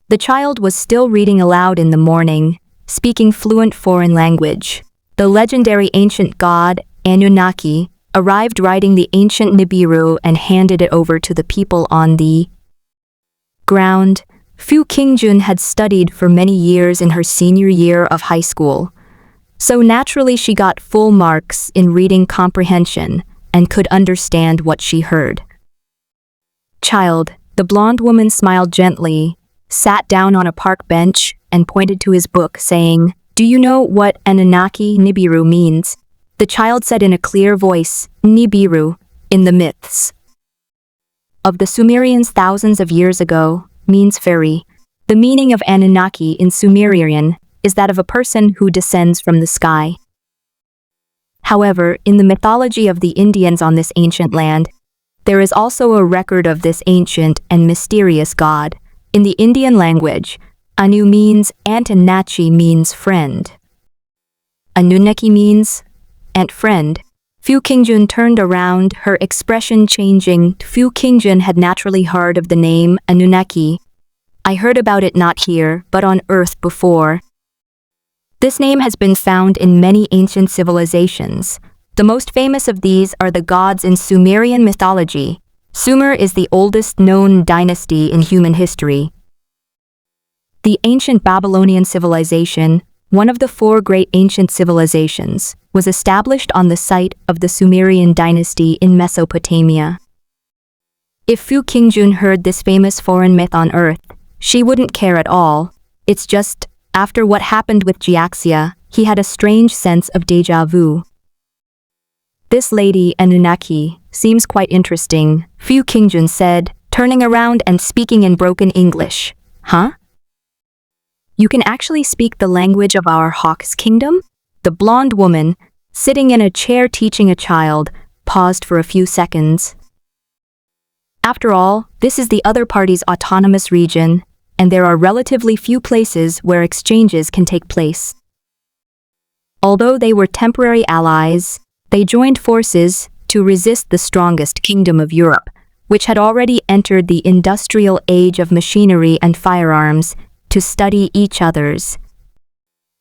The child was still reading aloud in the morning, speaking fluent foreign language. The legendary ancient god, Anunnaki, arrived riding the ancient Nibiru and handed it over to the people on the ground. Fu Qingjun had studied for many years in her senior year of high school, so naturally she got full marks in reading comprehension and could understand what she heard. Child, the blonde woman smiled gently, sat down on a park bench, and pointed to his book, saying, "Do you know what Anunnaki Nibiru means?" The child said in a clear voice, "Nibiru, in the myths of the Sumerians thousands of years ago, means fairy. The meaning of Anunnaki in Sumerian is that of a person who descends from the sky. However, in the mythology of the Indians on this ancient land, there is also a record of this ancient and mysterious god. In the Indian language, Anu means aunt and Nachi means friend. Anunnaki means aunt friend." Fu Qingjun turned around, her expression changing. Fu Qingjun had naturally heard of the name Anunnaki. "I heard about it not here, but on Earth before. This name has been found in many ancient civilizations. The most famous of these are the gods in Sumerian mythology. Sumer is the oldest known dynasty in human history. The ancient Babylonian civilization, one of the four great ancient civilizations, was established on the site of the Sumerian dynasty in Mesopotamia. If Fu Qingjun heard this famous foreign myth on Earth, she wouldn't care at all. It's just, after what happened with Jiaxia, he had a strange sense of déjà vu. "This lady, Anunnaki, seems quite interesting," Fu Qingjun said, turning around and speaking in broken English. "Huh? You can actually speak the language of our Hawk's kingdom?" The blonde woman, sitting in a chair teaching a child, paused for a few seconds. "After all, this is the other party's autonomous region, and there are relatively few places where exchanges can take place. Although they were temporary allies, they joined forces to resist the strongest kingdom of Europe, which had already entered the industrial age of machinery and firearms, to study each other's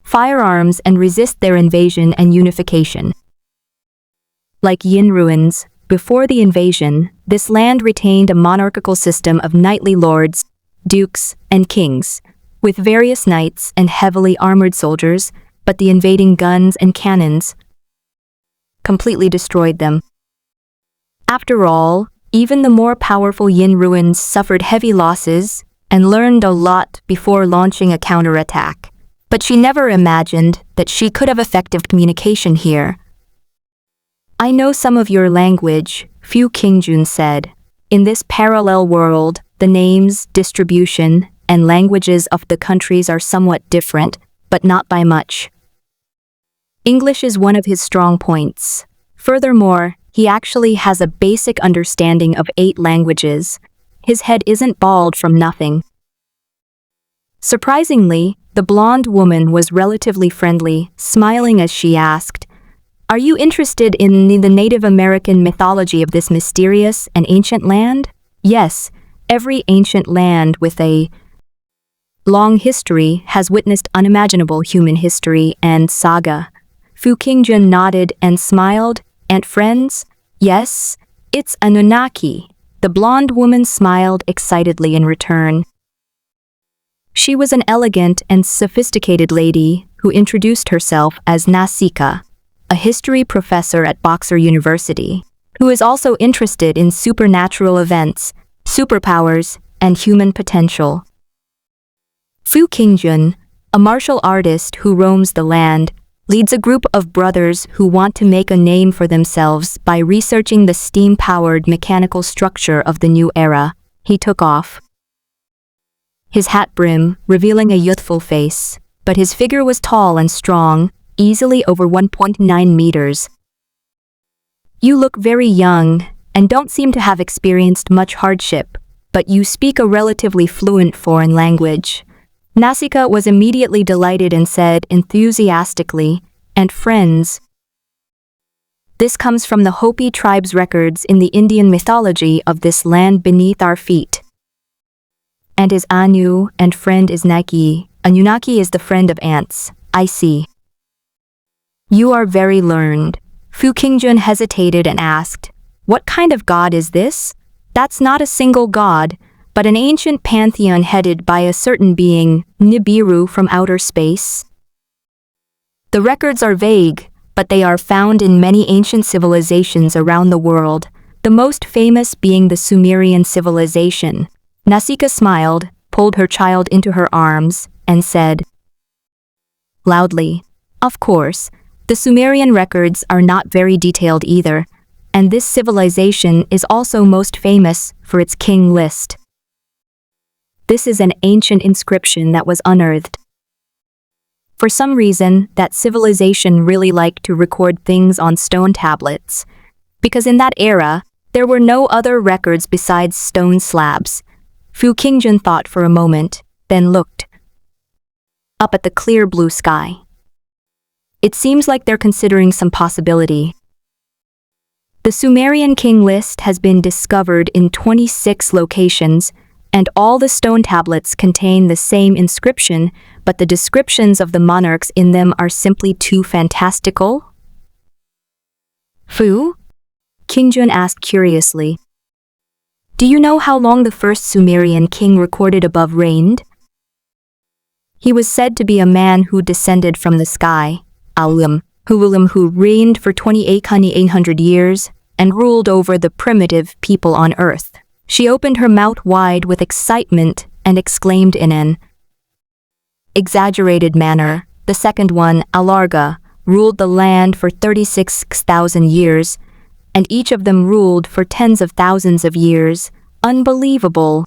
firearms and resist their invasion and unification. Like Yin ruins, before the invasion, this land retained a monarchical system of knightly lords, dukes, and kings, with various knights and heavily armored soldiers, but the invading guns and cannons completely destroyed them. After all, even the more powerful Yin ruins suffered heavy losses and learned a lot before launching a counterattack. But she never imagined that she could have effective communication here. "I know some of your language," Fu Qingjun said. "In this parallel world, the names, distribution, and languages of the countries are somewhat different, but not by much. English is one of his strong points. Furthermore, he actually has a basic understanding of 8 languages. His head isn't bald from nothing." Surprisingly, the blonde woman was relatively friendly, smiling as she asked, "Are you interested in the Native American mythology of this mysterious and ancient land?" "Yes, every ancient land with a long history has witnessed unimaginable human history and saga." Fu Qingjun nodded and smiled. "And friends?" "Yes, it's Anunnaki." The blonde woman smiled excitedly in return. She was an elegant and sophisticated lady who introduced herself as Nasika, a history professor at Boxer University, who is also interested in supernatural events, superpowers, and human potential. Fu Qingjun, a martial artist who roams the land, leads a group of brothers who want to make a name for themselves by researching the steam-powered mechanical structure of the new era. He took off his hat brim, revealing a youthful face, but his figure was tall and strong, easily over 1.9 meters. You look very young and don't seem to have experienced much hardship, but you speak a relatively fluent foreign language. Nausicaa was immediately delighted and said enthusiastically, "And friends." This comes from the Hopi tribe's records in the Indian mythology of this land beneath our feet. And is Anu, and friend is Naki. Anunnaki is the friend of ants. I see. You are very learned. Fu Qingjun hesitated and asked, "What kind of god is this?" "That's not a single god, but an ancient pantheon headed by a certain being, Nibiru from outer space." The records are vague, but they are found in many ancient civilizations around the world, the most famous being the Sumerian civilization. Nausicaa smiled, pulled her child into her arms, and said loudly, "Of course, the Sumerian records are not very detailed either, and this civilization is also most famous for its king list. This is an ancient inscription that was unearthed. For some reason, that civilization really liked to record things on stone tablets, because in that era, there were no other records besides stone slabs." Fu Qingjun thought for a moment, then looked up at the clear blue sky. It seems like they're considering some possibility. The Sumerian king list has been discovered in 26 locations, and all the stone tablets contain the same inscription, but the descriptions of the monarchs in them are simply too fantastical. Fu? Qingjun asked curiously. Do you know how long the first Sumerian king recorded above reigned? He was said to be a man who descended from the sky, Alim, who reigned for 2800 years and ruled over the primitive people on earth. She opened her mouth wide with excitement and exclaimed in an exaggerated manner, "The second one, Alarga, ruled the land for 36,000 years, and each of them ruled for tens of thousands of years. Unbelievable.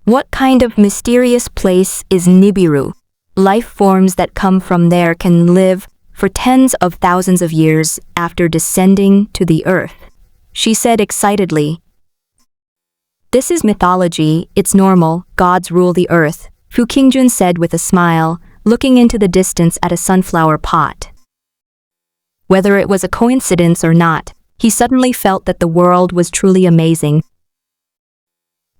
What kind of mysterious place is Nibiru? Life forms that come from there can live for tens of thousands of years after descending to the earth," she said excitedly. "This is mythology, it's normal, gods rule the earth," Fu Qingjun said with a smile, looking into the distance at a sunflower pot. Whether it was a coincidence or not, he suddenly felt that the world was truly amazing.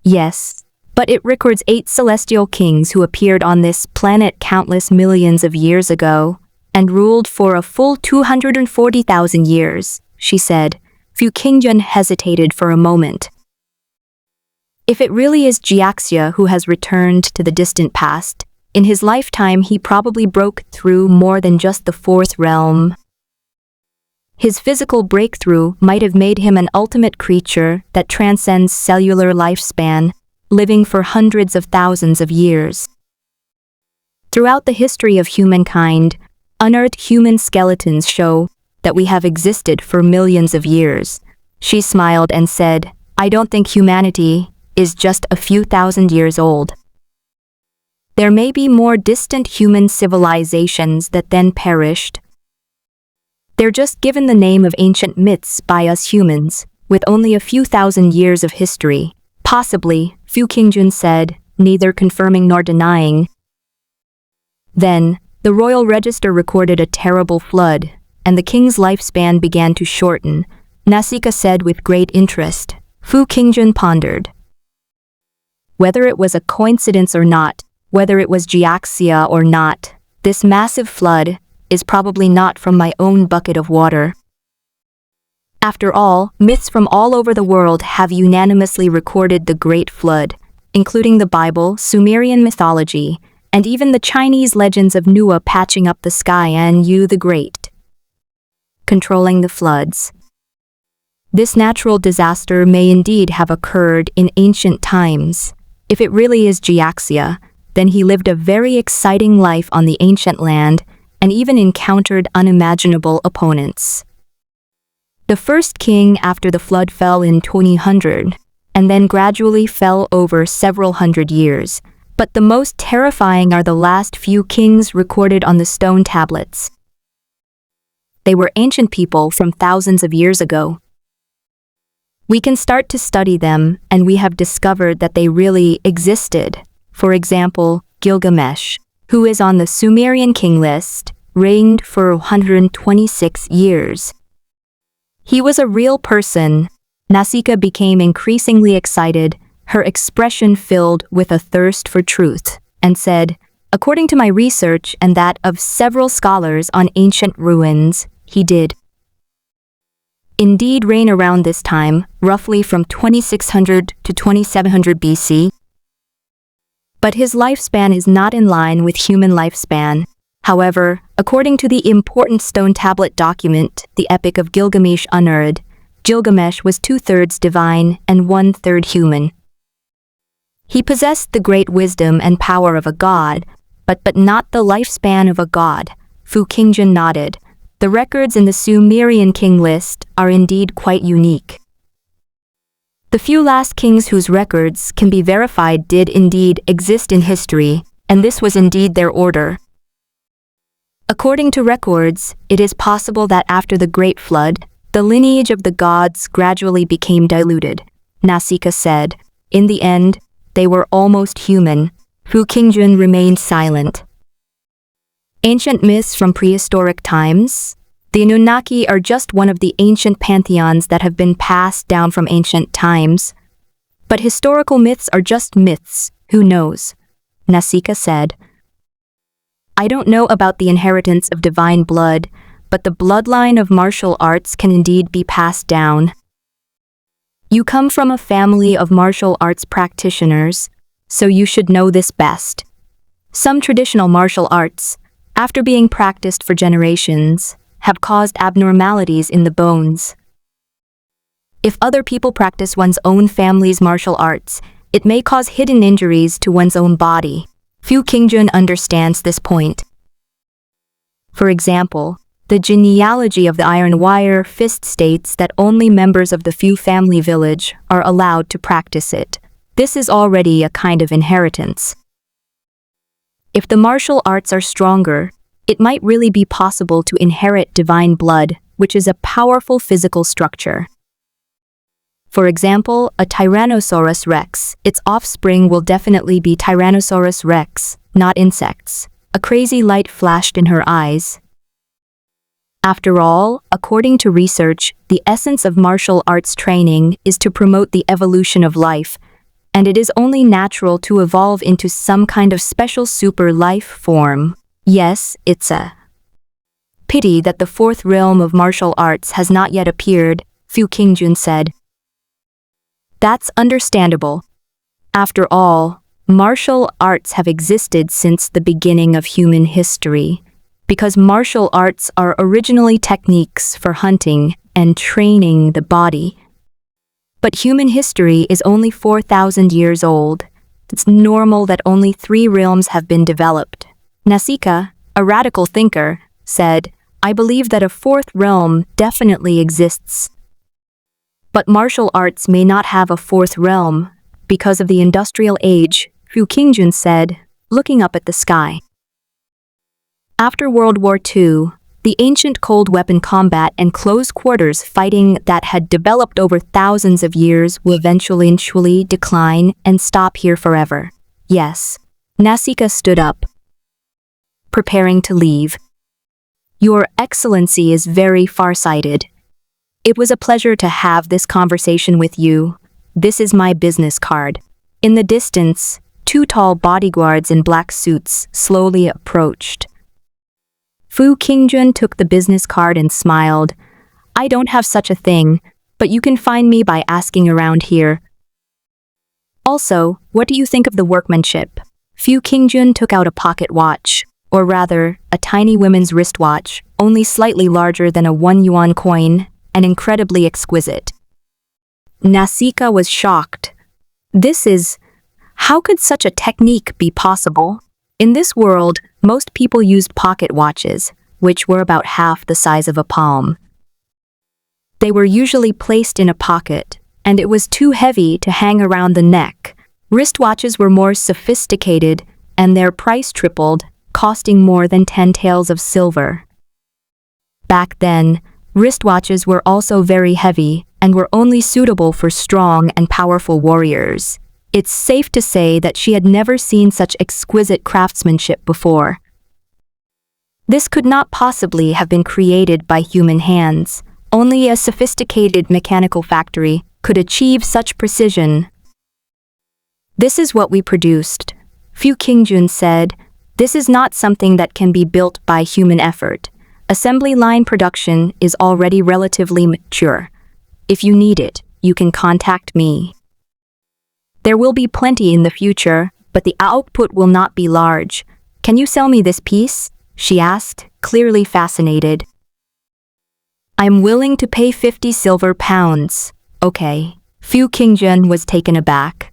Yes, but it records 8 celestial kings who appeared on this planet countless millions of years ago, and ruled for a full 240,000 years, she said. Fu Qingjun hesitated for a moment. If it really is Jiaxia who has returned to the distant past, in his lifetime he probably broke through more than just the 4th realm. His physical breakthrough might have made him an ultimate creature that transcends cellular lifespan, living for hundreds of thousands of years. Throughout the history of humankind, unearthed human skeletons show that we have existed for millions of years. She smiled and said, "I don't think humanity is just a few thousand years old. There may be more distant human civilizations that then perished. They're just given the name of ancient myths by us humans, with only a few thousand years of history. Possibly," Fu Qingjun said, neither confirming nor denying. Then, the royal register recorded a terrible flood, and the king's lifespan began to shorten, Nausicaa said with great interest. Fu Qingjun pondered. Whether it was a coincidence or not, whether it was Jiaxia or not, this massive flood is probably not from my own bucket of water. After all, myths from all over the world have unanimously recorded the Great Flood, including the Bible, Sumerian mythology, and even the Chinese legends of Noah patching up the sky and Yu the Great, controlling the floods. This natural disaster may indeed have occurred in ancient times. If it really is Jiaxia, then he lived a very exciting life on the ancient land and even encountered unimaginable opponents. The first king after the flood fell in 2000, and then gradually fell over several hundred years. But the most terrifying are the last few kings recorded on the stone tablets. They were ancient people from thousands of years ago. We can start to study them, and we have discovered that they really existed. For example, Gilgamesh, who is on the Sumerian king list, reigned for 126 years. He was a real person. Nausicaa became increasingly excited, her expression filled with a thirst for truth, and said, "According to my research and that of several scholars on ancient ruins, he did indeed reign around this time, roughly from 2600 to 2700 BC. But his lifespan is not in line with human lifespan. However, according to the important stone tablet document, the Epic of Gilgamesh unearthed, Gilgamesh was 2/3 divine and 1/3 human. He possessed the great wisdom and power of a god, but not the lifespan of a god." Fu Qingjun nodded. The records in the Sumerian king list are indeed quite unique. The few last kings whose records can be verified did indeed exist in history, and this was indeed their order. According to records, it is possible that after the Great Flood, the lineage of the gods gradually became diluted. Nausicaa said, "In the end, they were almost human." Fu Qingjun remained silent. Ancient myths from prehistoric times. The Anunnaki are just one of the ancient pantheons that have been passed down from ancient times. But historical myths are just myths, who knows? Nausicaa said. "I don't know about the inheritance of divine blood, but the bloodline of martial arts can indeed be passed down. You come from a family of martial arts practitioners, so you should know this best. Some traditional martial arts, after being practiced for generations, have caused abnormalities in the bones. If other people practice one's own family's martial arts, it may cause hidden injuries to one's own body." Fu Qingjun understands this point. For example, the genealogy of the Iron Wire Fist states that only members of the Fu family village are allowed to practice it. This is already a kind of inheritance. If the martial arts are stronger, it might really be possible to inherit divine blood, which is a powerful physical structure. For example, a Tyrannosaurus rex, its offspring will definitely be Tyrannosaurus rex, not insects. A crazy light flashed in her eyes. After all, according to research, the essence of martial arts training is to promote the evolution of life, and it is only natural to evolve into some kind of special super life form. Yes, it's a pity that the fourth realm of martial arts has not yet appeared, Fu Qingjun said. That's understandable. After all, martial arts have existed since the beginning of human history, because martial arts are originally techniques for hunting and training the body. But human history is only 4,000 years old. It's normal that only 3 realms have been developed. Nausicaa, a radical thinker, said, "I believe that a 4th realm definitely exists. But martial arts may not have a 4th realm because of the industrial age," Fu Qingjun said, looking up at the sky. After World War II, the ancient cold weapon combat and close quarters fighting that had developed over thousands of years will eventually decline and stop here forever. Yes. Nausicaa stood up, preparing to leave. "Your Excellency is very far-sighted. It was a pleasure to have this conversation with you. This is my business card." In the distance, 2 tall bodyguards in black suits slowly approached. Fu Qingjun took the business card and smiled. "I don't have such a thing, but you can find me by asking around here. Also, what do you think of the workmanship?" Fu Qingjun took out a pocket watch, or rather, a tiny women's wristwatch, only slightly larger than a 1 yuan coin, and incredibly exquisite. Nausicaa was shocked. How could such a technique be possible? In this world, most people used pocket watches, which were about half the size of a palm. They were usually placed in a pocket, and it was too heavy to hang around the neck. Wristwatches were more sophisticated, and their price tripled, costing more than 10 taels of silver. Back then, wristwatches were also very heavy and were only suitable for strong and powerful warriors. It's safe to say that she had never seen such exquisite craftsmanship before. This could not possibly have been created by human hands. Only a sophisticated mechanical factory could achieve such precision. "This is what we produced," Fu Qingjun said. "This is not something that can be built by human effort. Assembly line production is already relatively mature. If you need it, you can contact me. There will be plenty in the future, but the output will not be large. Can you sell me this piece?" she asked, clearly fascinated. "I'm willing to pay 50 silver pounds. Okay." Fu Qingjun was taken aback.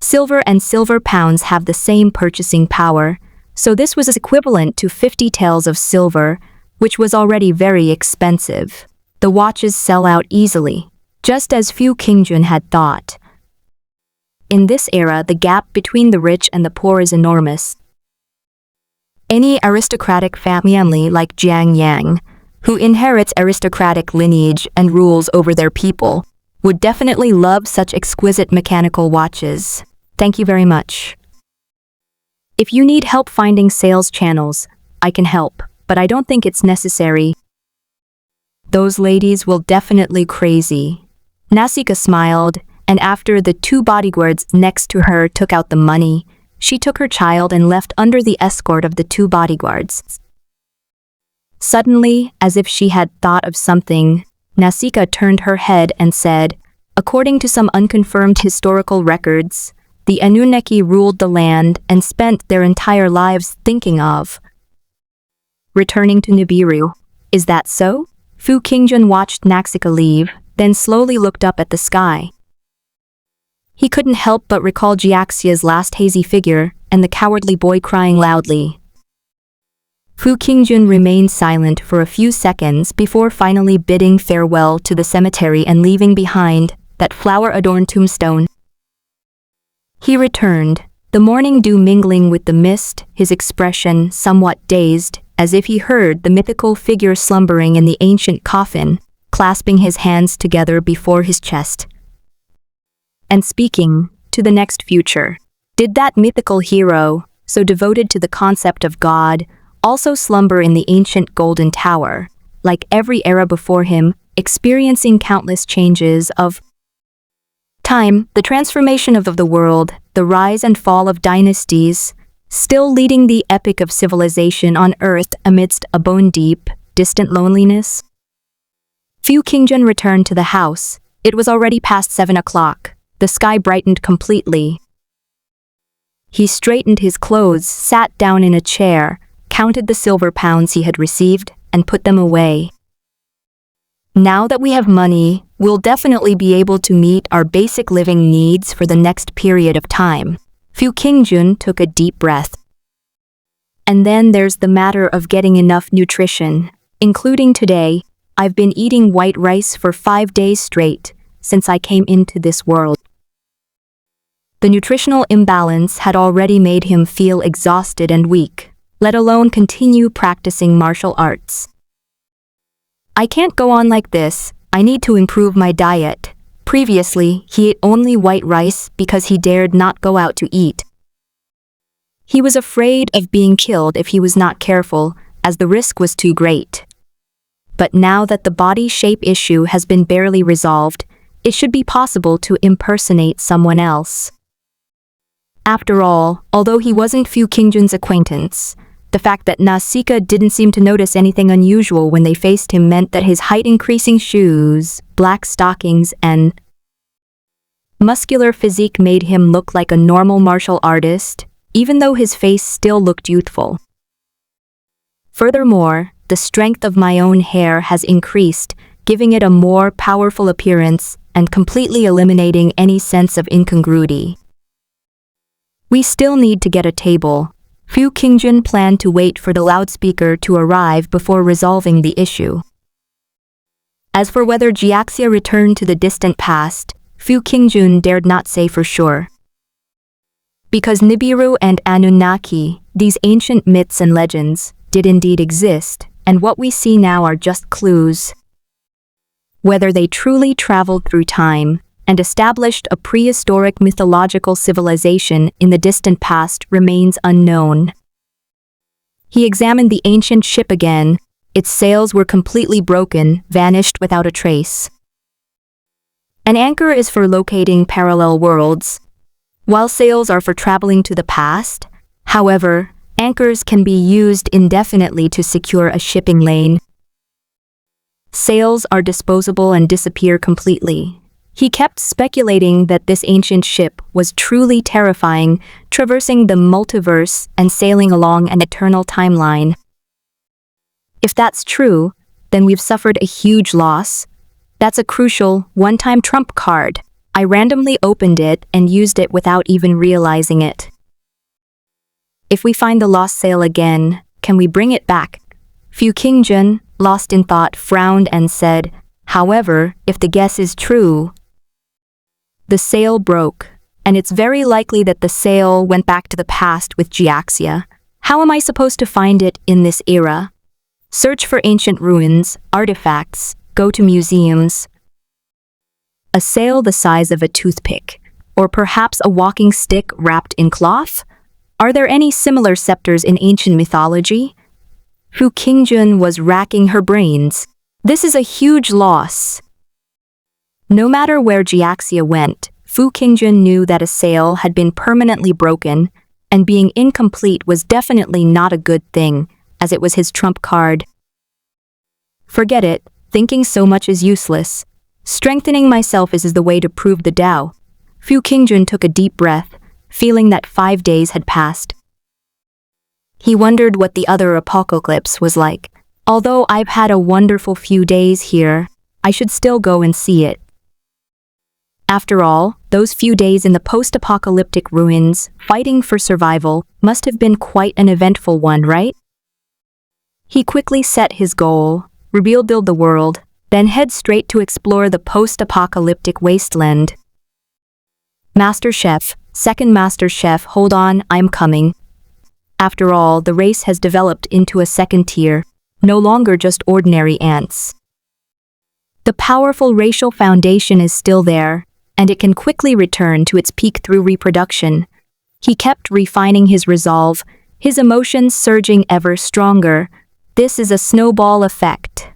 Silver and silver pounds have the same purchasing power, so this was equivalent to 50 taels of silver, which was already very expensive. The watches sell out easily, just as Fu Qingjun had thought. In this era, the gap between the rich and the poor is enormous. Any aristocratic family like Jiang Yang, who inherits aristocratic lineage and rules over their people, would definitely love such exquisite mechanical watches. Thank you very much. If you need help finding sales channels, I can help, but I don't think it's necessary. Those ladies will definitely crazy. Nasika smiled, and after the two bodyguards next to her took out the money, she took her child and left under the escort of the two bodyguards. Suddenly, as if she had thought of something, Nasika turned her head and said, "According to some unconfirmed historical records, the Anunnaki ruled the land and spent their entire lives thinking of returning to Nibiru. Is that so?" Fu Qingjun watched Nasika leave, then slowly looked up at the sky. He couldn't help but recall Jiaxia's last hazy figure and the cowardly boy crying loudly. Fu Qingjun remained silent for a few seconds before finally bidding farewell to the cemetery and leaving behind that flower-adorned tombstone. He returned, the morning dew mingling with the mist, his expression somewhat dazed, as if he heard the mythical figure slumbering in the ancient coffin, clasping his hands together before his chest and speaking to the next future. Did that mythical hero, so devoted to the concept of God, also slumber in the ancient golden tower, like every era before him, experiencing countless changes of time, the transformation of the world, the rise and fall of dynasties, still leading the epic of civilization on Earth amidst a bone-deep, distant loneliness? Fu Qingjun returned to the house. It was already past 7 o'clock. The sky brightened completely. He straightened his clothes, sat down in a chair, counted the silver pounds he had received, and put them away. Now that we have money, we'll definitely be able to meet our basic living needs for the next period of time. Fu Qingjun took a deep breath. And then there's the matter of getting enough nutrition. Including today, I've been eating white rice for 5 days straight since I came into this world. The nutritional imbalance had already made him feel exhausted and weak, let alone continue practicing martial arts. "I can't go on like this. I need to improve my diet." Previously, he ate only white rice because he dared not go out to eat. He was afraid of being killed if he was not careful, as the risk was too great. But now that the body shape issue has been barely resolved, it should be possible to impersonate someone else. After all, although he wasn't Fu Qingjun's acquaintance, the fact that Nasika didn't seem to notice anything unusual when they faced him meant that his height-increasing shoes, black stockings, and muscular physique made him look like a normal martial artist, even though his face still looked youthful. Furthermore, the strength of my own hair has increased, giving it a more powerful appearance and completely eliminating any sense of incongruity. We still need to get a table. Fu Qingjun planned to wait for the loudspeaker to arrive before resolving the issue. As for whether Jiaxia returned to the distant past, Fu Qingjun dared not say for sure. Because Nibiru and Anunnaki, these ancient myths and legends, did indeed exist, and what we see now are just clues. Whether they truly traveled through time and established a prehistoric mythological civilization in the distant past remains unknown. He examined the ancient ship again. Its sails were completely broken, vanished without a trace. An anchor is for locating parallel worlds, while sails are for traveling to the past. However, anchors can be used indefinitely to secure a shipping lane. Sails are disposable and disappear completely. He kept speculating that this ancient ship was truly terrifying, traversing the multiverse and sailing along an eternal timeline. If that's true, then we've suffered a huge loss. That's a crucial, one-time trump card. I randomly opened it and used it without even realizing it. If we find the lost sail again, can we bring it back? Fu Qingjun, lost in thought, frowned and said, "However, if the guess is true, the sail broke, and it's very likely that the sail went back to the past with Jiaxia. How am I supposed to find it in this era? Search for ancient ruins, artifacts, go to museums. A sail the size of a toothpick, or perhaps a walking stick wrapped in cloth? Are there any similar scepters in ancient mythology?" Fu Qingjun was racking her brains. This is a huge loss. No matter where Jiaxia went, Fu Qingjun knew that a sail had been permanently broken, and being incomplete was definitely not a good thing, as it was his trump card. Forget it, thinking so much is useless. Strengthening myself is the way to prove the Tao. Fu Qingjun took a deep breath, feeling that 5 days had passed. He wondered what the other apocalypse was like. Although I've had a wonderful few days here, I should still go and see it. After all, those few days in the post-apocalyptic ruins, fighting for survival, must have been quite an eventful one, right? He quickly set his goal, rebuild the world, then head straight to explore the post-apocalyptic wasteland. Master Chef, second Master Chef, hold on, I'm coming. After all, the race has developed into a second tier, no longer just ordinary ants. The powerful racial foundation is still there, and it can quickly return to its peak through reproduction. He kept refining his resolve, his emotions surging ever stronger. This is a snowball effect.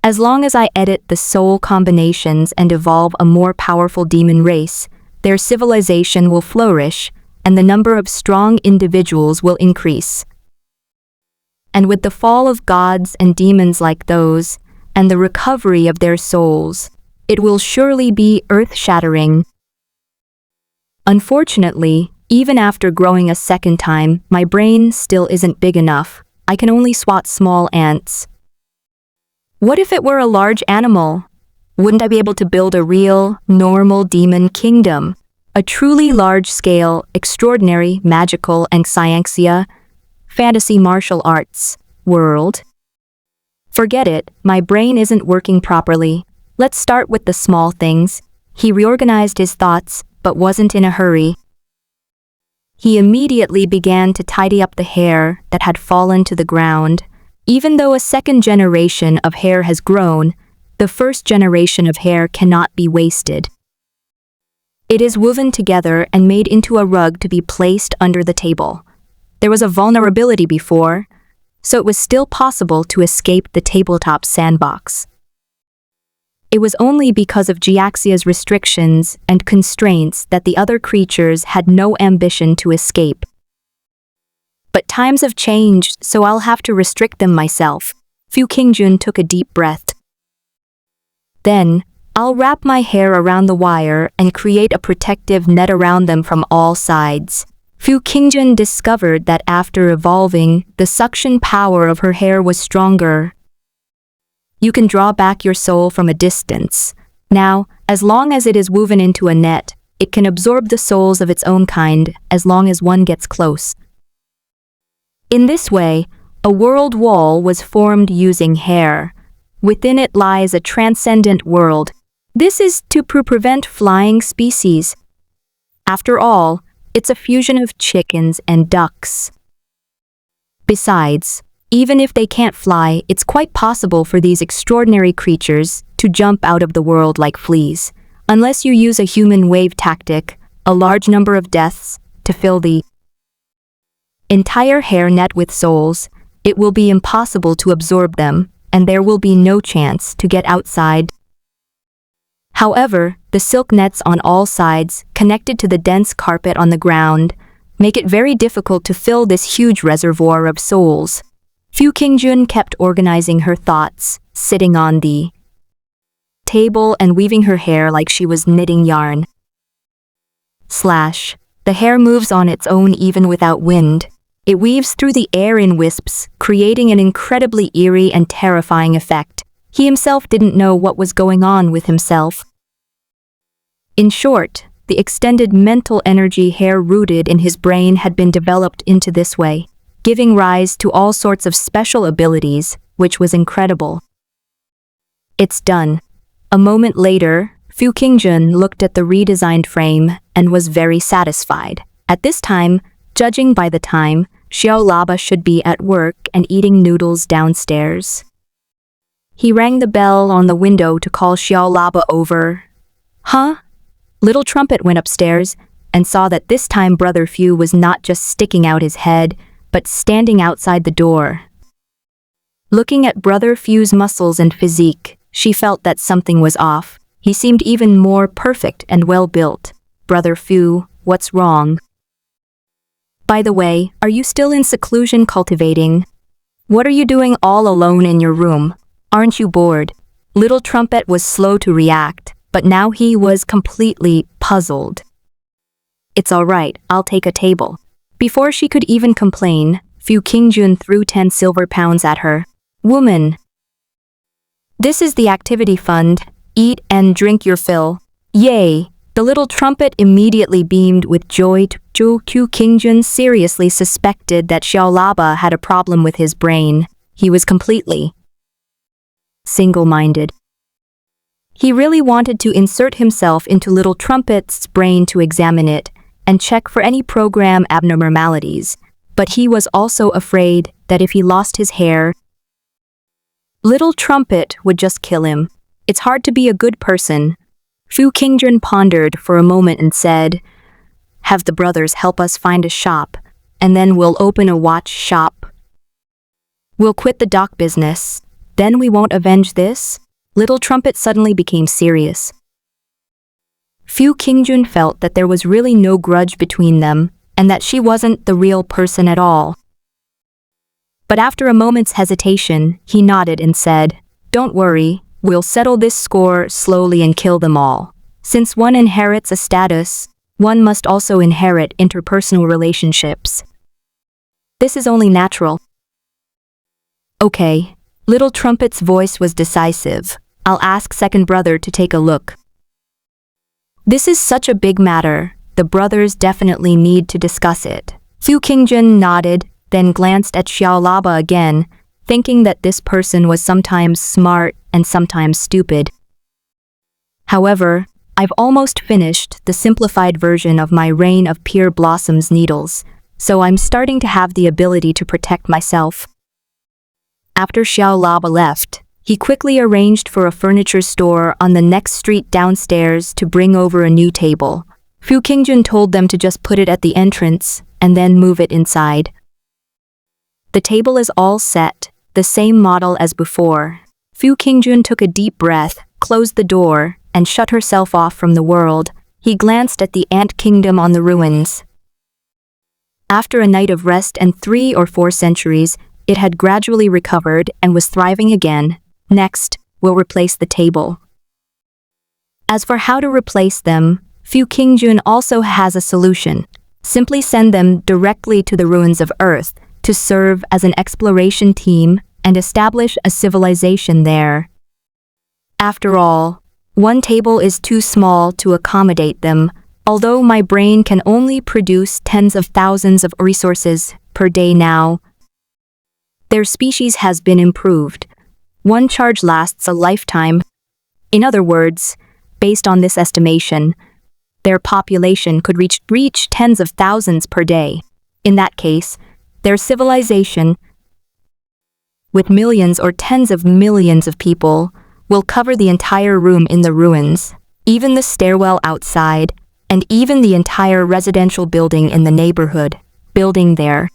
As long as I edit the soul combinations and evolve a more powerful demon race, their civilization will flourish, and the number of strong individuals will increase. And with the fall of gods and demons like those, and the recovery of their souls, it will surely be earth-shattering. Unfortunately, even after growing a second time, my brain still isn't big enough. I can only swat small ants. What if it were a large animal? Wouldn't I be able to build a real, normal demon kingdom? A truly large-scale, extraordinary, magical, and scientia, fantasy martial arts world? Forget it, my brain isn't working properly. Let's start with the small things. He reorganized his thoughts, but wasn't in a hurry. He immediately began to tidy up the hair that had fallen to the ground. Even though a second generation of hair has grown, the first generation of hair cannot be wasted. It is woven together and made into a rug to be placed under the table. There was a vulnerability before, so it was still possible to escape the tabletop sandbox. It was only because of Jiaxia's restrictions and constraints that the other creatures had no ambition to escape. But times have changed, so I'll have to restrict them myself. Fu Qingjun took a deep breath. Then, I'll wrap my hair around the wire and create a protective net around them from all sides. Fu Qingjun discovered that after evolving, the suction power of her hair was stronger. You can draw back your soul from a distance. Now, as long as it is woven into a net, it can absorb the souls of its own kind as long as one gets close. In this way, a world wall was formed using hair. Within it lies a transcendent world. This is to prevent flying species. After all, it's a fusion of chickens and ducks. Besides, Even if they can't fly, it's quite possible for these extraordinary creatures to jump out of the world like fleas. Unless you use a human wave tactic, a large number of deaths, to fill the entire hair net with souls, it will be impossible to absorb them, and there will be no chance to get outside. However, the silk nets on all sides, connected to the dense carpet on the ground, make it very difficult to fill this huge reservoir of souls. Fu Qingjun kept organizing her thoughts, sitting on the table and weaving her hair like she was knitting yarn. The hair moves on its own even without wind. It weaves through the air in wisps, creating an incredibly eerie and terrifying effect. He himself didn't know what was going on with himself. In short, the extended mental energy hair rooted in his brain had been developed into this way, giving rise to all sorts of special abilities, which was incredible. It's done. A moment later, Fu Qingjun looked at the redesigned frame and was very satisfied. At this time, judging by the time, Xiao Laba should be at work and eating noodles downstairs. He rang the bell on the window to call Xiao Laba over. Huh? Little Trumpet went upstairs and saw that this time Brother Fu was not just sticking out his head, but standing outside the door. Looking at Brother Fu's muscles and physique, she felt that something was off. He seemed even more perfect and well-built. Brother Fu, what's wrong? By the way, are you still in seclusion cultivating? What are you doing all alone in your room? Aren't you bored? Little Trumpet was slow to react, but now he was completely puzzled. It's all right, I'll take a table. Before she could even complain, Fu Qingjun threw 10 silver pounds at her. Woman! This is the activity fund. Eat and drink your fill. Yay! The Little Trumpet immediately beamed with joy. Fu Qingjun seriously suspected that Xiao Laba had a problem with his brain. He was completely single-minded. He really wanted to insert himself into Little Trumpet's brain to examine it and check for any program abnormalities, but he was also afraid that if he lost his hair, Little Trumpet would just kill him. It's hard to be a good person. Fu Qingjun pondered for a moment and said, "Have the brothers help us find a shop, and then we'll open a watch shop. We'll quit the dock business. Then we won't avenge this." Little Trumpet suddenly became serious. Fu Qingjun felt that there was really no grudge between them, and that she wasn't the real person at all. But after a moment's hesitation, he nodded and said, "Don't worry, we'll settle this score slowly and kill them all. Since one inherits a status, one must also inherit interpersonal relationships. This is only natural." Okay. Little Trumpet's voice was decisive. "I'll ask second brother to take a look." This is such a big matter. The brothers definitely need to discuss it. Fu Qingjun nodded, then glanced at Xiao Laba again, thinking that this person was sometimes smart and sometimes stupid. However, I've almost finished the simplified version of my Rain of Pure Blossoms needles, so I'm starting to have the ability to protect myself. After Xiao Laba left, he quickly arranged for a furniture store on the next street downstairs to bring over a new table. Fu Qingjun told them to just put it at the entrance and then move it inside. The table is all set, the same model as before. Fu Qingjun took a deep breath, closed the door, and shut herself off from the world. He glanced at the ant kingdom on the ruins. After a night of rest and 3 or 4 centuries, it had gradually recovered and was thriving again. Next, we'll replace the table. As for how to replace them, Fu Qingjun also has a solution. Simply send them directly to the ruins of Earth to serve as an exploration team and establish a civilization there. After all, one table is too small to accommodate them, although my brain can only produce tens of thousands of resources per day now. Their species has been improved. One charge lasts a lifetime. In other words, based on this estimation, their population could reach tens of thousands per day. In that case, their civilization with millions or tens of millions of people, will cover the entire room in the ruins, even the stairwell outside, and even the entire residential building in the neighborhood, building there.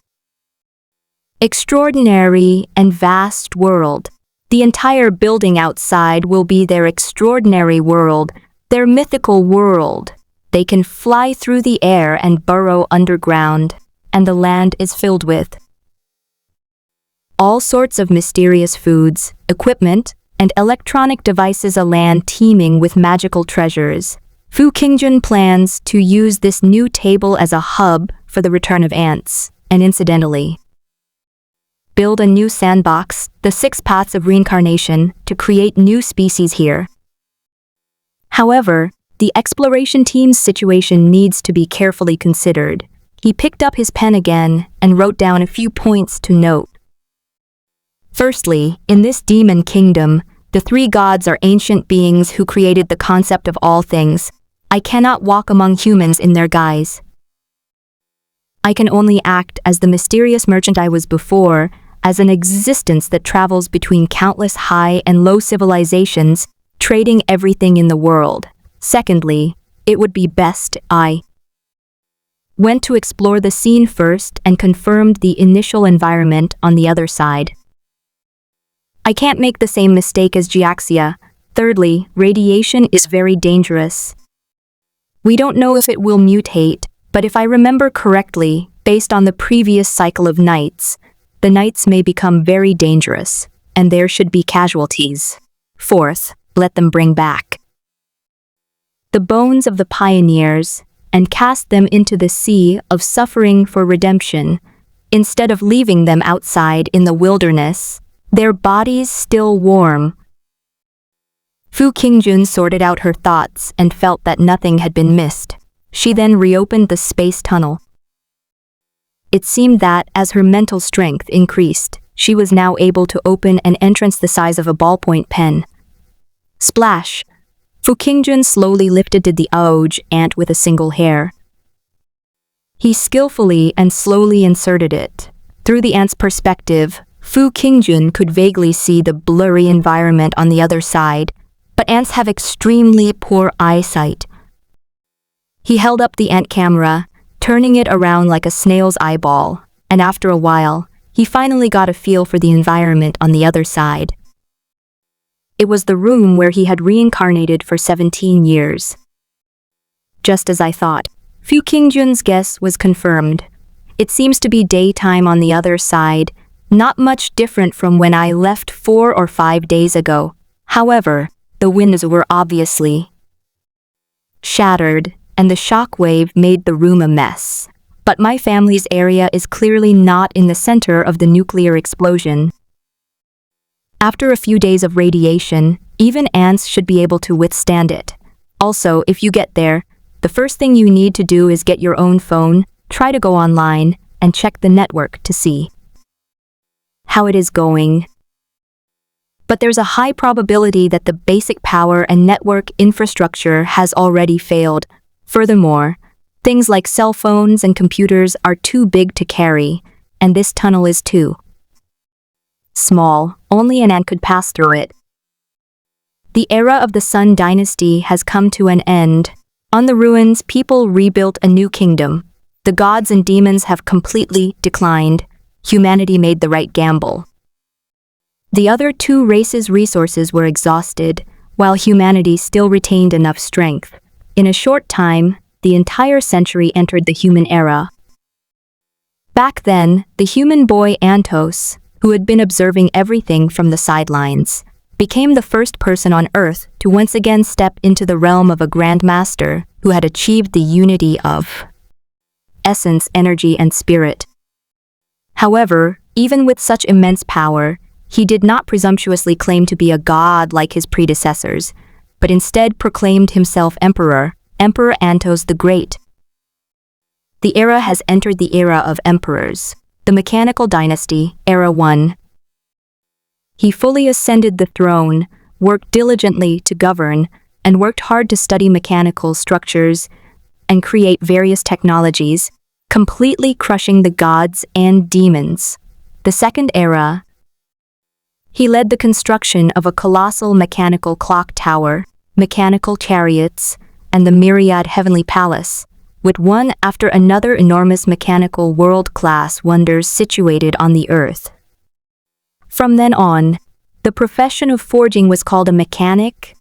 Extraordinary and vast world. The entire building outside will be their extraordinary world, their mythical world. They can fly through the air and burrow underground, and the land is filled with all sorts of mysterious foods, equipment, and electronic devices, a land teeming with magical treasures. Fu Qingjun plans to use this new table as a hub for the return of ants, and incidentally, build a new sandbox, the 6 paths of reincarnation, to create new species here. However, the exploration team's situation needs to be carefully considered. He picked up his pen again and wrote down a few points to note. Firstly, in this demon kingdom, the 3 gods are ancient beings who created the concept of all things. I cannot walk among humans in their guise. I can only act as the mysterious merchant I was before, as an existence that travels between countless high and low civilizations, trading everything in the world. Secondly, it would be best I went to explore the scene first and confirmed the initial environment on the other side. I can't make the same mistake as Jiaxia. Thirdly, radiation is very dangerous. We don't know if it will mutate, but if I remember correctly, based on the previous cycle of nights, the nights may become very dangerous, and there should be casualties. Fourth, let them bring back the bones of the pioneers and cast them into the sea of suffering for redemption, instead of leaving them outside in the wilderness, their bodies still warm. Fu Qingjun sorted out her thoughts and felt that nothing had been missed. She then reopened the space tunnel. It seemed that, as her mental strength increased, she was now able to open an entrance the size of a ballpoint pen. Splash! Fu Qingjun slowly lifted the ouge ant with a single hair. He skillfully and slowly inserted it. Through the ant's perspective, Fu Qingjun could vaguely see the blurry environment on the other side, but ants have extremely poor eyesight. He held up the ant camera, turning it around like a snail's eyeball, and after a while, he finally got a feel for the environment on the other side. It was the room where he had reincarnated for 17 years. Just as I thought, Fu Qingjun's guess was confirmed. It seems to be daytime on the other side, not much different from when I left 4 or 5 days ago. However, the windows were obviously shattered, and the shock wave made the room a mess. But my family's area is clearly not in the center of the nuclear explosion. After a few days of radiation, even ants should be able to withstand it. Also, if you get there, the first thing you need to do is get your own phone, try to go online, and check the network to see how it is going. But there's a high probability that the basic power and network infrastructure has already failed. Furthermore, things like cell phones and computers are too big to carry, and this tunnel is too small, only an ant could pass through it. The era of the Sun Dynasty has come to an end. On the ruins, people rebuilt a new kingdom. The gods and demons have completely declined. Humanity made the right gamble. The other 2 races' resources were exhausted, while humanity still retained enough strength. In a short time, the entire century entered the human era. Back then, the human boy Antos, who had been observing everything from the sidelines, became the first person on Earth to once again step into the realm of a grandmaster who had achieved the unity of essence, energy, and spirit. However, even with such immense power, he did not presumptuously claim to be a god like his predecessors, but instead proclaimed himself Emperor Antos the Great. The era has entered the era of emperors. The mechanical dynasty, Era 1. He fully ascended the throne, worked diligently to govern, and worked hard to study mechanical structures and create various technologies, completely crushing the gods and demons. The second era He led the construction of a colossal mechanical clock tower, mechanical chariots, and the myriad heavenly palace, with one after another enormous mechanical world-class wonders situated on the earth. From then on, the profession of forging was called a mechanic.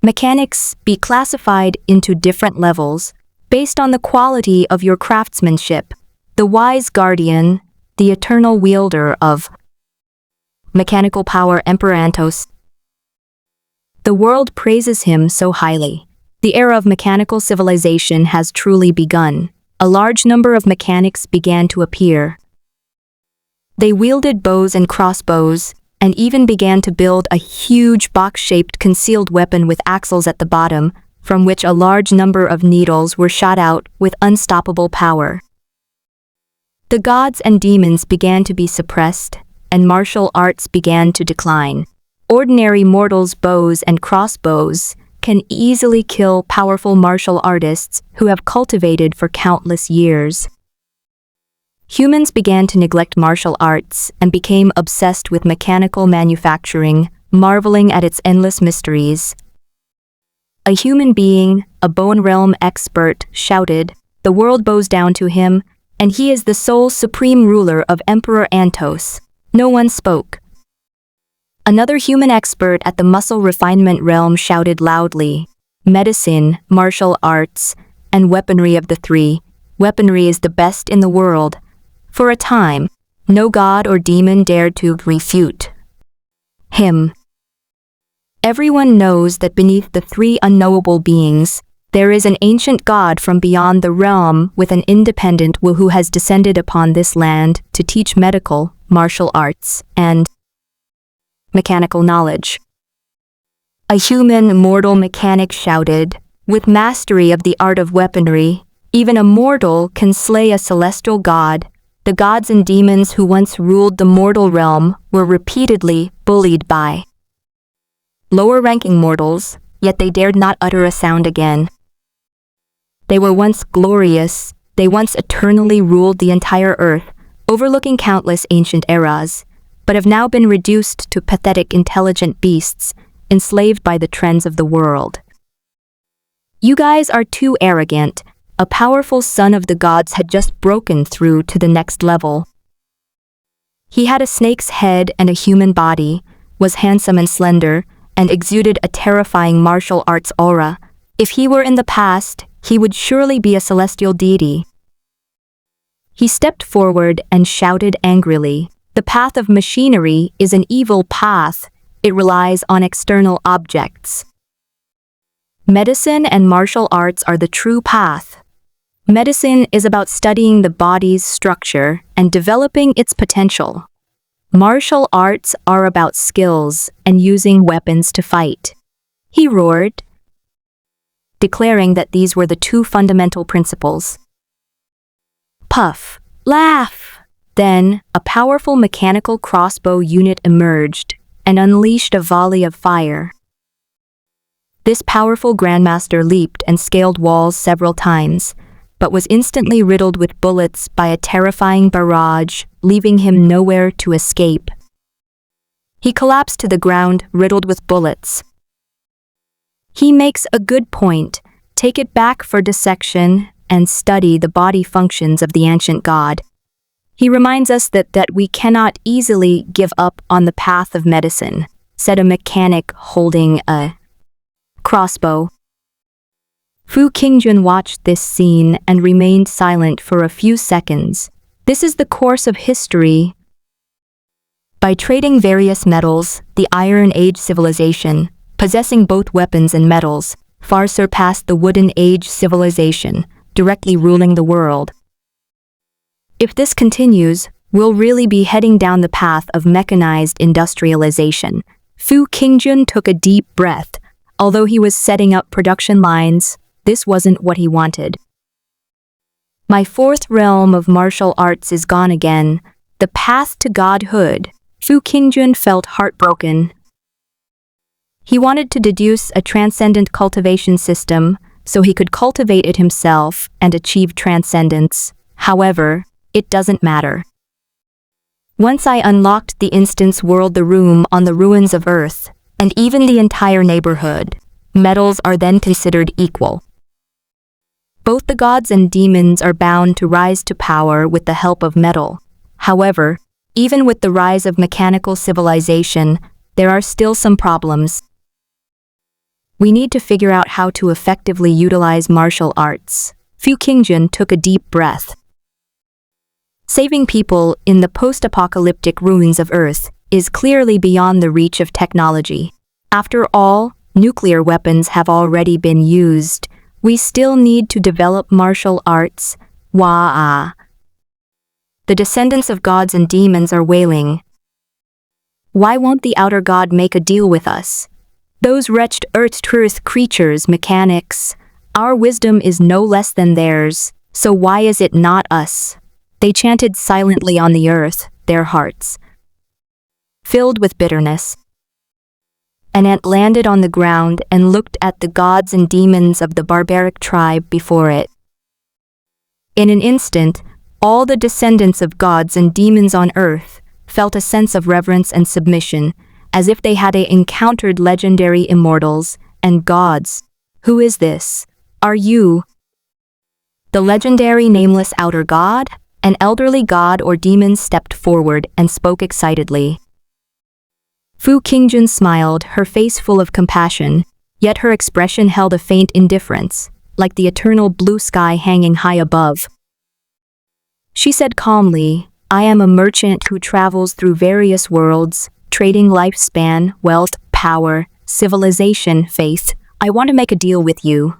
Mechanics be classified into different levels based on the quality of your craftsmanship. The wise guardian, the eternal wielder of mechanical power, Emperor Antos. The world praises him so highly. The era of mechanical civilization has truly begun. A large number of mechanics began to appear. They wielded bows and crossbows, and even began to build a huge box-shaped concealed weapon with axles at the bottom, from which a large number of needles were shot out with unstoppable power. The gods and demons began to be suppressed, and martial arts began to decline. Ordinary mortals' bows and crossbows can easily kill powerful martial artists who have cultivated for countless years. Humans began to neglect martial arts and became obsessed with mechanical manufacturing, marveling at its endless mysteries. A human being, a bone realm expert, shouted, "The world bows down to him, and he is the sole supreme ruler of Emperor Antos." No one spoke. Another human expert at the muscle refinement realm shouted loudly, "Medicine, martial arts, and weaponry of the three, weaponry is the best in the world." For a time, no god or demon dared to refute him. Everyone knows that beneath the three unknowable beings, there is an ancient god from beyond the realm with an independent will who has descended upon this land to teach medical, martial arts, and mechanical knowledge. A human mortal mechanic shouted, "With mastery of the art of weaponry, even a mortal can slay a celestial god." The gods and demons who once ruled the mortal realm were repeatedly bullied by lower-ranking mortals, yet they dared not utter a sound again. They were once glorious, they once eternally ruled the entire earth, overlooking countless ancient eras, but have now been reduced to pathetic intelligent beasts, enslaved by the trends of the world. You guys are too arrogant. A powerful son of the gods had just broken through to the next level. He had a snake's head and a human body, was handsome and slender, and exuded a terrifying martial arts aura. If he were in the past, he would surely be a celestial deity. He stepped forward and shouted angrily, "The path of machinery is an evil path. It relies on external objects. Medicine and martial arts are the true path. Medicine is about studying the body's structure and developing its potential. Martial arts are about skills and using weapons to fight." He roared, declaring that these were the two fundamental principles. Puff, laugh. Then, a powerful mechanical crossbow unit emerged and unleashed a volley of fire. This powerful grandmaster leaped and scaled walls several times, but was instantly riddled with bullets by a terrifying barrage, leaving him nowhere to escape. He collapsed to the ground, riddled with bullets. He makes a good point. Take it back for dissection and study the body functions of the ancient god. He reminds us that we cannot easily give up on the path of medicine, said a mechanic holding a crossbow. Fu Qingjun watched this scene and remained silent for a few seconds. This is the course of history. By trading various metals, the Iron Age civilization, possessing both weapons and metals, far surpassed the Wooden Age civilization, directly ruling the world. If this continues, we'll really be heading down the path of mechanized industrialization. Fu Qingjun took a deep breath. Although he was setting up production lines, this wasn't what he wanted. My fourth realm of martial arts is gone again, the path to godhood. Fu Qingjun felt heartbroken. He wanted to deduce a transcendent cultivation system so he could cultivate it himself and achieve transcendence. However, it doesn't matter. Once I unlocked the instance world, the room on the ruins of Earth, and even the entire neighborhood. Metals are then considered equal. Both the gods and demons are bound to rise to power with the help of metal. However, even with the rise of mechanical civilization, there are still some problems. We need to figure out how to effectively utilize martial arts. Fu Qingjun took a deep breath. Saving people in the post-apocalyptic ruins of Earth is clearly beyond the reach of technology. After all, nuclear weapons have already been used. We still need to develop martial arts. Wah-ah. The descendants of gods and demons are wailing. Why won't the outer god make a deal with us? Those wretched earth creatures, mechanics. Our wisdom is no less than theirs, so why is it not us? They chanted silently on the earth, their hearts filled with bitterness. An ant landed on the ground and looked at the gods and demons of the barbaric tribe before it. In an instant, all the descendants of gods and demons on earth felt a sense of reverence and submission, as if they had encountered legendary immortals and gods. Who is this? Are you the legendary nameless outer god? An elderly god or demon stepped forward and spoke excitedly. Fu Qingjun smiled, her face full of compassion, yet her expression held a faint indifference, like the eternal blue sky hanging high above. She said calmly, I am a merchant who travels through various worlds, trading lifespan, wealth, power, civilization, faith. I want to make a deal with you.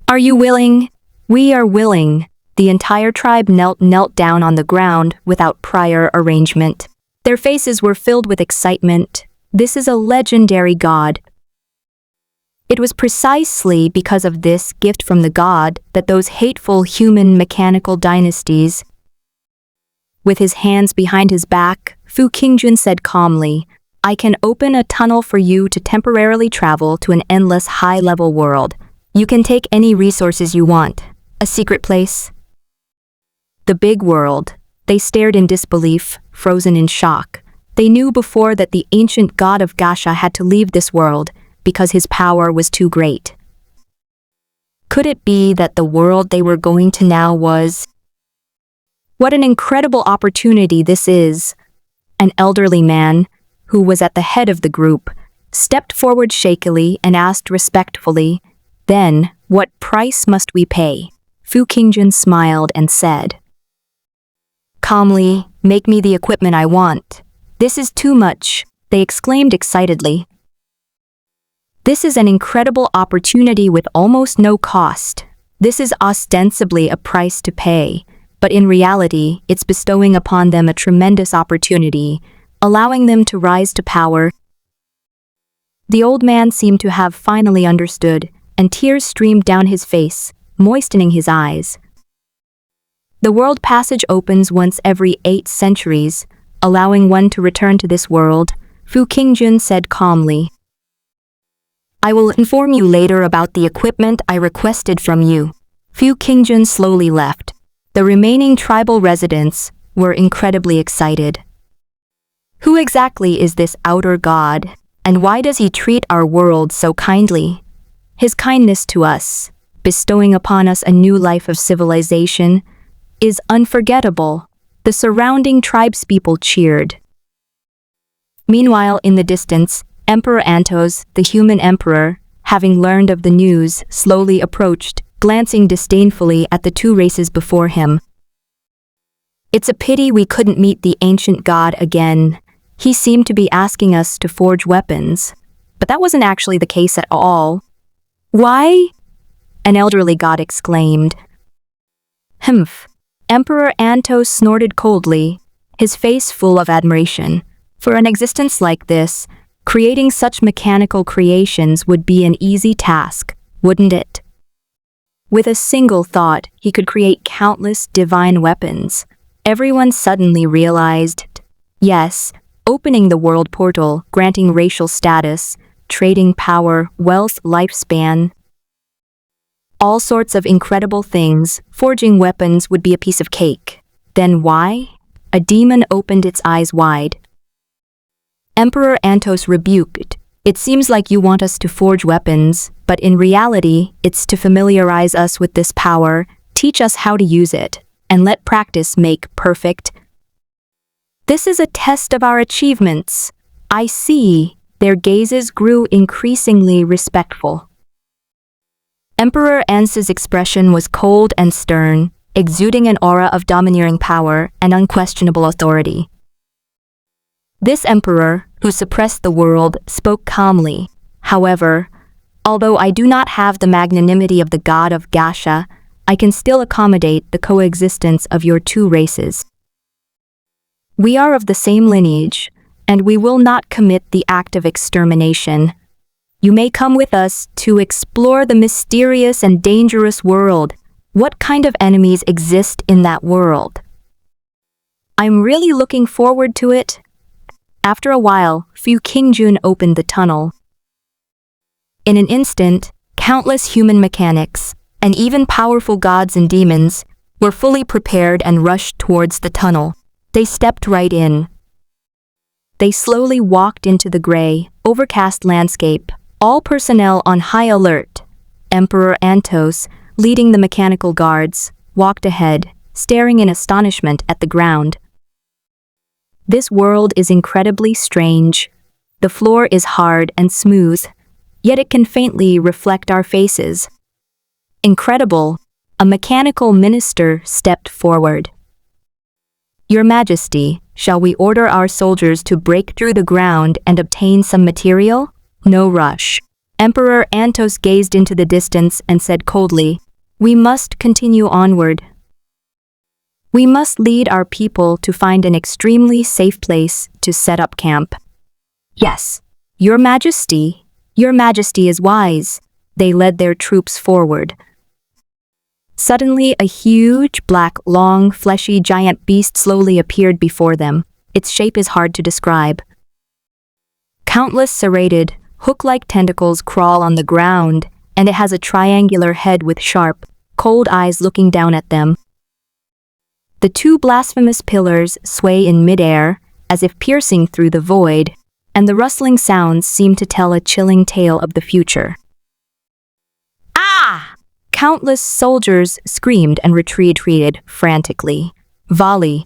Are you willing? We are willing. The entire tribe knelt down on the ground without prior arrangement. Their faces were filled with excitement. This is a legendary god. It was precisely because of this gift from the god that those hateful human mechanical dynasties. With his hands behind his back, Fu Qingjun said calmly, I can open a tunnel for you to temporarily travel to an endless high-level world. You can take any resources you want. A secret place. The big world. They stared in disbelief, frozen in shock. They knew before that the ancient god of Gasha had to leave this world because his power was too great. Could it be that the world they were going to now was? What an incredible opportunity this is! An elderly man, who was at the head of the group, stepped forward shakily and asked respectfully, Then, what price must we pay? Fu Qingjun smiled and said, Calmly, make me the equipment I want. This is too much, they exclaimed excitedly. This is an incredible opportunity with almost no cost. This is ostensibly a price to pay, but in reality, it's bestowing upon them a tremendous opportunity, allowing them to rise to power. The old man seemed to have finally understood, and tears streamed down his face, moistening his eyes. The world passage opens once every 8 centuries, allowing one to return to this world, Fu Qingjun said calmly. I will inform you later about the equipment I requested from you. Fu Qingjun slowly left. The remaining tribal residents were incredibly excited. Who exactly is this outer god, and why does he treat our world so kindly? His kindness to us, bestowing upon us a new life of civilization, is unforgettable. The surrounding tribespeople cheered. Meanwhile, in the distance, Emperor Antos, the human emperor, having learned of the news, slowly approached, glancing disdainfully at the 2 races before him. It's a pity we couldn't meet the ancient god again. He seemed to be asking us to forge weapons, but that wasn't actually the case at all. Why? An elderly god exclaimed. Humph. Emperor Antos snorted coldly, his face full of admiration. For an existence like this, creating such mechanical creations would be an easy task, wouldn't it? With a single thought, he could create countless divine weapons. Everyone suddenly realized, yes, opening the world portal, granting racial status, trading power, wealth, lifespan, all sorts of incredible things, forging weapons would be a piece of cake. Then why? a demon opened its eyes wide. Emperor Antos rebuked, "It seems like you want us to forge weapons, but in reality, it's to familiarize us with this power, teach us how to use it, and let practice make perfect." "This is a test of our achievements." "I see." Their gazes grew increasingly respectful. Emperor Ans's expression was cold and stern, exuding an aura of domineering power and unquestionable authority. This emperor, who suppressed the world, spoke calmly. "However, although I do not have the magnanimity of the god of Gasha, I can still accommodate the coexistence of your two races. We are of the same lineage, and we will not commit the act of extermination. You may come with us to explore the mysterious and dangerous world. What kind of enemies exist in that world?" "I'm really looking forward to it." After a while, Fu Qingjun opened the tunnel. In an instant, countless human mechanics, and even powerful gods and demons, were fully prepared and rushed towards the tunnel. They stepped right in. They slowly walked into the gray, overcast landscape, all personnel on high alert. Emperor Antos, leading the mechanical guards, walked ahead, staring in astonishment at the ground. "This world is incredibly strange. The floor is hard and smooth, yet it can faintly reflect our faces." "Incredible," a mechanical minister stepped forward. "Your Majesty, shall we order our soldiers to break through the ground and obtain some material?" "No rush." Emperor Antos gazed into the distance and said coldly, "We must continue onward. We must lead our people to find an extremely safe place to set up camp." "Yes, Your Majesty is wise." They led their troops forward. Suddenly, a huge, black, long, fleshy giant beast slowly appeared before them. Its shape is hard to describe. Countless serrated, hook-like tentacles crawl on the ground, and it has a triangular head with sharp, cold eyes looking down at them. The two blasphemous pillars sway in midair, as if piercing through the void, and the rustling sounds seem to tell a chilling tale of the future. "Ah!" Countless soldiers screamed and retreated frantically. Volley.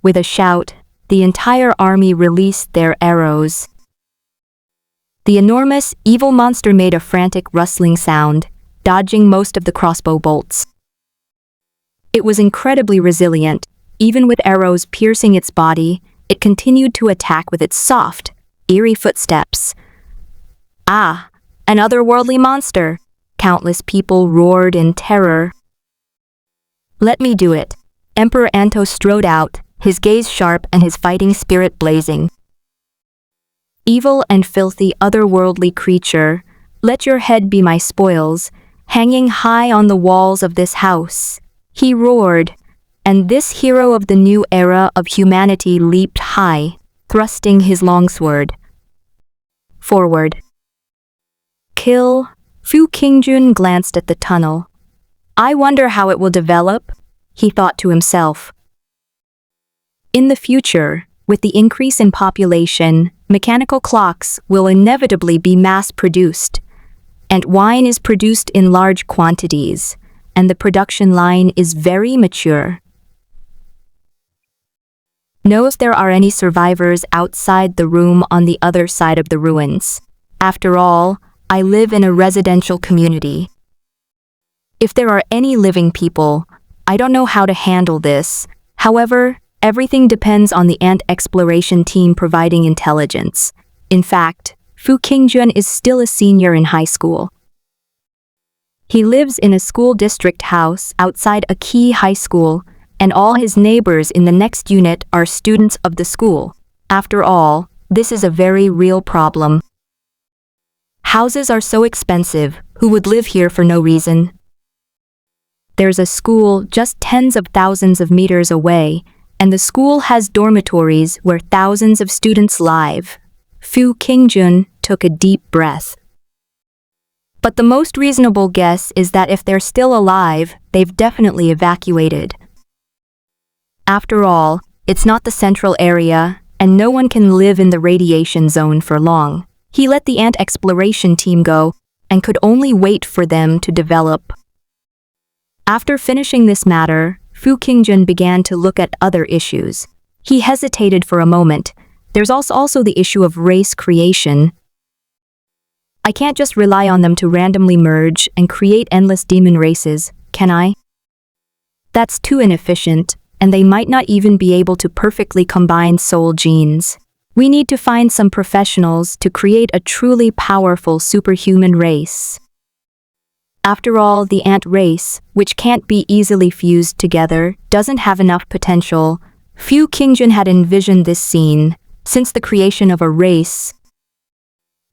With a shout, the entire army released their arrows. The enormous, evil monster made a frantic rustling sound, dodging most of the crossbow bolts. It was incredibly resilient. Even with arrows piercing its body, it continued to attack with its soft, eerie footsteps. "Ah, an otherworldly monster!" Countless people roared in terror. "Let me do it." Emperor Antos strode out, his gaze sharp and his fighting spirit blazing. "Evil and filthy otherworldly creature, let your head be my spoils, hanging high on the walls of this house." He roared, and this hero of the new era of humanity leaped high, thrusting his longsword forward. "Kill." Fu Qingjun glanced at the tunnel. "I wonder how it will develop," he thought to himself. In the future, with the increase in population, mechanical clocks will inevitably be mass-produced, and wine is produced in large quantities, and the production line is very mature. Know if there are any survivors outside the room on the other side of the ruins. After all, I live in a residential community. If there are any living people, I don't know how to handle this. However, everything depends on the ant exploration team providing intelligence. In fact, Fu Qingjun is still a senior in high school. He lives in a school district house outside a key high school, and all his neighbors in the next unit are students of the school. After all, this is a very real problem. Houses are so expensive, who would live here for no reason? There's a school just tens of thousands of meters away, and the school has dormitories where thousands of students live. Fu Qingjun took a deep breath. But the most reasonable guess is that if they're still alive, they've definitely evacuated. After all, It's not the central area, and no one can live in the radiation zone for long. He let the ant exploration team go and could only wait for them to develop. After finishing this matter, Fu Qingjun began to look at other issues. He hesitated for a moment. There's also the issue of race creation. I can't just rely on them to randomly merge and create endless demon races, can I? That's too inefficient, and they might not even be able to perfectly combine soul genes. We need to find some professionals to create a truly powerful superhuman race. After all, the ant race, which can't be easily fused together, doesn't have enough potential. Fu Qingjun had envisioned this scene, since the creation of a race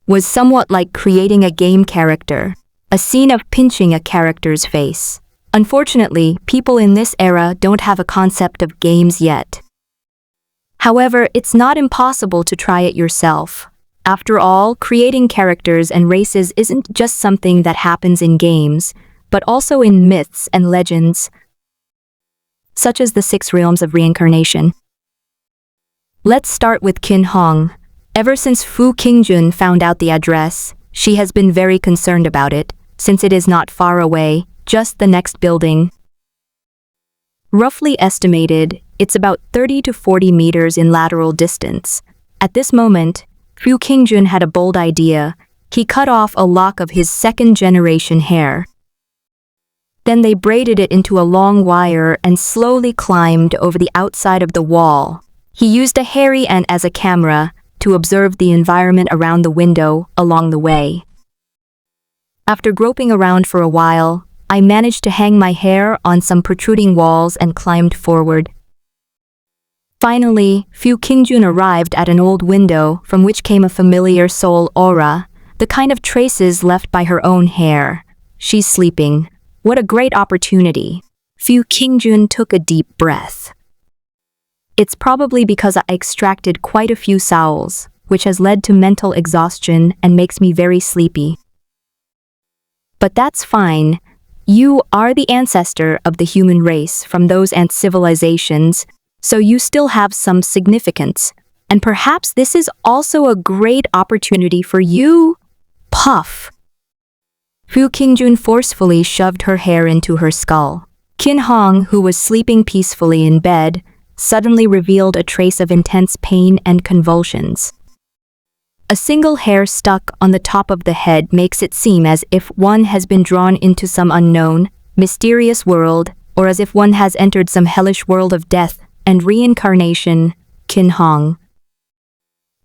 was somewhat like creating a game character, a scene of pinching a character's face. Unfortunately, people in this era don't have a concept of games yet. However, it's not impossible to try it yourself. After all, creating characters and races isn't just something that happens in games, but also in myths and legends, such as the 6 realms of reincarnation. Let's start with Qin Hong. Ever since Fu Qingjun found out the address, she has been very concerned about it, since it is not far away, just the next building. Roughly estimated, it's about 30 to 40 meters in lateral distance. At this moment, Fu Qingjun had a bold idea. He cut off a lock of his second-generation hair. Then they braided it into a long wire and slowly climbed over the outside of the wall. He used a hairy ant as a camera to observe the environment around the window along the way. After groping around for a while, I managed to hang my hair on some protruding walls and climbed forward. Finally, Fu Qingjun arrived at an old window from which came a familiar soul aura, the kind of traces left by her own hair. She's sleeping. What a great opportunity. Fu Qingjun took a deep breath. It's probably because I extracted quite a few souls, which has led to mental exhaustion and makes me very sleepy. But that's fine. You are the ancestor of the human race from those ant civilizations, so you still have some significance. And perhaps this is also a great opportunity for you. Puff. Fu Qingjun forcefully shoved her hair into her skull. Qin Hong, who was sleeping peacefully in bed, suddenly revealed a trace of intense pain and convulsions. A single hair stuck on the top of the head makes it seem as if one has been drawn into some unknown, mysterious world, or as if one has entered some hellish world of death and reincarnation. Qin Hong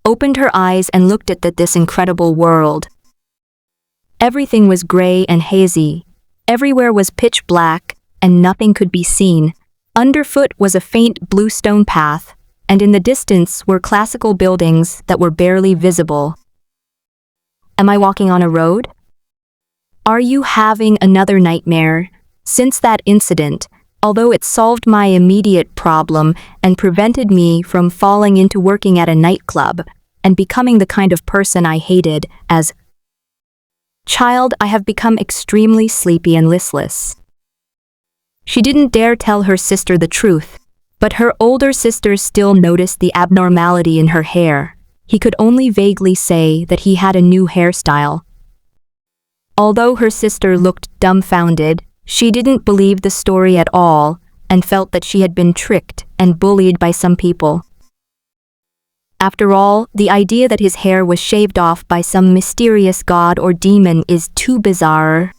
opened her eyes and looked at this incredible world. Everything was gray and hazy. Everywhere was pitch black, and nothing could be seen. Underfoot was a faint blue stone path, and in the distance were classical buildings that were barely visible. Am I walking on a road? Are you having another nightmare? Since that incident, although it solved my immediate problem and prevented me from falling into working at a nightclub and becoming the kind of person I hated as child, I have become extremely sleepy and listless. She didn't dare tell her sister the truth, but her older sister still noticed the abnormality in her hair. He could only vaguely say that he had a new hairstyle. Although her sister looked dumbfounded, she didn't believe the story at all and felt that she had been tricked and bullied by some people. After all, the idea that his hair was shaved off by some mysterious god or demon is too bizarre.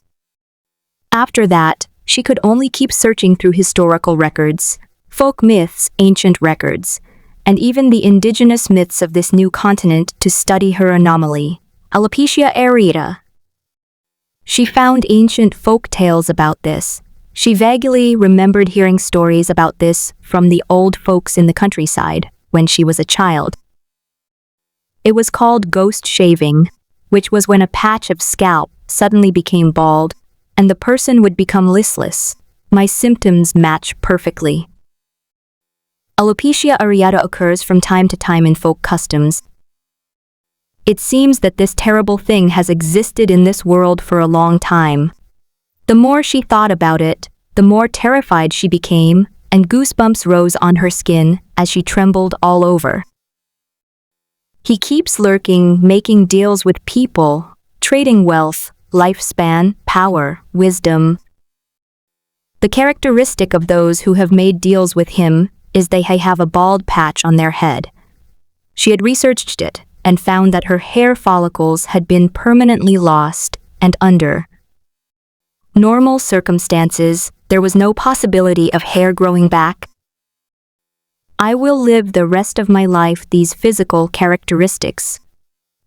After that, she could only keep searching through historical records, folk myths, ancient records, and even the indigenous myths of this new continent to study her anomaly, alopecia areata. She found ancient folk tales about this. She vaguely remembered hearing stories about this from the old folks in the countryside when she was a child. It was called ghost shaving, which was when a patch of scalp suddenly became bald, and the person would become listless. My symptoms match perfectly. Alopecia areata occurs from time to time in folk customs. It seems that this terrible thing has existed in this world for a long time. The more she thought about it, the more terrified she became, and goosebumps rose on her skin as she trembled all over. He keeps lurking, making deals with people, trading wealth, lifespan, power, wisdom. The characteristic of those who have made deals with him is they have a bald patch on their head. She had researched it and found that her hair follicles had been permanently lost, and under normal circumstances, there was no possibility of hair growing back. I will live the rest of my life these physical characteristics.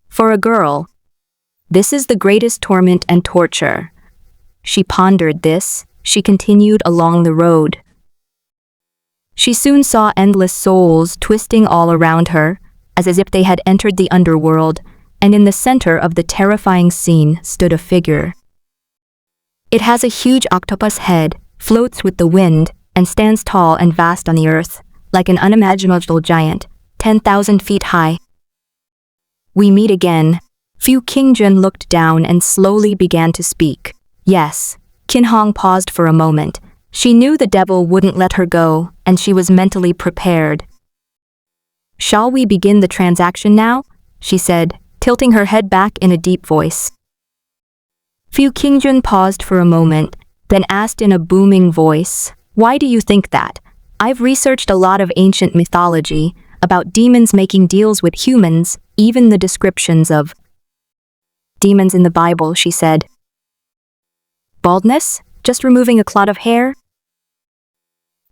For a girl, this is the greatest torment and torture. She pondered this. She continued along the road. She soon saw endless souls twisting all around her, as if they had entered the underworld, and in the center of the terrifying scene stood a figure. It has a huge octopus head, floats with the wind, and stands tall and vast on the earth, like an unimaginable giant, 10,000 feet high. We meet again. Fu Qingjun looked down and slowly began to speak. Yes. Qin Hong paused for a moment. She knew the devil wouldn't let her go, and she was mentally prepared. Shall we begin the transaction now? She said, tilting her head back in a deep voice. Fu Qingjun paused for a moment, then asked in a booming voice, "Why do you think that? I've researched a lot of ancient mythology about demons making deals with humans, even the descriptions of demons in the Bible," she said. Baldness? Just removing a clot of hair?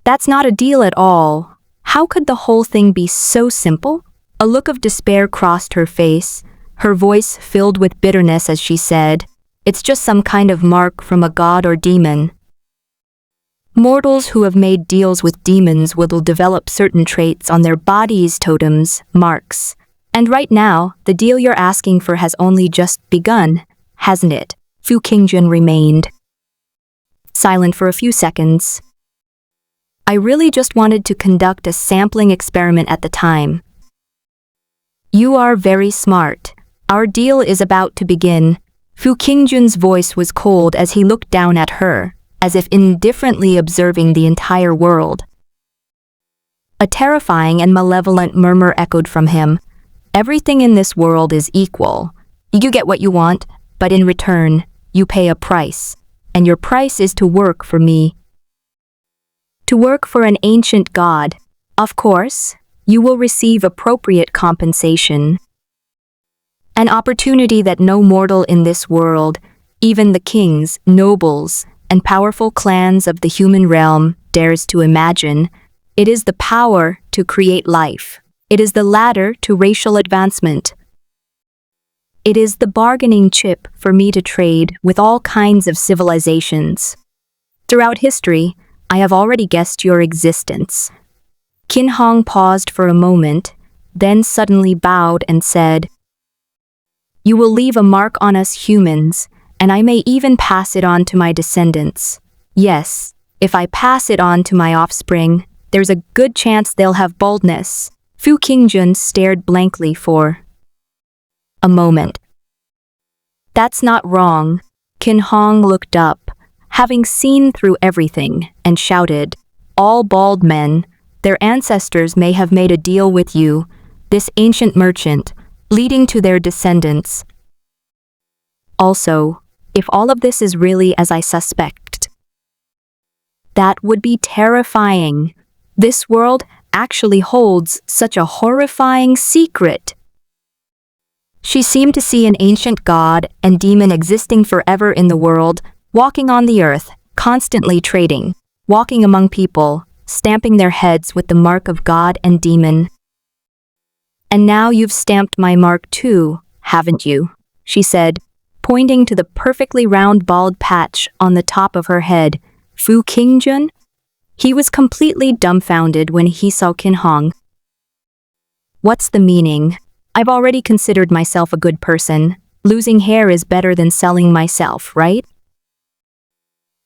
That's not a deal at all. How could the whole thing be so simple? A look of despair crossed her face, her voice filled with bitterness as she said, "It's just some kind of mark from a god or demon. Mortals who have made deals with demons will develop certain traits on their bodies, totems, marks. And right now, the deal you're asking for has only just begun, hasn't it?" Fu Qingjun remained silent for a few seconds. "I really just wanted to conduct a sampling experiment at the time." "You are very smart. Our deal is about to begin." Fu Qingjun's voice was cold as he looked down at her, as if indifferently observing the entire world. A terrifying and malevolent murmur echoed from him. "Everything in this world is equal. You get what you want, but in return, you pay a price. And your price is to work for me. To work for an ancient god. Of course, you will receive appropriate compensation. An opportunity that no mortal in this world, even the kings, nobles, and powerful clans of the human realm, dares to imagine. It is the power to create life. It is the ladder to racial advancement. It is the bargaining chip for me to trade with all kinds of civilizations. Throughout history, I have already guessed your existence." Qin Hong paused for a moment, then suddenly bowed and said, "You will leave a mark on us humans, and I may even pass it on to my descendants. Yes, if I pass it on to my offspring, there's a good chance they'll have baldness." Fu Qingjun stared blankly for a moment. "That's not wrong." Qin Hong looked up, having seen through everything, and shouted, "All bald men, their ancestors may have made a deal with you, this ancient merchant, leading to their descendants. Also, if all of this is really as I suspect, that would be terrifying. This world actually holds such a horrifying secret." She seemed to see an ancient god and demon existing forever in the world, walking on the earth, constantly trading, walking among people, stamping their heads with the mark of god and demon. "And now you've stamped my mark too, haven't you?" she said, pointing to the perfectly round bald patch on the top of her head. Fu Qingjun? He was completely dumbfounded when he saw Qin Hong. "What's the meaning? I've already considered myself a good person. Losing hair is better than selling myself, right?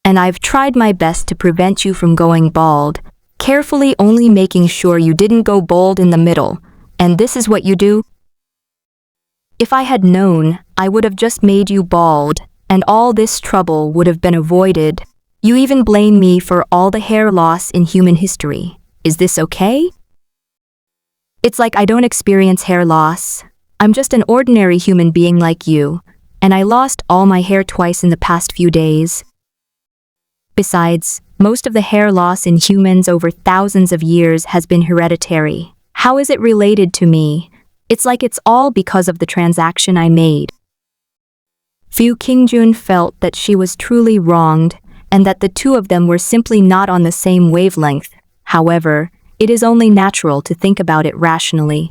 And I've tried my best to prevent you from going bald, carefully only making sure you didn't go bald in the middle. And this is what you do? If I had known, I would have just made you bald, and all this trouble would have been avoided. You even blame me for all the hair loss in human history. Is this okay?" It's like I don't experience hair loss. I'm just an ordinary human being like you, and I lost all my hair twice in the past few days. Besides, most of the hair loss in humans over thousands of years has been hereditary. How is it related to me? It's like it's all because of the transaction I made. Fu Qingjun felt that she was truly wronged and that the two of them were simply not on the same wavelength. However, it is only natural to think about it rationally.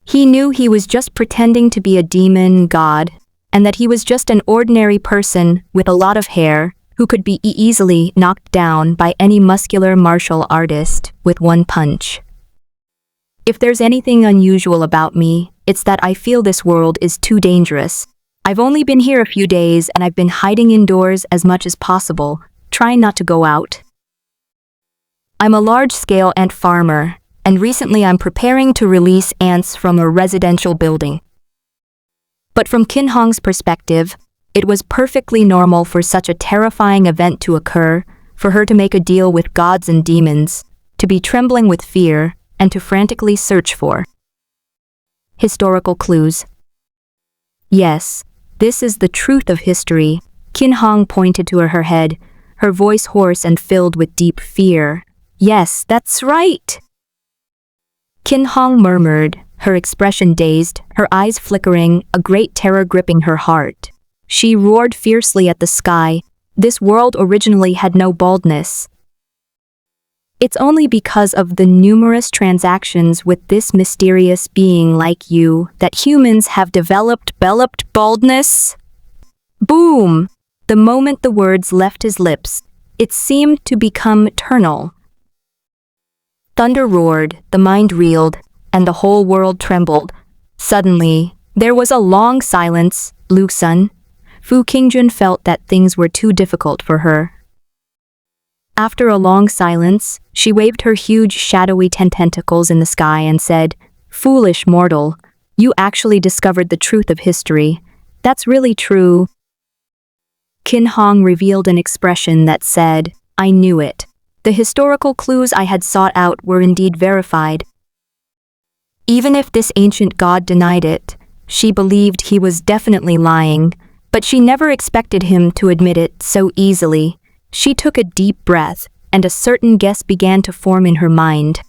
He knew he was just pretending to be a demon god, and that he was just an ordinary person with a lot of hair who could be easily knocked down by any muscular martial artist with one punch. If there's anything unusual about me, it's that I feel this world is too dangerous. I've only been here a few days and I've been hiding indoors as much as possible, trying not to go out. I'm a large-scale ant farmer, and recently I'm preparing to release ants from a residential building. But from Qin Hong's perspective, it was perfectly normal for such a terrifying event to occur, for her to make a deal with gods and demons, to be trembling with fear, and to frantically search for historical clues. Yes, this is the truth of history. Qin Hong pointed to her head, her voice hoarse and filled with deep fear. Yes, that's right! Qin Hong murmured, her expression dazed, her eyes flickering, a great terror gripping her heart. She roared fiercely at the sky. This world originally had no baldness. It's only because of the numerous transactions with this mysterious being like you that humans have developed baldness. Boom! The moment the words left his lips, it seemed to become eternal. Thunder roared, the mind reeled, and the whole world trembled. Suddenly, there was a long silence. Luke-sun, Fu Qingjun felt that things were too difficult for her. After a long silence, she waved her huge shadowy tentacles in the sky and said, "Foolish mortal, you actually discovered the truth of history. That's really true." Qin Hong revealed an expression that said, "I knew it. The historical clues I had sought out were indeed verified." Even if this ancient god denied it, she believed he was definitely lying, but she never expected him to admit it so easily. She took a deep breath, and a certain guess began to form in her mind.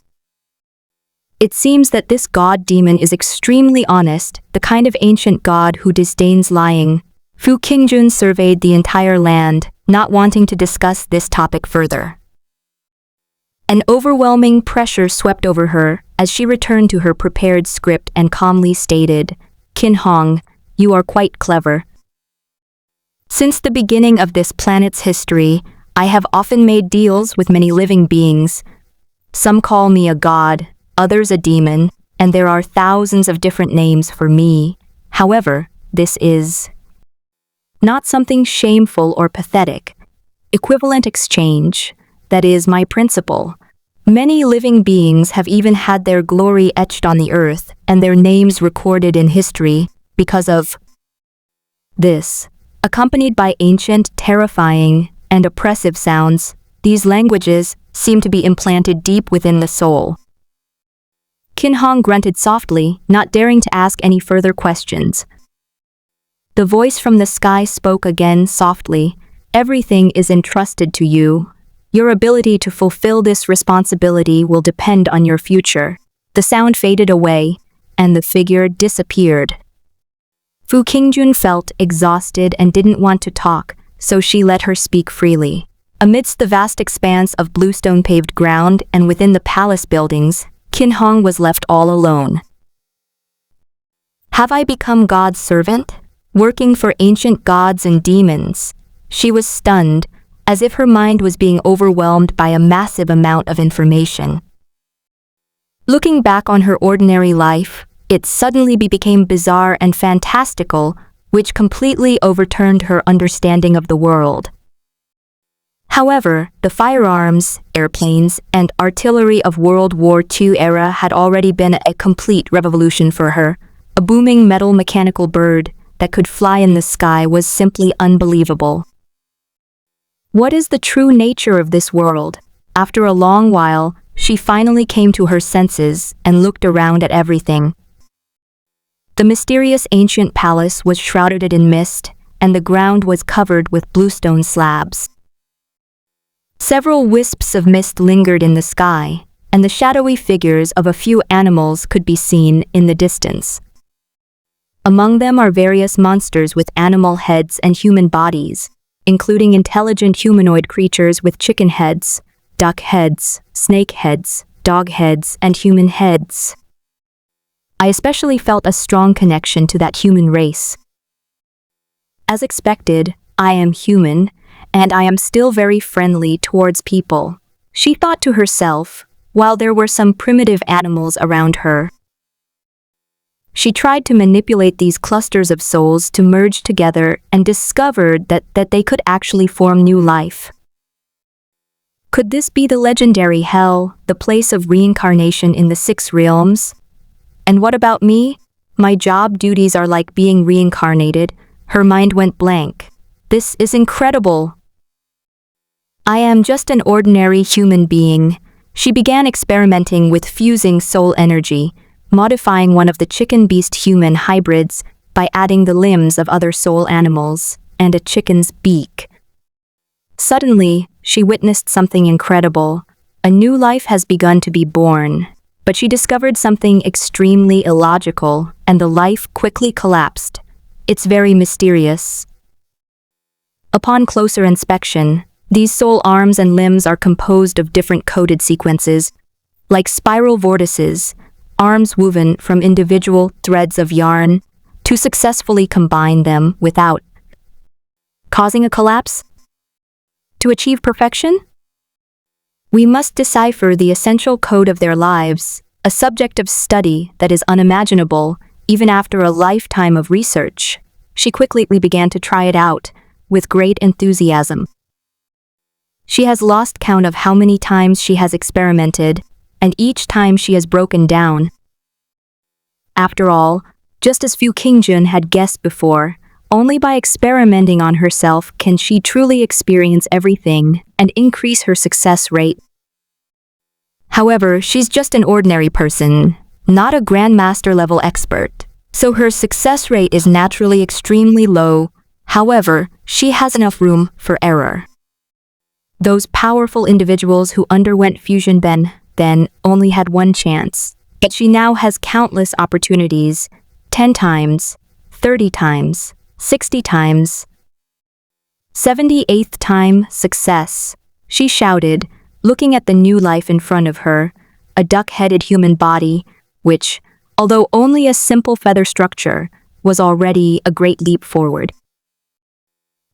It seems that this god-demon is extremely honest, the kind of ancient god who disdains lying. Fu Qingjun surveyed the entire land, not wanting to discuss this topic further. An overwhelming pressure swept over her as she returned to her prepared script and calmly stated, "Qin Hong, you are quite clever. Since the beginning of this planet's history, I have often made deals with many living beings. Some call me a god, others a demon, and there are thousands of different names for me. However, this is not something shameful or pathetic. Equivalent exchange, that is my principle. Many living beings have even had their glory etched on the earth and their names recorded in history because of this. Accompanied by ancient, terrifying, and oppressive sounds, these languages seem to be implanted deep within the soul." Qin Hong grunted softly, not daring to ask any further questions. The voice from the sky spoke again softly, "Everything is entrusted to you. Your ability to fulfill this responsibility will depend on your future." The sound faded away, and the figure disappeared. Fu Qingjun felt exhausted and didn't want to talk, so she let her speak freely. Amidst the vast expanse of bluestone-paved ground and within the palace buildings, Qin Hong was left all alone. Have I become God's servant? Working for ancient gods and demons? She was stunned, as if her mind was being overwhelmed by a massive amount of information. Looking back on her ordinary life, it suddenly became bizarre and fantastical, which completely overturned her understanding of the world. However, the firearms, airplanes, and artillery of World War II era had already been a complete revolution for her. A booming metal mechanical bird that could fly in the sky was simply unbelievable. What is the true nature of this world? After a long while, she finally came to her senses and looked around at everything. The mysterious ancient palace was shrouded in mist, and the ground was covered with bluestone slabs. Several wisps of mist lingered in the sky, and the shadowy figures of a few animals could be seen in the distance. Among them are various monsters with animal heads and human bodies, including intelligent humanoid creatures with chicken heads, duck heads, snake heads, dog heads, and human heads. I especially felt a strong connection to that human race. As expected, I am human, and I am still very friendly towards people, she thought to herself, while there were some primitive animals around her. She tried to manipulate these clusters of souls to merge together and discovered that they could actually form new life. Could this be the legendary hell, the place of reincarnation in the 6 realms? And what about me? My job duties are like being reincarnated. Her mind went blank. This is incredible. I am just an ordinary human being. She began experimenting with fusing soul energy, modifying one of the chicken-beast-human hybrids by adding the limbs of other soul animals and a chicken's beak. Suddenly, she witnessed something incredible. A new life has begun to be born, but she discovered something extremely illogical, and the life quickly collapsed. It's very mysterious. Upon closer inspection, these soul arms and limbs are composed of different coded sequences, like spiral vortices, arms woven from individual threads of yarn to successfully combine them without causing a collapse. To achieve perfection, we must decipher the essential code of their lives, a subject of study that is unimaginable even after a lifetime of research. She quickly began to try it out with great enthusiasm. She has lost count of how many times she has experimented, and each time she has broken down. After all, just as few Kingjun had guessed before, only by experimenting on herself can she truly experience everything and increase her success rate. However, she's just an ordinary person, not a grandmaster-level expert, so her success rate is naturally extremely low. However, she has enough room for error. Those powerful individuals who underwent fusion then only had one chance, but she now has countless opportunities, 10 times, 30 times, 60 times. 78th time success, she shouted, looking at the new life in front of her, a duck-headed human body, which, although only a simple feather structure, was already a great leap forward.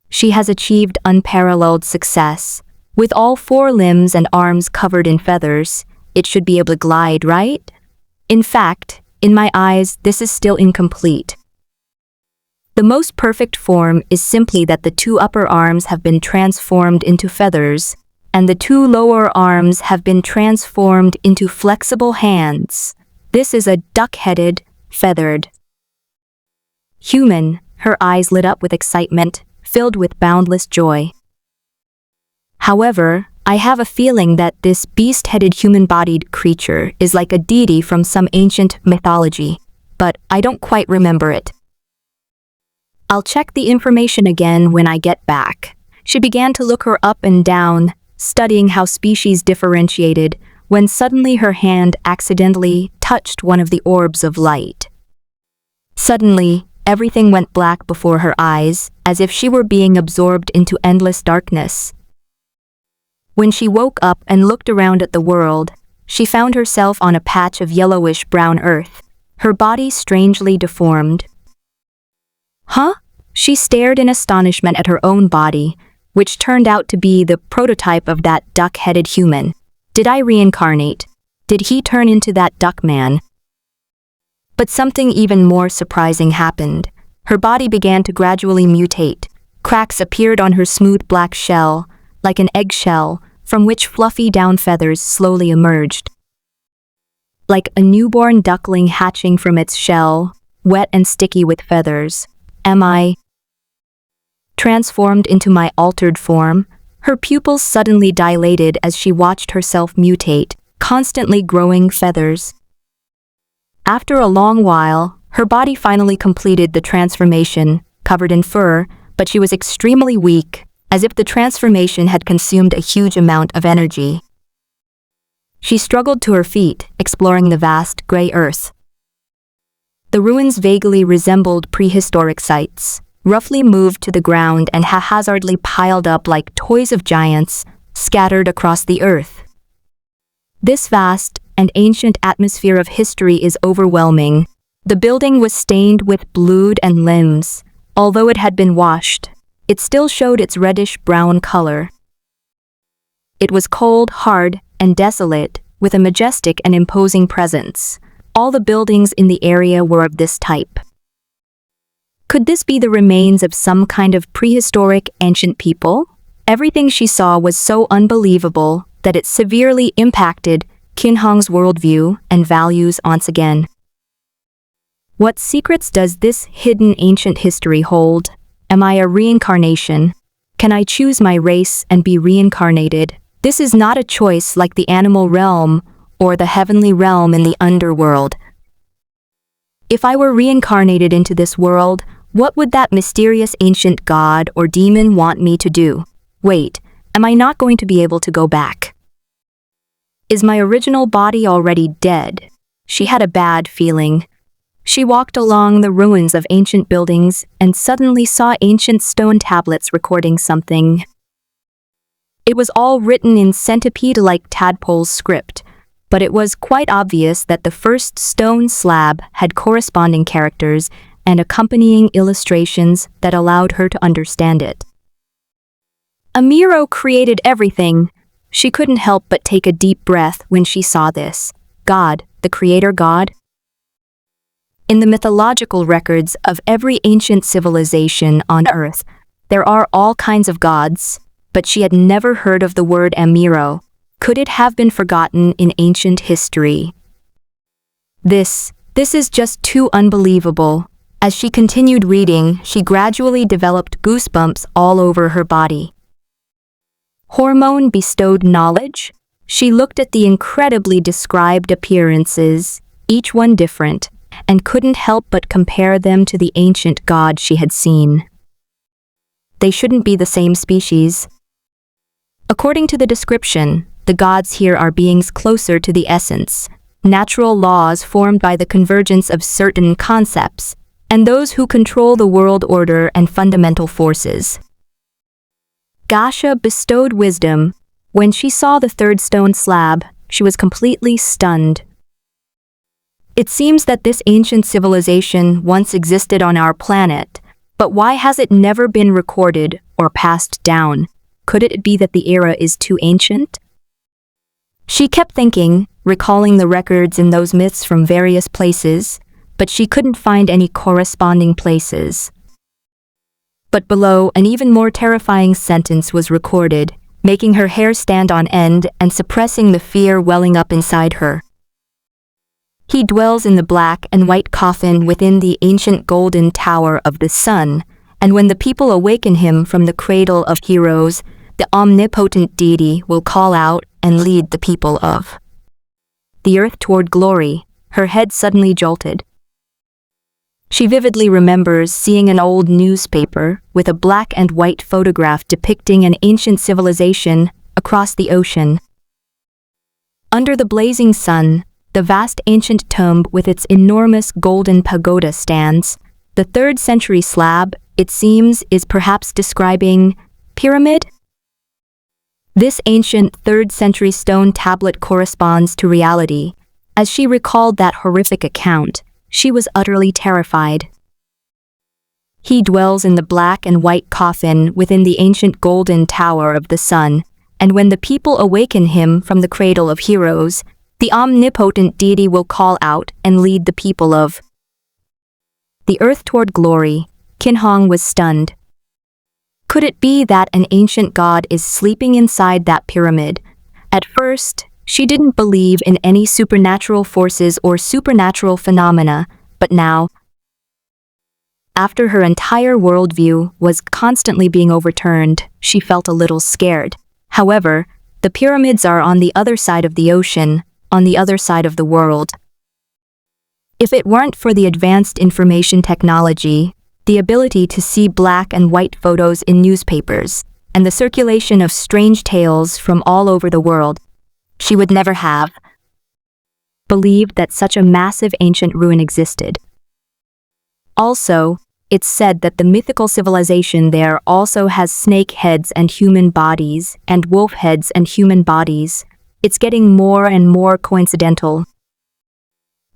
She has achieved unparalleled success. With all 4 limbs and arms covered in feathers, it should be able to glide, right? In fact, in my eyes, this is still incomplete. The most perfect form is simply that the 2 upper arms have been transformed into feathers, and the 2 lower arms have been transformed into flexible hands. This is a duck-headed, feathered human. Her eyes lit up with excitement, filled with boundless joy. However, I have a feeling that this beast-headed human-bodied creature is like a deity from some ancient mythology, but I don't quite remember it. I'll check the information again when I get back. She began to look her up and down, studying how species differentiated, when suddenly her hand accidentally touched one of the orbs of light. Suddenly, everything went black before her eyes, as if she were being absorbed into endless darkness. When she woke up and looked around at the world, she found herself on a patch of yellowish-brown earth, her body strangely deformed. Huh? She stared in astonishment at her own body, which turned out to be the prototype of that duck-headed human. Did I reincarnate? Did he turn into that duck man? But something even more surprising happened. Her body began to gradually mutate. Cracks appeared on her smooth black shell, like an eggshell, from which fluffy down feathers slowly emerged. Like a newborn duckling hatching from its shell, wet and sticky with feathers. Am I transformed into my altered form? Her pupils suddenly dilated as she watched herself mutate, constantly growing feathers. After a long while, her body finally completed the transformation, covered in fur, but she was extremely weak, as if the transformation had consumed a huge amount of energy. She struggled to her feet, exploring the vast gray earth. The ruins vaguely resembled prehistoric sites, roughly moved to the ground and haphazardly piled up like toys of giants, scattered across the earth. This vast and ancient atmosphere of history is overwhelming. The building was stained with blood and limbs. Although it had been washed, it still showed its reddish-brown color. It was cold, hard, and desolate, with a majestic and imposing presence. All the buildings in the area were of this type. Could this be the remains of some kind of prehistoric ancient people? Everything she saw was so unbelievable that it severely impacted Qin Hong's worldview and values once again. What secrets does this hidden ancient history hold? Am I a reincarnation? Can I choose my race and be reincarnated? This is not a choice like the animal realm or the heavenly realm in the underworld. If I were reincarnated into this world, what would that mysterious ancient god or demon want me to do? Wait, am I not going to be able to go back? Is my original body already dead? She had a bad feeling. She walked along the ruins of ancient buildings and suddenly saw ancient stone tablets recording something. It was all written in centipede-like tadpole's script, but it was quite obvious that the first stone slab had corresponding characters and accompanying illustrations that allowed her to understand it. Amiro created everything. She couldn't help but take a deep breath when she saw this. God, the creator god? In the mythological records of every ancient civilization on Earth, there are all kinds of gods, but she had never heard of the word Amiro. Could it have been forgotten in ancient history? This is just too unbelievable. As she continued reading, she gradually developed goosebumps all over her body. Hormone bestowed knowledge? She looked at the incredibly described appearances, each one different, and couldn't help but compare them to the ancient god she had seen. They shouldn't be the same species. According to the description, the gods here are beings closer to the essence, natural laws formed by the convergence of certain concepts, and those who control the world order and fundamental forces. Gasha bestowed wisdom. When she saw the third stone slab, she was completely stunned. It seems that this ancient civilization once existed on our planet, but why has it never been recorded or passed down? Could it be that the era is too ancient? She kept thinking, recalling the records in those myths from various places, but she couldn't find any corresponding places. But below, an even more terrifying sentence was recorded, making her hair stand on end and suppressing the fear welling up inside her. He dwells in the black and white coffin within the ancient golden tower of the sun, and when the people awaken him from the cradle of heroes, the omnipotent deity will call out and lead the people of the earth toward glory. Her head suddenly jolted. She vividly remembers seeing an old newspaper with a black and white photograph depicting an ancient civilization across the ocean. Under the blazing sun, the vast ancient tomb with its enormous golden pagoda stands. The 3rd century slab, it seems, is perhaps describing pyramid? This ancient 3rd century stone tablet corresponds to reality. As she recalled that horrific account, she was utterly terrified. He dwells in the black and white coffin within the ancient golden tower of the sun, and when the people awaken him from the cradle of heroes, the omnipotent deity will call out and lead the people of the earth toward glory. Qin Hong was stunned. Could it be that an ancient god is sleeping inside that pyramid? At first, she didn't believe in any supernatural forces or supernatural phenomena, but now, after her entire worldview was constantly being overturned, she felt a little scared. However, the pyramids are on the other side of the ocean, on the other side of the world. If it weren't for the advanced information technology, the ability to see black and white photos in newspapers, and the circulation of strange tales from all over the world, she would never have believed that such a massive ancient ruin existed. Also, it's said that the mythical civilization there also has snake heads and human bodies, and wolf heads and human bodies. It's getting more and more coincidental.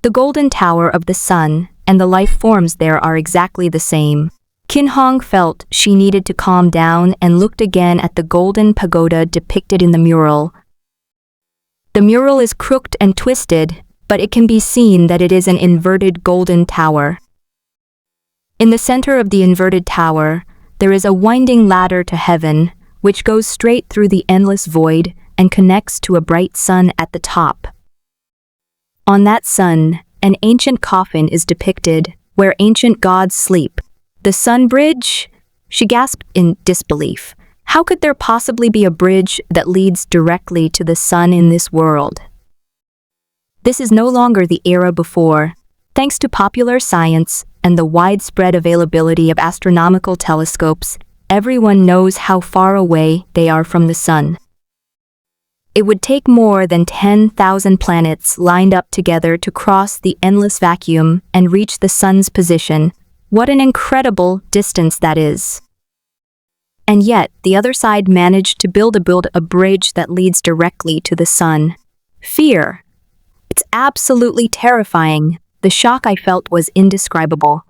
The golden tower of the sun and the life forms there are exactly the same. Kin Hong felt she needed to calm down and looked again at the golden pagoda depicted in the mural. The mural is crooked and twisted, but it can be seen that it is an inverted golden tower. In the center of the inverted tower, there is a winding ladder to heaven, which goes straight through the endless void and connects to a bright sun at the top. On that sun, an ancient coffin is depicted, where ancient gods sleep. The sun bridge? She gasped in disbelief. How could there possibly be a bridge that leads directly to the sun in this world? This is no longer the era before. Thanks to popular science and the widespread availability of astronomical telescopes, everyone knows how far away they are from the sun. It would take more than 10,000 planets lined up together to cross the endless vacuum and reach the sun's position. What an incredible distance that is. And yet, the other side managed to build a bridge that leads directly to the sun. Fear. It's absolutely terrifying. The shock I felt was indescribable.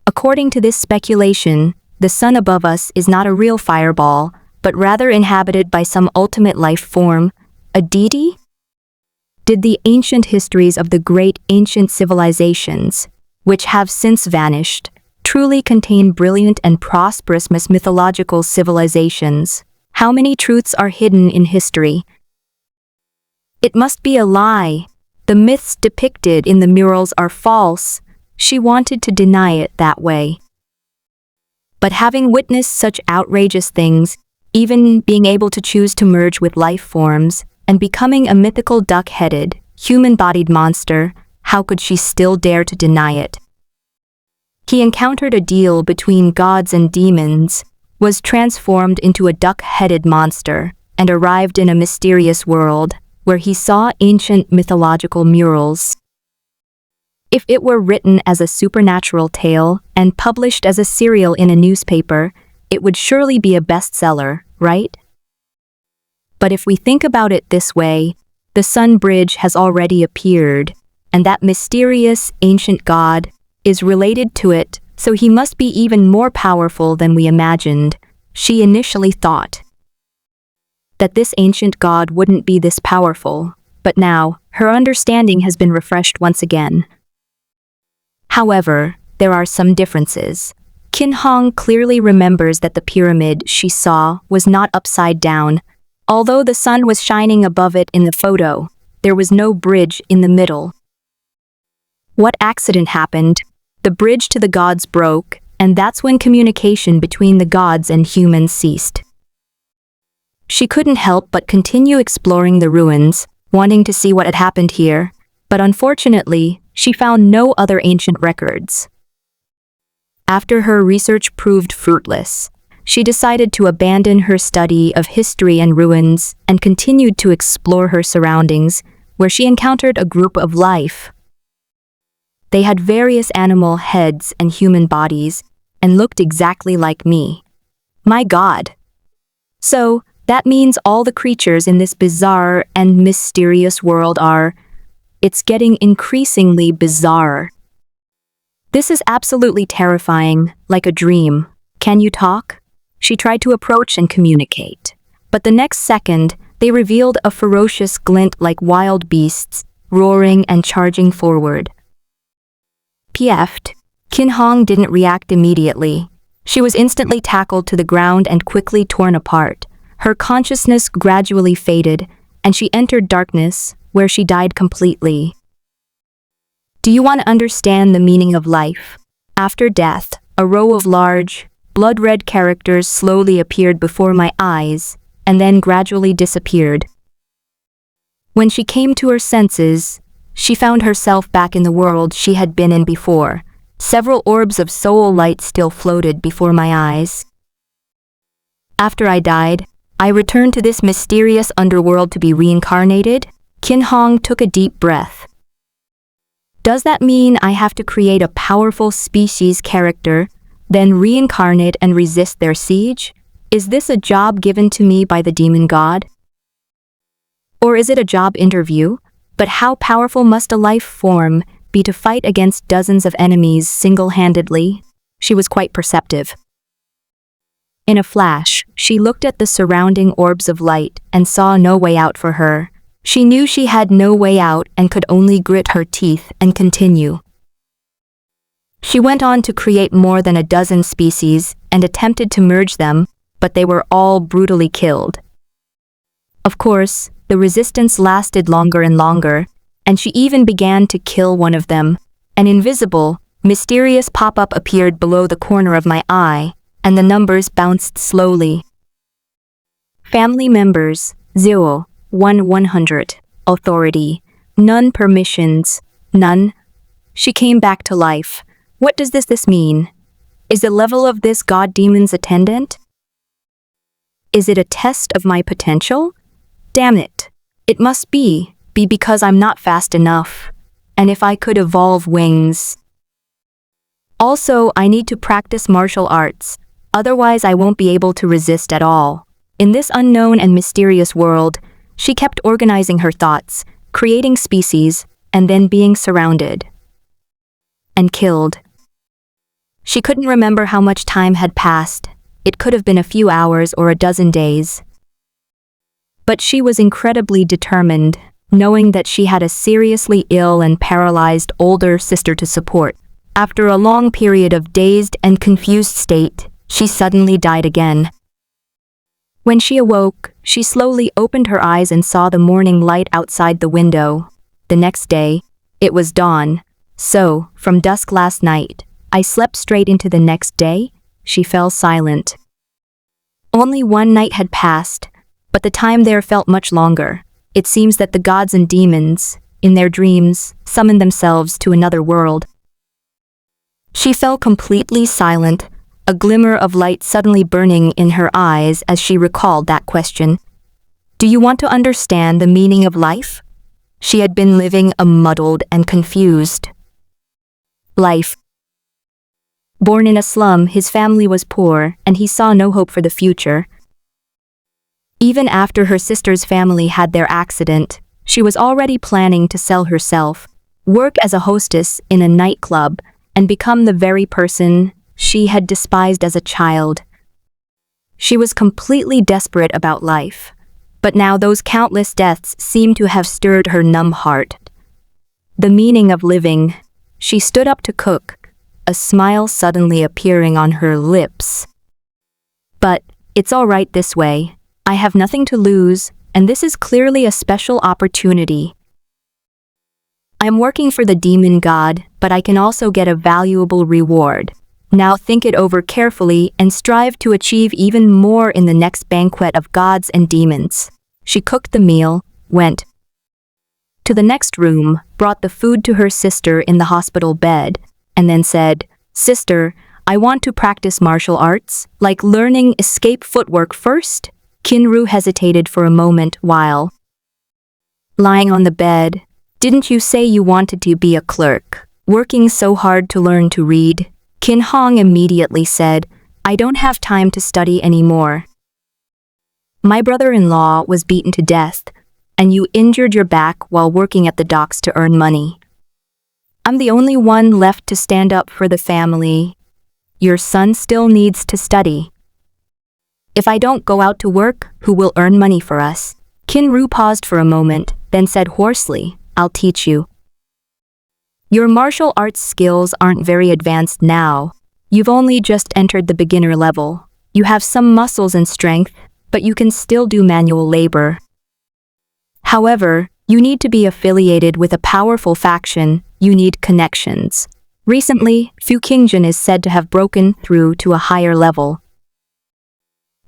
According to this speculation, the sun above us is not a real fireball, but rather inhabited by some ultimate life form, a deity? Did the ancient histories of the great ancient civilizations, which have since vanished, truly contain brilliant and prosperous mythological civilizations? How many truths are hidden in history? It must be a lie. The myths depicted in the murals are false. She wanted to deny it that way. But having witnessed such outrageous things, even being able to choose to merge with life forms, and becoming a mythical duck-headed, human-bodied monster, how could she still dare to deny it? He encountered a deal between gods and demons, was transformed into a duck-headed monster, and arrived in a mysterious world, where he saw ancient mythological murals. If it were written as a supernatural tale and published as a serial in a newspaper, it would surely be a bestseller, right? But if we think about it this way, the sun bridge has already appeared, and that mysterious ancient god is related to it, so he must be even more powerful than we imagined. She initially thought that this ancient god wouldn't be this powerful, but now, her understanding has been refreshed once again. However, there are some differences. Kin Hong clearly remembers that the pyramid she saw was not upside down. Although the sun was shining above it in the photo, there was no bridge in the middle. What accident happened? The bridge to the gods broke, and that's when communication between the gods and humans ceased. She couldn't help but continue exploring the ruins, wanting to see what had happened here, but unfortunately, she found no other ancient records. After her research proved fruitless, she decided to abandon her study of history and ruins and continued to explore her surroundings, where she encountered a group of life. They had various animal heads and human bodies and looked exactly like me. My God! So, that means all the creatures in this bizarre and mysterious world are... It's getting increasingly bizarre. This is absolutely terrifying, like a dream. Can you talk? She tried to approach and communicate. But the next second, they revealed a ferocious glint like wild beasts, roaring and charging forward. PF'd. Kin Hong didn't react immediately. She was instantly tackled to the ground and quickly torn apart. Her consciousness gradually faded, and she entered darkness, where she died completely. Do you want to understand the meaning of life? After death, a row of large, blood-red characters slowly appeared before my eyes, and then gradually disappeared. When she came to her senses, she found herself back in the world she had been in before. Several orbs of soul light still floated before my eyes. After I died, I returned to this mysterious underworld to be reincarnated. Qin Hong took a deep breath. Does that mean I have to create a powerful species character, then reincarnate and resist their siege? Is this a job given to me by the demon god? Or is it a job interview? But how powerful must a life form be to fight against dozens of enemies single-handedly? She was quite perceptive. In a flash, she looked at the surrounding orbs of light and saw no way out for her. She knew she had no way out and could only grit her teeth and continue. She went on to create more than a dozen species and attempted to merge them, but they were all brutally killed. Of course, the resistance lasted longer and longer, and she even began to kill one of them. An invisible, mysterious pop-up appeared below the corner of my eye, and the numbers bounced slowly. Family members, 0, 1, 100. Authority, none. Permissions, none. She came back to life. What does this mean? Is the level of this god demon's attendant? Is it a test of my potential? Damn it. It must be because I'm not fast enough. And if I could evolve wings. Also, I need to practice martial arts. Otherwise, I won't be able to resist at all. In this unknown and mysterious world, she kept organizing her thoughts, creating species, and then being surrounded. And killed. She couldn't remember how much time had passed. It could have been a few hours or a dozen days. But she was incredibly determined, knowing that she had a seriously ill and paralyzed older sister to support. After a long period of dazed and confused state, she suddenly died again. When she awoke, she slowly opened her eyes and saw the morning light outside the window. The next day, it was dawn. So, from dusk last night, I slept straight into the next day. She fell silent. Only one night had passed, but the time there felt much longer. It seems that the gods and demons, in their dreams, summoned themselves to another world. She fell completely silent, a glimmer of light suddenly burning in her eyes as she recalled that question. Do you want to understand the meaning of life? She had been living a muddled and confused life. Born in a slum, his family was poor, and he saw no hope for the future. Even after her sister's family had their accident, she was already planning to sell herself, work as a hostess in a nightclub, and become the very person she had despised as a child. She was completely desperate about life, but now those countless deaths seemed to have stirred her numb heart. The meaning of living. She stood up to cook, a smile suddenly appearing on her lips. But it's all right this way. I have nothing to lose, and this is clearly a special opportunity. I'm working for the demon god, but I can also get a valuable reward. Now think it over carefully and strive to achieve even more in the next banquet of gods and demons. She cooked the meal, went to the next room, brought the food to her sister in the hospital bed, and then said, Sister, I want to practice martial arts, like learning escape footwork first. Kinru hesitated for a moment while lying on the bed. Didn't you say you wanted to be a clerk, working so hard to learn to read? Qin Hong immediately said, I don't have time to study anymore. My brother-in-law was beaten to death, and you injured your back while working at the docks to earn money. I'm the only one left to stand up for the family. Your son still needs to study. If I don't go out to work, who will earn money for us? Kinru paused for a moment, then said hoarsely, I'll teach you. Your martial arts skills aren't very advanced now. You've only just entered the beginner level. You have some muscles and strength, but you can still do manual labor. However, you need to be affiliated with a powerful faction. You need connections. Recently, Fu Qingjun is said to have broken through to a higher level.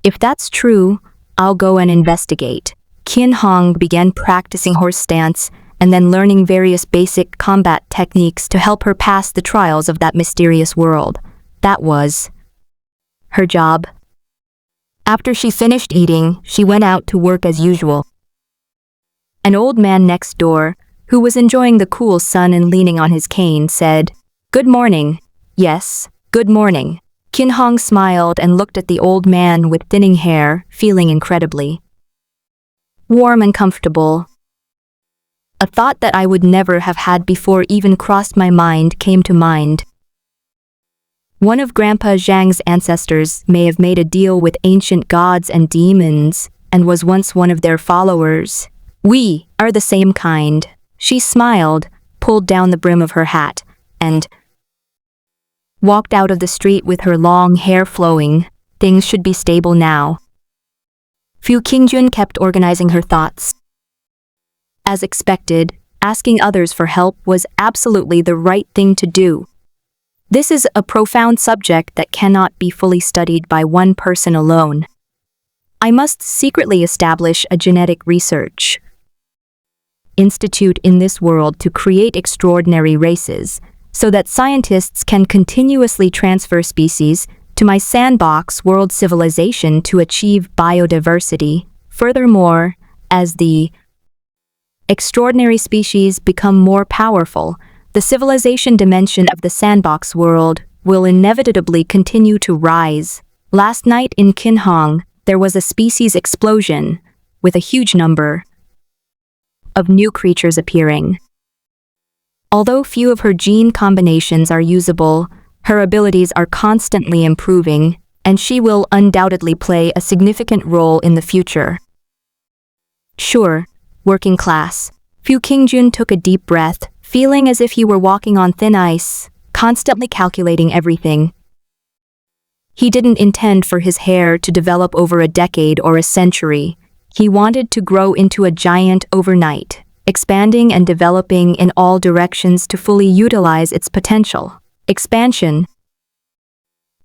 If that's true, I'll go and investigate. Qin Hong began practicing horse stance and then learning various basic combat techniques to help her pass the trials of that mysterious world. That was her job. After she finished eating, she went out to work as usual. An old man next door, who was enjoying the cool sun and leaning on his cane, said, "Good morning." "Yes, good morning." Qin Hong smiled and looked at the old man with thinning hair, feeling incredibly warm and comfortable. A thought that I would never have had before even crossed my mind came to mind. One of Grandpa Zhang's ancestors may have made a deal with ancient gods and demons and was once one of their followers. We are the same kind. She smiled, pulled down the brim of her hat, and walked out of the street with her long hair flowing. Things should be stable now. Fu Qingjun kept organizing her thoughts. As expected, asking others for help was absolutely the right thing to do. This is a profound subject that cannot be fully studied by one person alone. I must secretly establish a genetic research institute in this world to create extraordinary races, so that scientists can continuously transfer species to my sandbox world civilization to achieve biodiversity. Furthermore, as the extraordinary species become more powerful, the civilization dimension of the sandbox world will inevitably continue to rise. Last night in Qin Hong, there was a species explosion, with a huge number of new creatures appearing. Although few of her gene combinations are usable, her abilities are constantly improving, and she will undoubtedly play a significant role in the future. Sure, working class. Fu Qingjun took a deep breath, feeling as if he were walking on thin ice, constantly calculating everything. He didn't intend for his hair to develop over a decade or a century. He wanted to grow into a giant overnight, expanding and developing in all directions to fully utilize its potential. Expansion.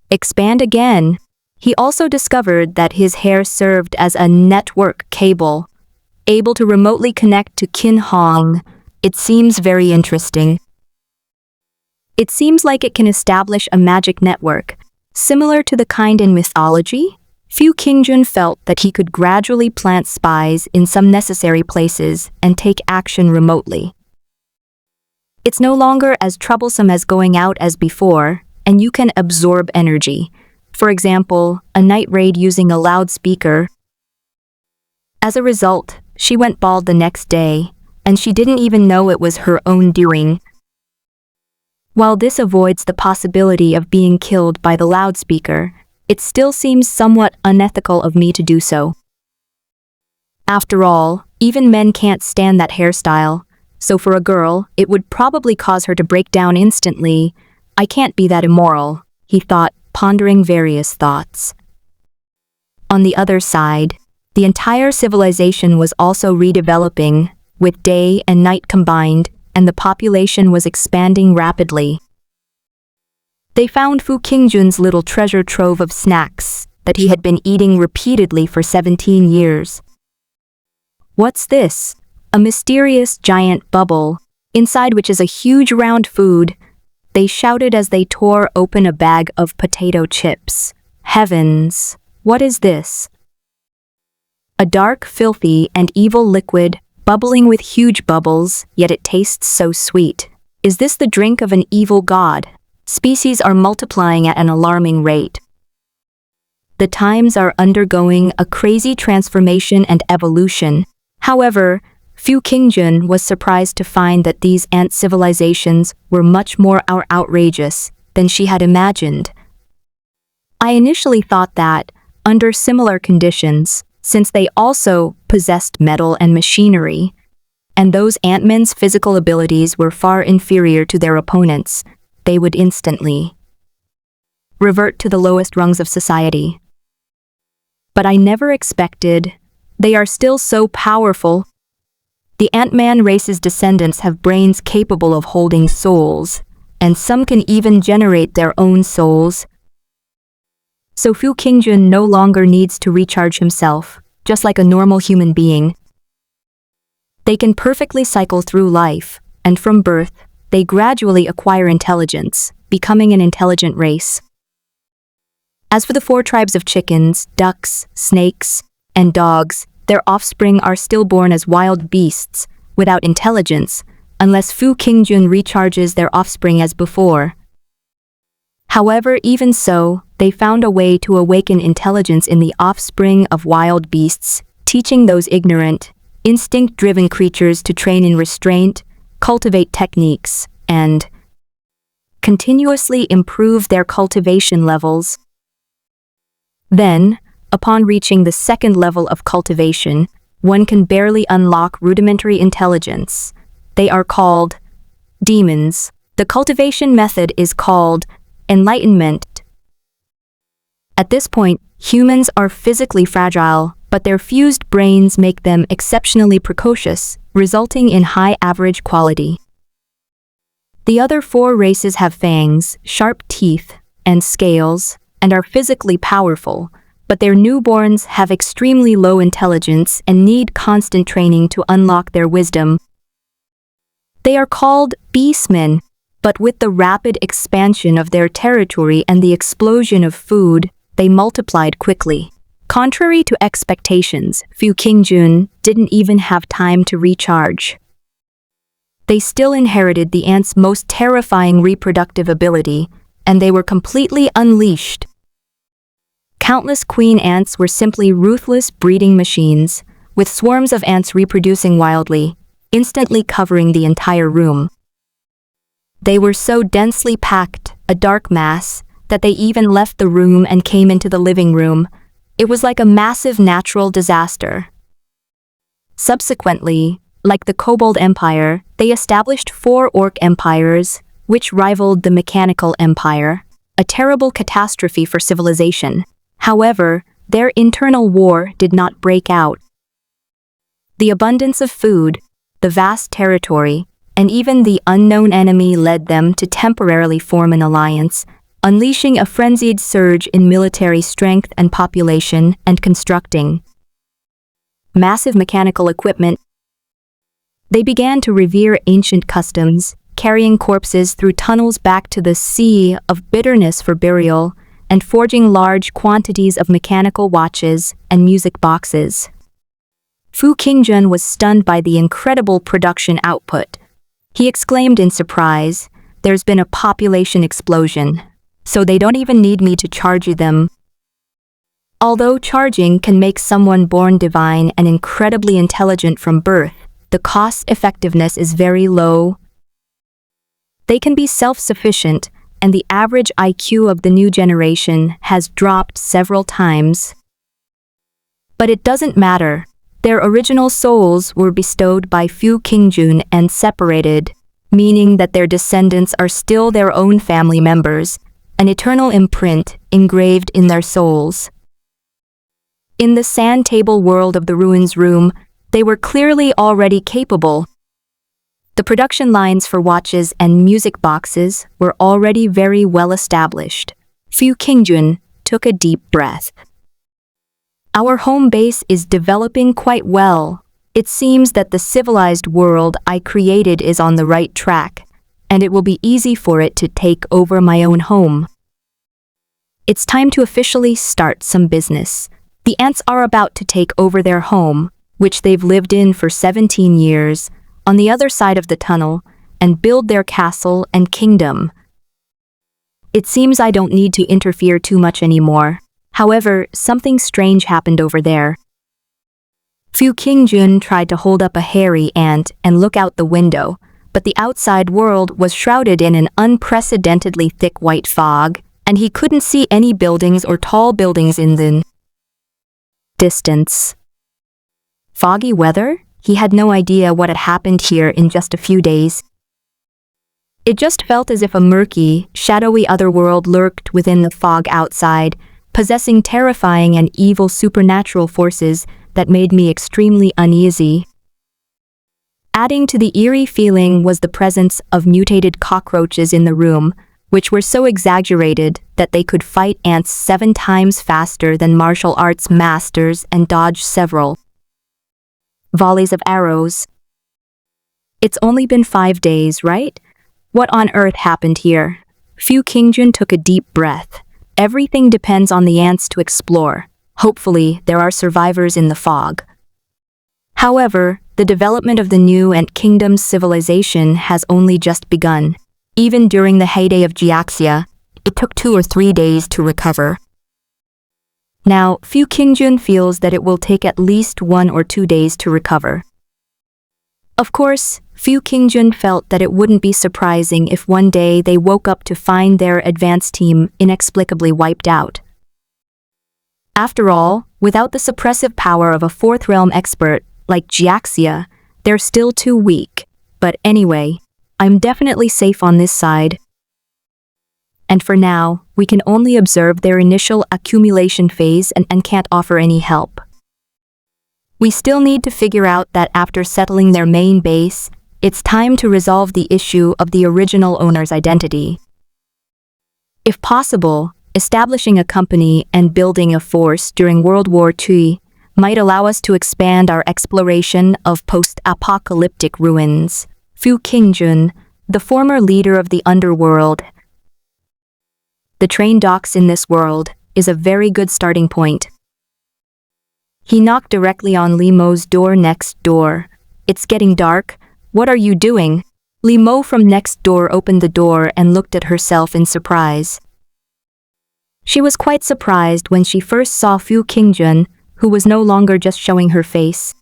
Expand again. He also discovered that his hair served as a network cable, able to remotely connect to Qin Hong. It seems very interesting. It seems like it can establish a magic network, similar to the kind in mythology. Fu Qingjun felt that he could gradually plant spies in some necessary places and take action remotely. It's no longer as troublesome as going out as before, and you can absorb energy. For example, a night raid using a loudspeaker. As a result, she went bald the next day, and she didn't even know it was her own doing. While this avoids the possibility of being killed by the loudspeaker, it still seems somewhat unethical of me to do so. After all, even men can't stand that hairstyle, so for a girl, it would probably cause her to break down instantly. I can't be that immoral, he thought, pondering various thoughts. On the other side, the entire civilization was also redeveloping, with day and night combined, and the population was expanding rapidly. They found Fu Qingjun's little treasure trove of snacks that he had been eating repeatedly for 17 years. What's this? A mysterious giant bubble, inside which is a huge round food, they shouted as they tore open a bag of potato chips. Heavens, what is this? A dark, filthy, and evil liquid, bubbling with huge bubbles, yet it tastes so sweet. Is this the drink of an evil god? Species are multiplying at an alarming rate. The times are undergoing a crazy transformation and evolution. However, Fu Qingjun was surprised to find that these ant civilizations were much more outrageous than she had imagined. I initially thought that, under similar conditions, since they also possessed metal and machinery, and those ant-men's physical abilities were far inferior to their opponents, they would instantly revert to the lowest rungs of society. But I never expected they are still so powerful. The Ant-Man race's descendants have brains capable of holding souls, and some can even generate their own souls. So Fu Qingjun no longer needs to recharge himself, just like a normal human being. They can perfectly cycle through life, and from birth, they gradually acquire intelligence, becoming an intelligent race. As for the 4 tribes of chickens, ducks, snakes, and dogs, their offspring are still born as wild beasts, without intelligence, unless Fu Qingjun recharges their offspring as before. However, even so, they found a way to awaken intelligence in the offspring of wild beasts, teaching those ignorant, instinct-driven creatures to train in restraint, cultivate techniques, and continuously improve their cultivation levels. Then, upon reaching the 2nd level of cultivation, one can barely unlock rudimentary intelligence. They are called demons. The cultivation method is called enlightenment. At this point, humans are physically fragile, but their fused brains make them exceptionally precocious, resulting in high average quality. The other 4 races have fangs, sharp teeth, and scales, and are physically powerful, but their newborns have extremely low intelligence and need constant training to unlock their wisdom. They are called beastmen, but with the rapid expansion of their territory and the explosion of food, they multiplied quickly. Contrary to expectations, Fu Qingjun didn't even have time to recharge. They still inherited the ants' most terrifying reproductive ability, and they were completely unleashed. Countless queen ants were simply ruthless breeding machines, with swarms of ants reproducing wildly, instantly covering the entire room. They were so densely packed, a dark mass, that they even left the room and came into the living room. It was like a massive natural disaster. Subsequently, like the Kobold Empire, they established 4 orc empires, which rivaled the Mechanical Empire, a terrible catastrophe for civilization. However, their internal war did not break out. The abundance of food, the vast territory, and even the unknown enemy led them to temporarily form an alliance, unleashing a frenzied surge in military strength and population and constructing massive mechanical equipment. They began to revere ancient customs, carrying corpses through tunnels back to the sea of bitterness for burial, and forging large quantities of mechanical watches and music boxes. Fu Qingjun was stunned by the incredible production output. He exclaimed in surprise, "There's been a population explosion, so they don't even need me to charge them." Although charging can make someone born divine and incredibly intelligent from birth, the cost-effectiveness is very low. They can be self-sufficient, and the average IQ of the new generation has dropped several times. But it doesn't matter. Their original souls were bestowed by Fu Qingjun and separated, meaning that their descendants are still their own family members, an eternal imprint engraved in their souls. In the sand table world of the ruins room, they were clearly already capable. The production lines for watches and music boxes were already very well established. Fu Qingjun took a deep breath. Our home base is developing quite well. It seems that the civilized world I created is on the right track, and it will be easy for it to take over my own home. It's time to officially start some business. The ants are about to take over their home, which they've lived in for 17 years, on the other side of the tunnel, and build their castle and kingdom. It seems I don't need to interfere too much anymore. However, something strange happened over there. Fu Qingjun tried to hold up a hairy ant and look out the window, but the outside world was shrouded in an unprecedentedly thick white fog, and he couldn't see any buildings or tall buildings in the distance. Foggy weather? He had no idea what had happened here in just a few days. It just felt as if a murky, shadowy otherworld lurked within the fog outside, possessing terrifying and evil supernatural forces that made me extremely uneasy. Adding to the eerie feeling was the presence of mutated cockroaches in the room, which were so exaggerated that they could fight ants 7 times faster than martial arts masters and dodge several volleys of arrows. It's only been 5 days, right? What on earth happened here? Fu Qingjun took a deep breath. Everything depends on the ants to explore. Hopefully, there are survivors in the fog. However, the development of the new Ant Kingdom's civilization has only just begun. Even during the heyday of Jiaxia, it took 2 or 3 days to recover. Now, Fu Qingjun feels that it will take at least 1 or 2 days to recover. Of course, Fu Qingjun felt that it wouldn't be surprising if one day they woke up to find their advanced team inexplicably wiped out. After all, without the suppressive power of a fourth realm expert like Jiaxia, they're still too weak. But anyway, I'm definitely safe on this side. And for now, we can only observe their initial accumulation phase and can't offer any help. We still need to figure out that after settling their main base, it's time to resolve the issue of the original owner's identity. If possible, establishing a company and building a force during World War II might allow us to expand our exploration of post-apocalyptic ruins. Fu Qingjun, the former leader of the underworld. The train docks in this world is a very good starting point. He knocked directly on Li Mo's door next door. It's getting dark. What are you doing? Li Mo from next door opened the door and looked at herself in surprise. She was quite surprised when she first saw Fu Qingjun, who was no longer just showing her face.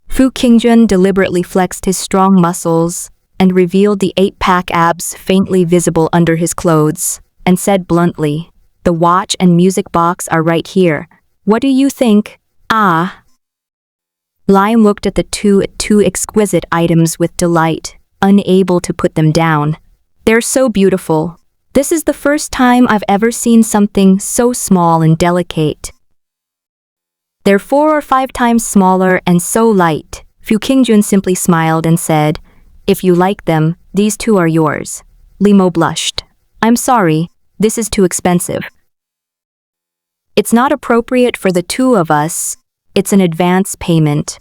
Fu Qingjun deliberately flexed his strong muscles and revealed the 8-pack abs faintly visible under his clothes, and said bluntly, "The watch and music box are right here. What do you think?" "Ah." Lime looked at the two exquisite items with delight, unable to put them down. "They're so beautiful. This is the first time I've ever seen something so small and delicate. They're 4 or 5 times smaller and so light." Fu Qingjun simply smiled and said, "If you like them, these 2 are yours." Li Mo blushed. "I'm sorry, this is too expensive. It's not appropriate for the 2 of us. It's an advance payment.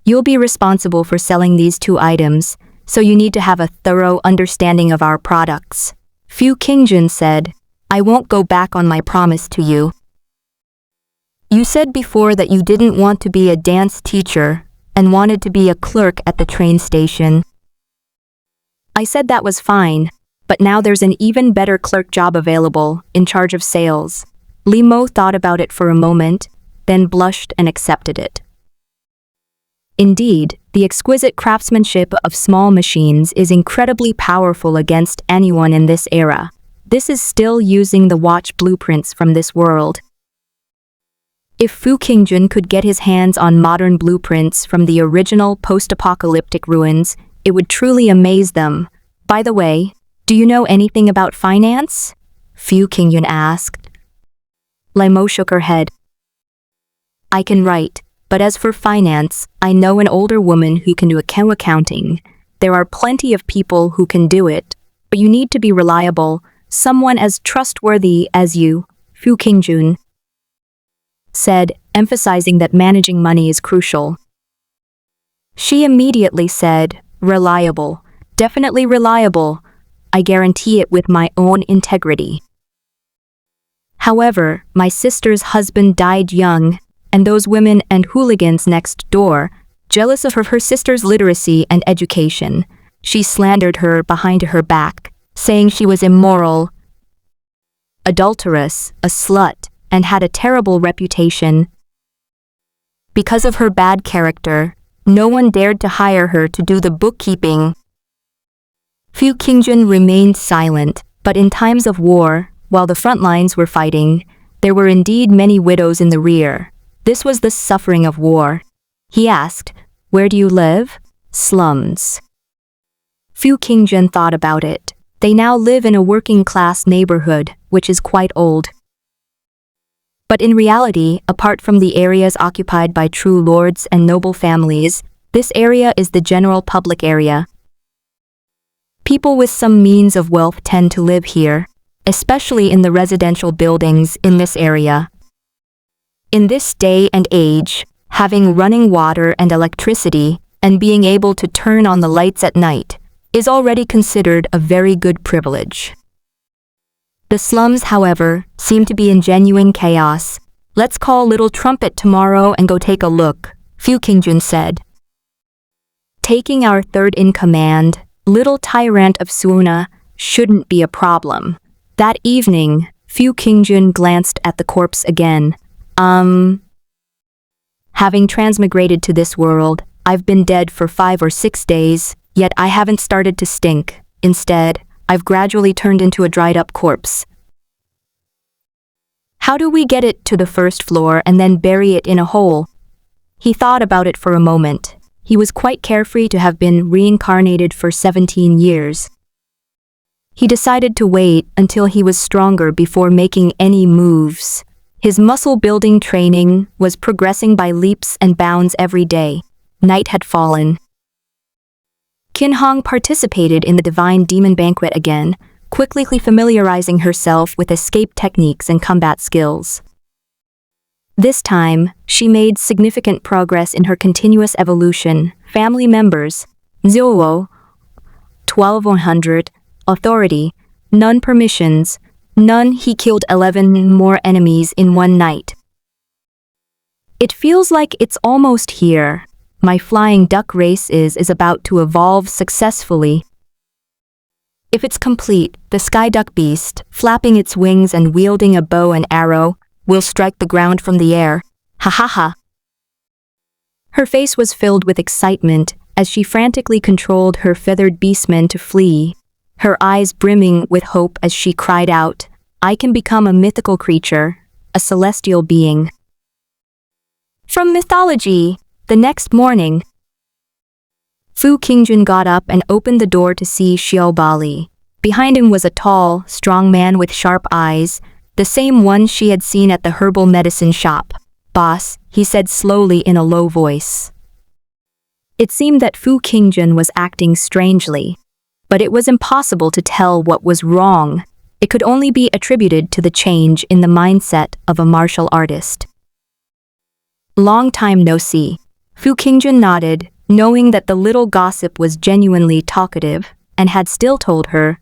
You'll be responsible for selling these 2 items, so you need to have a thorough understanding of our products." Fu Qingjun said, "I won't go back on my promise to you. You said before that you didn't want to be a dance teacher and wanted to be a clerk at the train station. I said that was fine, but now there's an even better clerk job available, in charge of sales." Li Mo thought about it for a moment, then blushed and accepted it. Indeed, the exquisite craftsmanship of small machines is incredibly powerful against anyone in this era. This is still using the watch blueprints from this world. If Fu Qingjun could get his hands on modern blueprints from the original post-apocalyptic ruins, it would truly amaze them. "By the way, do you know anything about finance?" Fu Qingjun asked. Li Mo shook her head. "I can write, but as for finance, I know an older woman who can do accounting. There are plenty of people who can do it, but you need to be reliable, someone as trustworthy as you," Fu Qingjun said, emphasizing that managing money is crucial. She immediately said, "Reliable, definitely reliable. I guarantee it with my own integrity. However, my sister's husband died young, and those women and hooligans next door, jealous of her sister's literacy and education, she slandered her behind her back, saying she was immoral, adulterous, a slut, and had a terrible reputation. Because of her bad character, no one dared to hire her to do the bookkeeping." Fu Qingjun remained silent, but in times of war, while the front lines were fighting, there were indeed many widows in the rear. This was the suffering of war. He asked, "Where do you live?" "Slums." Fu Qingjun thought about it. They now live in a working-class neighborhood, which is quite old. But in reality, apart from the areas occupied by true lords and noble families, this area is the general public area. People with some means of wealth tend to live here, especially in the residential buildings in this area. In this day and age, having running water and electricity and being able to turn on the lights at night is already considered a very good privilege. The slums, however, seem to be in genuine chaos. Let's call Little Trumpet tomorrow and go take a look, Fu Qingjun said. Taking our third in command, Little Tyrant of Suona, shouldn't be a problem. That evening, Fu Qingjun glanced at the corpse again. Having transmigrated to this world, I've been dead for 5 or 6 days, yet I haven't started to stink. Instead, I've gradually turned into a dried-up corpse. How do we get it to the first floor and then bury it in a hole? He thought about it for a moment. He was quite carefree to have been reincarnated for 17 years. He decided to wait until he was stronger before making any moves. His muscle-building training was progressing by leaps and bounds every day. Night had fallen. Qin Hong participated in the Divine Demon Banquet again, quickly familiarizing herself with escape techniques and combat skills. This time, she made significant progress in her continuous evolution. Family members: Zhuo, 1200, authority, none permissions, none. He killed 11 more enemies in one night. It feels like it's almost here. My flying duck race is about to evolve successfully. If it's complete, the sky duck beast, flapping its wings and wielding a bow and arrow, will strike the ground from the air. Ha ha ha. Her face was filled with excitement as she frantically controlled her feathered beastmen to flee, her eyes brimming with hope as she cried out, I can become a mythical creature, a celestial being. From mythology. The next morning, Fu Qingjun got up and opened the door to see Xiao Bali. Behind him was a tall, strong man with sharp eyes, the same one she had seen at the herbal medicine shop. Boss, he said slowly in a low voice. It seemed that Fu Qingjun was acting strangely, but it was impossible to tell what was wrong. It could only be attributed to the change in the mindset of a martial artist. Long time no see. Fu Qingjun nodded, knowing that the little gossip was genuinely talkative and had still told her.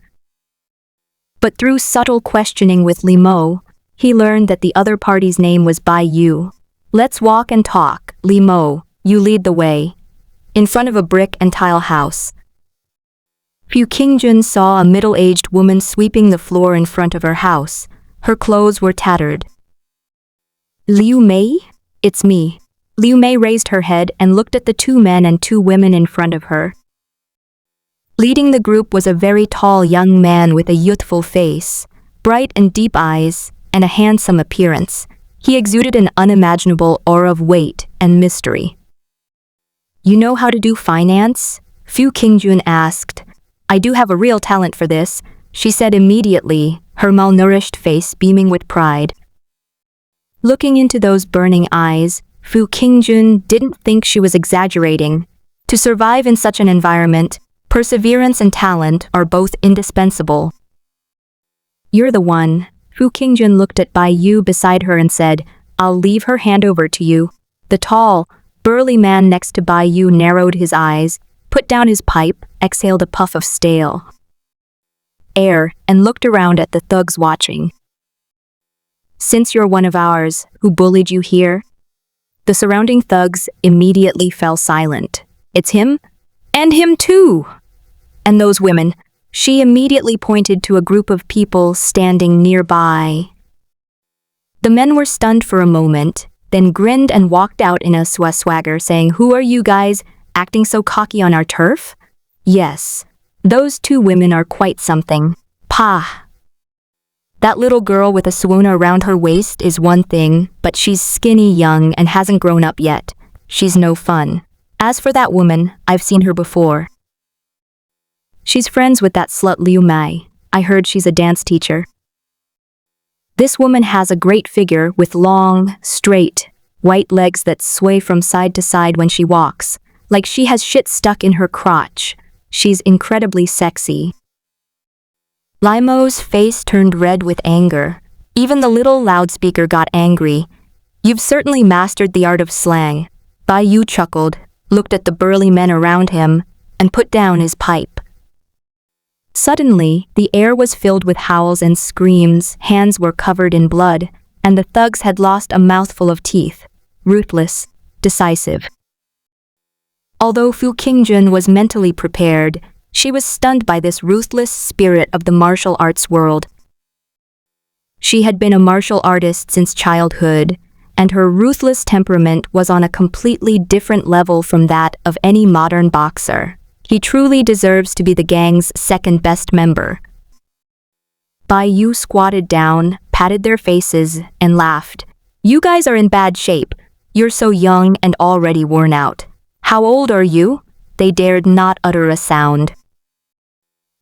But through subtle questioning with Li Mo, he learned that the other party's name was Bai Yu. Let's walk and talk, Li Mo, you lead the way. In front of a brick and tile house, Fu Qingjun saw a middle-aged woman sweeping the floor in front of her house. Her clothes were tattered. Liu Mei? It's me. Liu Mei raised her head and looked at the 2 men and 2 women in front of her. Leading the group was a very tall young man with a youthful face, bright and deep eyes, and a handsome appearance. He exuded an unimaginable aura of weight and mystery. You know how to do finance? Fu Qingjun asked. I do have a real talent for this, she said immediately, her malnourished face beaming with pride. Looking into those burning eyes, Fu Qingjun didn't think she was exaggerating. To survive in such an environment, perseverance and talent are both indispensable. You're the one. Fu Qingjun looked at Bai Yu beside her and said, I'll leave her hand over to you. The tall, burly man next to Bai Yu narrowed his eyes, put down his pipe, exhaled a puff of stale air, and looked around at the thugs watching. Since you're one of ours, who bullied you here? The surrounding thugs immediately fell silent. It's him? And him too! And those women. She immediately pointed to a group of people standing nearby. The men were stunned for a moment, then grinned and walked out in a swagger saying, Who are you guys, acting so cocky on our turf? Yes, those 2 women are quite something. Pah! That little girl with a suona around her waist is one thing, but she's skinny young and hasn't grown up yet. She's no fun. As for that woman, I've seen her before. She's friends with that slut Liu Mei. I heard she's a dance teacher. This woman has a great figure with long, straight, white legs that sway from side to side when she walks, like she has shit stuck in her crotch. She's incredibly sexy. Limo's face turned red with anger. Even the little loudspeaker got angry. You've certainly mastered the art of slang. Bai Yu chuckled. looked at the burly men around him, and put down his pipe. Suddenly, the air was filled with howls and screams, hands were covered in blood, and the thugs had lost a mouthful of teeth. Ruthless, decisive. Although Fu Qingjun was mentally prepared, she was stunned by this ruthless spirit of the martial arts world. She had been a martial artist since childhood, and her ruthless temperament was on a completely different level from that of any modern boxer. He truly deserves to be the gang's second best member. Bai Yu squatted down, patted their faces, and laughed. You guys are in bad shape. You're so young and already worn out. How old are you? They dared not utter a sound.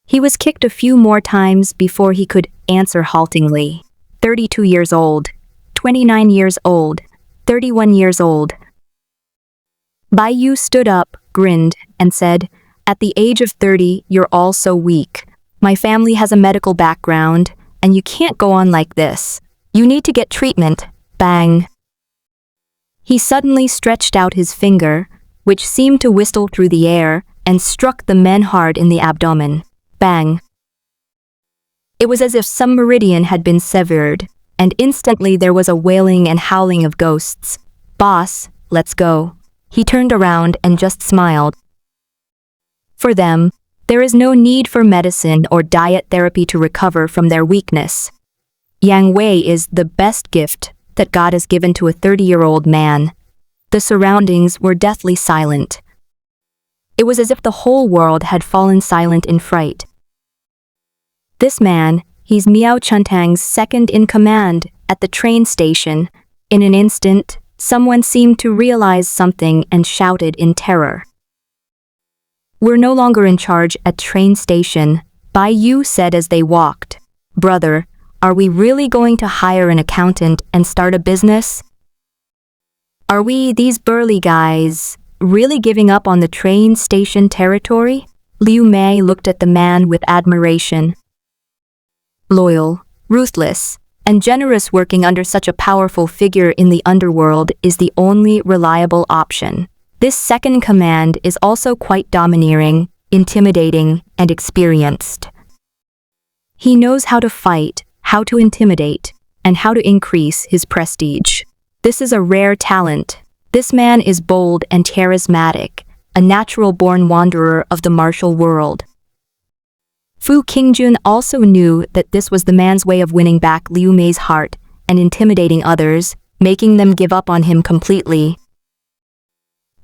He was kicked a few more times before he could answer haltingly. 32 years old, 29 years old, 31 years old. Bai Yu stood up, grinned, and said, At the age of 30, you're all so weak. My family has a medical background, and you can't go on like this. You need to get treatment. Bang. He suddenly stretched out his finger, which seemed to whistle through the air, and struck the men hard in the abdomen. Bang. It was as if some meridian had been severed, and instantly there was a wailing and howling of ghosts. Boss, let's go. He turned around and just smiled. For them, there is no need for medicine or diet therapy to recover from their weakness. Yang Wei is the best gift that God has given to a 30-year-old man. The surroundings were deathly silent. It was as if the whole world had fallen silent in fright. This man, he's Miao Chuntang's second-in-command at the train station. In an instant, someone seemed to realize something and shouted in terror. We're no longer in charge at train station, Bai Yu said as they walked. Brother, are we really going to hire an accountant and start a business? Are we, these burly guys, really giving up on the train station territory? Liu Mei looked at the man with admiration. Loyal, ruthless, and generous, working under such a powerful figure in the underworld is the only reliable option. This second command is also quite domineering, intimidating, and experienced. He knows how to fight, how to intimidate, and how to increase his prestige. This is a rare talent. This man is bold and charismatic, a natural-born wanderer of the martial world. Fu Qingjun also knew that this was the man's way of winning back Liu Mei's heart and intimidating others, making them give up on him completely.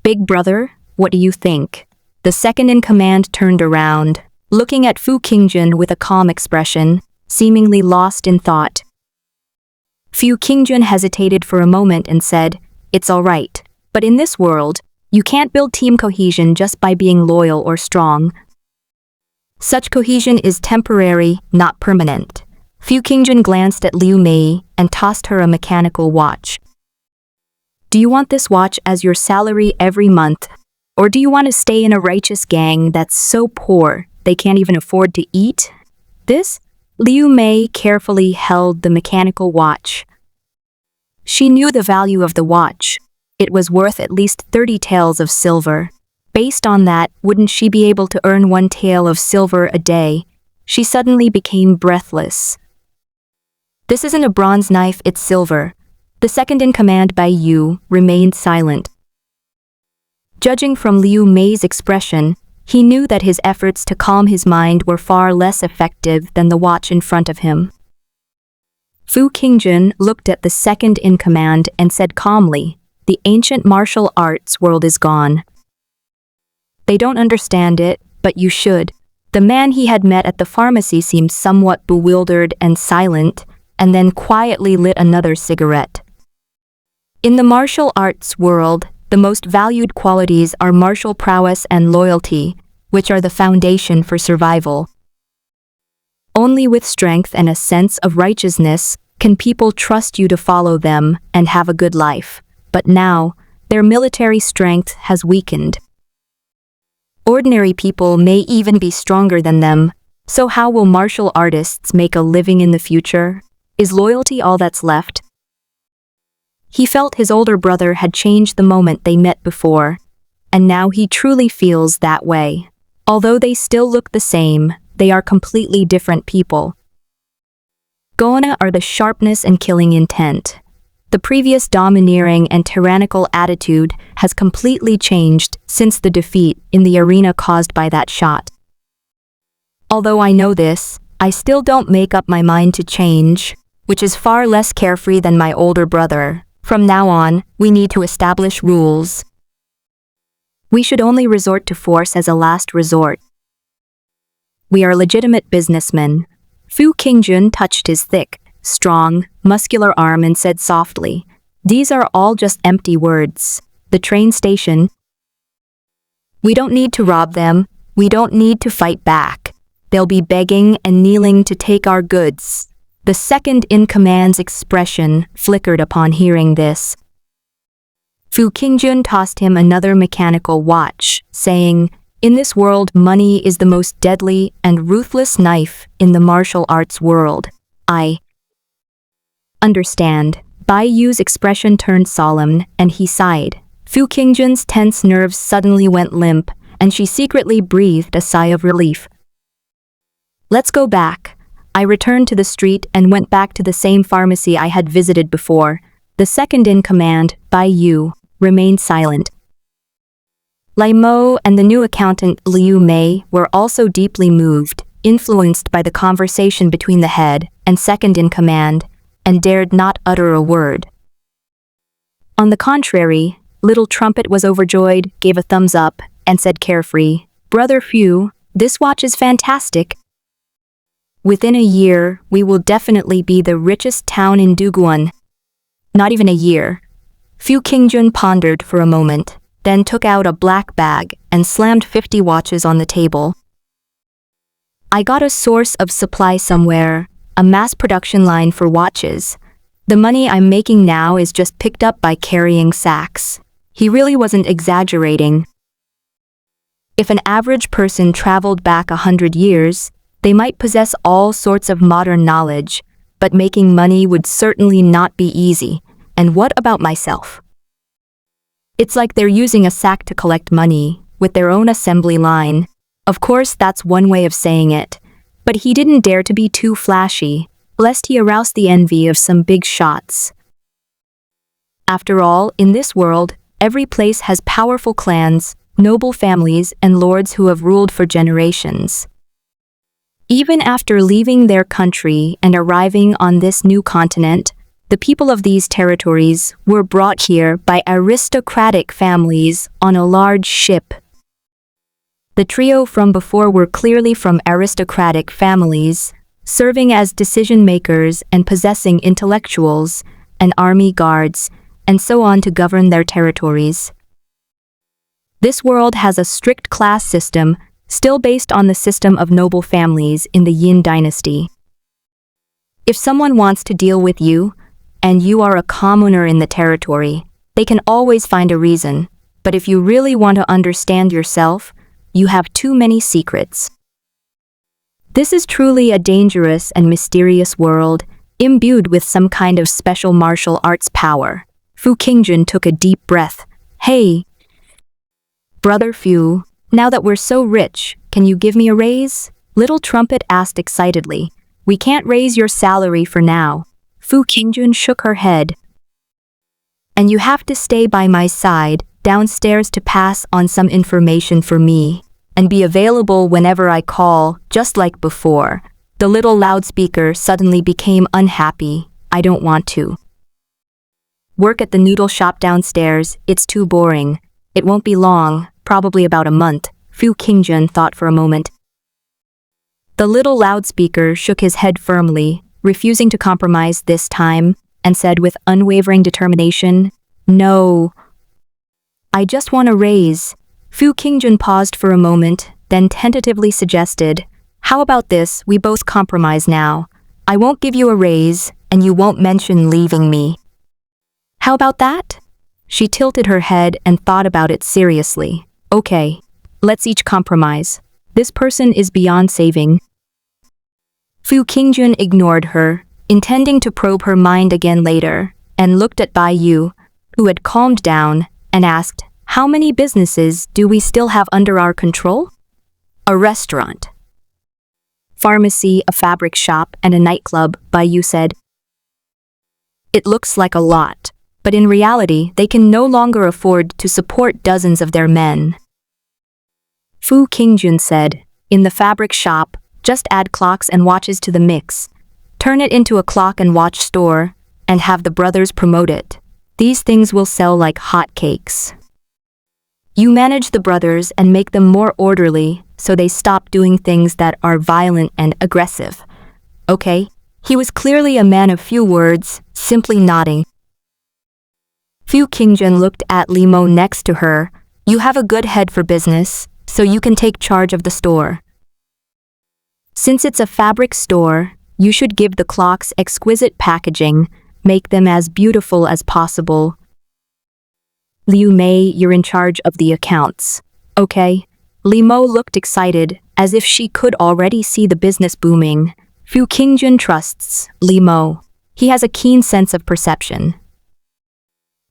Big brother, what do you think? The second-in-command turned around, looking at Fu Qingjun with a calm expression, seemingly lost in thought. Fu Qingjun hesitated for a moment and said, It's all right, but in this world, you can't build team cohesion just by being loyal or strong. Such cohesion is temporary, not permanent. Fu Qingjun glanced at Liu Mei and tossed her a mechanical watch. Do you want this watch as your salary every month? Or do you want to stay in a righteous gang that's so poor they can't even afford to eat? This? Liu Mei carefully held the mechanical watch. She knew the value of the watch. It was worth at least 30 taels of silver. Based on that, wouldn't she be able to earn 1 tael of silver a day? She suddenly became breathless. This isn't a bronze knife, it's silver. The second-in-command, Bai Yu, remained silent. Judging from Liu Mei's expression, he knew that his efforts to calm his mind were far less effective than the watch in front of him. Fu Qingjun looked at the second-in-command and said calmly, The ancient martial arts world is gone. They don't understand it, but you should. The man he had met at the pharmacy seemed somewhat bewildered and silent, and then quietly lit another cigarette. In the martial arts world, the most valued qualities are martial prowess and loyalty, which are the foundation for survival. Only with strength and a sense of righteousness can people trust you to follow them and have a good life. But now, their military strength has weakened. Ordinary people may even be stronger than them, so how will martial artists make a living in the future? Is loyalty all that's left? He felt his older brother had changed the moment they met before. and now he truly feels that way. Although they still look the same, they are completely different people. Gona are the sharpness and killing intent. The previous domineering and tyrannical attitude has completely changed since the defeat in the arena caused by that shot. Although I know this, I still don't make up my mind to change, which is far less carefree than my older brother. From now on, we need to establish rules. We should only resort to force as a last resort. We are legitimate businessmen. Fu Qingjun touched his thick, strong, muscular arm and said softly, "These are all just empty words. The train station. We don't need to rob them. We don't need to fight back. They'll be begging and kneeling to take our goods." The second-in-command's expression flickered upon hearing this. Fu Qingjun tossed him another mechanical watch, saying, "In this world, money is the most deadly and ruthless knife in the martial arts world. I understand." Bai Yu's expression turned solemn, and he sighed. Fu Qingjun's tense nerves suddenly went limp, and she secretly breathed a sigh of relief. "Let's go back." I returned to the street and went back to the same pharmacy I had visited before. The second-in-command, Bai Yu, remained silent. Lai Mo and the new accountant Liu Mei were also deeply moved, influenced by the conversation between the head and second-in-command, and dared not utter a word. On the contrary, Little Trumpet was overjoyed, gave a thumbs up, and said carefree, "Brother Fu, this watch is fantastic. Within a year, we will definitely be the richest town in Duguan." Not even a year. Fu Qingjun pondered for a moment, then took out a black bag and slammed 50 watches on the table. "I got a source of supply somewhere, a mass production line for watches. The money I'm making now is just picked up by carrying sacks." He really wasn't exaggerating. If an average person traveled back 100 years, they might possess all sorts of modern knowledge, but making money would certainly not be easy. And what about myself? It's like they're using a sack to collect money, with their own assembly line. Of course, that's one way of saying it, but he didn't dare to be too flashy, lest he arouse the envy of some big shots. After all, in this world, every place has powerful clans, noble families, and lords who have ruled for generations. Even after leaving their country and arriving on this new continent, the people of these territories were brought here by aristocratic families on a large ship. The trio from before were clearly from aristocratic families, serving as decision-makers and possessing intellectuals and army guards, and so on to govern their territories. This world has a strict class system, still based on the system of noble families in the Yin dynasty. If someone wants to deal with you, and you are a commoner in the territory, they can always find a reason, but if you really want to understand yourself, you have too many secrets. This is truly a dangerous and mysterious world, imbued with some kind of special martial arts power. Fu Qingjun took a deep breath. "Hey, Brother Fu, now that we're so rich, can you give me a raise?" Little Trumpet asked excitedly. "We can't raise your salary for now." Fu Qingjun shook her head. "And you have to stay by my side, downstairs to pass on some information for me, and be available whenever I call, just like before." The little loudspeaker suddenly became unhappy. "I don't want to work at the noodle shop downstairs, it's too boring. It won't be long, probably about a month." Fu Qingjun thought for a moment. The little loudspeaker shook his head firmly, refusing to compromise this time, and said with unwavering determination, "No, I just want a raise." Fu Qingjun paused for a moment, then tentatively suggested, "How about this, we both compromise now. I won't give you a raise, and you won't mention leaving me. How about that?" She tilted her head and thought about it seriously. "Okay, let's each compromise. This person is beyond saving." Fu Qingjun ignored her, intending to probe her mind again later, and looked at Bai Yu, who had calmed down, and asked, How many businesses do we still have under our control? A restaurant, pharmacy, a fabric shop, and a nightclub, Yu said. It looks like a lot, but in reality, they can no longer afford to support dozens of their men. Fu Qingjun said, in the fabric shop, just add clocks and watches to the mix. Turn it into a clock and watch store, and have the brothers promote it. These things will sell like hotcakes. You manage the brothers and make them more orderly so they stop doing things that are violent and aggressive. Okay? He was clearly a man of few words, simply nodding. Fu Qingjun looked at Li Mo next to her. You have a good head for business, so you can take charge of the store. Since it's a fabric store, you should give the clocks exquisite packaging, make them as beautiful as possible. Liu Mei, you're in charge of the accounts. Okay? Li Mo looked excited, as if she could already see the business booming. Fu Qingjun trusts Li Mo. He has a keen sense of perception.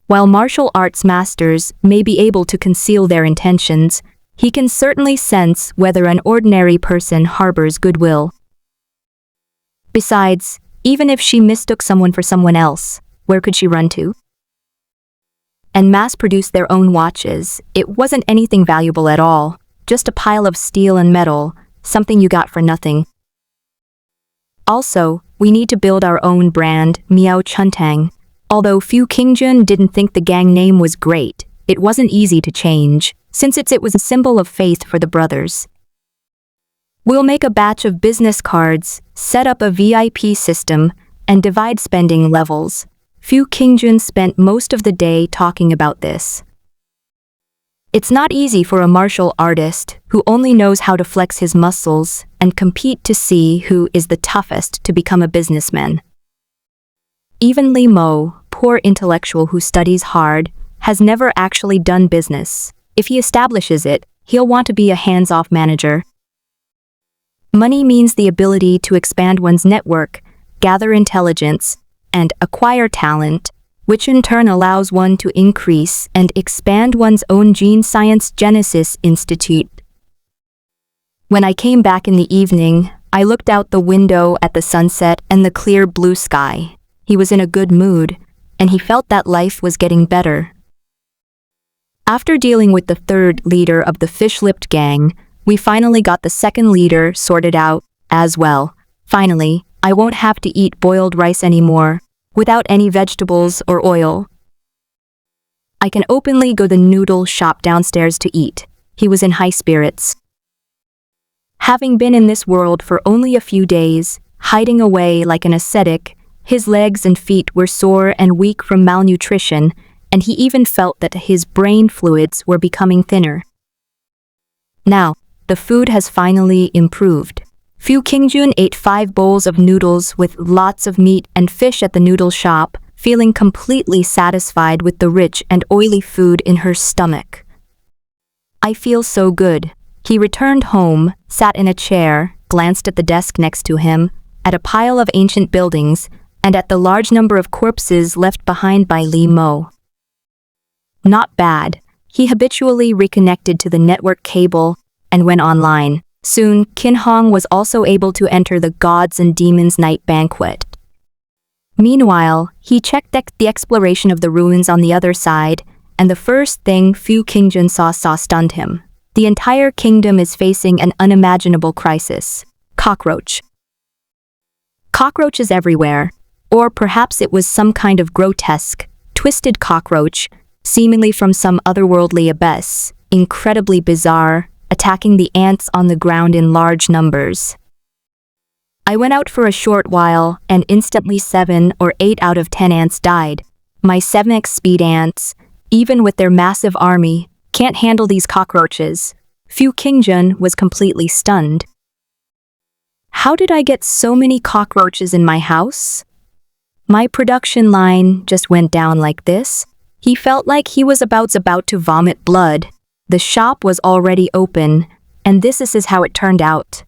While martial arts masters may be able to conceal their intentions, he can certainly sense whether an ordinary person harbors goodwill. Besides, even if she mistook someone for someone else, where could she run to? And mass-produce their own watches, it wasn't anything valuable at all, just a pile of steel and metal, something you got for nothing. Also, we need to build our own brand, Miao Chuntang. Although Fu Qingjun didn't think the gang name was great, it wasn't easy to change, since it was a symbol of faith for the brothers. We'll make a batch of business cards, set up a VIP system, and divide spending levels. Fu Qingjun spent most of the day talking about this. It's not easy for a martial artist who only knows how to flex his muscles and compete to see who is the toughest to become a businessman. Even Li Mo, poor intellectual who studies hard, has never actually done business. If he establishes it, he'll want to be a hands-off manager. Money means the ability to expand one's network, gather intelligence, and acquire talent, which in turn allows one to increase and expand one's own gene science Genesis Institute. When I came back in the evening, I looked out the window at the sunset and the clear blue sky. He was in a good mood, and he felt that life was getting better. After dealing with the third leader of the fish-lipped gang, we finally got the second leader sorted out as well. Finally, I won't have to eat boiled rice anymore, without any vegetables or oil. I can openly go to the noodle shop downstairs to eat. He was in high spirits. Having been in this world for only a few days, hiding away like an ascetic, his legs and feet were sore and weak from malnutrition, and he even felt that his brain fluids were becoming thinner. Now, the food has finally improved. Fu Qingjun ate 5 bowls of noodles with lots of meat and fish at the noodle shop, feeling completely satisfied with the rich and oily food in her stomach. I feel so good. He returned home, sat in a chair, glanced at the desk next to him, at a pile of ancient buildings, and at the large number of corpses left behind by Li Mo. Not bad. He habitually reconnected to the network cable and went online. Soon, Qin Hong was also able to enter the Gods and Demons Night Banquet. Meanwhile, he checked the exploration of the ruins on the other side, and the first thing Fu Qingjun saw stunned him. The entire kingdom is facing an unimaginable crisis. Cockroach. Cockroaches everywhere, or perhaps it was some kind of grotesque, twisted cockroach, seemingly from some otherworldly abyss, incredibly bizarre, attacking the ants on the ground in large numbers. I went out for a short while, and instantly 7 or 8 out of 10 ants died. My 7x speed ants, even with their massive army, can't handle these cockroaches. Fu Qingjun was completely stunned. How did I get so many cockroaches in my house? My production line just went down like this. He felt like he was about to vomit blood. The shop was already open, and this is how it turned out.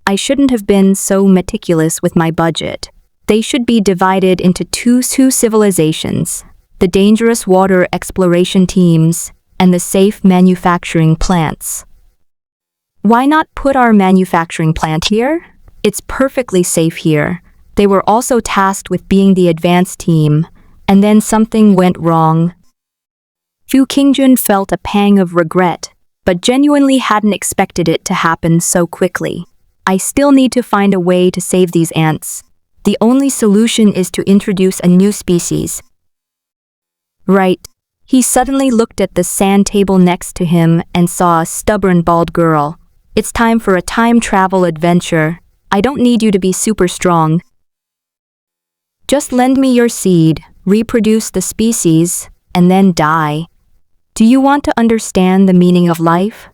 I shouldn't have been so meticulous with my budget. They should be divided into two civilizations. the dangerous water exploration teams, and the safe manufacturing plants. Why not put our manufacturing plant here? It's perfectly safe here. They were also tasked with being the advanced team, and then something went wrong. Fu Qingjun felt a pang of regret, but genuinely hadn't expected it to happen so quickly. I still need to find a way to save these ants. The only solution is to introduce a new species. Right. He suddenly looked at the sand table next to him and saw a stubborn bald girl. It's time for a time travel adventure. I don't need you to be super strong. Just lend me your seed, reproduce the species, and then die. Do you want to understand the meaning of life?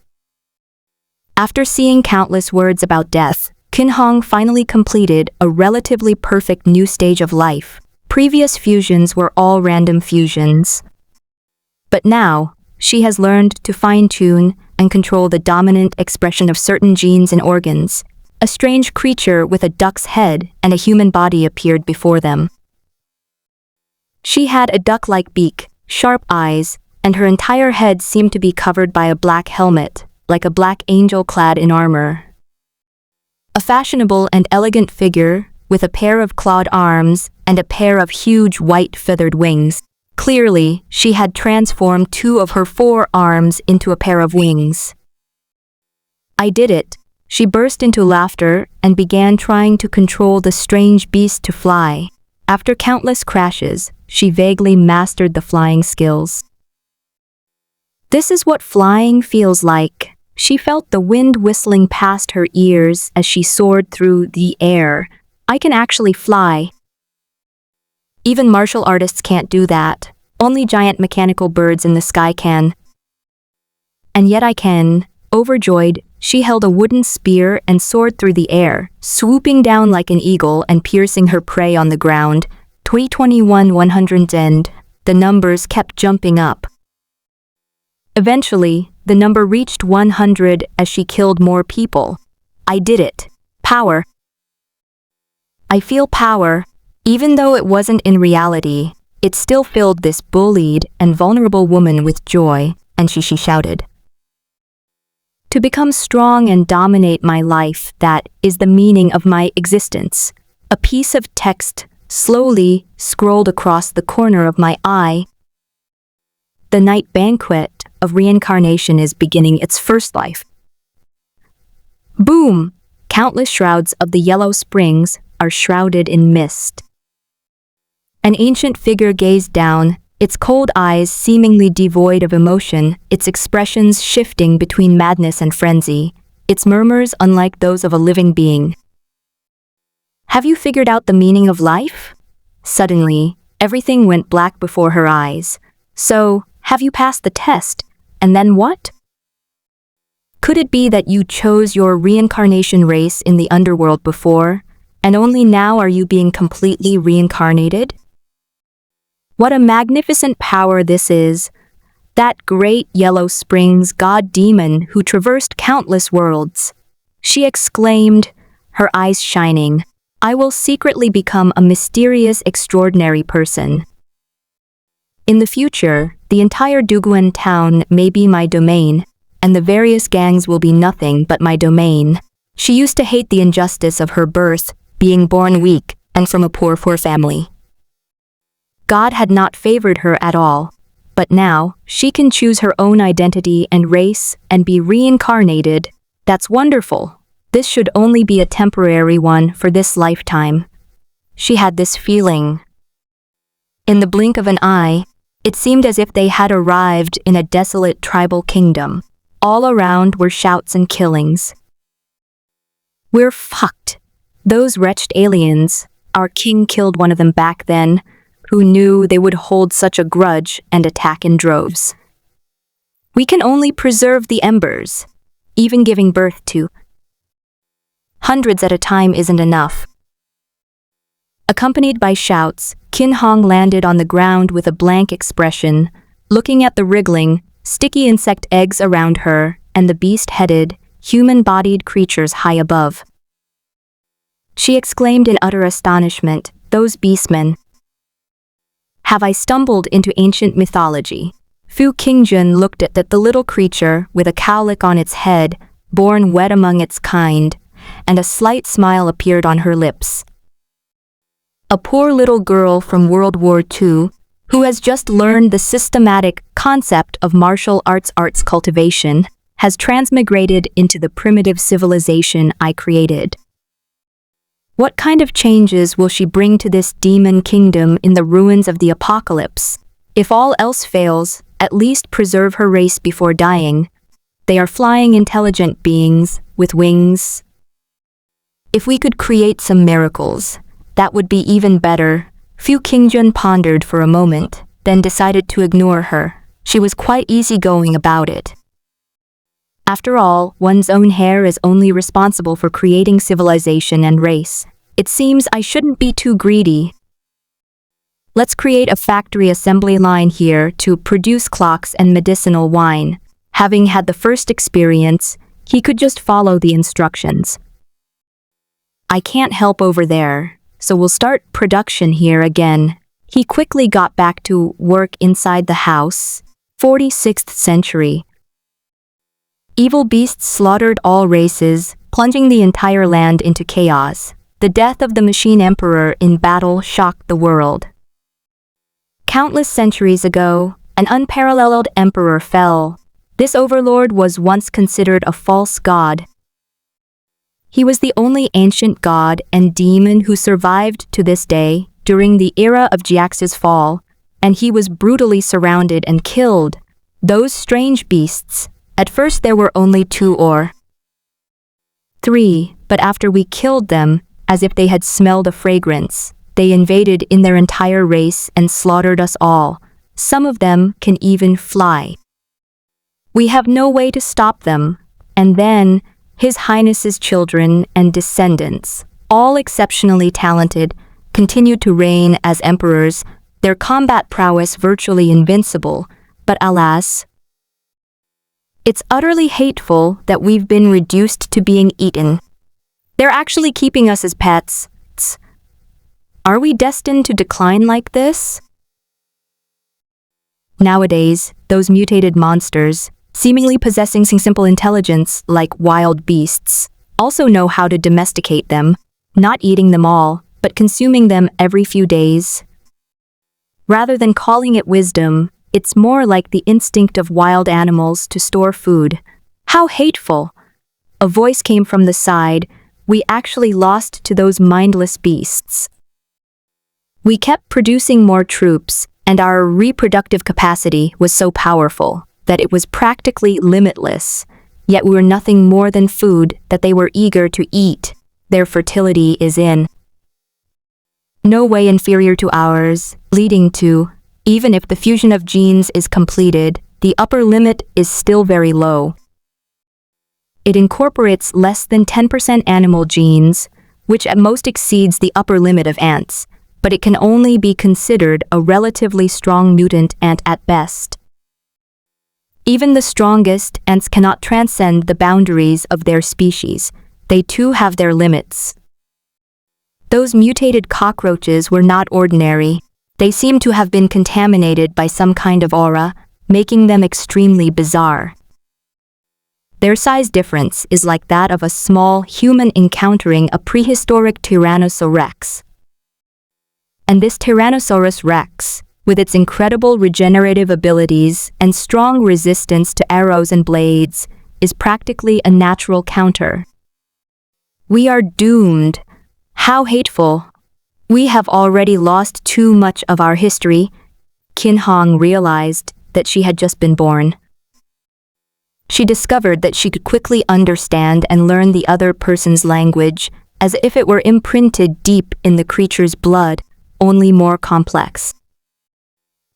After seeing countless words about death, Qin Hong finally completed a relatively perfect new stage of life. Previous fusions were all random fusions. But now, she has learned to fine-tune and control the dominant expression of certain genes and organs. A strange creature with a duck's head and a human body appeared before them. She had a duck-like beak, sharp eyes, and her entire head seemed to be covered by a black helmet, like a black angel clad in armor. A fashionable and elegant figure, with a pair of clawed arms and a pair of huge white feathered wings. Clearly, she had transformed 2 of her 4 arms into a pair of wings. I did it. She burst into laughter and began trying to control the strange beast to fly. After countless crashes, she vaguely mastered the flying skills. This is what flying feels like. She felt the wind whistling past her ears as she soared through the air. I can actually fly. Even martial artists can't do that. Only giant mechanical birds in the sky can. And yet I can. Overjoyed, she held a wooden spear and soared through the air, swooping down like an eagle and piercing her prey on the ground. 2021 100 end. The numbers kept jumping up. Eventually, the number reached 100 as she killed more people. I did it. Power. I feel power. Even though it wasn't in reality, it still filled this bullied and vulnerable woman with joy, and she shouted. To become strong and dominate my life, that is the meaning of my existence. A piece of text slowly scrolled across the corner of my eye. The night banquet of reincarnation is beginning its first life. Boom! Countless shrouds of the yellow springs are shrouded in mist. An ancient figure gazed down, its cold eyes seemingly devoid of emotion, its expressions shifting between madness and frenzy, its murmurs unlike those of a living being. Have you figured out the meaning of life? Suddenly, everything went black before her eyes. So, have you passed the test? And then what? Could it be that you chose your reincarnation race in the underworld before, and only now are you being completely reincarnated? What a magnificent power this is! That great yellow springs god-demon who traversed countless worlds. She exclaimed, her eyes shining, I will secretly become a mysterious, extraordinary person. In the future, the entire Duguan town may be my domain, and the various gangs will be nothing but my domain. She used to hate the injustice of her birth, being born weak and from a poor family. God had not favored her at all, but now she can choose her own identity and race and be reincarnated. That's wonderful. This should only be a temporary one for this lifetime. She had this feeling. In the blink of an eye, it seemed as if they had arrived in a desolate tribal kingdom. All around were shouts and killings. We're fucked. Those wretched aliens, our king killed one of them back then, who knew they would hold such a grudge and attack in droves. We can only preserve the embers. Even giving birth to hundreds at a time isn't enough. Accompanied by shouts, Qin Hong landed on the ground with a blank expression, looking at the wriggling, sticky insect eggs around her and the beast-headed, human-bodied creatures high above. She exclaimed in utter astonishment, those beastmen. Have I stumbled into ancient mythology? Fu Qingjun looked at the little creature with a cowlick on its head, born wet among its kind, and a slight smile appeared on her lips. A poor little girl from World War II, who has just learned the systematic concept of martial arts cultivation, has transmigrated into the primitive civilization I created. What kind of changes will she bring to this demon kingdom in the ruins of the apocalypse? If all else fails, at least preserve her race before dying. They are flying intelligent beings with wings. If we could create some miracles, that would be even better. Fu Qingjun pondered for a moment, then decided to ignore her. She was quite easygoing about it. After all, one's own hair is only responsible for creating civilization and race. It seems I shouldn't be too greedy. Let's create a factory assembly line here to produce clocks and medicinal wine. Having had the first experience, he could just follow the instructions. I can't help over there, so we'll start production here again. He quickly got back to work inside the house. 46th century. Evil beasts slaughtered all races, plunging the entire land into chaos. The death of the machine emperor in battle shocked the world. Countless centuries ago, an unparalleled emperor fell. This overlord was once considered a false god. He was the only ancient god and demon who survived to this day during the era of Jiax's fall, and he was brutally surrounded and killed. Those strange beasts. At first there were only 2 or 3, but after we killed them, as if they had smelled a fragrance, they invaded in their entire race and slaughtered us all. Some of them can even fly. We have no way to stop them. And then, His Highness's children and descendants, all exceptionally talented, continued to reign as emperors, their combat prowess virtually invincible, but alas, it's utterly hateful that we've been reduced to being eaten. They're actually keeping us as pets. Are we destined to decline like this? Nowadays, those mutated monsters, seemingly possessing some simple intelligence like wild beasts, also know how to domesticate them, not eating them all, but consuming them every few days. Rather than calling it wisdom, it's more like the instinct of wild animals to store food. How hateful! A voice came from the side. We actually lost to those mindless beasts. We kept producing more troops, and our reproductive capacity was so powerful that it was practically limitless, yet we were nothing more than food that they were eager to eat. Their fertility is in no way inferior to ours, leading to, even if the fusion of genes is completed, the upper limit is still very low. It incorporates less than 10% animal genes, which at most exceeds the upper limit of ants, but it can only be considered a relatively strong mutant ant at best. Even the strongest ants cannot transcend the boundaries of their species. They too have their limits. Those mutated cockroaches were not ordinary. They seem to have been contaminated by some kind of aura, making them extremely bizarre. Their size difference is like that of a small human encountering a prehistoric Tyrannosaurus rex. And this Tyrannosaurus rex, with its incredible regenerative abilities and strong resistance to arrows and blades, is practically a natural counter. We are doomed. How hateful! We have already lost too much of our history. Qin Hong realized that she had just been born. She discovered that she could quickly understand and learn the other person's language, as if it were imprinted deep in the creature's blood, only more complex.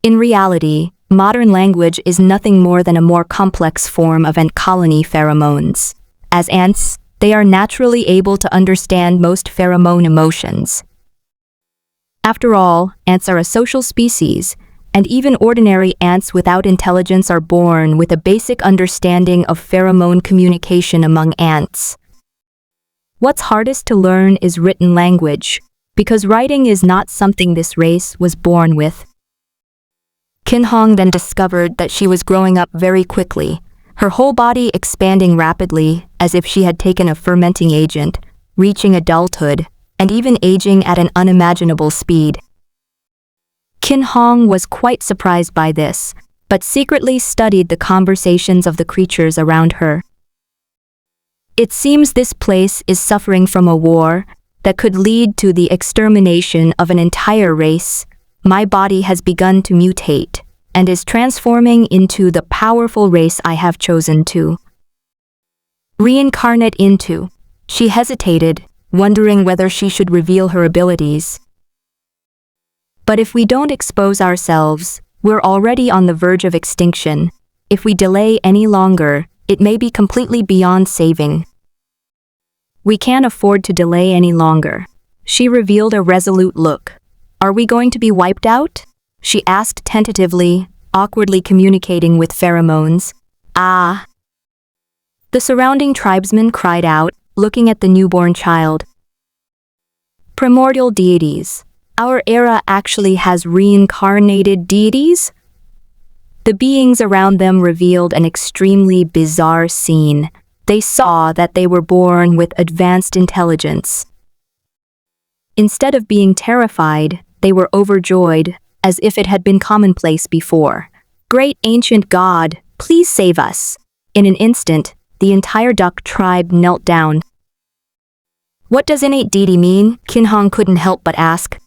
In reality, modern language is nothing more than a more complex form of ant colony pheromones. As ants, they are naturally able to understand most pheromone emotions. After all, ants are a social species, and even ordinary ants without intelligence are born with a basic understanding of pheromone communication among ants. What's hardest to learn is written language, because writing is not something this race was born with. Kin Hong then discovered that she was growing up very quickly, her whole body expanding rapidly as if she had taken a fermenting agent, reaching adulthood, and even aging at an unimaginable speed. Kin Hong was quite surprised by this, but secretly studied the conversations of the creatures around her. It seems this place is suffering from a war that could lead to the extermination of an entire race. My body has begun to mutate and is transforming into the powerful race I have chosen to reincarnate into. She hesitated, wondering whether she should reveal her abilities. But if we don't expose ourselves, we're already on the verge of extinction. If we delay any longer, it may be completely beyond saving. We can't afford to delay any longer. She revealed a resolute look. Are we going to be wiped out? She asked tentatively, awkwardly communicating with pheromones. Ah. The surrounding tribesmen cried out, looking at the newborn child. Primordial deities. Our era actually has reincarnated deities? The beings around them revealed an extremely bizarre scene. They saw that they were born with advanced intelligence. Instead of being terrified, they were overjoyed, as if it had been commonplace before. Great ancient God, please save us. In an instant, the entire duck tribe knelt down. What does innate deity mean? Kin Hong couldn't help but ask.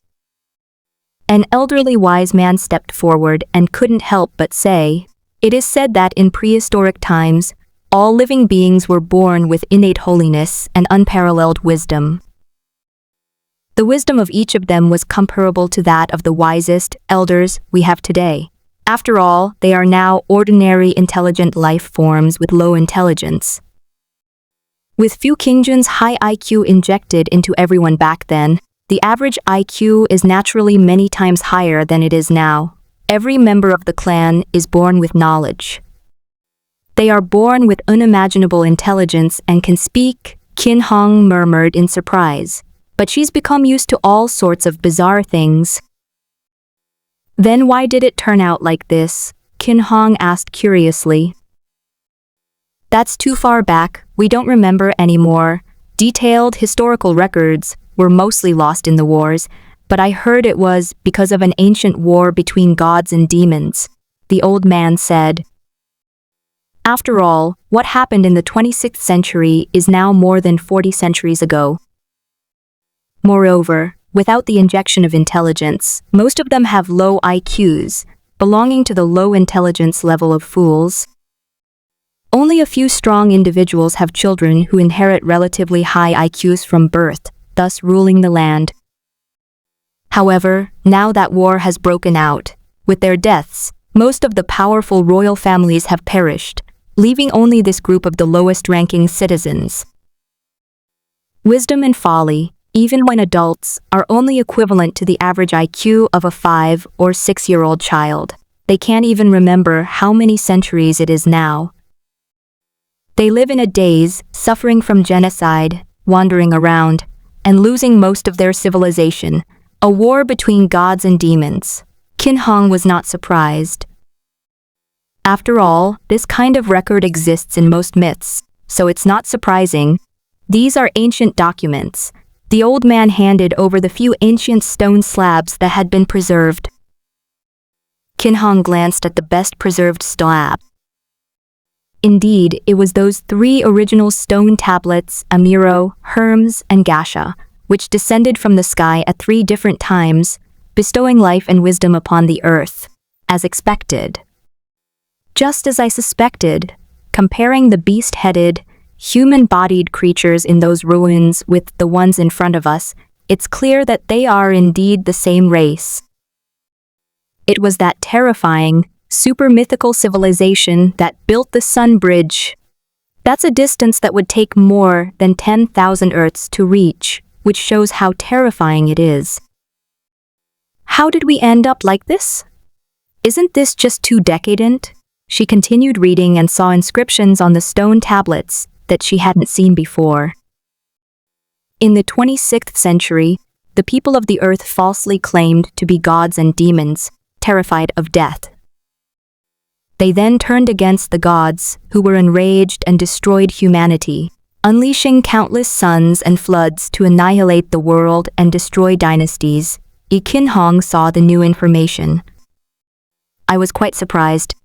An elderly wise man stepped forward and couldn't help but say, it is said that in prehistoric times, all living beings were born with innate holiness and unparalleled wisdom. The wisdom of each of them was comparable to that of the wisest elders we have today. After all, they are now ordinary intelligent life forms with low intelligence. With few Kingjun's high IQ injected into everyone back then, the average IQ is naturally many times higher than it is now. Every member of the clan is born with knowledge. They are born with unimaginable intelligence and can speak, Kin Hong murmured in surprise. But she's become used to all sorts of bizarre things. Then why did it turn out like this? Kin Hong asked curiously. That's too far back, we don't remember anymore. Detailed historical records were mostly lost in the wars, but I heard it was because of an ancient war between gods and demons, the old man said. After all, what happened in the 26th century is now more than 40 centuries ago. Moreover, without the injection of intelligence, most of them have low IQs, belonging to the low intelligence level of fools. Only a few strong individuals have children who inherit relatively high IQs from birth, thus ruling the land. However, now that war has broken out, with their deaths, most of the powerful royal families have perished, leaving only this group of the lowest-ranking citizens. Wisdom and folly, even when adults, are only equivalent to the average IQ of a 5- or 6-year-old child. They can't even remember how many centuries it is now. They live in a daze, suffering from genocide, wandering around, and losing most of their civilization, a war between gods and demons. Kin Hong was not surprised. After all, this kind of record exists in most myths, so it's not surprising. These are ancient documents. The old man handed over the few ancient stone slabs that had been preserved. Kin Hong glanced at the best-preserved slab. Indeed, it was those 3 original stone tablets, Amiro, Hermes, and Gasha, which descended from the sky at 3 different times, bestowing life and wisdom upon the earth, as expected. Just as I suspected, comparing the beast-headed, human-bodied creatures in those ruins with the ones in front of us, it's clear that they are indeed the same race. It was that terrifying, super-mythical civilization that built the Sun Bridge. That's a distance that would take more than 10,000 Earths to reach, which shows how terrifying it is. How did we end up like this? Isn't this just too decadent? She continued reading and saw inscriptions on the stone tablets that she hadn't seen before. In the 26th century, the people of the earth falsely claimed to be gods and demons, terrified of death. They then turned against the gods, who were enraged and destroyed humanity, unleashing countless suns and floods to annihilate the world and destroy dynasties. Qin Hong saw the new information. I was quite surprised.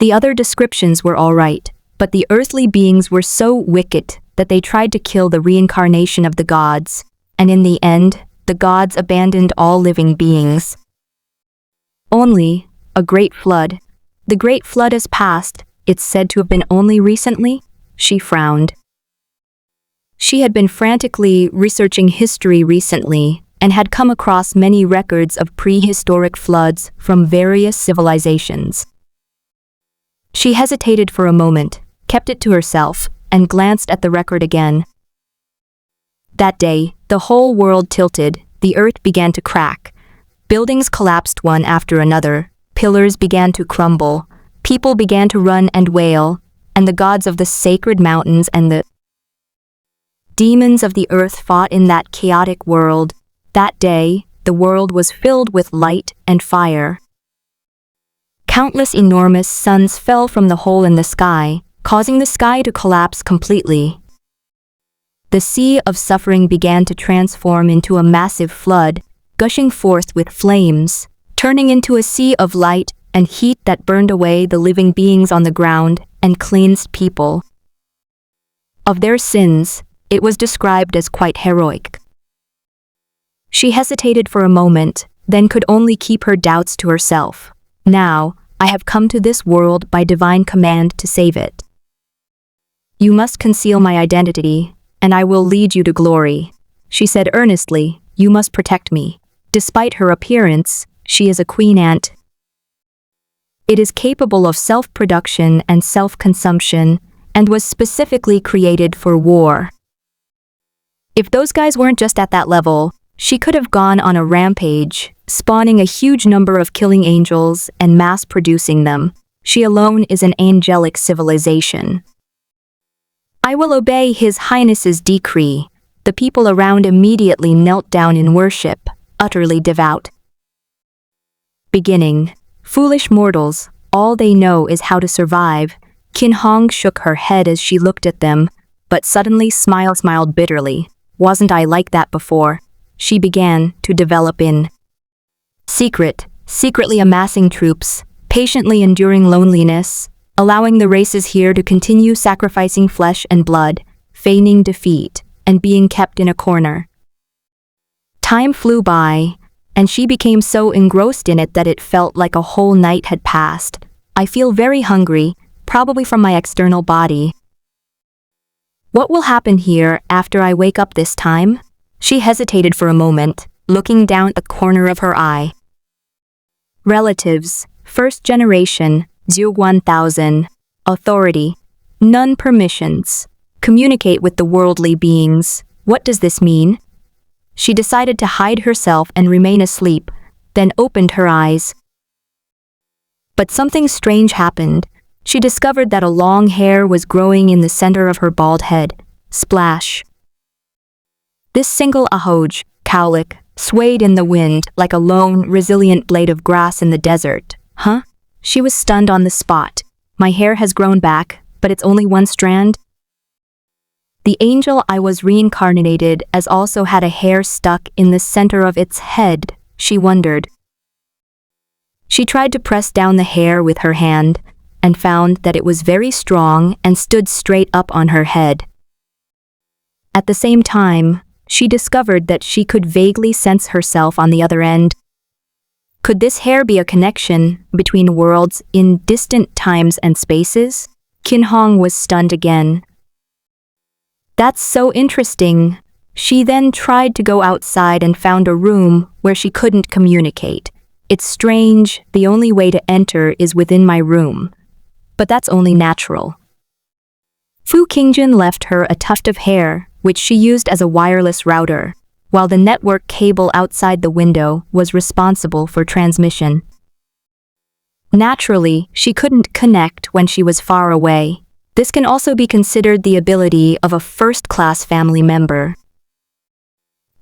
The other descriptions were all right, but the earthly beings were so wicked that they tried to kill the reincarnation of the gods, and in the end, the gods abandoned all living beings. Only a great flood. The great flood has passed. It's said to have been only recently. She frowned. She had been frantically researching history recently and had come across many records of prehistoric floods from various civilizations. She hesitated for a moment, kept it to herself, and glanced at the record again. That day, the whole world tilted, the earth began to crack. Buildings collapsed one after another, pillars began to crumble, people began to run and wail, and the gods of the sacred mountains and the demons of the earth fought in that chaotic world. That day, the world was filled with light and fire. Countless enormous suns fell from the hole in the sky, causing the sky to collapse completely. The sea of suffering began to transform into a massive flood, gushing forth with flames, turning into a sea of light and heat that burned away the living beings on the ground and cleansed people. Of their sins, it was described as quite heroic. She hesitated for a moment, then could only keep her doubts to herself. Now, I have come to this world by divine command to save it. You must conceal my identity, and I will lead you to glory. She said earnestly, you must protect me. Despite her appearance, she is a queen ant. It is capable of self-production and self-consumption, and was specifically created for war. If those guys weren't just at that level, she could have gone on a rampage, spawning a huge number of killing angels and mass-producing them. She alone is an angelic civilization. I will obey His Highness's decree. The people around immediately knelt down in worship, utterly devout. Beginning. Foolish mortals, all they know is how to survive. Qin Hong shook her head as she looked at them, but suddenly smiled bitterly. Wasn't I like that before? She began to develop in secretly amassing troops, patiently enduring loneliness, allowing the races here to continue sacrificing flesh and blood, feigning defeat, and being kept in a corner. Time flew by, and she became so engrossed in it that it felt like a whole night had passed. I feel very hungry, probably from my external body. What will happen here after I wake up this time? She hesitated for a moment, looking down the corner of her eye. Relatives, first generation, 1000. Authority, none permissions. Communicate with the worldly beings. What does this mean? She decided to hide herself and remain asleep, then opened her eyes. But something strange happened. She discovered that a long hair was growing in the center of her bald head. Splash. This single ahoj, cowlick, swayed in the wind like a lone, resilient blade of grass in the desert. Huh? She was stunned on the spot. My hair has grown back, but it's only one strand. The angel I was reincarnated as also had a hair stuck in the center of its head, she wondered. She tried to press down the hair with her hand, and found that it was very strong and stood straight up on her head. At the same time, she discovered that she could vaguely sense herself on the other end. Could this hair be a connection between worlds in distant times and spaces? Qin Hong was stunned again. That's so interesting. She then tried to go outside and found a room where she couldn't communicate. It's strange, the only way to enter is within my room. But that's only natural. Fu Qingjun left her a tuft of hair, which she used as a wireless router, while the network cable outside the window was responsible for transmission. Naturally, she couldn't connect when she was far away. This can also be considered the ability of a first-class family member.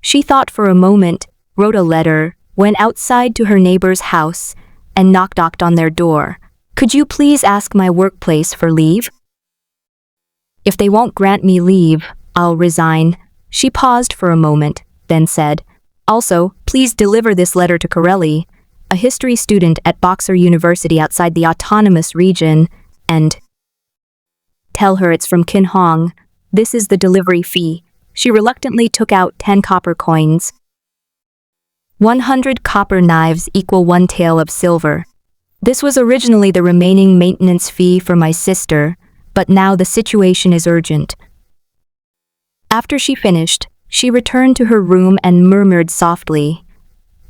She thought for a moment, wrote a letter, went outside to her neighbor's house, and knocked on their door. Could you please ask my workplace for leave? If they won't grant me leave, I'll resign. She paused for a moment, then said, Also, please deliver this letter to Corelli, a history student at Boxer University outside the autonomous region, and tell her it's from Kin Hong. This is the delivery fee. She reluctantly took out 10 copper coins. 100 copper knives equal 1 tael of silver. This was originally the remaining maintenance fee for my sister, but now the situation is urgent. After she finished, she returned to her room and murmured softly,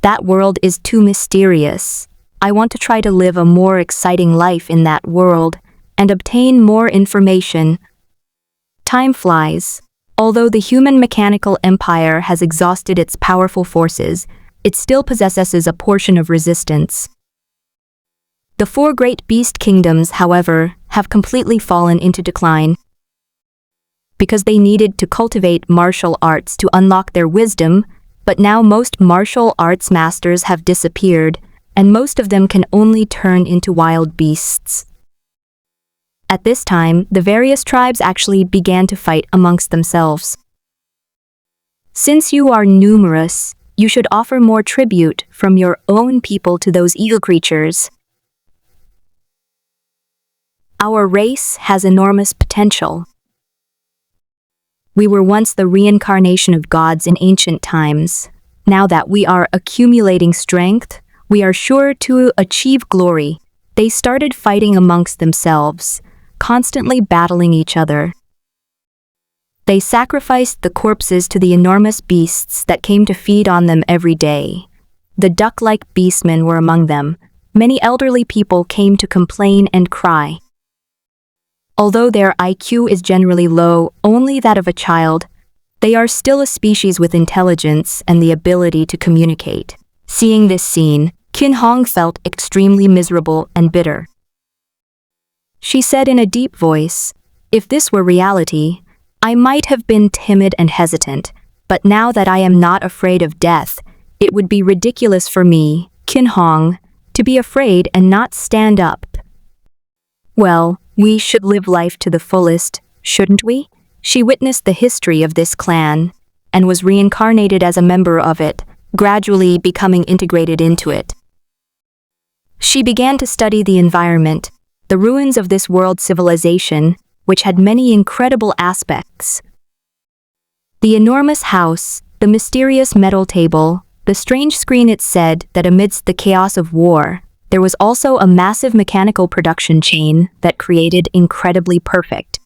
That world is too mysterious. I want to try to live a more exciting life in that world and obtain more information. Time flies. Although the human mechanical empire has exhausted its powerful forces, it still possesses a portion of resistance. The 4 great beast kingdoms, however, have completely fallen into decline. Because they needed to cultivate martial arts to unlock their wisdom, but now most martial arts masters have disappeared, and most of them can only turn into wild beasts. At this time, the various tribes actually began to fight amongst themselves. Since you are numerous, you should offer more tribute from your own people to those evil creatures. Our race has enormous potential. We were once the reincarnation of gods in ancient times. Now that we are accumulating strength, we are sure to achieve glory. They started fighting amongst themselves, constantly battling each other. They sacrificed the corpses to the enormous beasts that came to feed on them every day. The duck-like beastmen were among them. Many elderly people came to complain and cry. Although their IQ is generally low, only that of a child, they are still a species with intelligence and the ability to communicate. Seeing this scene, Kin Hong felt extremely miserable and bitter. She said in a deep voice, If this were reality, I might have been timid and hesitant, but now that I am not afraid of death, it would be ridiculous for me, Kin Hong, to be afraid and not stand up. Well, we should live life to the fullest, shouldn't we? She witnessed the history of this clan and was reincarnated as a member of it, gradually becoming integrated into it. She began to study the environment, the ruins of this world civilization, which had many incredible aspects. The enormous house, the mysterious metal table, the strange screen, it said that amidst the chaos of war, there was also a massive mechanical production chain that created incredibly perfect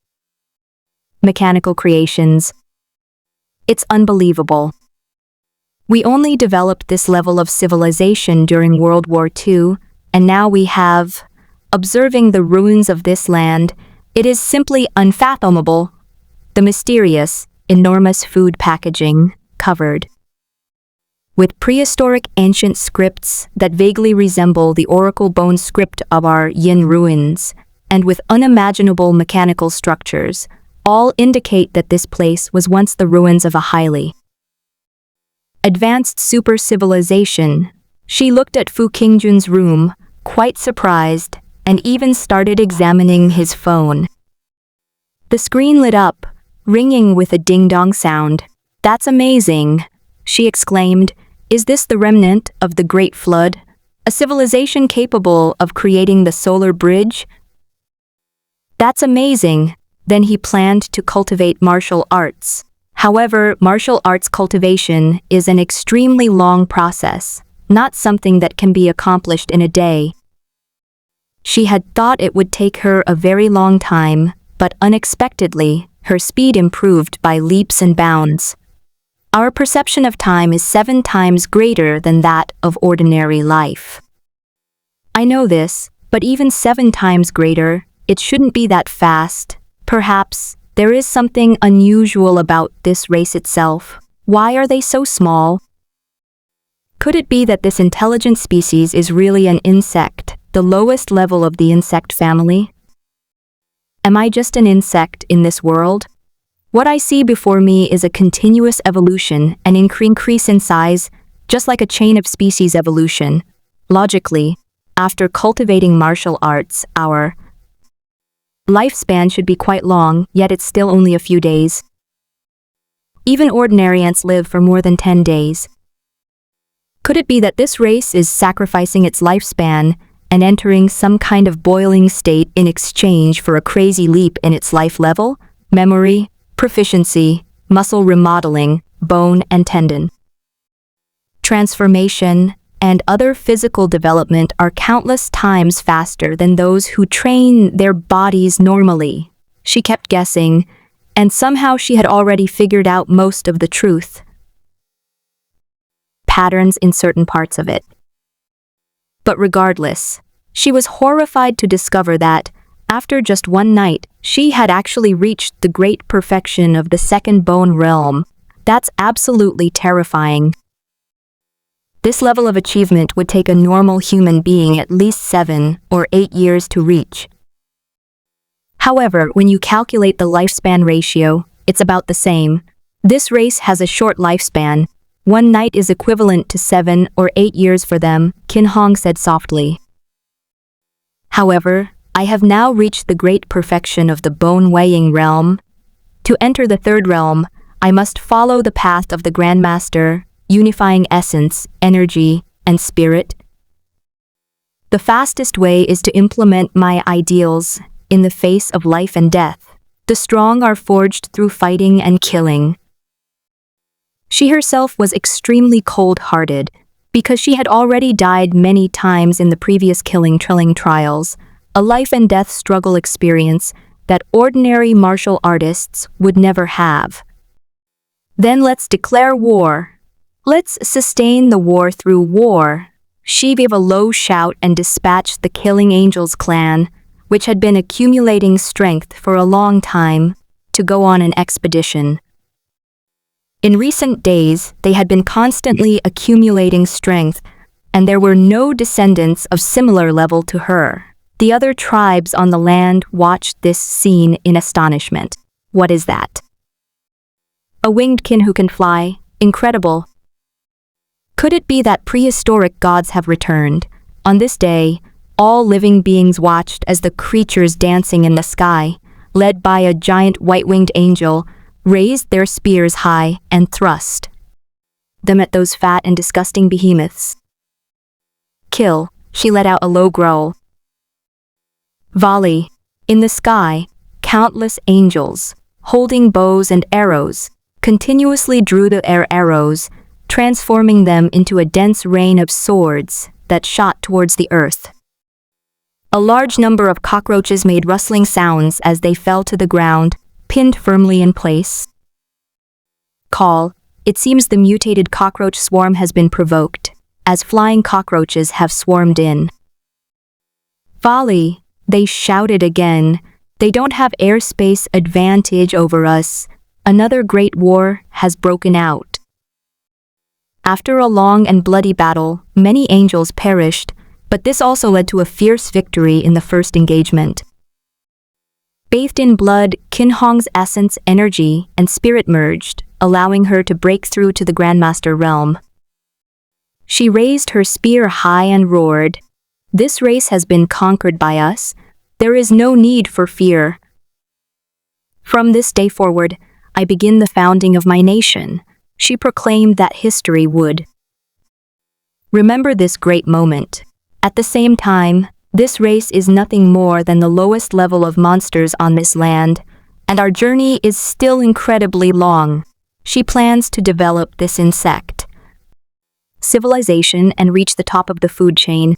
mechanical creations. It's unbelievable. We only developed this level of civilization during World War II, and now we have, observing the ruins of this land, it is simply unfathomable. The mysterious, enormous food packaging, covered with prehistoric ancient scripts that vaguely resemble the oracle bone script of our Yin ruins, and with unimaginable mechanical structures, all indicate that this place was once the ruins of a highly advanced super civilization. She looked at Fu Qingjun's room, quite surprised, and even started examining his phone. The screen lit up, ringing with a ding-dong sound. That's amazing, she exclaimed. Is this the remnant of the Great Flood? A civilization capable of creating the solar bridge? That's amazing. Then he planned to cultivate martial arts. However, martial arts cultivation is an extremely long process, not something that can be accomplished in a day. She had thought it would take her a very long time, but unexpectedly, her speed improved by leaps and bounds. Our perception of time is 7 times greater than that of ordinary life. I know this, but even 7 times greater, it shouldn't be that fast. Perhaps there is something unusual about this race itself. Why are they so small? Could it be that this intelligent species is really an insect, the lowest level of the insect family? Am I just an insect in this world? What I see before me is a continuous evolution and increase in size, just like a chain of species evolution. Logically, After cultivating martial arts, our lifespan should be quite long, yet it's still only a few days. Even ordinary ants live for more than 10 days. Could it be that this race is sacrificing its lifespan and entering some kind of boiling state in exchange for a crazy leap in its life level, memory, proficiency, muscle remodeling, bone and tendon transformation, and other physical development are countless times faster than those who train their bodies normally? She kept guessing, and somehow she had already figured out most of the truth. Patterns in certain parts of it. But regardless, she was horrified to discover that, after just one night, she had actually reached the great perfection of the second bone realm. That's absolutely terrifying. This level of achievement would take a normal human being at least 7 or 8 years to reach. However, when you calculate the lifespan ratio, it's about the same. This race has a short lifespan. One night is equivalent to 7 or 8 years for them, Qin Hong said softly. However, I have now reached the great perfection of the bone-weighing realm. To enter the third realm, I must follow the path of the Grandmaster, unifying essence, energy, and spirit. The fastest way is to implement my ideals in the face of life and death. The strong are forged through fighting and killing. She herself was extremely cold-hearted because she had already died many times in the previous killing trials, a life and death struggle experience that ordinary martial artists would never have. Then let's declare war. Let's sustain the war through war. She gave a low shout and dispatched the Killing Angels clan, which had been accumulating strength for a long time, to go on an expedition. In recent days, they had been constantly accumulating strength, and there were no descendants of similar level to her. The other tribes on the land watched this scene in astonishment. What is that? A winged kin who can fly? Incredible. Could it be that prehistoric gods have returned? On this day, all living beings watched as the creatures dancing in the sky, led by a giant white-winged angel, raised their spears high and thrust them at those fat and disgusting behemoths. Kill, she let out a low growl. Volley. In the sky, countless angels, holding bows and arrows, continuously drew the arrows, transforming them into a dense rain of swords that shot towards the earth. A large number of cockroaches made rustling sounds as they fell to the ground, pinned firmly in place. Call. It seems the mutated cockroach swarm has been provoked, as flying cockroaches have swarmed in. Volley. They shouted again. They don't have airspace advantage over us. Another great war has broken out. After a long and bloody battle, many angels perished, but this also led to a fierce victory in the first engagement. Bathed in blood, Qin Hong's essence, energy, and spirit merged, allowing her to break through to the Grandmaster realm. She raised her spear high and roared, "This race has been conquered by us. There is no need for fear. From this day forward, I begin the founding of my nation." She proclaimed that history would remember this great moment. At the same time, this race is nothing more than the lowest level of monsters on this land, and our journey is still incredibly long. She plans to develop this insect civilization and reach the top of the food chain.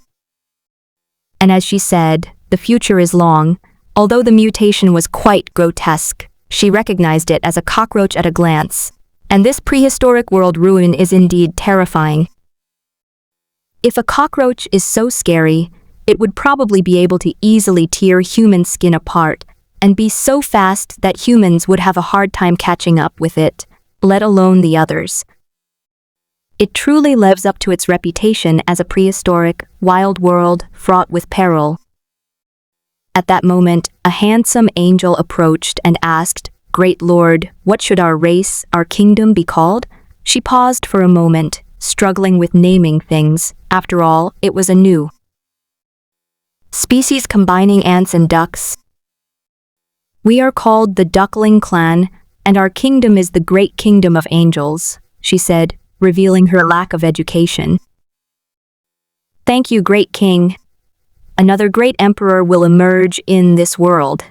And as she said, the future is long. Although the mutation was quite grotesque, she recognized it as a cockroach at a glance. And this prehistoric world ruin is indeed terrifying. If a cockroach is so scary, it would probably be able to easily tear human skin apart and be so fast that humans would have a hard time catching up with it, let alone the others. It truly lives up to its reputation as a prehistoric, wild world fraught with peril. At that moment, a handsome angel approached and asked, "Great Lord, what should our race, our kingdom be called?" She paused for a moment, struggling with naming things. After all, it was a new species combining ants and ducks. We are called the Duckling clan, and our kingdom is the great kingdom of angels, she said, revealing her lack of education. Thank you, great king. Another great emperor will emerge in this world.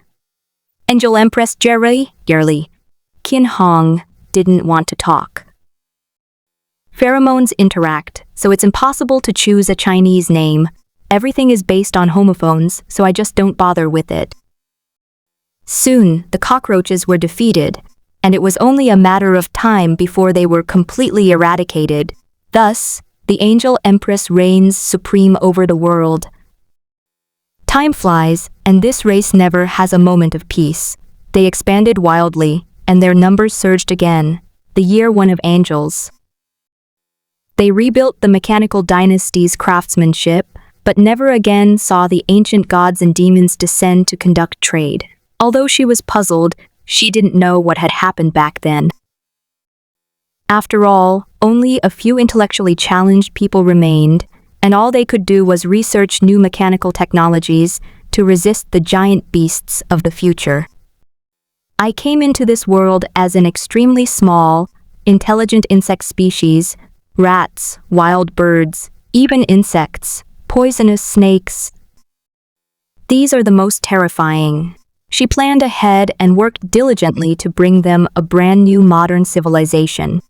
Angel Empress Jerry, Qin Hong didn't want to talk. Pheromones interact, so it's impossible to choose a Chinese name. Everything is based on homophones, so I just don't bother with it. Soon, the cockroaches were defeated, and it was only a matter of time before they were completely eradicated. Thus, the Angel Empress reigns supreme over the world. Time flies, and this race never has a moment of peace. They expanded wildly, and their numbers surged again, the year one of angels. They rebuilt the mechanical dynasty's craftsmanship, but never again saw the ancient gods and demons descend to conduct trade. Although she was puzzled, she didn't know what had happened back then. After all, only a few intellectually challenged people remained, and all they could do was research new mechanical technologies to resist the giant beasts of the future. I came into this world as an extremely small, intelligent insect species, rats, wild birds, even insects, poisonous snakes. These are the most terrifying. She planned ahead and worked diligently to bring them a brand new modern civilization.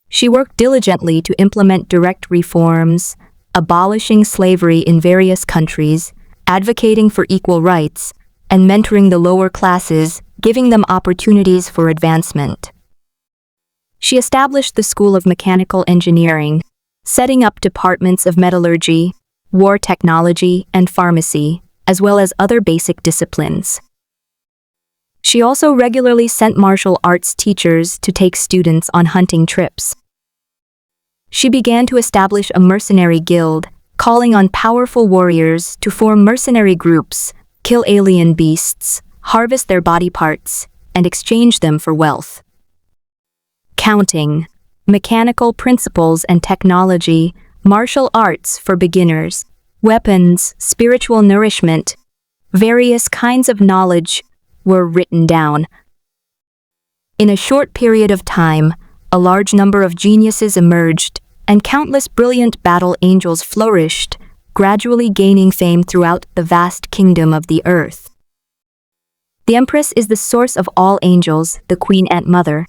She worked diligently to implement direct reforms, abolishing slavery in various countries, advocating for equal rights, and mentoring the lower classes, giving them opportunities for advancement. She established the School of Mechanical Engineering, setting up departments of metallurgy, war technology, and pharmacy, as well as other basic disciplines. She also regularly sent martial arts teachers to take students on hunting trips. She began to establish a mercenary guild, calling on powerful warriors to form mercenary groups, kill alien beasts, harvest their body parts, and exchange them for wealth. Counting, mechanical principles and technology, martial arts for beginners, weapons, spiritual nourishment, various kinds of knowledge were written down. In a short period of time, a large number of geniuses emerged, and countless brilliant battle angels flourished, gradually gaining fame throughout the vast kingdom of the earth. The Empress is the source of all angels, the Queen Ant Mother.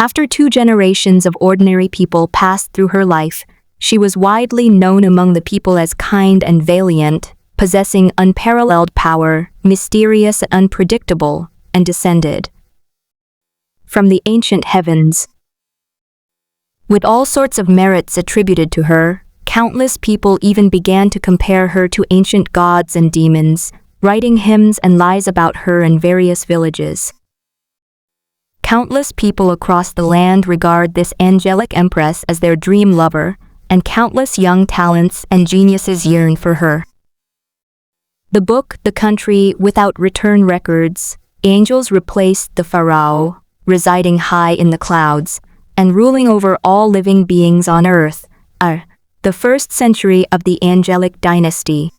After 2 generations of ordinary people passed through her life, she was widely known among the people as kind and valiant, possessing unparalleled power, mysterious and unpredictable, and descended from the ancient heavens. With all sorts of merits attributed to her, countless people even began to compare her to ancient gods and demons, writing hymns and lies about her in various villages. Countless people across the land regard this angelic empress as their dream lover, and countless young talents and geniuses yearn for her. The book, The Country Without Return Records, angels replaced the pharaoh, residing high in the clouds, and ruling over all living beings on earth, the first century of the angelic dynasty.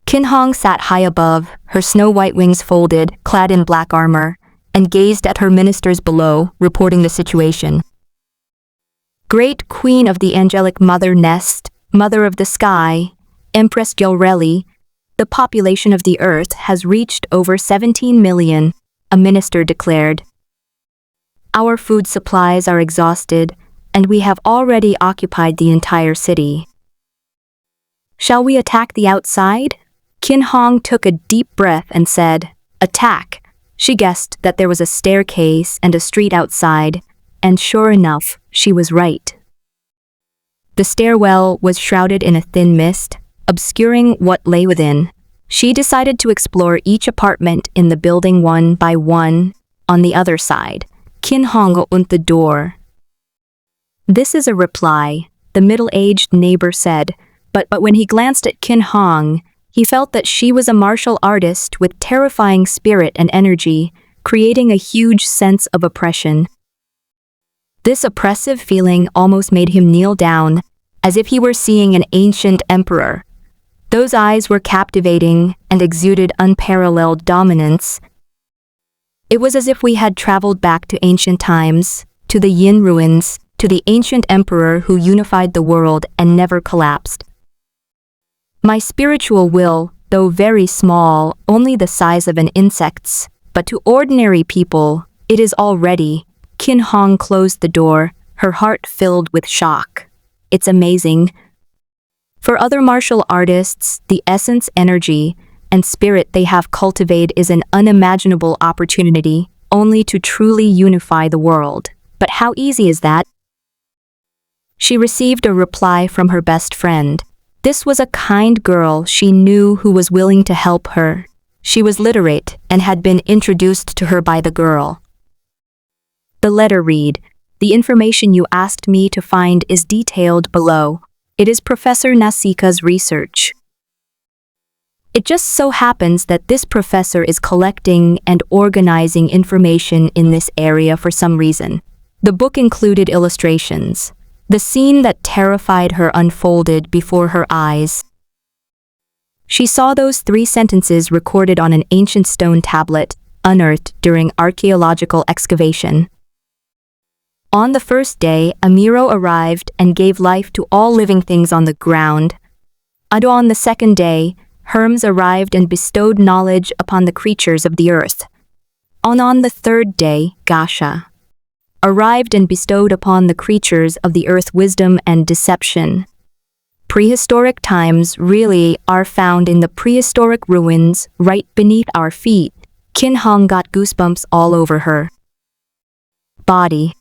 Qin Hong sat high above, her snow-white wings folded, clad in black armor, and gazed at her ministers below, reporting the situation. Great Queen of the Angelic Mother Nest, Mother of the Sky, Empress Gyalreli, the population of the earth has reached over 17 million, a minister declared. Our food supplies are exhausted, and we have already occupied the entire city. Shall we attack the outside? Qin Hong took a deep breath and said, "Attack." She guessed that there was a staircase and a street outside, and sure enough, she was right. The stairwell was shrouded in a thin mist, obscuring what lay within. She decided to explore each apartment in the building one by one. On the other side, Qin Hong opened the door. "This is a reply," the middle-aged neighbor said, but when he glanced at Qin Hong, he felt that she was a martial artist with terrifying spirit and energy, creating a huge sense of oppression. This oppressive feeling almost made him kneel down, as if he were seeing an ancient emperor. Those eyes were captivating and exuded unparalleled dominance. It was as if we had traveled back to ancient times, to the Yin ruins, to the ancient emperor who unified the world and never collapsed. My spiritual will, though very small, only the size of an insect's, but to ordinary people, it is already. Qin Hong closed the door, her heart filled with shock. It's amazing. For other martial artists, the essence, energy, and spirit they have cultivated is an unimaginable opportunity, only to truly unify the world. But how easy is that? She received a reply from her best friend. This was a kind girl she knew who was willing to help her. She was literate and had been introduced to her by the girl. The letter read, "The information you asked me to find is detailed below. It is Professor Nasika's research. It just so happens that this professor is collecting and organizing information in this area for some reason." The book included illustrations. The scene that terrified her unfolded before her eyes. She saw those 3 sentences recorded on an ancient stone tablet, unearthed during archaeological excavation. On the first day, Amiro arrived and gave life to all living things on the ground. And on the second day, Hermes arrived and bestowed knowledge upon the creatures of the earth. On the third day, Gasha arrived and bestowed upon the creatures of the earth wisdom and deception. Prehistoric times really are found in the prehistoric ruins right beneath our feet. Qin Hong got goosebumps all over her body.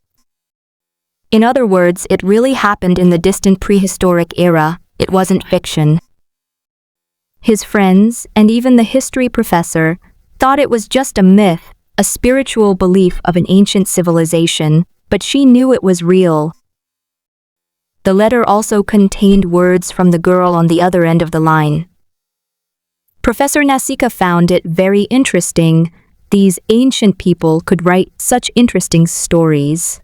In other words, it really happened in the distant prehistoric era. It wasn't fiction. His friends, and even the history professor, thought it was just a myth, a spiritual belief of an ancient civilization, but she knew it was real. The letter also contained words from the girl on the other end of the line. Professor Nasika found it very interesting. These ancient people could write such interesting stories.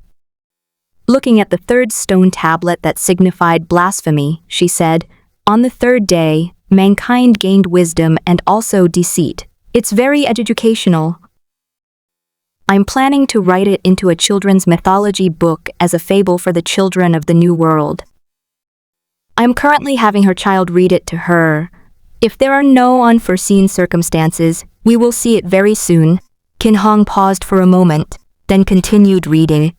Looking at the 3rd stone tablet that signified blasphemy, she said, "On the 3rd day, mankind gained wisdom and also deceit. It's very educational. I'm planning to write it into a children's mythology book as a fable for the children of the New World. I'm currently having her child read it to her. If there are no unforeseen circumstances, we will see it very soon." Qin Hong paused for a moment, then continued reading.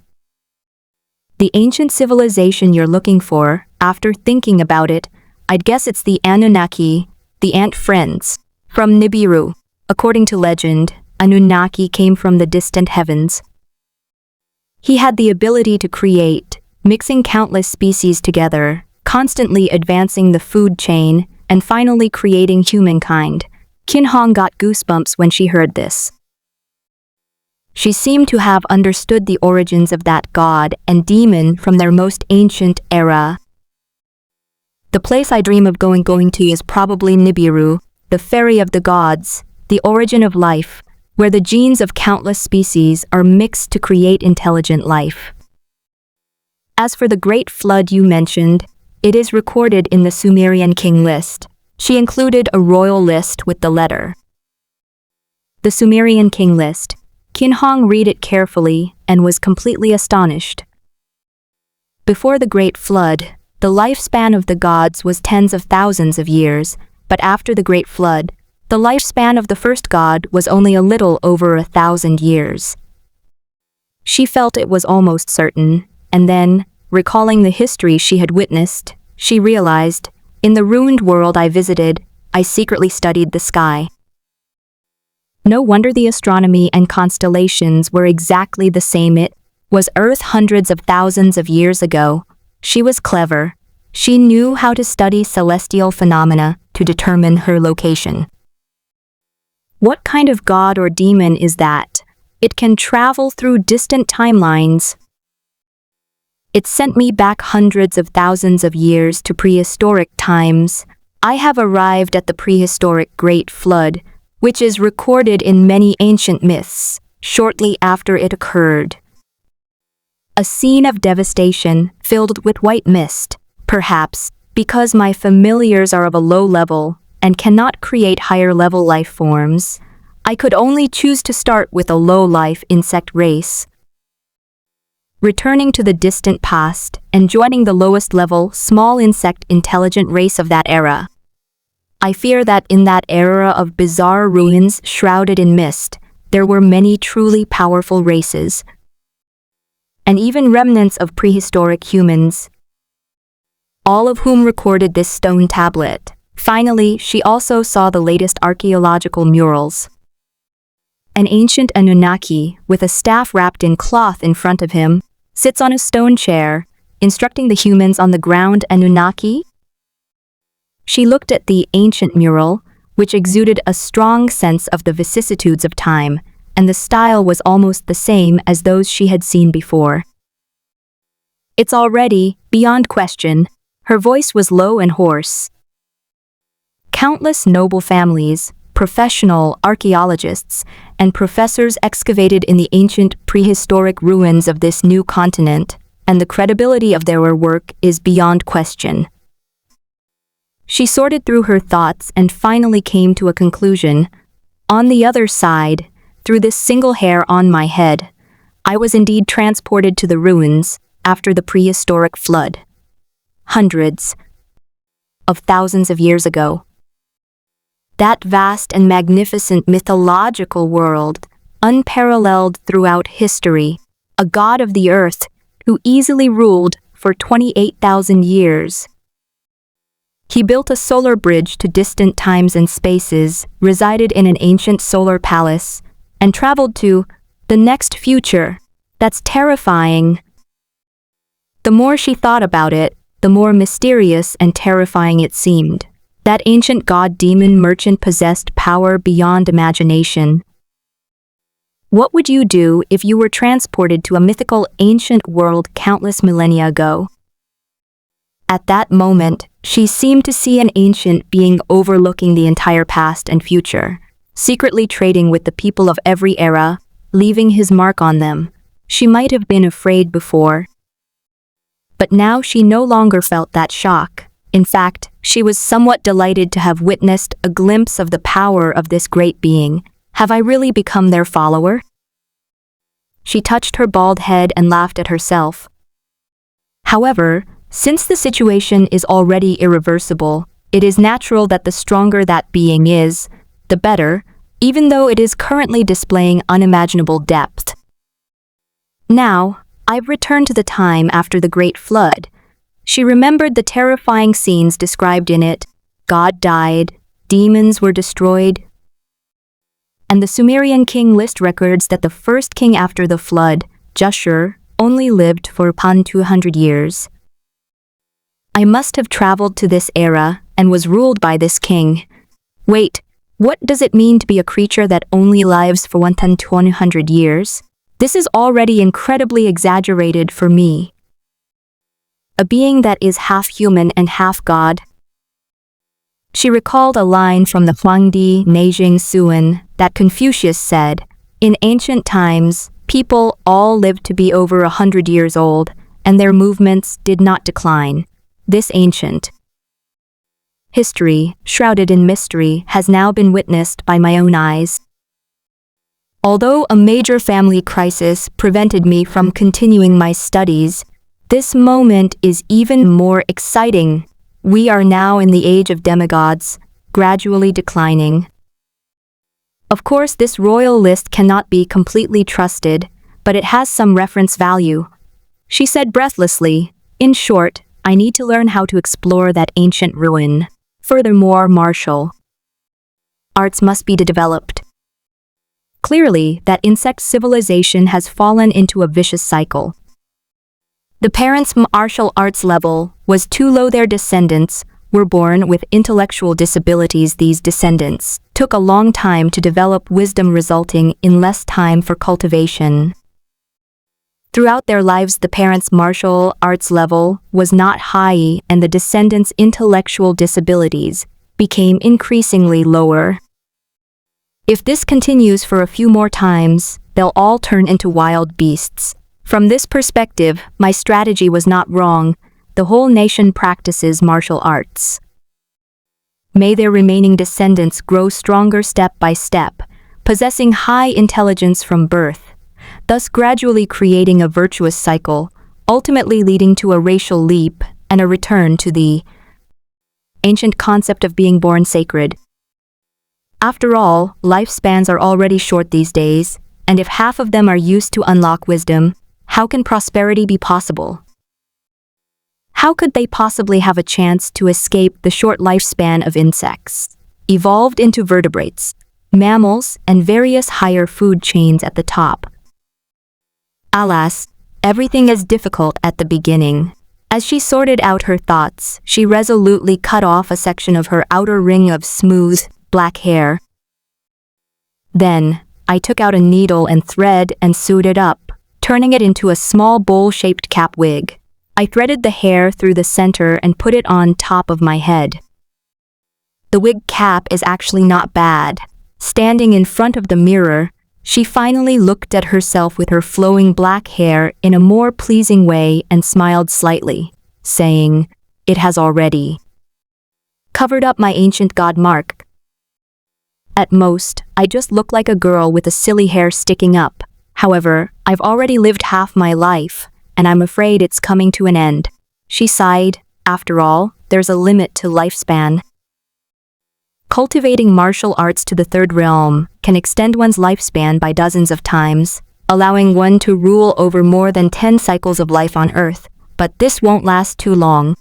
"The ancient civilization you're looking for, after thinking about it, I'd guess it's the Anunnaki, the ant friends, from Nibiru. According to legend, Anunnaki came from the distant heavens. He had the ability to create, mixing countless species together, constantly advancing the food chain, and finally creating humankind." Qin Hong got goosebumps when she heard this. She seemed to have understood the origins of that god and demon from their most ancient era. "The place I dream of going to is probably Nibiru, the fairy of the gods, the origin of life, where the genes of countless species are mixed to create intelligent life. As for the great flood you mentioned, it is recorded in the Sumerian king list." She included a royal list with the letter. The Sumerian king list. Qin Hong read it carefully and was completely astonished. Before the Great Flood, the lifespan of the gods was tens of thousands of years, but after the Great Flood, the lifespan of the first god was only a little over 1,000 years. She felt it was almost certain, and then, recalling the history she had witnessed, she realized, "In the ruined world I visited, I secretly studied the sky. No wonder the astronomy and constellations were exactly the same. It was Earth hundreds of thousands of years ago." She was clever. She knew how to study celestial phenomena to determine her location. What kind of god or demon is that? It can travel through distant timelines. It sent me back hundreds of thousands of years to prehistoric times. I have arrived at the prehistoric Great Flood, which is recorded in many ancient myths, shortly after it occurred. A scene of devastation filled with white mist, Perhaps, because my familiars are of a low level and cannot create higher level life forms, I could only choose to start with a low-life insect race. Returning to the distant past and joining the lowest level small insect intelligent race of that era. I fear that in that era of bizarre ruins shrouded in mist, there were many truly powerful races, and even remnants of prehistoric humans, all of whom recorded this stone tablet. Finally, she also saw the latest archaeological murals. An ancient Anunnaki, with a staff wrapped in cloth in front of him, sits on a stone chair, instructing the humans on the ground. Anunnaki? She looked at the ancient mural, which exuded a strong sense of the vicissitudes of time, and the style was almost the same as those she had seen before. It's already, beyond question. Her voice was low and hoarse. Countless noble families, professional archaeologists, and professors excavated in the ancient prehistoric ruins of this new continent, and the credibility of their work is beyond question. She sorted through her thoughts and finally came to a conclusion. On the other side, through this single hair on my head, I was indeed transported to the ruins after the prehistoric flood. Hundreds of thousands of years ago. That vast and magnificent mythological world, unparalleled throughout history, a god of the earth who easily ruled for 28,000 years. He built a solar bridge to distant times and spaces, resided in an ancient solar palace, and traveled to the next future. That's terrifying. The more she thought about it, the more mysterious and terrifying it seemed. That ancient god-demon merchant possessed power beyond imagination. What would you do if you were transported to a mythical ancient world countless millennia ago? At that moment, she seemed to see an ancient being overlooking the entire past and future, secretly trading with the people of every era, leaving his mark on them. She might have been afraid before, but now she no longer felt that shock. In fact, she was somewhat delighted to have witnessed a glimpse of the power of this great being. Have I really become their follower? She touched her bald head and laughed at herself. However, since the situation is already irreversible, it is natural that the stronger that being is, the better, even though it is currently displaying unimaginable depth. Now, I've returned to the time after the Great Flood. She remembered the terrifying scenes described in it. God died, demons were destroyed, and the Sumerian king list records that the first king after the flood, Jushur, only lived for upon 200 years. I must have traveled to this era and was ruled by this king. Wait, what does it mean to be a creature that only lives for 100 years? This is already incredibly exaggerated for me. A being that is half human and half god. She recalled a line from the Huangdi Neijing Suan that Confucius said, in ancient times, people all lived to be over 100 years old, and their movements did not decline. This ancient history, shrouded in mystery, has now been witnessed by my own eyes. Although a major family crisis prevented me from continuing my studies, this moment is even more exciting. We are now in the age of demigods, gradually declining. Of course, this royal list cannot be completely trusted, but it has some reference value. She said breathlessly, in short, I need to learn how to explore that ancient ruin. Furthermore, martial arts must be developed. Clearly, that insect civilization has fallen into a vicious cycle. The parents' martial arts level was too low. Their descendants were born with intellectual disabilities. These descendants took a long time to develop wisdom, resulting in less time for cultivation. Throughout their lives, the parents' martial arts level was not high, and the descendants' intellectual disabilities became increasingly lower. If this continues for a few more times, they'll all turn into wild beasts. From this perspective, my strategy was not wrong. the whole nation practices martial arts. May their remaining descendants grow stronger step by step, possessing high intelligence from birth, thus gradually creating a virtuous cycle, ultimately leading to a racial leap and a return to the ancient concept of being born sacred. After all, lifespans are already short these days, and if half of them are used to unlock wisdom, how can prosperity be possible? How could they possibly have a chance to escape the short lifespan of insects, evolved into vertebrates, mammals, and various higher food chains at the top? Alas, everything is difficult at the beginning. As she sorted out her thoughts, she resolutely cut off a section of her outer ring of smooth, black hair. Then, I took out a needle and thread and sewed it up, turning it into a small bowl-shaped cap wig. I threaded the hair through the center and put it on top of my head. The wig cap is actually not bad. Standing in front of the mirror, she finally looked at herself with her flowing black hair in a more pleasing way and smiled slightly, saying, "It has already covered up my ancient god mark. At most, I just look like a girl with a silly hair sticking up. However, I've already lived half my life, and I'm afraid it's coming to an end." She sighed. After all, there's a limit to lifespan. Cultivating martial arts to the third realm can extend one's lifespan by dozens of times, allowing one to rule over more than 10 cycles of life on Earth, but this won't last too long.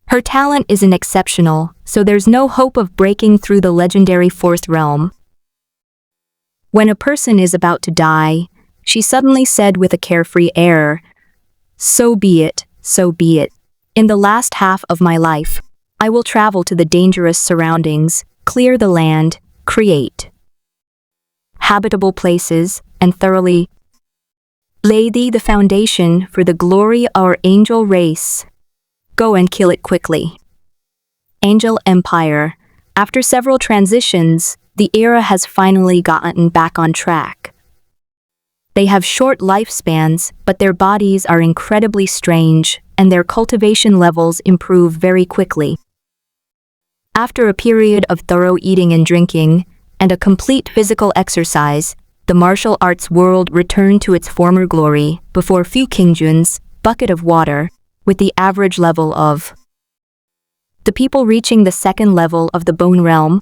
Her talent isn't exceptional, so there's no hope of breaking through the legendary fourth realm. When a person is about to die, she suddenly said with a carefree air, "So be it, so be it. In the last half of my life, I will travel to the dangerous surroundings, clear the land, create habitable places, and thoroughly lay thee the foundation for the glory of our angel race. Go and kill it quickly." Angel Empire. After several transitions, the era has finally gotten back on track. They have short lifespans, but their bodies are incredibly strange, and their cultivation levels improve very quickly. After a period of thorough eating and drinking, and a complete physical exercise, the martial arts world returned to its former glory before Fu Qingjun's bucket of water, with the average level of the people reaching the second level of the bone realm.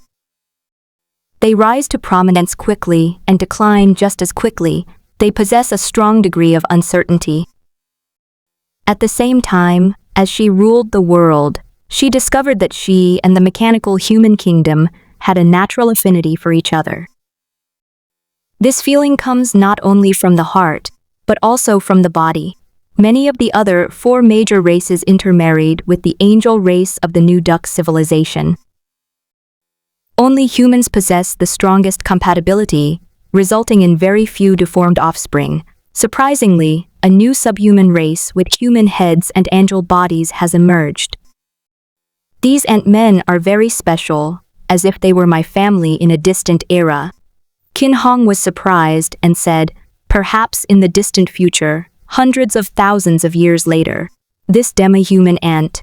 They rise to prominence quickly and decline just as quickly. They possess a strong degree of uncertainty. At the same time, as she ruled the world, she discovered that she and the mechanical human kingdom had a natural affinity for each other. This feeling comes not only from the heart, but also from the body. Many of the other 4 major races intermarried with the angel race of the New Duck civilization. Only humans possess the strongest compatibility, resulting in very few deformed offspring. Surprisingly, a new subhuman race with human heads and angel bodies has emerged. These Ant-Men are very special, as if they were my family in a distant era. Qin Hong was surprised and said, "Perhaps in the distant future, hundreds of thousands of years later, this demi-human ant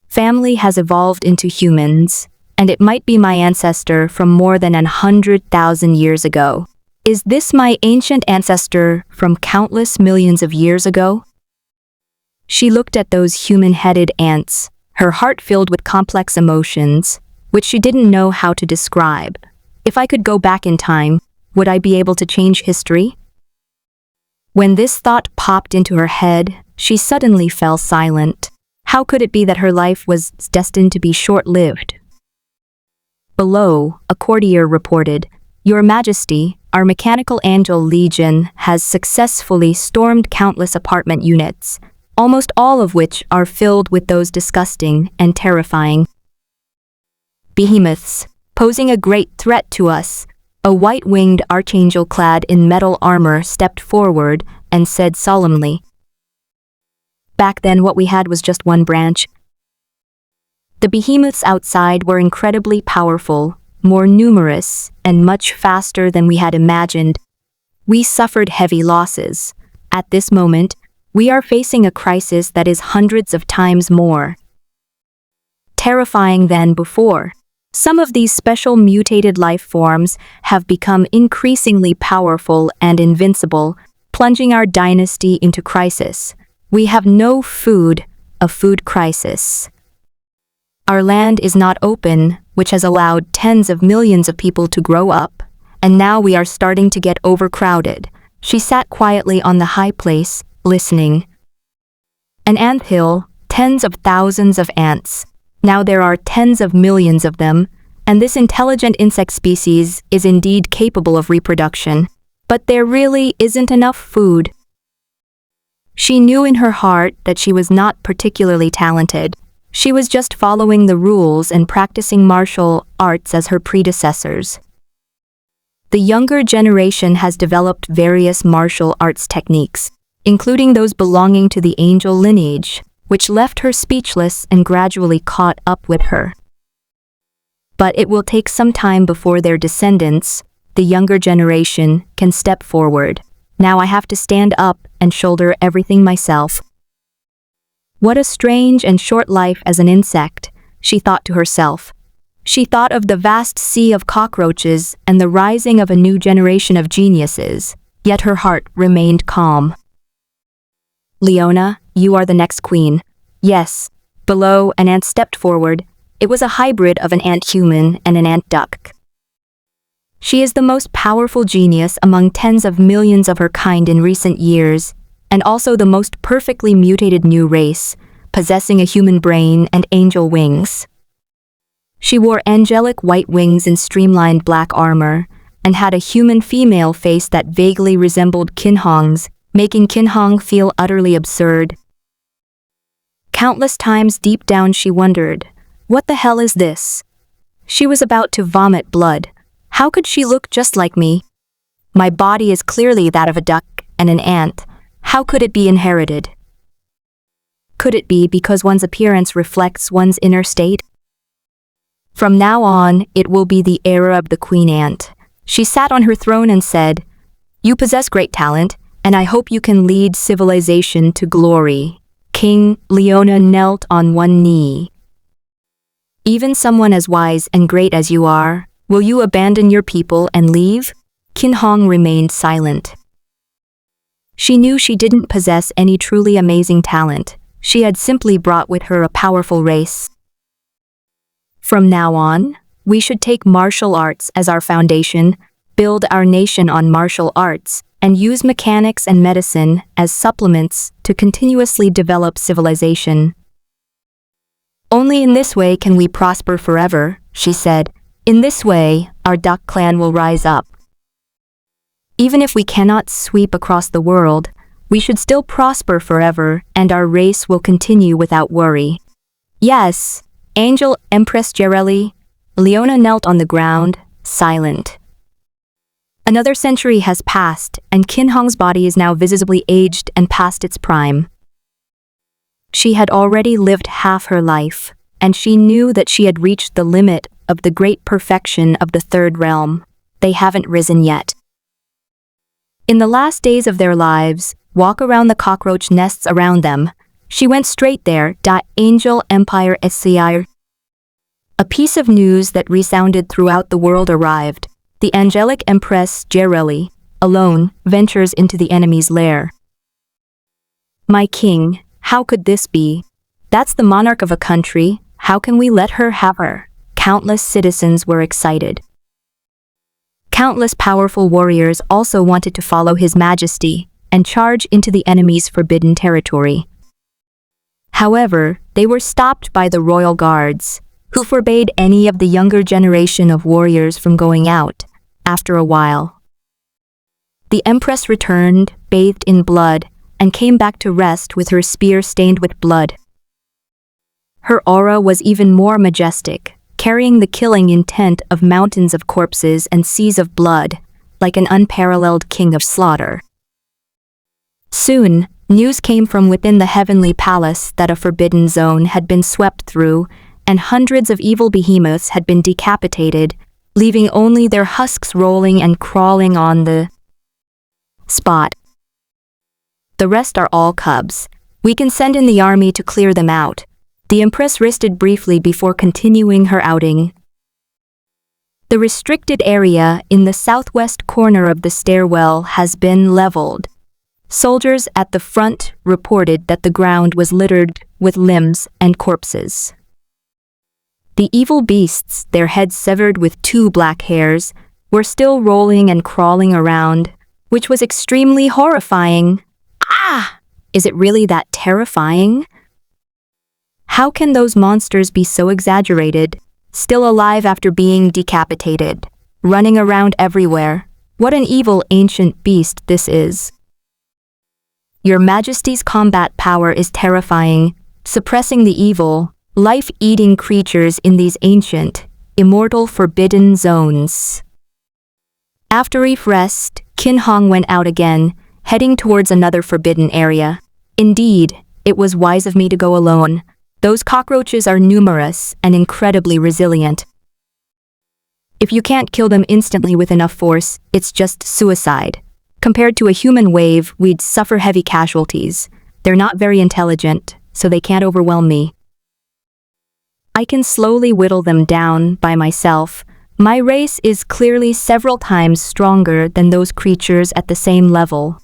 family has evolved into humans, and it might be my ancestor from more than 100,000 years ago. Is this my ancient ancestor from countless millions of years ago?" She looked at those human-headed ants, her heart filled with complex emotions, which she didn't know how to describe. If I could go back in time, would I be able to change history? When this thought popped into her head, she suddenly fell silent. How could it be that her life was destined to be short-lived? Below, a courtier reported, "Your Majesty, our mechanical angel legion has successfully stormed countless apartment units, almost all of which are filled with those disgusting and terrifying behemoths, posing a great threat to us." A white-winged archangel clad in metal armor stepped forward and said solemnly, "Back then what we had was just one branch. The behemoths outside were incredibly powerful, more numerous, and much faster than we had imagined. We suffered heavy losses. At this moment, We are facing a crisis that is hundreds of times more terrifying than before. Some of these special mutated life forms have become increasingly powerful and invincible, plunging our dynasty into crisis. We have no food, a food crisis. Our land is not open, which has allowed tens of millions of people to grow up, and now we are starting to get overcrowded. She sat quietly on the high place, listening. An anthill, tens of thousands of ants. Now there are tens of millions of them, and this intelligent insect species is indeed capable of reproduction. But there really isn't enough food. She knew in her heart that she was not particularly talented. She was just following the rules and practicing martial arts as her predecessors. The younger generation has developed various martial arts techniques, including those belonging to the angel lineage, which left her speechless and gradually caught up with her. But it will take some time before their descendants, the younger generation, can step forward. Now I have to stand up and shoulder everything myself. What a strange and short life as an insect, she thought to herself. She thought of the vast sea of cockroaches and the rising of a new generation of geniuses, yet her heart remained calm. Leona, you are the next queen. Yes. Below, an ant stepped forward. It was a hybrid of an ant-human and an ant-duck. She is the most powerful genius among tens of millions of her kind in recent years, and also the most perfectly mutated new race, possessing a human brain and angel wings. She wore angelic white wings and streamlined black armor, and had a human female face that vaguely resembled Qin Hong's, making Qin Hong feel utterly absurd. Countless times deep down she wondered, what the hell is this? She was about to vomit blood. How could she look just like me? My body is clearly that of a duck and an ant. How could it be inherited? Could it be because one's appearance reflects one's inner state? From now on, it will be the era of the queen ant. She sat on her throne and said, "You possess great talent, and I hope you can lead civilization to glory." King Leona knelt on one knee. Even someone as wise and great as you are, will you abandon your people and leave? Qin Hong remained silent. She knew she didn't possess any truly amazing talent. She had simply brought with her a powerful race. From now on, we should take martial arts as our foundation, build our nation on martial arts, and use mechanics and medicine as supplements to continuously develop civilization. Only in this way can we prosper forever, she said. In this way, our duck clan will rise up. Even if we cannot sweep across the world, we should still prosper forever and our race will continue without worry. Yes, Angel Empress Gereli. Leona knelt on the ground, silent. Another century has passed, and Qin Hong's body is now visibly aged and past its prime. She had already lived half her life, and she knew that she had reached the limit of the great perfection of the third realm. They haven't risen yet. In the last days of their lives, walk around the cockroach nests around them. She went straight there. Angel Empire SCI. A piece of news that resounded throughout the world arrived. The angelic Empress Gereli, alone, ventures into the enemy's lair. My king, how could this be? That's the monarch of a country. How can we let her have her? Countless citizens were excited. Countless powerful warriors also wanted to follow His Majesty and charge into the enemy's forbidden territory. However, they were stopped by the royal guards, who forbade any of the younger generation of warriors from going out. After a while, the Empress returned, bathed in blood, and came back to rest with her spear stained with blood. Her aura was even more majestic, carrying the killing intent of mountains of corpses and seas of blood, like an unparalleled king of slaughter. Soon, news came from within the heavenly palace that a forbidden zone had been swept through, and hundreds of evil behemoths had been decapitated, leaving only their husks rolling and crawling on the spot. The rest are all cubs. We can send in the army to clear them out. The Empress rested briefly before continuing her outing. The restricted area in the southwest corner of the stairwell has been leveled. Soldiers at the front reported that the ground was littered with limbs and corpses. The evil beasts, their heads severed with 2 black hairs, were still rolling and crawling around, which was extremely horrifying. Ah! Is it really that terrifying? How can those monsters be so exaggerated, still alive after being decapitated, running around everywhere? What an evil ancient beast this is. Your Majesty's combat power is terrifying, suppressing the evil, life-eating creatures in these ancient, immortal forbidden zones. After a brief rest, Qin Hong went out again, heading towards another forbidden area. Indeed, it was wise of me to go alone. Those cockroaches are numerous and incredibly resilient. If you can't kill them instantly with enough force, it's just suicide. Compared to a human wave, we'd suffer heavy casualties. They're not very intelligent, so they can't overwhelm me. I can slowly whittle them down by myself. My race is clearly several times stronger than those creatures at the same level.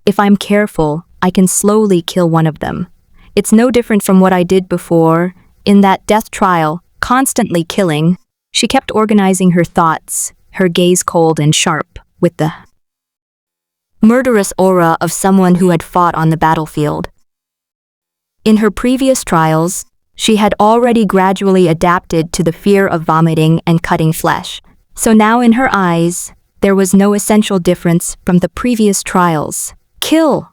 If I'm careful, I can slowly kill one of them. It's no different from what I did before, in that death trial, constantly killing. She kept organizing her thoughts, her gaze cold and sharp, with the murderous aura of someone who had fought on the battlefield. In her previous trials, she had already gradually adapted to the fear of vomiting and cutting flesh, so now in her eyes, there was no essential difference from the previous trials. Kill!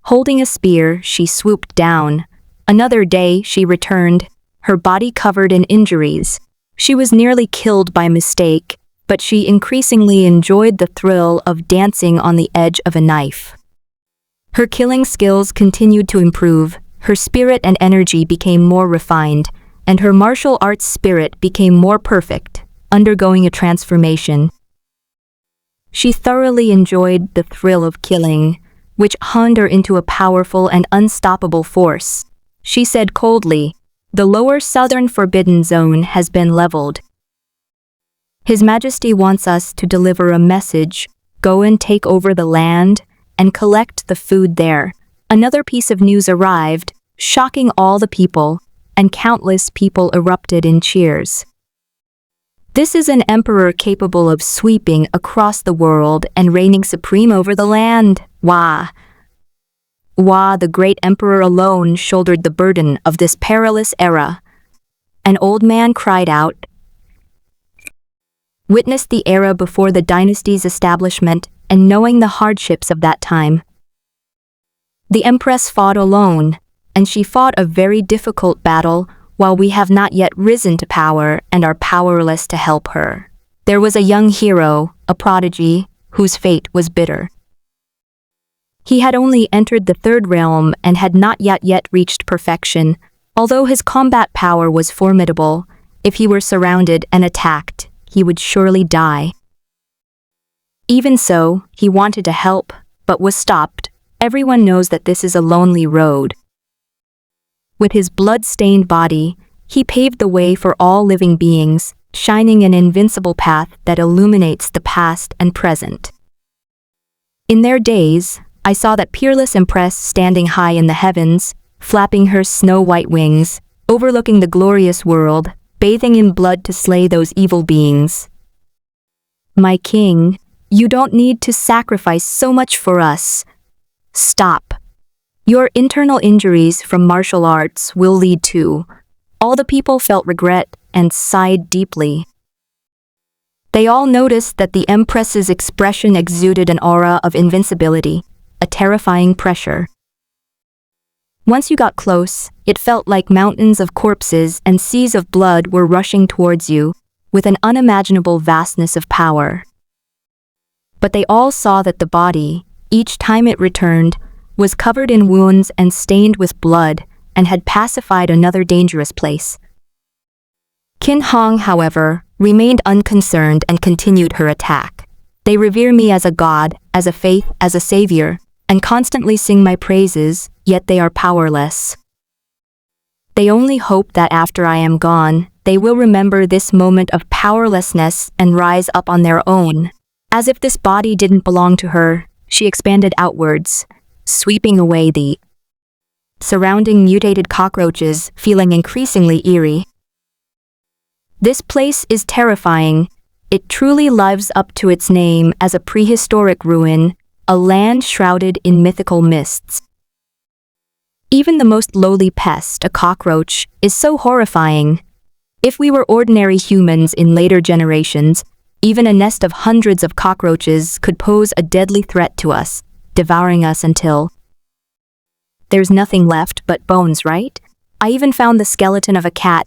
Holding a spear, she swooped down. Another day, she returned, her body covered in injuries. She was nearly killed by mistake, but she increasingly enjoyed the thrill of dancing on the edge of a knife. Her killing skills continued to improve, her spirit and energy became more refined, and her martial arts spirit became more perfect, undergoing a transformation. She thoroughly enjoyed the thrill of killing, which honed her into a powerful and unstoppable force. She said coldly, "The lower southern forbidden zone has been leveled. His Majesty wants us to deliver a message, go and take over the land, and collect the food there." Another piece of news arrived, shocking all the people, and countless people erupted in cheers. This is an emperor capable of sweeping across the world and reigning supreme over the land. Wah! Wah, the great emperor alone shouldered the burden of this perilous era. An old man cried out, witnessed the era before the dynasty's establishment and knowing the hardships of that time. The Empress fought alone, and she fought a very difficult battle while we have not yet risen to power and are powerless to help her. There was a young hero, a prodigy, whose fate was bitter. He had only entered the third realm and had not yet reached perfection. Although his combat power was formidable, if he were surrounded and attacked, he would surely die. Even so, he wanted to help, but was stopped. Everyone knows that this is a lonely road. With his blood-stained body, he paved the way for all living beings, shining an invincible path that illuminates the past and present. In their days, I saw that peerless Empress standing high in the heavens, flapping her snow-white wings, overlooking the glorious world, bathing in blood to slay those evil beings. My king, you don't need to sacrifice so much for us. Stop. Your internal injuries from martial arts will lead to. All the people felt regret and sighed deeply. They all noticed that the Empress's expression exuded an aura of invincibility, a terrifying pressure. Once you got close, it felt like mountains of corpses and seas of blood were rushing towards you, with an unimaginable vastness of power. But they all saw that the body, each time it returned, was covered in wounds and stained with blood, and had pacified another dangerous place. Qin Hong, however, remained unconcerned and continued her attack. They revere me as a god, as a faith, as a savior, and constantly sing my praises, yet they are powerless. They only hope that after I am gone, they will remember this moment of powerlessness and rise up on their own. As if this body didn't belong to her, she expanded outwards, sweeping away the surrounding mutated cockroaches, feeling increasingly eerie. This place is terrifying. It truly lives up to its name as a prehistoric ruin, a land shrouded in mythical mists. Even the most lowly pest, a cockroach, is so horrifying. If we were ordinary humans in later generations, even a nest of hundreds of cockroaches could pose a deadly threat to us, devouring us until there's nothing left but bones, right? I even found the skeleton of a cat.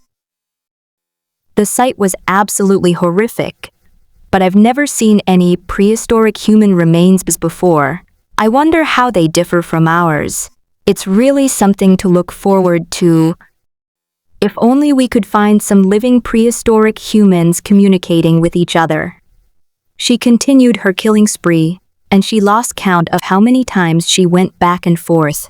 The sight was absolutely horrific, but I've never seen any prehistoric human remains before. I wonder how they differ from ours. It's really something to look forward to. If only we could find some living prehistoric humans communicating with each other. She continued her killing spree, and she lost count of how many times she went back and forth.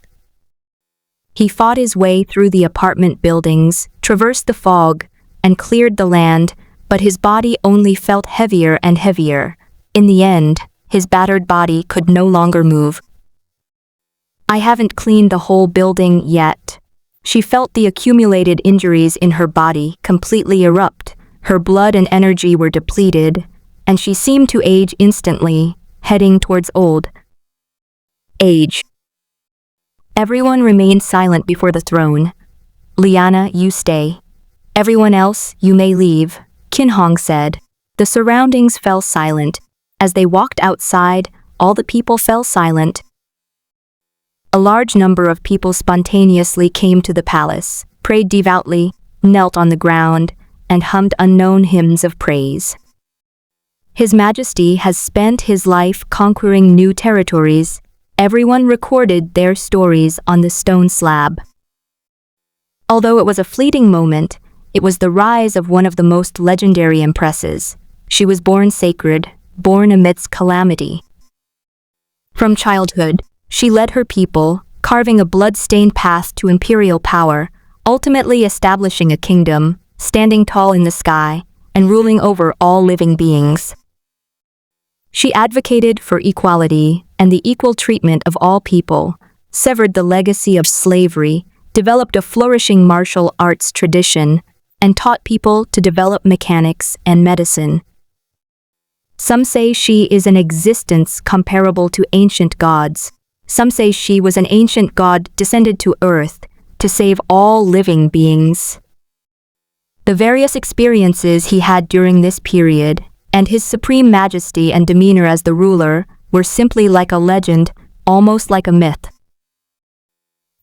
He fought his way through the apartment buildings, traversed the fog, and cleared the land, but his body only felt heavier and heavier. In the end, his battered body could no longer move. I haven't cleaned the whole building yet. She felt the accumulated injuries in her body completely erupt. Her blood and energy were depleted, and she seemed to age instantly, heading towards old age. Everyone remained silent before the throne. Liana, you stay. Everyone else, you may leave, Qin Hong said. The surroundings fell silent. As they walked outside, all the people fell silent. A large number of people spontaneously came to the palace, prayed devoutly, knelt on the ground, and hummed unknown hymns of praise. His Majesty has spent his life conquering new territories. Everyone recorded their stories on the stone slab. Although it was a fleeting moment, it was the rise of one of the most legendary empresses. She was born sacred, born amidst calamity. From childhood, she led her people, carving a blood-stained path to imperial power, ultimately establishing a kingdom, standing tall in the sky, and ruling over all living beings. She advocated for equality and the equal treatment of all people, severed the legacy of slavery, developed a flourishing martial arts tradition, and taught people to develop mechanics and medicine. Some say she is an existence comparable to ancient gods. Some say she was an ancient god descended to earth to save all living beings. The various experiences he had during this period, and his supreme majesty and demeanor as the ruler, were simply like a legend, almost like a myth.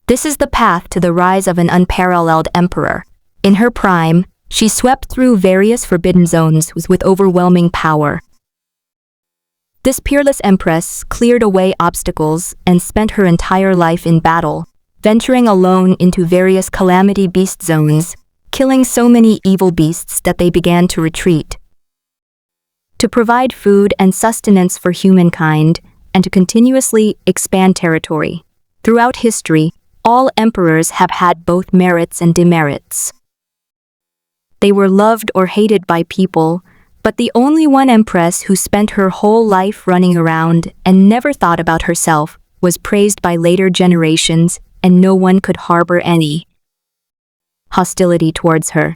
This is the path to the rise of an unparalleled emperor. In her prime, she swept through various forbidden zones with overwhelming power. This peerless empress cleared away obstacles and spent her entire life in battle, venturing alone into various calamity beast zones, killing so many evil beasts that they began to retreat. To provide food and sustenance for humankind, and to continuously expand territory. Throughout history, all emperors have had both merits and demerits. They were loved or hated by people, but the only one empress who spent her whole life running around and never thought about herself was praised by later generations, and no one could harbor any hostility towards her.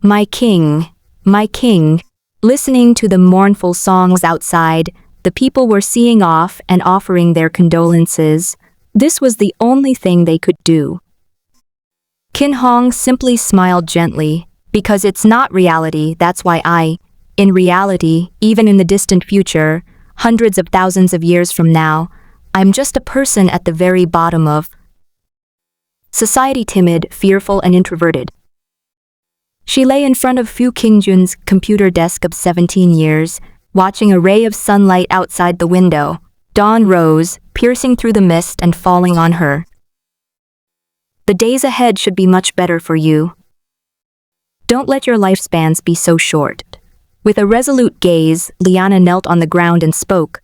My king, my king. Listening to the mournful songs outside, the people were seeing off and offering their condolences. This was the only thing they could do. Qin Hong simply smiled gently, because it's not reality, that's why in reality, even in the distant future, hundreds of thousands of years from now, I'm just a person at the very bottom of society, timid, fearful, and introverted. She lay in front of Fu Qingjun's computer desk of 17 years, watching a ray of sunlight outside the window. Dawn rose, piercing through the mist and falling on her. The days ahead should be much better for you. Don't let your lifespans be so short. With a resolute gaze, Liana knelt on the ground and spoke.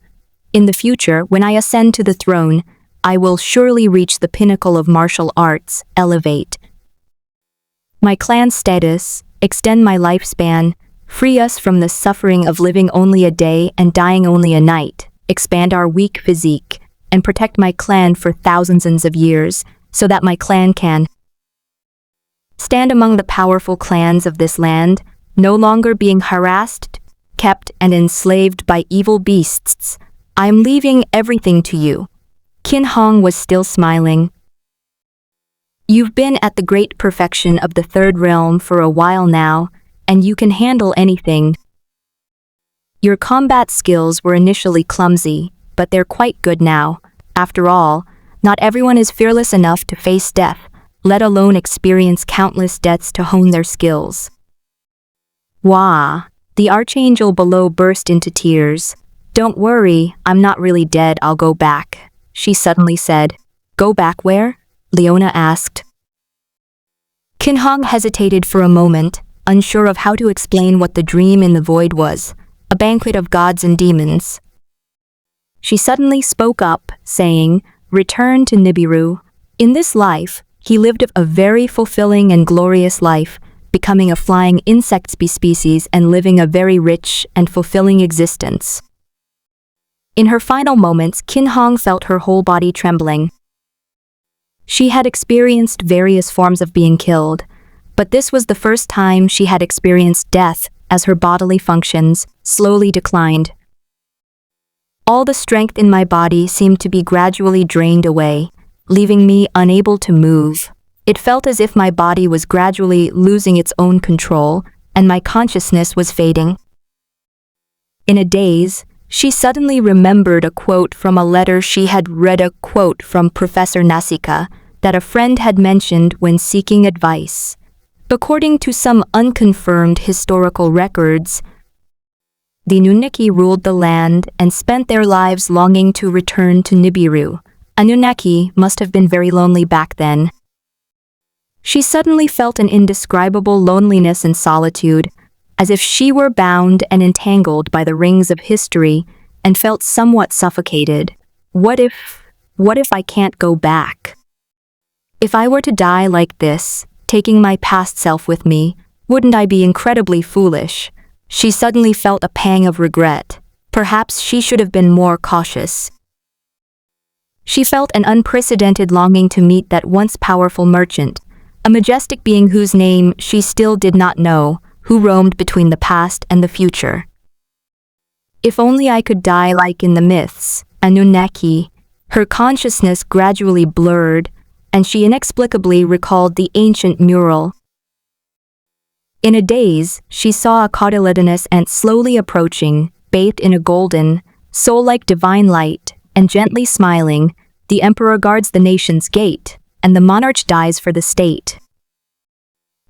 In the future, when I ascend to the throne, I will surely reach the pinnacle of martial arts, elevate my clan status, extend my lifespan, free us from the suffering of living only a day and dying only a night, expand our weak physique, and protect my clan for thousands of years, so that my clan can stand among the powerful clans of this land, no longer being harassed, kept, and enslaved by evil beasts. I am leaving everything to you. Qin Hong was still smiling. You've been at the great perfection of the third realm for a while now, and you can handle anything. Your combat skills were initially clumsy, but they're quite good now. After all, not everyone is fearless enough to face death, let alone experience countless deaths to hone their skills. Wah! The archangel below burst into tears. Don't worry, I'm not really dead, I'll go back, she suddenly said. Go back where? Leona asked. Qin Hong hesitated for a moment, unsure of how to explain what the dream in the void was, a banquet of gods and demons. She suddenly spoke up, saying, Return to Nibiru. In this life, he lived a very fulfilling and glorious life, becoming a flying insect species and living a very rich and fulfilling existence. In her final moments, Qin Hong felt her whole body trembling. She had experienced various forms of being killed, but this was the first time she had experienced death as her bodily functions slowly declined. All the strength in my body seemed to be gradually drained away, leaving me unable to move. It felt as if my body was gradually losing its own control, and my consciousness was fading. In a daze, she suddenly remembered a quote from a letter she had read, a quote from Professor Nasika that a friend had mentioned when seeking advice. According to some unconfirmed historical records, the Anunnaki ruled the land and spent their lives longing to return to Nibiru. Anunnaki must have been very lonely back then. She suddenly felt an indescribable loneliness and solitude, as if she were bound and entangled by the rings of history and felt somewhat suffocated. What if I can't go back? If I were to die like this, taking my past self with me, wouldn't I be incredibly foolish? She suddenly felt a pang of regret. Perhaps she should have been more cautious. She felt an unprecedented longing to meet that once powerful merchant, a majestic being whose name she still did not know, who roamed between the past and the future. If only I could die like in the myths, Anunnaki. Her consciousness gradually blurred, and she inexplicably recalled the ancient mural. In a daze, she saw a cotyledonous ant slowly approaching, bathed in a golden, soul-like divine light, and gently smiling. The emperor guards the nation's gate, and the monarch dies for the state.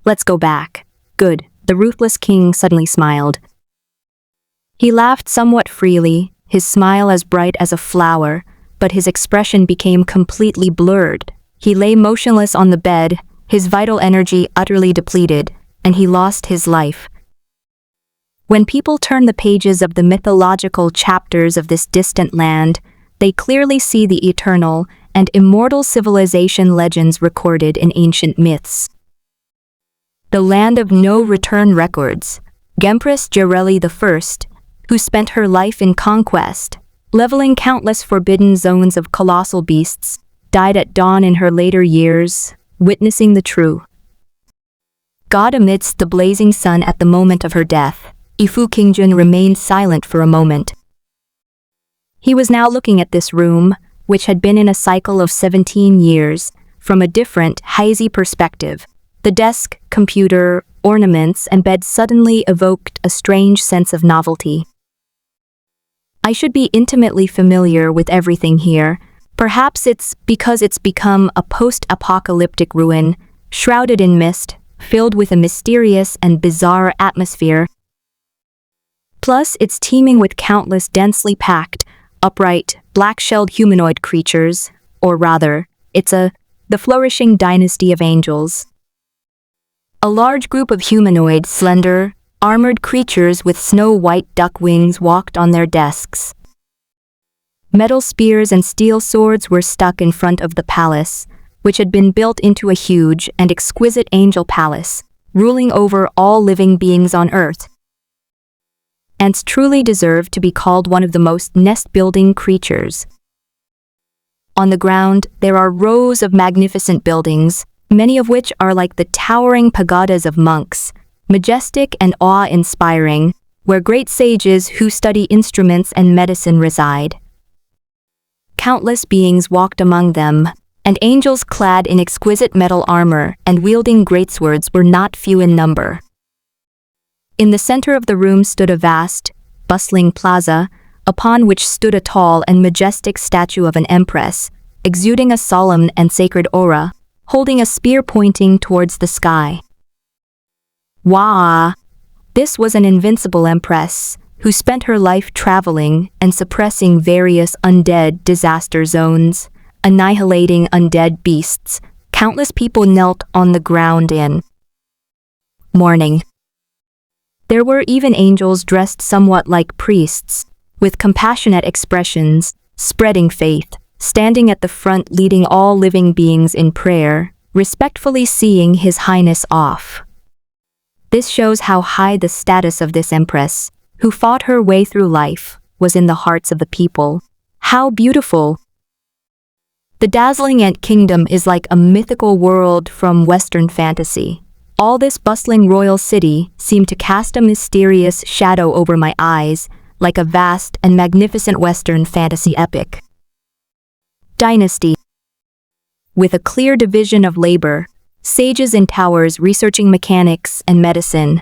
Let's go back. Good, the ruthless king suddenly smiled. He laughed somewhat freely, his smile as bright as a flower, but his expression became completely blurred. He lay motionless on the bed, his vital energy utterly depleted, and he lost his life. When people turn the pages of the mythological chapters of this distant land, they clearly see the eternal and immortal civilization legends recorded in ancient myths. The land of no return records, Gempress Jareli I, who spent her life in conquest, leveling countless forbidden zones of colossal beasts, died at dawn in her later years, witnessing the true God amidst the blazing sun at the moment of her death. Ifu Qingjun remained silent for a moment. He was now looking at this room, which had been in a cycle of 17 years, from a different, hazy perspective. The desk, computer, ornaments, and bed suddenly evoked a strange sense of novelty. I should be intimately familiar with everything here. Perhaps it's because it's become a post-apocalyptic ruin, shrouded in mist, filled with a mysterious and bizarre atmosphere. Plus, it's teeming with countless densely packed, upright, black-shelled humanoid creatures, or rather, it's the flourishing dynasty of angels. A large group of humanoid, slender, Armored creatures with snow-white duck wings walked on their desks. Metal spears and steel swords were stuck in front of the palace, which had been built into a huge and exquisite angel palace, ruling over all living beings on Earth. Ants truly deserve to be called one of the most nest-building creatures. On the ground, there are rows of magnificent buildings, many of which are like the towering pagodas of monks, majestic and awe-inspiring, where great sages who study instruments and medicine reside. Countless beings walked among them, and angels clad in exquisite metal armor and wielding greatswords were not few in number. In the center of the room stood a vast, bustling plaza, upon which stood a tall and majestic statue of an empress, exuding a solemn and sacred aura, holding a spear pointing towards the sky. Wah! This was an invincible empress, who spent her life traveling and suppressing various undead disaster zones, annihilating undead beasts. Countless people knelt on the ground in mourning. There were even angels dressed somewhat like priests, with compassionate expressions, spreading faith, standing at the front leading all living beings in prayer, respectfully seeing His Highness off. This shows how high the status of this empress, who fought her way through life, was in the hearts of the people. How beautiful! The dazzling Ant Kingdom is like a mythical world from Western fantasy. All this bustling royal city seemed to cast a mysterious shadow over my eyes, like a vast and magnificent Western fantasy epic. Dynasty. With a clear division of labor, sages in towers researching mechanics and medicine,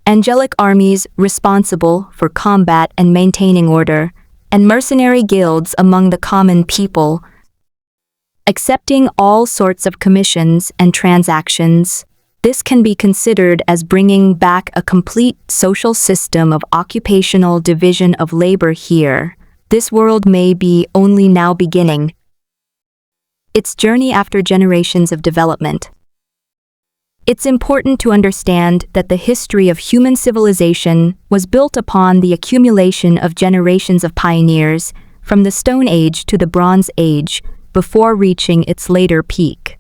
angelic armies responsible for combat and maintaining order, and mercenary guilds among the common people, accepting all sorts of commissions and transactions. This can be considered as bringing back a complete social system of occupational division of labor here. This world may be only now beginning its journey after generations of development. It's important to understand that the history of human civilization was built upon the accumulation of generations of pioneers from the Stone Age to the Bronze Age before reaching its later peak.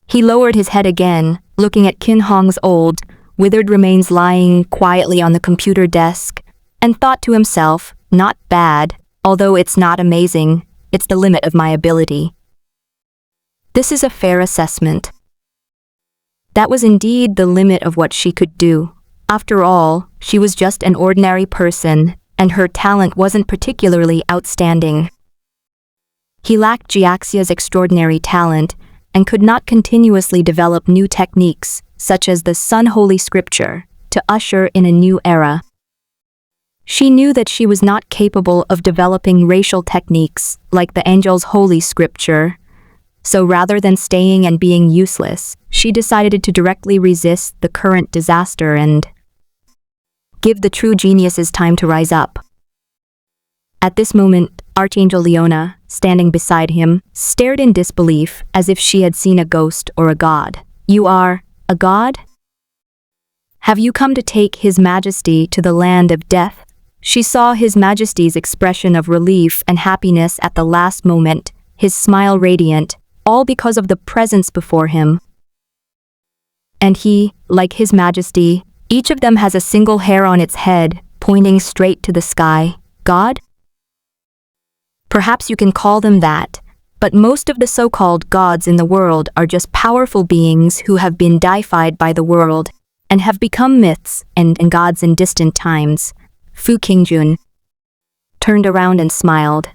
He lowered his head again, looking at Qin Hong's old, withered remains lying quietly on the computer desk, and thought to himself, not bad, although it's not amazing, it's the limit of my ability. This is a fair assessment. That was indeed the limit of what she could do. After all, she was just an ordinary person, and her talent wasn't particularly outstanding. He lacked Jiaxia's extraordinary talent, and could not continuously develop new techniques, such as the Sun Holy Scripture, to usher in a new era. She knew that she was not capable of developing racial techniques like the Angel's Holy Scripture, so rather than staying and being useless, she decided to directly resist the current disaster and give the true geniuses time to rise up. At this moment, Archangel Leona, standing beside him, stared in disbelief as if she had seen a ghost or a god. You are a god? Have you come to take His Majesty to the land of death? She saw His Majesty's expression of relief and happiness at the last moment, his smile radiant, all because of the presence before him. And he, like His Majesty, each of them has a single hair on its head, pointing straight to the sky. God? Perhaps you can call them that, but most of the so-called gods in the world are just powerful beings who have been deified by the world and have become myths and gods in distant times. Fu Qingjun turned around and smiled.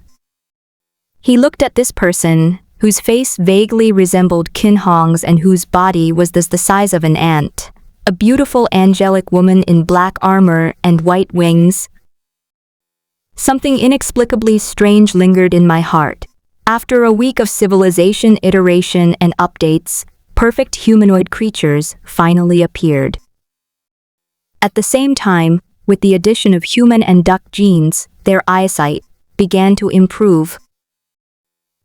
He looked at this person, whose face vaguely resembled Qin Hong's and whose body was the size of an ant, a beautiful angelic woman in black armor and white wings. Something inexplicably strange lingered in my heart. After a week of civilization iteration and updates, perfect humanoid creatures finally appeared. At the same time, with the addition of human and duck genes, their eyesight began to improve.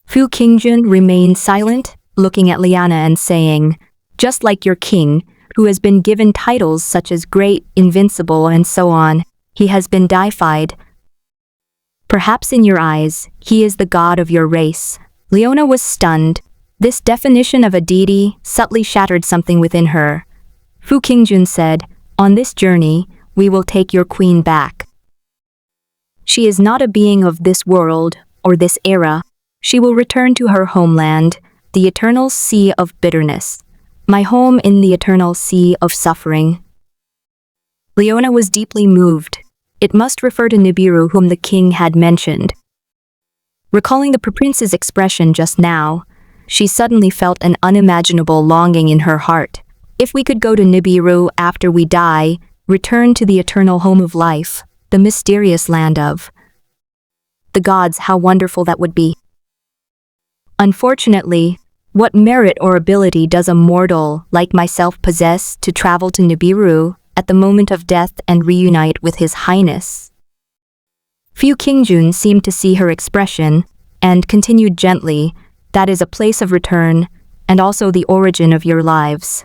Fu Qingjun remained silent, looking at Liana and saying, "Just like your king, who has been given titles such as great, invincible, and so on. He has been deified. Perhaps in your eyes, he is the god of your race. Leona was stunned. This definition of a deity subtly shattered something within her. Fu Qingjun said, "On this journey, we will take your queen back. She is not a being of this world or this era. She will return to her homeland, the eternal sea of bitterness, my home in the eternal sea of suffering." Leona was deeply moved. It must refer to Nibiru, whom the king had mentioned. Recalling the prince's expression just now, she suddenly felt an unimaginable longing in her heart. If we could go to Nibiru after we die, return to the eternal home of life, the mysterious land of the gods, how wonderful that would be. Unfortunately, what merit or ability does a mortal like myself possess to travel to Nibiru at the moment of death and reunite with His Highness? Fu Qingjun seemed to see her expression and continued gently, "That is a place of return and also the origin of your lives.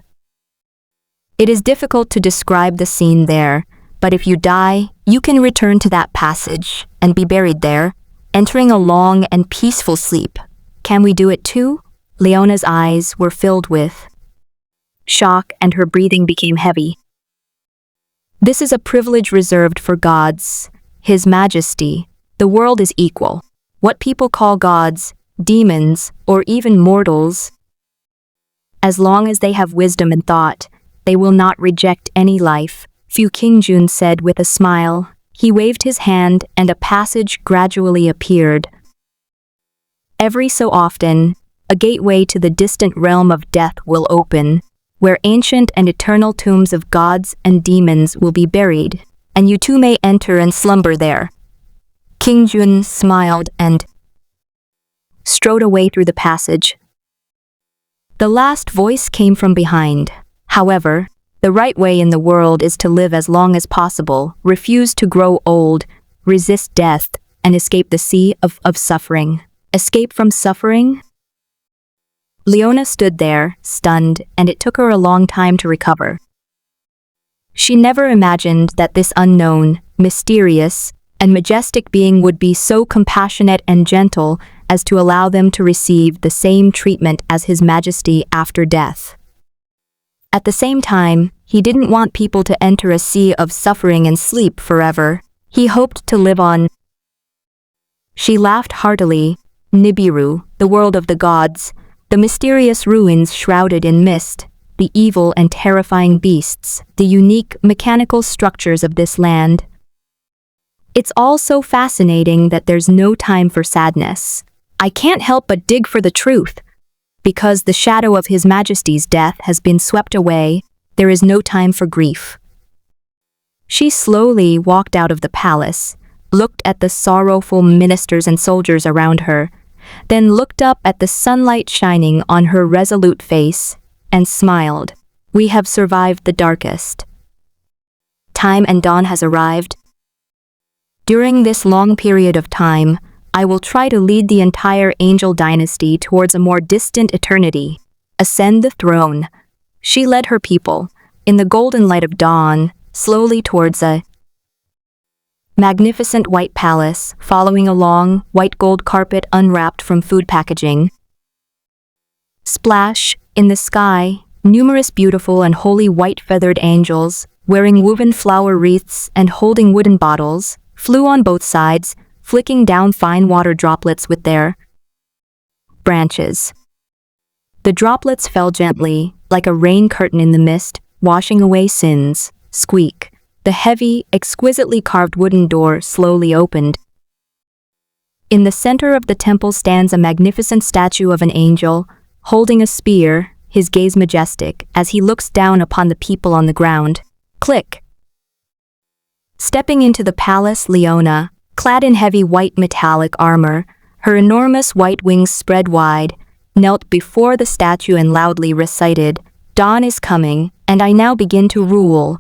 It is difficult to describe the scene there, but if you die, you can return to that passage and be buried there, entering a long and peaceful sleep. Can we do it too?" Leona's eyes were filled with shock and her breathing became heavy. "This is a privilege reserved for gods, His Majesty. The world is equal. What people call gods, demons, or even mortals, as long as they have wisdom and thought, they will not reject any life," Fu Qingjun said with a smile. He waved his hand and a passage gradually appeared. Every so often, a gateway to the distant realm of death will open, where ancient and eternal tombs of gods and demons will be buried, and you too may enter and slumber there. Qingjun smiled and strode away through the passage. The last voice came from behind. "However, the right way in the world is to live as long as possible, refuse to grow old, resist death, and escape the sea of suffering." Escape from suffering? Leona stood there, stunned, and it took her a long time to recover. She never imagined that this unknown, mysterious, and majestic being would be so compassionate and gentle as to allow them to receive the same treatment as His Majesty after death. At the same time, he didn't want people to enter a sea of suffering and sleep forever. He hoped to live on. She laughed heartily. Nibiru, the world of the gods, the mysterious ruins shrouded in mist, the evil and terrifying beasts, the unique mechanical structures of this land. It's all so fascinating that there's no time for sadness. I can't help but dig for the truth. Because the shadow of His Majesty's death has been swept away, there is no time for grief. She slowly walked out of the palace, looked at the sorrowful ministers and soldiers around her, then looked up at the sunlight shining on her resolute face, and smiled. "We have survived the darkest. Time and dawn has arrived. During this long period of time, I will try to lead the entire angel dynasty towards a more distant eternity. Ascend the throne." She led her people, in the golden light of dawn, slowly towards a magnificent white palace, following a long, white gold carpet unwrapped from food packaging. Splash, in the sky, numerous beautiful and holy white feathered angels, wearing woven flower wreaths and holding wooden bottles, flew on both sides, flicking down fine water droplets with their branches. The droplets fell gently, like a rain curtain in the mist, washing away sins. Squeak. The heavy, exquisitely carved wooden door slowly opened. In the center of the temple stands a magnificent statue of an angel, holding a spear, his gaze majestic, as he looks down upon the people on the ground. Click. Stepping into the palace, Leona, clad in heavy white metallic armor, her enormous white wings spread wide, knelt before the statue and loudly recited, "Dawn is coming, and I now begin to rule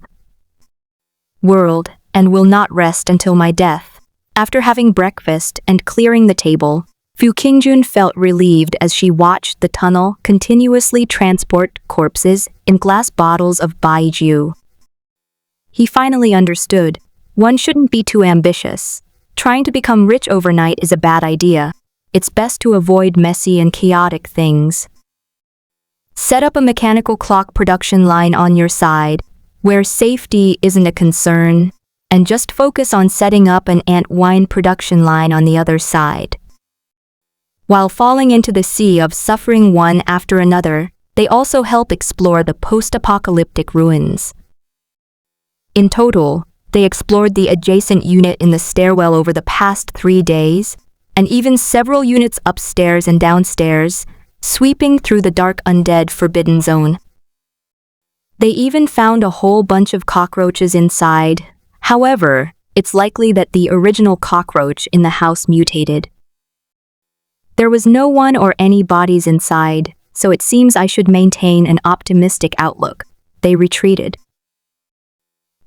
world, and will not rest until my death." After having breakfast and clearing the table, Fu Qingjun felt relieved as she watched the tunnel continuously transport corpses in glass bottles of baijiu. He finally understood. One shouldn't be too ambitious. Trying to become rich overnight is a bad idea. It's best to avoid messy and chaotic things. Set up a mechanical clock production line on your side, where safety isn't a concern, and just focus on setting up an ant wine production line on the other side. While falling into the sea of suffering one after another, they also help explore the post-apocalyptic ruins. In total, they explored the adjacent unit in the stairwell over the past 3 days, and even several units upstairs and downstairs, sweeping through the dark undead forbidden zone. They even found a whole bunch of cockroaches inside. However, it's likely that the original cockroach in the house mutated. There was no one or any bodies inside, so it seems I should maintain an optimistic outlook. They retreated.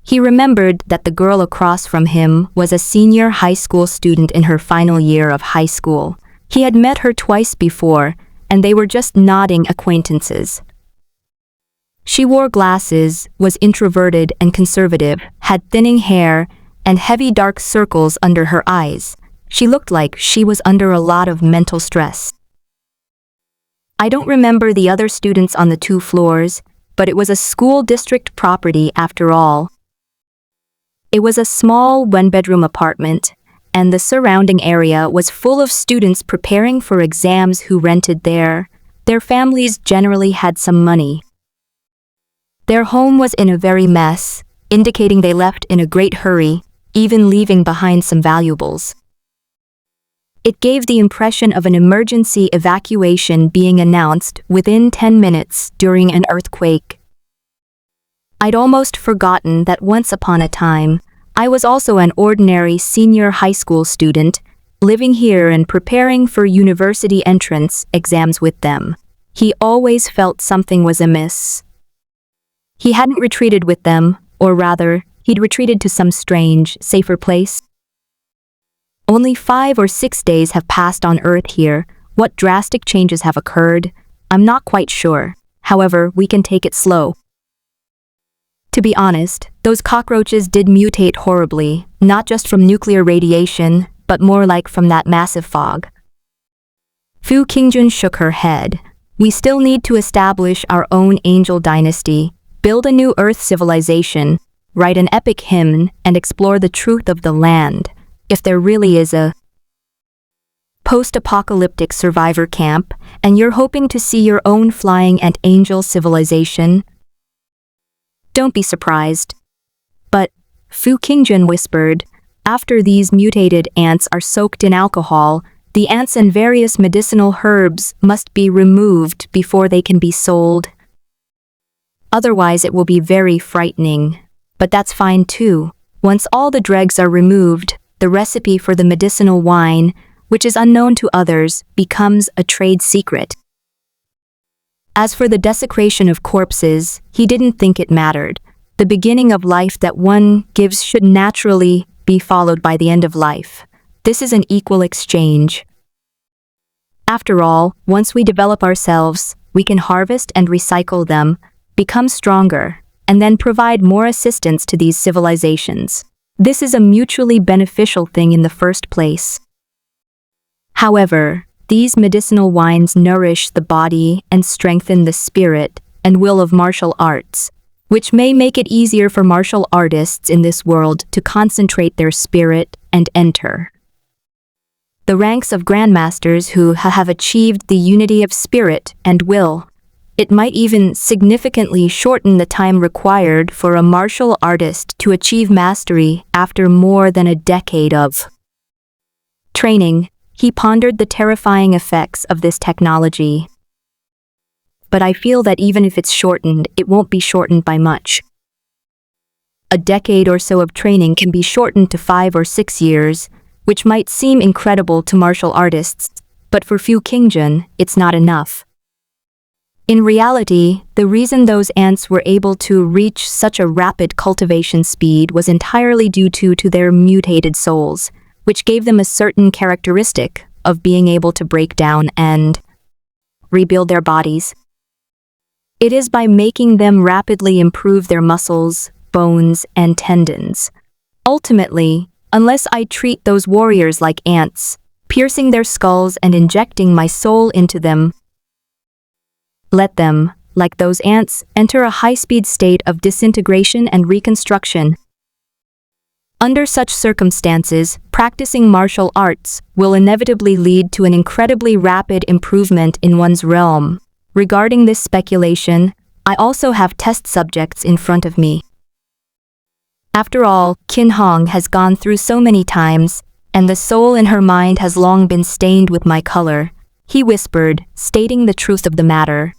He remembered that the girl across from him was a senior high school student in her final year of high school. He had met her twice before, and they were just nodding acquaintances. She wore glasses, was introverted and conservative, had thinning hair, and heavy dark circles under her eyes. She looked like she was under a lot of mental stress. I don't remember the other students on the 2 floors, but it was a school district property after all. It was a small 1-bedroom apartment, and the surrounding area was full of students preparing for exams who rented there. Their families generally had some money. Their home was in a very mess, indicating they left in a great hurry, even leaving behind some valuables. It gave the impression of an emergency evacuation being announced within 10 minutes during an earthquake. I'd almost forgotten that once upon a time, I was also an ordinary senior high school student, living here and preparing for university entrance exams with them. He always felt something was amiss. He hadn't retreated with them, or rather, he'd retreated to some strange, safer place. Only 5 or 6 days have passed on Earth here. What drastic changes have occurred? I'm not quite sure. However, we can take it slow. To be honest, those cockroaches did mutate horribly, not just from nuclear radiation, but more like from that massive fog. Fu Qingjun shook her head. We still need to establish our own angel dynasty, build a new Earth civilization, write an epic hymn, and explore the truth of the land. If there really is a post-apocalyptic survivor camp, and you're hoping to see your own flying ant angel civilization, don't be surprised. But, Fu Qingjun whispered, after these mutated ants are soaked in alcohol, the ants and various medicinal herbs must be removed before they can be sold. Otherwise it will be very frightening. But that's fine too. Once all the dregs are removed, the recipe for the medicinal wine, which is unknown to others, becomes a trade secret. As for the desecration of corpses, he didn't think it mattered. The beginning of life that one gives should naturally be followed by the end of life. This is an equal exchange. After all, once we develop ourselves, we can harvest and recycle them, become stronger, and then provide more assistance to these civilizations. This is a mutually beneficial thing in the first place. However, these medicinal wines nourish the body and strengthen the spirit and will of martial arts, which may make it easier for martial artists in this world to concentrate their spirit and enter the ranks of grandmasters who have achieved the unity of spirit and will. It might even significantly shorten the time required for a martial artist to achieve mastery after more than a decade of training. He pondered the terrifying effects of this technology. But I feel that even if it's shortened, it won't be shortened by much. A decade or so of training can be shortened to 5 or 6 years, which might seem incredible to martial artists, but for Fu Qingjun, it's not enough. In reality, the reason those ants were able to reach such a rapid cultivation speed was entirely due to their mutated souls, which gave them a certain characteristic of being able to break down and rebuild their bodies. It is by making them rapidly improve their muscles, bones, and tendons. Ultimately, unless I treat those warriors like ants, piercing their skulls and injecting my soul into them, let them, like those ants, enter a high-speed state of disintegration and reconstruction. Under such circumstances, practicing martial arts will inevitably lead to an incredibly rapid improvement in one's realm. Regarding this speculation, I also have test subjects in front of me. After all, Qin Hong has gone through so many times, and the soul in her mind has long been stained with my color, he whispered, stating the truth of the matter.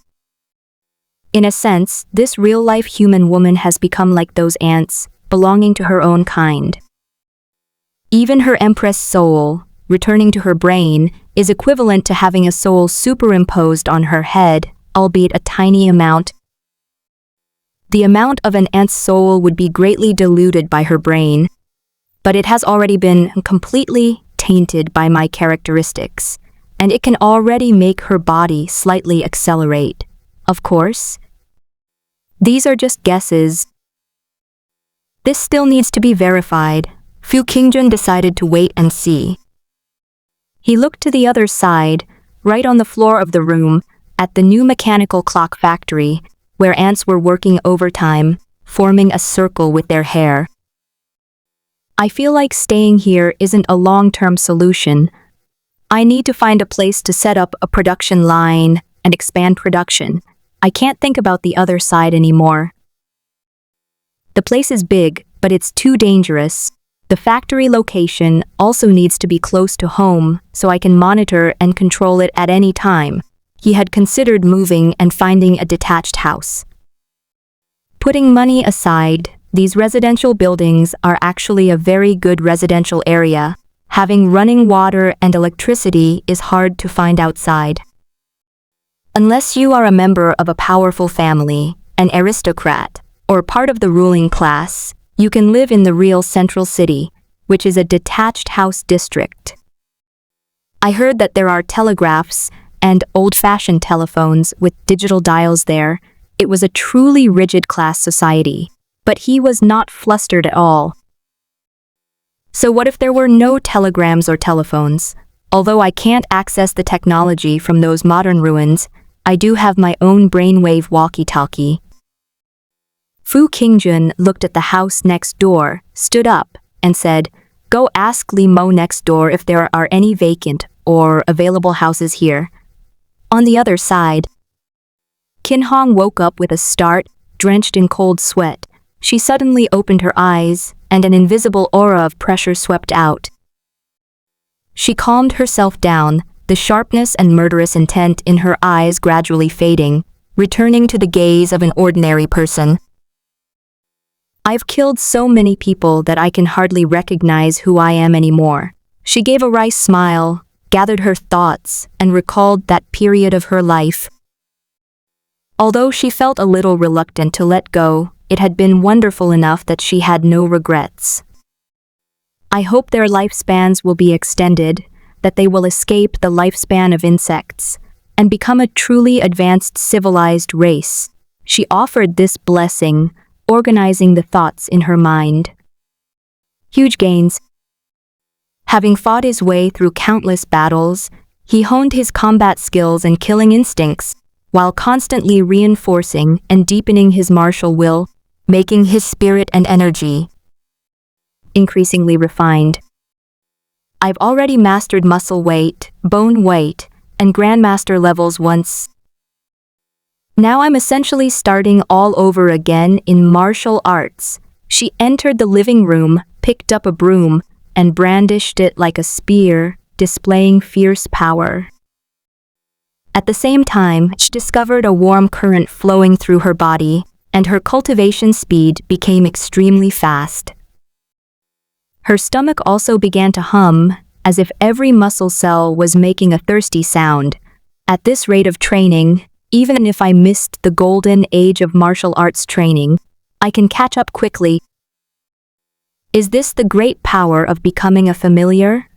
In a sense, this real-life human woman has become like those ants, belonging to her own kind. Even her empress soul, returning to her brain, is equivalent to having a soul superimposed on her head, albeit a tiny amount. The amount of an ant's soul would be greatly diluted by her brain, but it has already been completely tainted by my characteristics, and it can already make her body slightly accelerate. Of course, these are just guesses. This still needs to be verified. Fu Qingjun decided to wait and see. He looked to the other side, right on the floor of the room, at the new mechanical clock factory, where ants were working overtime, forming a circle with their hair. I feel like staying here isn't a long-term solution. I need to find a place to set up a production line and expand production. I can't think about the other side anymore. The place is big, but it's too dangerous. The factory location also needs to be close to home, so I can monitor and control it at any time. He had considered moving and finding a detached house. Putting money aside, these residential buildings are actually a very good residential area. Having running water and electricity is hard to find outside. Unless you are a member of a powerful family, an aristocrat, or part of the ruling class, you can live in the real central city, which is a detached house district. I heard that there are telegraphs and old-fashioned telephones with digital dials there. It was a truly rigid class society, but he was not flustered at all. So what if there were no telegrams or telephones? Although I can't access the technology from those modern ruins, I do have my own brainwave walkie-talkie. Fu Qingjun looked at the house next door, stood up, and said, "Go ask Li Mo next door if there are any vacant or available houses here." On the other side, Qin Hong woke up with a start, drenched in cold sweat. She suddenly opened her eyes, and an invisible aura of pressure swept out. She calmed herself down, the sharpness and murderous intent in her eyes gradually fading, returning to the gaze of an ordinary person. "I've killed so many people that I can hardly recognize who I am anymore." She gave a wry smile, gathered her thoughts, and recalled that period of her life. Although she felt a little reluctant to let go, it had been wonderful enough that she had no regrets. I hope their lifespans will be extended, that they will escape the lifespan of insects, and become a truly advanced civilized race. She offered this blessing, organizing the thoughts in her mind. Huge gains. Having fought his way through countless battles, he honed his combat skills and killing instincts, while constantly reinforcing and deepening his martial will, making his spirit and energy increasingly refined. I've already mastered muscle weight, bone weight, and grandmaster levels once. Now I'm essentially starting all over again in martial arts. She entered the living room, picked up a broom, and brandished it like a spear, displaying fierce power. At the same time, she discovered a warm current flowing through her body, and her cultivation speed became extremely fast. Her stomach also began to hum, as if every muscle cell was making a thirsty sound. At this rate of training, even if I missed the golden age of martial arts training, I can catch up quickly. Is this the great power of becoming a familiar?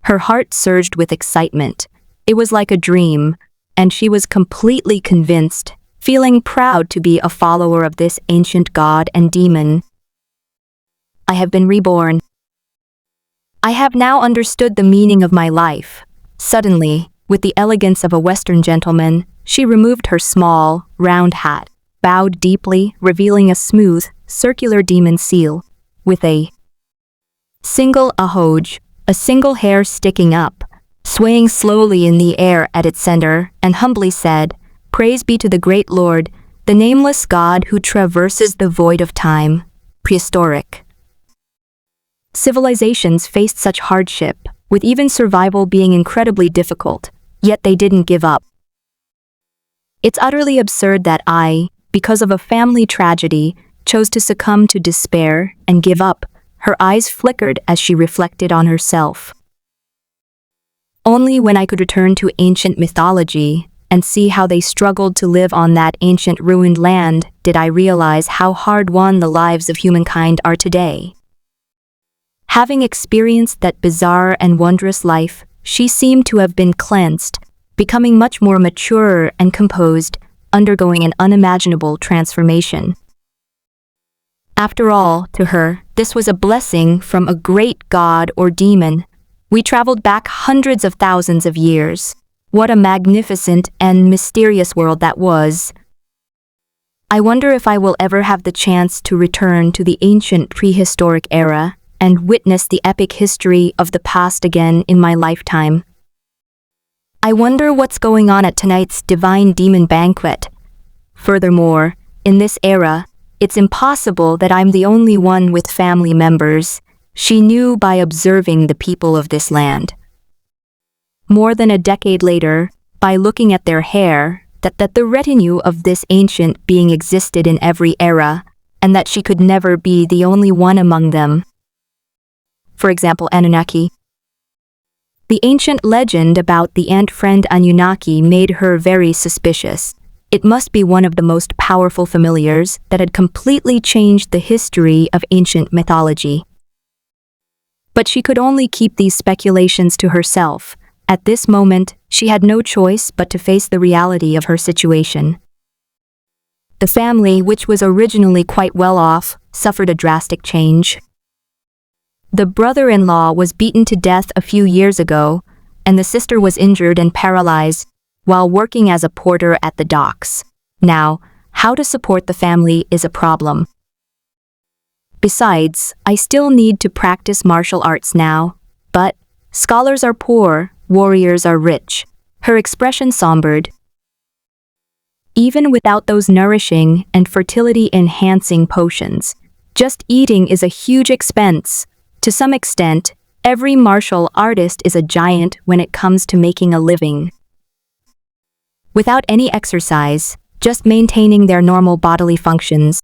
Her heart surged with excitement. It was like a dream, and she was completely convinced, feeling proud to be a follower of this ancient god and demon. I have been reborn. I have now understood the meaning of my life. Suddenly, with the elegance of a Western gentleman, she removed her small, round hat, bowed deeply, revealing a smooth, circular demon seal, with a single ahoj, a single hair sticking up, swaying slowly in the air at its center, and humbly said, "Praise be to the great Lord, the nameless God who traverses the void of time." Prehistoric civilizations faced such hardship, with even survival being incredibly difficult, yet they didn't give up. It's utterly absurd that I, because of a family tragedy, chose to succumb to despair and give up. Her eyes flickered as she reflected on herself. Only when I could return to ancient mythology and see how they struggled to live on that ancient ruined land did I realize how hard-won the lives of humankind are today. Having experienced that bizarre and wondrous life, she seemed to have been cleansed, becoming much more mature and composed, undergoing an unimaginable transformation. After all, to her, this was a blessing from a great god or demon. We traveled back hundreds of thousands of years. What a magnificent and mysterious world that was. I wonder if I will ever have the chance to return to the ancient prehistoric era and witness the epic history of the past again in my lifetime. I wonder what's going on at tonight's divine demon banquet. Furthermore, in this era, it's impossible that I'm the only one with family members. She knew by observing the people of this land. More than a decade later, by looking at their hair, that the retinue of this ancient being existed in every era, and that she could never be the only one among them. For example, Anunnaki. The ancient legend about the ant friend Anunnaki made her very suspicious. It must be one of the most powerful familiars that had completely changed the history of ancient mythology. But she could only keep these speculations to herself. At this moment, she had no choice but to face the reality of her situation. The family, which was originally quite well off, suffered a drastic change. The brother-in-law was beaten to death a few years ago, and the sister was injured and paralyzed while working as a porter at the docks. Now, how to support the family is a problem. Besides, I still need to practice martial arts now, but scholars are poor, warriors are rich. Her expression sombered. Even without those nourishing and fertility-enhancing potions, just eating is a huge expense. To some extent, every martial artist is a giant when it comes to making a living. Without any exercise, just maintaining their normal bodily functions,